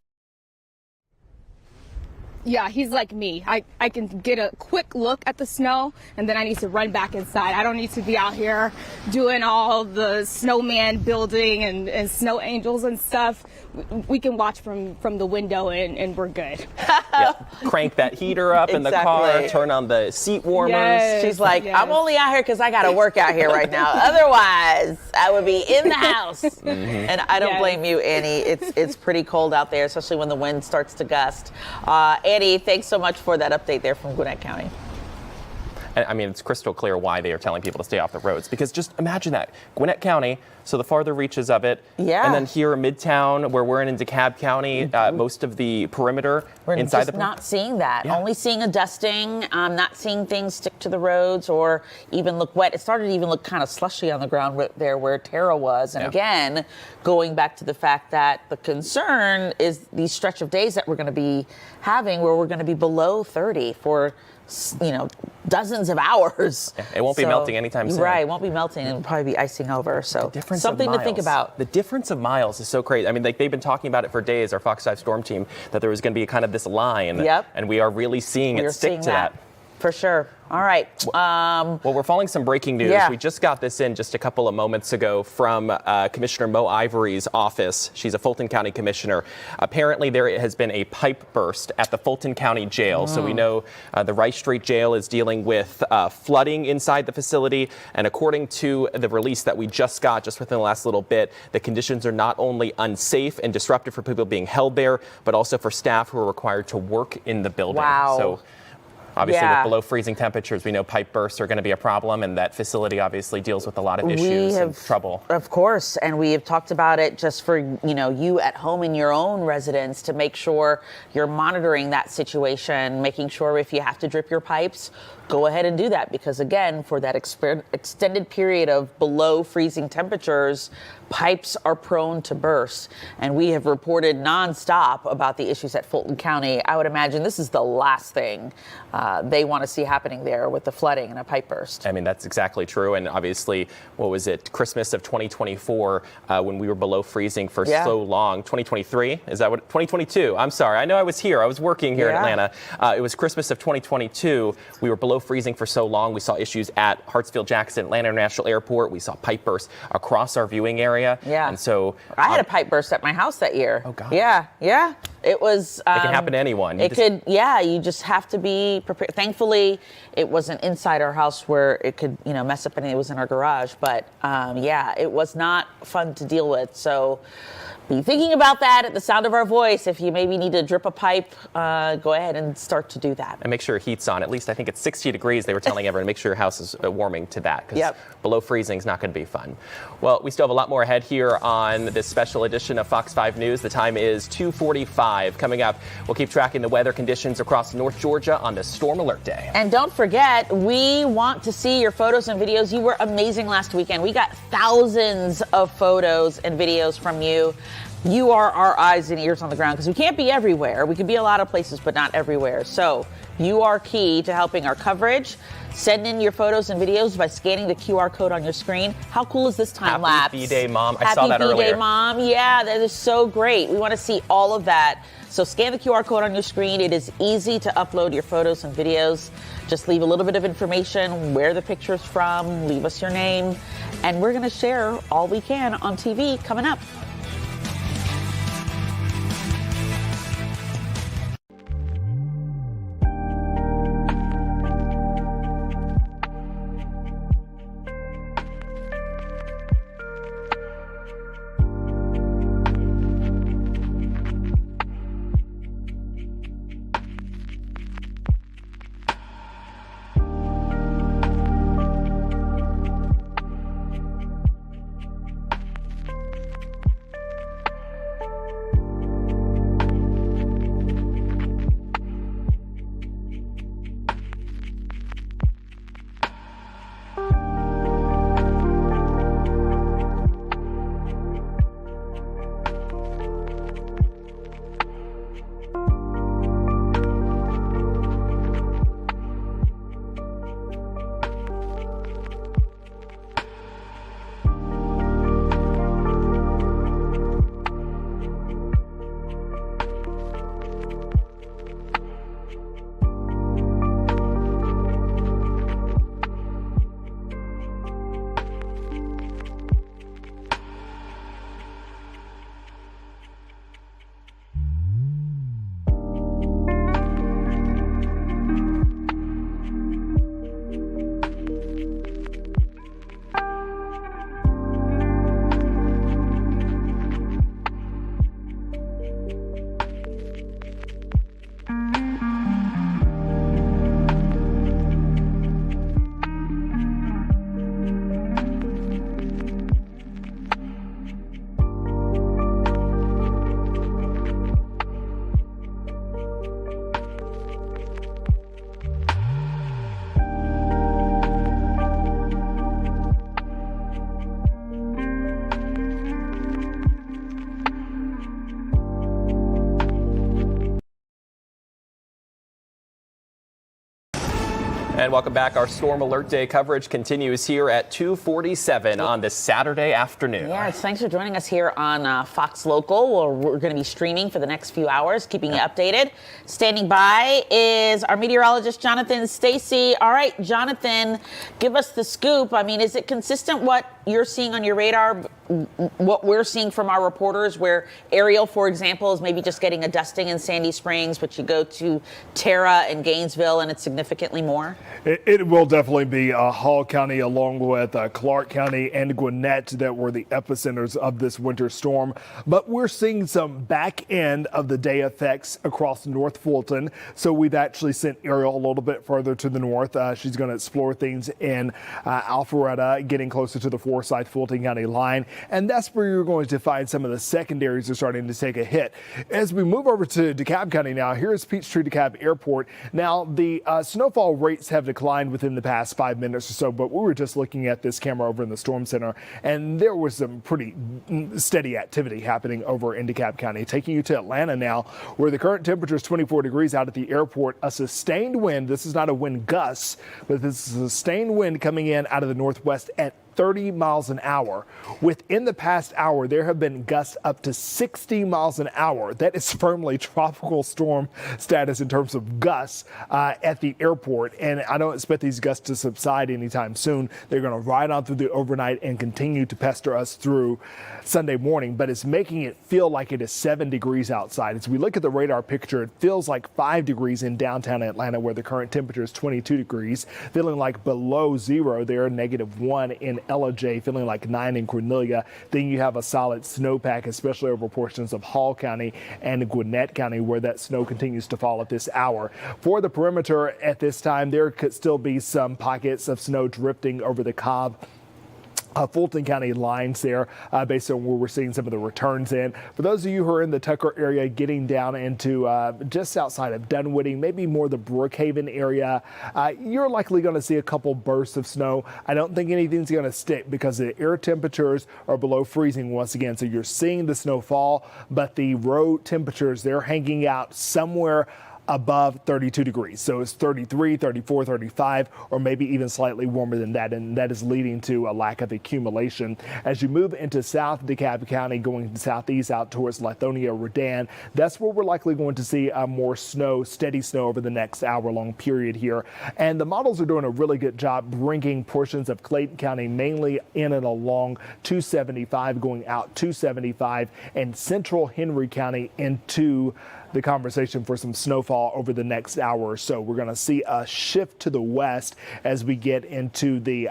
Yeah, he's like me. I can get a quick look at the snow, and then I need to run back inside. I don't need to be out here doing all the snowman building and snow angels and stuff. We can watch from the window, and we're good.
Yeah. Crank that heater up in the car, turn on the seat warmers.
Yes.
She's like, I'm only out here because I got to work out here right now. Otherwise, I would be in the house. And I don't blame you, Annie. It's pretty cold out there, especially when the wind starts to gust. Annie, thanks so much for that update there from Gwinnett County.
And I mean, it's crystal clear why they are telling people to stay off the roads, because just imagine that. Gwinnett County, so the farther reaches of it.
Yeah.
And then here in Midtown, where we're in DeKalb County, most of the perimeter
We're
inside
just
the
not seeing that. Only seeing a dusting, not seeing things stick to the roads or even look wet. It started to even look kind of slushy on the ground there where Tara was. And again, going back to the fact that the concern is these stretch of days that we're going to be having where we're going to be below 30 for, dozens of hours.
Yeah, it won't be melting anytime soon.
Right, it won't be melting. It'll probably be icing over. So something to think about.
The difference of miles is so crazy. I mean, they've been talking about it for days, our Fox 5 Storm team, that there was going to be kind of this line.
Yep.
And we are really seeing it stick to that.
For sure. All right.
Well, we're following some breaking news.
Yeah.
We just got this in just a couple of moments ago from Commissioner Mo Ivory's office. She's a Fulton County commissioner. Apparently, there has been a pipe burst at the Fulton County Jail. So we know the Rice Street Jail is dealing with flooding inside the facility. And according to the release that we just got just within the last little bit, the conditions are not only unsafe and disruptive for people being held there, but also for staff who are required to work in the building.
Wow.
So obviously, with below freezing temperatures, we know pipe bursts are going to be a problem, and that facility obviously deals with a lot of issues and trouble.
Of course, and we have talked about it just for you at home in your own residence to make sure you're monitoring that situation, making sure if you have to drip your pipes, go ahead and do that, because again, for that extended period of below freezing temperatures, pipes are prone to burst. And we have reported nonstop about the issues at Fulton County. I would imagine this is the last thing they want to see happening there with the flooding and a pipe burst.
I mean, that's exactly true. And obviously, what was it, Christmas of 2024, when we were below freezing for so long? 2023? Is that what? 2022. I'm sorry. I know I was here. I was working here in Atlanta. It was Christmas of 2022. We were below freezing for so long. We saw issues at Hartsfield-Jackson Atlanta International Airport. We saw pipe bursts across our viewing area.
Yeah.
And so
I had a pipe burst at my house that year.
Oh, God.
Yeah. It was.
It can happen to anyone.
You just have to be prepared. Thankfully, it wasn't inside our house where it could, mess up anything. It was in our garage. But it was not fun to deal with. So be thinking about that at the sound of our voice. If you maybe need to drip a pipe, go ahead and start to do that.
And make sure your heat's on. At least I think it's 60 degrees. They were telling everyone, make sure your house is warming to that, because below freezing is not going to be fun. Well, we still have a lot more ahead here on this special edition of Fox 5 News. The time is 2:45. Coming up, we'll keep tracking the weather conditions across North Georgia on this Storm Alert Day.
And don't forget, we want to see your photos and videos. You were amazing last weekend. We got thousands of photos and videos from you. You are our eyes and ears on the ground, because we can't be everywhere. We can be a lot of places, but not everywhere. So you are key to helping our coverage. Send in your photos and videos by scanning the QR code on your screen. How cool is this time lapse?
Happy B-Day, Mom. I saw that earlier.
Happy B-Day, Mom. Yeah, that is so great. We want to see all of that. So scan the QR code on your screen. It is easy to upload your photos and videos. Just leave a little bit of information, where the picture's from, leave us your name, and we're going to share all we can on TV coming up.
And welcome back. Our Storm Alert Day coverage continues here at 2:47 on this Saturday afternoon.
Yes, thanks for joining us here on Fox Local, where we're going to be streaming for the next few hours, keeping you updated. Standing by is our meteorologist, Jonathan Stacy. All right, Jonathan, give us the scoop. I mean, is it consistent what you're seeing on your radar, what we're seeing from our reporters, where Ariel, for example, is maybe just getting a dusting in Sandy Springs, but you go to Terra and Gainesville and it's significantly more?
It will definitely be Hall County along with Clark County and Gwinnett that were the epicenters of this winter storm. But we're seeing some back end of the day effects across North Fulton. So we've actually sent Ariel a little bit further to the north. She's going to explore things in Alpharetta, getting closer to the Forsyth Fulton County line. And that's where you're going to find some of the secondaries are starting to take a hit. As we move over to DeKalb County now, here's Peachtree DeKalb Airport. Now, the snowfall rates have declined within the past 5 minutes or so, but we were just looking at this camera over in the Storm Center, and there was some pretty steady activity happening over in DeKalb County. Taking you to Atlanta now, where the current temperature is 24 degrees out at the airport. A sustained wind, this is not a wind gust, but this is a sustained wind coming in out of the northwest at 30 miles an hour. Within the past hour, there have been gusts up to 60 miles an hour. That is firmly tropical storm status in terms of gusts at the airport. And I don't expect these gusts to subside anytime soon. They're going to ride on through the overnight and continue to pester us through Sunday morning. But it's making it feel like it is 7 degrees outside. As we look at the radar picture, it feels like 5 degrees in downtown Atlanta, where the current temperature is 22 degrees, feeling like below zero there, -1 in Ellijay, feeling like 9 in Cornelia. Then you have a solid snowpack, especially over portions of Hall County and Gwinnett County, where that snow continues to fall at this hour. For the perimeter at this time, there could still be some pockets of snow drifting over the Cobb Fulton County lines there, based on where we're seeing some of the returns in. For those of you who are in the Tucker area, getting down into just outside of Dunwoody, maybe more the Brookhaven area, you're likely going to see a couple bursts of snow. I don't think anything's going to stick because the air temperatures are below freezing once again. So you're seeing the snow fall, but the road temperatures, they're hanging out somewhere above 32 degrees. So it's 33, 34, 35, or maybe even slightly warmer than that. And that is leading to a lack of accumulation. As you move into South DeKalb County, going southeast out towards Lithonia, Redan, that's where we're likely going to see more snow, steady snow over the next hour-long period here. And the models are doing a really good job bringing portions of Clayton County mainly in and along 275, going out 275, and central Henry County into the conversation for some snowfall over the next hour or so. We're going to see a shift to the west as we get into the,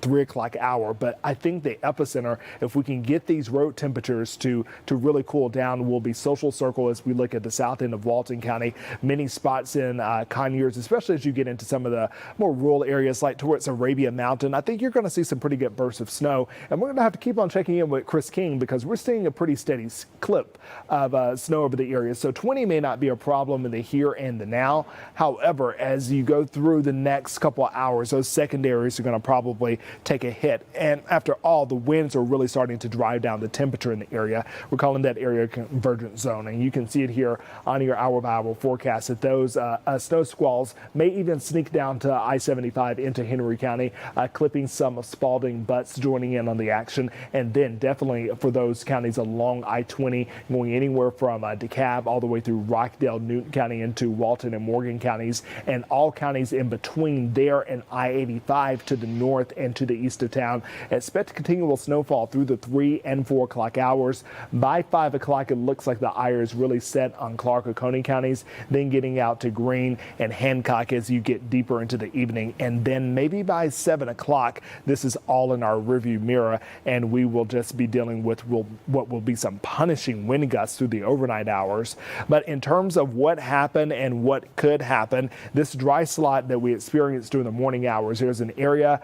3 o'clock hour. But I think the epicenter, if we can get these road temperatures to really cool down, will be Social Circle as we look at the south end of Walton County. Many spots in Conyers, especially as you get into some of the more rural areas like towards Arabia Mountain. I think you're going to see some pretty good bursts of snow. And we're going to have to keep on checking in with Chris King because we're seeing a pretty steady clip of snow over the area. So 20 may not be a problem in the here and the now. However, as you go through the next couple of hours, those secondaries are going to probably take a hit. And after all, the winds are really starting to drive down the temperature in the area. We're calling that area convergence zone. And you can see it here on your hour-by-hour forecast that those snow squalls may even sneak down to I-75 into Henry County, clipping some of Spalding Butts joining in on the action. And then definitely for those counties along I-20, going anywhere from DeKalb all the way through Rockdale, Newton County into Walton and Morgan counties, and all counties in between there and I-85 to the north and to the east of town. Expect continual snowfall through the 3 and 4 o'clock hours. By 5 o'clock, it looks like the ire is really set on Clark Oconee counties, then getting out to Greene and Hancock as you get deeper into the evening. And then maybe by 7 o'clock, this is all in our rearview mirror, and we will just be dealing with what will be some punishing wind gusts through the overnight hours. But in terms of what happened and what could happen, this dry slot that we experienced during the morning hours, there's an area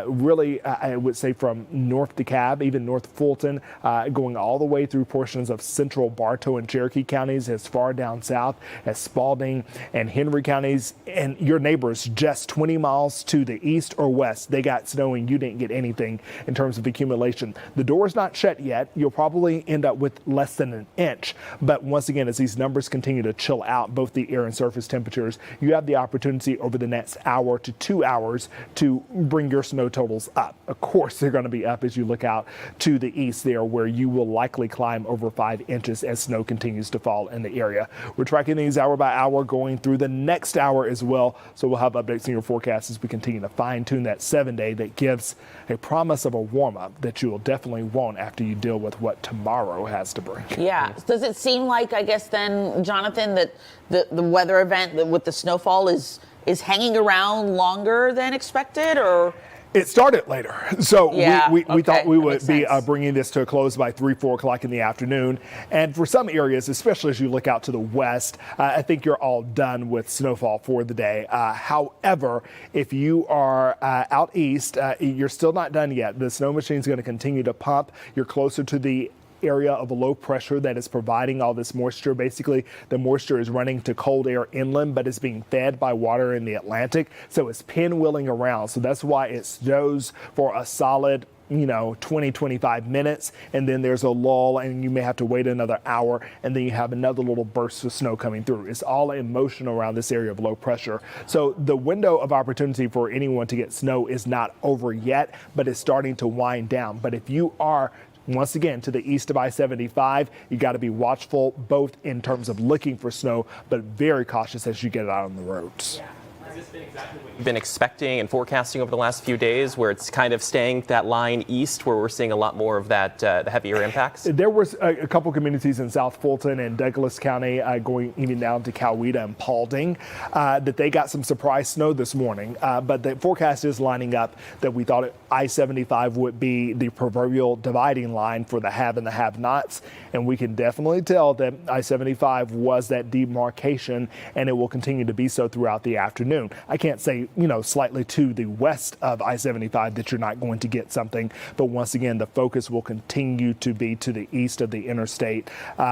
really, I would say from North DeKalb, even North Fulton, going all the way through portions of central Bartow and Cherokee counties, as far down south as Spalding and Henry counties. And your neighbors just 20 miles to the east or west, they got snow and you didn't get anything in terms of accumulation. The door's not shut yet. You'll probably end up with less than an inch. But once again, as these numbers continue to chill out both the air and surface temperatures, you have the opportunity over the next hour to 2 hours to bring your snow totals up. Of course, they're going to be up as you look out to the east there, where you will likely climb over 5 inches as snow continues to fall in the area. We're tracking these hour by hour going through the next hour as well. So we'll have updates in your forecast as we continue to fine tune that 7-day that gives a promise of a warm up that you will definitely want after you deal with what tomorrow has to bring.
Yeah. Does it seem like, I guess then, Jonathan, that the weather event with the snowfall is hanging around longer than expected, or?
It started later, so we thought we would be bringing this to a close by 3-4 o'clock in the afternoon. And for some areas, especially as you look out to the west, I think you're all done with snowfall for the day. However, if you are out east, you're still not done yet. The snow machine is going to continue to pump. You're closer to the area of a low pressure that is providing all this moisture. Basically, the moisture is running to cold air inland, but it's being fed by water in the Atlantic. So it's pinwheeling around. So that's why it snows for a solid 20, 25 minutes, and then there's a lull, and you may have to wait another hour, and then you have another little burst of snow coming through. It's all in motion around this area of low pressure. So the window of opportunity for anyone to get snow is not over yet, but it's starting to wind down. But if you are once again to the east of I-75, you got to be watchful both in terms of looking for snow, but very cautious as you get out on the roads.
Has this been exactly what you've been expecting and forecasting over the last few days, where it's kind of staying that line east, where we're seeing a lot more of that the heavier impacts?
There was a couple communities in South Fulton and Douglas County, going even down to Coweta and Paulding, that they got some surprise snow this morning. But the forecast is lining up that we thought I-75 would be the proverbial dividing line for the have and the have-nots. And we can definitely tell that I-75 was that demarcation, and it will continue to be so throughout the afternoon. I can't say, slightly to the west of I-75 that you're not going to get something. But once again, the focus will continue to be to the east of the interstate,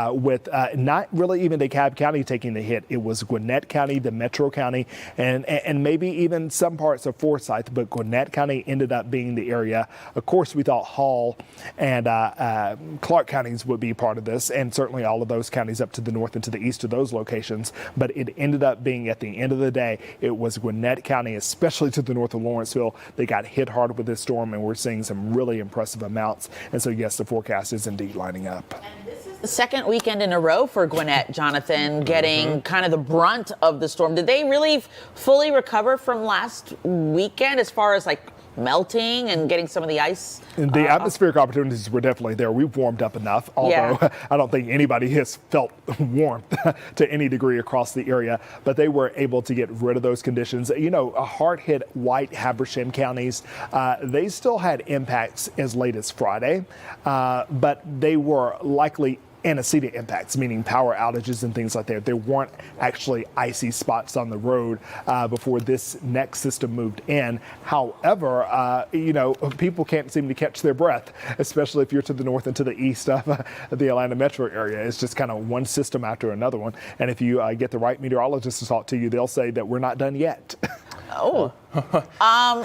with not really even DeKalb County taking the hit. It was Gwinnett County, the Metro County, and maybe even some parts of Forsyth. But Gwinnett County ended up being the area. Of course, we thought Hall and Clark counties would be part of this, and certainly all of those counties up to the north and to the east of those locations. But it ended up being, at the end of the day, it was Gwinnett County, especially to the north of Lawrenceville. They got hit hard with this storm, and we're seeing some really impressive amounts. And so, yes, the forecast is indeed lining up.
The second weekend in a row for Gwinnett, Jonathan, getting kind of the brunt of the storm. Did they really fully recover from last weekend as far as melting and getting some of the ice?
The atmospheric opportunities were definitely there. We've warmed up enough, although I don't think anybody has felt warmth to any degree across the area, but they were able to get rid of those conditions. Hard-hit white Habersham counties, they still had impacts as late as Friday, but they were likely antecedent impacts, meaning power outages and things like that. There weren't actually icy spots on the road before this next system moved in. However, people can't seem to catch their breath, especially if you're to the north and to the east of the Atlanta metro area. It's just kind of one system after another one. And if you get the right meteorologist to talk to you, they'll say that we're not done yet.
Oh.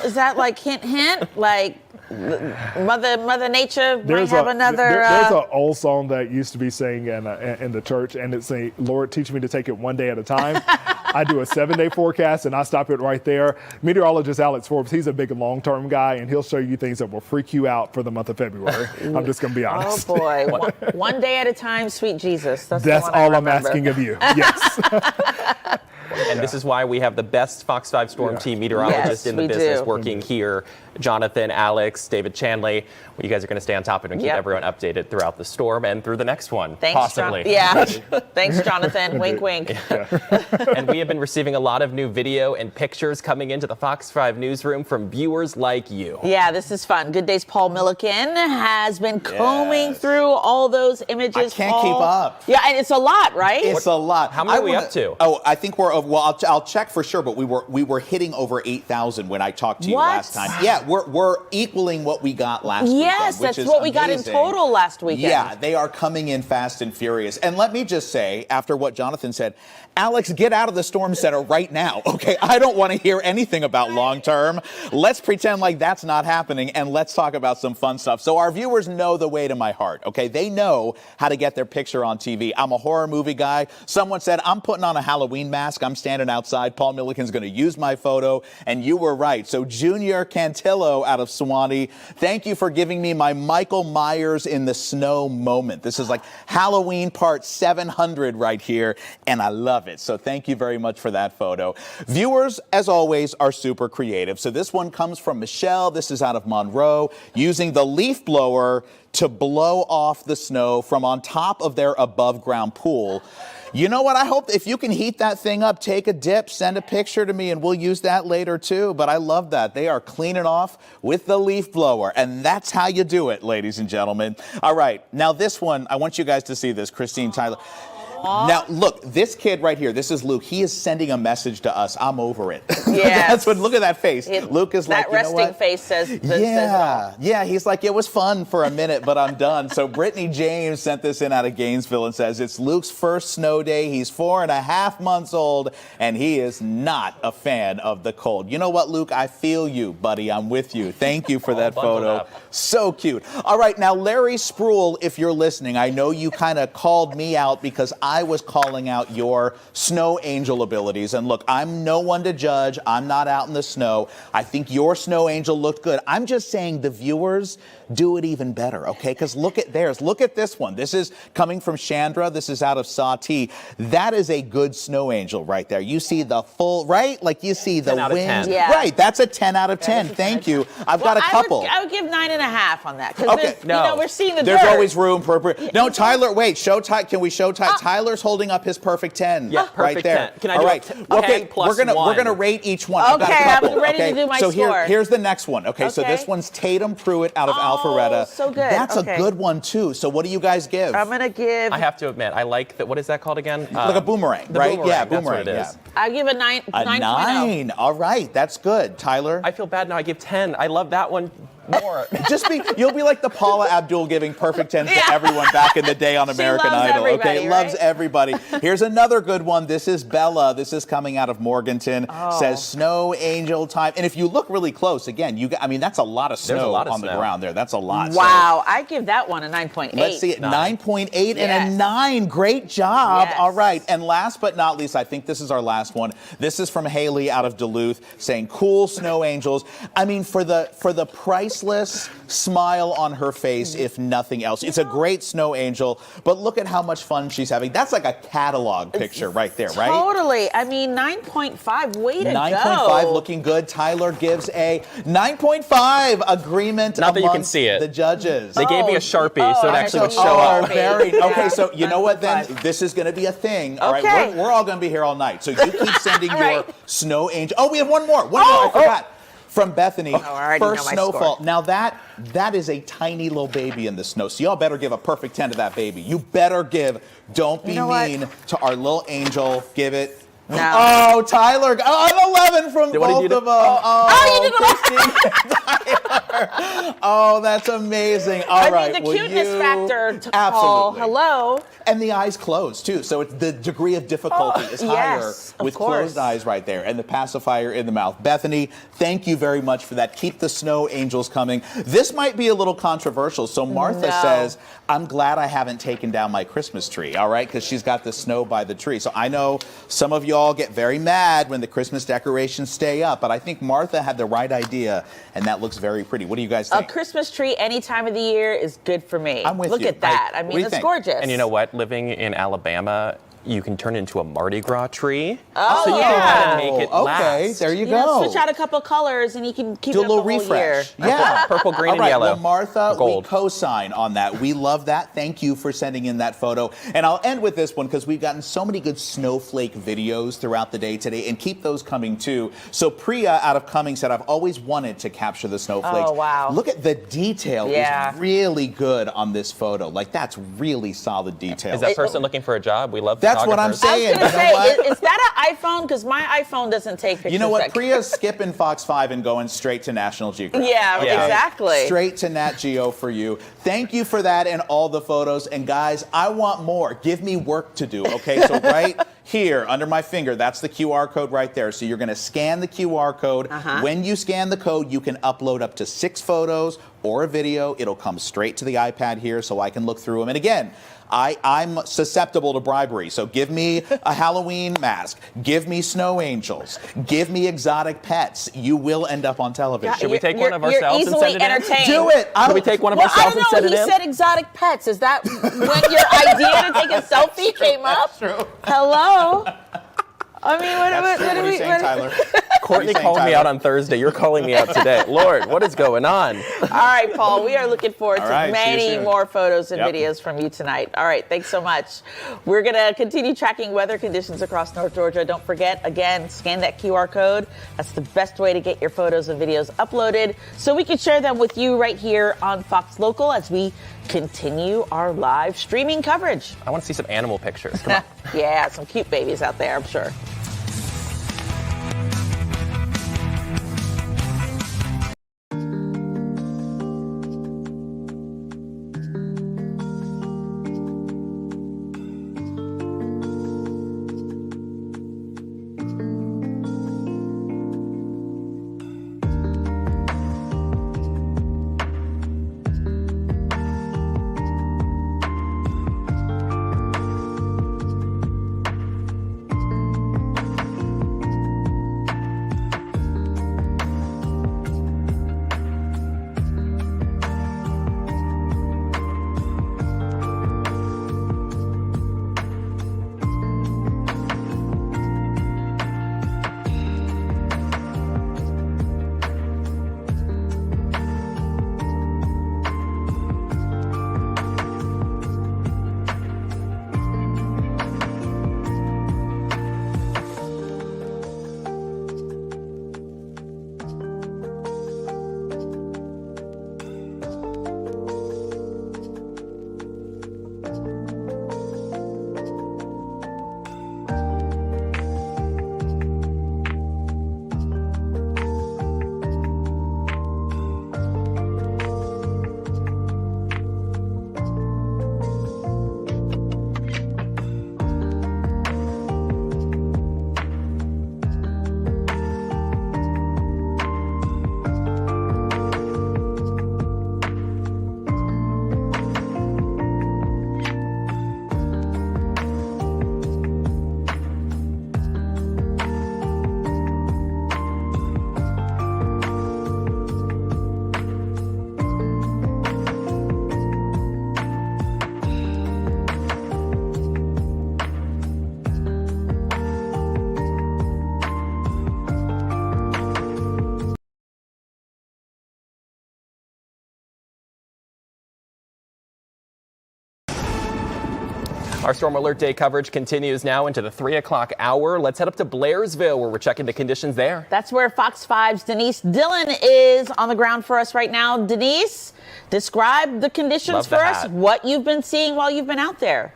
Is that hint? Like Mother Nature might have another...
There's an old song that used to be sang in the church, and it's saying, Lord, teach me to take it one day at a time. I do a 7-day forecast, and I stop it right there. Meteorologist Alex Forbes, he's a big long-term guy, and he'll show you things that will freak you out for the month of February. I'm just going to be honest.
Oh, boy. One day at a time, sweet Jesus.
That's all I'm asking of you. Yes.
And this is why we have the best Fox 5 Storm Team meteorologists in the business working here. Jonathan, Alex, David Chanley. You guys are going to stay on top of it and keep everyone updated throughout the storm and through the next one, possibly.
Thanks, Jonathan. Wink, wink.
And we have been receiving a lot of new video and pictures coming into the Fox 5 newsroom from viewers like you.
Yeah, this is fun. Good Day's Paul Milliken has been combing through all those images.
I can't keep up.
Yeah, and it's a lot, right?
It's a lot.
How many are we up to?
Oh, I think we're, I'll check for sure, but we were hitting over 8,000 when I talked to you last time. Yeah, Yeah, we're equaling what we got last weekend.
Yes,
which
that's
is
what we got in
amazing.
total last weekend.
Yeah, they are coming in fast and furious. And let me just say, after what Jonathan said, Alex, get out of the storm center right now, okay? I don't want to hear anything about long term. Let's pretend like that's not happening, and let's talk about some fun stuff. So our viewers know the way to my heart, okay? They know how to get their picture on TV. I'm a horror movie guy. Someone said, I'm putting on a Halloween mask. I'm standing outside. Paul Milliken's going to use my photo, and you were right. So Junior Cantillo out of Sewanee, thank you for giving me my Michael Myers in the snow moment. This is like Halloween part 700 right here, and I love it. So thank you very much for that photo. Viewers, as always, are super creative. So this one comes from Michelle. This is out of Monroe, using the leaf blower to blow off the snow from on top of their above ground pool. You know what? I hope if you can heat that thing up, take a dip, send a picture to me, and we'll use that later too. But I love that. They are cleaning off with the leaf blower, and that's how you do it, ladies and gentlemen. All right. Now this one, I want you guys to see this. Christine, Tyler. Now, look, this kid right here, this is Luke. He is sending a message to us. I'm over it.
Yes.
That's what, look at that face. Luke is like,
that
you know
resting
what?
face says it all.
Yeah, he's like, it was fun for a minute, but I'm done. So Brittany James sent this in out of Gainesville and says, it's Luke's first snow day. He's 4.5 months old, and he is not a fan of the cold. You know what, Luke? I feel you, buddy. I'm with you. Thank you for that photo.
up.
So cute. All right, now, Larry Spruill, if you're listening, I know you kind of called me out because I was calling out your snow angel abilities. And look, I'm no one to judge. I'm not out in the snow. I think your snow angel looked good. I'm just saying the viewers do it even better, okay? Because look at theirs. Look at this one. This is coming from Chandra. This is out of Sawtee. That is a good snow angel right there. You see the full, right? Like you see the
10 out of
wind.
10.
Yeah.
Right, that's a 10 out of 10. Thank you. I've got a couple.
I would give 9.5 on that. Because
Okay.
you know, we're seeing the
There's
dirt.
always room for. No, Tyler, wait. Show Ty. Can we show Ty? Tyler's holding up his perfect 10.
Yeah,
right
perfect
there.
10. Can I
All
do a
right.
10
Okay.
plus
We're
one?
gonna rate each one. I've got a
Okay, I'm
couple.
ready to do my
so
score.
here's the next one. Okay. So this one's Tatum Pruitt out of Alpharetta.
so good.
That's
Okay.
a good one too. So what do you guys give?
I'm going to give,
I have to admit, I like that. What is that called again?
like a boomerang,
the
right?
Boomerang,
Yeah,
that's
boomerang.
what it
Yeah.
is.
I give a 9.
A 9. All right. That's good. Tyler.
I feel bad now. I give 10. I love that one more.
You'll be like the Paula Abdul giving perfect 10s to everyone back in the day on American
loves
Idol. Okay,
everybody,
loves
right?
everybody. Here's another good one. This is Bella. This is coming out of Morganton. Says snow angel time. And if you look really close, again, that's a lot of
There's a
snow
lot of
on the
snow.
ground there. That's a lot.
Wow, I give that one a 9.8.
So let's see it. 9.8 and
Yes.
a 9. Great job.
Yes.
All right. And last but not least, I think this is our last one. This is from Haley out of Duluth saying cool snow angels. I mean, for the priceless smile on her face, if nothing else. It's a great snow angel, but look at how much fun she's having. That's like a catalog picture right there, right?
Totally. I mean, 9.5. Way to
9.5
go.
looking good. Tyler gives a 9.5 agreement
Not that you can
amongst
see it.
the judges.
They gave me a Sharpie, so it actually would show up.
Very.
Yeah.
Okay, so you know what then?
9.5.
This is going to be a thing. All right,
Okay.
we're all going to be here all night. So you keep sending your
right.
snow angel. Oh, we have one more. One more. I forgot. From Bethany,
I already
first
know my
snowfall.
score.
Now that is a tiny little baby in the snow. So y'all better give a perfect 10 to that baby. You better give. Don't be
You know what?
mean to our little angel. Give it.
No.
Oh, Tyler. An 11 from
What did you
both
do?
of them.
you did
Christine, Tyler. Oh, that's amazing. All right.
I mean, the
well,
cuteness
you-
factor to
Absolutely.
Paul. Hello.
And the eyes closed, too. So it's the degree of difficulty is higher
yes, of
with
course.
closed eyes right there and the pacifier in the mouth. Bethany, thank you very much for that. Keep the snow angels coming. This might be a little controversial. So Martha
No.
says, I'm glad I haven't taken down my Christmas tree, all right? Because she's got the snow by the tree. So I know some of y'all get very mad when the Christmas decorations stay up, but I think Martha had the right idea, and that looks very pretty. What do you guys
A
think?
Christmas tree any time of the year is good for me.
I'm with
Look
you.
at that.
What
I
do
mean,
you
it's
think?
gorgeous.
And you know what? Living in Alabama, you can turn it into a Mardi Gras tree.
Oh,
so you
yeah.
can kind of make it
Okay,
last.
there you
You know,
go.
switch out a couple colors and you can keep
Do
it
a
up
little
the whole
refresh.
year.
Yeah.
Purple, green,
All
and
right.
yellow.
Well, Martha,
Gold.
we co-sign on that. We love that. Thank you for sending in that photo. And I'll end with this one because we've gotten so many good snowflake videos throughout the day today, and keep those coming too. So Priya out of Cumming said, I've always wanted to capture the snowflakes.
Oh, wow.
Look at the detail.
Yeah.
Is really good on this photo. Like, that's really solid detail.
Is that person looking for a job? We love
That's That's what I'm saying.
I was going to say, is that an iPhone? Because my iPhone doesn't take pictures.
You know what? Priya's skipping Fox 5 and going straight to National Geographic.
Yeah, exactly.
Straight to Nat Geo for you. Thank you for that and all the photos. And guys, I want more. Give me work to do, okay? So right here under my finger, that's the QR code right there. So you're going to scan the QR code. When you scan the code, you can upload up to 6 photos or a video. It'll come straight to the iPad here so I can look through them. And again, I'm susceptible to bribery, so give me a Halloween mask, give me snow angels, give me exotic pets. You will end up on television.
Should we take one of ourselves and send it in?
Do it.
Should we take one of ourselves and send it in?
He said exotic pets. Is that when your idea to take a selfie came up? Hello? I mean, what are we saying,
Tyler?
Courtney called me out on Thursday. You're calling me out today. Lord, what is going on?
All right, Paul, we are looking forward to
right,
many more photos and videos from you tonight. All right, thanks so much. We're going to continue tracking weather conditions across North Georgia. Don't forget, again, scan that QR code. That's the best way to get your photos and videos uploaded so we can share them with you right here on Fox Local as we continue our live streaming coverage.
I want to see some animal pictures. Come on.
Yeah, some cute babies out there, I'm sure.
Our Storm Alert Day coverage continues now into the 3 o'clock hour. Let's head up to Blairsville where we're checking the conditions there.
That's where Fox 5's Denise Dillon is on the ground for us right now. Denise, describe the conditions for us, what you've been seeing while you've been out there.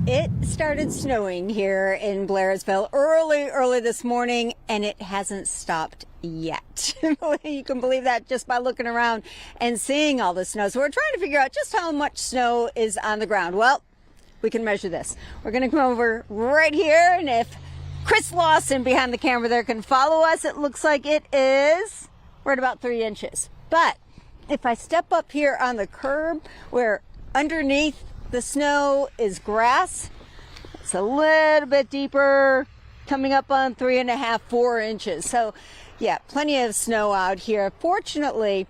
It started snowing here in Blairsville early this morning, and it hasn't stopped yet. You can believe that just by looking around and seeing all the snow. So we're trying to figure out just how much snow is on the ground. Well, we can measure this. We're going to come over right here, and if Chris Lawson behind the camera there can follow us, it looks like it is right about 3 inches. But if I step up here on the curb where underneath the snow is grass, it's a little bit deeper, coming up on 3.5, 4 inches. So yeah, plenty of snow out here. Fortunately,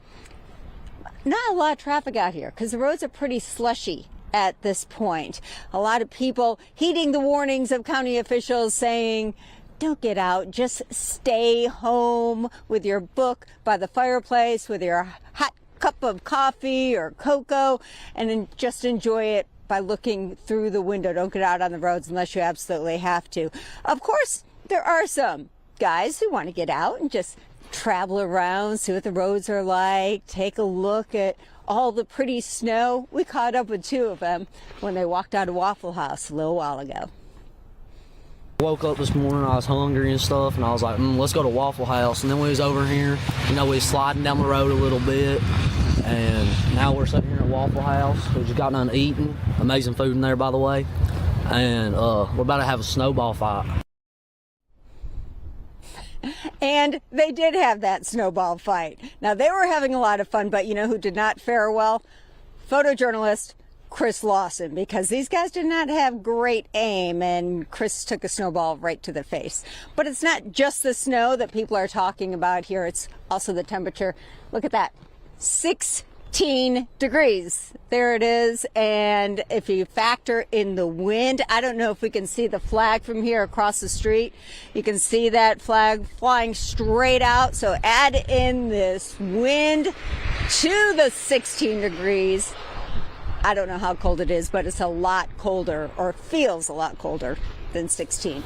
not a lot of traffic out here because the roads are pretty slushy at this point. A lot of people heeding the warnings of county officials saying, don't get out, just stay home with your book by the fireplace, with your hot cup of coffee or cocoa, and then just enjoy it by looking through the window. Don't get out on the roads unless you absolutely have to. Of course, there are some guys who want to get out and just travel around, see what the roads are like, take a look at all the pretty snow. We caught up with 2 of them when they walked out of Waffle House a little while ago.
Woke up this morning, I was hungry and stuff, and I was like, let's go to Waffle House. And then we was over here, we was sliding down the road a little bit, and now we're sitting here at Waffle House. We just got done eating. Amazing food in there, by the way. And we're about to have a snowball fight.
And they did have that snowball fight. Now, they were having a lot of fun, but you know who did not fare well? Photojournalist Chris Lawson, because these guys did not have great aim, and Chris took a snowball right to the face. But it's not just the snow that people are talking about here. It's also the temperature. Look at that. 16 degrees. There it is. And if you factor in the wind, I don't know if we can see the flag from here across the street. You can see that flag flying straight out. So add in this wind to the 16 degrees. I don't know how cold it is, but it's a lot colder, or feels a lot colder than 16.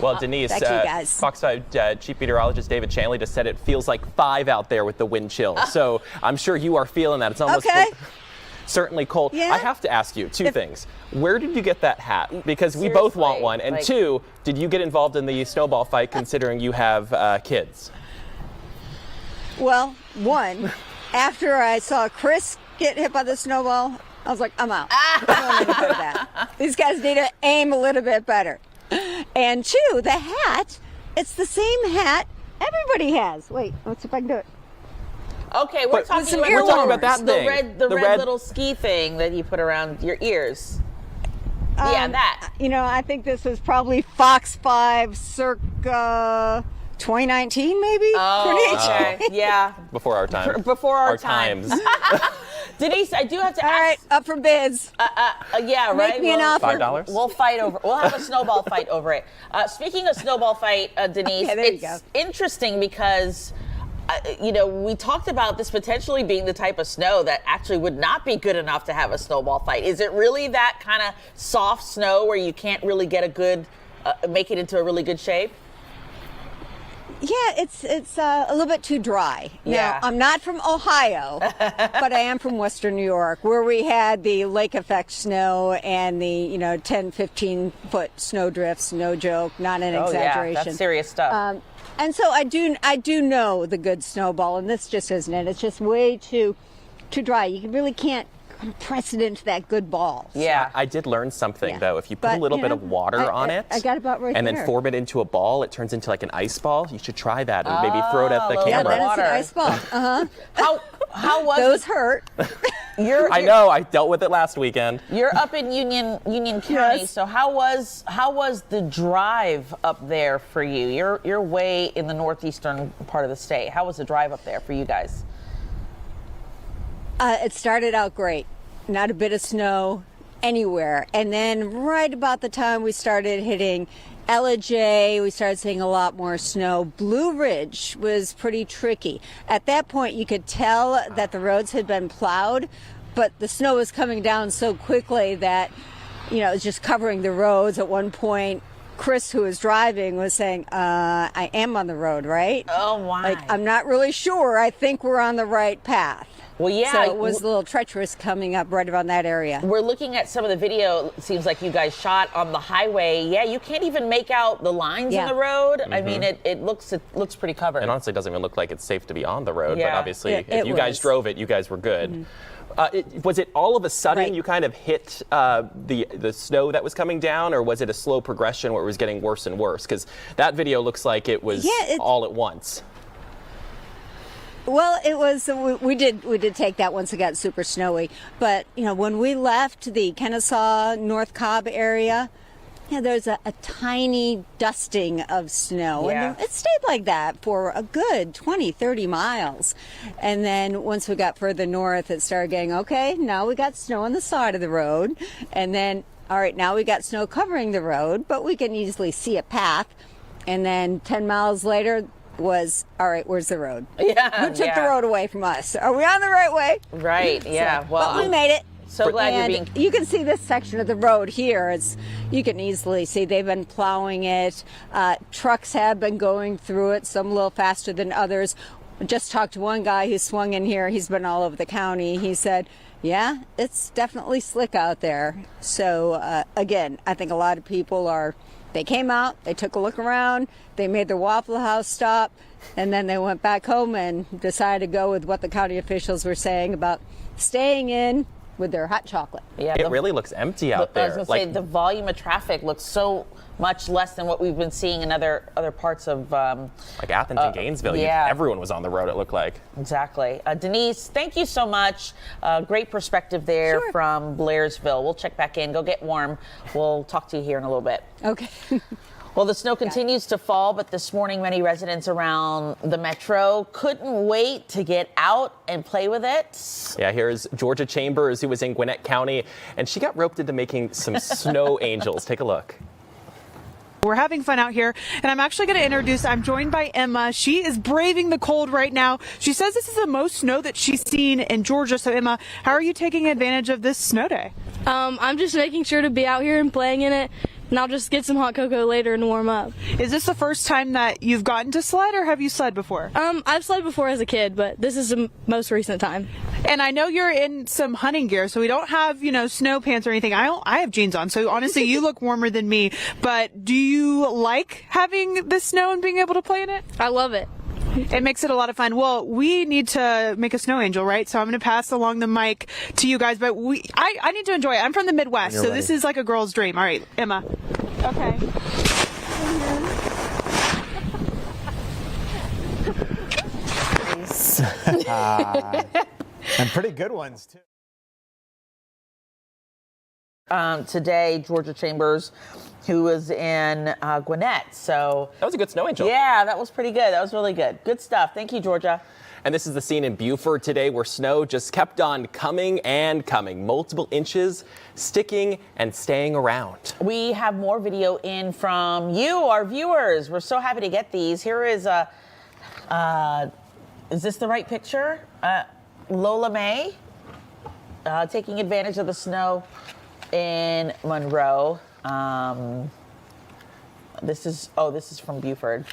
Well, Denise,
back to you guys.
Fox 5 Chief Meteorologist David Shanley just said it feels like 5 out there with the wind chill. So I'm sure you are feeling that. It's almost certainly cold.
Yeah.
I have to ask you 2 things. Where did you get that hat? Because we both want one. And 2, did you get involved in the snowball fight considering you have kids?
Well, 1, after I saw Chris get hit by the snowball, I was like, I'm out. I don't need to do that. These guys need to aim a little bit better. And 2, the hat, it's the same hat everybody has. Wait, let's see if I can do it.
Okay, we're talking about
that thing.
The red little ski thing that you put around your ears. Yeah, that.
You know, I think this is probably Fox 5 circa 2019, maybe?
Oh, okay. Yeah.
Before our time.
Before our times. Denise, I do have to ask.
All right, up for bids.
Yeah,
Make
right.
me an offer.
$5.
We'll fight over. We'll have a snowball fight over it. Speaking of snowball fight, Denise, it's interesting because, we talked about this potentially being the type of snow that actually would not be good enough to have a snowball fight. Is it really that kind of soft snow where you can't really get a good, make it into a really good shape?
Yeah, it's a little bit too dry.
Yeah.
Now, I'm not from Ohio, but I am from Western New York, where we had the lake effect snow and the 10, 15 foot snow drifts. No joke, not an exaggeration.
Yeah, that's serious stuff.
And so I do know the good snowball, and this just isn't it. It's just way too dry. You really can't press it into that good ball.
Yeah, I did learn something though. If you put a little bit of water on it,
I got about right
and
there.
then form it into a ball, it turns into like an ice ball. You should try that and maybe throw it at the camera.
Yeah, that is an ice ball.
How was
those hurt?
I know. I dealt with it last weekend.
You're up in Union County, so how was the drive up there for you? You're way in the northeastern part of the state. How was the drive up there for you guys?
It started out great. Not a bit of snow anywhere. And then right about the time we started hitting Ellijay, we started seeing a lot more snow. Blue Ridge was pretty tricky. At that point, you could tell that the roads had been plowed, but the snow was coming down so quickly that, it was just covering the roads. At one point, Chris, who was driving, was saying, I am on the road, right?
Oh, my.
I'm not really sure. I think we're on the right path.
Well, yeah.
So it was a little treacherous coming up right around that area.
We're looking at some of the video. It seems like you guys shot on the highway. Yeah, you can't even make out the lines in the road. I mean, it looks pretty covered.
It honestly doesn't even look like it's safe to be on the road.
Yeah.
But obviously,
It
if you guys drove it, you guys were good. Was it all of a sudden you kind of hit the snow that was coming down, or was it a slow progression where it was getting worse and worse? Because that video looks like it was all at once.
Well, it was. We did take that once it got super snowy. But when we left the Kennesaw, North Cobb area, there's a tiny dusting of snow, and it stayed like that for a good 20, 30 miles. And then once we got further north, it started getting okay. Now we got snow on the side of the road, and then all right, now we got snow covering the road, but we can easily see a path. And then 10 miles later was, all right, where's the road?
Yeah.
Who took the road away from us? Are we on the right way?
Right, yeah.
Well, but we made it.
So glad you're being...
You can see this section of the road here. You can easily see they've been plowing it. Trucks have been going through it, some a little faster than others. just talked to one guy who swung in here. He's been all over the county. He said, yeah, it's definitely slick out there. So again, I think a lot of people they came out, they took a look around, they made their Waffle House stop, and then they went back home and decided to go with what the county officials were saying about staying in with their hot chocolate.
Yeah,
it really looks empty out there.
I was going to say, the volume of traffic looks so much less than what we've been seeing in other parts of
like Athens and Gainesville.
Yeah.
Everyone was on the road, it looked like.
Exactly. Denise, thank you so much. Great perspective there from Blairsville. We'll check back in. Go get warm. We'll talk to you here in a little bit.
Okay.
Well, the snow continues to fall, but this morning many residents around the metro couldn't wait to get out and play with it.
Yeah, here's Georgia Chambers, who was in Gwinnett County, and she got roped into making some snow angels. Take a look.
We're having fun out here, and I'm actually going to introduce, I'm joined by Emma. She is braving the cold right now. She says this is the most snow that she's seen in Georgia. So Emma, how are you taking advantage of this snow day?
I'm just making sure to be out here and playing in it, and I'll just get some hot cocoa later and warm up.
Is this the first time that you've gotten to sled, or have you sled before?
I've sled before as a kid, but this is the most recent time.
And I know you're in some hunting gear, so we don't have, snow pants or anything. I have jeans on, so honestly, you look warmer than me. But do you like having the snow and being able to play in it?
I love it.
It makes it a lot of fun. Well, we need to make a snow angel, right? So I'm going to pass along the mic to you guys, but I need to enjoy it. I'm from the Midwest, so this is like a girl's dream. All right, Emma. Okay.
And pretty good ones, too.
Today, Georgia Chambers, who was in Gwinnett. So
that was a good snow angel.
Yeah, that was pretty good. That was really good. Good stuff. Thank you, Georgia.
And this is the scene in Buford today where snow just kept on coming and coming. Multiple inches sticking and staying around.
We have more video in from you, our viewers. We're so happy to get these. Here is this the right picture? Lola May taking advantage of the snow in Monroe. This is from Buford.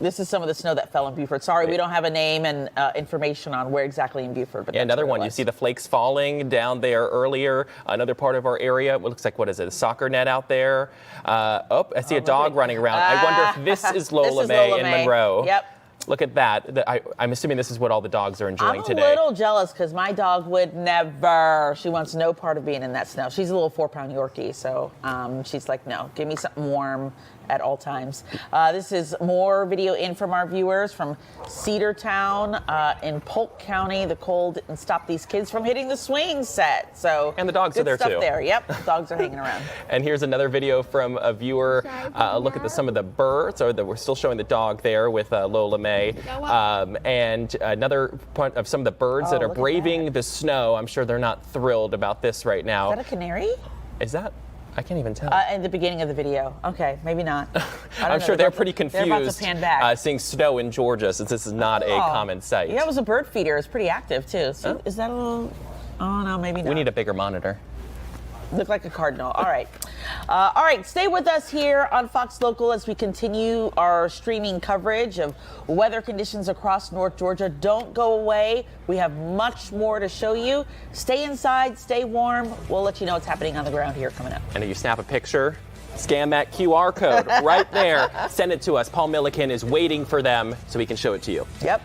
This is some of the snow that fell in Buford. Sorry, we don't have a name and information on where exactly in Buford. But
yeah, another one. You see the flakes falling down there earlier. Another part of our area. What looks like, what is it? A soccer net out there. I see a dog running around. I wonder if this is Lola May in Monroe.
Yep.
Look at that. I'm assuming this is what all the dogs are enjoying today.
I'm a little jealous because my dog would never. She wants no part of being in that snow. She's a little 4-pound Yorkie, so she's like, no, give me something warm at all times. This is more video in from our viewers from Cedartown in Polk County. The cold didn't stop these kids from hitting the swing set. And
the dogs are there
stuff
too.
There. Yep, dogs are hanging around.
And here's another video from a viewer. Look at some of the birds. We're still showing the dog there with Lola May. And another point of some of the birds that are braving the snow. I'm sure they're not thrilled about this right now.
Is that a canary?
Is that? I can't even tell.
In the beginning of the video. Okay, maybe not.
I'm sure they're pretty confused
they're about to pan back.
seeing snow in Georgia, since this is not a common sight.
Yeah, it was a bird feeder. It's pretty active, too. So is that a little... Oh, no, maybe not.
We need a bigger monitor.
Look like a cardinal. All right. All right, stay with us here on Fox Local as we continue our streaming coverage of weather conditions across North Georgia. Don't go away. We have much more to show you. Stay inside, stay warm. We'll let you know what's happening on the ground here coming up.
And if you snap a picture, scan that QR code right there. Send it to us. Paul Milliken is waiting for them so we can show it to you.
Yep.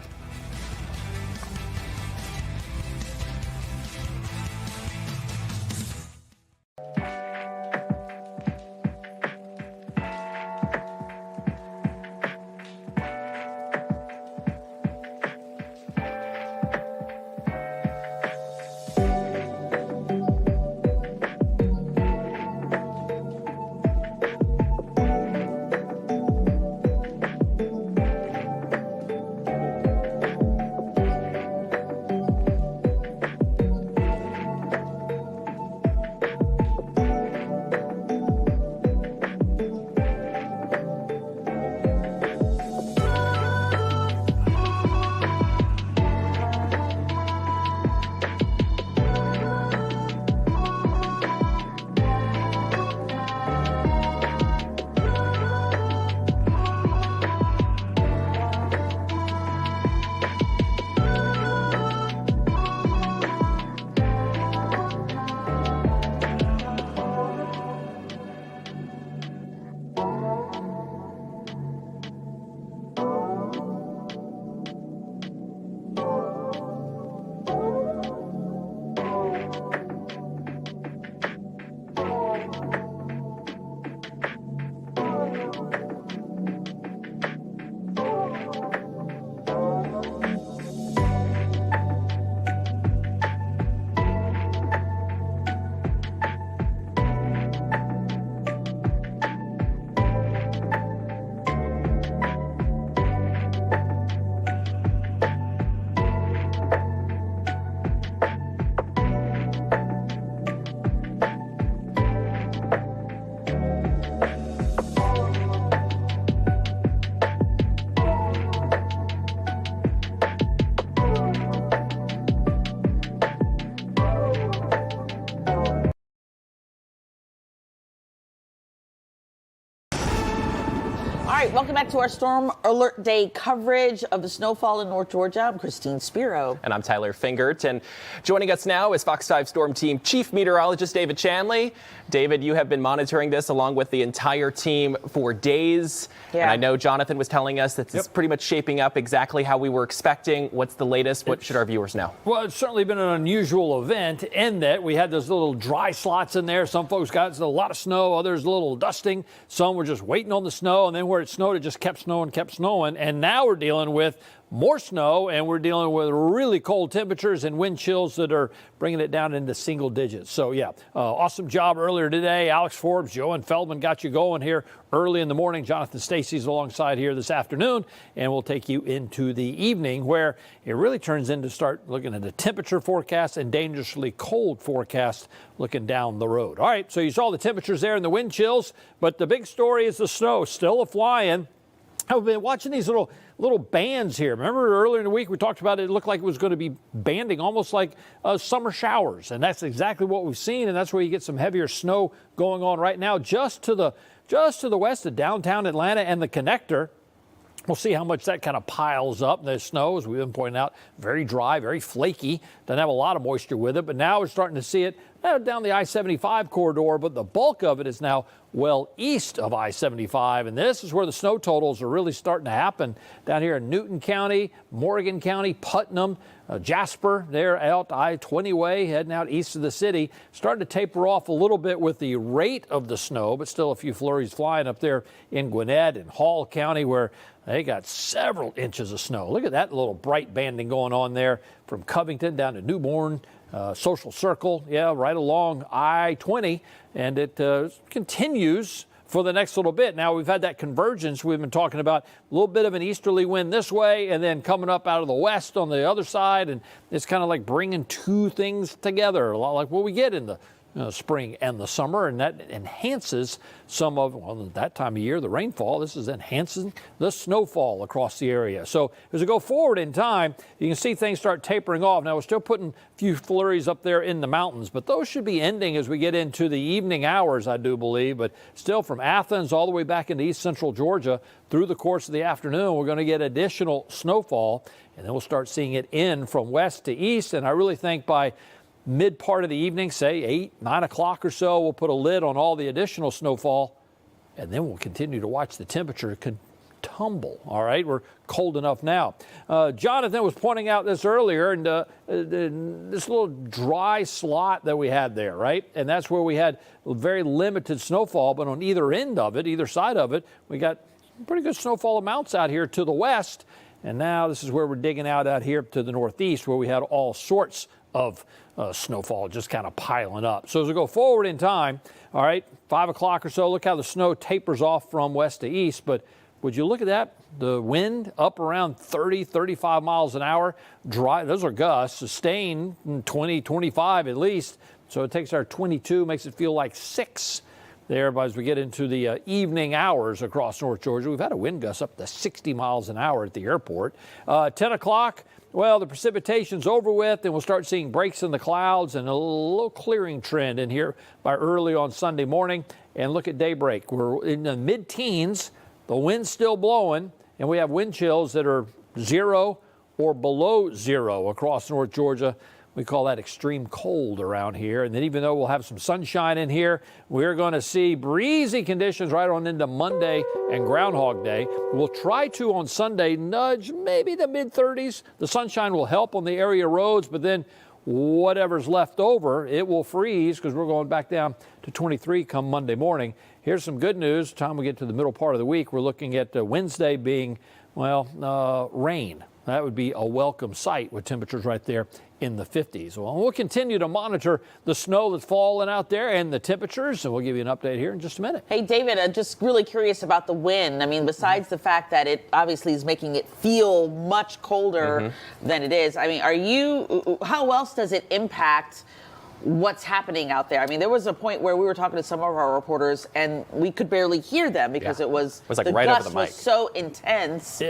right, welcome back to our Storm Alert Day coverage of the snowfall in North Georgia. I'm Christine Spiro.
And I'm Tyler Fingert. And joining us now is Fox 5 Storm Team Chief Meteorologist David Chanley. David, you have been monitoring this along with the entire team for days.
Yeah.
And I know Jonathan was telling us that it's pretty much shaping up exactly how we were expecting. What's the latest? What should our viewers know?
Well, it's certainly been an unusual event in that we had those little dry slots in there. Some folks got a lot of snow, others a little dusting. Some were just waiting on the snow, and then where it snowed, it just kept snowing. And now we're dealing with more snow, and we're dealing with really cold temperatures and wind chills that are bringing it down into single digits. So, yeah, awesome job earlier today. Alex Forbes, Joe and Feldman got you going here early in the morning. Jonathan Stacy's alongside here this afternoon, and we'll take you into the evening where it really turns into start looking at the temperature forecast and dangerously cold forecast looking down the road. All right, so you saw the temperatures there and the wind chills, but the big story is the snow still a-flying. I've been watching these little bands here. Remember earlier in the week we talked about it looked like it was going to be banding almost like summer showers, and that's exactly what we've seen, and that's where you get some heavier snow going on right now just to the west of downtown Atlanta and the connector. We'll see how much that kind of piles up. The snow, as we've been pointing out, very dry, very flaky. Doesn't have a lot of moisture with it, but now we're starting to see it down the I-75 corridor, but the bulk of it is now well east of I-75, and this is where the snow totals are really starting to happen down here in Newton County, Morgan County, Putnam, Jasper. They're out I-20 way, heading out east of the city. Starting to taper off a little bit with the rate of the snow, but still a few flurries flying up there in Gwinnett and Hall County, where they got several inches of snow. Look at that little bright banding going on there from Covington down to Newborn, Social Circle, right along I-20, and it continues for the next little bit. Now, we've had that convergence we've been talking about, a little bit of an easterly wind this way and then coming up out of the west on the other side, and it's kind of like bringing two things together, a lot like what we get in the spring and the summer, and that enhances some of, that time of year, the rainfall. This is enhancing the snowfall across the area. So as we go forward in time, you can see things start tapering off. Now, we're still putting a few flurries up there in the mountains, but those should be ending as we get into the evening hours, I do believe. But still, from Athens all the way back into east central Georgia, through the course of the afternoon, we're going to get additional snowfall, and then we'll start seeing it in from west to east. And I really think by mid part of the evening, say 8, 9 o'clock or so, we'll put a lid on all the additional snowfall, and then we'll continue to watch the temperature tumble. All right, we're cold enough now. Jonathan was pointing out this earlier, and this little dry slot that we had there, right? And that's where we had very limited snowfall, but on either end of it, either side of it, we got pretty good snowfall amounts out here to the west. And now this is where we're digging out here to the northeast, where we had all sorts of snowfall just kind of piling up. So as we go forward in time, all right, 5 o'clock or so, look how the snow tapers off from west to east. But would you look at that? The wind up around 30, 35 miles an hour. Dry, those are gusts, sustained 20, 25 at least. So it takes our 22, makes it feel like 6 there. But as we get into the evening hours across North Georgia, we've had a wind gust up to 60 miles an hour at the airport. 10 o'clock, well, the precipitation's over with, and we'll start seeing breaks in the clouds and a little clearing trend in here by early on Sunday morning. And look at daybreak. We're in the mid-teens. The wind's still blowing, and we have wind chills that are 0 or below 0 across North Georgia. We call that extreme cold around here. And then even though we'll have some sunshine in here, we're going to see breezy conditions right on into Monday and Groundhog Day. We'll try to, on Sunday, nudge maybe the mid-30s. The sunshine will help on the area roads, but then whatever's left over, it will freeze because we're going back down to 23 come Monday morning. Here's some good news. Time we get to the middle part of the week, we're looking at Wednesday being, rain. That would be a welcome sight with temperatures right there in the 50s. Well, we'll continue to monitor the snow that's falling out there and the temperatures, and we'll give you an update here in just a minute.
Hey, David, I'm just really curious about the wind. I mean, besides the fact that it obviously is making it feel much colder than it is, I mean, how else does it impact what's happening out there? I mean, there was a point where we were talking to some of our reporters and we could barely hear them because it was
like
the
right
gust
over the mic.
was so intense.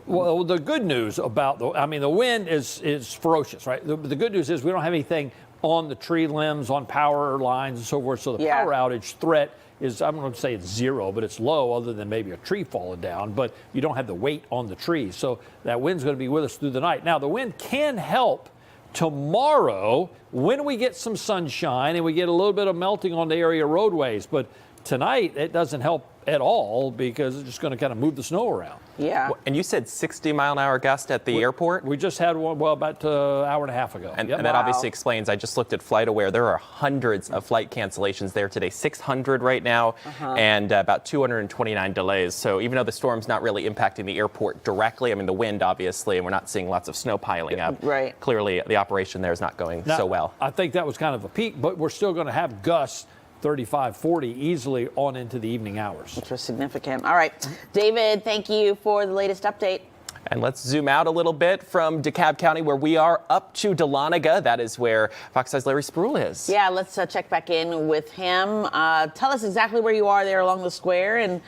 Well, the good news about the wind is ferocious, right? The good news is we don't have anything on the tree limbs, on power lines and so forth. So the power outage threat is, I'm going to say it's zero, but it's low other than maybe a tree falling down, but you don't have the weight on the tree. So that wind's going to be with us through the night. Now, the wind can help tomorrow when we get some sunshine and we get a little bit of melting on the area roadways. But tonight, it doesn't help at all because it's just going to kind of move the snow around.
Yeah.
And you said 60-mile-an-hour gust at the airport?
We just had one, well, about an hour and a half ago.
And that obviously explains, I just looked at FlightAware, there are hundreds of flight cancellations there today, 600 right now, and about 229 delays. So even though the storm's not really impacting the airport directly, I mean, the wind, obviously, and we're not seeing lots of snow piling up.
Right.
Clearly, the operation there is not going so well.
I think that was kind of a peak, but we're still going to have gusts 35, 40 easily on into the evening hours.
Which was significant. All right. David, thank you for the latest update.
And let's zoom out a little bit from DeKalb County, where we are, up to Dahlonega. That is where Fox 5's Larry Spruill is.
Yeah, let's check back in with him. Tell us exactly where you are there along the square and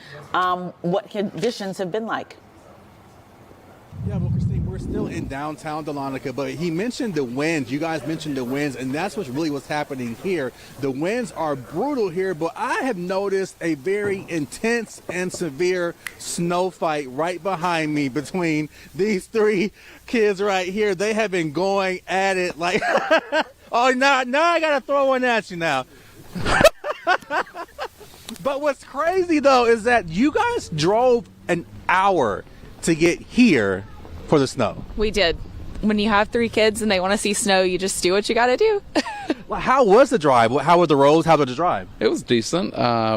what conditions have been like.
Yeah, well, Christine, we're still in downtown Dahlonega, but he mentioned the winds. You guys mentioned the winds, and that's what's happening here. The winds are brutal here, but I have noticed a very intense and severe snow fight right behind me between these three kids right here. They have been going at it like, oh, now I got to throw one at you now. But what's crazy, though, is that you guys drove an hour to get here for the snow.
We did. When you have three kids and they want to see snow, you just do what you got to do.
Well, how was the drive? How were the roads? How was the drive?
It was decent.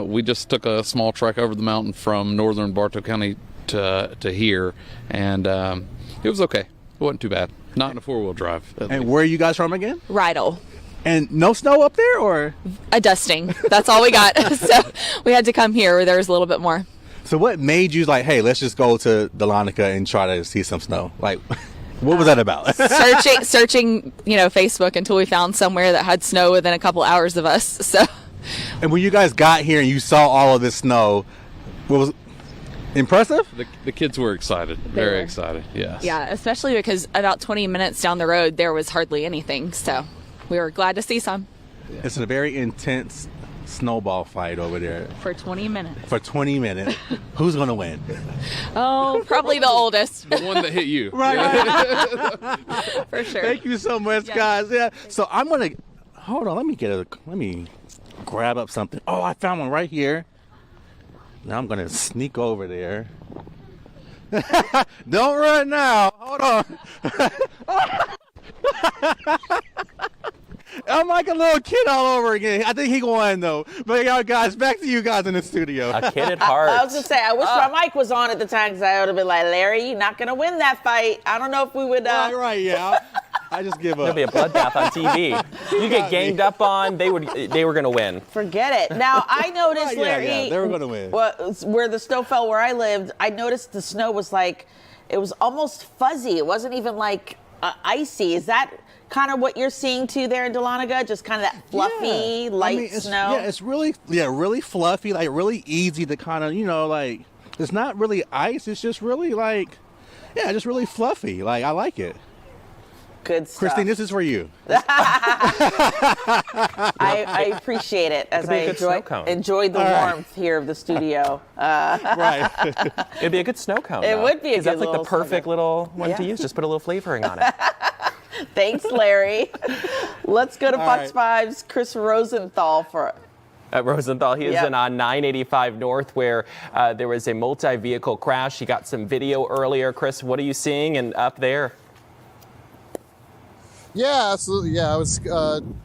We just took a small trek over the mountain from northern Bartow County to here, and it was okay. It wasn't too bad. Not in a four-wheel drive.
And where are you guys from again?
Rydell.
And no snow up there, or?
A dusting. That's all we got. So we had to come here where there was a little bit more.
So what made you like, hey, let's just go to Dahlonega and try to see some snow? Like, what was that about?
searching, Facebook until we found somewhere that had snow within a couple hours of us. So.
And when you guys got here and you saw all of this snow, what was impressive?
The kids were excited, very excited. Yes.
Yeah, especially because about 20 minutes down the road there was hardly anything. So we were glad to see some.
It's a very intense snowball fight over there.
For 20 minutes.
For 20 minutes. Who's going to win?
Oh, probably the oldest.
The one that hit you.
Right.
For sure.
Thank you so much, guys. Yeah. So I'm going to, hold on, let me grab up something. Oh, I found one right here. Now I'm going to sneak over there. Don't run now. Hold on. I'm like a little kid all over again. I think he won, though. But, y'all guys, back to you guys in the studio.
A kid at heart.
I was going to say, I wish my mic was on at the time because I would have been like, Larry, you're not going to win that fight. I don't know if we would.
Right, yeah. I just give up.
There'll be a bloodbath on TV. You get ganged up on, they were going to win.
Forget it. Now, I noticed, Larry.
Yeah, they were going to win.
Where the snow fell where I lived, I noticed the snow was like, it was almost fuzzy. It wasn't even like icy. Is that kind of what you're seeing too there in Dahlonega? Just kind of that fluffy, light snow?
Yeah, it's really fluffy, like really easy to kind of, like, it's not really ice. It's just really just really fluffy. Like, I like it.
Good stuff.
Christine, this is for you.
I appreciate it as I enjoyed the warmth here of the studio.
Right. It'd be a good snow cone.
It would be a good
that's like the perfect little one to use. Just put a little flavoring on it.
Thanks, Larry. Let's go to Fox 5's Chris Rosenthal for.
Rosenthal, he is in on 985 North, where there was a multi-vehicle crash. He got some video earlier. Chris, what are you seeing and up there?
Yeah, absolutely. Yeah, I was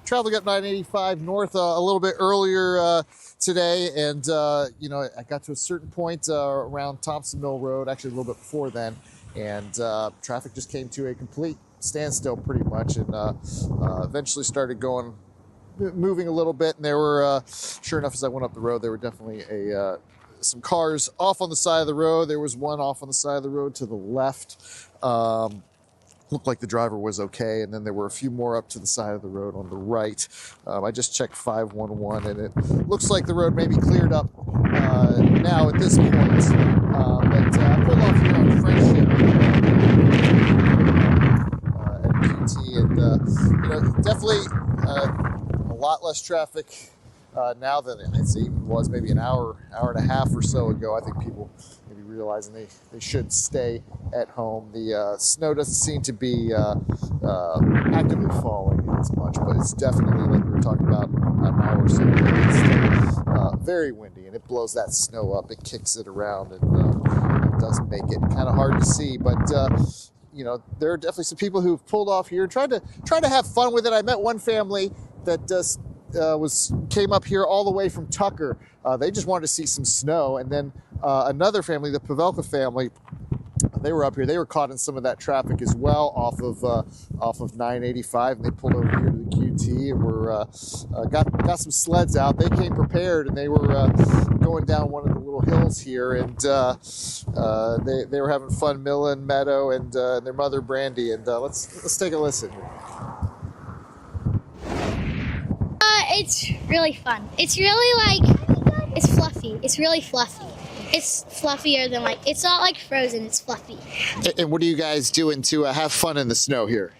traveling up 985 North a little bit earlier today, and I got to a certain point around Thompson Mill Road, actually a little bit before then, and traffic just came to a complete standstill pretty much, and eventually started moving a little bit, and there were, sure enough, as I went up the road, there were definitely some cars off on the side of the road. There was one off on the side of the road to the left. Looked like the driver was okay, and then there were a few more up to the side of the road on the right. I just checked 511, and it looks like the road may be cleared up now at this point. But I pulled off here on Friendship. QT, and definitely a lot less traffic now than I'd say even was maybe an hour and a half or so ago. I think people maybe realizing they should stay at home. The snow doesn't seem to be actively falling as much, but it's definitely, like we were talking about an hour or so ago, it's still very windy, and it blows that snow up. It kicks it around, and it does make it kind of hard to see. But there are definitely some people who've pulled off here and tried to have fun with it. I met one family that came up here all the way from Tucker. They just wanted to see some snow, and then another family, the Pavelka family, they were up here. They were caught in some of that traffic as well off of 985, and they pulled over here to the QT and were got some sleds out. They came prepared, and they were going down one of the little hills here, and they were having fun. Millen, Meadow, and their mother Brandy. And let's take a listen here.
It's really fun. It's really it's fluffy. It's really fluffy. It's fluffier than it's not like Frozen, it's fluffy.
And what are you guys doing to have fun in the snow here?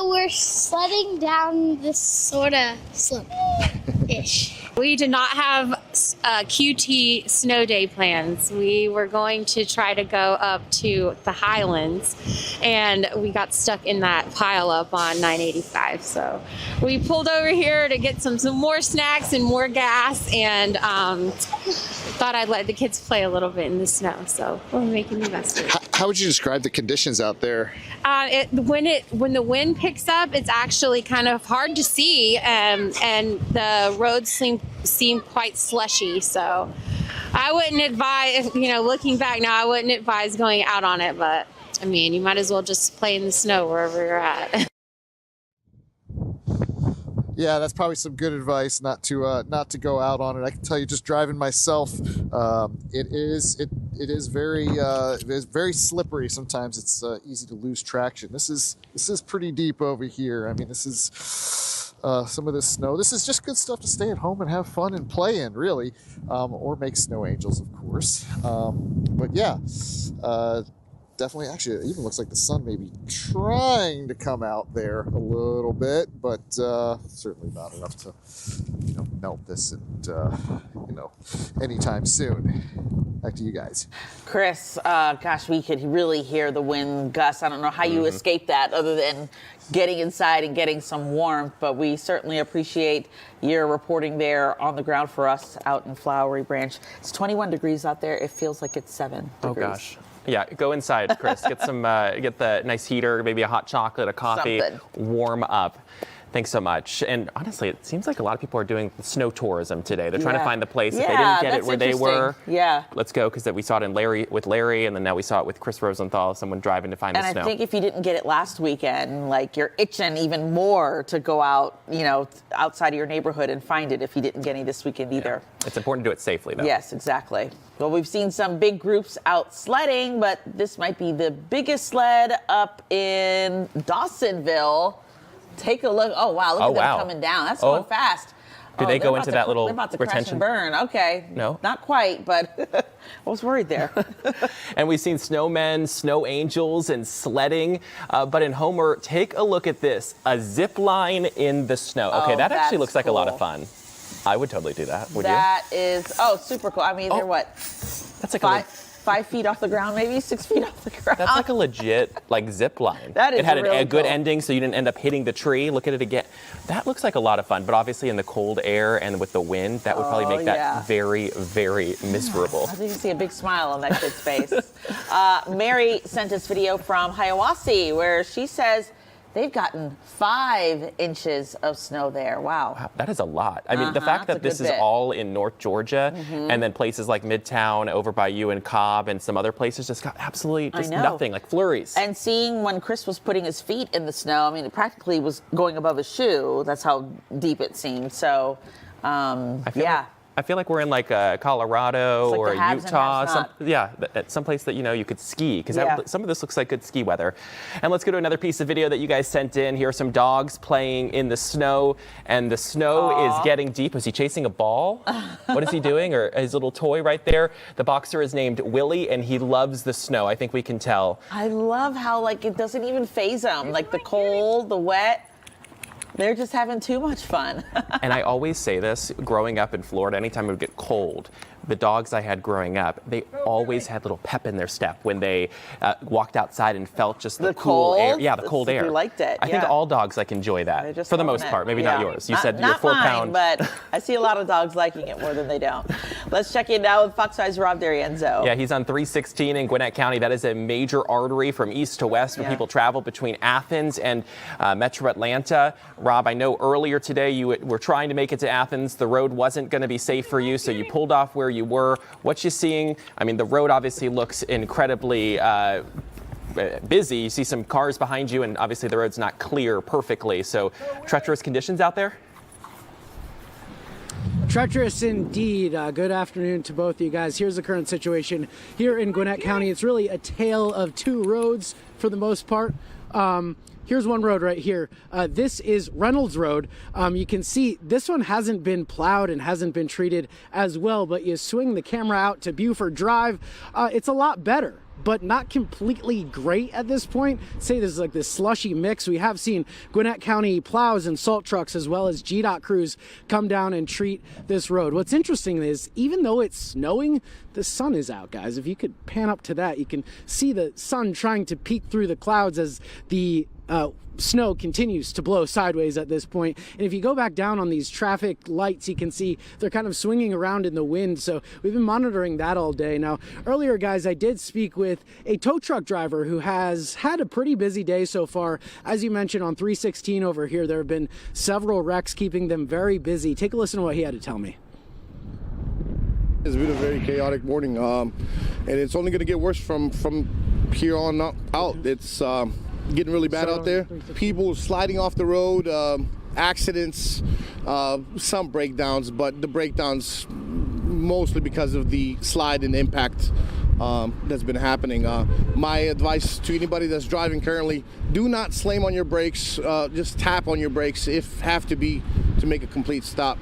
We're sledding down this sort of slope-ish.
We did not have QT snow day plans. We were going to try to go up to the Highlands, and we got stuck in that pile up on 985. So we pulled over here to get some more snacks and more gas, and thought I'd let the kids play a little bit in the snow. So we're making the best of it.
How would you describe the conditions out there?
When the wind picks up, it's actually kind of hard to see, and the roads seem quite slushy. So I wouldn't advise, looking back now, I wouldn't advise going out on it. But I mean, you might as well just play in the snow wherever you're at.
Yeah, that's probably some good advice not to go out on it. I can tell you, just driving myself, it is very slippery. Sometimes it's easy to lose traction. This is pretty deep over here. I mean, this is some of this snow. This is just good stuff to stay at home and have fun and play in, really, or make snow angels, of course. But yeah. Definitely, actually, it even looks like the sun may be trying to come out there a little bit, but certainly not enough to, melt this and, anytime soon. Back to you guys.
Chris, gosh, we could really hear the wind gusts. I don't know how you escape that other than getting inside and getting some warmth, but we certainly appreciate your reporting there on the ground for us out in Flowery Branch. It's 21 degrees out there. It feels like it's 7 degrees.
Oh, gosh. Yeah, go inside, Chris. Get the nice heater, maybe a hot chocolate, a coffee, warm up. Thanks so much. And honestly, it seems like a lot of people are doing snow tourism today. They're trying to find the place. If they didn't get it where they were, let's go, because we saw it with Larry, and then now we saw it with Chris Rosenthal, someone driving to find the snow.
And I think if you didn't get it last weekend, you're itching even more to go out, outside of your neighborhood and find it if you didn't get any this weekend either.
It's important to do it safely, though.
Yes, exactly. Well, we've seen some big groups out sledding, but this might be the biggest sled up in Dawsonville. Take a look. Oh, wow. Look at them coming down. That's going fast.
Do they go into that little
they're about to
retention?
Crash and burn. Okay.
No?
Not quite, but I was worried there.
And we've seen snowmen, snow angels, and sledding. But in Homer, take a look at this. A zip line in the snow. Okay, that actually looks like a lot of fun. I would totally do that. Would you?
That is, super cool. I mean, they're what?
That's like
5 feet off the ground, maybe 6 feet off the ground.
That's like a legit zip line.
That is
It had
really
a good
cool.
ending, so you didn't end up hitting the tree. Look at it again. That looks like a lot of fun, but obviously in the cold air and with the wind, that would probably make that very, very miserable.
I think you see a big smile on that kid's face. Mary sent us video from Hiawassee where she says they've gotten 5 inches of snow there. Wow.
That is a lot. I mean, the fact that this is all in North Georgia and then places like Midtown over by you and Cobb and some other places just got absolutely just nothing, like flurries.
And seeing when Chris was putting his feet in the snow, I mean, it practically was going above his shoe. That's how deep it seemed. So,
I feel like we're in like Colorado
It's like
or
the haves and
Utah,
have-not.
someplace that you could ski because
Yeah.
some of this looks like good ski weather. And let's go to another piece of video that you guys sent in. Here are some dogs playing in the snow, and the snow is getting deep. Is he chasing a ball? What is he doing? Or his little toy right there? The boxer is named Willie, and he loves the snow. I think we can tell.
I love how like it doesn't even faze them. Like the cold, the wet. They're just having too much fun.
And I always say this, growing up in Florida, anytime it would get cold, the dogs I had growing up, they always had little pep in their step when they walked outside and felt just the cool air.
cold?
Yeah, the cold air.
You liked it,
I think
yeah.
all dogs like enjoy that,
just
for the
own
most
it.
part. Maybe not
Yeah.
yours. You said you're
not
4
mine,
pound.
but I see a lot of dogs liking it more than they don't. Let's check in now with Fox 5's Rob D'Arienzo.
Yeah, he's on 316 in Gwinnett County. That is a major artery from east to west when people travel between Athens and Metro Atlanta. Rob, I know earlier today you were trying to make it to Athens. The road wasn't going to be safe for you, so you pulled off where you were. What you seeing? I mean, the road obviously looks incredibly busy. You see some cars behind you, and obviously the road's not clear perfectly. So treacherous conditions out there?
Treacherous indeed. Good afternoon to both of you guys. Here's the current situation here in Gwinnett County. It's really a tale of two roads for the most part. Here's one road right here. This is Reynolds Road. You can see this one hasn't been plowed and hasn't been treated as well, but you swing the camera out to Buford Drive, it's a lot better, but not completely great at this point. Say there's like this slushy mix. We have seen Gwinnett County plows and salt trucks as well as GDOT crews come down and treat this road. What's interesting is even though it's snowing, the sun is out, guys. If you could pan up to that, you can see the sun trying to peek through the clouds as the snow continues to blow sideways at this point. And if you go back down on these traffic lights, you can see they're kind of swinging around in the wind. So we've been monitoring that all day. Now, earlier, guys, I did speak with a tow truck driver who has had a pretty busy day so far. As you mentioned, on 316 over here, there have been several wrecks keeping them very busy. Take a listen to what he had to tell me.
It's been a very chaotic morning, and it's only going to get worse from here on out. It's getting really bad out there. People sliding off the road, accidents, some breakdowns, but the breakdowns mostly because of the slide and impact that's been happening. My advice to anybody that's driving currently, do not slam on your brakes, just tap on your brakes if have to be to make a complete stop.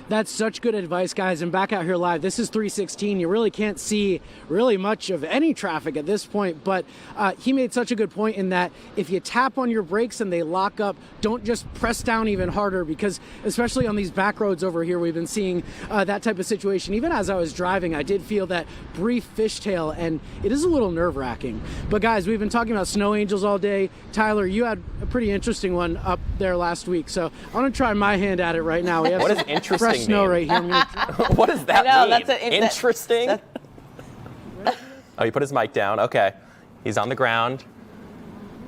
That's such good advice, guys. And back out here live, this is 316. You really can't see really much of any traffic at this point, but he made such a good point in that if you tap on your brakes and they lock up, don't just press down even harder, because especially on these back roads over here, we've been seeing that type of situation. Even as I was driving, I did feel that brief fishtail, and it is a little nerve-wracking. But guys, we've been talking about snow angels all day. Tyler, you had a pretty interesting one up there last week, so I want to try my hand at it right now. We have
What is interesting
snow
mean?
right here.
What does that
I know,
mean? Interesting? Oh, he put his mic down. Okay. He's on the ground.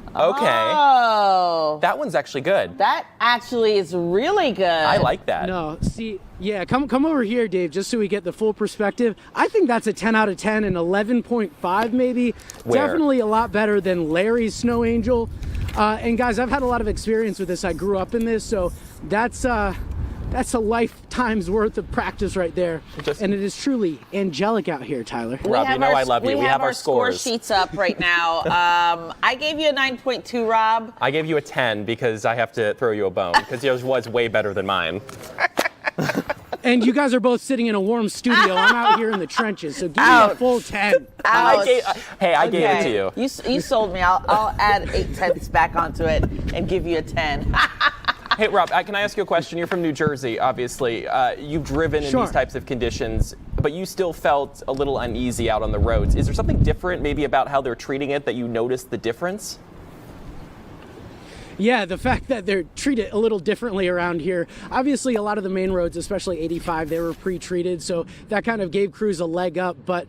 Okay.
Oh.
That one's actually good.
That actually is really good.
I like that.
No, see, yeah, come over here, Dave, just so we get the full perspective. I think that's a 10 out of 10, an 11.5 maybe.
Where?
Definitely a lot better than Larry's Snow Angel. And guys, I've had a lot of experience with this. I grew up in this, so that's a lifetime's worth of practice right there. And it is truly angelic out here, Tyler.
Rob, you know I love you. We have our
score
scores.
sheets up right now. I gave you a 9.2, Rob.
I gave you a 10 because I have to throw you a bone because yours was way better than mine.
And you guys are both sitting in a warm studio. I'm out here in the trenches, so give me a full 10.
Ouch.
I gave it to you.
You sold me. I'll add 8 tenths back onto it and give you a 10.
Hey, Rob, can I ask you a question? You're from New Jersey, obviously. You've driven in these types of conditions, but you still felt a little uneasy out on the roads. Is there something different maybe about how they're treating it that you noticed the difference?
Yeah, the fact that they're treated a little differently around here. Obviously, a lot of the main roads, especially 85, they were pre-treated, so that kind of gave crews a leg up. But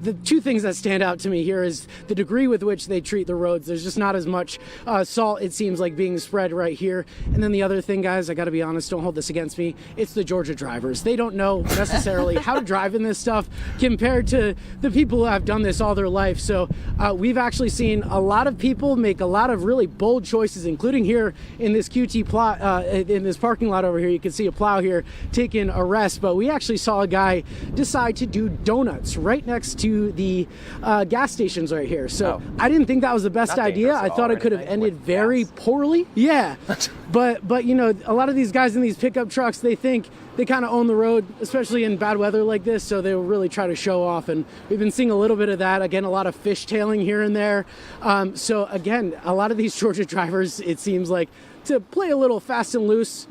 the two things that stand out to me here is the degree with which they treat the roads. There's just not as much salt, it seems like, being spread right here. And then the other thing, guys, I got to be honest, don't hold this against me, it's the Georgia drivers. They don't know necessarily how to drive in this stuff compared to the people who have done this all their life. So we've actually seen a lot of people make a lot of really bold choices including here in this QT plot, in this parking lot over here. You can see a plow here taking a rest, but we actually saw a guy decide to do donuts right next to the gas stations right here. So I didn't think that was the best idea. I thought it could have ended very poorly. Yeah, but you know, a lot of these guys in these pickup trucks, they think they kind of own the road, especially in bad weather like this, so they'll really try to show off, and we've been seeing a little bit of that. Again, a lot of fishtailing here and there. So again, a lot of these Georgia drivers, it seems like, to play a little fast and loose.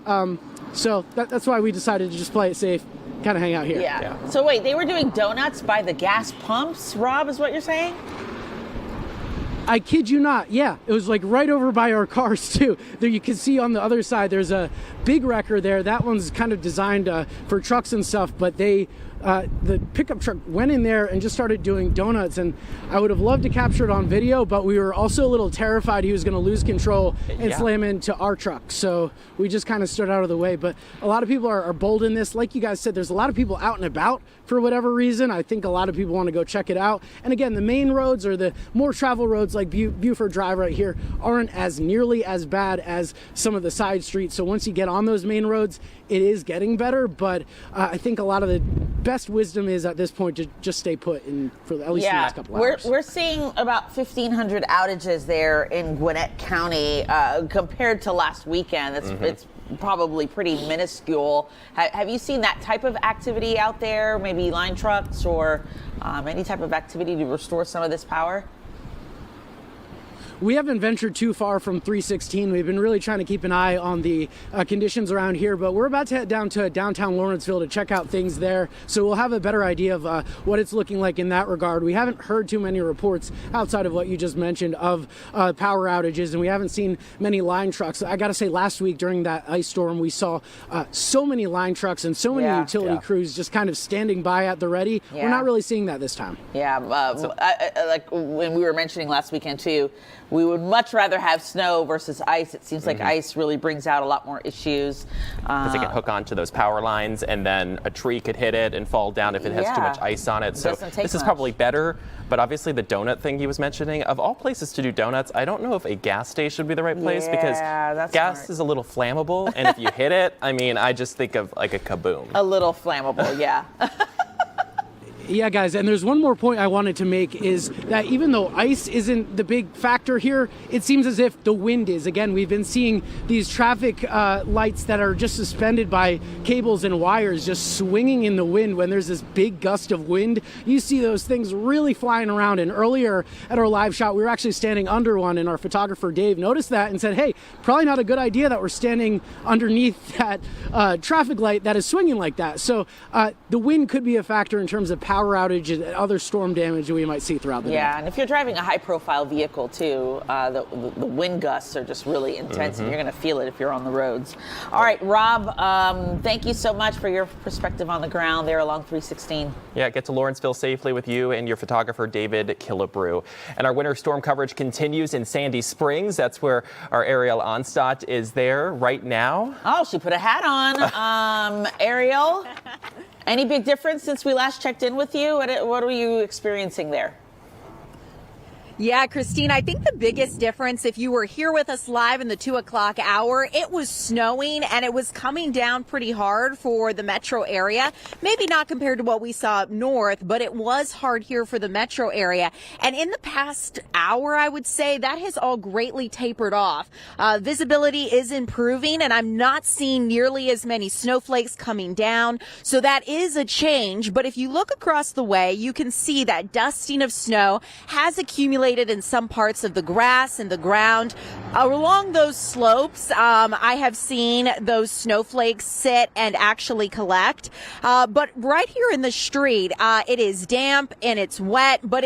So that's why we decided to just play it safe, kind of hang out here.
Yeah. So wait, they were doing donuts by the gas pumps, Rob, is what you're saying?
I kid you not. Yeah, it was like right over by our cars too. There you can see on the other side, there's a big wrecker there. That one's kind of designed for trucks and stuff, but the pickup truck went in there and just started doing donuts, and I would have loved to capture it on video, but we were also a little terrified he was going to lose control and slam into our truck, so we just kind of stood out of the way. But a lot of people are bold in this. Like you guys said, there's a lot of people out and about for whatever reason. I think a lot of people want to go check it out. And again, the main roads or the more travel roads like Buford Drive right here aren't as nearly as bad as some of the side streets. So once you get on those main roads, it is getting better. But I think a lot of the best wisdom is at this point to just stay put for at least the next couple hours.
We're seeing about 1,500 outages there in Gwinnett County compared to last weekend. It's probably pretty minuscule. Have you seen that type of activity out there? Maybe line trucks or any type of activity to restore some of this power?
We haven't ventured too far from 316. We've been really trying to keep an eye on the conditions around here, but we're about to head down to downtown Lawrenceville to check out things there. So we'll have a better idea of what it's looking like in that regard. We haven't heard too many reports outside of what you just mentioned of power outages, and we haven't seen many line trucks. I got to say, last week during that ice storm, we saw so many line trucks and so many utility crews just kind of standing by at the ready.
Yeah.
We're not really seeing that this time.
Yeah, like when we were mentioning last weekend too, we would much rather have snow versus ice. It seems like ice really brings out a lot more issues.
Because it can hook onto those power lines, and then a tree could hit it and fall down if it has too much ice on it. So this is probably better. But obviously the donut thing he was mentioning, of all places to do donuts, I don't know if a gas station would be the right place because gas is a little flammable. And if you hit it, I mean, I just think of like a kaboom.
A little flammable, yeah.
Yeah, guys, and there's one more point I wanted to make is that even though ice isn't the big factor here, it seems as if the wind is. Again, we've been seeing these traffic lights that are just suspended by cables and wires just swinging in the wind when there's this big gust of wind. You see those things really flying around, and earlier at our live shot, we were actually standing under one, and our photographer, Dave, noticed that and said, hey, probably not a good idea that we're standing underneath that traffic light that is swinging like that. So the wind could be a factor in terms of power outage and other storm damage that we might see throughout the day.
Yeah, and if you're driving a high-profile vehicle too, the wind gusts are just really intense, and you're going to feel it if you're on the roads. All right, Rob, thank you so much for your perspective on the ground there along 316.
Yeah, get to Lawrenceville safely with you and your photographer, David Killebrew. And our winter storm coverage continues in Sandy Springs. That's where our Ariel Onstadt is there right now.
Oh, she put a hat on. Ariel, any big difference since we last checked in with you? What are you experiencing there?
Yeah, Christine, I think the biggest difference, if you were here with us live in the 2 o'clock hour, it was snowing and it was coming down pretty hard for the metro area. Maybe not compared to what we saw up north, but it was hard here for the metro area. And in the past hour, I would say that has all greatly tapered off. Visibility is improving, and I'm not seeing nearly as many snowflakes coming down. So that is a change. But if you look across the way, you can see that dusting of snow has accumulated in some parts of the grass and the ground. Along those slopes, I have seen those snowflakes sit and actually collect. But right here in the street, it is damp and it's wet, but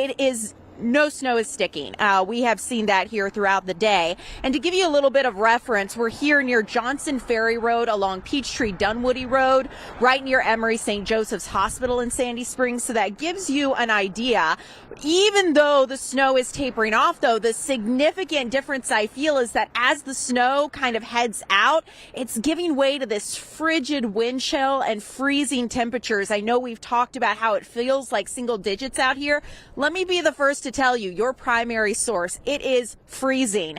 no snow is sticking. We have seen that here throughout the day. And to give you a little bit of reference, we're here near Johnson Ferry Road along Peachtree Dunwoody Road, right near Emory St. Joseph's Hospital in Sandy Springs. So that gives you an idea. Even though the snow is tapering off, though, the significant difference I feel is that as the snow kind of heads out, it's giving way to this frigid wind chill and freezing temperatures. I know we've talked about how it feels like single digits out here. Let me be the first just to tell you, your primary source, it is freezing.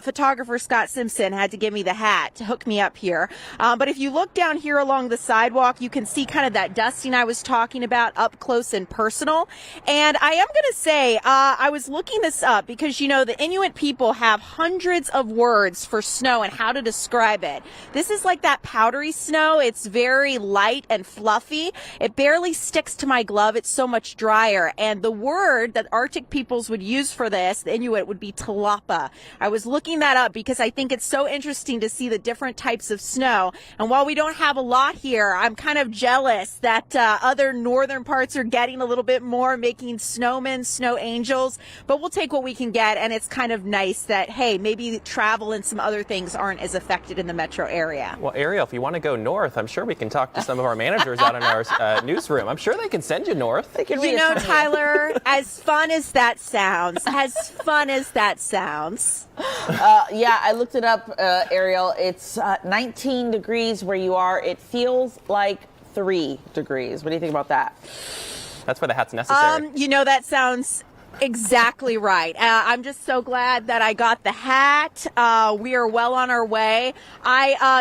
Photographer Scott Simpson had to give me the hat to hook me up here. But if you look down here along the sidewalk, you can see kind of that dusting I was talking about up close and personal. And I am going to say, I was looking this up because, you know, the Inuit people have hundreds of words for snow and how to describe it. This is like that powdery snow. It's very light and fluffy. It barely sticks to my glove. It's so much drier. And the word that Arctic peoples would use for this, the Inuit, would be talapa. I was looking that up because I think it's so interesting to see the different types of snow. And while we don't have a lot here, I'm kind of jealous that other northern parts are getting a little bit more, making snowmen, snow angels. But we'll take what we can get. And it's kind of nice that, hey, maybe travel and some other things aren't as affected in the metro area.
Well, Ariel, if you want to go north, I'm sure we can talk to some of our managers out in our newsroom. I'm sure they can send you north. They can
You know, Tyler, as fun as that sounds,
Yeah, I looked it up, Ariel. It's 19 degrees where you are. It feels like 3 degrees. What do you think about that?
That's why the hat's necessary.
You know, that sounds exactly right. I'm just so glad that I got the hat. We are well on our way.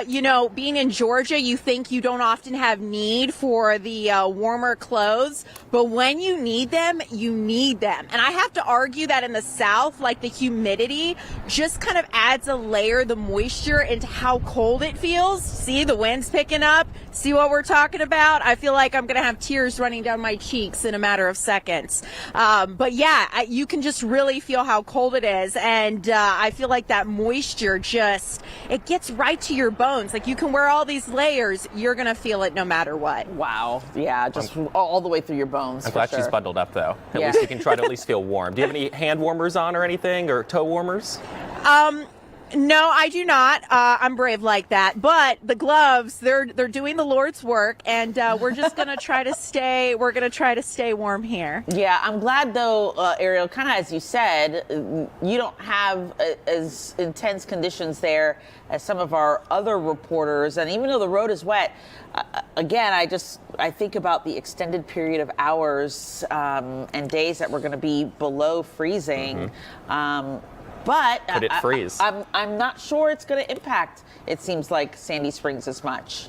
You know, being in Georgia, you think you don't often have need for the warmer clothes, but when you need them, you need them. And I have to argue that in the South, like the humidity just kind of adds a layer, the moisture, into how cold it feels. See, the wind's picking up. See what we're talking about? I feel like I'm going to have tears running down my cheeks in a matter of seconds. But yeah, you can just really feel how cold it is. And I feel like that moisture it gets right to your bones. Like you can wear all these layers, you're going to feel it no matter what.
Wow. Yeah, just all the way through your bones.
I'm glad she's bundled up, though. At least you can try to at least feel warm. Do you have any hand warmers on or anything, or toe warmers?
No, I do not. I'm brave like that. But the gloves, they're doing the Lord's work, and we're just gonna try to stay. We're gonna try to stay warm here.
Yeah, I'm glad though, Ariel. Kind of as you said, you don't have as intense conditions there as some of our other reporters. And even though the road is wet, again, I think about the extended period of hours and days that we're going to be below freezing. But
could it freeze?
I'm not sure it's going to impact, it seems like, Sandy Springs as much.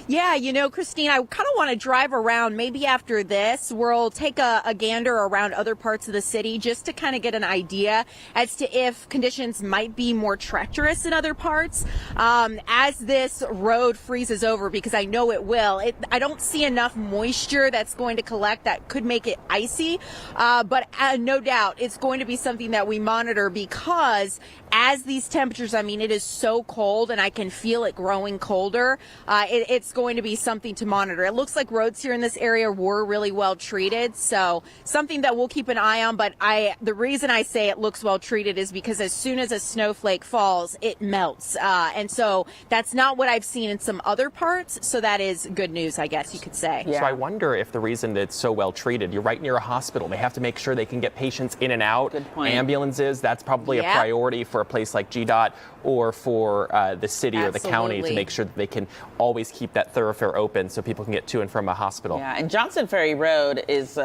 Yeah, you know, Christine, I kind of want to drive around. Maybe after this, we'll take a gander around other parts of the city just to kind of get an idea as to if conditions might be more treacherous in other parts as this road freezes over, because I know it will. I don't see enough moisture that's going to collect that could make it icy, but no doubt it's going to be something that we monitor, because as these temperatures, I mean, it is so cold and I can feel it growing colder. It's going to be something to monitor. It looks like roads here in this area were really well treated, so something that we'll keep an eye on. But the reason I say it looks well treated is because as soon as a snowflake falls, it melts, and so that's not what I've seen in some other parts. So that is good news, I guess you could say.
So I wonder if the reason that it's so well treated, you're right near a hospital. They have to make sure they can get patients in and out.
Good point.
Ambulances, that's probably a priority for a place like GDOT or for the city or the county to make sure that they can always keep that thoroughfare open so people can get to and from a hospital.
Yeah, and Johnson Ferry Road is,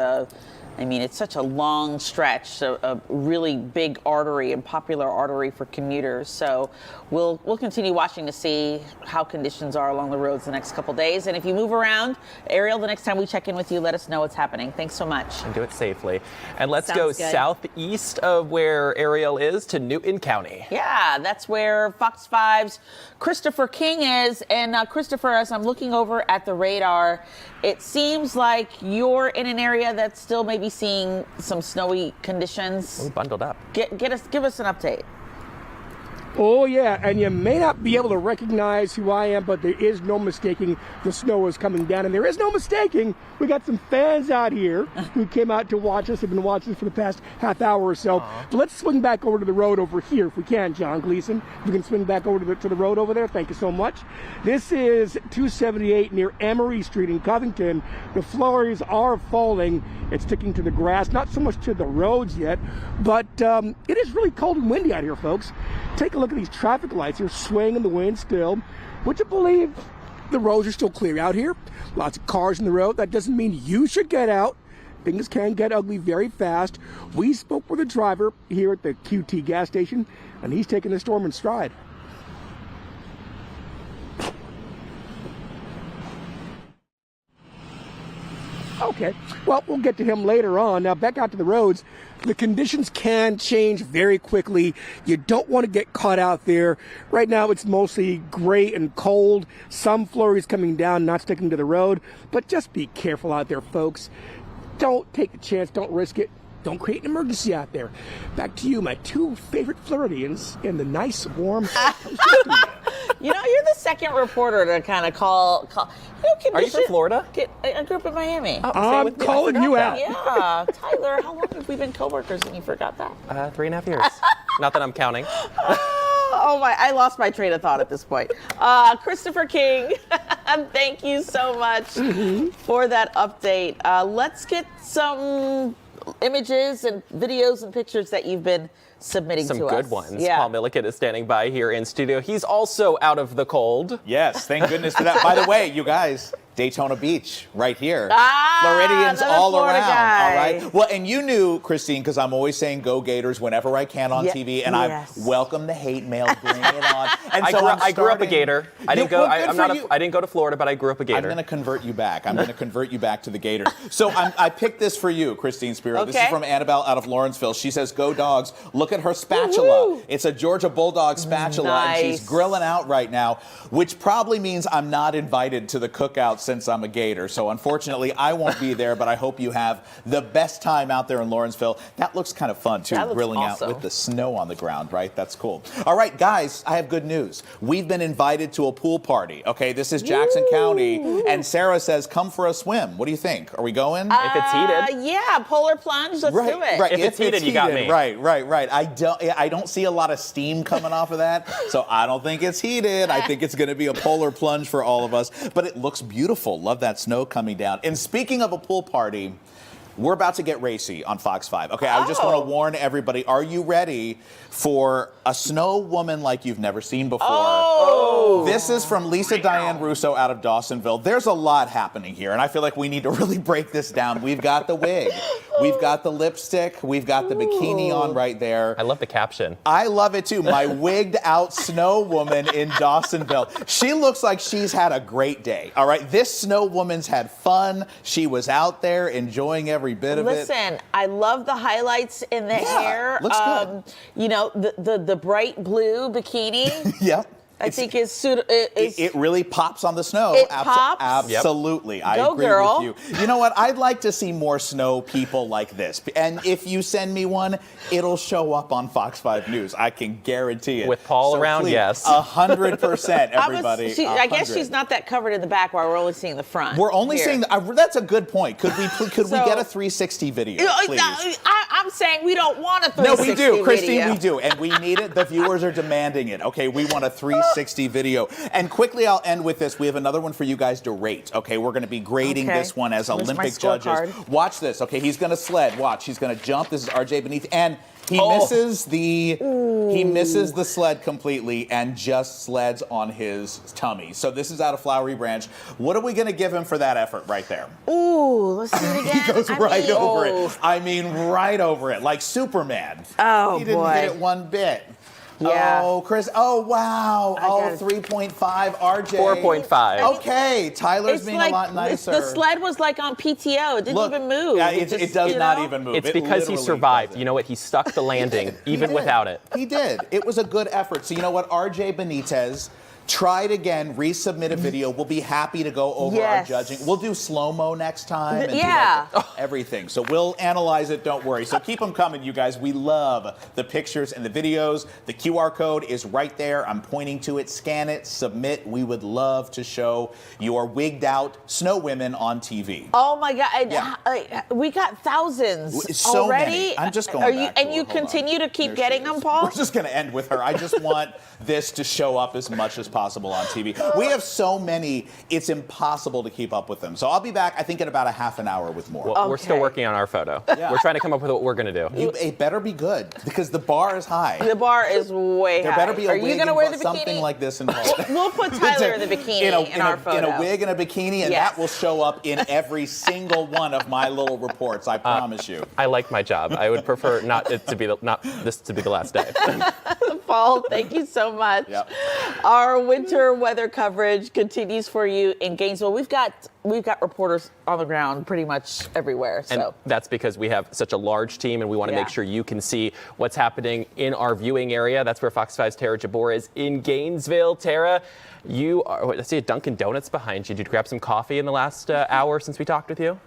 it's such a long stretch, a really big artery and popular artery for commuters. So we'll continue watching to see how conditions are along the roads the next couple days. And if you move around, Ariel, the next time we check in with you, let us know what's happening. Thanks so much.
And do it safely. And let's go southeast of where Ariel is to Newton County.
Yeah, that's where Fox 5's Christopher King is. And Christopher, as I'm looking over at the radar, it seems like you're in an area that's still maybe seeing some snowy conditions.
We're bundled up.
Give us an update.
Oh, yeah, and you may not be able to recognize who I am, but there is no mistaking the snow is coming down. And there is no mistaking, we got some fans out here who came out to watch us, have been watching us for the past half hour or so. But let's swing back over to the road over here, if we can, John Gleason. If we can swing back over to the road over there, thank you so much. This is 278 near Emery Street in Covington. The flurries are falling. It's sticking to the grass, not so much to the roads yet, but it is really cold and windy out here, folks. Take a look at these traffic lights. They're swaying in the wind still. Would you believe the roads are still clear out here? Lots of cars in the road. That doesn't mean you should get out. things can get ugly very fast. We spoke with a driver here at the QT gas station, and he's taking the storm in stride. Okay, well, we'll get to him later on. Now, back out to the roads. The conditions can change very quickly. You don't want to get caught out there. Right now, it's mostly gray and cold. Some flurries coming down, not sticking to the road. But just be careful out there, folks. Don't take the chance. Don't risk it. Don't create an emergency out there. Back to you, my two favorite Floridians in the nice, warm
You know, you're the second reporter to kind of call.
Are you from Florida?
I grew up in Miami.
I'm calling you out.
Yeah, Tyler, how long have we been coworkers and you forgot that?
3.5 years. Not that I'm counting.
Oh my, I lost my train of thought at this point. Christopher King, thank you so much for that update. Let's get some images and videos and pictures that you've been submitting to us.
Some good ones.
Yeah.
Paul Milliken is standing by here in studio. He's also out of the cold.
Yes, thank goodness for that. By the way, you guys, Daytona Beach, right here. Floridians
another
all
Florida
around.
guy.
All right. Well, and you knew, Christine, because I'm always saying go Gators whenever I can on TV, and
yes.
I welcome the hate mail, bring it on. And
I grew up a Gator. I didn't go. I didn't go to Florida, but I grew up a Gator.
I'm going to convert you back. I'm going to convert you back to the Gators. So I picked this for you, Christine Spiro. This is from Annabelle out of Lawrenceville. She says, "Go Dogs! Look at her spatula. It's a Georgia Bulldog spatula, and she's grilling out right now, which probably means I'm not invited to the cookout since I'm a Gator. So unfortunately, I won't be there. But I hope you have the best time out there in Lawrenceville. That looks kind of fun too, grilling out with the snow on the ground, right? That's cool. All right, guys, I have good news. We've been invited to a pool party. Okay, this is Jackson County, and Sarah says, "Come for a swim." What do you think? Are we going?
If it's heated.
Yeah, polar plunge. Let's do it.
Right.
If it's heated, you got me.
Right. I don't see a lot of steam coming off of that, so I don't think it's heated. I think it's going to be a polar plunge for all of us, but it looks beautiful. Love that snow coming down. And speaking of a pool party, we're about to get racy on Fox 5. Okay, I just want to warn everybody, are you ready for a snow woman like you've never seen before? This is from Lisa Diane Russo out of Dawsonville. There's a lot happening here, and I feel like we need to really break this down. We've got the wig, we've got the lipstick, we've got the bikini on right there.
I love the caption.
I love it too. My wigged out snow woman in Dawsonville. She looks like she's had a great day. All right, this snow woman's had fun. She was out there enjoying every bit of it.
Listen, I love the highlights in the hair.
Looks good.
You know, the bright blue bikini.
Yep.
I think is suitable.
It really pops on the snow.
It pops.
Absolutely.
Yep.
I
Go,
agree
girl.
with you. You know what? I'd like to see more snow people like this. And if you send me one, it'll show up on Fox 5 News. I can guarantee it.
With Paul around,
please,
yes.
100%, everybody.
I guess she's not that covered in the back while we're only seeing the front.
We're only
here.
seeing that's a good point. Could we get a 360 video, please?
I'm saying we don't want a 360
No, we do, Christine,
video.
we do. And we need it. The viewers are demanding it. Okay, we want a 360 video. And quickly, I'll end with this. We have another one for you guys to rate. Okay, we're going to be grading this one as
Where's
Olympic
my scorecard?
judges. Watch this. Okay, he's going to sled. Watch, he's going to jump. This is RJ Beneath, and he misses the sled completely and just sleds on his tummy. So this is out of Flowery Branch. What are we going to give him for that effort right there?
Ooh, let's do it again.
He goes right over it. I mean, right over it, like Superman.
Oh,
he didn't hit it one bit.
Yeah.
Oh, Chris. Oh, wow. 3.5. RJ.
4.5.
Okay. Tyler's being a lot nicer.
The sled was like on PTO. It didn't even move.
It does not even move.
It's because he survived. You know what? He stuck the landing even without it.
He did. It was a good effort. So you know what? RJ Benitez, try it again, resubmit a video. We'll be happy to go over our judging. We'll do slow-mo next time. And do everything. So we'll analyze it, don't worry. So keep them coming, you guys. We love the pictures and the videos. The QR code is right there. I'm pointing to it. Scan it, submit. We would love to show your wigged out snow women on TV.
Oh my God. We got thousands
So
already.
many. I'm just going back to
And you continue to keep getting them, Paul?
We're just going to end with her. I just want this to show up as much as possible. possible on TV. We have so many, it's impossible to keep up with them. So I'll be back, I think, in about a half an hour with more.
Well, we're still working on our photo. We're trying to come up with what we're going to do.
It better be good because the bar is high.
The bar is way
There
high.
better be a
Are you
wig
going to wear the
involved,
bikini?
something like this involved.
We'll put Tyler in the bikini in our photo.
In a wig and a bikini, and that will show up in every single one of my little reports, I promise you.
I like my job. I would prefer not this to be the last day.
Paul, thank you so much. Our winter weather coverage continues for you in Gainesville. We've got reporters on the ground pretty much everywhere.
And
So
that's because we have such a large team, and we want to make sure you can see what's happening in our viewing area. That's where Fox 5's Tara Jabor is in Gainesville. Tara, you are, I see a Dunkin' Donuts behind you. Did you grab some coffee in the last hour since we talked with you?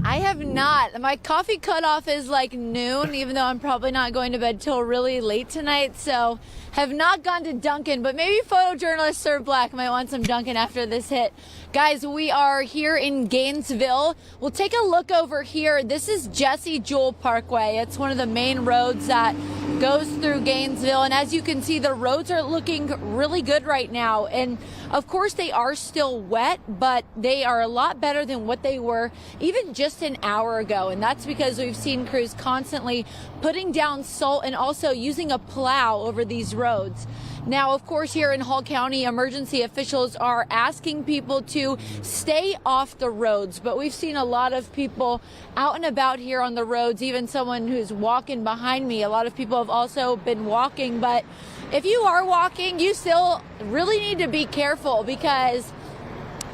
I have not. My coffee cutoff is like noon, even though I'm probably not going to bed till really late tonight. So have not gone to Dunkin', but maybe photojournalist Sir Black might want some Dunkin' after this hit. Guys, we are here in Gainesville. We'll take a look over here. This is Jesse Jewell Parkway. It's one of the main roads that goes through Gainesville. And as you can see, the roads are looking really good right now. And of course, they are still wet, but they are a lot better than what they were even just an hour ago. And that's because we've seen crews constantly putting down salt and also using a plow over these roads. Now, of course, here in Hall County, emergency officials are asking people to stay off the roads, but we've seen a lot of people out and about here on the roads, even someone who's walking behind me. A lot of people have also been walking, but if you are walking, you still really need to be careful because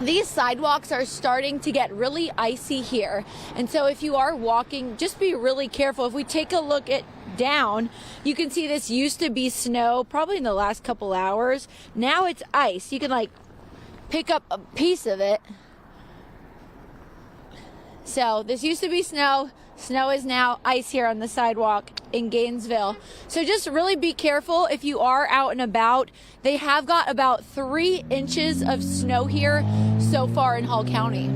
these sidewalks are starting to get really icy here. And so if you are walking, just be really careful. If we take a look at down, you can see this used to be snow probably in the last couple hours. Now it's ice. You can like pick up a piece of it. So this used to be snow. Snow is now ice here on the sidewalk in Gainesville. So just really be careful if you are out and about. They have got about 3 inches of snow here so far in Hall County.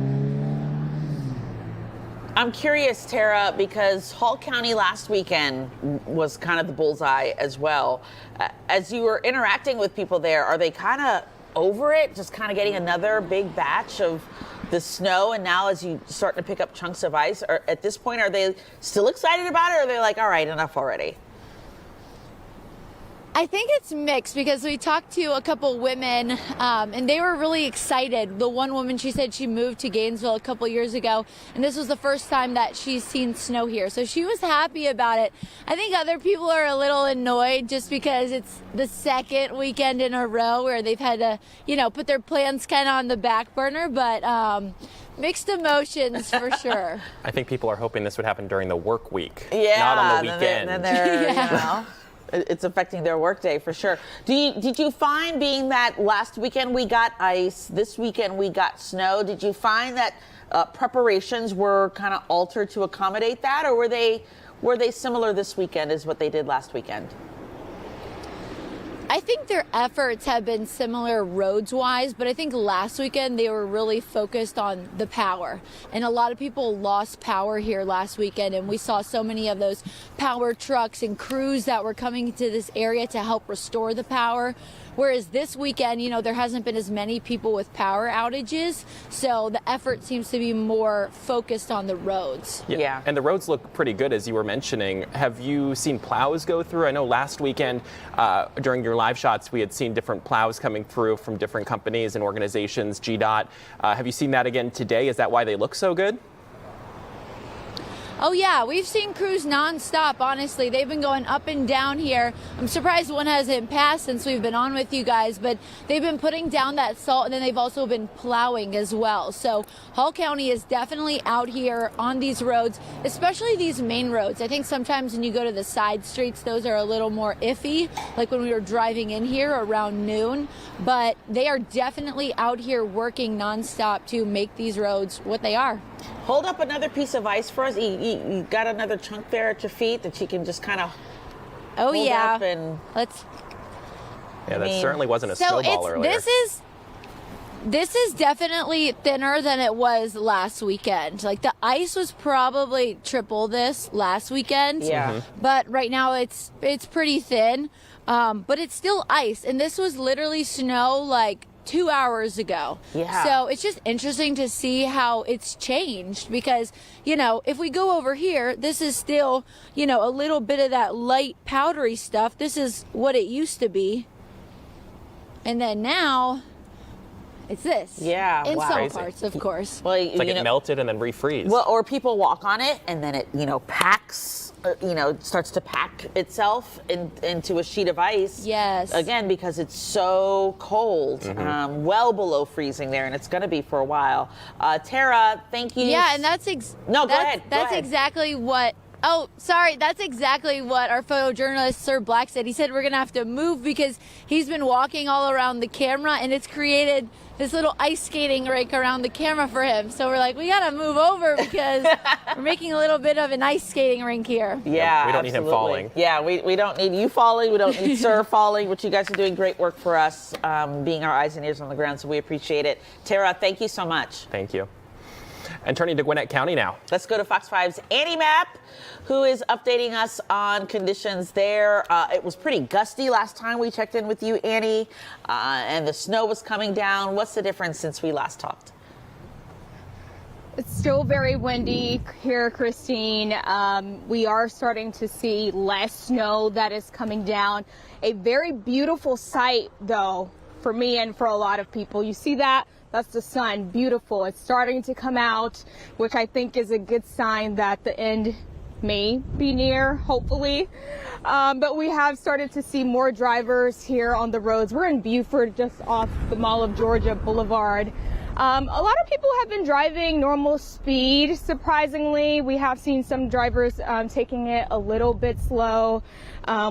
I'm curious, Tara, because Hall County last weekend was kind of the bullseye as well. As you were interacting with people there, are they kind of over it, just kind of getting another big batch of the snow? And now as you start to pick up chunks of ice, at this point, are they still excited about it, or are they like, all right, enough already?
I think it's mixed because we talked to a couple women and they were really excited. The one woman, she said she moved to Gainesville a couple years ago and this was the first time that she's seen snow here. So she was happy about it. I think other people are a little annoyed just because it's the second weekend in a row where they've had to, put their plans kind of on the back burner, but mixed emotions for sure.
I think people are hoping this would happen during the work week,
Yeah,
not on the weekend.
Then they're, it's affecting their workday for sure. Did you find, being that last weekend we got ice, this weekend we got snow, did you find that preparations were kind of altered to accommodate that, or were they similar this weekend as what they did last weekend?
I think their efforts have been similar roads-wise, but I think last weekend they were really focused on the power. And a lot of people lost power here last weekend, and we saw so many of those power trucks and crews that were coming to this area to help restore the power. Whereas this weekend, there hasn't been as many people with power outages, so the effort seems to be more focused on the roads.
Yeah. And the roads look pretty good, as you were mentioning. Have you seen plows go through? I know last weekend during your live shots, we had seen different plows coming through from different companies and organizations, GDOT. Have you seen that again today? Is that why they look so good?
Oh yeah, we've seen crews nonstop, honestly. They've been going up and down here. I'm surprised one hasn't passed since we've been on with you guys, but they've been putting down that salt, and then they've also been plowing as well. So Hall County is definitely out here on these roads, especially these main roads. I think sometimes when you go to the side streets, those are a little more iffy, like when we were driving in here around noon, but they are definitely out here working nonstop to make these roads what they are.
Hold up another piece of ice for us. You got another chunk there at your feet that you can just kind of hold up and
let's.
Yeah, that certainly wasn't a snowball earlier.
This is definitely thinner than it was last weekend. Like the ice was probably triple this last weekend.
Yeah.
But right now it's pretty thin. but it's still ice. And this was literally snow like 2 hours ago.
Yeah.
So it's just interesting to see how it's changed because, you know, if we go over here, this is still, you know, a little bit of that light powdery stuff. This is what it used to be. And then now it's this.
Yeah.
In
wow.
some
Crazy.
parts, of course.
Well,
It's like it melted and then refreeze.
Well, or people walk on it and then it, you know, packs, you know, starts to pack itself into a sheet of ice.
Yes.
Again, because it's so cold, well below freezing there, and it's going to be for a while. Tara, thank you.
Yeah, and that's
No, go ahead.
That's exactly what. Oh, sorry. That's exactly what our photojournalist, Sir Black, said. He said we're going to have to move because he's been walking all around the camera and it's created this little ice skating rink around the camera for him. So we're like, we got to move over because we're making a little bit of an ice skating rink here.
Yeah,
we don't need him falling.
Yeah, we don't need you falling. We don't need Sir falling, but you guys are doing great work for us, being our eyes and ears on the ground, so we appreciate it. Tara, thank you so much.
Thank you. And turning to Gwinnett County now.
Let's go to Fox 5's Annie Mapp, who is updating us on conditions there. It was pretty gusty last time we checked in with you, Annie, and the snow was coming down. What's the difference since we last talked?
It's still very windy here, Christine. We are starting to see less snow that is coming down. A very beautiful sight, though, for me and for a lot of people. You see that? That's the sun. Beautiful. It's starting to come out, which I think is a good sign that the end may be near, hopefully. But we have started to see more drivers here on the roads. We're in Buford, just off the Mall of Georgia Boulevard. A lot of people have been driving normal speed. Surprisingly, we have seen some drivers taking it a little bit slow.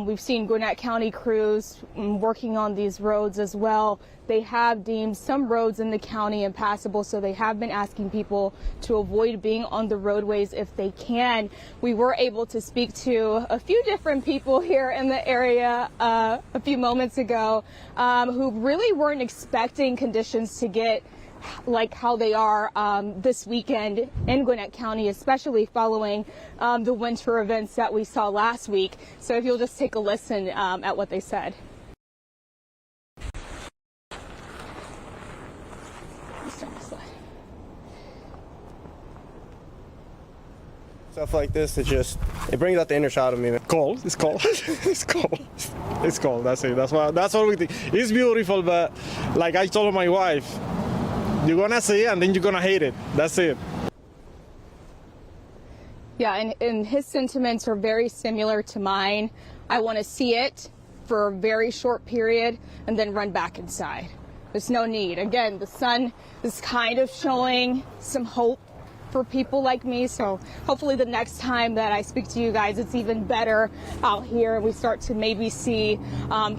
We've seen Gwinnett County crews working on these roads as well. They have deemed some roads in the county impassable, so they have been asking people to avoid being on the roadways if they can. We were able to speak to a few different people here in the area a few moments ago who really weren't expecting conditions to get like how they are this weekend in Gwinnett County, especially following the winter events that we saw last week. So if you'll just take a listen at what they said.
Stuff like this, it brings out the inner child of me. Cold, it's cold, it's cold, it's cold. That's it. That's what we think. It's beautiful, but like I told my wife, you're gonna see it and then you're gonna hate it. That's it.
Yeah, and his sentiments are very similar to mine. I want to see it for a very short period and then run back inside. There's no need. Again, the sun is kind of showing some hope for people like me, so hopefully the next time that I speak to you guys, it's even better out here and we start to maybe see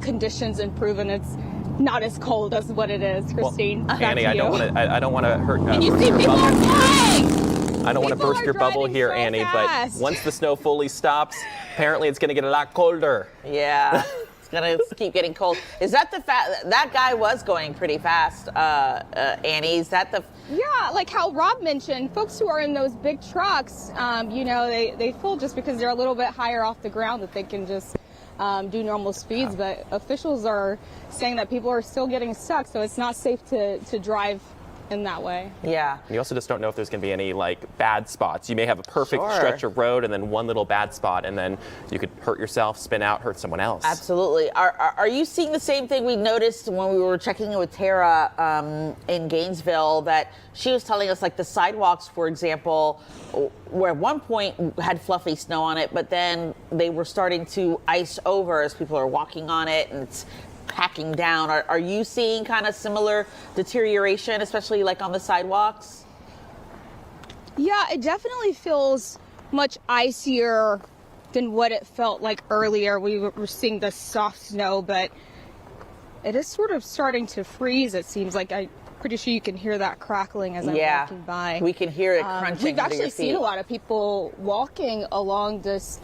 conditions improve and it's not as cold as what it is. Christine,
well,
back
Annie,
to
I
you.
don't want to hurt
And you
burst
see
your
people
bubble.
are
I don't want to burst your bubble here,
so
Annie,
fast.
but once the snow fully stops, apparently it's going to get a lot colder.
Yeah, it's gonna keep getting cold. Is that the that guy was going pretty fast, Annie? Is that the?
Yeah, like how Rob mentioned, folks who are in those big trucks, you know, they fool just because they're a little bit higher off the ground that they can just do normal speeds. But officials are saying that people are still getting stuck, so it's not safe to drive in that way.
Yeah.
You also just don't know if there's going to be any like bad spots. You may have a perfect
Sure.
stretch of road and then one little bad spot, and then you could hurt yourself, spin out, hurt someone else.
Absolutely. Are you seeing the same thing we noticed when we were checking in with Tara in Gainesville, that she was telling us, like the sidewalks, for example, where at one point had fluffy snow on it, but then they were starting to ice over as people are walking on it and it's packing down. Are you seeing kind of similar deterioration, especially like on the sidewalks?
Yeah, it definitely feels much icier than what it felt like earlier. We were seeing the soft snow, but it is sort of starting to freeze, it seems like. I'm pretty sure you can hear that crackling as I'm walking by.
We can hear it crunching.
We've
under your
actually seen
feet.
a lot of people walking along this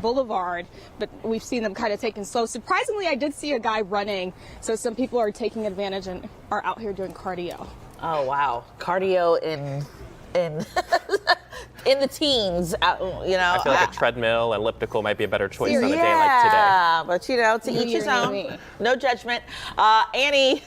boulevard, but we've seen them kind of taking slow. Surprisingly, I did see a guy running, so some people are taking advantage and are out here doing cardio.
Oh wow, cardio in in the teens, you know.
I feel like a treadmill, elliptical might be a better choice on a day like today.
Yeah, but you know, to each his own. No judgment. Annie,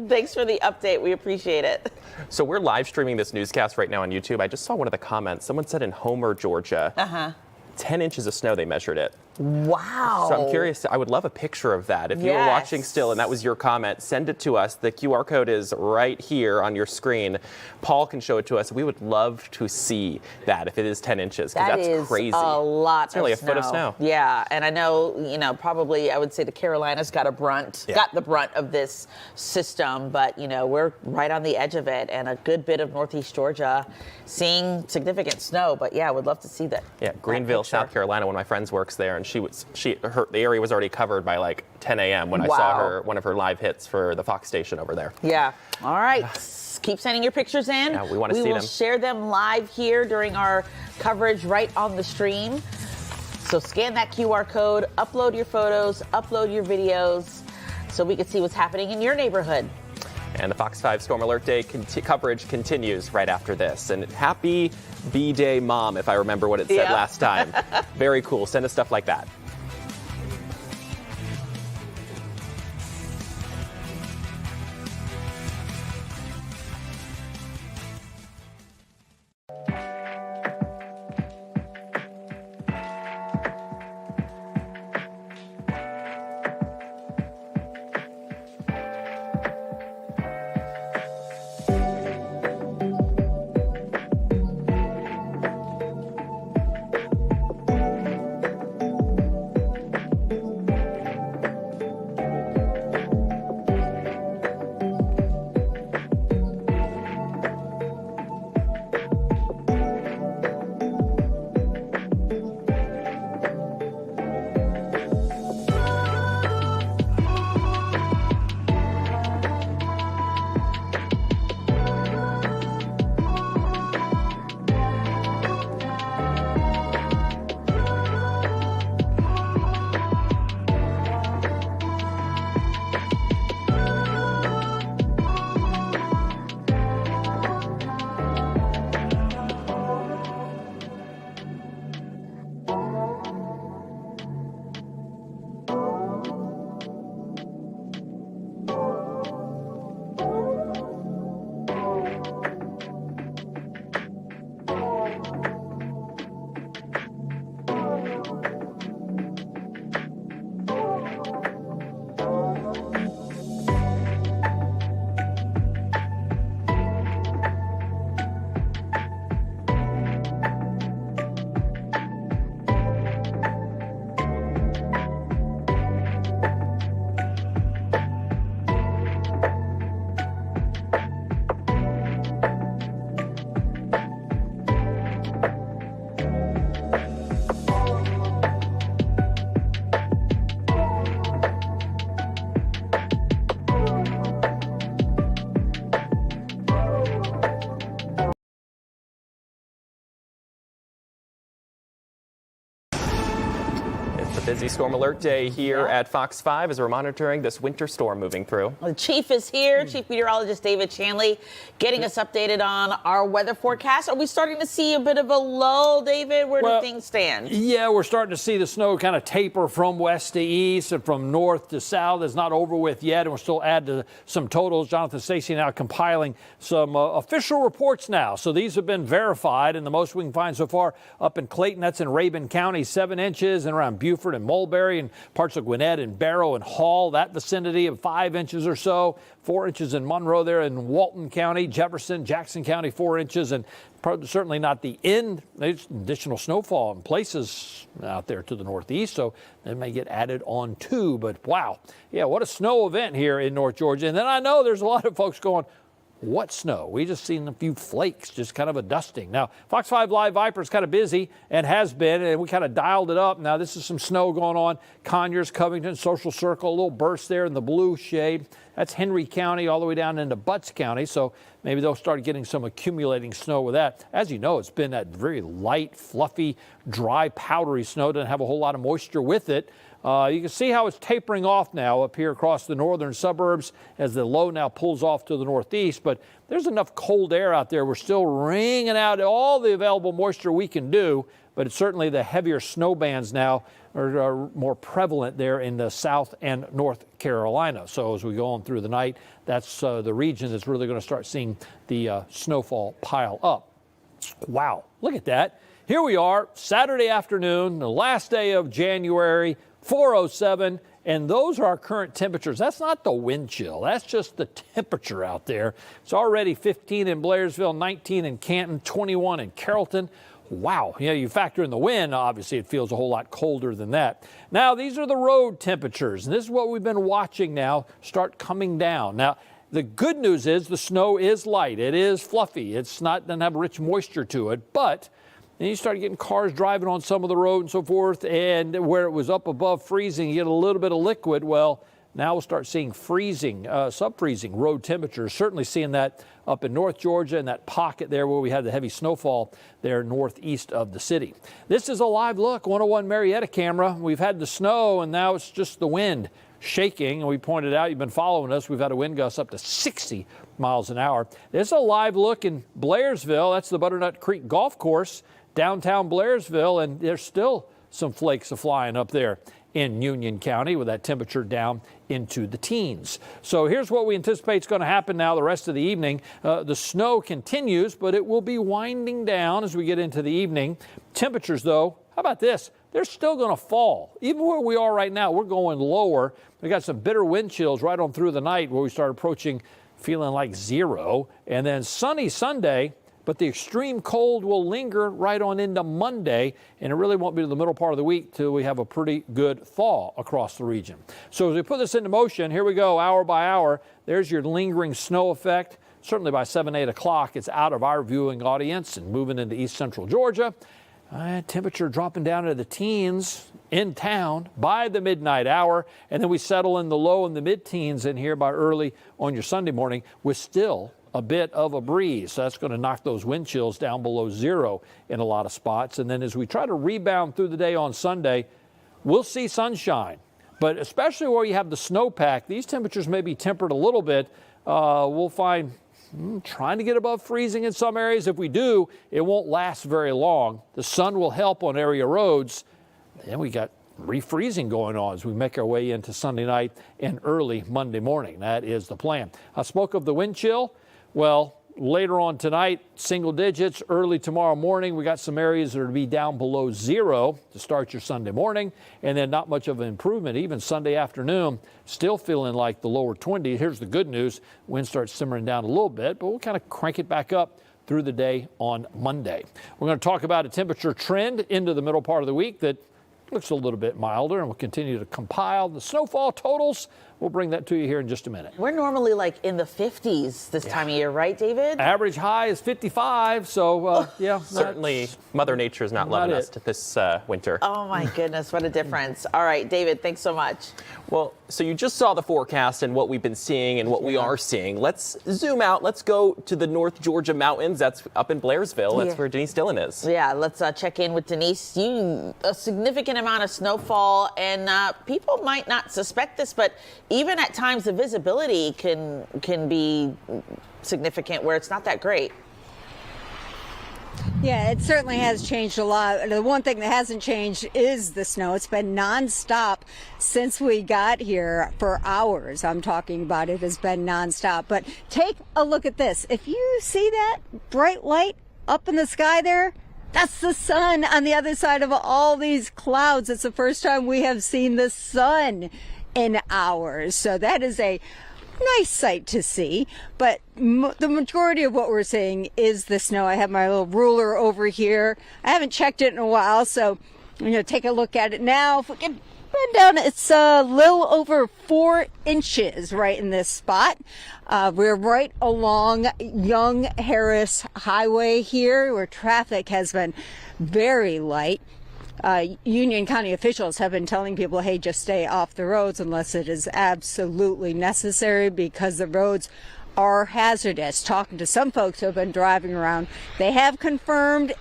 thanks for the update. We appreciate it.
So we're live streaming this newscast right now on YouTube. I just saw one of the comments. Someone said in Homer, Georgia, 10 inches of snow they measured it.
Wow.
So I'm curious, I would love a picture of that. If you were watching still and that was your comment, send it to us. The QR code is right here on your screen. Paul can show it to us. We would love to see that if it is 10 inches, because that's crazy.
That is a lot
it's nearly
of
a foot of snow.
Yeah, and I know, you know, probably I would say the Carolinas got the brunt of this system, but, you know, we're right on the edge of it, and a good bit of northeast Georgia seeing significant snow. But yeah, I would love to see that.
Yeah, Greenville, South Carolina, one of my friends works there, and the area was already covered by like 10 a.m. when I saw one of her live hits for the Fox station over there.
Yeah. All right. Keep sending your pictures in.
Yeah, we want to see them.
We will share them live here during our coverage right on the stream. So scan that QR code, upload your photos, upload your videos, so we can see what's happening in your neighborhood.
And the Fox 5 Storm Alert Day coverage continues right after this. And happy B-Day, Mom, if I remember what it said last time. Very cool. Send us stuff like that. Busy storm alert day here at Fox 5 as we're monitoring this winter storm moving through.
The chief is here, Chief Meteorologist David Chanley, getting us updated on our weather forecast. Are we starting to see a bit of a lull, David? Where do things stand?
Yeah, we're starting to see the snow kind of taper from west to east and from north to south. It's not over with yet, and we'll still add to some totals. Jonathan Stacey now compiling some official reports now. So these have been verified, and the most we can find so far up in Clayton, that's in Rabun County, 7 inches, and around Beaufort and Mulberry and parts of Gwinnett and Barrow and Hall, that vicinity of 5 inches or so. 4 inches in Monroe there in Walton County, Jefferson, Jackson County, 4 inches, and certainly not the end. There's additional snowfall in places out there to the northeast, so it may get added on too. But wow, yeah, what a snow event here in North Georgia. And then I know there's a lot of folks going, what snow? We just seen a few flakes, just kind of a dusting. Now, Fox 5 Live Viper is kind of busy and has been, and we kind of dialed it up. Now, this is some snow going on. Conyers, Covington, Social Circle, a little burst there in the blue shade. That's Henry County all the way down into Butts County, so maybe they'll start getting some accumulating snow with that. As you know, it's been that very light, fluffy, dry, powdery snow. Doesn't have a whole lot of moisture with it. You can see how it's tapering off now up here across the northern suburbs as the low now pulls off to the northeast. But there's enough cold air out there. We're still wringing out all the available moisture we can do. But it's certainly the heavier snow bands now are more prevalent there in the South and North Carolina. So as we go on through the night, that's the region that's really going to start seeing the snowfall pile up. Wow, look at that. Here we are, Saturday afternoon, the last day of January, 4:07, and those are our current temperatures. That's not the wind chill. That's just the temperature out there. It's already 15 in Blairsville, 19 in Canton, 21 in Carrollton. Wow, you factor in the wind, obviously it feels a whole lot colder than that. Now, these are the road temperatures, and this is what we've been watching now start coming down. Now, the good news is the snow is light. It is fluffy. Doesn't have rich moisture to it, but then you start getting cars driving on some of the road and so forth, and where it was up above freezing, you get a little bit of liquid. Well, now we'll start seeing freezing, sub-freezing road temperatures. Certainly seeing that up in North Georgia and that pocket there where we had the heavy snowfall there northeast of the city. This is a live look, 101 Marietta camera. We've had the snow, and now it's just the wind shaking. And we pointed out, you've been following us, we've had a wind gust up to 60 miles an hour. This is a live look in Blairsville. That's the Butternut Creek Golf Course, downtown Blairsville, and there's still some flakes flying up there in Union County with that temperature down into the teens. So here's what we anticipate is going to happen now the rest of the evening. The snow continues, but it will be winding down as we get into the evening. Temperatures, though, how about this? They're still going to fall. Even where we are right now, we're going lower. We got some bitter wind chills right on through the night where we start approaching feeling like 0. And then sunny Sunday, but the extreme cold will linger right on into Monday, and it really won't be to the middle part of the week till we have a pretty good thaw across the region. So as we put this into motion, here we go, hour by hour. There's your lingering snow effect. Certainly by 7, 8 o'clock, it's out of our viewing audience and moving into east central Georgia. Temperature dropping down into the teens in town by the midnight hour, and then we settle in the low and the mid-teens in here by early on your Sunday morning with still a bit of a breeze. So that's going to knock those wind chills down below 0 in a lot of spots. And then as we try to rebound through the day on Sunday, we'll see sunshine. But especially where you have the snowpack, these temperatures may be tempered a little bit. We'll find trying to get above freezing in some areas. If we do, it won't last very long. The sun will help on area roads. Then we got refreezing going on as we make our way into Sunday night and early Monday morning. That is the plan. I spoke of the wind chill. Well, later on tonight, single digits. Early tomorrow morning, we got some areas that are to be down below 0 to start your Sunday morning, and then not much of an improvement. Even Sunday afternoon, still feeling like the lower 20s. Here's the good news. Wind starts simmering down a little bit, but we'll kind of crank it back up through the day on Monday. We're going to talk about a temperature trend into the middle part of the week that looks a little bit milder, and we'll continue to compile the snowfall totals. We'll bring that to you here in just a minute.
We're normally like in the 50s this time of year, right, David?
Average high is 55, so yeah.
Certainly, Mother Nature is not loving us this winter.
Oh my goodness, what a difference. All right, David, thanks so much.
Well, so you just saw the forecast and what we've been seeing and what we are seeing. Let's zoom out. Let's go to the North Georgia mountains. That's up in Blairsville. That's where Denise Dillon is.
Yeah, let's check in with Denise. A significant amount of snowfall, and people might not suspect this, but even at times the visibility can be significant where it's not that great.
Yeah, it certainly has changed a lot. The one thing that hasn't changed is the snow. It's been nonstop since we got here for hours. I'm talking about it has been nonstop. But take a look at this. If you see that bright light up in the sky there, that's the sun on the other side of all these clouds. It's the first time we have seen the sun in hours. So that is a nice sight to see, but the majority of what we're seeing is the snow. I have my little ruler over here. I haven't checked it in a while, so take a look at it now. If we can run down, it's a little over 4 inches right in this spot. We're right along Young Harris Highway here, where traffic has been very light. Union County officials have been telling people, hey, just stay off the roads unless it is absolutely necessary because the roads are hazardous. Talking to some folks who have been driving around, they have confirmed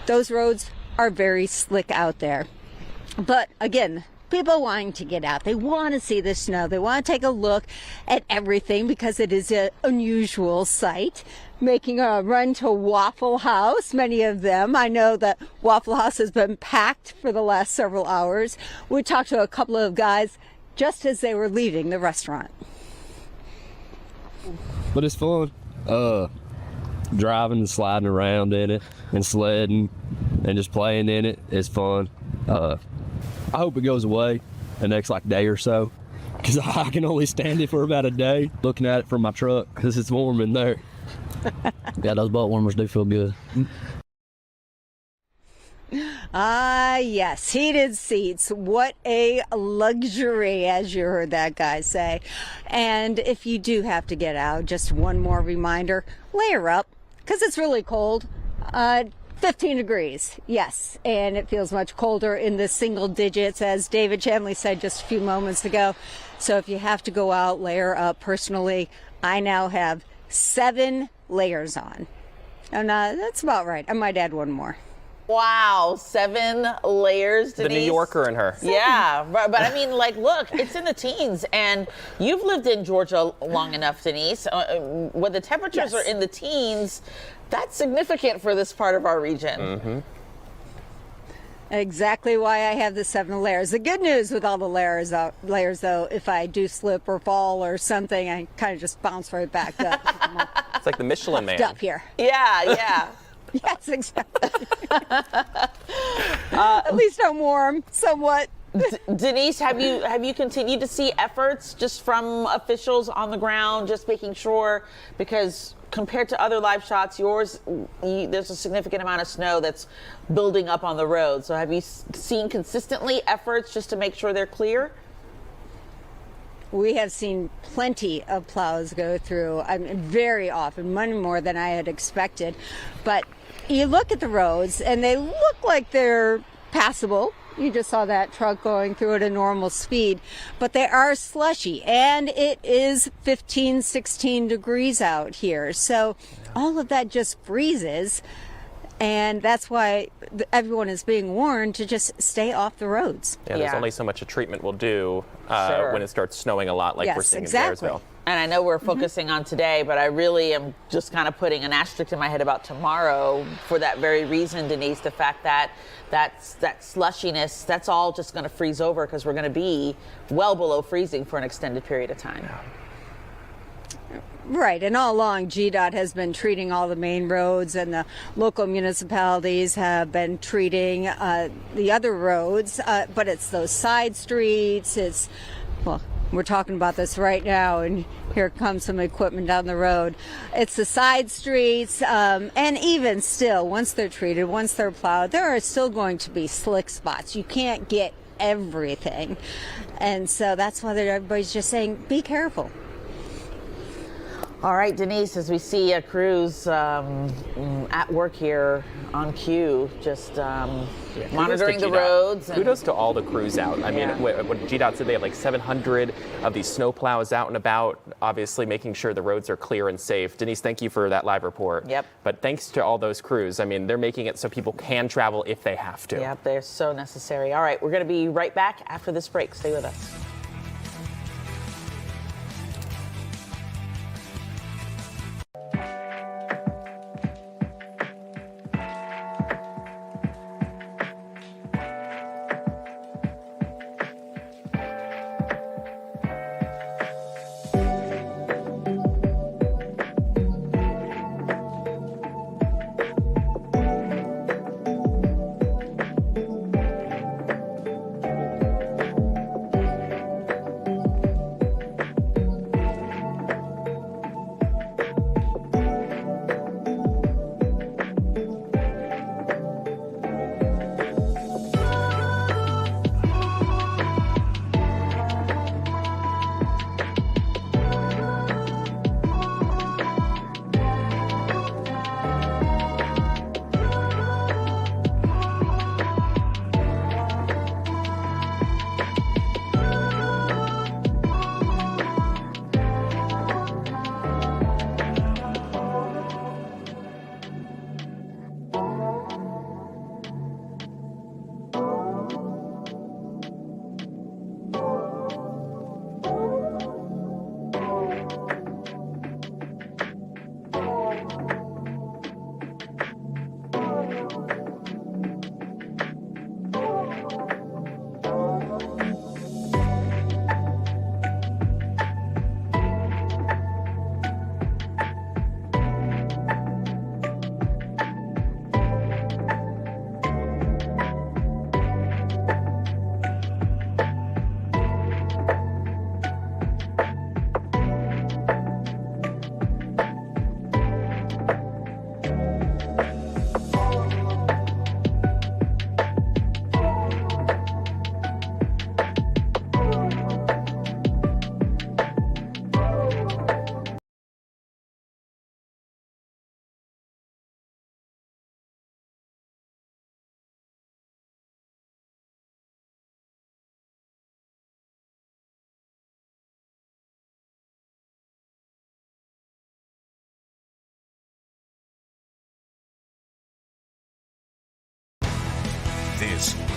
those roads are very slick out there. But again, people wanting to get out. They want to see the snow. They want to take a look at everything because it is an unusual sight. Making a run to Waffle House, many of them. I know that Waffle House has been packed for the last several hours. We talked to a couple of guys just as they were leaving the restaurant.
But it's fun. Driving and sliding around in it and sledding and just playing in it is fun. I hope it goes away the next day or so, because I can only stand it for about a day looking at it from my truck because it's warm in there. Yeah, those butt warmers do feel good.
Yes, heated seats. What a luxury, as you heard that guy say. And if you do have to get out, just one more reminder, layer up, because it's really cold. 15 degrees, yes, and it feels much colder in the single digits, as David Chamley said just a few moments ago. So if you have to go out, layer up. Personally, I now have 7 layers on. And that's about right. I might add one more.
Wow, 7 layers, Denise.
The New Yorker in her.
Yeah, but I mean, look, it's in the teens, and you've lived in Georgia long enough, Denise. When the temperatures are in the teens, that's significant for this part of our region.
Mm-hmm.
Exactly why I have the 7 layers. The good news with all the layers, though, if I do slip or fall or something, I kind of just bounce right back up.
It's like the Michelin Man.
Up here.
Yeah.
Yes, exactly. At least I'm warm, somewhat.
Denise, have you continued to see efforts just from officials on the ground, just making sure, because compared to other live shots, yours, there's a significant amount of snow that's building up on the road. So have you seen consistently efforts just to make sure they're clear?
We have seen plenty of plows go through, very often, much more than I had expected. But you look at the roads and they look like they're passable. You just saw that truck going through at a normal speed, but they are slushy, and it is 15, 16 degrees out here. So all of that just freezes, and that's why everyone is being warned to just stay off the roads.
Yeah, there's only so much a treatment will do
Sure.
when it starts snowing a lot, like we're seeing in Blairsville.
And I know we're focusing on today, but I really am just kind of putting an asterisk in my head about tomorrow for that very reason, Denise, the fact that that slushiness, that's all just going to freeze over because we're going to be well below freezing for an extended period of time.
Right, and all along, GDOT has been treating all the main roads, and the local municipalities have been treating the other roads, but it's those side streets, we're talking about this right now, and here comes some equipment down the road. It's the side streets, and even still, once they're treated, once they're plowed, there are still going to be slick spots. You can't get everything, and so that's why everybody's just saying, be careful.
All right, Denise, as we see crews at work here on cue, just monitoring the roads.
Kudos to all the crews out. I mean, what GDOT said, they have like 700 of these snow plows out and about, obviously making sure the roads are clear and safe. Denise, thank you for that live report.
Yep.
But thanks to all those crews. I mean, they're making it so people can travel if they have to.
Yep, they're so necessary. All right, we're going to be right back after this break. Stay with us.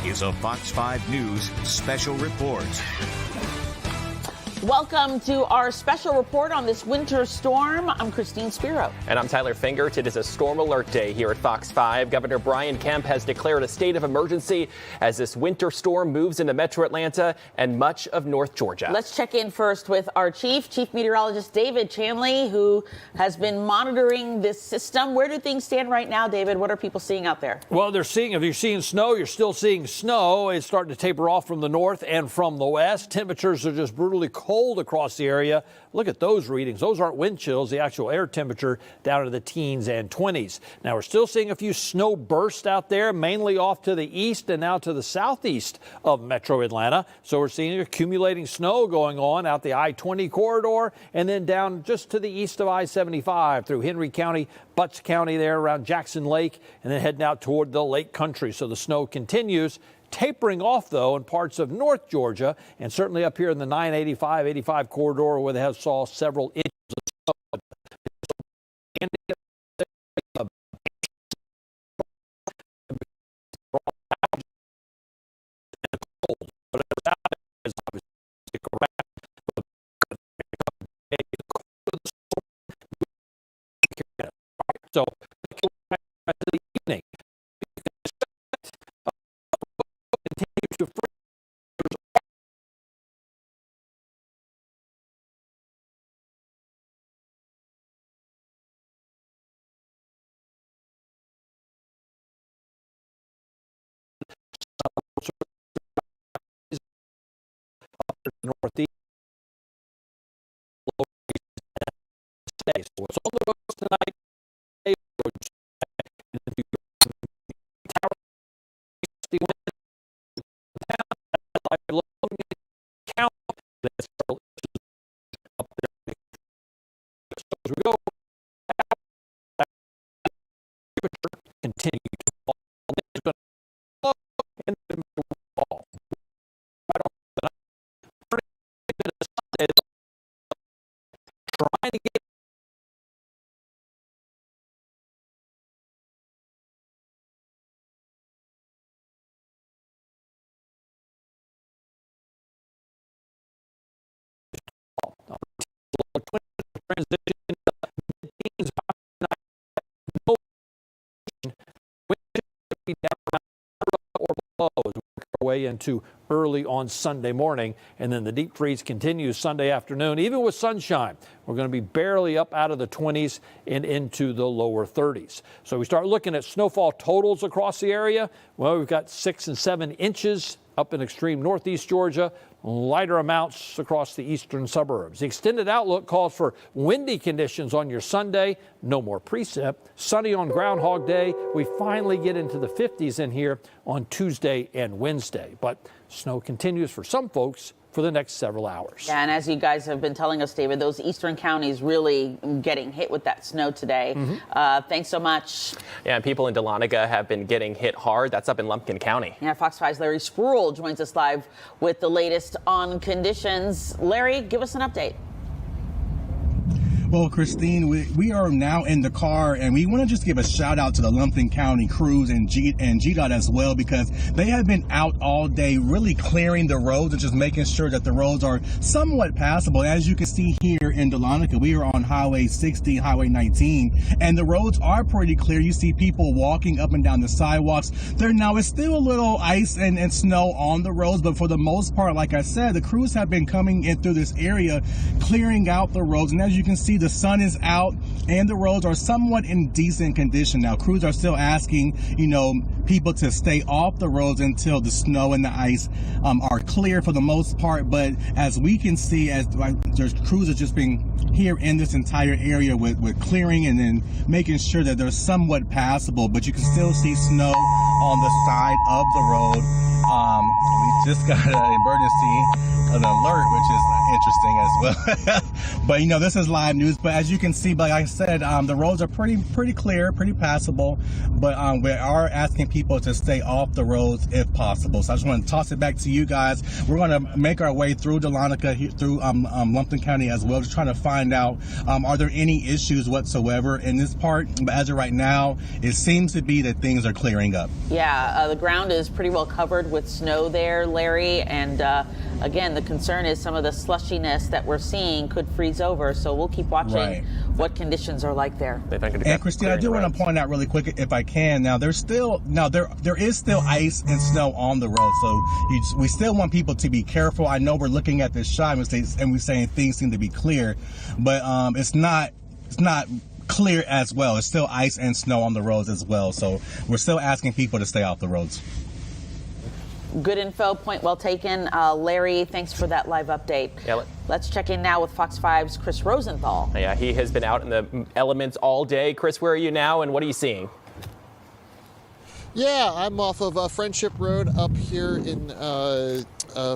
is a Fox 5 News special report.
Welcome to our special report on this winter storm. I'm Christine Spiro.
And I'm Tyler Fingert. It is a storm alert day here at Fox 5. Governor Brian Kemp has declared a state of emergency as this winter storm moves into metro Atlanta and much of North Georgia.
Let's check in first with our Chief Meteorologist David Chanley, who has been monitoring this system. Where do things stand right now, David? What are people seeing out there?
Well, if you're seeing snow, you're still seeing snow. It's starting to taper off from the north and from the west. Temperatures are just brutally cold across the area. Look at those readings. Those aren't wind chills. The actual air temperature down to the teens and 20s. Now, we're still seeing a few snow bursts out there, mainly off to the east and now to the southeast of metro Atlanta. So we're seeing accumulating snow going on out the I-20 corridor and then down just to the east of I-75 through Henry County, Butts County there around Jackson Lake, and then heading out toward the lake country. So the snow continues. Tapering off, though, in parts of North Georgia and certainly up here in the 985-85 corridor where they have saw several inches of snow. So, the evening. Northeast. So it's on the roads tonight. As we go, continue to fall. It's going to flow and then fall. Trying to get transition mid-teens or below as we work our way into early on Sunday morning, and then the deep freeze continues Sunday afternoon. Even with sunshine, we're going to be barely up out of the 20s and into the lower 30s. So we start looking at snowfall totals across the area. Well, we've got 6 and 7 inches up in extreme northeast Georgia, lighter amounts across the eastern suburbs. The extended outlook calls for windy conditions on your Sunday. No more precip. Sunny on Groundhog Day. We finally get into the 50s in here on Tuesday and Wednesday. But snow continues for some folks for the next several hours.
Yeah, and as you guys have been telling us, David, those eastern counties really getting hit with that snow today. Thanks so much.
Yeah, and people in Dahlonega have been getting hit hard. That's up in Lumpkin County.
Yeah, Fox 5's Larry Spruill joins us live with the latest on conditions. Larry, give us an update.
Well, Christine, we are now in the car, and we want to just give a shout out to the Lumpkin County crews and GDOT as well, because they have been out all day really clearing the roads and just making sure that the roads are somewhat passable. As you can see here in Dahlonega, we are on Highway 60, Highway 19, and the roads are pretty clear. You see people walking up and down the sidewalks. It's still a little ice and snow on the roads, but for the most part, like I said, the crews have been coming in through this area, clearing out the roads, and as you can see, the sun is out and the roads are somewhat in decent condition. Now, crews are still asking, people to stay off the roads until the snow and the ice are clear for the most part. But as we can see, as there's crews have just been here in this entire area with clearing and then making sure that they're somewhat passable, but you can still see snow on the side of the road. We just got an emergency, an alert, which is interesting as well. But this is live news. But as you can see, like I said, the roads are pretty clear, pretty passable. But we are asking people to stay off the roads if possible. So I just want to toss it back to you guys. We're going to make our way through Dahlonega, through Lumpkin County as well, just trying to find out are there any issues whatsoever in this part. But as of right now, it seems to be that things are clearing up.
Yeah, the ground is pretty well covered with snow there, Larry, and again, the concern is some of the slushiness that we're seeing could freeze over, so we'll keep watching what conditions are like there.
And Christine, I do want to point out really quick, if I can, now there is still ice and snow on the road, so we still want people to be careful. I know we're looking at this shot and we're saying things seem to be clear, but it's not clear as well. It's still ice and snow on the roads as well, so we're still asking people to stay off the roads.
Good info, point well taken. Larry, thanks for that live update.
Yeah,
let's check in now with Fox 5's Chris Rosenthal.
Yeah, he has been out in the elements all day. Chris, where are you now and what are you seeing?
Yeah, I'm off of Friendship Road up here in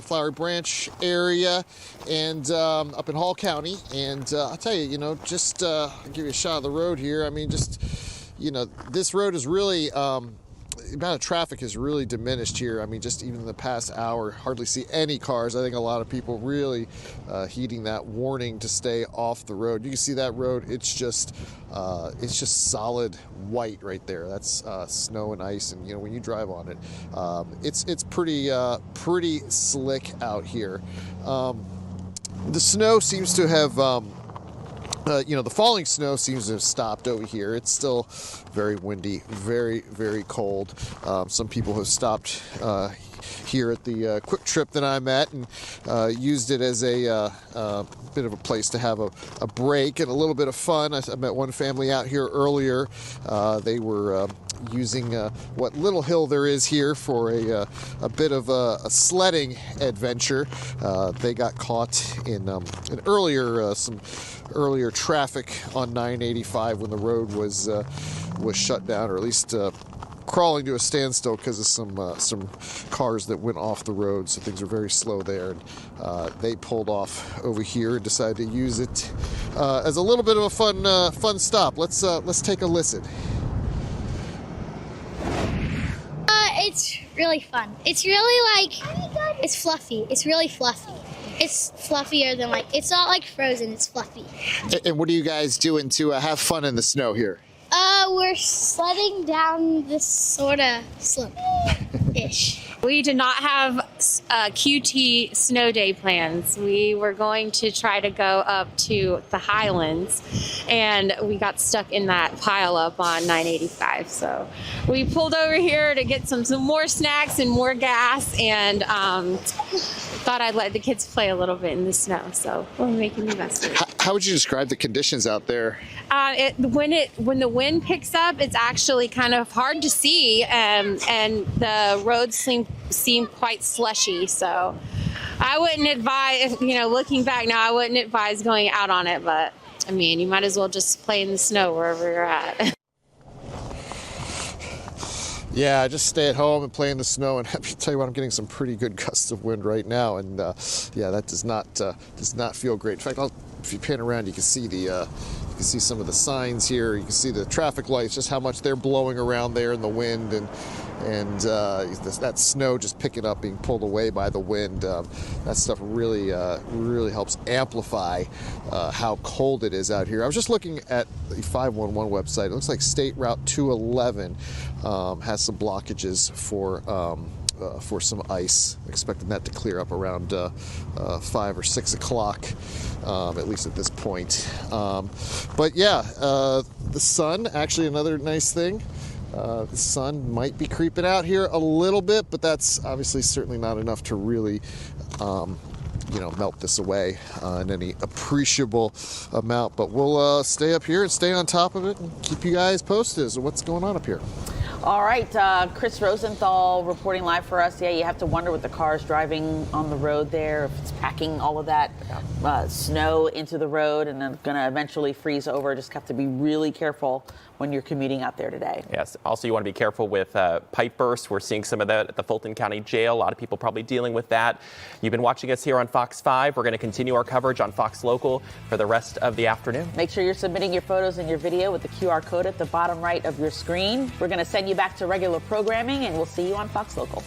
Flowery Branch area and up in Hall County. And I'll tell you, just give you a shot of the road here. I mean, this road is really... the amount of traffic has really diminished here. I mean, just even in the past hour, hardly see any cars. I think a lot of people really heeding that warning to stay off the road. You can see that road. It's just solid white right there. That's snow and ice, and when you drive on it, it's pretty slick out here. The snow seems to have. The falling snow seems to have stopped over here. It's still very windy, very, very cold. Some people have stopped here at the Quick Trip that I'm at and used it as a bit of a place to have a break and a little bit of fun. I met one family out here earlier. They were using what little hill there is here for a bit of a sledding adventure. They got caught in some earlier traffic on 985 when the road was shut down, or at least crawling to a standstill because of some cars that went off the road. So things were very slow there, and they pulled off over here and decided to use it as a little bit of a fun stop. Let's take a listen.
It's really fun. It's really it's fluffy. It's really fluffy. It's fluffier than it's not like Frozen. It's fluffy.
And what are you guys doing to have fun in the snow here?
We're sledding down this sort of slope-ish.
We did not have QT snow day plans. We were going to try to go up to the Highlands, and we got stuck in that pile up on 985. So we pulled over here to get some more snacks and more gas, and thought I'd let the kids play a little bit in the snow. So we're making the best of it.
How would you describe the conditions out there?
When the wind picks up, it's actually kind of hard to see, and the roads seem quite slushy. So I wouldn't advise, looking back now, I wouldn't advise going out on it. But I mean, you might as well just play in the snow wherever you're at.
Yeah, just stay at home and play in the snow. And I tell you what, I'm getting some pretty good gusts of wind right now, and that does not feel great. In fact, if you pan around, you can see some of the signs here. You can see the traffic lights, just how much they're blowing around there in the wind, and that snow just picking up, being pulled away by the wind. That stuff really helps amplify how cold it is out here. I was just looking at the 511 website. It looks like State Route 211 has some blockages for some ice. Expecting that to clear up around 5 or 6 o'clock, at least at this point. But yeah, the sun, actually another nice thing. The sun might be creeping out here a little bit, but that's obviously certainly not enough to really melt this away in any appreciable amount. But we'll stay up here and stay on top of it and keep you guys posted as to what's going on up here.
All right, Chris Rosenthal reporting live for us. Yeah, you have to wonder what the car's driving on the road there, if it's packing all of that snow into the road and then going to eventually freeze over. Just have to be really careful when you're commuting out there today.
Yes. Also, you want to be careful with pipe bursts. We're seeing some of that at the Fulton County Jail. A lot of people probably dealing with that. You've been watching us here on Fox 5. We're going to continue our coverage on Fox Local for the rest of the afternoon.
Make sure you're submitting your photos and your video with the QR code at the bottom right of your screen. We're going to send you back to regular programming, and we'll see you on Fox Local.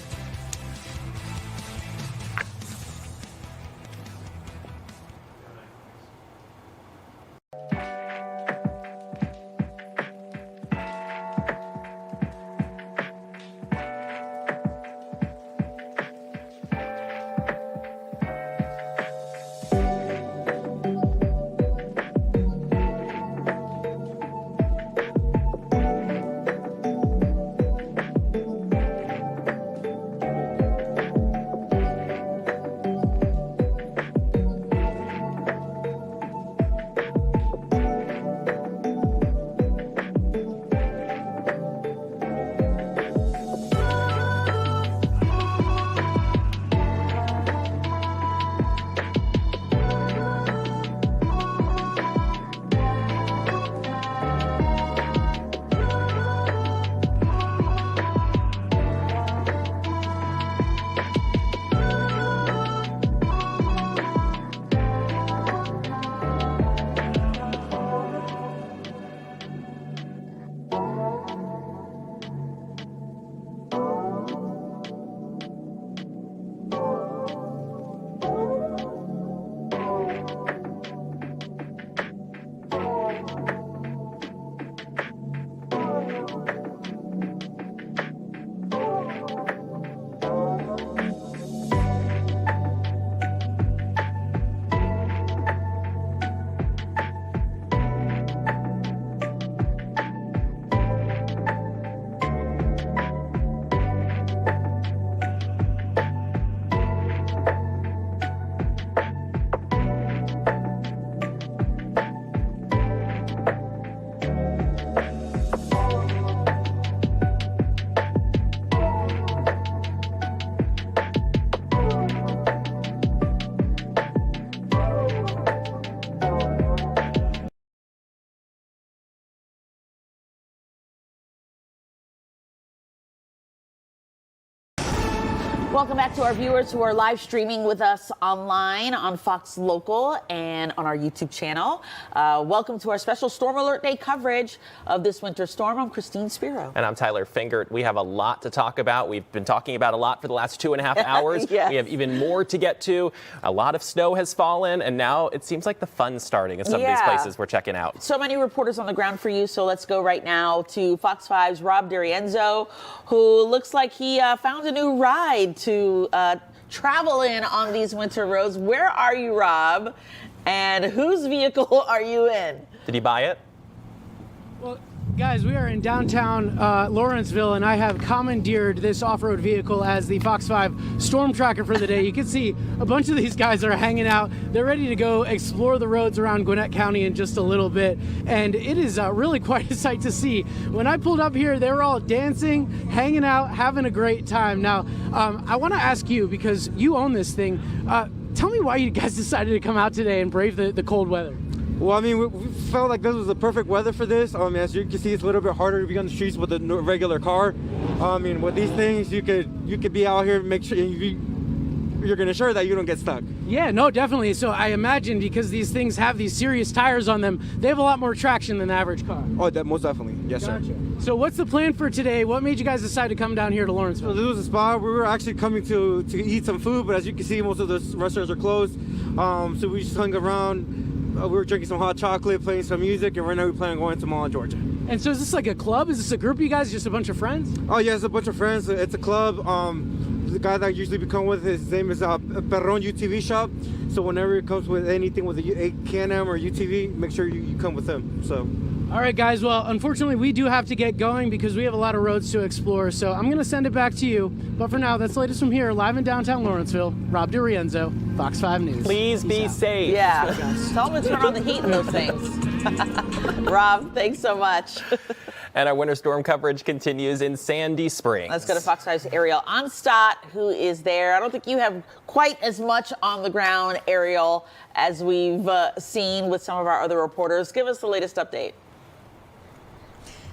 Welcome back to our viewers who are live streaming with us online on Fox Local and on our YouTube channel. Welcome to our special Storm Alert Day coverage of this winter storm. I'm Christine Spiro.
And I'm Tyler Fingert. We have a lot to talk about. We've been talking about a lot for the last 2.5 hours.
Yes.
We have even more to get to. A lot of snow has fallen, and now it seems like the fun's starting in some of these places we're checking out.
So many reporters on the ground for you, so let's go right now to Fox 5's Rob DiRienzo, who looks like he found a new ride to travel in on these winter roads. Where are you, Rob? And whose vehicle are you in?
Did he buy it?
Well, guys, we are in downtown Lawrenceville, and I have commandeered this off-road vehicle as the Fox 5 storm tracker for the day. You can see a bunch of these guys are hanging out. They're ready to go explore the roads around Gwinnett County in just a little bit, and it is really quite a sight to see. When I pulled up here, they were all dancing, hanging out, having a great time. Now, I want to ask you, because you own this thing, tell me why you guys decided to come out today and brave the cold weather.
Well, I mean, we felt like this was the perfect weather for this. As you can see, it's a little bit harder to be on the streets with a regular car. I mean, with these things, you could be out here and make sure you're going to ensure that you don't get stuck.
Yeah, no, definitely. So I imagine because these things have these serious tires on them, they have a lot more traction than the average car.
Oh, most definitely. Yes, sir.
So what's the plan for today? What made you guys decide to come down here to Lawrenceville?
So this was a spot. We were actually coming to eat some food, but as you can see, most of the restaurants are closed. So we just hung around. We were drinking some hot chocolate, playing some music, and right now we plan on going to Mall in Georgia.
And so is this like a club? Is this a group of you guys, just a bunch of friends?
Oh, yeah, it's a bunch of friends. It's a club. The guy that I usually become with, his name is Perron UTV Shop. So whenever it comes with anything with a Can-Am or UTV, make sure you come with him. So.
All right, guys. Well, unfortunately, we do have to get going because we have a lot of roads to explore. So I'm going to send it back to you. But for now, that's the latest from here, live in downtown Lawrenceville. Rob DiRienzo, Fox 5 News.
Please be safe.
Yeah. Tell them to turn on the heat in those things. Rob, thanks so much.
And our winter storm coverage continues in Sandy Springs.
Let's go to Fox 5's Ariel Onstott, who is there. I don't think you have quite as much on the ground, Ariel, as we've seen with some of our other reporters. Give us the latest update.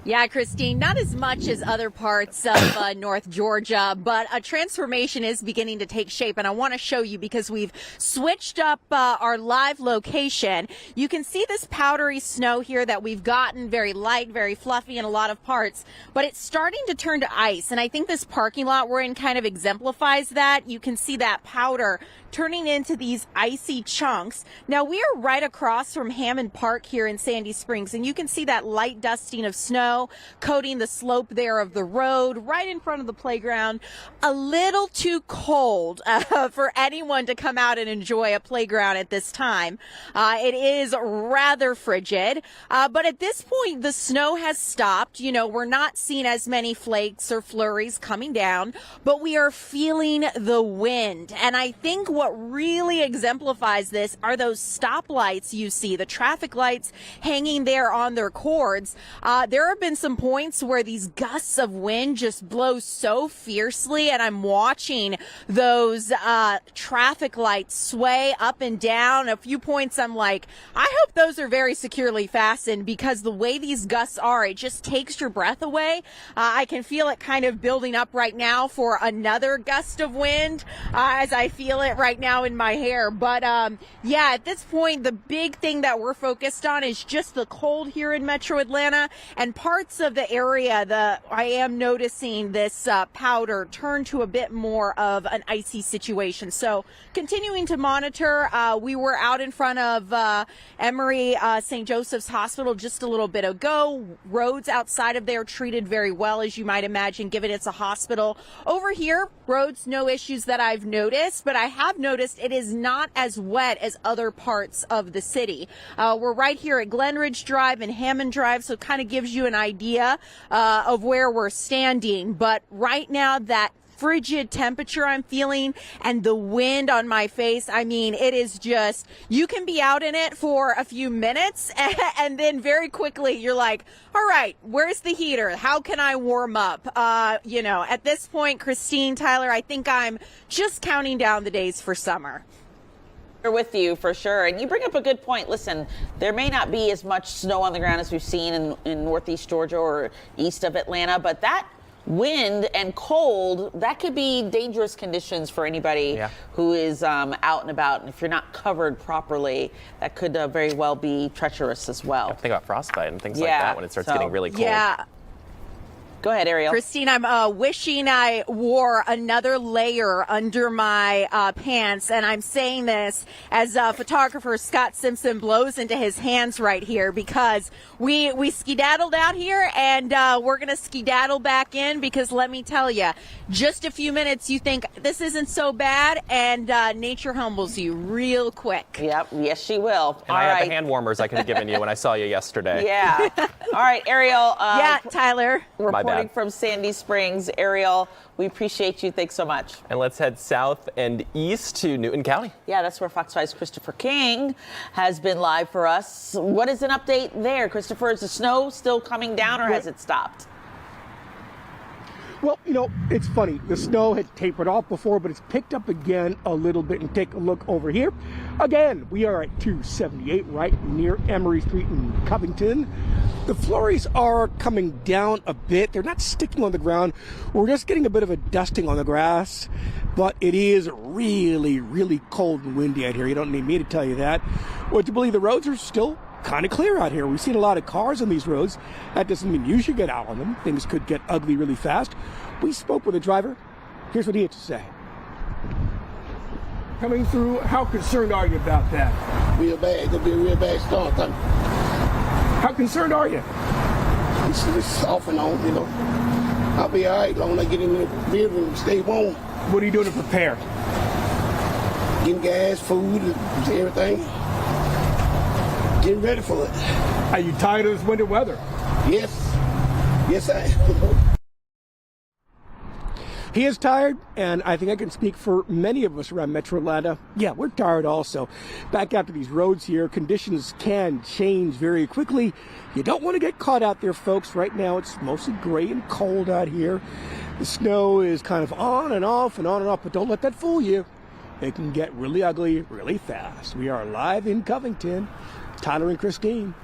Yeah, Christine, not as much as other parts of North Georgia, but a transformation is beginning to take shape. And I want to show you because we've switched up our live location. You can see this powdery snow here that we've gotten, very light, very fluffy in a lot of parts, but it's starting to turn to ice. And I think this parking lot we're in kind of exemplifies that. You can see that powder turning into these icy chunks. Now, we are right across from Hammond Park here in Sandy Springs, and you can see that light dusting of snow coating the slope there of the road right in front of the playground. A little too cold for anyone to come out and enjoy a playground at this time. It is rather frigid, but at this point, the snow has stopped. You know, we're not seeing as many flakes or flurries coming down, but we are feeling the wind. And I think what really exemplifies this are those stoplights you see, the traffic lights hanging there on their cords. There have been some points where these gusts of wind just blow so fiercely, and I'm watching those traffic lights sway up and down. A few points I'm like, I hope those are very securely fastened, because the way these gusts are, it just takes your breath away. I can feel it kind of building up right now for another gust of wind as I feel it right now in my hair. But yeah, at this point, the big thing that we're focused on is just the cold here in Metro Atlanta and parts of the area. I am noticing this powder turn to a bit more of an icy situation. So continuing to monitor. We were out in front of Emory St. Joseph's Hospital just a little bit ago. Roads outside of there treated very well, as you might imagine, given it's a hospital. Over here, roads, no issues that I've noticed, but I have noticed it is not as wet as other parts of the city. We're right here at Glenridge Drive and Hammond Drive, so it kind of gives you an idea of where we're standing. But right now, that frigid temperature I'm feeling and the wind on my face, I mean, it is just, you can be out in it for a few minutes and then very quickly you're like, all right, where's the heater? How can I warm up? You know, at this point, Christine, Tyler, I think I'm just counting down the days for summer.
We're with you for sure. And you bring up a good point. Listen, there may not be as much snow on the ground as we've seen in northeast Georgia or east of Atlanta, but that wind and cold, that could be dangerous conditions for anybody who is out and about. And if you're not covered properly, that could very well be treacherous as well.
Think about frostbite and things like that when it starts getting really cold.
Yeah.
Go ahead, Ariel.
Christine, I'm wishing I wore another layer under my pants, and I'm saying this as photographer Scott Simpson blows into his hands right here, because we skedaddled out here, and we're going to skedaddle back in, because let me tell you, just a few minutes you think this isn't so bad, and nature humbles you real quick.
Yep, yes she will.
And I have the hand warmers I could have given you when I saw you yesterday.
Yeah. All right, Ariel.
Yeah, Tyler.
Reporting from Sandy Springs. Ariel, we appreciate you. Thanks so much.
And let's head south and east to Newton County.
Yeah, that's where Fox 5's Christopher King has been live for us. What is an update there, Christopher? Is the snow still coming down, or has it stopped?
Well, you know, it's funny. The snow had tapered off before, but it's picked up again a little bit. And take a look over here. Again, we are at 278 right near Emory Street in Covington. The flurries are coming down a bit. They're not sticking on the ground. We're just getting a bit of a dusting on the grass, but it is really, really cold and windy out here. You don't need me to tell you that. Would you believe the roads are still kind of clear out here? We've seen a lot of cars on these roads. That doesn't mean you should get out on them. Things could get ugly really fast. We spoke with a driver. Here's what he had to say. Coming through, how concerned are you about that?
Real bad. It's gonna be a real bad storm coming.
How concerned are you?
It's off and on, you know. I'll be all right as long as I get in the vehicle and stay warm.
What are you doing to prepare?
Getting gas, food, everything. Getting ready for it.
Are you tired of this winter weather?
Yes. Yes, I am.
He is tired, and I think I can speak for many of us around Metro Atlanta. Yeah, we're tired also. Back after these roads here, conditions can change very quickly. You don't want to get caught out there, folks. Right now, it's mostly gray and cold out here. The snow is kind of on and off and on and off, but don't let that fool you. It can get really ugly really fast. We are live in Covington. Tyler and Christine.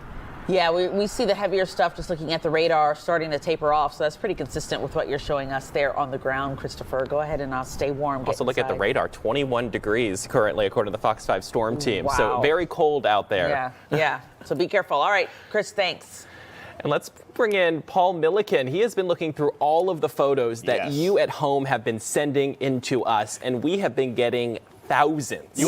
Yeah, we see the heavier stuff just looking at the radar starting to taper off, so that's pretty consistent with what you're showing us there on the ground, Christopher. Go ahead and stay warm.
Also, look at the radar, 21 degrees currently, according to the Fox 5 storm team.
Wow.
So very cold out there.
Yeah. So be careful. All right, Chris, thanks.
And let's bring in Paul Milliken. He has been looking through all of the photos that you at home have been sending in to us, and we have been getting thousands.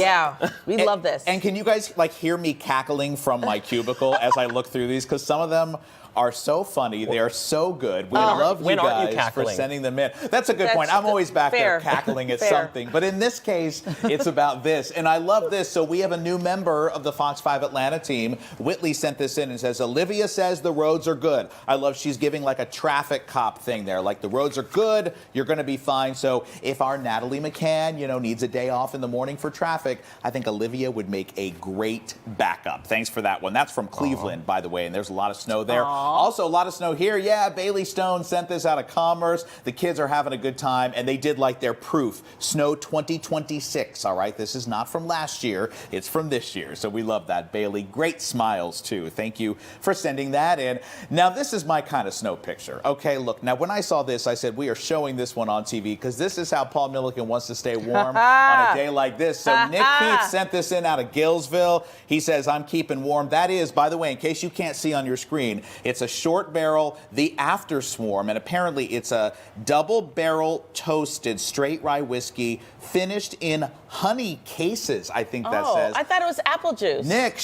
We love this.
And can you guys hear me cackling from my cubicle as I look through these? Because some of them are so funny. They are so good. We love you guys for sending them in. That's a good point. I'm always back there cackling at something. But in this case, it's about this. And I love this. So we have a new member of the Fox 5 Atlanta team. Whitley sent this in and says, Olivia says the roads are good. I love she's giving a traffic cop thing there. The roads are good. You're going to be fine. So if our Natalie McCann, needs a day off in the morning for traffic, I think Olivia would make a great backup. Thanks for that one. That's from Cleveland, by the way. And there's a lot of snow there. Also, a lot of snow here. Yeah, Bailey Stone sent this out of Commerce. The kids are having a good time, and they did their proof. Snow 2026, all right? This is not from last year. It's from this year, so we love that, Bailey. Great smiles, too. Thank you for sending that in. Now, this is my kind of snow picture. Okay, look, now, when I saw this, I said, we are showing this one on TV, because this is how Paul Milliken wants to stay warm on a day like this. So Nick Keith sent this in out of Gillsville. He says, I'm keeping warm. That is, by the way, in case you can't see on your screen, it's a short barrel, the After Swarm, and apparently it's a double barrel toasted straight rye whiskey finished in honey cases, I think that says.
I thought it was apple juice.
Nick,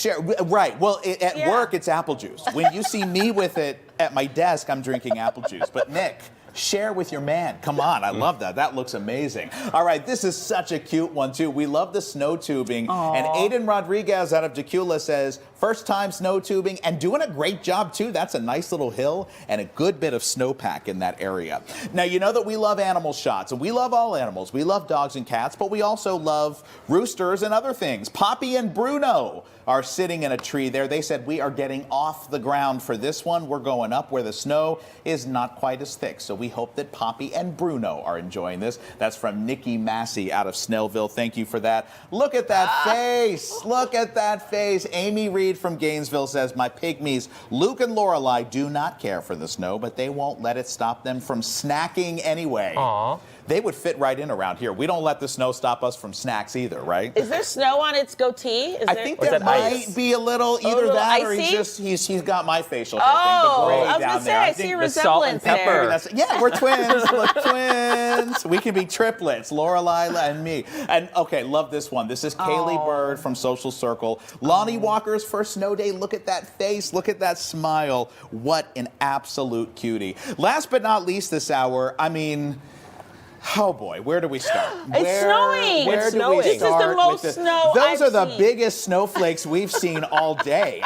right. Well, at work, it's apple juice. When you see me with it at my desk, I'm drinking apple juice. But Nick, share with your man. Come on, I love that. That looks amazing. All right, this is such a cute one, too. We love the snow tubing. And Aiden Rodriguez out of Decula says, first time snow tubing and doing a great job, too. That's a nice little hill and a good bit of snowpack in that area. Now, you know that we love animal shots, and we love all animals. We love dogs and cats, but we also love roosters and other things. Poppy and Bruno are sitting in a tree there. They said, we are getting off the ground for this one. We're going up where the snow is not quite as thick. So we hope that Poppy and Bruno are enjoying this. That's from Nikki Massey out of Snellville. Thank you for that. Look at that face. Look at that face. Amy Reed from Gainesville says, my pygmies, Luke and Lorelei, do not care for the snow, but they won't let it stop them from snacking anyway. They would fit right in around here. We don't let the snow stop us from snacks either, right?
Is there snow on its goatee?
I think there might be a little, either that or he's got my facial hair thing, the gray
I was
down
gonna say,
there.
I see a resemblance there.
Yeah, we're twins. Look, twins. We can be triplets, Lorelei and me. And okay, love this one. This is Kaylee Bird from Social Circle. Lonnie Walker's first snow day. Look at that face. Look at that smile. What an absolute cutie. Last but not least this hour, oh boy, where do we start?
It's snowing.
Where do we start?
This is the most snow
Those
I've
are the
seen.
biggest snowflakes we've seen all day.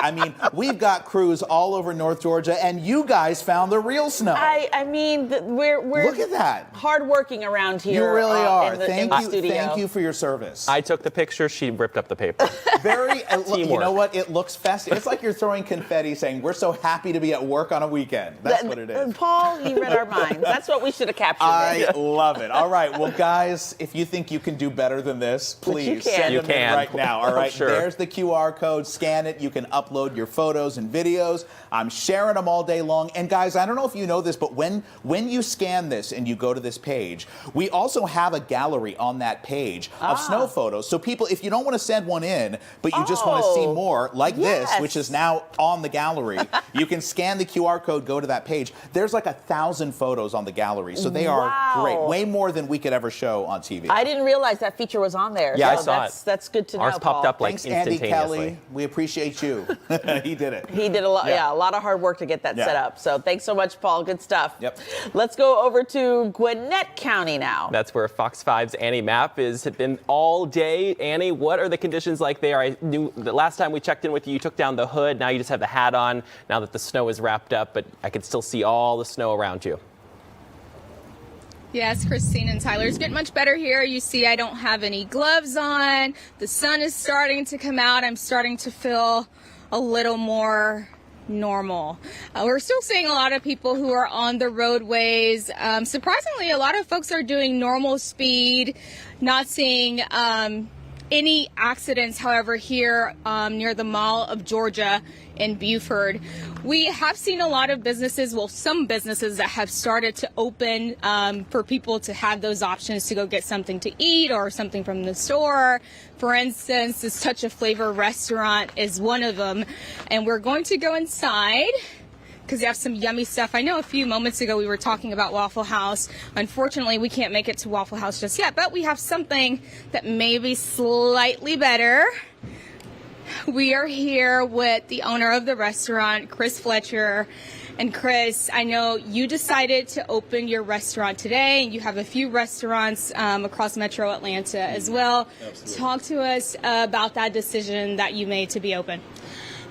We've got crews all over North Georgia, and you guys found the real snow.
We're
look at that.
Hardworking around here.
You really are.
In the studio.
Thank you for your service.
I took the picture. She ripped up the paper.
Look, you know what? It looks festive. It's like you're throwing confetti, saying we're so happy to be at work on a weekend. That's what it is.
Paul, you read our minds. That's what we should have captured.
I love it. All right. Well, guys, if you think you can do better than this, please send them in right now. All right.
Sure.
There's the QR code. Scan it. You can upload your photos and videos. I'm sharing them all day long. And guys, I don't know if you know this, but when you scan this and you go to this page, we also have a gallery on that page of snow photos. So people, if you don't want to send one in, but you just want to see more like this, which is now on the gallery, you can scan the QR code, go to that page. There's 1,000 photos on the gallery. So they are great. Way more than we could ever show on TV.
I didn't realize that feature was on there.
Yeah, I saw it.
That's good to know.
Ours popped up
Thanks, Andy Kelly. We appreciate you. He did it.
He did a lot. Yeah, a lot of hard work to get that set up. So thanks so much, Paul. Good stuff.
Yep.
Let's go over to Gwinnett County now.
That's where Fox 5's Annie Mapp has been all day. Annie, what are the conditions like there? I knew the last time we checked in with you, you took down the hood. Now you just have the hat on. Now that the snow is wrapped up, but I can still see all the snow around you.
Yes, Christine and Tyler, it's getting much better here. You see, I don't have any gloves on. The sun is starting to come out. I'm starting to feel a little more normal. We're still seeing a lot of people who are on the roadways. Surprisingly, a lot of folks are doing normal speed, not seeing any accidents, however, here near the Mall of Georgia in Buford. We have seen a lot of businesses, well, some businesses that have started to open for people to have those options to go get something to eat or something from the store. For instance, this Touch of Flavor restaurant is one of them. And we're going to go inside because they have some yummy stuff. I know a few moments ago we were talking about Waffle House. Unfortunately, we can't make it to Waffle House just yet, but we have something that may be slightly better. We are here with the owner of the restaurant, Chris Fletcher. And Chris, I know you decided to open your restaurant today, and you have a few restaurants across Metro Atlanta as well. Absolutely. Talk to us about that decision that you made to be open.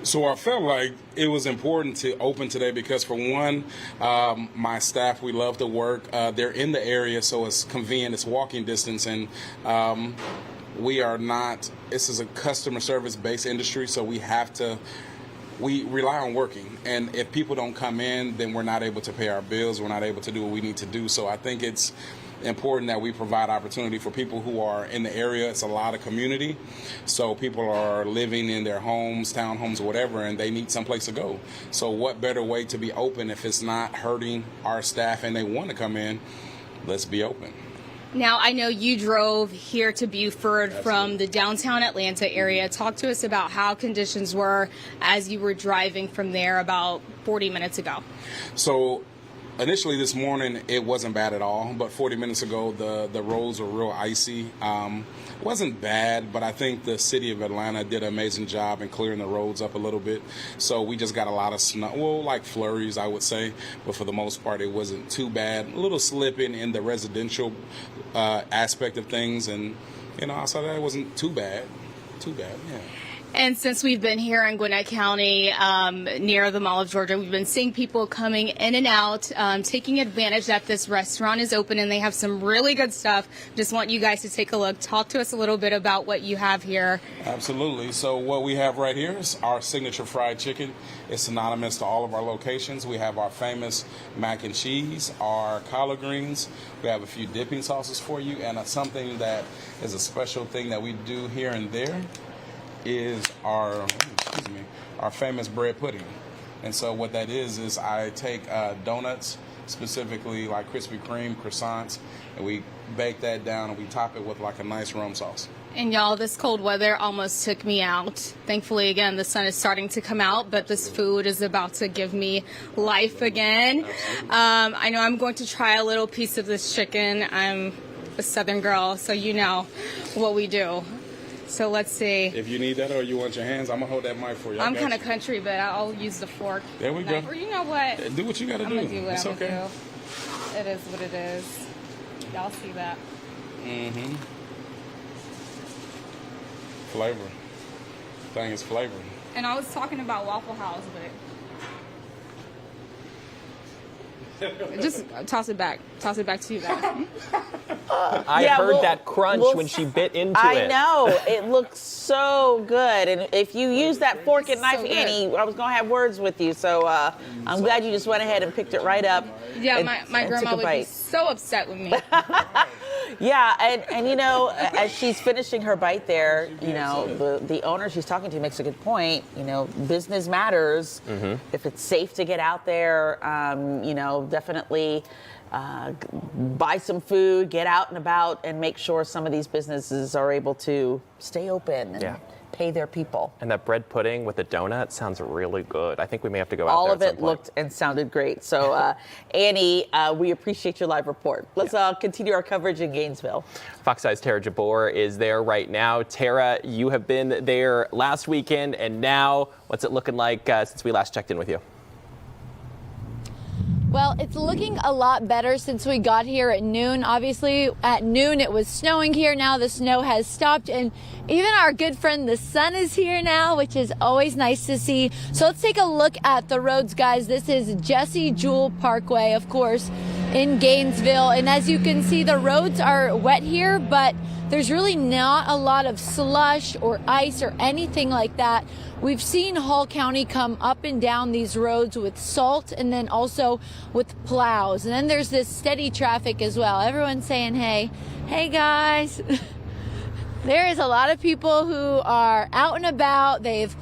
So I felt like it was important to open today because, for one, my staff, we love to work. They're in the area, so it's convenient. It's walking distance, and we are not, this is a customer service-based industry, so we rely on working. And if people don't come in, then we're not able to pay our bills. We're not able to do what we need to do. So I think it's important that we provide opportunity for people who are in the area. It's a lot of community. So people are living in their homes, townhomes, or whatever, and they need someplace to go. So what better way to be open if it's not hurting our staff and they want to come in? Let's be open.
Now, I know you drove here to Buford from the downtown Atlanta area. Talk to us about how conditions were as you were driving from there about 40 minutes ago.
So initially this morning, it wasn't bad at all, but 40 minutes ago, the roads were real icy. It wasn't bad, but I think the city of Atlanta did an amazing job in clearing the roads up a little bit. So we just got a lot of snow, well, like flurries, I would say, but for the most part, it wasn't too bad. A little slipping in the residential aspect of things, and, outside that, it wasn't too bad. Yeah.
And since we've been here in Gwinnett County, near the Mall of Georgia, we've been seeing people coming in and out, taking advantage that this restaurant is open and they have some really good stuff. Just want you guys to take a look. Talk to us a little bit about what you have here.
Absolutely. So what we have right here is our signature fried chicken. It's synonymous to all of our locations. We have our famous mac and cheese, our collard greens. We have a few dipping sauces for you, and something that is a special thing that we do here and there is our famous bread pudding. And so what that is I take donuts, specifically like Krispy Kreme croissants, and we bake that down and we top it with like a nice rum sauce.
And y'all, this cold weather almost took me out. Thankfully, again, the sun is starting to come out, but this food is about to give me life again. I know I'm going to try a little piece of this chicken. I'm a Southern girl, so you know what we do. So let's see.
If you need that or you want your hands, I'm going to hold that mic for you.
I'm kind of country, but I'll use the fork.
There we go.
Or you know what?
Do what you got to do.
I'm going to do what
it's
I'm
okay.
going to do. It is what it is. Y'all see that?
Mm-hmm. Flavor. Thing is flavor.
And I was talking about Waffle House, but just toss it back. Toss it back to you guys.
I heard that crunch when she bit into it.
I know. It looks so good. And if you use that fork and knife, Annie, I was going to have words with you. So I'm glad you just went ahead and picked it right up.
Yeah,
and,
my grandma would be so upset with me.
Yeah, and as she's finishing her bite there, the owner she's talking to makes a good point. Business matters. Mm-hmm. If it's safe to get out there, definitely buy some food, get out and about, and make sure some of these businesses are able to stay open and pay their people.
And that bread pudding with the donut sounds really good. I think we may have to go out
All
there
of it looked and sounded great. So, Annie, we appreciate your live report. Let's continue our coverage in Gainesville.
Fox Eye's Tara Jabor is there right now. Tara, you have been there last weekend, and now what's it looking like since we last checked in with you?
Well, it's looking a lot better since we got here at noon. Obviously, at noon it was snowing here. Now the snow has stopped, and even our good friend the sun is here now, which is always nice to see. So let's take a look at the roads, guys. This is Jesse Jewell Parkway, of course. in Gainesville. And as you can see, the roads are wet here, but there's really not a lot of slush or ice or anything like that. We've seen Hall County come up and down these roads with salt and then also with plows. And then there's this steady traffic as well. Everyone's saying, hey guys. There is a lot of people who are out and about. They've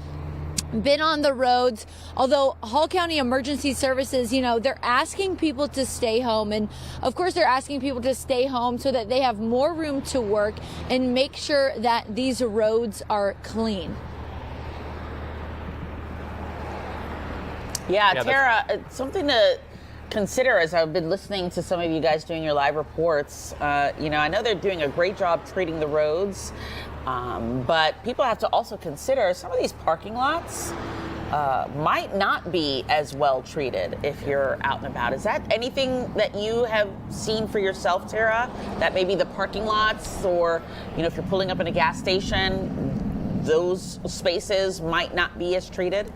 been on the roads, although Hall County Emergency Services, they're asking people to stay home. And of course, they're asking people to stay home so that they have more room to work and make sure that these roads are clean.
Yeah, Tara, it's something to consider as I've been listening to some of you guys doing your live reports. I know they're doing a great job treating the roads, but people have to also consider some of these parking lots might not be as well treated if you're out and about. Is that anything that you have seen for yourself, Tara? That maybe the parking lots or, if you're pulling up in a gas station, those spaces might not be as treated?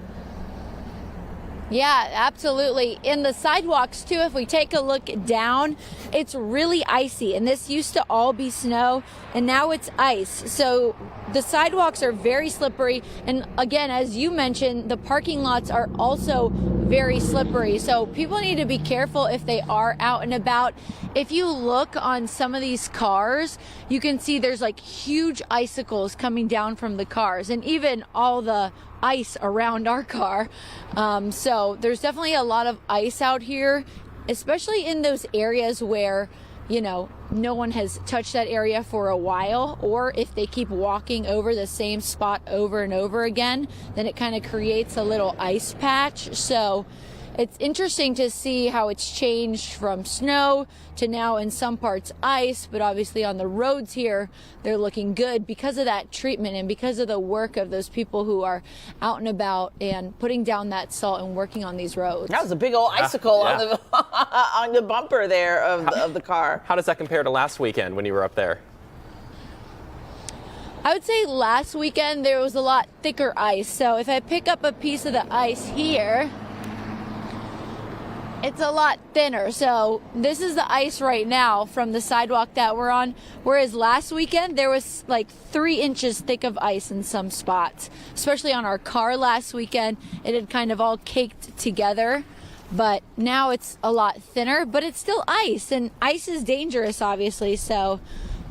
Yeah, absolutely. In the sidewalks, too, if we take a look down, it's really icy. And this used to all be snow, and now it's ice. So the sidewalks are very slippery. And again, as you mentioned, the parking lots are also very slippery. So people need to be careful if they are out and about. If you look on some of these cars, you can see there's like huge icicles coming down from the cars, and even all the ice around our car. So there's definitely a lot of ice out here, especially in those areas where, no one has touched that area for a while, or if they keep walking over the same spot over and over again, then it kind of creates a little ice patch. So it's interesting to see how it's changed from snow to now in some parts ice, but obviously on the roads here, they're looking good because of that treatment and because of the work of those people who are out and about and putting down that salt and working on these roads.
That was a big old icicle on the bumper there of the car.
How does that compare to last weekend when you were up there?
I would say last weekend there was a lot thicker ice. So if I pick up a piece of the ice here, it's a lot thinner. So this is the ice right now from the sidewalk that we're on. Whereas last weekend, there was like 3 inches thick of ice in some spots, especially on our car last weekend. It had kind of all caked together, but now it's a lot thinner, but it's still ice, and ice is dangerous, obviously. So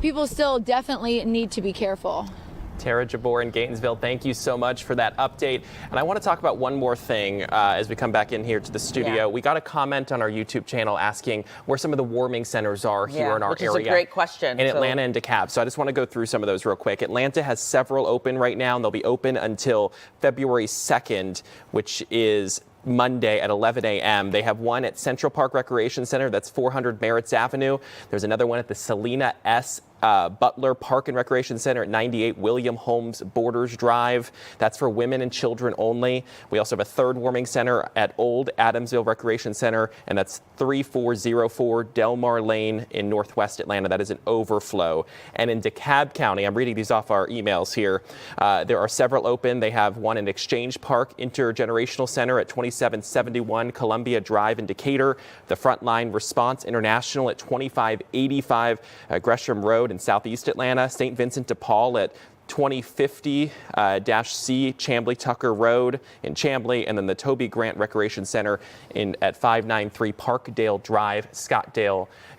people still definitely need to be careful.
Tara Jabbour in Gainesville, thank you so much for that update. And I want to talk about one more thing as we come back in here to the studio.
Yeah.
We got a comment on our YouTube channel asking where some of the warming centers are here in our area.
Which is a great question.
In Atlanta and DeKalb. So I just want to go through some of those real quick. Atlanta has several open right now, and they'll be open until February 2nd, which is Monday at 11 a.m. They have one at Central Park Recreation Center. That's 400 Merritts Avenue. There's another one at the Selena S. Butler Park and Recreation Center at 98 William Holmes Borders Drive. That's for women and children only. We also have a third warming center at Old Adamsville Recreation Center, and that's 3404 Delmar Lane in Northwest Atlanta. That is an overflow. And in DeKalb County, I'm reading these off our emails here. There are several open. They have one in Exchange Park Intergenerational Center at 2771 Columbia Drive in Decatur. The Frontline Response International at 2585 Gresham Road in Southeast Atlanta. St. Vincent de Paul at 2050-C Chamblee Tucker Road in Chamblee, and then the Toby Grant Recreation Center at 593 Parkdale Drive, in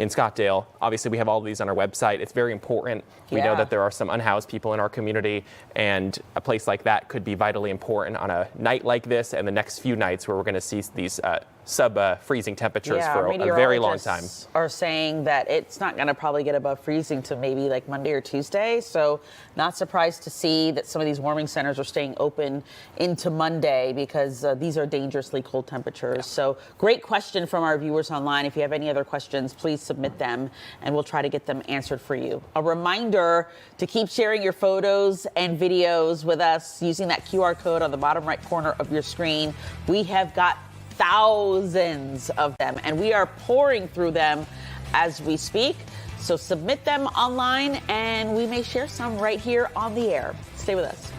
Scottsdale. Obviously, we have all of these on our website. It's very important. We know that there are some unhoused people in our community, and a place like that could be vitally important on a night like this and the next few nights where we're going to see these sub-freezing temperatures for a very long time.
Are saying that it's not going to probably get above freezing to maybe like Monday or Tuesday. So not surprised to see that some of these warming centers are staying open into Monday because these are dangerously cold temperatures. Yeah. So great question from our viewers online. If you have any other questions, please submit them and we'll try to get them answered for you. A reminder to keep sharing your photos and videos with us using that QR code on the bottom right corner of your screen. We have got thousands of them, and we are pouring through them as we speak. So submit them online, and we may share some right here on the air. Stay with us.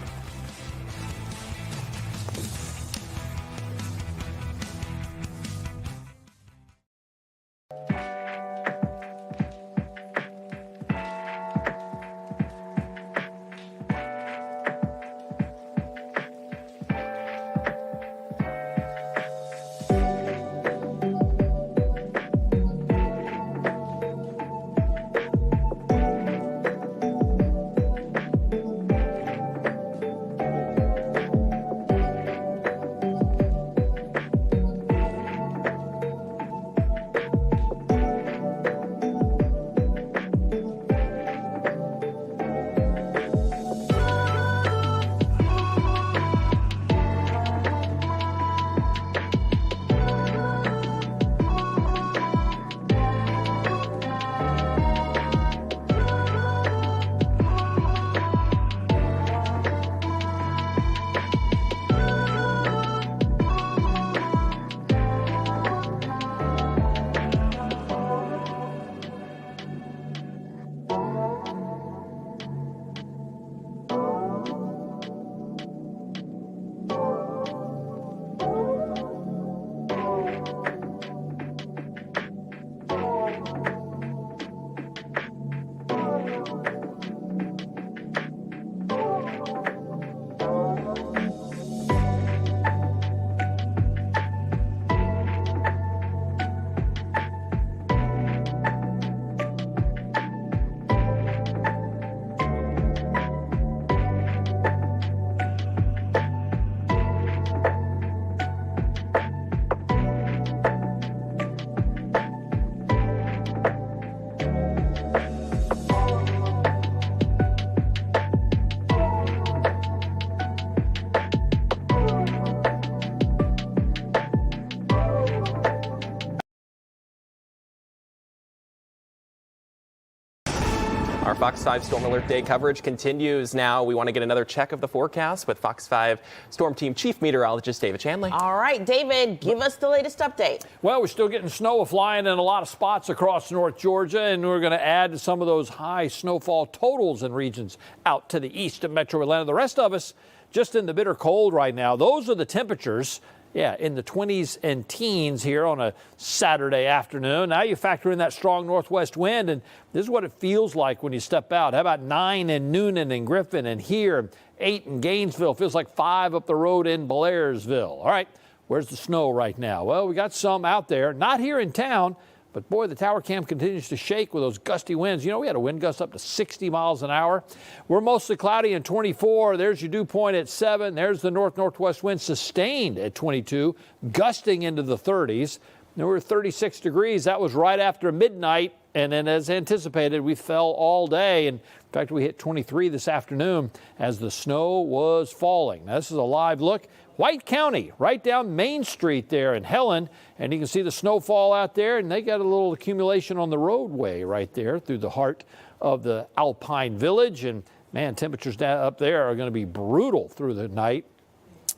Our Fox 5 Storm Alert Day coverage continues now. We want to get another check of the forecast with Fox 5 Storm Team Chief Meteorologist David Shanley.
All right, David, give us the latest update.
Well, we're still getting snow flying in a lot of spots across North Georgia, and we're going to add to some of those high snowfall totals in regions out to the east of Metro Atlanta. The rest of us just in the bitter cold right now. Those are the temperatures. Yeah, in the 20s and teens here on a Saturday afternoon. Now you factor in that strong northwest wind, and this is what it feels like when you step out. How about 9 in Noonan and Griffin, and here 8 in Gainesville. Feels like 5 up the road in Blairsville. All right, where's the snow right now? Well, we got some out there, not here in town, but boy, the tower cam continues to shake with those gusty winds. You know, we had a wind gust up to 60 miles an hour. We're mostly cloudy in 24. There's your dew point at 7. There's the north-northwest wind sustained at 22, gusting into the 30s. Now we're 36 degrees. That was right after midnight. And then as anticipated, we fell all day. In fact, we hit 23 this afternoon as the snow was falling. Now, this is a live look. White County, right down Main Street there in Helen, and you can see the snowfall out there, and they got a little accumulation on the roadway right there through the heart of the Alpine Village, and man, temperatures down up there are going to be brutal through the night.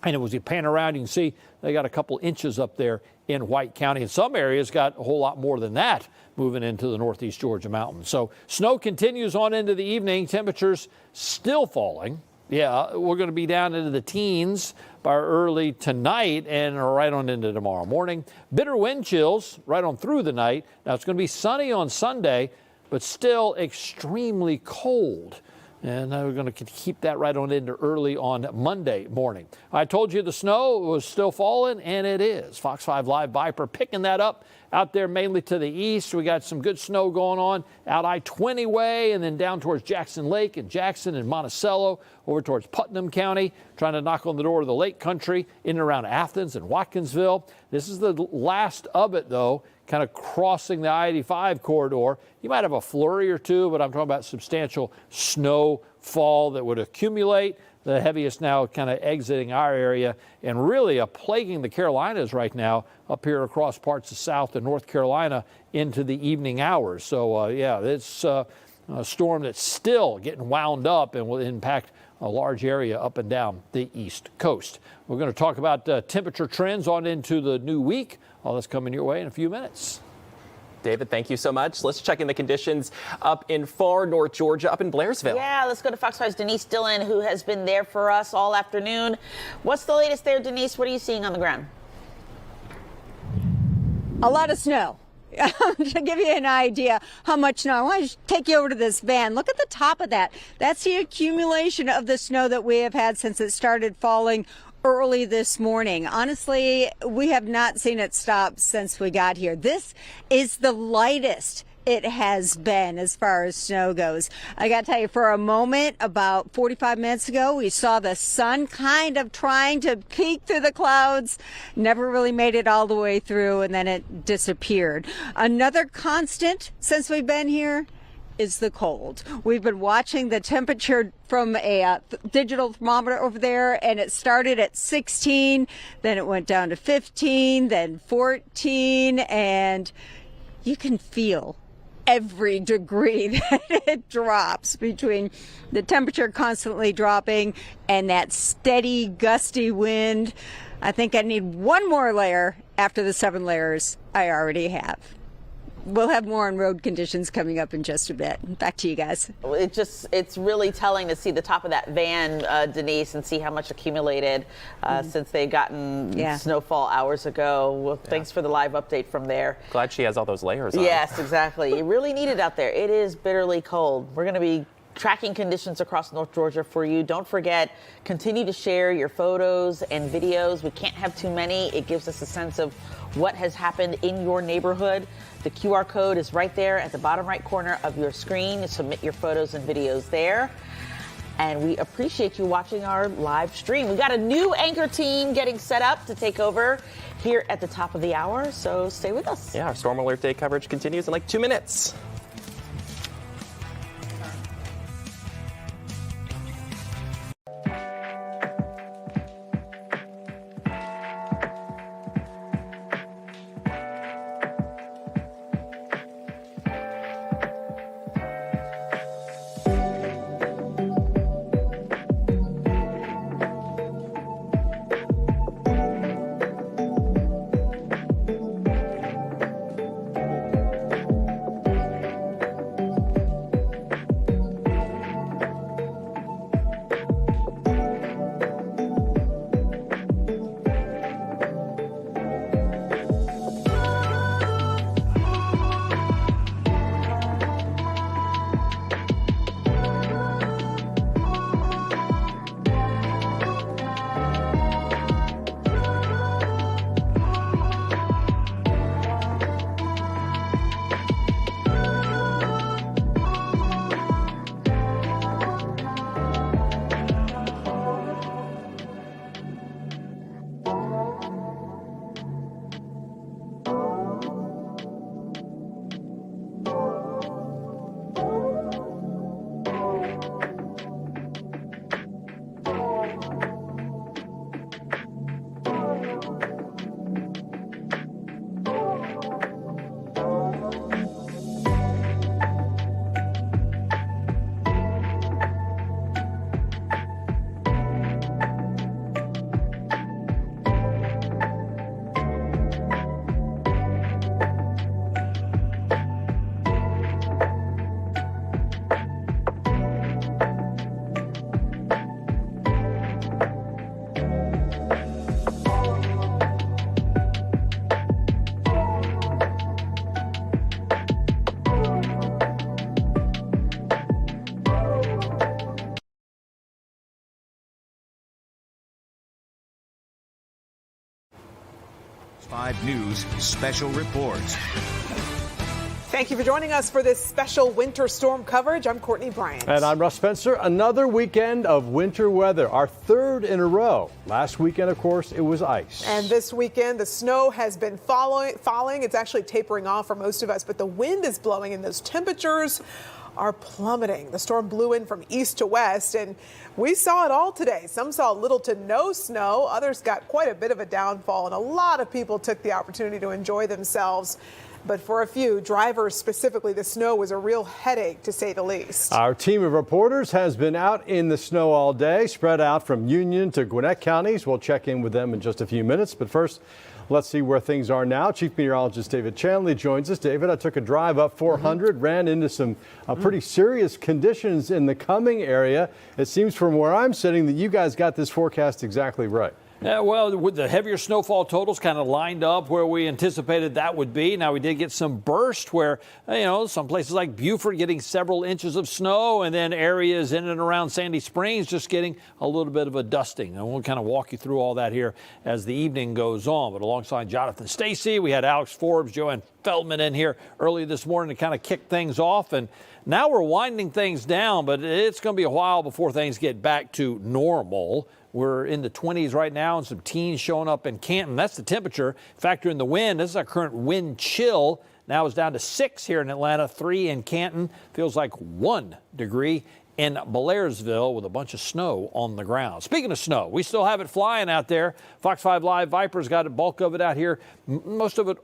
And as you pan around, you can see they got a couple inches up there in White County. In some areas, got a whole lot more than that moving into the northeast Georgia mountains. So snow continues on into the evening. Temperatures still falling. Yeah, we're going to be down into the teens by early tonight and right on into tomorrow morning. Bitter wind chills right on through the night. Now, it's going to be sunny on Sunday, but still extremely cold. And we're going to keep that right on into early on Monday morning. I told you the snow was still falling, and it is. Fox 5 Live Viper picking that up out there mainly to the east. We got some good snow going on out I-20 way and then down towards Jackson Lake and Jackson and Monticello over towards Putnam County, trying to knock on the door of the Lake Country in and around Athens and Watkinsville. This is the last of it, though, kind of crossing the I-85 corridor. You might have a flurry or two, but I'm talking about substantial snowfall that would accumulate. The heaviest now kind of exiting our area and really plaguing the Carolinas right now up here across parts of South and North Carolina into the evening hours. So, yeah, it's a storm that's still getting wound up and will impact a large area up and down the East Coast. We're going to talk about temperature trends on into the new week. All that's coming your way in a few minutes.
David, thank you so much. Let's check in the conditions up in far North Georgia, up in Blairsville.
Yeah, let's go to Fox 5's Denise Dillon, who has been there for us all afternoon. What's the latest there, Denise? What are you seeing on the ground?
A lot of snow. To give you an idea how much snow, I want to take you over to this van. Look at the top of that. That's the accumulation of the snow that we have had since it started falling early this morning. Honestly, we have not seen it stop since we got here. This is the lightest it has been as far as snow goes. I got to tell you, for a moment, about 45 minutes ago, we saw the sun kind of trying to peek through the clouds. Never really made it all the way through, and then it disappeared. Another constant since we've been here is the cold. We've been watching the temperature from a digital thermometer over there, and it started at 16, then it went down to 15, then 14, and you can feel every degree that it drops between the temperature constantly dropping and that steady gusty wind. I think I need one more layer after the 7 layers I already have. We'll have more on road conditions coming up in just a bit. Back to you guys.
It's really telling to see the top of that van, Denise, and see how much accumulated since they'd gotten snowfall hours ago. Well, thanks for the live update from there.
Glad she has all those layers on.
Yes, exactly. You really need it out there. It is bitterly cold. We're going to be tracking conditions across North Georgia for you. Don't forget, continue to share your photos and videos. We can't have too many. It gives us a sense of what has happened in your neighborhood. The QR code is right there at the bottom right corner of your screen. Submit your photos and videos there. And we appreciate you watching our live stream. We got a new anchor team getting set up to take over here at the top of the hour, so stay with us.
Yeah, our Storm Alert Day coverage continues in like 2 minutes.
5 News special report.
Thank you for joining us for this special winter storm coverage. I'm Courtney Bryant.
And I'm Russ Spencer. Another weekend of winter weather, our third in a row. Last weekend, of course, it was ice.
And this weekend, the snow has been falling. It's actually tapering off for most of us, but the wind is blowing and those temperatures are plummeting. The storm blew in from east to west, and we saw it all today. Some saw little to no snow. Others got quite a bit of a downfall, and a lot of people took the opportunity to enjoy themselves. But for a few drivers specifically, the snow was a real headache, to say the least.
Our team of reporters has been out in the snow all day, spread out from Union to Gwinnett counties. We'll check in with them in just a few minutes. But first, let's see where things are now. Chief Meteorologist David Chanley joins us. David, I took a drive up 400, ran into some pretty serious conditions in the Cumming area. It seems from where I'm sitting that you guys got this forecast exactly right.
Yeah, well, with the heavier snowfall totals kind of lined up where we anticipated that would be. Now, we did get some burst where, some places like Beaufort getting several inches of snow, and then areas in and around Sandy Springs just getting a little bit of a dusting. And we'll kind of walk you through all that here as the evening goes on. But alongside Jonathan Stacy, we had Alex Forbes, Joanne Feldman in here early this morning to kind of kick things off. And now we're winding things down, but it's going to be a while before things get back to normal. We're in the 20s right now and some teens showing up in Canton. That's the temperature. Factor in the wind. This is our current wind chill. Now it's down to 6 here in Atlanta, 3 in Canton. Feels like 1 degree in Blairsville with a bunch of snow on the ground. Speaking of snow, we still have it flying out there. Fox 5 Live Vipers got a bulk of it out here. Most of it,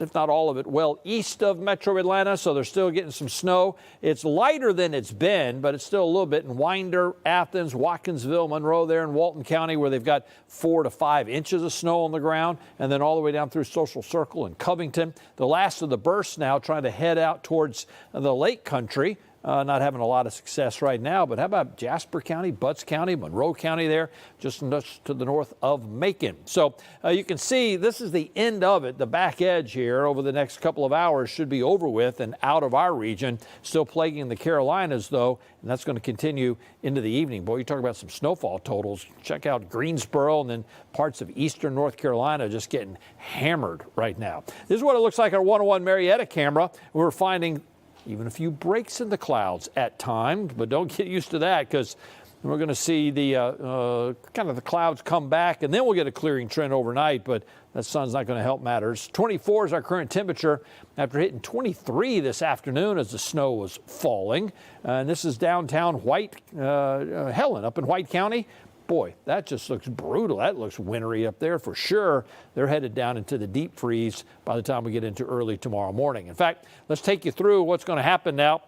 if not all of it, well east of Metro Atlanta, so they're still getting some snow. It's lighter than it's been, but it's still a little bit in Winder, Athens, Watkinsville, Monroe there in Walton County, where they've got 4 to 5 inches of snow on the ground, and then all the way down through Social Circle and Covington. The last of the bursts now trying to head out towards the lake country. Not having a lot of success right now, but how about Jasper County, Butts County, Monroe County there, just to the north of Macon. So you can see this is the end of it. The back edge here over the next couple of hours should be over with and out of our region. Still plaguing the Carolinas, though, and that's going to continue into the evening. Boy, you talk about some snowfall totals. Check out Greensboro and then parts of eastern North Carolina just getting hammered right now. This is what it looks like on our 101 Marietta camera. We're finding even a few breaks in the clouds at times, but don't get used to that because we're going to see the kind of the clouds come back, and then we'll get a clearing trend overnight, but that sun's not going to help matters. 24 is our current temperature after hitting 23 this afternoon as the snow was falling. And this is downtown Helen up in White County. Boy, that just looks brutal. That looks wintry up there for sure. They're headed down into the deep freeze by the time we get into early tomorrow morning. In fact, let's take you through what's going to happen now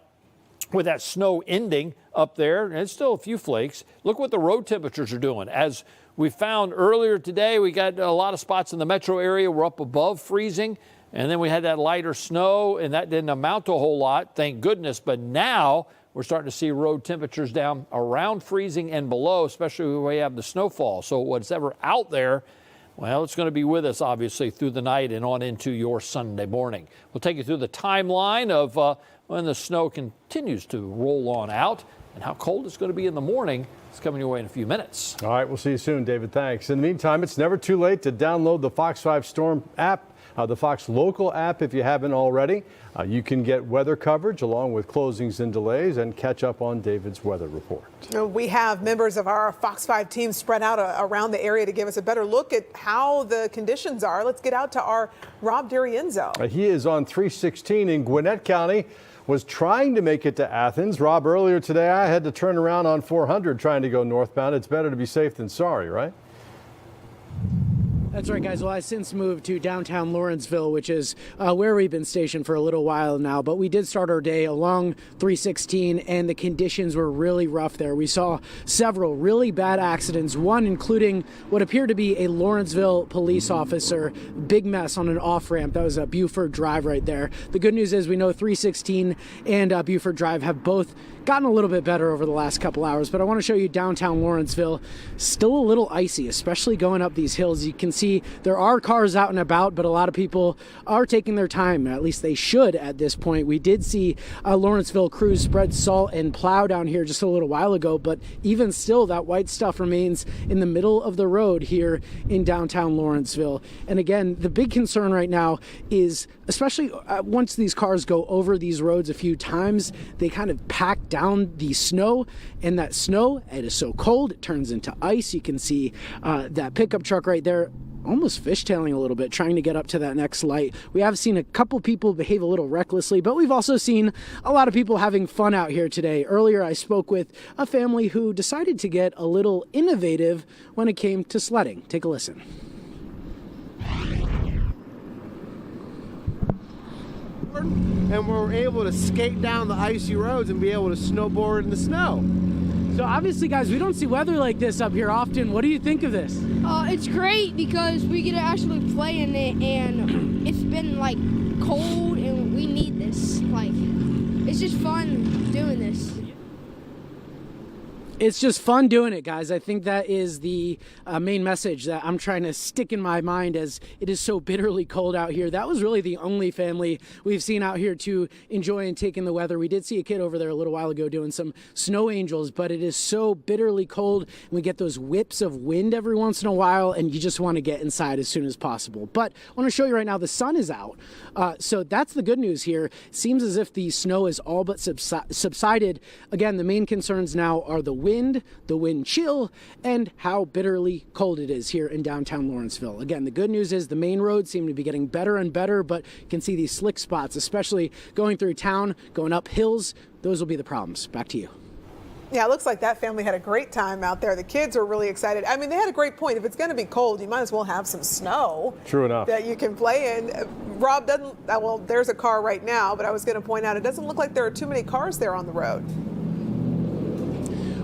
with that snow ending up there. And it's still a few flakes. Look what the road temperatures are doing. As we found earlier today, we got a lot of spots in the metro area were up above freezing. And then we had that lighter snow, and that didn't amount to a whole lot, thank goodness. But now we're starting to see road temperatures down around freezing and below, especially when we have the snowfall. So what's ever out there, well, it's going to be with us, obviously, through the night and on into your Sunday morning. We'll take you through the timeline of when the snow continues to roll on out and how cold it's going to be in the morning. It's coming your way in a few minutes.
All right, we'll see you soon, David. Thanks. In the meantime, it's never too late to download the Fox 5 Storm app. The Fox Local app, if you haven't already. You can get weather coverage along with closings and delays and catch up on David's weather report.
We have members of our Fox 5 team spread out around the area to give us a better look at how the conditions are. Let's get out to our Rob D'Arienzo.
He is on 316 in Gwinnett County. Was trying to make it to Athens. Rob, earlier today I had to turn around on 400 trying to go northbound. It's better to be safe than sorry, right?
That's right, guys. Well, I since moved to downtown Lawrenceville, which is where we've been stationed for a little while now. But we did start our day along 316, and the conditions were really rough there. We saw several really bad accidents, one including what appeared to be a Lawrenceville police officer. Big mess on an off-ramp. That was a Beaufort Drive right there. The good news is we know 316 and Beaufort Drive have both gotten a little bit better over the last couple hours. But I want to show you downtown Lawrenceville. Still a little icy, especially going up these hills. You can see there are cars out and about, but a lot of people are taking their time. At least they should at this point. We did see Lawrenceville crews spread salt and plow down here just a little while ago, but even still, that white stuff remains in the middle of the road here in downtown Lawrenceville. And again, the big concern right now is, especially once these cars go over these roads a few times, they kind of pack down the snow, and that snow, it is so cold, it turns into ice. You can see that pickup truck right there almost fishtailing a little bit, trying to get up to that next light. We have seen a couple people behave a little recklessly, but we've also seen a lot of people having fun out here today. Earlier, I spoke with a family who decided to get a little innovative when it came to sledding. Take a listen.
And we're able to skate down the icy roads and be able to snowboard in the snow.
So obviously, guys, we don't see weather like this up here often. What do you think of this?
It's great because we get to actually play in it, and it's been like cold, and we need this. Like, it's just fun doing this.
It's just fun doing it, guys. I think that is the main message that I'm trying to stick in my mind as it is so bitterly cold out here. That was really the only family we've seen out here to enjoy and take in the weather. We did see a kid over there a little while ago doing some snow angels, but it is so bitterly cold. And we get those whips of wind every once in a while, and you just want to get inside as soon as possible. But I want to show you right now, the sun is out. So that's the good news here. Seems as if the snow is all but subsided. Again, the main concerns now are the wind chill, and how bitterly cold it is here in downtown Lawrenceville. Again, the good news is the main roads seem to be getting better and better, but you can see these slick spots, especially going through town, going up hills. Those will be the problems. Back to you.
Yeah, it looks like that family had a great time out there. The kids are really excited. I mean, they had a great point. If it's going to be cold, you might as well have some snow.
True enough.
That you can play in. Rob doesn't, well, there's a car right now, but I was going to point out it doesn't look like there are too many cars there on the road.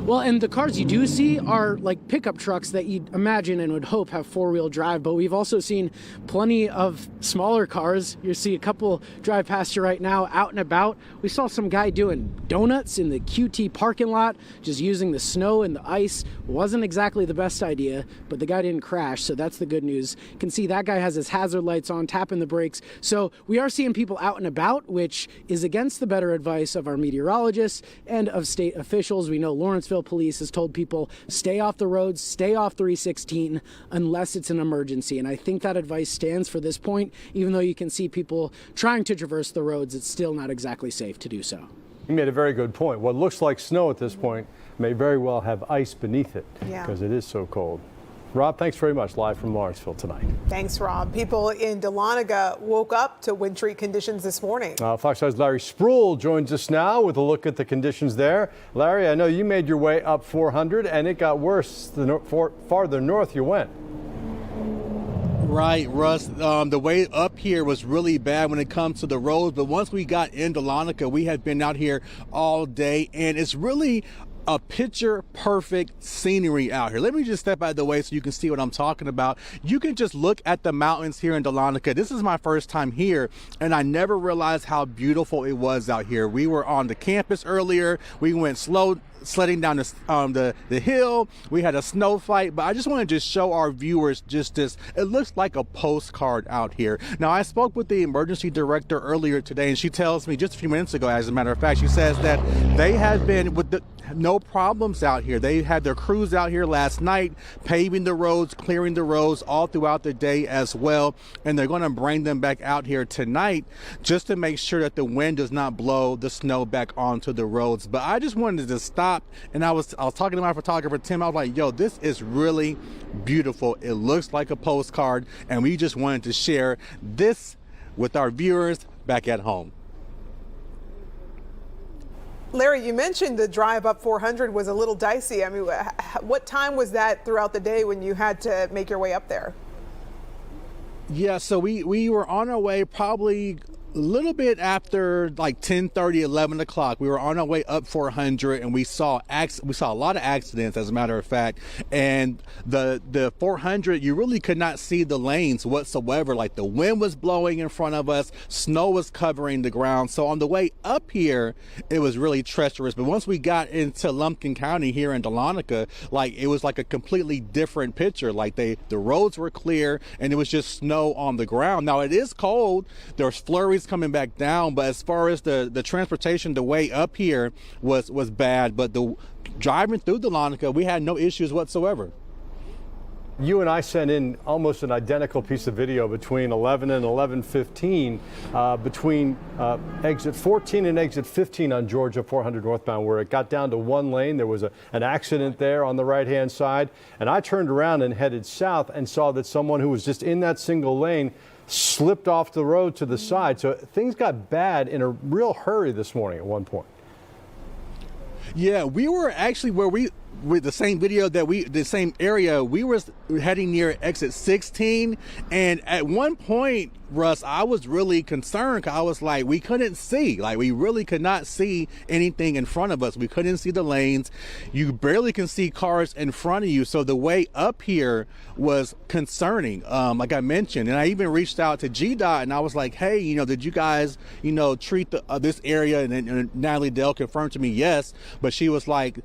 Well, and the cars you do see are like pickup trucks that you'd imagine and would hope have four-wheel drive, but we've also seen plenty of smaller cars. You see a couple drive past you right now, out and about. We saw some guy doing donuts in the QT parking lot, just using the snow and the ice. Wasn't exactly the best idea, but the guy didn't crash, so that's the good news. You can see that guy has his hazard lights on, tapping the brakes. So we are seeing people out and about, which is against the better advice of our meteorologists and of state officials. We know Lawrenceville Police has told people stay off the roads, stay off 316 unless it's an emergency. And I think that advice stands for this point. Even though you can see people trying to traverse the roads, it's still not exactly safe to do so.
You made a very good point. What looks like snow at this point may very well have ice beneath it because it is so cold. Rob, thanks very much. Live from Lawrenceville tonight.
Thanks, Rob. People in Dahlonega woke up to wintry conditions this morning.
Fox 5's Larry Spruill joins us now with a look at the conditions there. Larry, I know you made your way up 400 and it got worse the farther north you went.
Right, Russ. The way up here was really bad when it comes to the roads, but once we got in Dahlonega, we had been out here all day, and it's really a picture perfect scenery out here. Let me just step out of the way so you can see what I'm talking about. You can just look at the mountains here in Dahlonega. This is my first time here, and I never realized how beautiful it was out here. We were on the campus earlier. We went sledding down the hill. We had a snow fight, but I just want to just show our viewers just this. It looks like a postcard out here. Now, I spoke with the emergency director earlier today, and she tells me just a few minutes ago, as a matter of fact, she says that they had been with no problems out here. They had their crews out here last night, paving the roads, clearing the roads all throughout the day as well. And they're going to bring them back out here tonight just to make sure that the wind does not blow the snow back onto the roads. But I just wanted to stop, and I was talking to my photographer, Tim. I was like, yo, this is really beautiful. It looks like a postcard, and we just wanted to share this with our viewers back at home.
Larry, you mentioned the drive up 400 was a little dicey. I mean, what time was that throughout the day when you had to make your way up there?
Yeah, so we were on our way probably little bit after like 10:30, 11 o'clock, we were on our way up 400, and we saw a lot of accidents, as a matter of fact. And the 400, you really could not see the lanes whatsoever. Like, the wind was blowing in front of us, snow was covering the ground. So on the way up here, it was really treacherous. But once we got into Lumpkin County here in Dahlonega, like, it was like a completely different picture. Like, the roads were clear, and it was just snow on the ground. Now, it is cold. There's flurries coming back down, but as far as the transportation, the way up here was bad. But the driving through Dahlonega, we had no issues whatsoever.
You and I sent in almost an identical piece of video between 11 and 11:15, between exit 14 and exit 15 on Georgia 400 northbound, where it got down to one lane. There was an accident there on the right-hand side, and I turned around and headed south and saw that someone who was just in that single lane slipped off the road to the side. So things got bad in a real hurry this morning at one point.
Yeah, we were actually with the same video the same area, we were heading near exit 16. And at one point, Russ, I was really concerned, because I was like, we couldn't see. Like, we really could not see anything in front of us. We couldn't see the lanes. You barely can see cars in front of you. So the way up here was concerning, like I mentioned. And I even reached out to GDOT, and I was like, hey, did you guys, treat this area? And Natalie Dell confirmed to me, yes. But she was like,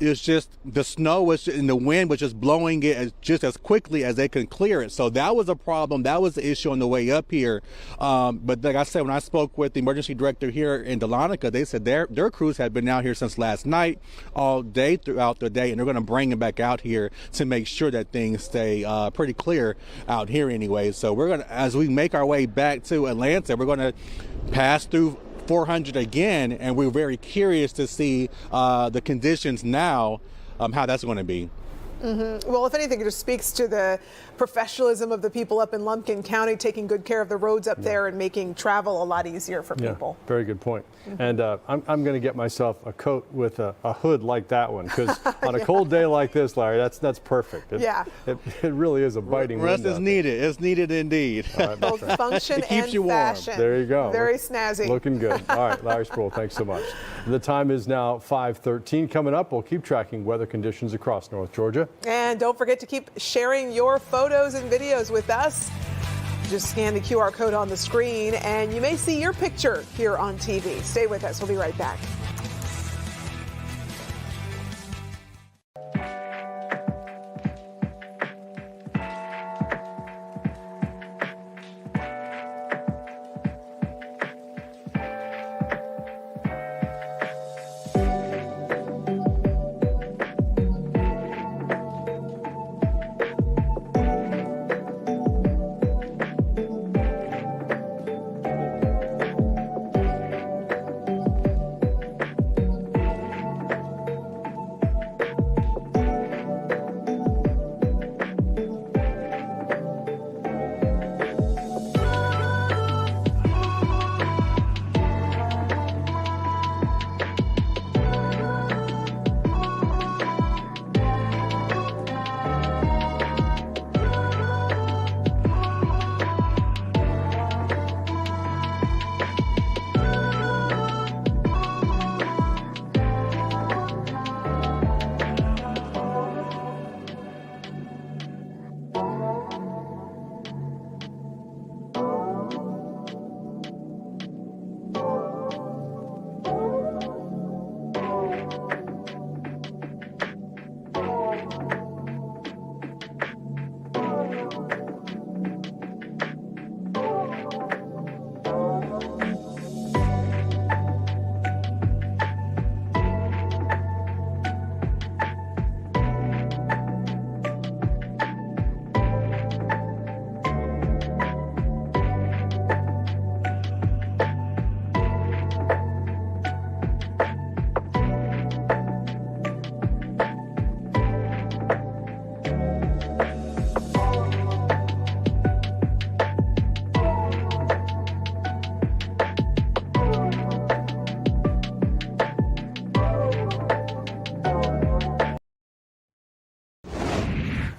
it's just the snow was and the wind was just blowing it just as quickly as they could clear it. So that was a problem. That was the issue on the way up here. But like I said, when I spoke with the emergency director here in Dahlonega, they said their crews had been out here since last night, all day throughout the day, and they're going to bring them back out here to make sure that things stay pretty clear out here anyway. So we're going to, as we make our way back to Atlanta, we're going to pass through 400 again, and we're very curious to see the conditions now, how that's going to be.
Mm-hmm. Well, if anything, it just speaks to the professionalism of the people up in Lumpkin County, taking good care of the roads up there and making travel a lot easier for people.
Very good point. And I'm going to get myself a coat with a hood like that one, because on a cold day like this, Larry, that's perfect. It really is a biting
Rest
wind
is needed. It's needed indeed.
Both function
it keeps
and
you warm.
fashion.
There you go.
Very snazzy.
Looking good. All right, Larry Spruill, thanks so much. The time is now 5:13. Coming up, we'll keep tracking weather conditions across North Georgia.
And don't forget to keep sharing your photos and videos with us. Just scan the QR code on the screen and you may see your picture here on TV. Stay with us. We'll be right back.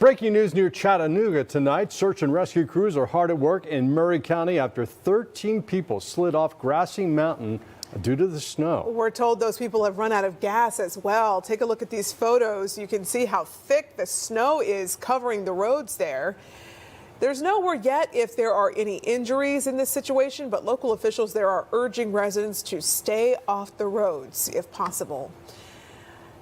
Breaking news near Chattanooga tonight. Search and rescue crews are hard at work in Murray County after 13 people slid off Grassy Mountain due to the snow.
We're told those people have run out of gas as well. Take a look at these photos. You can see how thick the snow is covering the roads there. There's no word yet if there are any injuries in this situation, but local officials there are urging residents to stay off the roads if possible.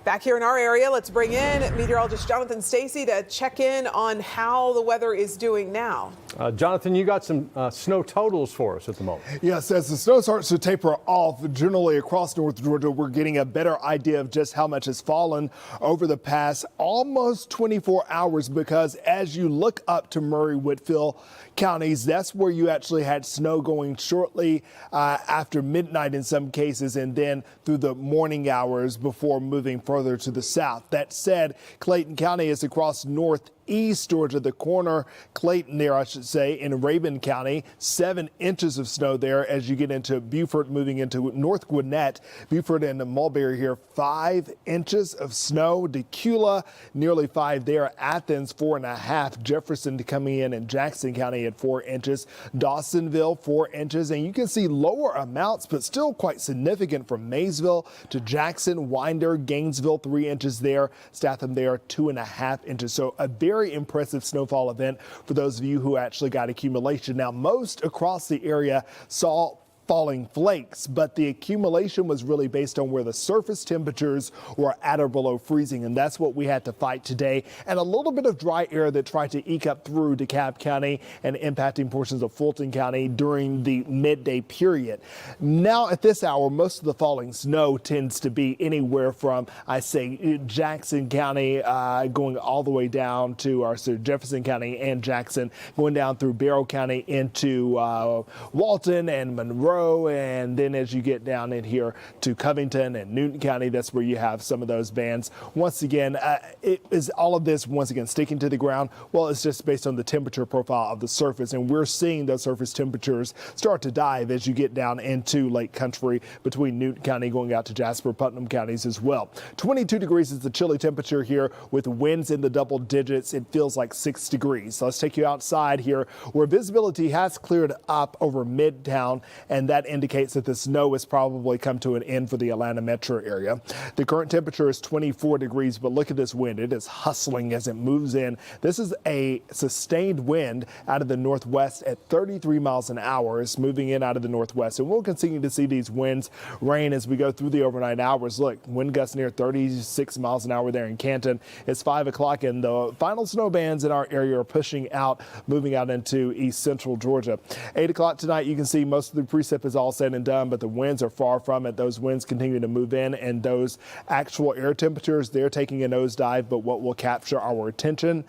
Back here in our area, let's bring in meteorologist Jonathan Stacy to check in on how the weather is doing now.
Jonathan, you got some snow totals for us at the moment.
Yes, as the snow starts to taper off generally across North Georgia, we're getting a better idea of just how much has fallen over the past almost 24 hours, because as you look up to Murray, Whitfield counties, that's where you actually had snow going shortly after midnight in some cases, and then through the morning hours before moving further to the south. That said, Clayton County is across northeast Georgia, the corner, Clayton there, I should say, in Rabun County, 7 inches of snow there as you get into Beaufort, moving into North Gwinnett. Beaufort and Mulberry here, 5 inches of snow. Decula, nearly 5 there. Athens, 4.5. Jefferson coming in Jackson County at 4 inches. Dawsonville, 4 inches. And you can see lower amounts, but still quite significant from Maysville to Jackson, Winder, Gainesville, 3 inches there. Statham there, 2.5 inches. So a very impressive snowfall event for those of you who actually got accumulation. Now, most across the area saw falling flakes, but the accumulation was really based on where the surface temperatures were at or below freezing, and that's what we had to fight today. And a little bit of dry air that tried to eke up through DeKalb County and impacting portions of Fulton County during the midday period. Now at this hour, most of the falling snow tends to be anywhere from, I say, Jackson County going all the way down to Jefferson County and Jackson, going down through Barrow County into Walton and Monroe. And then as you get down in here to Covington and Newton County, that's where you have some of those bands. Once again, is all of this once again sticking to the ground? Well, it's just based on the temperature profile of the surface, and we're seeing those surface temperatures start to dive as you get down into Lake Country between Newton County going out to Jasper, Putnam counties as well. 22 degrees is the chilly temperature here with winds in the double digits. It feels like 6 degrees. So let's take you outside here where visibility has cleared up over Midtown, and that indicates that the snow has probably come to an end for the Atlanta metro area. The current temperature is 24 degrees, but look at this wind. It is hustling as it moves in. This is a sustained wind out of the northwest at 33 miles an hour. It's moving in out of the northwest, and we'll continue to see these winds rain as we go through the overnight hours. Look, wind gusts near 36 miles an hour there in Canton. It's 5 o'clock, and the final snow bands in our area are pushing out, moving out into east central Georgia. 8 o'clock tonight, you can see most of the precip is all said and done, but the winds are far from it. Those winds continue to move in, and those actual air temperatures, they're taking a nosedive, but what will capture our attention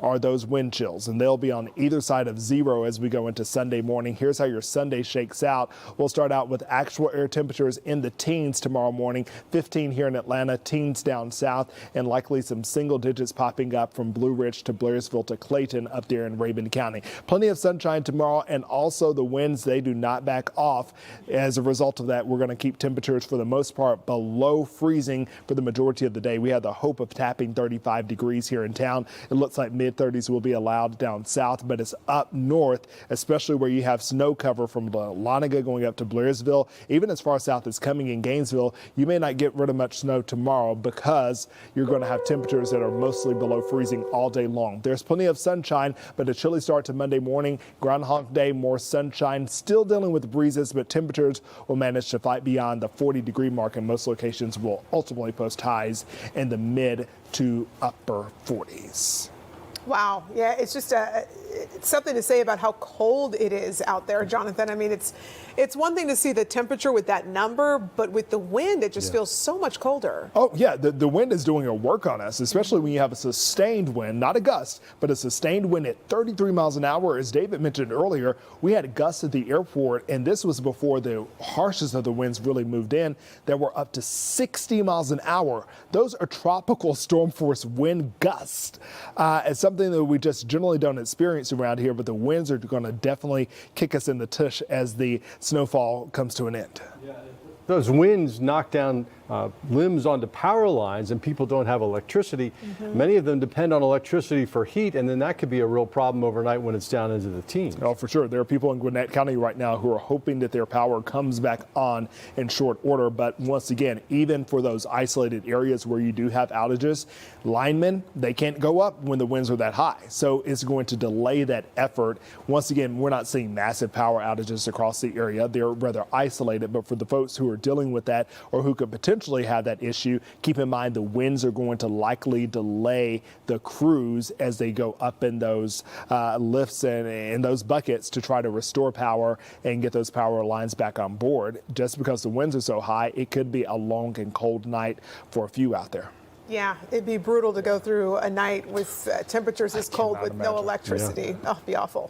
are those wind chills, and they'll be on either side of 0 as we go into Sunday morning. Here's how your Sunday shakes out. We'll start out with actual air temperatures in the teens tomorrow morning, 15 here in Atlanta, teens down south, and likely some single digits popping up from Blue Ridge to Blairsville to Clayton up there in Rabun County. Plenty of sunshine tomorrow, and also the winds, they do not back off. As a result of that, we're going to keep temperatures for the most part below freezing for the majority of the day. We had the hope of tapping 35 degrees here in town. It looks like mid-30s will be allowed down south, but it's up north, especially where you have snow cover from Dahlonega going up to Blairsville. Even as far south as coming in Gainesville, you may not get rid of much snow tomorrow because you're going to have temperatures that are mostly below freezing all day long. There's plenty of sunshine, but a chilly start to Monday morning. Groundhog Day, more sunshine, still dealing with breezes, but temperatures will manage to fight beyond the 40-degree mark, and most locations will ultimately post highs in the mid to upper 40s.
Wow. Yeah, it's just it's something to say about how cold it is out there, Jonathan. I mean, it's one thing to see the temperature with that number, but with the wind, it just feels so much colder.
Oh, yeah, the wind is doing a work on us, especially when you have a sustained wind, not a gust, but a sustained wind at 33 miles an hour. As David mentioned earlier, we had gusts at the airport, and this was before the harshest of the winds really moved in, that were up to 60 miles an hour. Those are tropical storm force wind gusts. It's something that we just generally don't experience around here, but the winds are going to definitely kick us in the tush as the snowfall comes to an end.
Yeah, those winds knock down limbs onto power lines and people don't have electricity. Many of them depend on electricity for heat, and then that could be a real problem overnight when it's down into the teens.
Oh, for sure. There are people in Gwinnett County right now who are hoping that their power comes back on in short order. But once again, even for those isolated areas where you do have outages, linemen, they can't go up when the winds are that high. So it's going to delay that effort. Once again, we're not seeing massive power outages across the area. They're rather isolated. But for the folks who are dealing with that or who could potentially have that issue, keep in mind the winds are going to likely delay the crews as they go up in those lifts and those buckets to try to restore power and get those power lines back on board. Just because the winds are so high, it could be a long and cold night for a few out there.
Yeah, it'd be brutal to go through a night with temperatures this cold with no electricity. Oh, it'd be awful.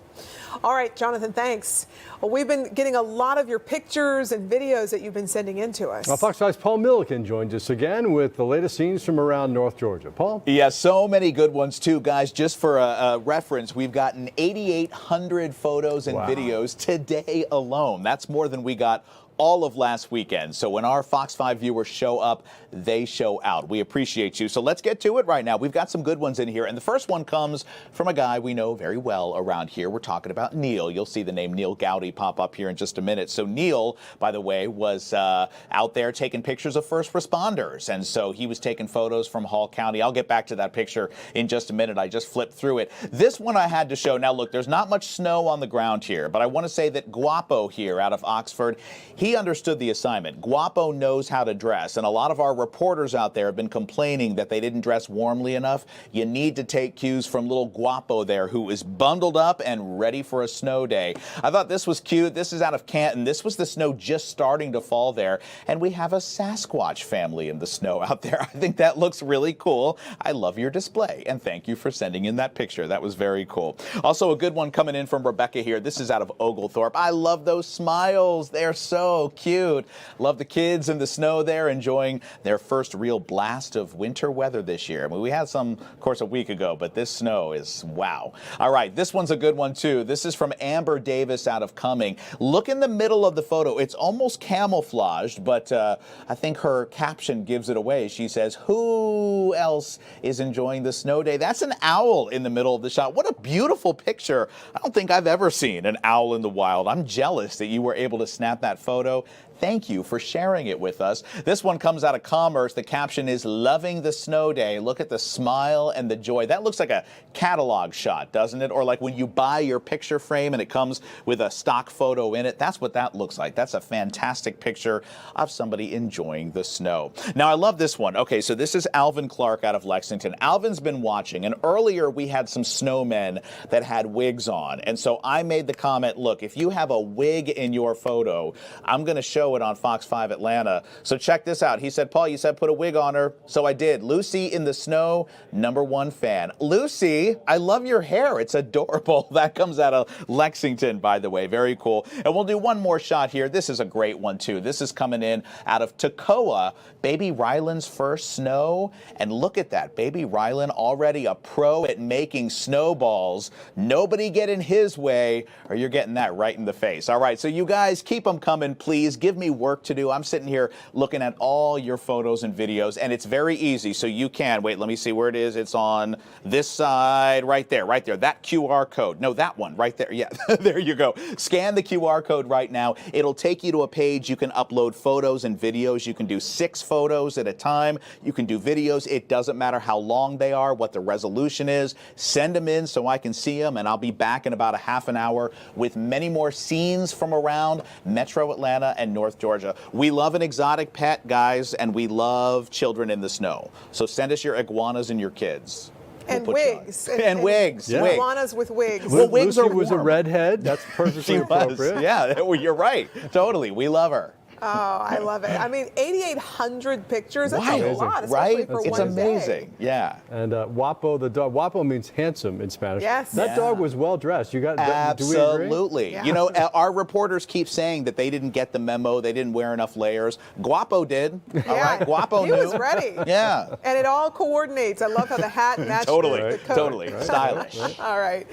All right, Jonathan, thanks. Well, we've been getting a lot of your pictures and videos that you've been sending in to us.
Fox 5's Paul Milliken joins us again with the latest scenes from around North Georgia. Paul?
Yeah, so many good ones too, guys. Just for a reference, we've gotten 8,800 photos and videos today alone. That's more than we got all of last weekend. So when our Fox 5 viewers show up, they show out. We appreciate you. So let's get to it right now. We've got some good ones in here. And the first one comes from a guy we know very well around here. We're talking about Neil. You'll see the name Neil Gowdy pop up here in just a minute. So Neil, by the way, was out there taking pictures of first responders. And so he was taking photos from Hall County. I'll get back to that picture in just a minute. I just flipped through it. This one I had to show. Now, look, there's not much snow on the ground here, but I want to say that Guapo here out of Oxford, he understood the assignment. Guapo knows how to dress, and a lot of our reporters out there have been complaining that they didn't dress warmly enough. You need to take cues from little Guapo there, who is bundled up and ready for a snow day. I thought this was cute. This is out of Canton. This was the snow just starting to fall there, and we have a Sasquatch family in the snow out there. I think that looks really cool. I love your display, and thank you for sending in that picture. That was very cool. Also, a good one coming in from Rebecca here. This is out of Oglethorpe. I love those smiles. They're so cute. Love the kids in the snow there enjoying their first real blast of winter weather this year. I mean, we had some, of course, a week ago, but this snow is wow. All right, this one's a good one too. This is from Amber Davis out of Cumming. Look in the middle of the photo. It's almost camouflaged, but I think her caption gives it away. She says, "Who else is enjoying the snow day?" That's an owl in the middle of the shot. What a beautiful picture. I don't think I've ever seen an owl in the wild. I'm jealous that you were able to snap that photo. Thank you for sharing it with us. This one comes out of Commerce. The caption is "Loving the Snow Day." Look at the smile and the joy. That looks like a catalog shot, doesn't it? Or like when you buy your picture frame and it comes with a stock photo in it. That's what that looks like. That's a fantastic picture of somebody enjoying the snow. Now, I love this one. Okay, so this is Alvin Clark out of Lexington. Alvin's been watching, and earlier we had some snowmen that had wigs on. And so I made the comment, look, if you have a wig in your photo, I'm going to show it on Fox 5 Atlanta. So check this out. He said, "Paul, you said put a wig on her." So I did. Lucy in the snow, #1 fan. Lucy, I love your hair. It's adorable. That comes out of Lexington, by the way. Very cool. And we'll do one more shot here. This is a great one, too. This is coming in out of Toccoa. Baby Ryland's first snow. And look at that. Baby Ryland, already a pro at making snowballs. Nobody get in his way, or you're getting that right in the face. All right, so you guys, keep them coming, please. Give me work to do. I'm sitting here looking at all your photos and videos, and it's very easy. So you can, wait, let me see where it is. It's on this side, right there, that QR code. No, that one right there. Yeah, there you go. Scan the QR code right now. It'll take you to a page. You can upload photos and videos. You can do 6 photos at a time. You can do videos. It doesn't matter how long they are, what the resolution is. Send them in so I can see them, and I'll be back in about a half an hour with many more scenes from around Metro Atlanta and North Georgia. We love an exotic pet, guys, and we love children in the snow. So send us your iguanas and your kids.
And wigs.
And wigs.
Yeah.
Wigs.
Iguanas with wigs.
Well, wigs
Lucy
are
was a
warm.
redhead. That's perfectly appropriate.
Yeah, well, you're right. Totally. We love her.
Oh, I love it. I mean, 8,800 pictures. That's
Right.
a lot, especially
Right?
for
It's
one
amazing.
day.
Yeah.
And Guapo, the dog. Guapo means handsome in Spanish.
Yes.
That dog was well dressed. You got Do we agree?
Absolutely. You know, our reporters keep saying that they didn't get the memo. They didn't wear enough layers. Guapo did. All right. Guapo
He
knew.
was ready.
Yeah.
And it all coordinates. I love how the hat matched
Totally.
the coat.
Totally. Stylish.
All right.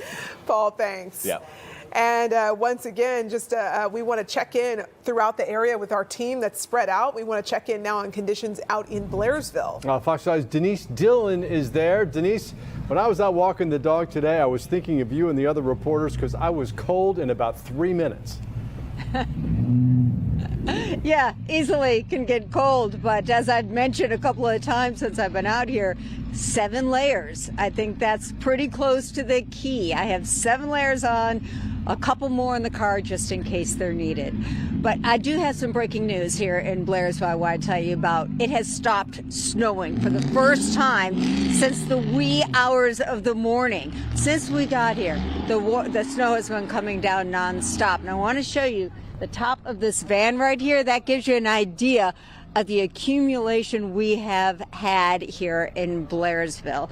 Paul, thanks.
Yeah.
And once again, just we want to check in throughout the area with our team that's spread out. We want to check in now on conditions out in Blairsville.
Fox 5's Denise Dillon is there. Denise, when I was out walking the dog today, I was thinking of you and the other reporters because I was cold in about 3 minutes.
Yeah, easily can get cold, but as I've mentioned a couple of times since I've been out here, 7 layers. I think that's pretty close to the key. I have 7 layers on, a couple more in the car just in case they're needed. But I do have some breaking news here in Blairsville I want to tell you about. It has stopped snowing for the first time since the wee hours of the morning. Since we got here, the snow has been coming down nonstop. And I want to show you the top of this van right here. That gives you an idea of the accumulation we have had here in Blairsville.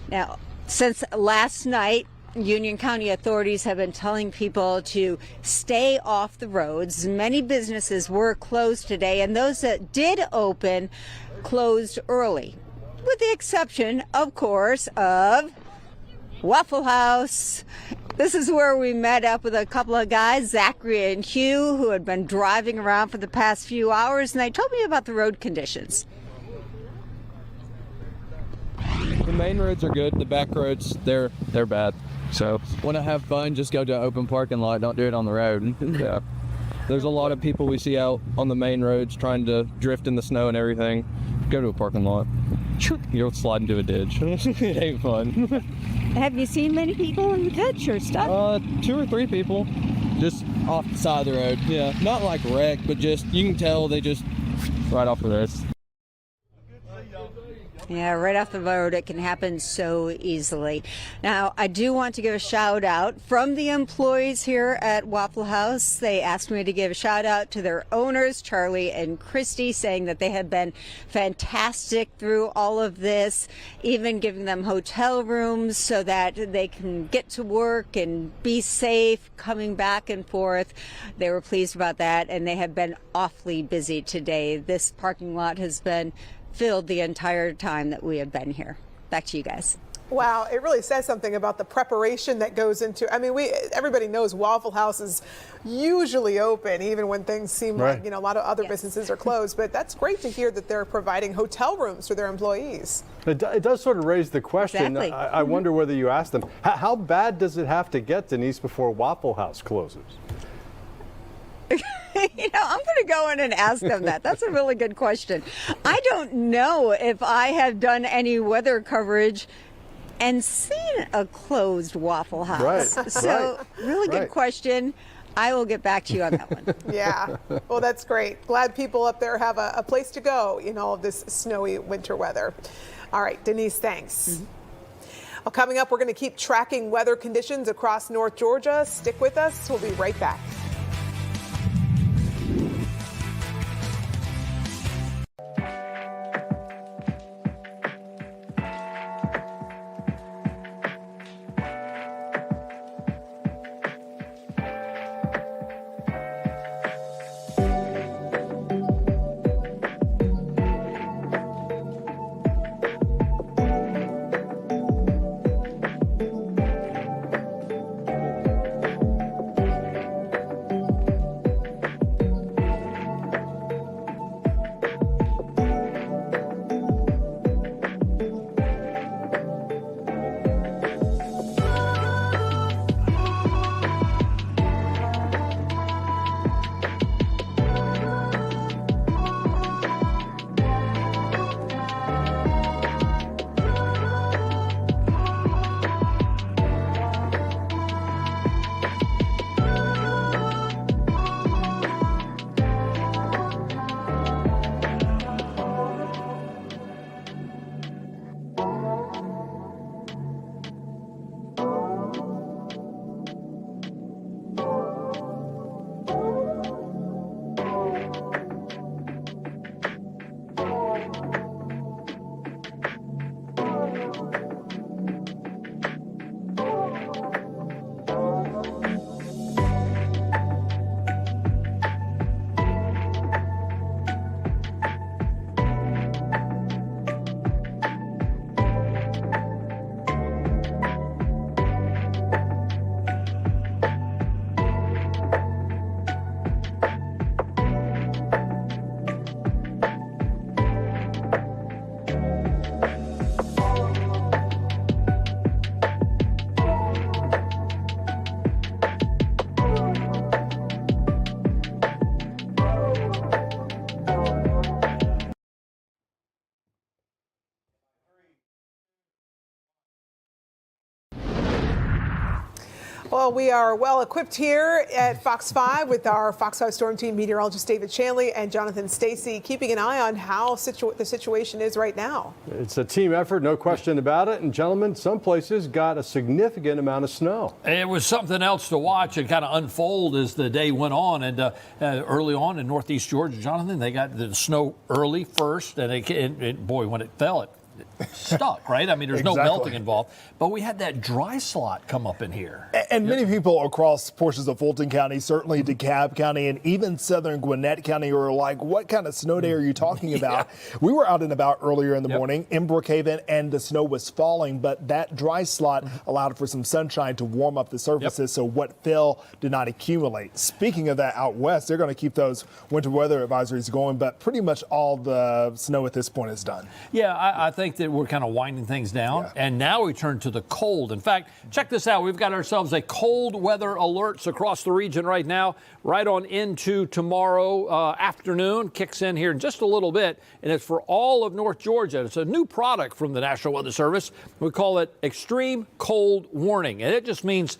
Now, since last night, Union County authorities have been telling people to stay off the roads. Many businesses were closed today, and those that did open closed early, with the exception, of course, of Waffle House. This is where we met up with a couple of guys, Zachary and Hugh, who had been driving around for the past few hours, and they told me about the road conditions.
The main roads are good. The back roads, they're bad. So want to have fun, just go to an open parking lot. Don't do it on the road. Yeah. There's a lot of people we see out on the main roads trying to drift in the snow and everything. Go to a parking lot. You'll slide into a ditch. It ain't fun.
Have you seen many people in the ditch or stuff?
2 or 3 people, just off the side of the road. Yeah, not like wrecked, but just you can tell they just right off the road.
Yeah, right off the road, it can happen so easily. Now, I do want to give a shout out from the employees here at Waffle House. They asked me to give a shout out to their owners, Charlie and Christy, saying that they have been fantastic through all of this, even giving them hotel rooms so that they can get to work and be safe, coming back and forth. They were pleased about that, and they have been awfully busy today. This parking lot has been filled the entire time that we have been here. Back to you guys.
Wow, it really says something about the preparation that goes into. I mean, everybody knows Waffle House is usually open, even when things seem like a lot of other businesses are closed. But that's great to hear that they're providing hotel rooms for their employees.
It does sort of raise the question.
Exactly.
I wonder whether you asked them how bad does it have to get, Denise, before Waffle House closes?
I'm going to go in and ask them that. That's a really good question. I don't know if I have done any weather coverage and seen a closed Waffle House. Really good question. I will get back to you on that one.
Yeah. Well, that's great. Glad people up there have a place to go in all of this snowy winter weather. All right, Denise, thanks. Well, coming up, we're going to keep tracking weather conditions across North Georgia. Stick with us. We'll be right back. Well, we are well equipped here at Fox 5 with our Fox 5 Storm Team meteorologist David Shanley and Jonathan Stacy, keeping an eye on how the situation is right now.
It's a team effort, no question about it. And gentlemen, some places got a significant amount of snow.
It was something else to watch and kind of unfold as the day went on. And early on in northeast Georgia, Jonathan, they got the snow early first, and boy, when it fell, it stuck, right? I mean, there's no melting involved. But we had that dry slot come up in here.
And many people across portions of Fulton County, certainly DeKalb County, and even southern Gwinnett County are like, what kind of snow day are you talking about? We were out and about earlier in the morning in Brookhaven, and the snow was falling, but that dry slot allowed for some sunshine to warm up the surfaces, so what fell did not accumulate. Speaking of that out west, they're going to keep those winter weather advisories going, but pretty much all the snow at this point is done.
Yeah, I think that we're kind of winding things down, and now we turn to the cold. In fact, check this out. We've got ourselves a cold weather alerts across the region right now, right on into tomorrow afternoon. Kicks in here in just a little bit, and it's for all of North Georgia. It's a new product from the National Weather Service. We call it Extreme Cold Warning, and it just means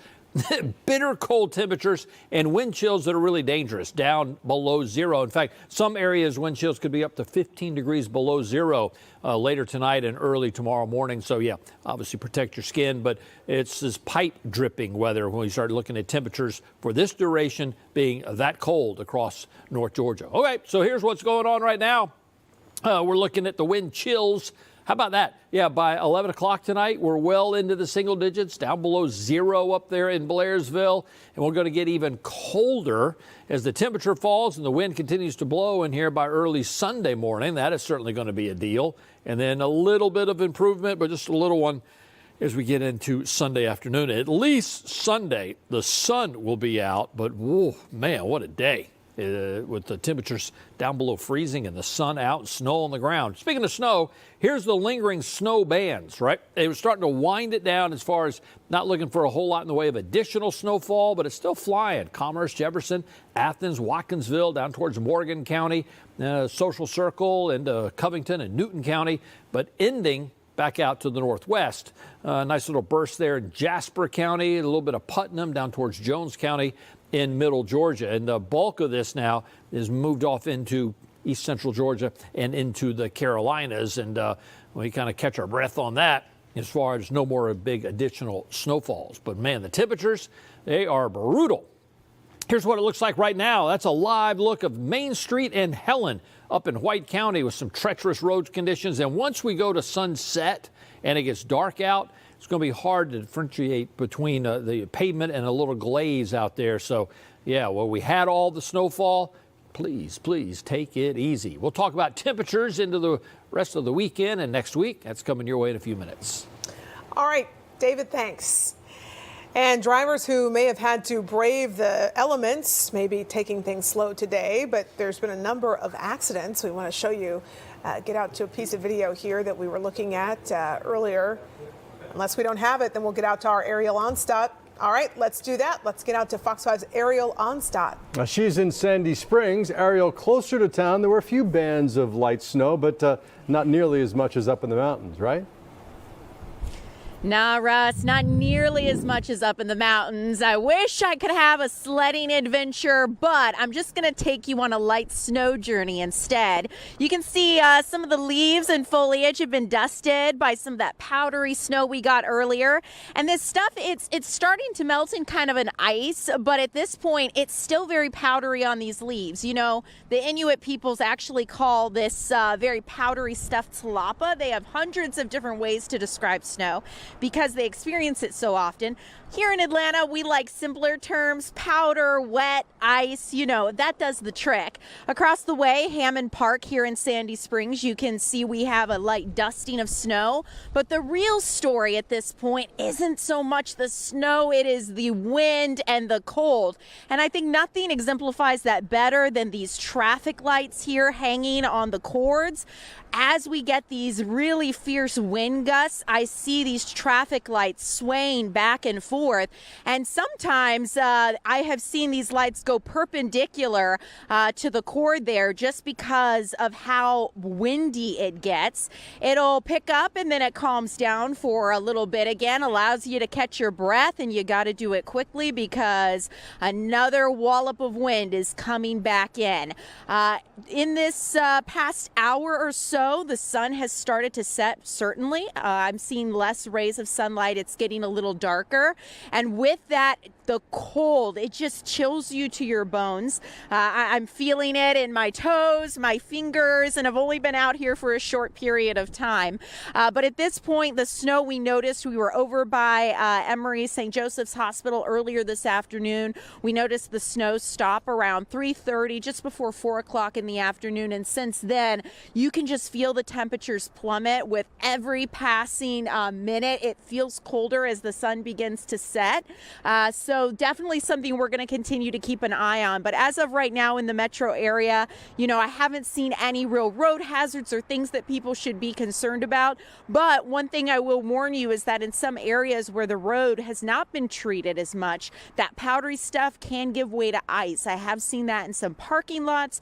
bitter cold temperatures and wind chills that are really dangerous, down below zero. In fact, some areas wind chills could be up to 15 degrees below zero later tonight and early tomorrow morning. So yeah, obviously protect your skin, but it's this pipe dripping weather when we start looking at temperatures for this duration being that cold across North Georgia. Okay, so here's what's going on right now. We're looking at the wind chills. How about that? Yeah, by 11 o'clock tonight, we're well into the single digits, down below zero up there in Blairsville. And we're going to get even colder as the temperature falls and the wind continues to blow in here by early Sunday morning. That is certainly going to be a deal. And then a little bit of improvement, but just a little one as we get into Sunday afternoon. At least Sunday, the sun will be out, but whoa, man, what a day. With the temperatures down below freezing and the sun out and snow on the ground. Speaking of snow, here's the lingering snow bands, right? They were starting to wind it down as far as not looking for a whole lot in the way of additional snowfall, but it's still flying. Commerce, Jefferson, Athens, Watkinsville, down towards Morgan County, Social Circle, and Covington and Newton County, but ending back out to the northwest. Nice little burst there in Jasper County, a little bit of Putnam down towards Jones County in middle Georgia. And the bulk of this now is moved off into east central Georgia and into the Carolinas. And we kind of catch our breath on that as far as no more big additional snowfalls. But man, the temperatures, they are brutal. Here's what it looks like right now. That's a live look of Main Street and Helen up in White County with some treacherous road conditions. And once we go to sunset and it gets dark out, it's going to be hard to differentiate between the pavement and a little glaze out there. So, yeah, well, we had all the snowfall. Please take it easy. We'll talk about temperatures into the rest of the weekend and next week. That's coming your way in a few minutes.
All right, David, thanks. And drivers who may have had to brave the elements may be taking things slow today, but there's been a number of accidents. We want to show you, get out to a piece of video here that we were looking at earlier. Unless we don't have it, then we'll get out to our Ariel Onstadt. All right, let's do that. Let's get out to Fox 5's Ariel Onstadt.
She's in Sandy Springs. Ariel, closer to town, there were a few bands of light snow, but not nearly as much as up in the mountains, right?
Nah, Russ, not nearly as much as up in the mountains. I wish I could have a sledding adventure, but I'm just going to take you on a light snow journey instead. You can see some of the leaves and foliage have been dusted by some of that powdery snow we got earlier. And this stuff, it's starting to melt in kind of an ice, but at this point, it's still very powdery on these leaves. You know, the Inuit peoples actually call this very powdery stuff tlapa. They have hundreds of different ways to describe snow because they experience it so often. Here in Atlanta, we like simpler terms: powder, wet, ice, you know, that does the trick. Across the way, Hammond Park here in Sandy Springs, you can see we have a light dusting of snow, but the real story at this point isn't so much the snow, it is the wind and the cold. And I think nothing exemplifies that better than these traffic lights here hanging on the cords. as we get these really fierce wind gusts, I see these traffic lights swaying back and forth. And sometimes I have seen these lights go perpendicular to the cord there just because of how windy it gets. It'll pick up and then it calms down for a little bit again, allows you to catch your breath, and you got to do it quickly because another wallop of wind is coming back in. In this past hour or so, the sun has started to set, certainly. I'm seeing less rays of sunlight. It's getting a little darker. And with that, the cold, it just chills you to your bones. I'm feeling it in my toes, my fingers, and I've only been out here for a short period of time. But at this point, the snow we noticed, we were over by Emory St. Joseph's Hospital earlier this afternoon. We noticed the snow stop around 3:30, just before 4 o'clock in the afternoon. And since then, you can just feel the temperatures plummet with every passing minute. It feels colder as the sun begins to set. So definitely something we're going to continue to keep an eye on. But as of right now in the metro area, you know, I haven't seen any real road hazards or things that people should be concerned about. But one thing I will warn you is that in some areas where the road has not been treated as much, that powdery stuff can give way to ice. I have seen that in some parking lots,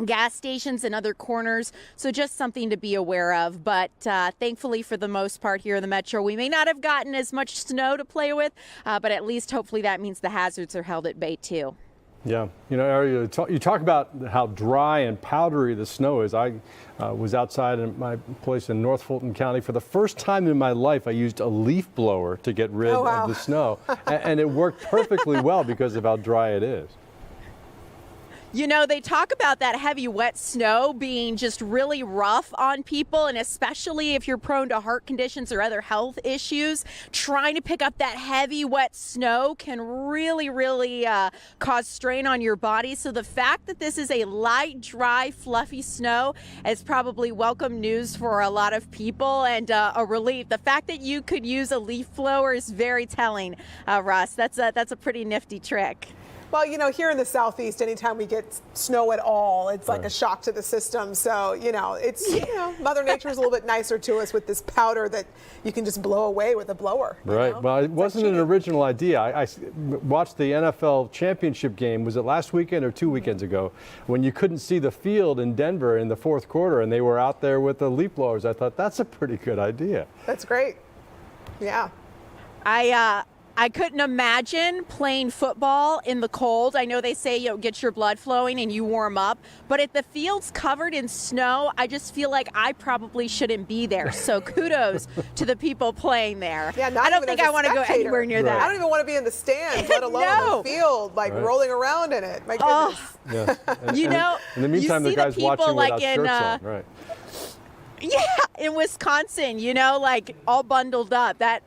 gas stations, and other corners. So just something to be aware of. But thankfully, for the most part here in the metro, we may not have gotten as much snow to play with, but at least hopefully that means the hazards are held at bay too.
Yeah, you know, Ariel, you talk about how dry and powdery the snow is. I was outside in my place in North Fulton County. For the first time in my life, I used a leaf blower to get rid of the snow. And it worked perfectly well because of how dry it is.
You know, they talk about that heavy, wet snow being just really rough on people, and especially if you're prone to heart conditions or other health issues, trying to pick up that heavy, wet snow can really, really cause strain on your body. So the fact that this is a light, dry, fluffy snow is probably welcome news for a lot of people and a relief. The fact that you could use a leaf blower is very telling, Russ. That's a pretty nifty trick.
Well, you know, here in the Southeast, anytime we get snow at all, it's like a shock to the system. So, you know, it's, you know, Mother Nature's a little bit nicer to us with this powder that you can just blow away with a blower.
Right.
Know?
Well, it wasn't an original idea. I watched the NFL championship game. Was it last weekend or 2 weekends ago when you couldn't see the field in Denver in the fourth quarter and they were out there with the leaf blowers? I thought that's a pretty good idea.
That's great. Yeah.
I couldn't imagine playing football in the cold. I know they say, you know, get your blood flowing and you warm up, but if the field's covered in snow, I just feel like I probably shouldn't be there. So kudos to the people playing there.
Yeah,
I don't think I want to go anywhere near that.
I don't even want to be in the stands, let alone in the field, like rolling around in it. My goodness.
Yeah.
You know,
in the meantime, the guys watching without shirts on. Right.
Yeah, in Wisconsin, you know, like all bundled up. That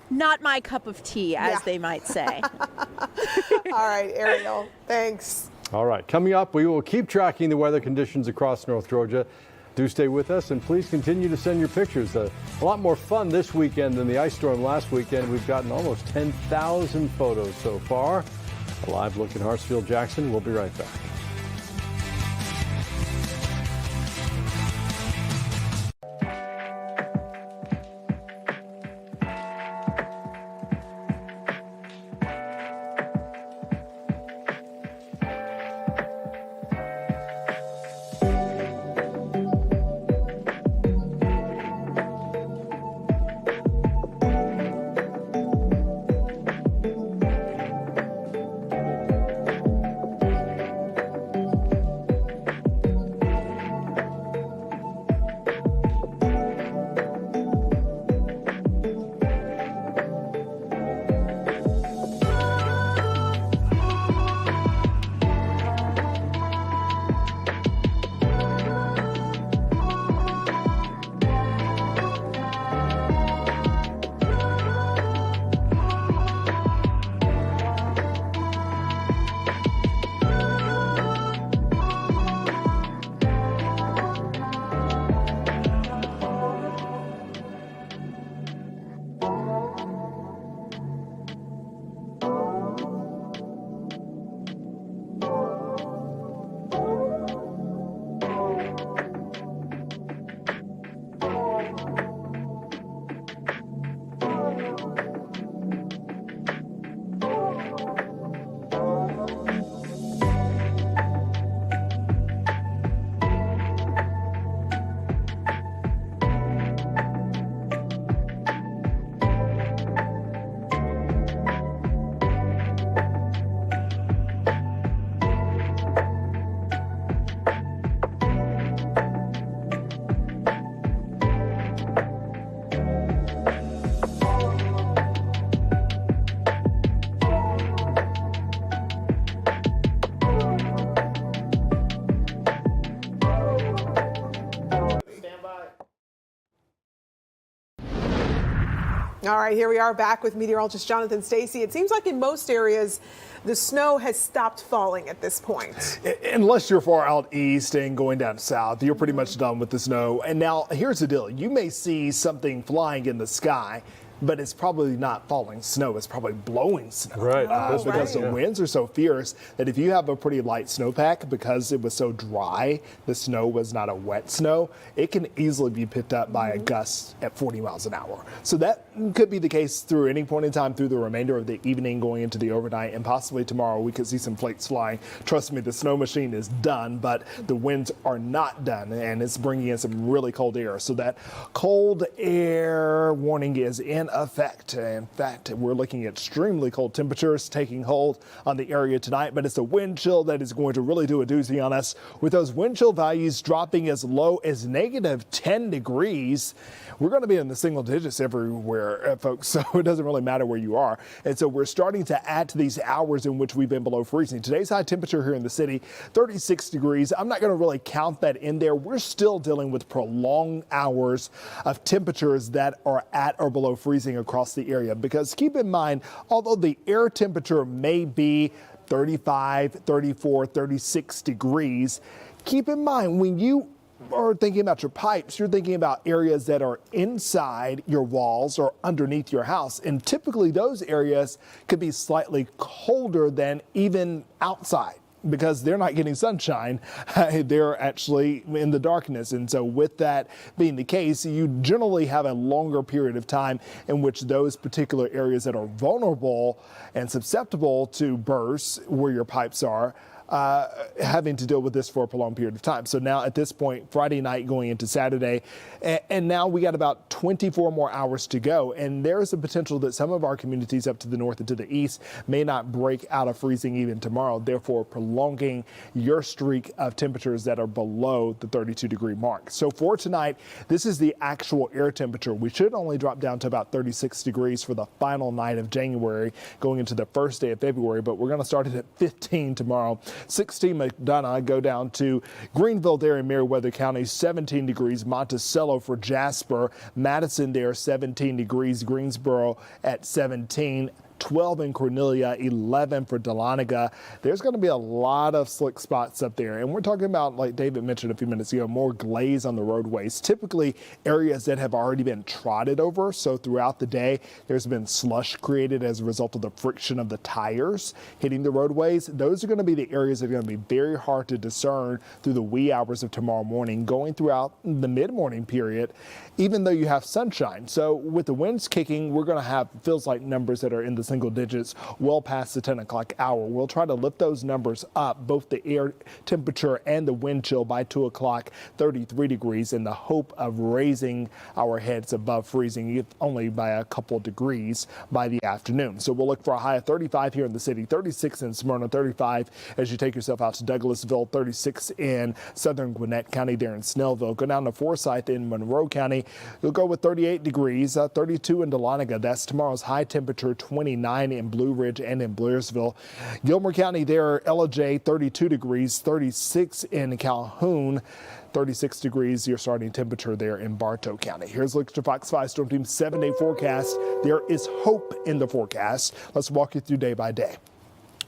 not my cup of tea, as they might say.
All right, Ariel, thanks.
All right, coming up, we will keep tracking the weather conditions across North Georgia. Do stay with us, and please continue to send your pictures. A lot more fun this weekend than the ice storm last weekend. We've gotten almost 10,000 photos so far. A live look in Hartsfield-Jackson. We'll be right back.
All right, here we are back with meteorologist Jonathan Stacy. It seems like in most areas, the snow has stopped falling at this point.
Unless you're far out east and going down south, you're pretty much done with the snow. And now here's the deal. You may see something flying in the sky, but it's probably not falling snow. It's probably blowing snow.
Right.
That's because the winds are so fierce that if you have a pretty light snowpack, because it was so dry, the snow was not a wet snow, it can easily be picked up by a gust at 40 miles an hour. So that could be the case through any point in time through the remainder of the evening going into the overnight, and possibly tomorrow we could see some flakes flying. Trust me, the snow machine is done, but the winds are not done, and it's bringing in some really cold air. So that cold air warning is in effect. In fact, we're looking at extremely cold temperatures taking hold on the area tonight, but it's a wind chill that is going to really do a doozy on us, with those wind chill values dropping as low as -10 degrees. We're going to be in the single digits everywhere, folks, so it doesn't really matter where you are. And so we're starting to add to these hours in which we've been below freezing. Today's high temperature here in the city, 36 degrees. I'm not going to really count that in there. We're still dealing with prolonged hours of temperatures that are at or below freezing across the area, because keep in mind, although the air temperature may be 35, 34, 36 degrees, keep in mind when you are thinking about your pipes, you're thinking about areas that are inside your walls or underneath your house. And typically those areas could be slightly colder than even outside, because they're not getting sunshine. They're actually in the darkness. And so with that being the case, you generally have a longer period of time in which those particular areas that are vulnerable and susceptible to bursts where your pipes are, having to deal with this for a prolonged period of time. So now at this point, Friday night going into Saturday, and now we got about 24 more hours to go. And there's a potential that some of our communities up to the north and to the east may not break out of freezing even tomorrow, therefore prolonging your streak of temperatures that are below the 32-degree mark. So for tonight, this is the actual air temperature. We should only drop down to about 36 degrees for the final night of January going into the first day of February, but we're going to start it at 15 tomorrow. 16 McDonough, go down to Greenville there in Meriwether County, 17 degrees. Monticello for Jasper, Madison there, 17 degrees. Greensboro at 17. 12 in Cornelia, 11 for Dahlonega. There's going to be a lot of slick spots up there. And we're talking about, like David mentioned a few minutes ago, more glaze on the roadways, typically areas that have already been trotted over. So throughout the day, there's been slush created as a result of the friction of the tires hitting the roadways. Those are going to be the areas that are going to be very hard to discern through the wee hours of tomorrow morning, going throughout the mid-morning period, even though you have sunshine. So with the winds kicking, we're going to have feels like numbers that are in the single digits well past the 10 o'clock hour. We'll try to lift those numbers up, both the air temperature and the wind chill, by 2 o'clock, 33 degrees, in the hope of raising our heads above freezing, if only by a couple degrees by the afternoon. So we'll look for a high of 35 here in the city, 36 in Smyrna, 35 as you take yourself out to Douglasville, 36 in southern Gwinnett County there in Snellville. Go down to Forsyth in Monroe County. You'll go with 38 degrees, 32 in Dahlonega. That's tomorrow's high temperature, 29 in Blue Ridge and in Blairsville. Gilmer County there, LJ, 32 degrees, 36 in Calhoun. 36 degrees, your starting temperature there in Bartow County. Here's a look at your Fox 5 Storm Team 7-day forecast. There is hope in the forecast. Let's walk you through day by day.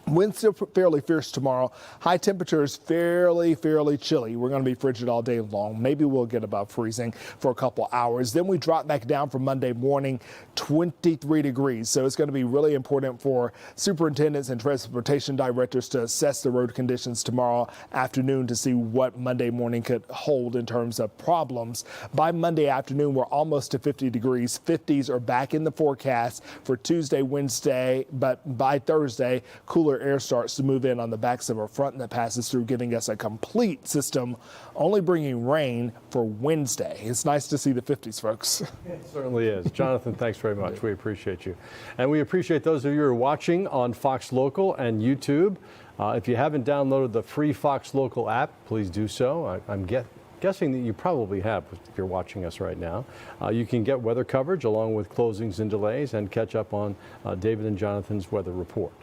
Winds still fairly fierce tomorrow. High temperatures fairly chilly. We're going to be frigid all day long. Maybe we'll get above freezing for a couple hours. Then we drop back down for Monday morning, 23 degrees. So it's going to be really important for superintendents and transportation directors to assess the road conditions tomorrow afternoon to see what Monday morning could hold in terms of problems. By Monday afternoon, we're almost to 50 degrees. 50s are back in the forecast for Tuesday, Wednesday, but by Thursday, cooler air starts to move in on the backs of our front that passes through, giving us a complete system, only bringing rain for Wednesday. It's nice to see the 50s, folks.
It certainly is. Jonathan, thanks very much. We appreciate you. And we appreciate those of you who are watching on Fox Local and YouTube. If you haven't downloaded the free Fox Local app, please do so. I'm guessing that you probably have if you're watching us right now. You can get weather coverage along with closings and delays and catch up on David and Jonathan's weather report.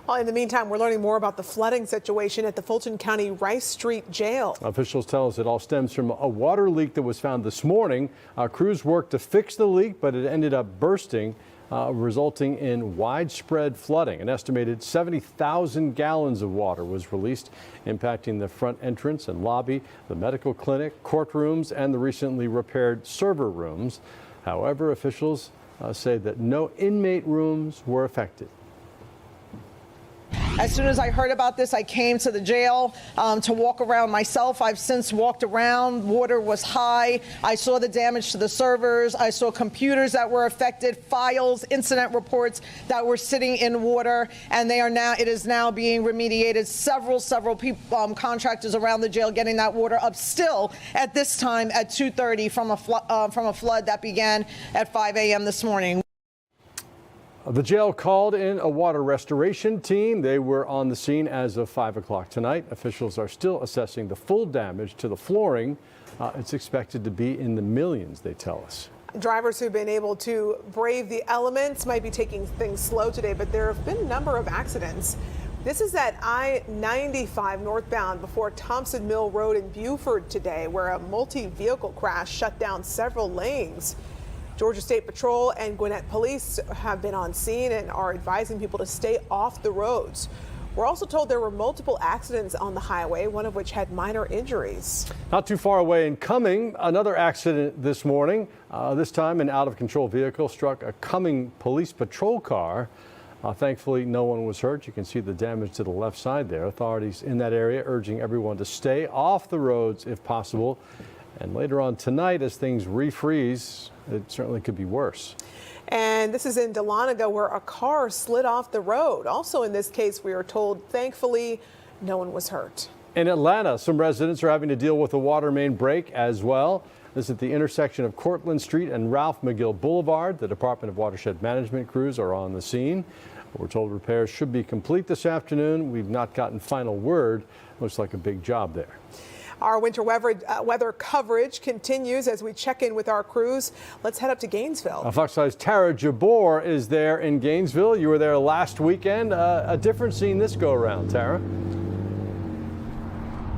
Well, in the meantime, we're learning more about the flooding situation at the Fulton County Rice Street Jail.
Officials tell us it all stems from a water leak that was found this morning. Crews worked to fix the leak, but it ended up bursting, resulting in widespread flooding. An estimated 70,000 gallons of water was released, impacting the front entrance and lobby, the medical clinic, courtrooms, and the recently repaired server rooms. However, officials say that no inmate rooms were affected.
As soon as I heard about this, I came to the jail to walk around myself. I've since walked around. Water was high. I saw the damage to the servers. I saw computers that were affected, files, incident reports that were sitting in water, and it is now being remediated. Several people, contractors around the jail getting that water up still at this time at 2:30 from a flood that began at 5 a.m. this morning.
The jail called in a water restoration team. They were on the scene as of 5 o'clock tonight. Officials are still assessing the full damage to the flooring. It's expected to be in the millions, they tell us.
Drivers who've been able to brave the elements might be taking things slow today, but there have been a number of accidents. This is at I-95 northbound before Thompson Mill Road in Buford today, where a multi-vehicle crash shut down several lanes. Georgia State Patrol and Gwinnett Police have been on scene and are advising people to stay off the roads. We're also told there were multiple accidents on the highway, one of which had minor injuries.
Not too far away in Cumming, another accident this morning. This time an out-of-control vehicle struck a Cumming police patrol car. Thankfully, no one was hurt. You can see the damage to the left side there. Authorities in that area urging everyone to stay off the roads if possible. And later on tonight, as things refreeze, it certainly could be worse.
And this is in Dahlonega, where a car slid off the road. Also in this case, we are told, thankfully, no one was hurt.
In Atlanta, some residents are having to deal with a water main break as well. This is at the intersection of Cortlandt Street and Ralph McGill Boulevard. The Department of Watershed Management crews are on the scene. We're told repairs should be complete this afternoon. We've not gotten final word. Looks like a big job there.
Our winter weather coverage continues as we check in with our crews. Let's head up to Gainesville.
Fox 5's Tara Jabor is there in Gainesville. You were there last weekend. A different scene this go around, Tara.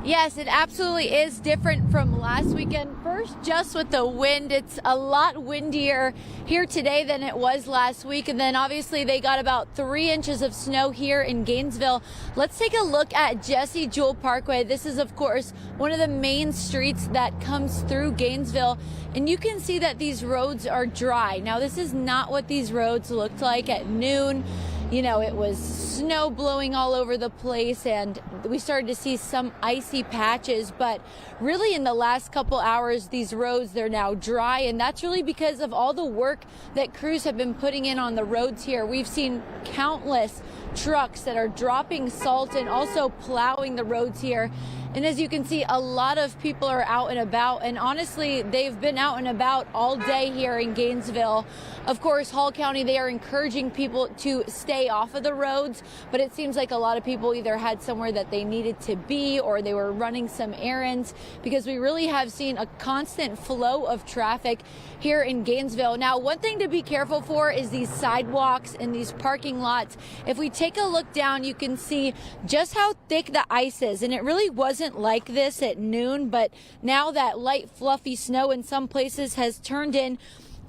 Yes, it absolutely is different from last weekend. First, just with the wind, it's a lot windier here today than it was last week. And then obviously they got about 3 inches of snow here in Gainesville. Let's take a look at Jesse Jewell Parkway. This is, of course, one of the main streets that comes through Gainesville. And you can see that these roads are dry. Now, this is not what these roads looked like at noon. You know, it was snow blowing all over the place, and we started to see some icy patches. But really, in the last couple hours, these roads, they're now dry, and that's really because of all the work that crews have been putting in on the roads here. We've seen countless trucks that are dropping salt and also plowing the roads here. And as you can see, a lot of people are out and about, and honestly, they've been out and about all day here in Gainesville. Of course, Hall County, they are encouraging people to stay off of the roads, but it seems like a lot of people either had somewhere that they needed to be or they were running some errands, because we really have seen a constant flow of traffic here in Gainesville. Now, one thing to be careful for is these sidewalks and these parking lots. If we take a look down, you can see just how thick the ice is, and it really wasn't like this at noon, but now that light fluffy snow in some places has turned in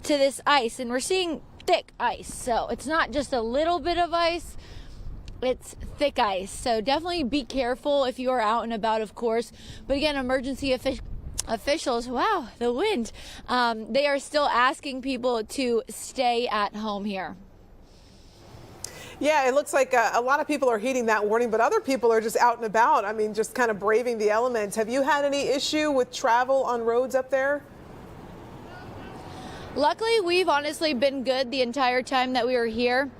to this ice, and we're seeing thick ice. So it's not just a little bit of ice, it's thick ice. So definitely be careful if you are out and about, of course. But again, emergency officials, wow, the wind, they are still asking people to stay at home here.
Yeah, it looks like a lot of people are heeding that warning, but other people are just out and about. I mean, just kind of braving the elements. Have you had any issue with travel on roads up there?
Luckily, we've honestly been good the entire time that we were here.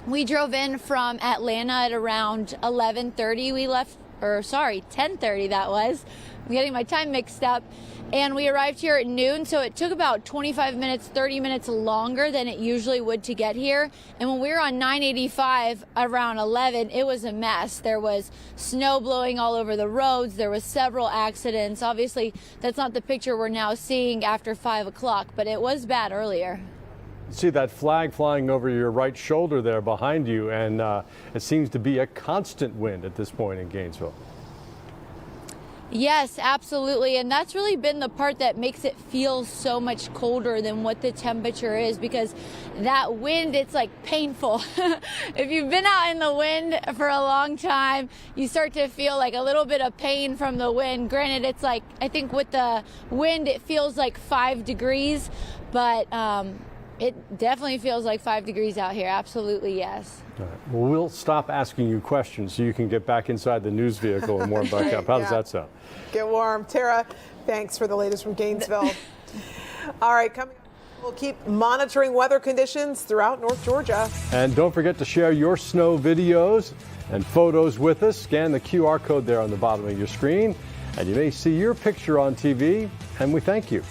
We drove in from Atlanta at around 11:30. We left, or sorry, 10:30 that was. I'm getting my time mixed up. And we arrived here at noon, so it took about 25 minutes, 30 minutes longer than it usually would to get here. And when we were on 985 around 11, it was a mess. There was snow blowing all over the roads. There was several accidents. Obviously, that's not the picture we're now seeing after 5 o'clock, but it was bad earlier.
See that flag flying over your right shoulder there behind you, and it seems to be a constant wind at this point in Gainesville.
Yes, absolutely. And that's really been the part that makes it feel so much colder than what the temperature is, because that wind, it's like painful. If you've been out in the wind for a long time, you start to feel like a little bit of pain from the wind. Granted, it's like, I think with the wind, it feels like 5 degrees, but it definitely feels like 5 degrees out here. Absolutely, yes.
All right. Well, we'll stop asking you questions so you can get back inside the news vehicle and warm back up. How does that sound?
Get warm. Tara, thanks for the latest from Gainesville. All right, coming up, we'll keep monitoring weather conditions throughout North Georgia.
And don't forget to share your snow videos and photos with us. Scan the QR code there on the bottom of your screen, and you may see your picture on TV, and we thank you.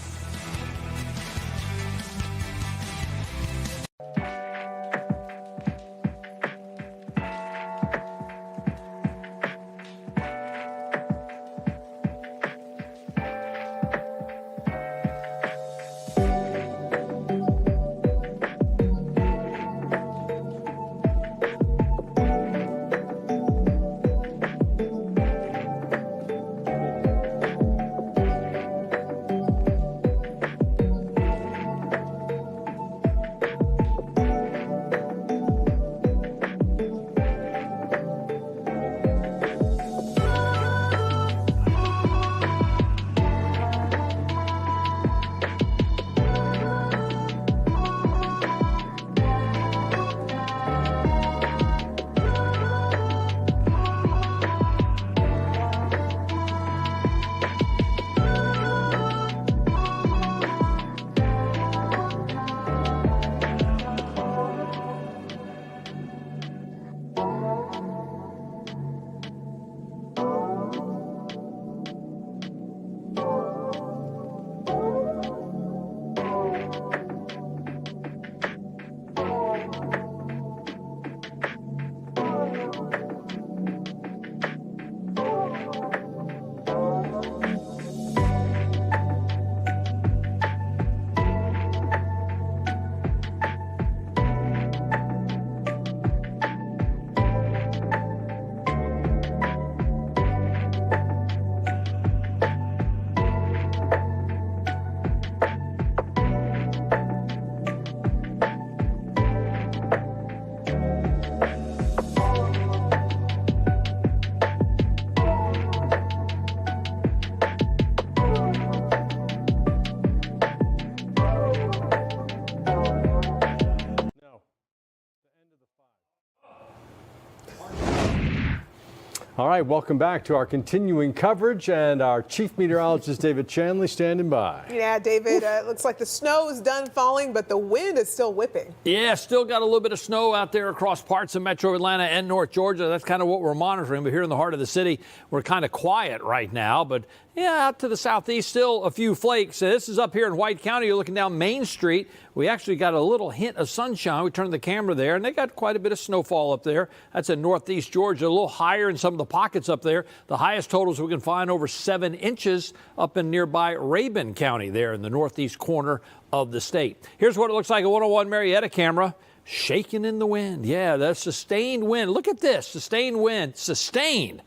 All right, welcome back to our continuing coverage, and our chief meteorologist, David Chanley, standing by.
Yeah, David, it looks like the snow is done falling, but the wind is still whipping.
Yeah, still got a little bit of snow out there across parts of metro Atlanta and North Georgia. That's kind of what we're monitoring. But here in the heart of the city, we're kind of quiet right now. But yeah, out to the southeast, still a few flakes. This is up here in White County. You're looking down Main Street. We actually got a little hint of sunshine. We turned the camera there, and they got quite a bit of snowfall up there. That's in northeast Georgia, a little higher in some of the pockets up there. The highest totals we can find over 7 inches up in nearby Rabun County there in the northeast corner of the state. Here's what it looks like a 101 Marietta camera. Shaking in the wind. Yeah, that's sustained wind. Look at this, sustained wind, sustained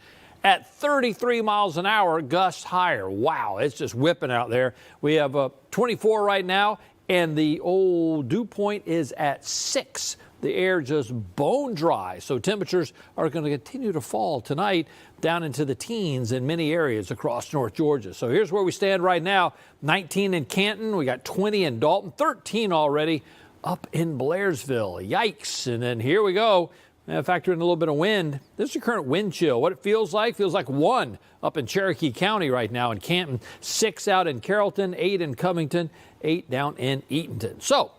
at 33 miles an hour, gusts higher. Wow, it's just whipping out there. We have 24 right now, and the old dew point is at 6. The air just bone dry, so temperatures are going to continue to fall tonight down into the teens in many areas across North Georgia. So here's where we stand right now. 19 in Canton, we got 20 in Dalton, 13 already up in Blairsville. Yikes. And then here we go. Factor in a little bit of wind. This is your current wind chill. What it feels like 1 up in Cherokee County right now in Canton, 6 out in Carrollton, 8 in Covington, 8 down in Eatonton. So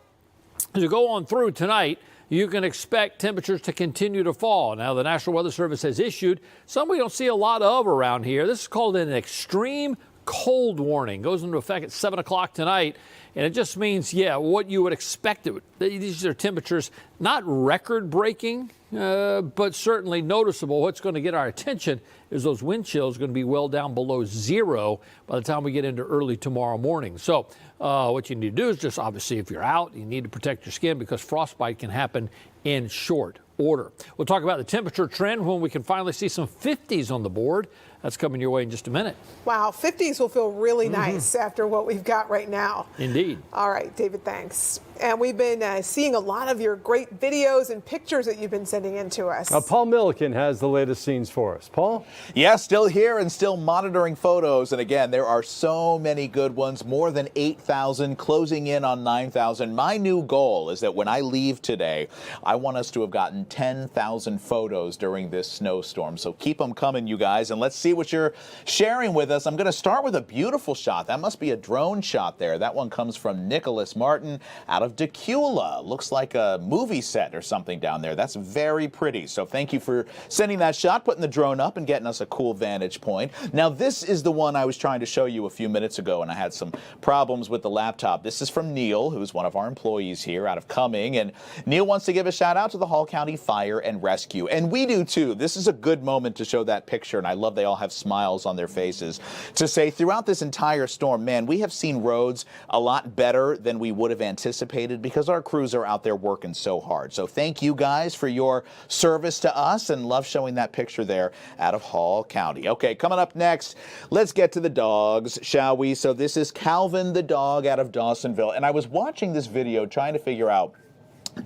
as you go on through tonight, you can expect temperatures to continue to fall. Now, the National Weather Service has issued some we don't see a lot of around here. This is called an extreme cold warning. Goes into effect at 7 o'clock tonight. And it just means, yeah, what you would expect. These are temperatures not record-breaking, but certainly noticeable. What's going to get our attention is those wind chills going to be well down below zero by the time we get into early tomorrow morning. So what you need to do is just, obviously, if you're out, you need to protect your skin because frostbite can happen in short order. We'll talk about the temperature trend when we can finally see some 50s on the board. That's coming your way in just a minute.
Wow, 50s will feel really nice after what we've got right now.
Indeed.
All right, David, thanks. And we've been seeing a lot of your great videos and pictures that you've been sending in to us.
Paul Milliken has the latest scenes for us. Paul?
Yeah, still here and still monitoring photos. And again, there are so many good ones, more than 8,000, closing in on 9,000. My new goal is that when I leave today, I want us to have gotten 10,000 photos during this snowstorm. So keep them coming, you guys, and let's see what you're sharing with us. I'm going to start with a beautiful shot. That must be a drone shot there. That one comes from Nicholas Martin out of Decula. Looks like a movie set or something down there. That's very pretty. So thank you for sending that shot, putting the drone up and getting us a cool vantage point. Now, this is the one I was trying to show you a few minutes ago, and I had some problems with the laptop. This is from Neil, who's one of our employees here out of Cumming. And Neil wants to give a shout out to the Hall County Fire and Rescue. And we do too. This is a good moment to show that picture, and I love they all have smiles on their faces, to say throughout this entire storm, man, we have seen roads a lot better than we would have anticipated because our crews are out there working so hard. So thank you guys for your service to us, and love showing that picture there out of Hall County. Okay, coming up next, let's get to the dogs, shall we? So this is Calvin the dog out of Dawsonville, and I was watching this video trying to figure out,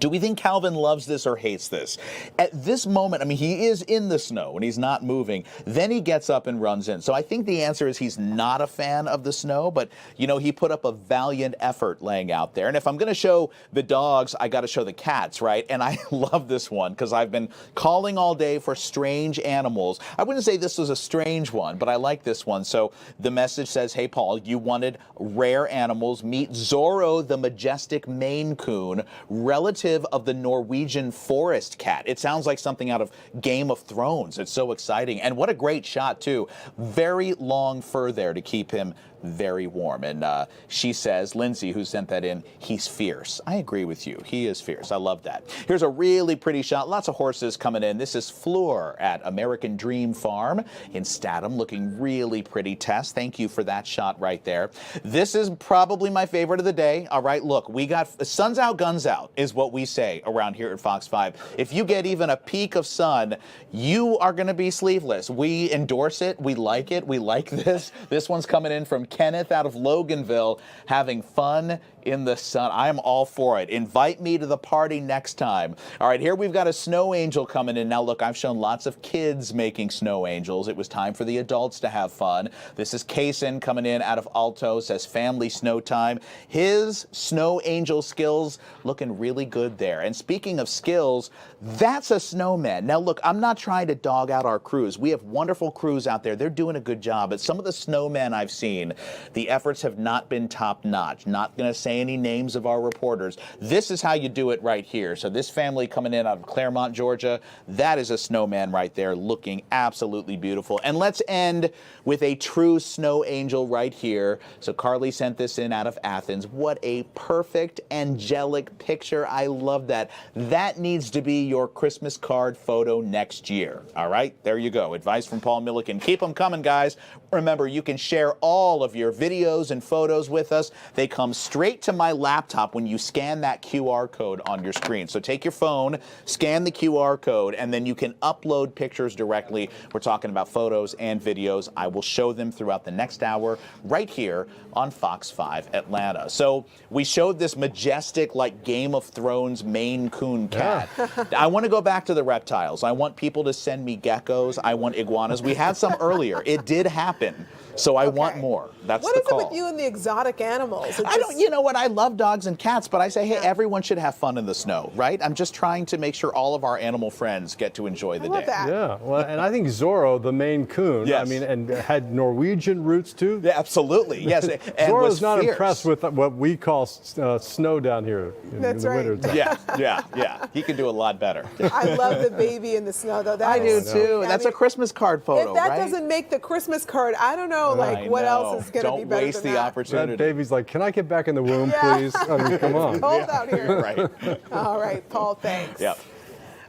do we think Calvin loves this or hates this? At this moment, I mean, he is in the snow and he's not moving. Then he gets up and runs in. So I think the answer is he's not a fan of the snow, but, you know, he put up a valiant effort laying out there. And if I'm going to show the dogs, I got to show the cats, right? And I love this one because I've been calling all day for strange animals. I wouldn't say this was a strange one, but I like this one. So the message says, hey, Paul, you wanted rare animals. Meet Zorro, the majestic Maine Coon, relative of the Norwegian forest cat. It sounds like something out of Game of Thrones. It's so exciting. And what a great shot, too. Very long fur there to keep him very warm. And she says, Lindsay, who sent that in, he's fierce. I agree with you. He is fierce. I love that. Here's a really pretty shot. Lots of horses coming in. This is Fleur at American Dream Farm in Statham, looking really pretty. Tess, thank you for that shot right there. This is probably my favorite of the day. All right, look, we got sun's out, guns out is what we say around here at Fox 5. If you get even a peek of sun, you are going to be sleeveless. We endorse it. We like it. We like this. This one's coming in from Kenneth out of Loganville, having fun in the sun. I am all for it. Invite me to the party next time. All right, here we've got a snow angel coming in. Now, look, I've shown lots of kids making snow angels. It was time for the adults to have fun. This is Kaysen coming in out of Alto, says family snow time. His snow angel skills looking really good there. And speaking of skills, that's a snowman. Now, look, I'm not trying to dog out our crews. We have wonderful crews out there. They're doing a good job. But some of the snowmen I've seen, the efforts have not been top notch. Not going to say any names of our reporters. This is how you do it right here. So this family coming in out of Claremont, Georgia, that is a snowman right there looking absolutely beautiful. And let's end with a true snow angel right here. So Carly sent this in out of Athens. What a perfect angelic picture. I love that. That needs to be your Christmas card photo next year. All right, there you go. Advice from Paul Milliken. Keep them coming, guys. Remember, you can share all of your videos and photos with us. They come straight to my laptop when you scan that QR code on your screen. So take your phone, scan the QR code, and then you can upload pictures directly. We're talking about photos and videos. I will show them throughout the next hour right here on Fox 5 Atlanta. So we showed this majestic, like Game of Thrones Maine Coon cat. Yeah. I want to go back to the reptiles. I want people to send me geckos. I want iguanas. We had some earlier. It did happen. So I want more. That's the call.
What is it with you and the exotic animals?
I don't, you know what? I love dogs and cats, but I say, hey, everyone should have fun in the snow, right? I'm just trying to make sure all of our animal friends get to enjoy the day.
Yeah, well, and I think Zorro, the Maine Coon, yes. I mean, and had Norwegian roots too.
Yeah, absolutely, yes. And
Zorro's not impressed with what we call snow down here in the winter time.
Yeah. He can do a lot better.
I love the baby in the snow, though.
I do too. That's a Christmas card photo,
if that
right?
doesn't make the Christmas card, I don't know. Like, what else is going to be better than that?
Don't waste the opportunity.
That baby's like, can I get back in the womb, please? I mean, come on.
It's cold out here.
Right.
All right, Paul, thanks.
Yep.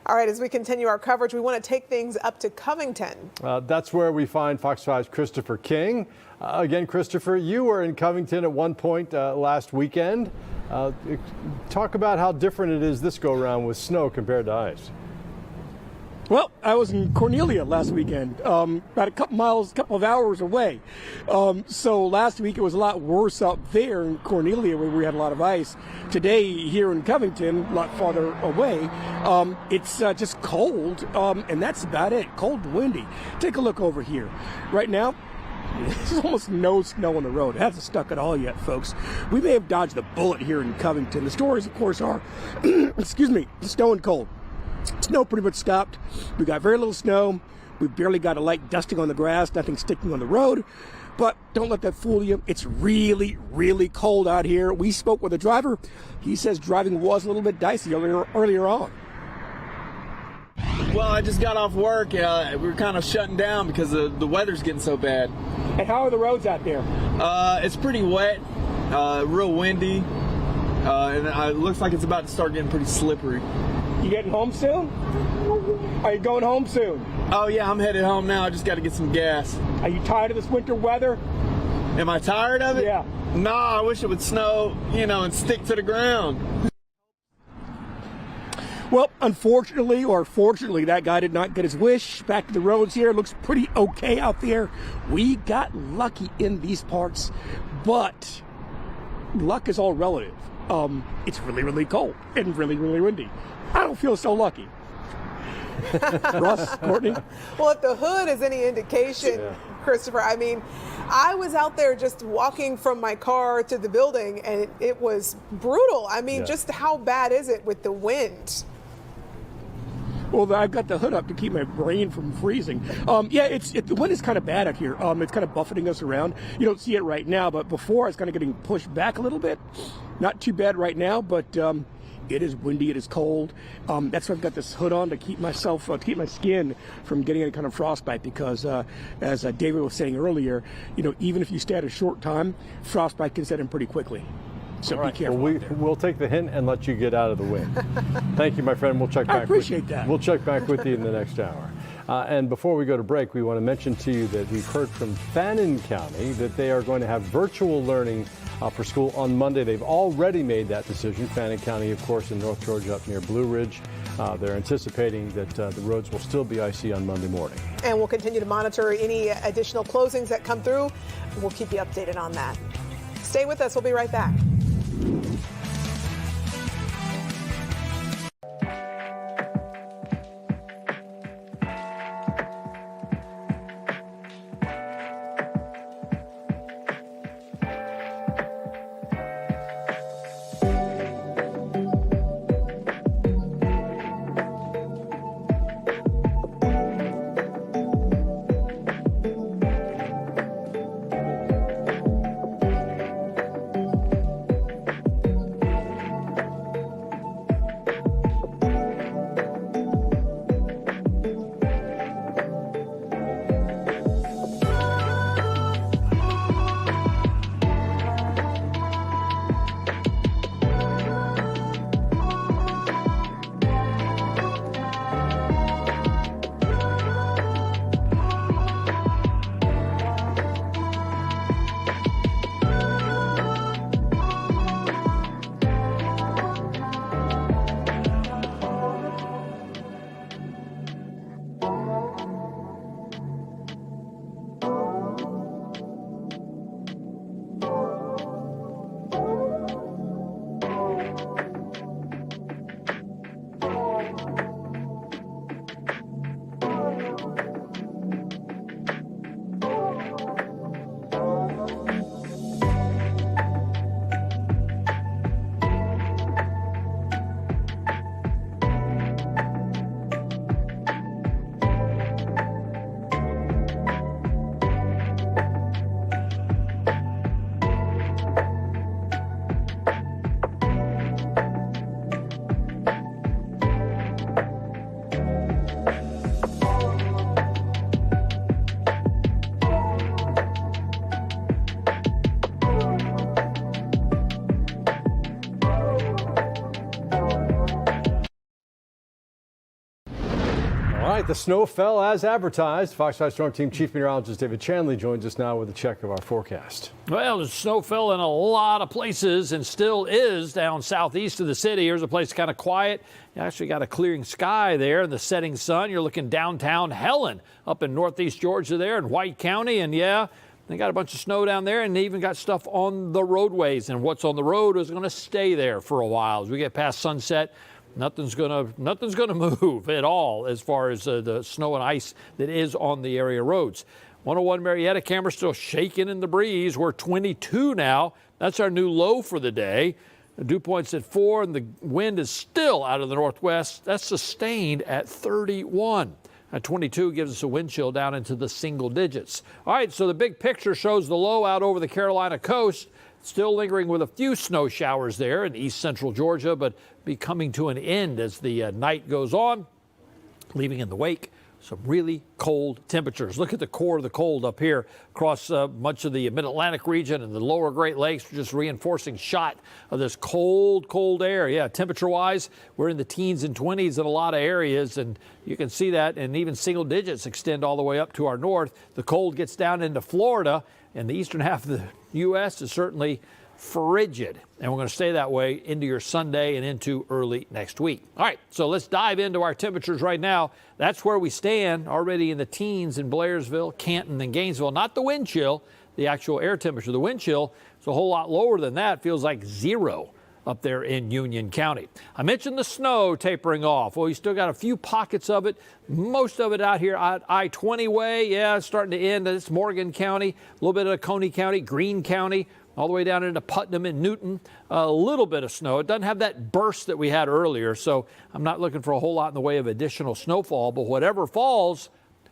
All right, as we continue our coverage, we want to take things up to Covington.
That's where we find Fox 5's Christopher King. Again, Christopher, you were in Covington at one point last weekend. Talk about how different it is this go-around with snow compared to ice.
Well, I was in Cornelia last weekend, about a couple of hours away. So last week it was a lot worse up there in Cornelia where we had a lot of ice. Today here in Covington, a lot farther away, it's just cold, and that's about it. Cold and windy. Take a look over here. Right now, there's almost no snow on the road. It hasn't stuck at all yet, folks. We may have dodged a bullet here in Covington. The stories, of course, are, excuse me, snow and cold. Snow pretty much stopped. We got very little snow. We barely got a light dusting on the grass, nothing sticking on the road. But don't let that fool you. It's really, really cold out here. We spoke with a driver. He says driving was a little bit dicey earlier on.
Well, I just got off work. We were kind of shutting down because the weather's getting so bad.
And how are the roads out there?
It's pretty wet, real windy, and it looks like it's about to start getting pretty slippery.
You getting home soon? Are you going home soon?
Oh, yeah, I'm headed home now. I just got to get some gas.
Are you tired of this winter weather?
Am I tired of it?
Yeah.
No, I wish it would snow, and stick to the ground.
Well, unfortunately or fortunately, that guy did not get his wish. Back to the roads here. Looks pretty okay out there. We got lucky in these parts, but luck is all relative. It's really, really cold and really, really windy. I don't feel so lucky. Russ, Courtney?
Well, if the hood is any indication, Christopher, I mean, I was out there just walking from my car to the building, and it was brutal. I mean, just how bad is it with the wind?
Well, I've got the hood up to keep my brain from freezing. The wind is kind of bad out here. It's kind of buffeting us around. You don't see it right now, but before it's kind of getting pushed back a little bit. Not too bad right now, but it is windy. It is cold. That's why I've got this hood on to keep my skin from getting any kind of frostbite. Because as David was saying earlier, even if you stay out a short time, frostbite can set in pretty quickly. So be careful.
Well, we'll take the hint and let you get out of the wind. Thank you, my friend. We'll check back.
I appreciate that.
We'll check back with you in the next hour. And before we go to break, we want to mention to you that we've heard from Fannin County that they are going to have virtual learning for school on Monday. They've already made that decision. Fannin County, of course, in North Georgia, up near Blue Ridge. They're anticipating that the roads will still be icy on Monday morning.
And we'll continue to monitor any additional closings that come through. We'll keep you updated on that. Stay with us. We'll be right back.
right, the snow fell as advertised. Fox 5 Storm Team Chief Meteorologist David Chanley joins us now with a check of our forecast.
Well, the snow fell in a lot of places and still is down southeast of the city. Here's a place kind of quiet. You actually got a clearing sky there in the setting sun. You're looking downtown Helen up in northeast Georgia there in White County. And yeah, they got a bunch of snow down there and they even got stuff on the roadways. And what's on the road is going to stay there for a while. As we get past sunset, nothing's gonna move at all as far as the snow and ice that is on the area roads. 101 Marietta camera still shaking in the breeze. We're 22 now. That's our new low for the day. The dew point's at 4 and the wind is still out of the northwest. That's sustained at 31. 22 gives us a wind chill down into the single digits. All right, so the big picture shows the low out over the Carolina coast. Still lingering with a few snow showers there in east central Georgia, but be coming to an end as the night goes on, leaving in the wake some really cold temperatures. Look at the core of the cold up here across much of the mid-Atlantic region and the lower Great Lakes, just reinforcing shot of this cold, cold air. Yeah, temperature-wise, we're in the teens and 20s in a lot of areas, and you can see that, and even single digits extend all the way up to our north. The cold gets down into Florida, and the eastern half of the U.S. is certainly frigid, and we're going to stay that way into your Sunday and into early next week. All right, so let's dive into our temperatures right now. That's where we stand, already in the teens in Blairsville, Canton, and Gainesville. Not the wind chill, the actual air temperature. The wind chill is a whole lot lower than that. It feels like 0 up there in Union County. I mentioned the snow tapering off. Well, you still got a few pockets of it. Most of it out here at I-20 way. Yeah, it's starting to end. It's Morgan County, a little bit of Coney County, Greene County, all the way down into Putnam and Newton. A little bit of snow. It doesn't have that burst that we had earlier, so I'm not looking for a whole lot in the way of additional snowfall, but whatever falls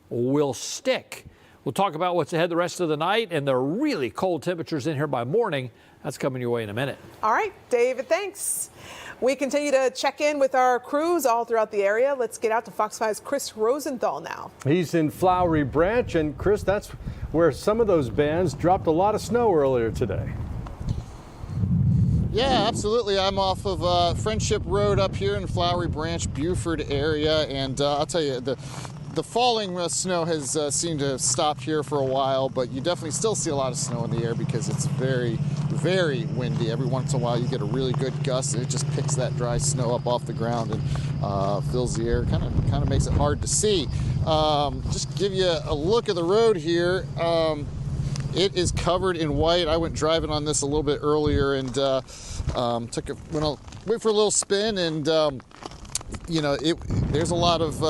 will stick. We'll talk about what's ahead the rest of the night and the really cold temperatures in here by morning. That's coming your way in a minute.
All right, David, thanks. We continue to check in with our crews all throughout the area. Let's get out to Fox 5's Chris Rosenthal now.
He's in Flowery Branch, and Chris, that's where some of those bands dropped a lot of snow earlier today.
Yeah, absolutely. I'm off of Friendship Road up here in Flowery Branch, Buford area, and I'll tell you, the falling snow has seemed to have stopped here for a while, but you definitely still see a lot of snow in the air because it's very, very windy. Every once in a while you get a really good gust and it just picks that dry snow up off the ground and fills the air. Kind of makes it hard to see. Just give you a look at the road here. It is covered in white. I went driving on this a little bit earlier and went for a little spin, and you know, there's a lot of,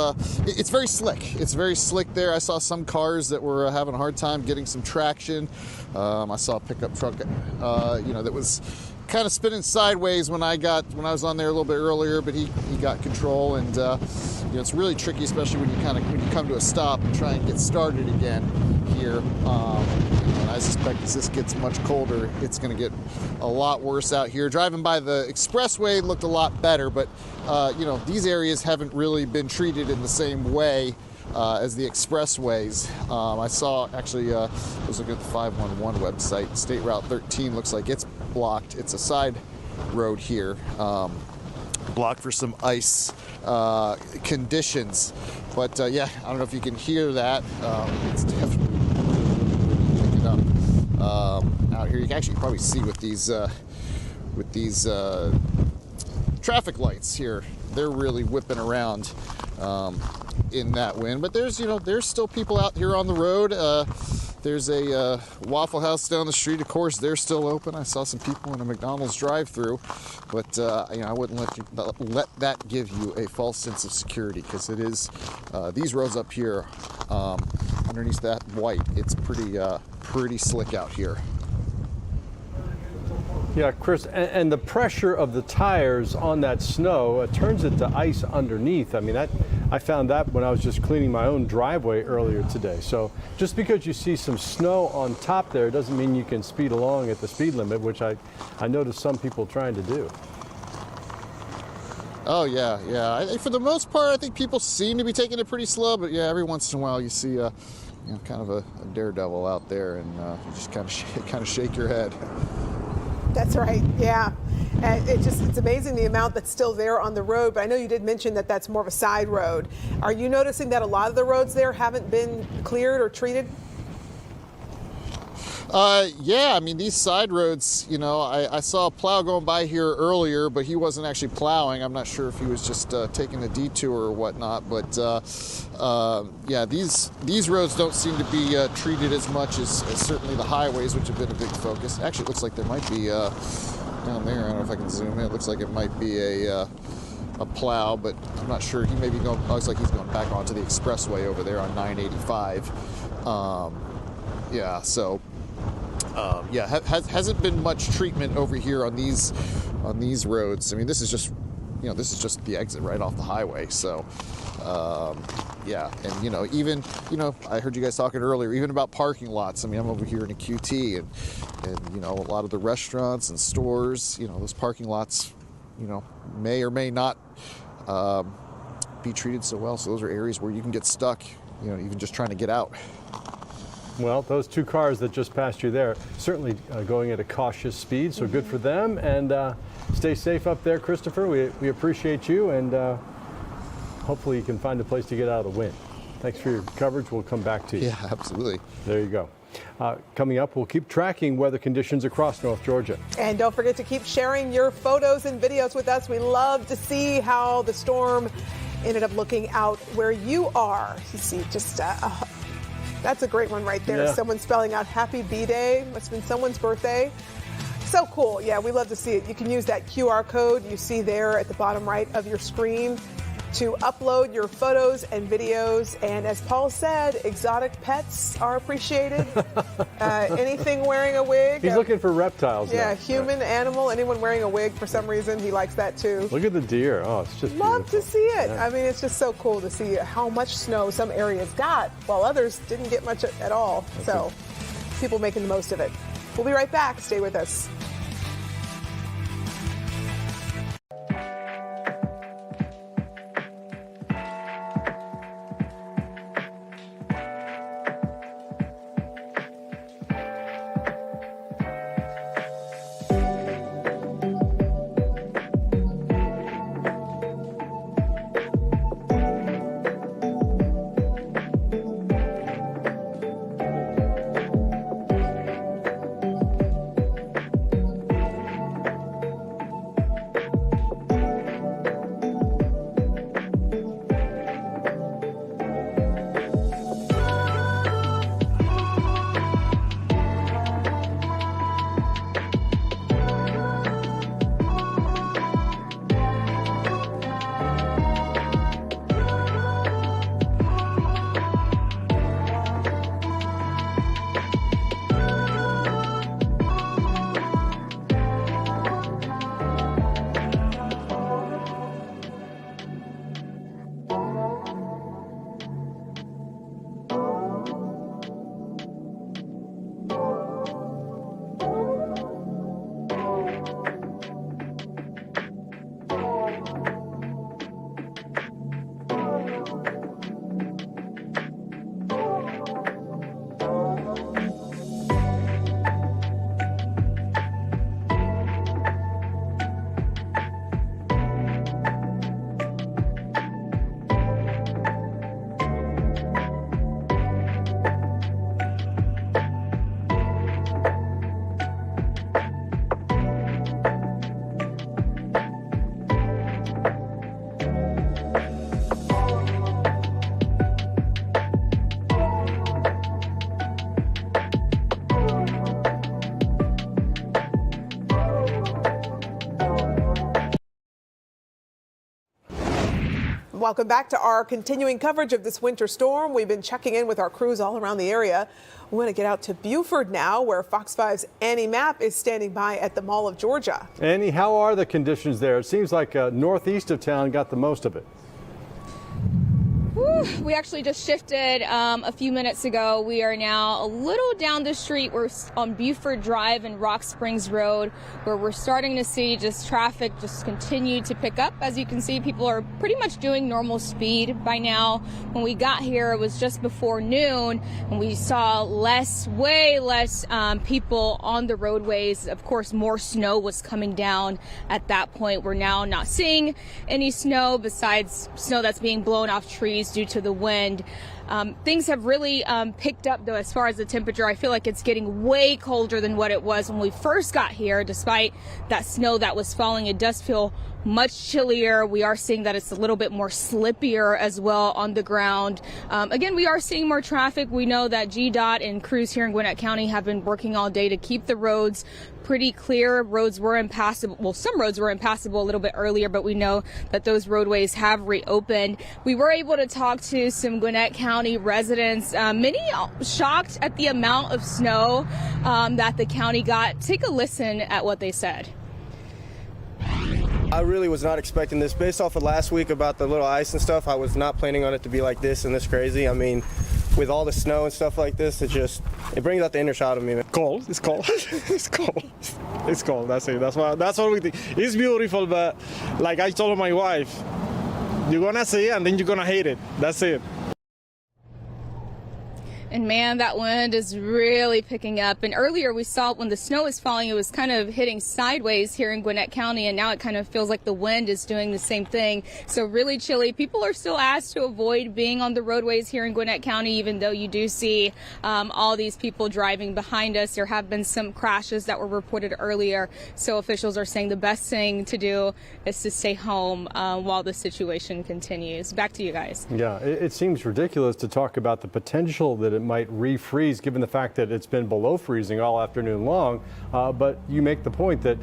it's very slick. It's very slick there. I saw some cars that were having a hard time getting some traction. I saw a pickup truck, you know, that was kind of spinning sideways when I was on there a little bit earlier, but he got control, and you know, it's really tricky, especially when you come to a stop and try and get started again here. And I suspect as this gets much colder, it's going to get a lot worse out here. Driving by the expressway looked a lot better, but you know, these areas haven't really been treated in the same way as the expressways. I saw, actually, I was looking at the 511 website. State Route 13 looks like it's blocked. It's a side road here, blocked for some ice conditions. But yeah, I don't know if you can hear that. It's definitely picking up out here. You can actually probably see with these traffic lights here. They're really whipping around in that wind. But there's still people out here on the road. There's a Waffle House down the street. Of course, they're still open. I saw some people in a McDonald's drive-through, but you know, I wouldn't let that give you a false sense of security, because it is these roads up here underneath that white. It's pretty slick out here.
Yeah, Chris, and the pressure of the tires on that snow turns it to ice underneath. I mean, I found that when I was just cleaning my own driveway earlier today. So just because you see some snow on top there doesn't mean you can speed along at the speed limit, which I noticed some people trying to do.
Oh, yeah. For the most part, I think people seem to be taking it pretty slow, but yeah, every once in a while you see you know, kind of a daredevil out there, and you just kind of shake your head.
That's right. Yeah. And it's amazing the amount that's still there on the road. But I know you did mention that that's more of a side road. Are you noticing that a lot of the roads there haven't been cleared or treated?
Yeah, I mean, these side roads, you know, I saw a plow going by here earlier, but he wasn't actually plowing. I'm not sure if he was just taking a detour or whatnot. But yeah, these roads don't seem to be treated as much as certainly the highways, which have been a big focus. Actually, it looks like there might be down there. I don't know if I can zoom in. It looks like it might be a plow, but I'm not sure. He may be going. Looks like he's going back onto the expressway over there on 985. Yeah, so. Yeah, hasn't been much treatment over here on these roads. I mean, this is just, you know, this is just the exit right off the highway. So, yeah, and you know, even, you know, I heard you guys talking earlier, even about parking lots. I mean, I'm over here in a QT, and you know, a lot of the restaurants and stores, you know, those parking lots, you know, may or may not be treated so well. So those are areas where you can get stuck, you know, even just trying to get out.
Well, those two cars that just passed you there, certainly going at a cautious speed, so good for them. And stay safe up there, Christopher. We appreciate you, and hopefully you can find a place to get out of the wind. Thanks for your coverage. We'll come back to you.
Yeah, absolutely.
There you go. Coming up, we'll keep tracking weather conditions across North Georgia.
And don't forget to keep sharing your photos and videos with us. We love to see how the storm ended up looking out where you are. You see, just that's a great one right there.
Yeah.
Someone spelling out Happy B-Day. Must have been someone's birthday. So cool. Yeah, we love to see it. You can use that QR code you see there at the bottom right of your screen to upload your photos and videos. And as Paul said, exotic pets are appreciated. Anything wearing a wig.
He's looking for reptiles
Yeah,
now.
human, animal, anyone wearing a wig for some reason. He likes that too.
Look at the deer. Oh, it's just
Love
beautiful.
to see it.
Yeah.
I mean, it's just so cool to see how much snow some areas got while others didn't get much at all. So people making the most of it. We'll be right back. Stay with us. Welcome back to our continuing coverage of this winter storm. We've been checking in with our crews all around the area. We want to get out to Buford now, where Fox 5's Annie Mapp is standing by at the Mall of Georgia.
Annie, how are the conditions there? It seems like northeast of town got the most of it.
We actually just shifted a few minutes ago. We are now a little down the street. We're on Buford Drive and Rock Springs Road, where we're starting to see just traffic just continue to pick up. As you can see, people are pretty much doing normal speed by now. When we got here, it was just before noon, and we saw way less people on the roadways. Of course, more snow was coming down at that point. We're now not seeing any snow besides snow that's being blown off trees due to the wind. Things have really picked up, though, as far as the temperature. I feel like it's getting way colder than what it was when we first got here. Despite that snow that was falling, it does feel much chillier. We are seeing that it's a little bit more slippier as well on the ground. Again, we are seeing more traffic. We know that GDOT and crews here in Gwinnett County have been working all day to keep the roads pretty clear. Roads were impassable. Well, some roads were impassable a little bit earlier, but we know that those roadways have reopened. We were able to talk to some Gwinnett County residents, many shocked at the amount of snow that the county got. Take a listen at what they said.
I really was not expecting this. Based off of last week about the little ice and stuff, I was not planning on it to be like this and this crazy. I mean, with all the snow and stuff like this, it brings out the inner child of me.
Cold. It's cold. It's cold. It's cold. That's it. That's what we think. It's beautiful, but like I told my wife, you're gonna see it and then you're gonna hate it. That's it.
And man, that wind is really picking up. And earlier we saw when the snow was falling, it was kind of hitting sideways here in Gwinnett County. And now it kind of feels like the wind is doing the same thing. So really chilly. People are still asked to avoid being on the roadways here in Gwinnett County, even though you do see all these people driving behind us. There have been some crashes that were reported earlier. So officials are saying the best thing to do is to stay home while the situation continues. Back to you guys.
Yeah, it seems ridiculous to talk about the potential that it might refreeze, given the fact that it's been below freezing all afternoon long. But you make the point that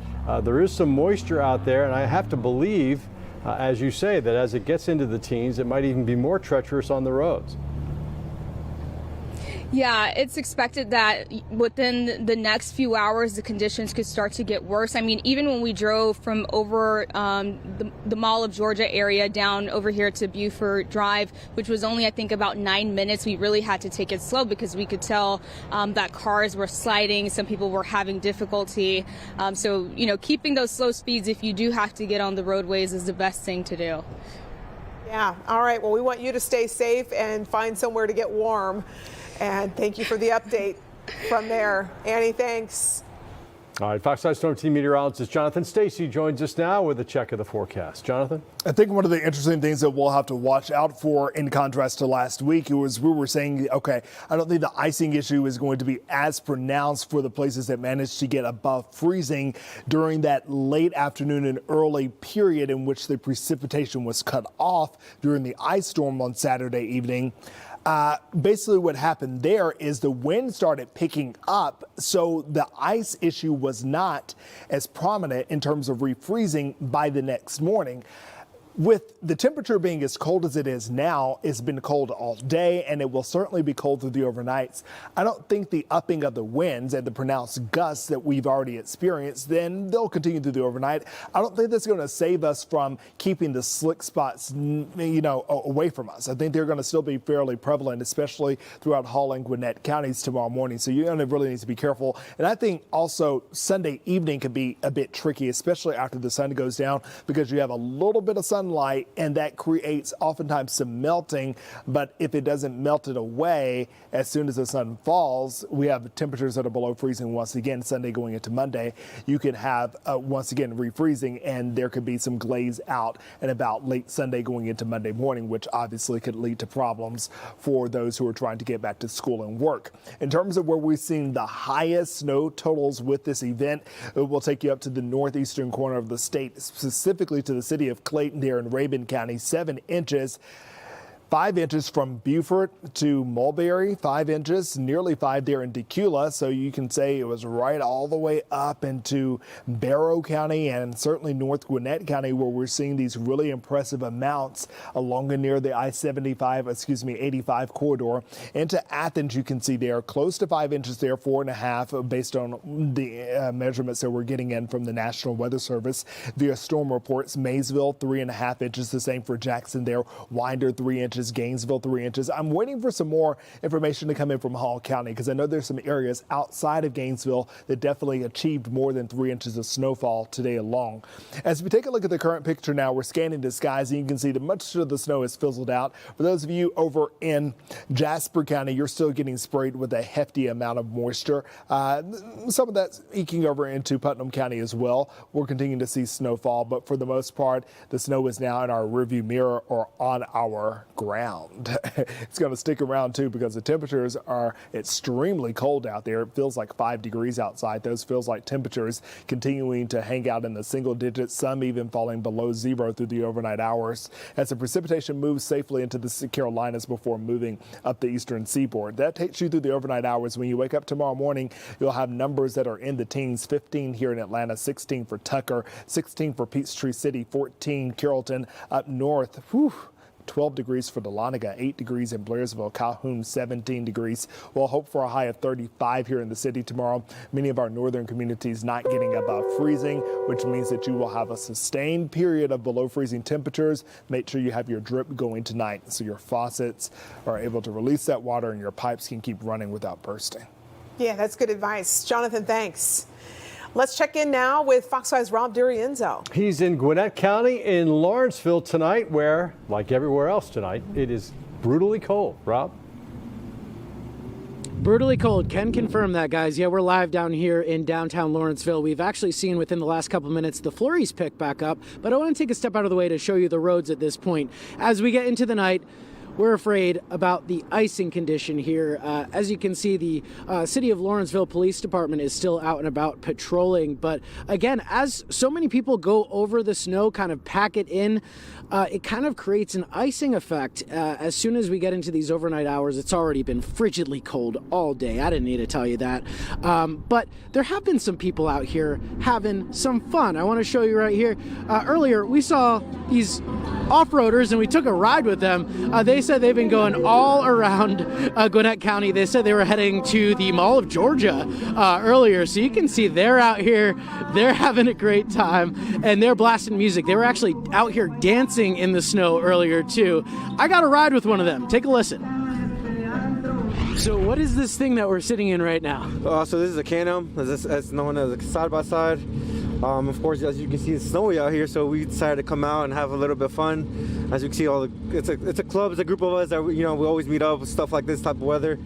there is some moisture out there, and I have to believe, as you say, that as it gets into the teens, it might even be more treacherous on the roads.
Yeah, it's expected that within the next few hours, the conditions could start to get worse. I mean, even when we drove from over the Mall of Georgia area down over here to Buford Drive, which was only, I think, about 9 minutes, we really had to take it slow because we could tell that cars were sliding. Some people were having difficulty. So, you know, keeping those slow speeds if you do have to get on the roadways is the best thing to do.
Yeah. All right. Well, we want you to stay safe and find somewhere to get warm. And thank you for the update from there. Annie, thanks.
All right, Fox 5 Storm Team meteorologist Jonathan Stacy joins us now with a check of the forecast. Jonathan?
I think one of the interesting things that we'll have to watch out for, in contrast to last week, was we were saying, okay, I don't think the icing issue is going to be as pronounced for the places that managed to get above freezing during that late afternoon and early period in which the precipitation was cut off during the ice storm on Saturday evening. Basically what happened there is the wind started picking up, so the ice issue was not as prominent in terms of refreezing by the next morning. With the temperature being as cold as it is now, it's been cold all day, and it will certainly be cold through the overnights. I don't think the upping of the winds and the pronounced gusts that we've already experienced, then they'll continue through the overnight. I don't think that's going to save us from keeping the slick spots, away from us. I think they're going to still be fairly prevalent, especially throughout Hall and Gwinnett counties tomorrow morning. So you're going to really need to be careful. And I think also Sunday evening can be a bit tricky, especially after the sun goes down, because you have a little bit of sunlight, and that creates oftentimes some melting. But if it doesn't melt it away as soon as the sun falls, we have temperatures that are below freezing once again Sunday going into Monday. You could have once again refreezing, and there could be some glaze out and about late Sunday going into Monday morning, which obviously could lead to problems for those who are trying to get back to school and work. In terms of where we've seen the highest snow totals with this event, it will take you up to the northeastern corner of the state, specifically to the city of Clayton there in Rabun County, 7 inches. 5 inches from Beaufort to Mulberry, 5 inches, nearly 5 there in Decula. So you can say it was right all the way up into Barrow County and certainly North Gwinnett County, where we're seeing these really impressive amounts along and near the I-85 corridor. Into Athens, you can see there close to 5 inches there, 4.5 based on the measurements that we're getting in from the National Weather Service via storm reports. Maysville, 3.5 inches, the same for Jackson there. Winder, 3 inches. inches, Gainesville 3 inches. I'm waiting for some more information to come in from Hall County because I know there's some areas outside of Gainesville that definitely achieved more than 3 inches of snowfall today alone. As we take a look at the current picture now, we're scanning the skies and you can see that much of the snow is fizzled out. For those of you over in Jasper County, you're still getting sprayed with a hefty amount of moisture. Some of that's eking over into Putnam County as well. We're continuing to see snowfall, but for the most part, the snow is now in our rearview mirror or on our ground. It's going to stick around too because the temperatures are extremely cold out there. It feels like 5 degrees outside. Those feels like temperatures continuing to hang out in the single digits, some even falling below zero through the overnight hours as the precipitation moves safely into the Carolinas before moving up the eastern seaboard. That takes you through the overnight hours. When you wake up tomorrow morning, you'll have numbers that are in the teens, 15 here in Atlanta, 16 for Tucker, 16 for Peachtree City, 14 Carrollton. Up north, 12 degrees for Dahlonega, 8 degrees in Blairsville, Calhoun 17 degrees. We'll hope for a high of 35 here in the city tomorrow. Many of our northern communities not getting above freezing, which means that you will have a sustained period of below freezing temperatures. Make sure you have your drip going tonight so your faucets are able to release that water and your pipes can keep running without bursting.
Yeah, that's good advice. Jonathan, thanks. Let's check in now with Fox 5's Rob DiRienzo.
He's in Gwinnett County in Lawrenceville tonight, where, like everywhere else tonight, it is brutally cold. Rob?
Brutally cold. Can confirm that, guys. Yeah, we're live down here in downtown Lawrenceville. We've actually seen within the last couple minutes the flurries pick back up, but I want to take a step out of the way to show you the roads at this point. As we get into the night, we're afraid about the icing condition here. As you can see, the City of Lawrenceville Police Department is still out and about patrolling. But again, as so many people go over the snow, kind of pack it in, it kind of creates an icing effect. As soon as we get into these overnight hours, it's already been frigidly cold all day. I didn't need to tell you that. But there have been some people out here having some fun. I want to show you right here. Earlier, we saw these off-roaders and we took a ride with them. They said they've been going all around Gwinnett County. They said they were heading to the Mall of Georgia earlier. So you can see they're out here. They're having a great time and they're blasting music. They were actually out here dancing in the snow earlier too. I got a ride with one of them. Take a listen. So what is this thing that we're sitting in right now?
So this is a Can-Am, as known as a side-by-side. Of course, as you can see, it's snowy out here, so we decided to come out and have a little bit of fun. As you can see, it's a club, it's a group of us that we always meet up with stuff like this type of weather.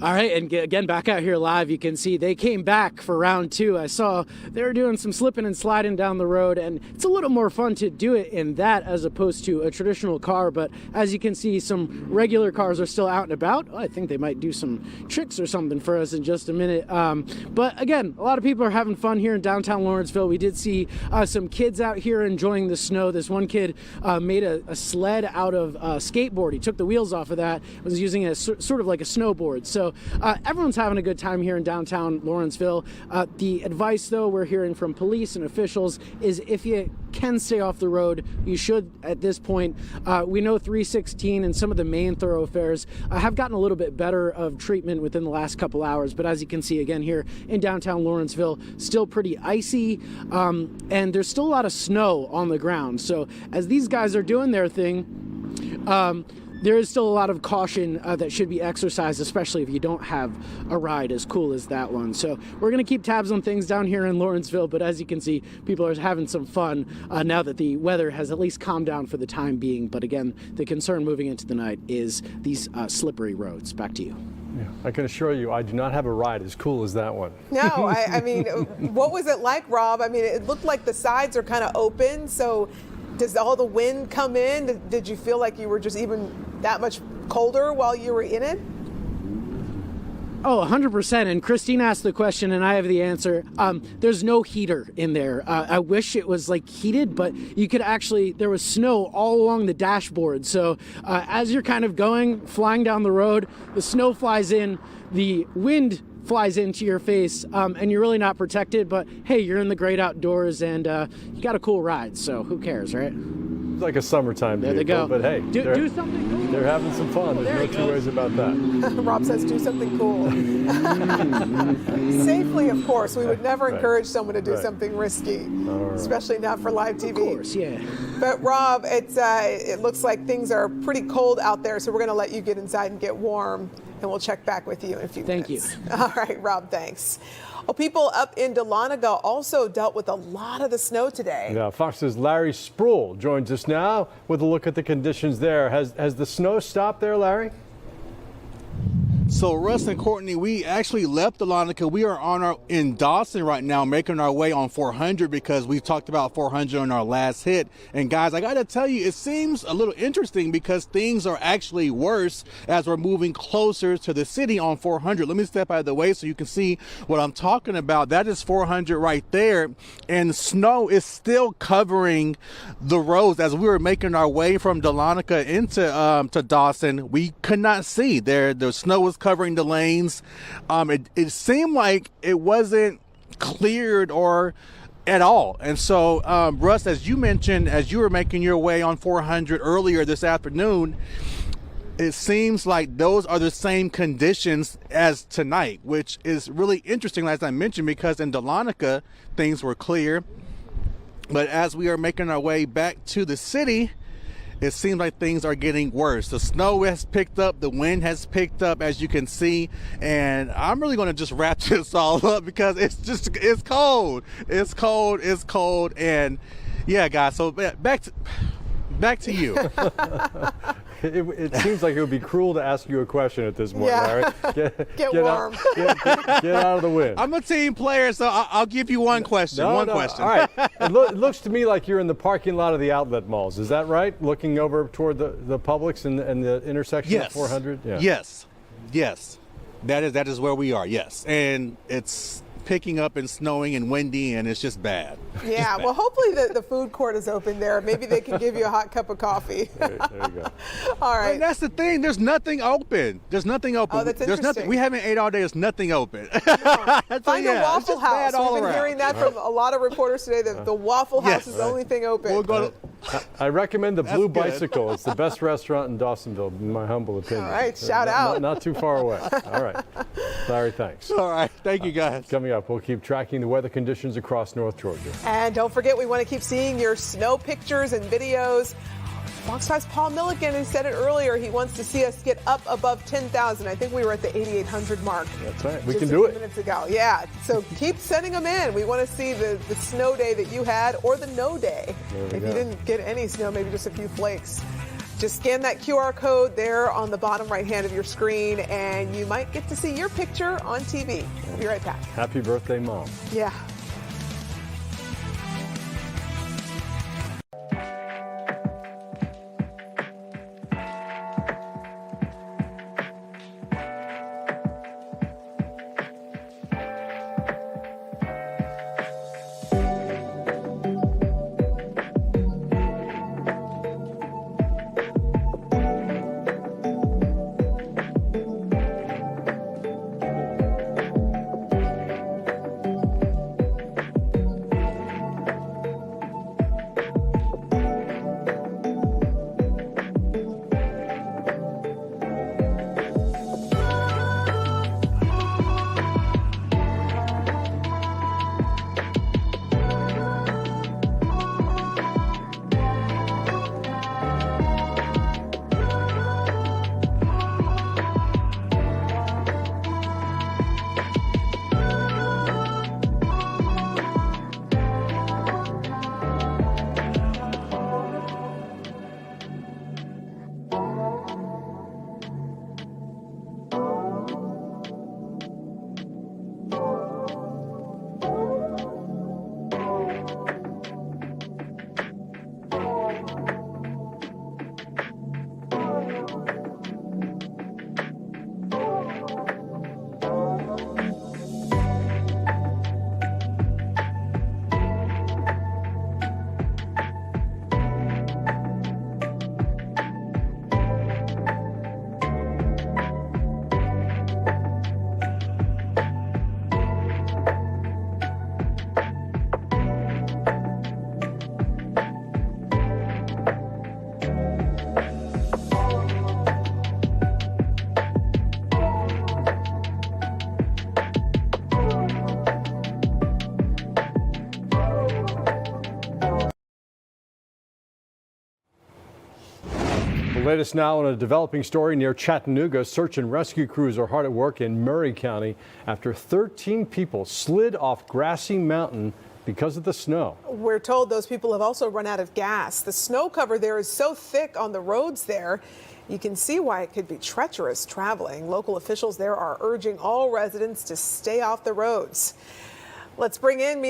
All right, and again, back out here live, you can see they came back for round two. I saw they were doing some slipping and sliding down the road, and it's a little more fun to do it in that as opposed to a traditional car. But as you can see, some regular cars are still out and about. Oh, I think they might do some tricks or something for us in just a minute. But again, a lot of people are having fun here in downtown Lawrenceville. We did see some kids out here enjoying the snow. This one kid made a sled out of skateboard. He took the wheels off of that, was using it as sort of like a snowboard. So everyone's having a good time here in downtown Lawrenceville. The advice, though, we're hearing from police and officials is if you can stay off the road, you should at this point. We know 316 and some of the main thoroughfares have gotten a little bit better of treatment within the last couple hours. But as you can see again here in downtown Lawrenceville, still pretty icy and there's still a lot of snow on the ground. So as these guys are doing their thing, there is still a lot of caution that should be exercised, especially if you don't have a ride as cool as that one. So we're going to keep tabs on things down here in Lawrenceville, but as you can see, people are having some fun now that the weather has at least calmed down for the time being. But again, the concern moving into the night is these slippery roads. Back to you.
Yeah, I can assure you I do not have a ride as cool as that one.
No, I mean, what was it like, Rob? I mean, it looked like the sides are kind of open, so does all the wind come in? Did you feel like you were just even that much colder while you were in it?
Oh, 100%. And Christine asked the question and I have the answer. There's no heater in there. I wish it was like heated, but you could actually, there was snow all along the dashboard. So as you're kind of flying down the road, the snow flies in, the wind flies into your face, and you're really not protected, but hey, you're in the great outdoors and you got a cool ride, so who cares, right?
Like a summertime
there
vehicle,
they go.
But hey,
do something cool.
They're having some fun. There's no two ways about that.
Rob says do something cool. Safely, of course. We would never encourage someone to do something risky, especially not for live TV. Of
course, yeah.
But Rob, it looks like things are pretty cold out there, so we're going to let you get inside and get warm, and we'll check back with you in a few minutes.
Thank you.
All right, Rob, thanks. Well, people up in Dahlonega also dealt with a lot of the snow today.
Now, Fox's Larry Sproul joins us now with a look at the conditions there. Has the snow stopped there, Larry?
So Russ and Courtney, we actually left Dahlonega. We are in Dawson right now, making our way on 400 because we talked about 400 on our last hit. And guys, I got to tell you, it seems a little interesting because things are actually worse as we're moving closer to the city on 400. Let me step out of the way so you can see what I'm talking about. That is 400 right there, and snow is still covering the roads. As we were making our way from Dahlonega into to Dawson, we could not see there. The snow was covering the lanes. It seemed like it wasn't cleared or at all. And so, Russ, as you mentioned, as you were making your way on 400 earlier this afternoon, it seems like those are the same conditions as tonight, which is really interesting, as I mentioned, because in Dahlonega, things were clear. But as we are making our way back to the city, it seems like things are getting worse. The snow has picked up, the wind has picked up, as you can see, and I'm really going to just wrap this all up because it's cold. It's cold, and yeah, guys, so back to you.
It seems like it would be cruel to ask you a question at this point, Larry.
Get warm.
Get out of the wind.
I'm a team player, so I'll give you one question. Question.
All right. It looks to me like you're in the parking lot of the outlet malls. Is that right? Looking over toward the Publix and the intersection of 400? Yeah.
Yes. That is where we are, yes. And it's picking up and snowing and windy, and it's just bad.
Yeah, well, hopefully the food court is open there. Maybe they can give you a hot cup of coffee.
There you go.
All right.
And that's the thing. There's nothing open.
Oh, that's interesting.
We haven't ate all day. There's nothing open.
Find a Waffle House. We've been hearing that from a lot of reporters today, that the Waffle House is the only thing open.
We'll go to,
I recommend the Blue Bicycle. It's the best restaurant in Dawsonville, in my humble opinion.
All right, shout out.
Not too far away. All right. Larry, thanks.
All right. Thank you, guys.
Coming up, we'll keep tracking the weather conditions across North Georgia.
And don't forget, we want to keep seeing your snow pictures and videos. Fox 5's Paul Milliken, who said it earlier, he wants to see us get up above 10,000. I think we were at the 8,800 mark.
That's right. We
just
can do
a few
it.
minutes ago. Yeah. So keep sending them in. We want to see the snow day that you had, or the no day. If you didn't get any snow, maybe just a few flakes. Just scan that QR code there on the bottom right hand of your screen, and you might get to see your picture on TV. We'll be right back.
Happy birthday, Mom.
Yeah.
The latest now on a developing story near Chattanooga. Search and rescue crews are hard at work in Murray County after 13 people slid off Grassy Mountain because of the snow.
We're told those people have also run out of gas. The snow cover there is so thick on the roads there, you can see why it could be treacherous traveling. Local officials there are urging all residents to stay off the roads. Let's bring in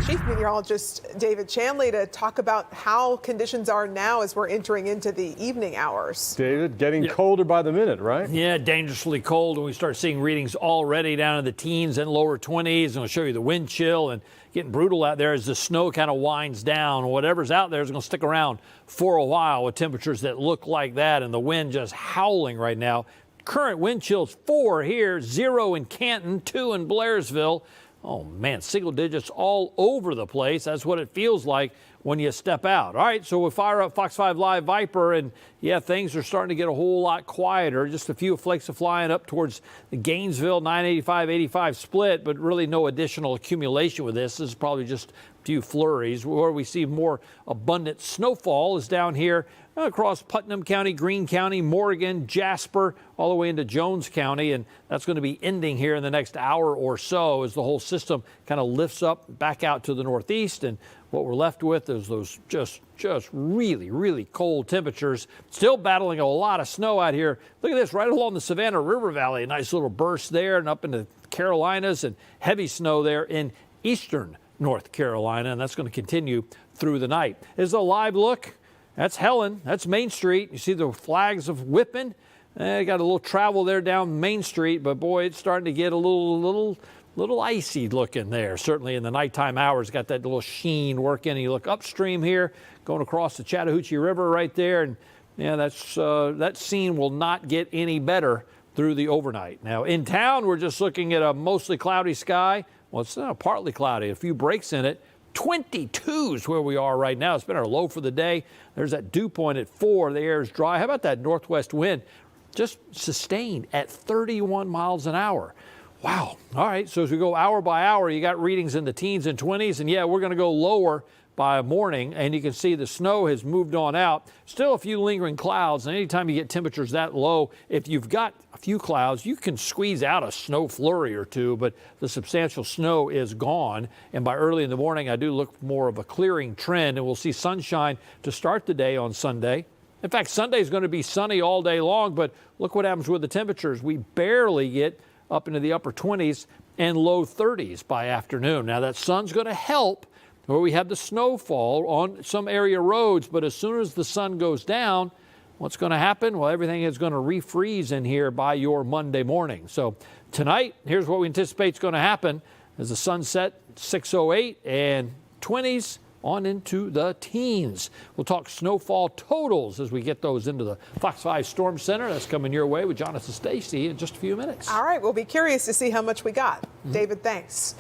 Chief Meteorologist David Chanley to talk about how conditions are now as we're entering into the evening hours.
David, getting colder by the minute, right?
Yeah, dangerously cold, and we start seeing readings already down in the teens and lower 20s. And I'll show you the wind chill and getting brutal out there as the snow kind of winds down. Whatever's out there is going to stick around for a while with temperatures that look like that, and the wind just howling right now. Current wind chills 4 here, 0 in Canton, 2 in Blairsville. Oh, man, single digits all over the place. That's what it feels like when you step out. All right, so we fire up Fox 5 Live Viper, and, yeah, things are starting to get a whole lot quieter. Just a few flakes of flying up towards the Gainesville 985-85 split, but really no additional accumulation with this. This is probably just a few flurries. Where we see more abundant snowfall is down here across Putnam County, Greene County, Morgan, Jasper, all the way into Jones County, and that's going to be ending here in the next hour or so as the whole system kind of lifts up back out to the northeast. And what we're left with is those just really, really cold temperatures. Still battling a lot of snow out here. Look at this, right along the Savannah River Valley, a nice little burst there, and up into Carolinas, and heavy snow there in eastern North Carolina, and that's going to continue through the night. Is a live look. That's Helen. That's Main Street. You see the flags of whipping. Got a little travel there down Main Street, but boy, it's starting to get a little icy looking there. Certainly in the nighttime hours, got that little sheen working. And you look upstream here, going across the Chattahoochee River right there, and yeah, that scene will not get any better through the overnight. Now in town, we're just looking at a mostly cloudy sky. Well, it's partly cloudy. A few breaks in it. 22 is where we are right now. It's been our low for the day. There's that dew point at 4. The air is dry. How about that northwest wind? Just sustained at 31 miles an hour. Wow. All right. So as we go hour by hour, you got readings in the teens and 20s. And yeah, we're going to go lower by morning, and you can see the snow has moved on out. Still a few lingering clouds, and anytime you get temperatures that low, if you've got a few clouds, you can squeeze out a snow flurry or two, but the substantial snow is gone. And by early in the morning, I do look more of a clearing trend, and we'll see sunshine to start the day on Sunday. In fact, Sunday is going to be sunny all day long, but look what happens with the temperatures. We barely get up into the upper 20s and low 30s by afternoon. Now, that sun's going to help where we have the snowfall on some area roads, but as soon as the sun goes down, what's going to happen? Well, everything is going to refreeze in here by your Monday morning. So tonight, here's what we anticipate is going to happen as the sun set 6:08 and 20s on into the teens. We'll talk snowfall totals as we get those into the Fox 5 Storm Center. That's coming your way with Jonathan Stacy in just a few minutes.
All right, we'll be curious to see how much we got. David, thanks.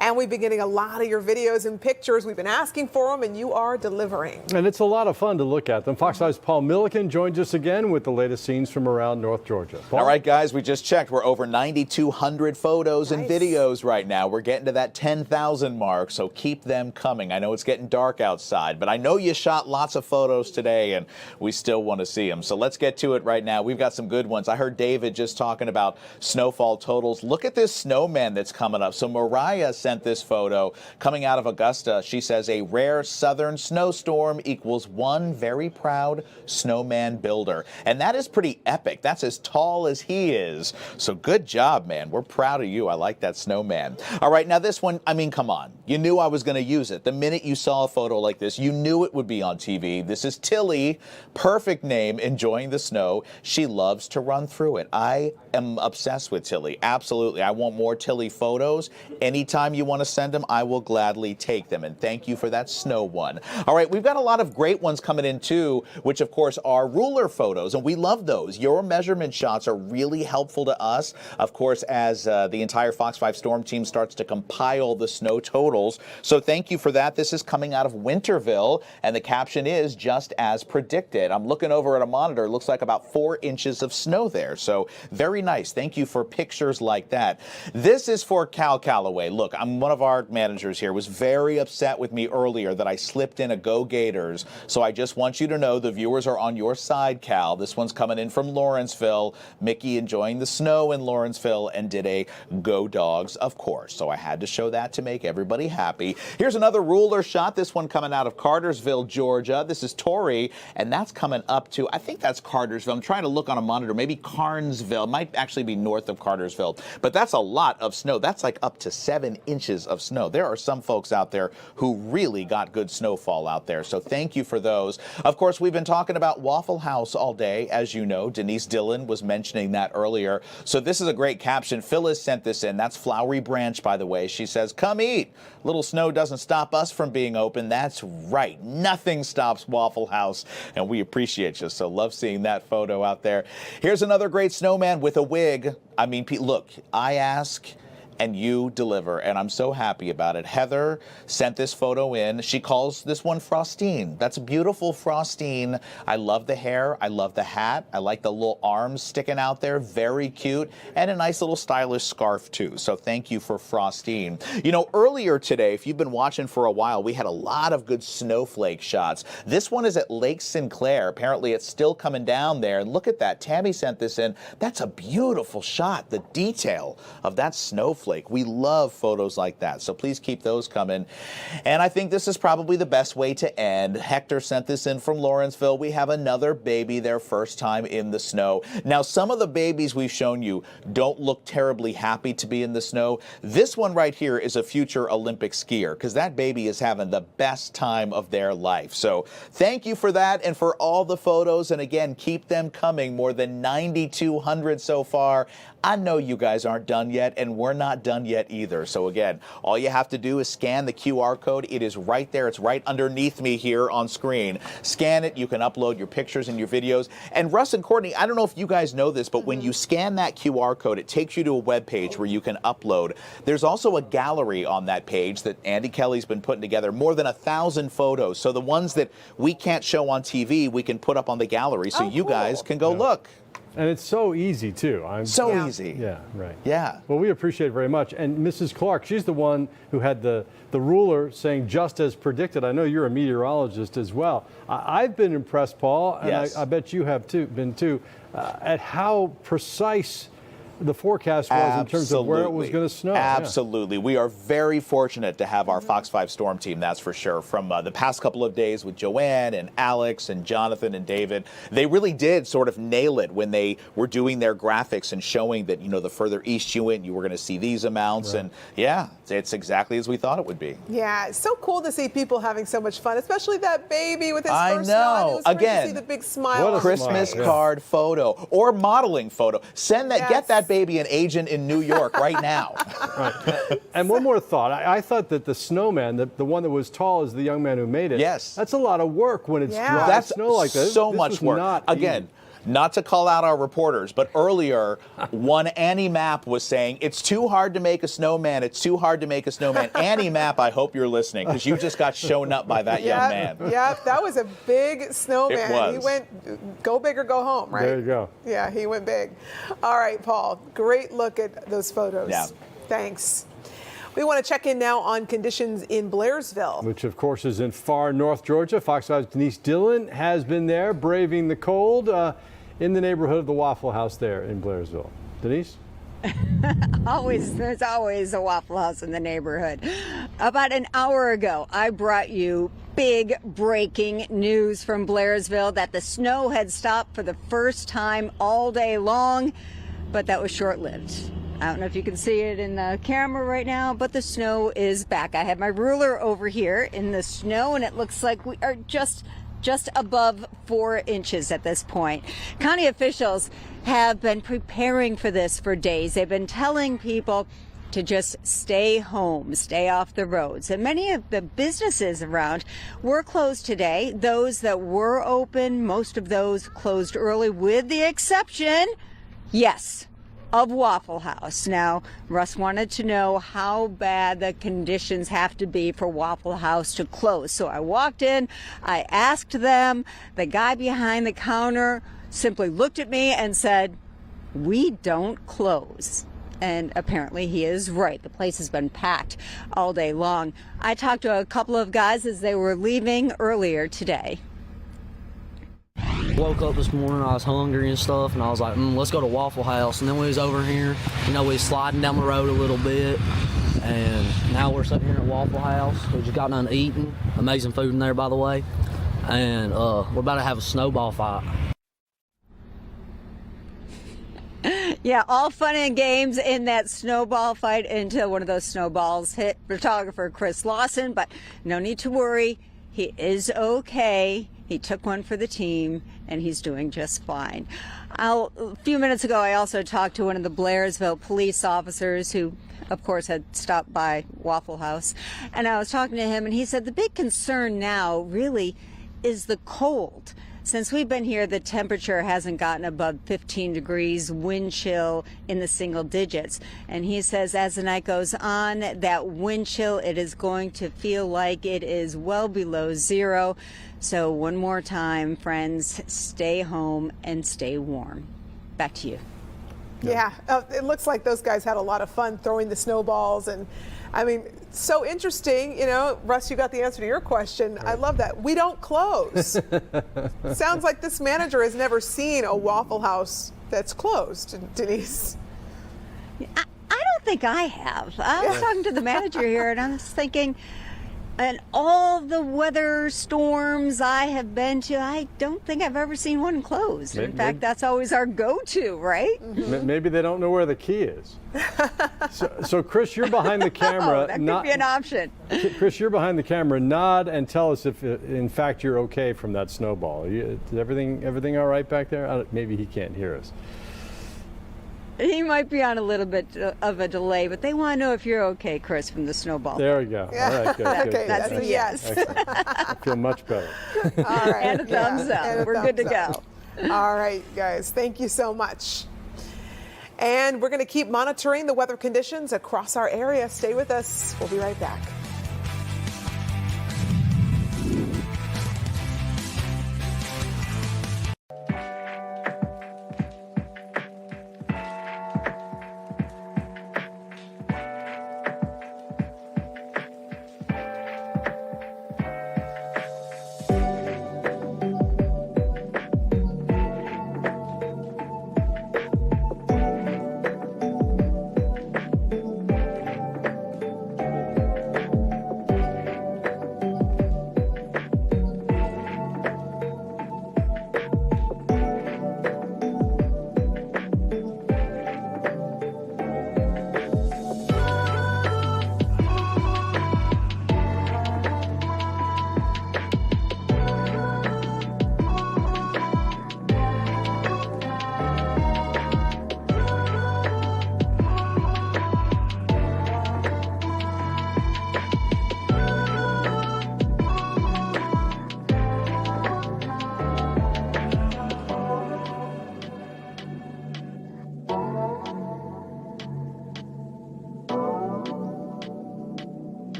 And we've been getting a lot of your videos and pictures. We've been asking for them, and you are delivering.
And it's a lot of fun to look at them. Fox 5's Paul Milliken joins us again with the latest scenes from around North Georgia. Paul?
All right, guys, we just checked. We're over 9,200 photos and videos right now. We're getting to that 10,000 mark, so keep them coming. I know it's getting dark outside, but I know you shot lots of photos today, and we still want to see them. So let's get to it right now. We've got some good ones. I heard David just talking about snowfall totals. Look at this snowman that's coming up. So Mariah sent this photo coming out of Augusta. She says a rare southern snowstorm equals one very proud snowman builder. And that is pretty epic. That's as tall as he is. So good job, man. We're proud of you. I like that snowman. All right, now this one, I mean, come on. You knew I was going to use it. The minute you saw a photo like this, you knew it would be on TV. This is Tilly, perfect name, enjoying the snow. She loves to run through it. I am obsessed with Tilly. Absolutely. I want more Tilly photos. Anytime you want to send them, I will gladly take them. And thank you for that snow one. All right, we've got a lot of great ones coming in too, which of course are ruler photos, and we love those. Your measurement shots are really helpful to us, of course, as the entire Fox 5 Storm team starts to compile the snow totals. So thank you for that. This is coming out of Winterville, and the caption is just as predicted. I'm looking over at a monitor. It looks like about 4 inches of snow there. So very nice. Thank you for pictures like that. This is for Cal Calloway. Look, I'm one of our managers here was very upset with me earlier that I slipped in a Go Gators. So I just want you to know the viewers are on your side, Cal. This one's coming in from Lawrenceville. Mickey enjoying the snow in Lawrenceville and did a Go Dogs, of course. So I had to show that to make everybody happy. Here's another ruler shot. This one coming out of Cartersville, Georgia. This is Tori, and that's coming up to, I think that's Cartersville. I'm trying to look on a monitor. Maybe Carnesville. It might actually be north of Cartersville. But that's a lot of snow. That's like up to 7 inches of snow. There are some folks out there who really got good snowfall out there. So thank you for those. Of course, we've been talking about Waffle House all day. As you know, Denise Dillon was mentioning that earlier. So this is a great caption. Phyllis sent this in. That's Flowery Branch, by the way. She says, come eat. Little snow doesn't stop us from being open. That's right. Nothing stops Waffle House. And we appreciate you. So love seeing that photo out there. Here's another great snowman with a wig. I mean, look, I ask and you deliver, and I'm so happy about it. Heather sent this photo in. She calls this one Frostine. That's a beautiful Frostine. I love the hair. I love the hat. I like the little arms sticking out there. Very cute. And a nice little stylish scarf, too. So thank you for Frostine. You know, earlier today, if you've been watching for a while, we had a lot of good snowflake shots. This one is at Lake Sinclair. Apparently, it's still coming down there. And look at that. Tammy sent this in. That's a beautiful shot. The detail of that snowflake. We love photos like that, so please keep those coming. And I think this is probably the best way to end. Hector sent this in from Lawrenceville. We have another baby, their first time in the snow. Now, some of the babies we've shown you don't look terribly happy to be in the snow. This one right here is a future Olympic skier because that baby is having the best time of their life. So thank you for that and for all the photos. And again, keep them coming. More than 9,200 so far. I know you guys aren't done yet, and we're not done yet either. So again, all you have to do is scan the QR code. It is right there. It's right underneath me here on screen. Scan it. You can upload your pictures and your videos. And Russ and Courtney, I don't know if you guys know this, but when you scan that QR code, it takes you to a web page where you can upload. There's also a gallery on that page that Andy Kelly's been putting together, more than 1,000 photos. So the ones that we can't show on TV, we can put up on the gallery so you guys can go look.
And it's so easy, too.
Easy.
Yeah, right.
Yeah.
Well, we appreciate it very much. And Mrs. Clark, she's the one who had the ruler saying just as predicted. I know you're a meteorologist as well. I've been impressed, Paul, and
yes.
I bet you have been too, at how precise the forecast was in terms of where it was going to snow.
Absolutely. Yeah. We are very fortunate to have our Fox 5 Storm team, that's for sure. From the past couple of days with Joanne and Alex and Jonathan and David, they really did sort of nail it when they were doing their graphics and showing that, you know, the further east you went, you were going to see these amounts. Right. And yeah, it's exactly as we thought it would be.
Yeah, it's so cool to see people having so much fun, especially that baby with his first
know.
It was
Again,
great to see the big smile.
What a
Christmas
smile.
card photo or modeling photo. Send that, get that baby an agent in New York right now.
Right. And one more thought. I thought that the snowman, the one that was tall as the young man who made it.
Yes.
That's a lot of work when it's dry
That's
snow like this.
So
this
much work. Again, not to call out our reporters, but earlier, one Annie Mapp was saying, it's too hard to make a snowman. It's too hard to make a snowman. Annie Mapp, I hope you're listening because you just got shown up by that young man.
Yeah, that was a big snowman.
It was.
He went go big or go home, right?
There you go.
Yeah, he went big. All right, Paul, great look at those photos.
Yeah.
Thanks. We want to check in now on conditions in Blairsville.
Which, of course, is in far north Georgia. Fox 5's Denise Dillon has been there, braving the cold in the neighborhood of the Waffle House there in Blairsville. Denise?
There's always a Waffle House in the neighborhood. About an hour ago, I brought you big breaking news from Blairsville that the snow had stopped for the first time all day long, but that was short-lived. I don't know if you can see it in the camera right now, but the snow is back. I have my ruler over here in the snow, and it looks like we are just above 4 inches at this point. County officials have been preparing for this for days. They've been telling people to just stay home, stay off the roads. And many of the businesses around were closed today. Those that were open, most of those closed early, with the exception, yes, of Waffle House. Now, Russ wanted to know how bad the conditions have to be for Waffle House to close. So I walked in, I asked them, the guy behind the counter simply looked at me and said, "We don't close." And apparently he is right. The place has been packed all day long. I talked to a couple of guys as they were leaving earlier today.
Woke up this morning, I was hungry and stuff, and I was like, let's go to Waffle House. And then we was over here, we was sliding down the road a little bit, and now we're sitting here at Waffle House. We just got done eating. Amazing food in there, by the way. And we're about to have a snowball fight.
Yeah, all fun and games in that snowball fight until one of those snowballs hit photographer Chris Lawson. But no need to worry. He is okay. He took one for the team, and he's doing just fine. A few minutes ago, I also talked to one of the Blairsville police officers who, of course, had stopped by Waffle House. And I was talking to him, and he said the big concern now really is the cold. Since we've been here, the temperature hasn't gotten above 15 degrees, wind chill in the single digits. And he says as the night goes on, that wind chill, it is going to feel like it is well below zero. So one more time, friends, stay home and stay warm. Back to you.
Yeah, it looks like those guys had a lot of fun throwing the snowballs. And I mean, so interesting. Russ, you got the answer to your question. Right. I love that. We don't close. Sounds like this manager has never seen a Waffle House that's closed, Denise.
I don't think I have. I was talking to the manager here, and I was thinking, and all the weather storms I have been to, I don't think I've ever seen one closed. In fact, that's always our go-to, right?
Maybe they don't know where the key is. So Chris, you're behind the camera.
That could be an option.
Chris, you're behind the camera. Nod and tell us if, in fact, you're okay from that snowball. Is everything all right back there? Maybe he can't hear us.
He might be on a little bit of a delay, but they want to know if you're okay, Chris, from the snowball.
There we go.
Yeah.
All right, good.
Okay, that's a yes.
I feel much better.
All right.
And a thumbs up.
And a
We're good to
thumbs
go.
All right, guys. Thank you so much. And we're going to keep monitoring the weather conditions across our area. Stay with us. We'll be right back.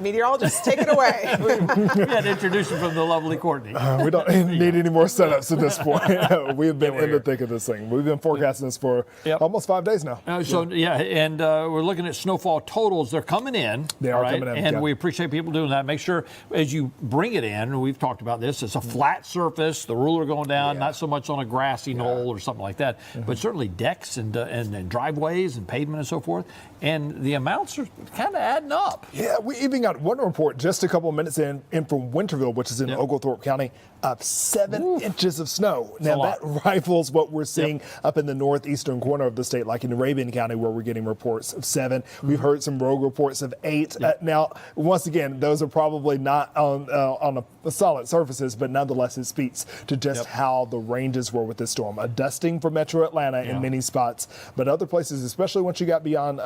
Meteorologist, take it away.
We had to introduce you from the lovely Courtney.
We don't need any more setups at this point. We've been in the thick of this thing. We've been forecasting this for almost 5 days now.
And we're looking at snowfall totals. They're coming in.
They are coming in.
And we appreciate people doing that. Make sure as you bring it in, and we've talked about this, it's a flat surface, the ruler going down, not so much on a grassy knoll or something like that, but certainly decks and driveways and pavement and so forth. And the amounts are kind of adding up.
Yeah, we even got one report just a couple of minutes in from Winterville, which is in Oglethorpe County, up 7 inches of snow. Now, that rivals what we're seeing up in the northeastern corner of the state, like in Arabian County, where we're getting reports of 7. We've heard some rogue reports of 8. Now, once again, those are probably not on a solid surfaces, but nonetheless, it speaks to just how the ranges were with this storm. A dusting for Metro Atlanta in many spots, but other places, especially once you got beyond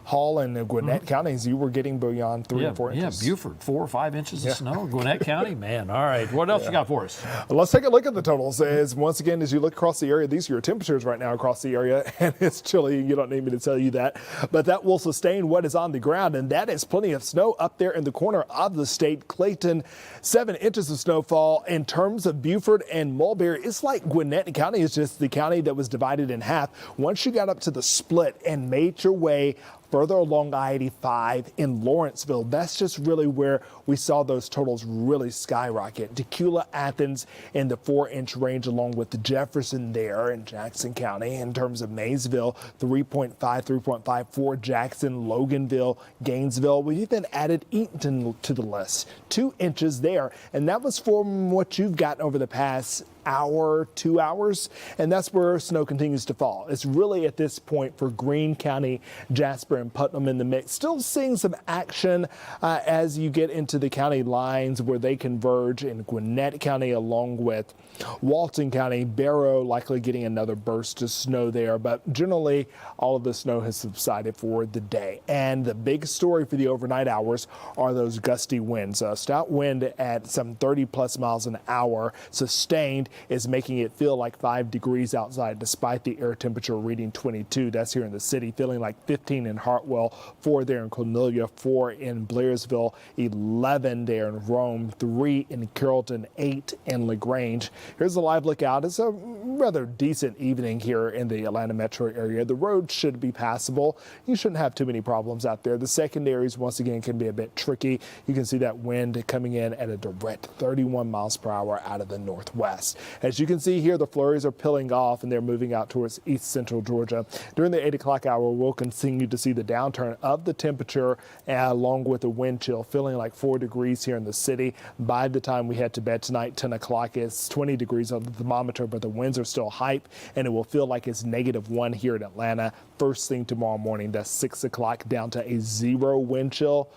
Hall and Gwinnett counties, you were getting beyond 3 or 4 inches.
Yeah, Buford, 4 or 5 inches of snow. Gwinnett County, man. All right, what else you got for us?
Let's take a look at the totals. Once again, as you look across the area, these are your temperatures right now across the area, and it's chilly. You don't need me to tell you that, but that will sustain what is on the ground, and that is plenty of snow up there in the corner of the state. Clayton, 7 inches of snowfall. In terms of Buford and Mulberry, it's like Gwinnett County is just the county that was divided in half. Once you got up to the split and made your way further along I-85 in Lawrenceville, that's just really where we saw those totals really skyrocket. Decula, Athens in the 4-inch range, along with Jefferson there in Jackson County. In terms of Maysville, 3.5, 3.54, Jackson, Loganville, Gainesville. We even added Eatonton to the list, 2 inches there. And that was from what you've gotten over the past hour, 2 hours, and that's where snow continues to fall. It's really at this point for Greene County, Jasper, and Putnam in the mix. Still seeing some action as you get into the county lines where they converge in Gwinnett County along with Walton County. Barrow likely getting another burst of snow there, but generally all of the snow has subsided for the day. And the big story for the overnight hours are those gusty winds. Stout wind at some 30 plus miles an hour sustained is making it feel like 5 degrees outside despite the air temperature reading 22. That's here in the city, feeling like 15 in Hartwell, 4 there in Cornelia, 4 in Blairsville, 11 there in Rome, 3 in Carrollton, 8 in LaGrange. Here's a live look out. It's a rather decent evening here in the Atlanta metro area. The road should be passable. You shouldn't have too many problems out there. The secondaries, once again, can be a bit tricky. You can see that wind coming in at a direct 31 miles per hour out of the northwest. As you can see here, the flurries are peeling off and they're moving out towards east central Georgia. During the 8 o'clock hour, we'll continue to see the downturn of the temperature along with the wind chill, feeling like 4 degrees here in the city. By the time we head to bed tonight, 10 o'clock, it's 20 degrees on the thermometer, but the winds are still hype and it will feel like it's -1 here in Atlanta. First thing tomorrow morning, that's 6 o'clock, down to a 0 wind chill.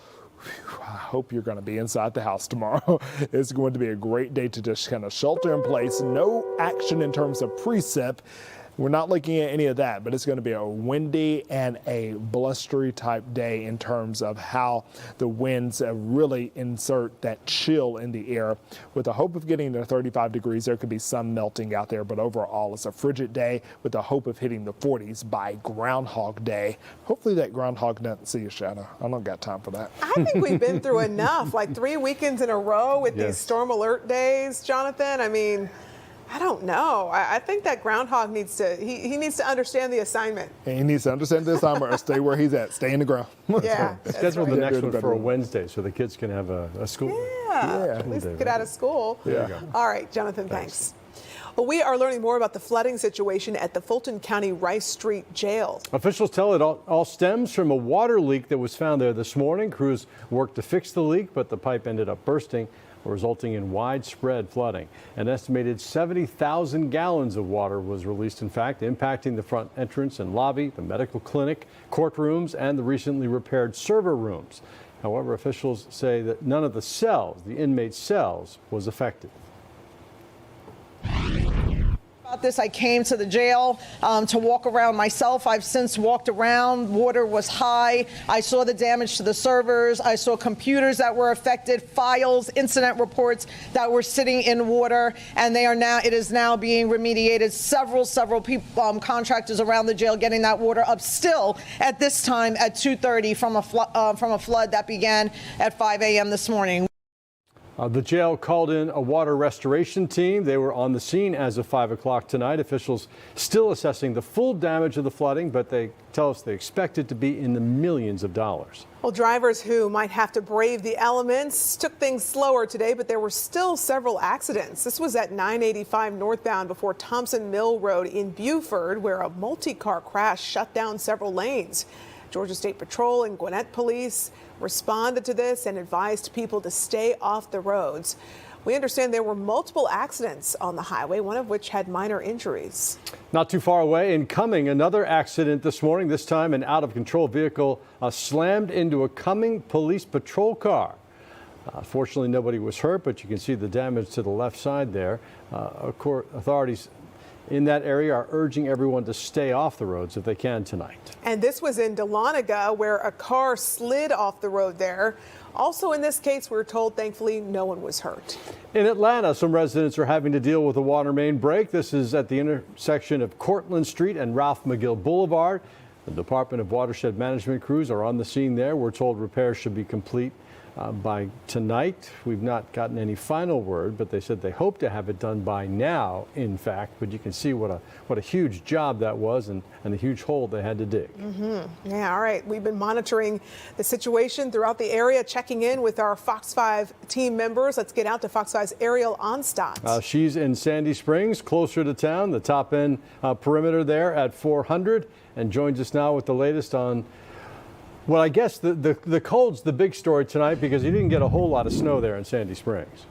I hope you're going to be inside the house tomorrow. It's going to be a great day to just kind of shelter in place. No action in terms of precip. We're not looking at any of that, but it's going to be a windy and a blustery type day in terms of how the winds really insert that chill in the air. With the hope of getting to 35 degrees, there could be some melting out there, but overall it's a frigid day with the hope of hitting the 40s by Groundhog Day. Hopefully that groundhog doesn't see a shadow. I don't got time for that.
I think we've been through enough, like 3 weekends in a row with these storm alert days, Jonathan. I mean, I don't know. I think that groundhog needs to, he needs to understand the assignment.
And he needs to understand the assignment or stay where he's at, stay in the ground.
Yeah.
Schedule the next one for a Wednesday so the kids can have a school.
Yeah, at least get out of school.
Yeah.
All right, Jonathan, thanks. Well, we are learning more about the flooding situation at the Fulton County Rice Street Jail.
Officials tell it all stems from a water leak that was found there this morning. Crews worked to fix the leak, but the pipe ended up bursting, resulting in widespread flooding. An estimated 70,000 gallons of water was released, in fact, impacting the front entrance and lobby, the medical clinic, courtrooms, and the recently repaired server rooms. However, officials say that none of the cells, the inmate cells, was affected.
This I came to the jail to walk around myself. I've since walked around. Water was high. I saw the damage to the servers. I saw computers that were affected, files, incident reports that were sitting in water, and it is now being remediated. Several people, contractors around the jail getting that water up still at this time at 2:30 from a flood that began at 5 a.m. this morning.
The jail called in a water restoration team. They were on the scene as of 5 o'clock tonight. Officials still assessing the full damage of the flooding, but they tell us they expect it to be in the millions of dollars.
Well, drivers who might have to brave the elements took things slower today, but there were still several accidents. This was at 985 northbound before Thompson Mill Road in Buford, where a multi-car crash shut down several lanes. Georgia State Patrol and Gwinnett Police responded to this and advised people to stay off the roads. We understand there were multiple accidents on the highway, one of which had minor injuries.
Not too far away in Cumming, another accident this morning. This time an out-of-control vehicle slammed into a Cumming police patrol car. Fortunately, nobody was hurt, but you can see the damage to the left side there. Authorities in that area are urging everyone to stay off the roads if they can tonight.
And this was in Dahlonega, where a car slid off the road there. Also in this case, we're told, thankfully, no one was hurt.
In Atlanta, some residents are having to deal with a water main break. This is at the intersection of Cortlandt Street and Ralph McGill Boulevard. The Department of Watershed Management crews are on the scene there. We're told repairs should be complete by tonight. We've not gotten any final word, but they said they hope to have it done by now, in fact. But you can see what a huge job that was and the huge hole they had to dig.
Yeah, all right. We've been monitoring the situation throughout the area, checking in with our Fox 5 team members. Let's get out to Fox 5's Ariel Onstadt.
She's in Sandy Springs, closer to town, the top end perimeter there at 400, and joins us now with the latest on, well, I guess the cold's the big story tonight because you didn't get a whole lot of snow there in Sandy Springs.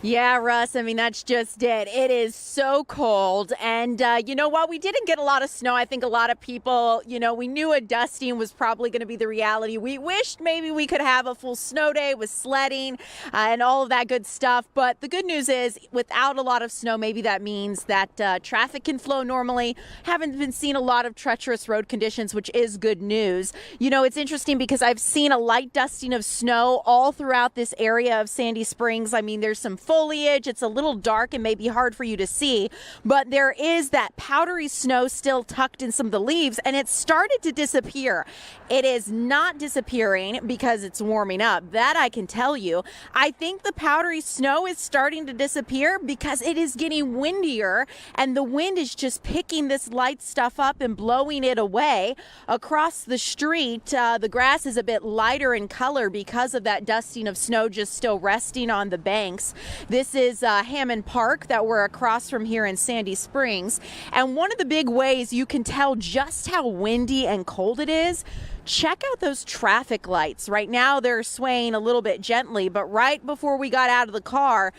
Yeah, Russ, I mean, that's just it. It is so cold. And you know what? We didn't get a lot of snow. I think a lot of people, we knew a dusting was probably going to be the reality. We wished maybe we could have a full snow day with sledding and all of that good stuff. But the good news is without a lot of snow, maybe that means that traffic can flow normally. Haven't been seeing a lot of treacherous road conditions, which is good news. It's interesting because I've seen a light dusting of snow all throughout this area of Sandy Springs. I mean, there's some foliage. It's a little dark and maybe hard for you to see, but there is that powdery snow still tucked in some of the leaves, and it's started to disappear. It is not disappearing because it's warming up. That I can tell you. I think the powdery snow is starting to disappear because it is getting windier, and the wind is just picking this light stuff up and blowing it away. Across the street, the grass is a bit lighter in color because of that dusting of snow just still resting on the banks. This is Hammond Park that we're across from here in Sandy Springs. And one of the big ways you can tell just how windy and cold it is, check out those traffic lights. Right now they're swaying a little bit gently, but right before we got out of the car,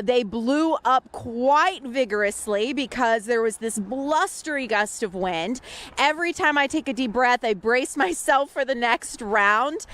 they blew up quite vigorously because there was this blustery gust of wind. Every time I take a deep breath, I brace myself for the next round.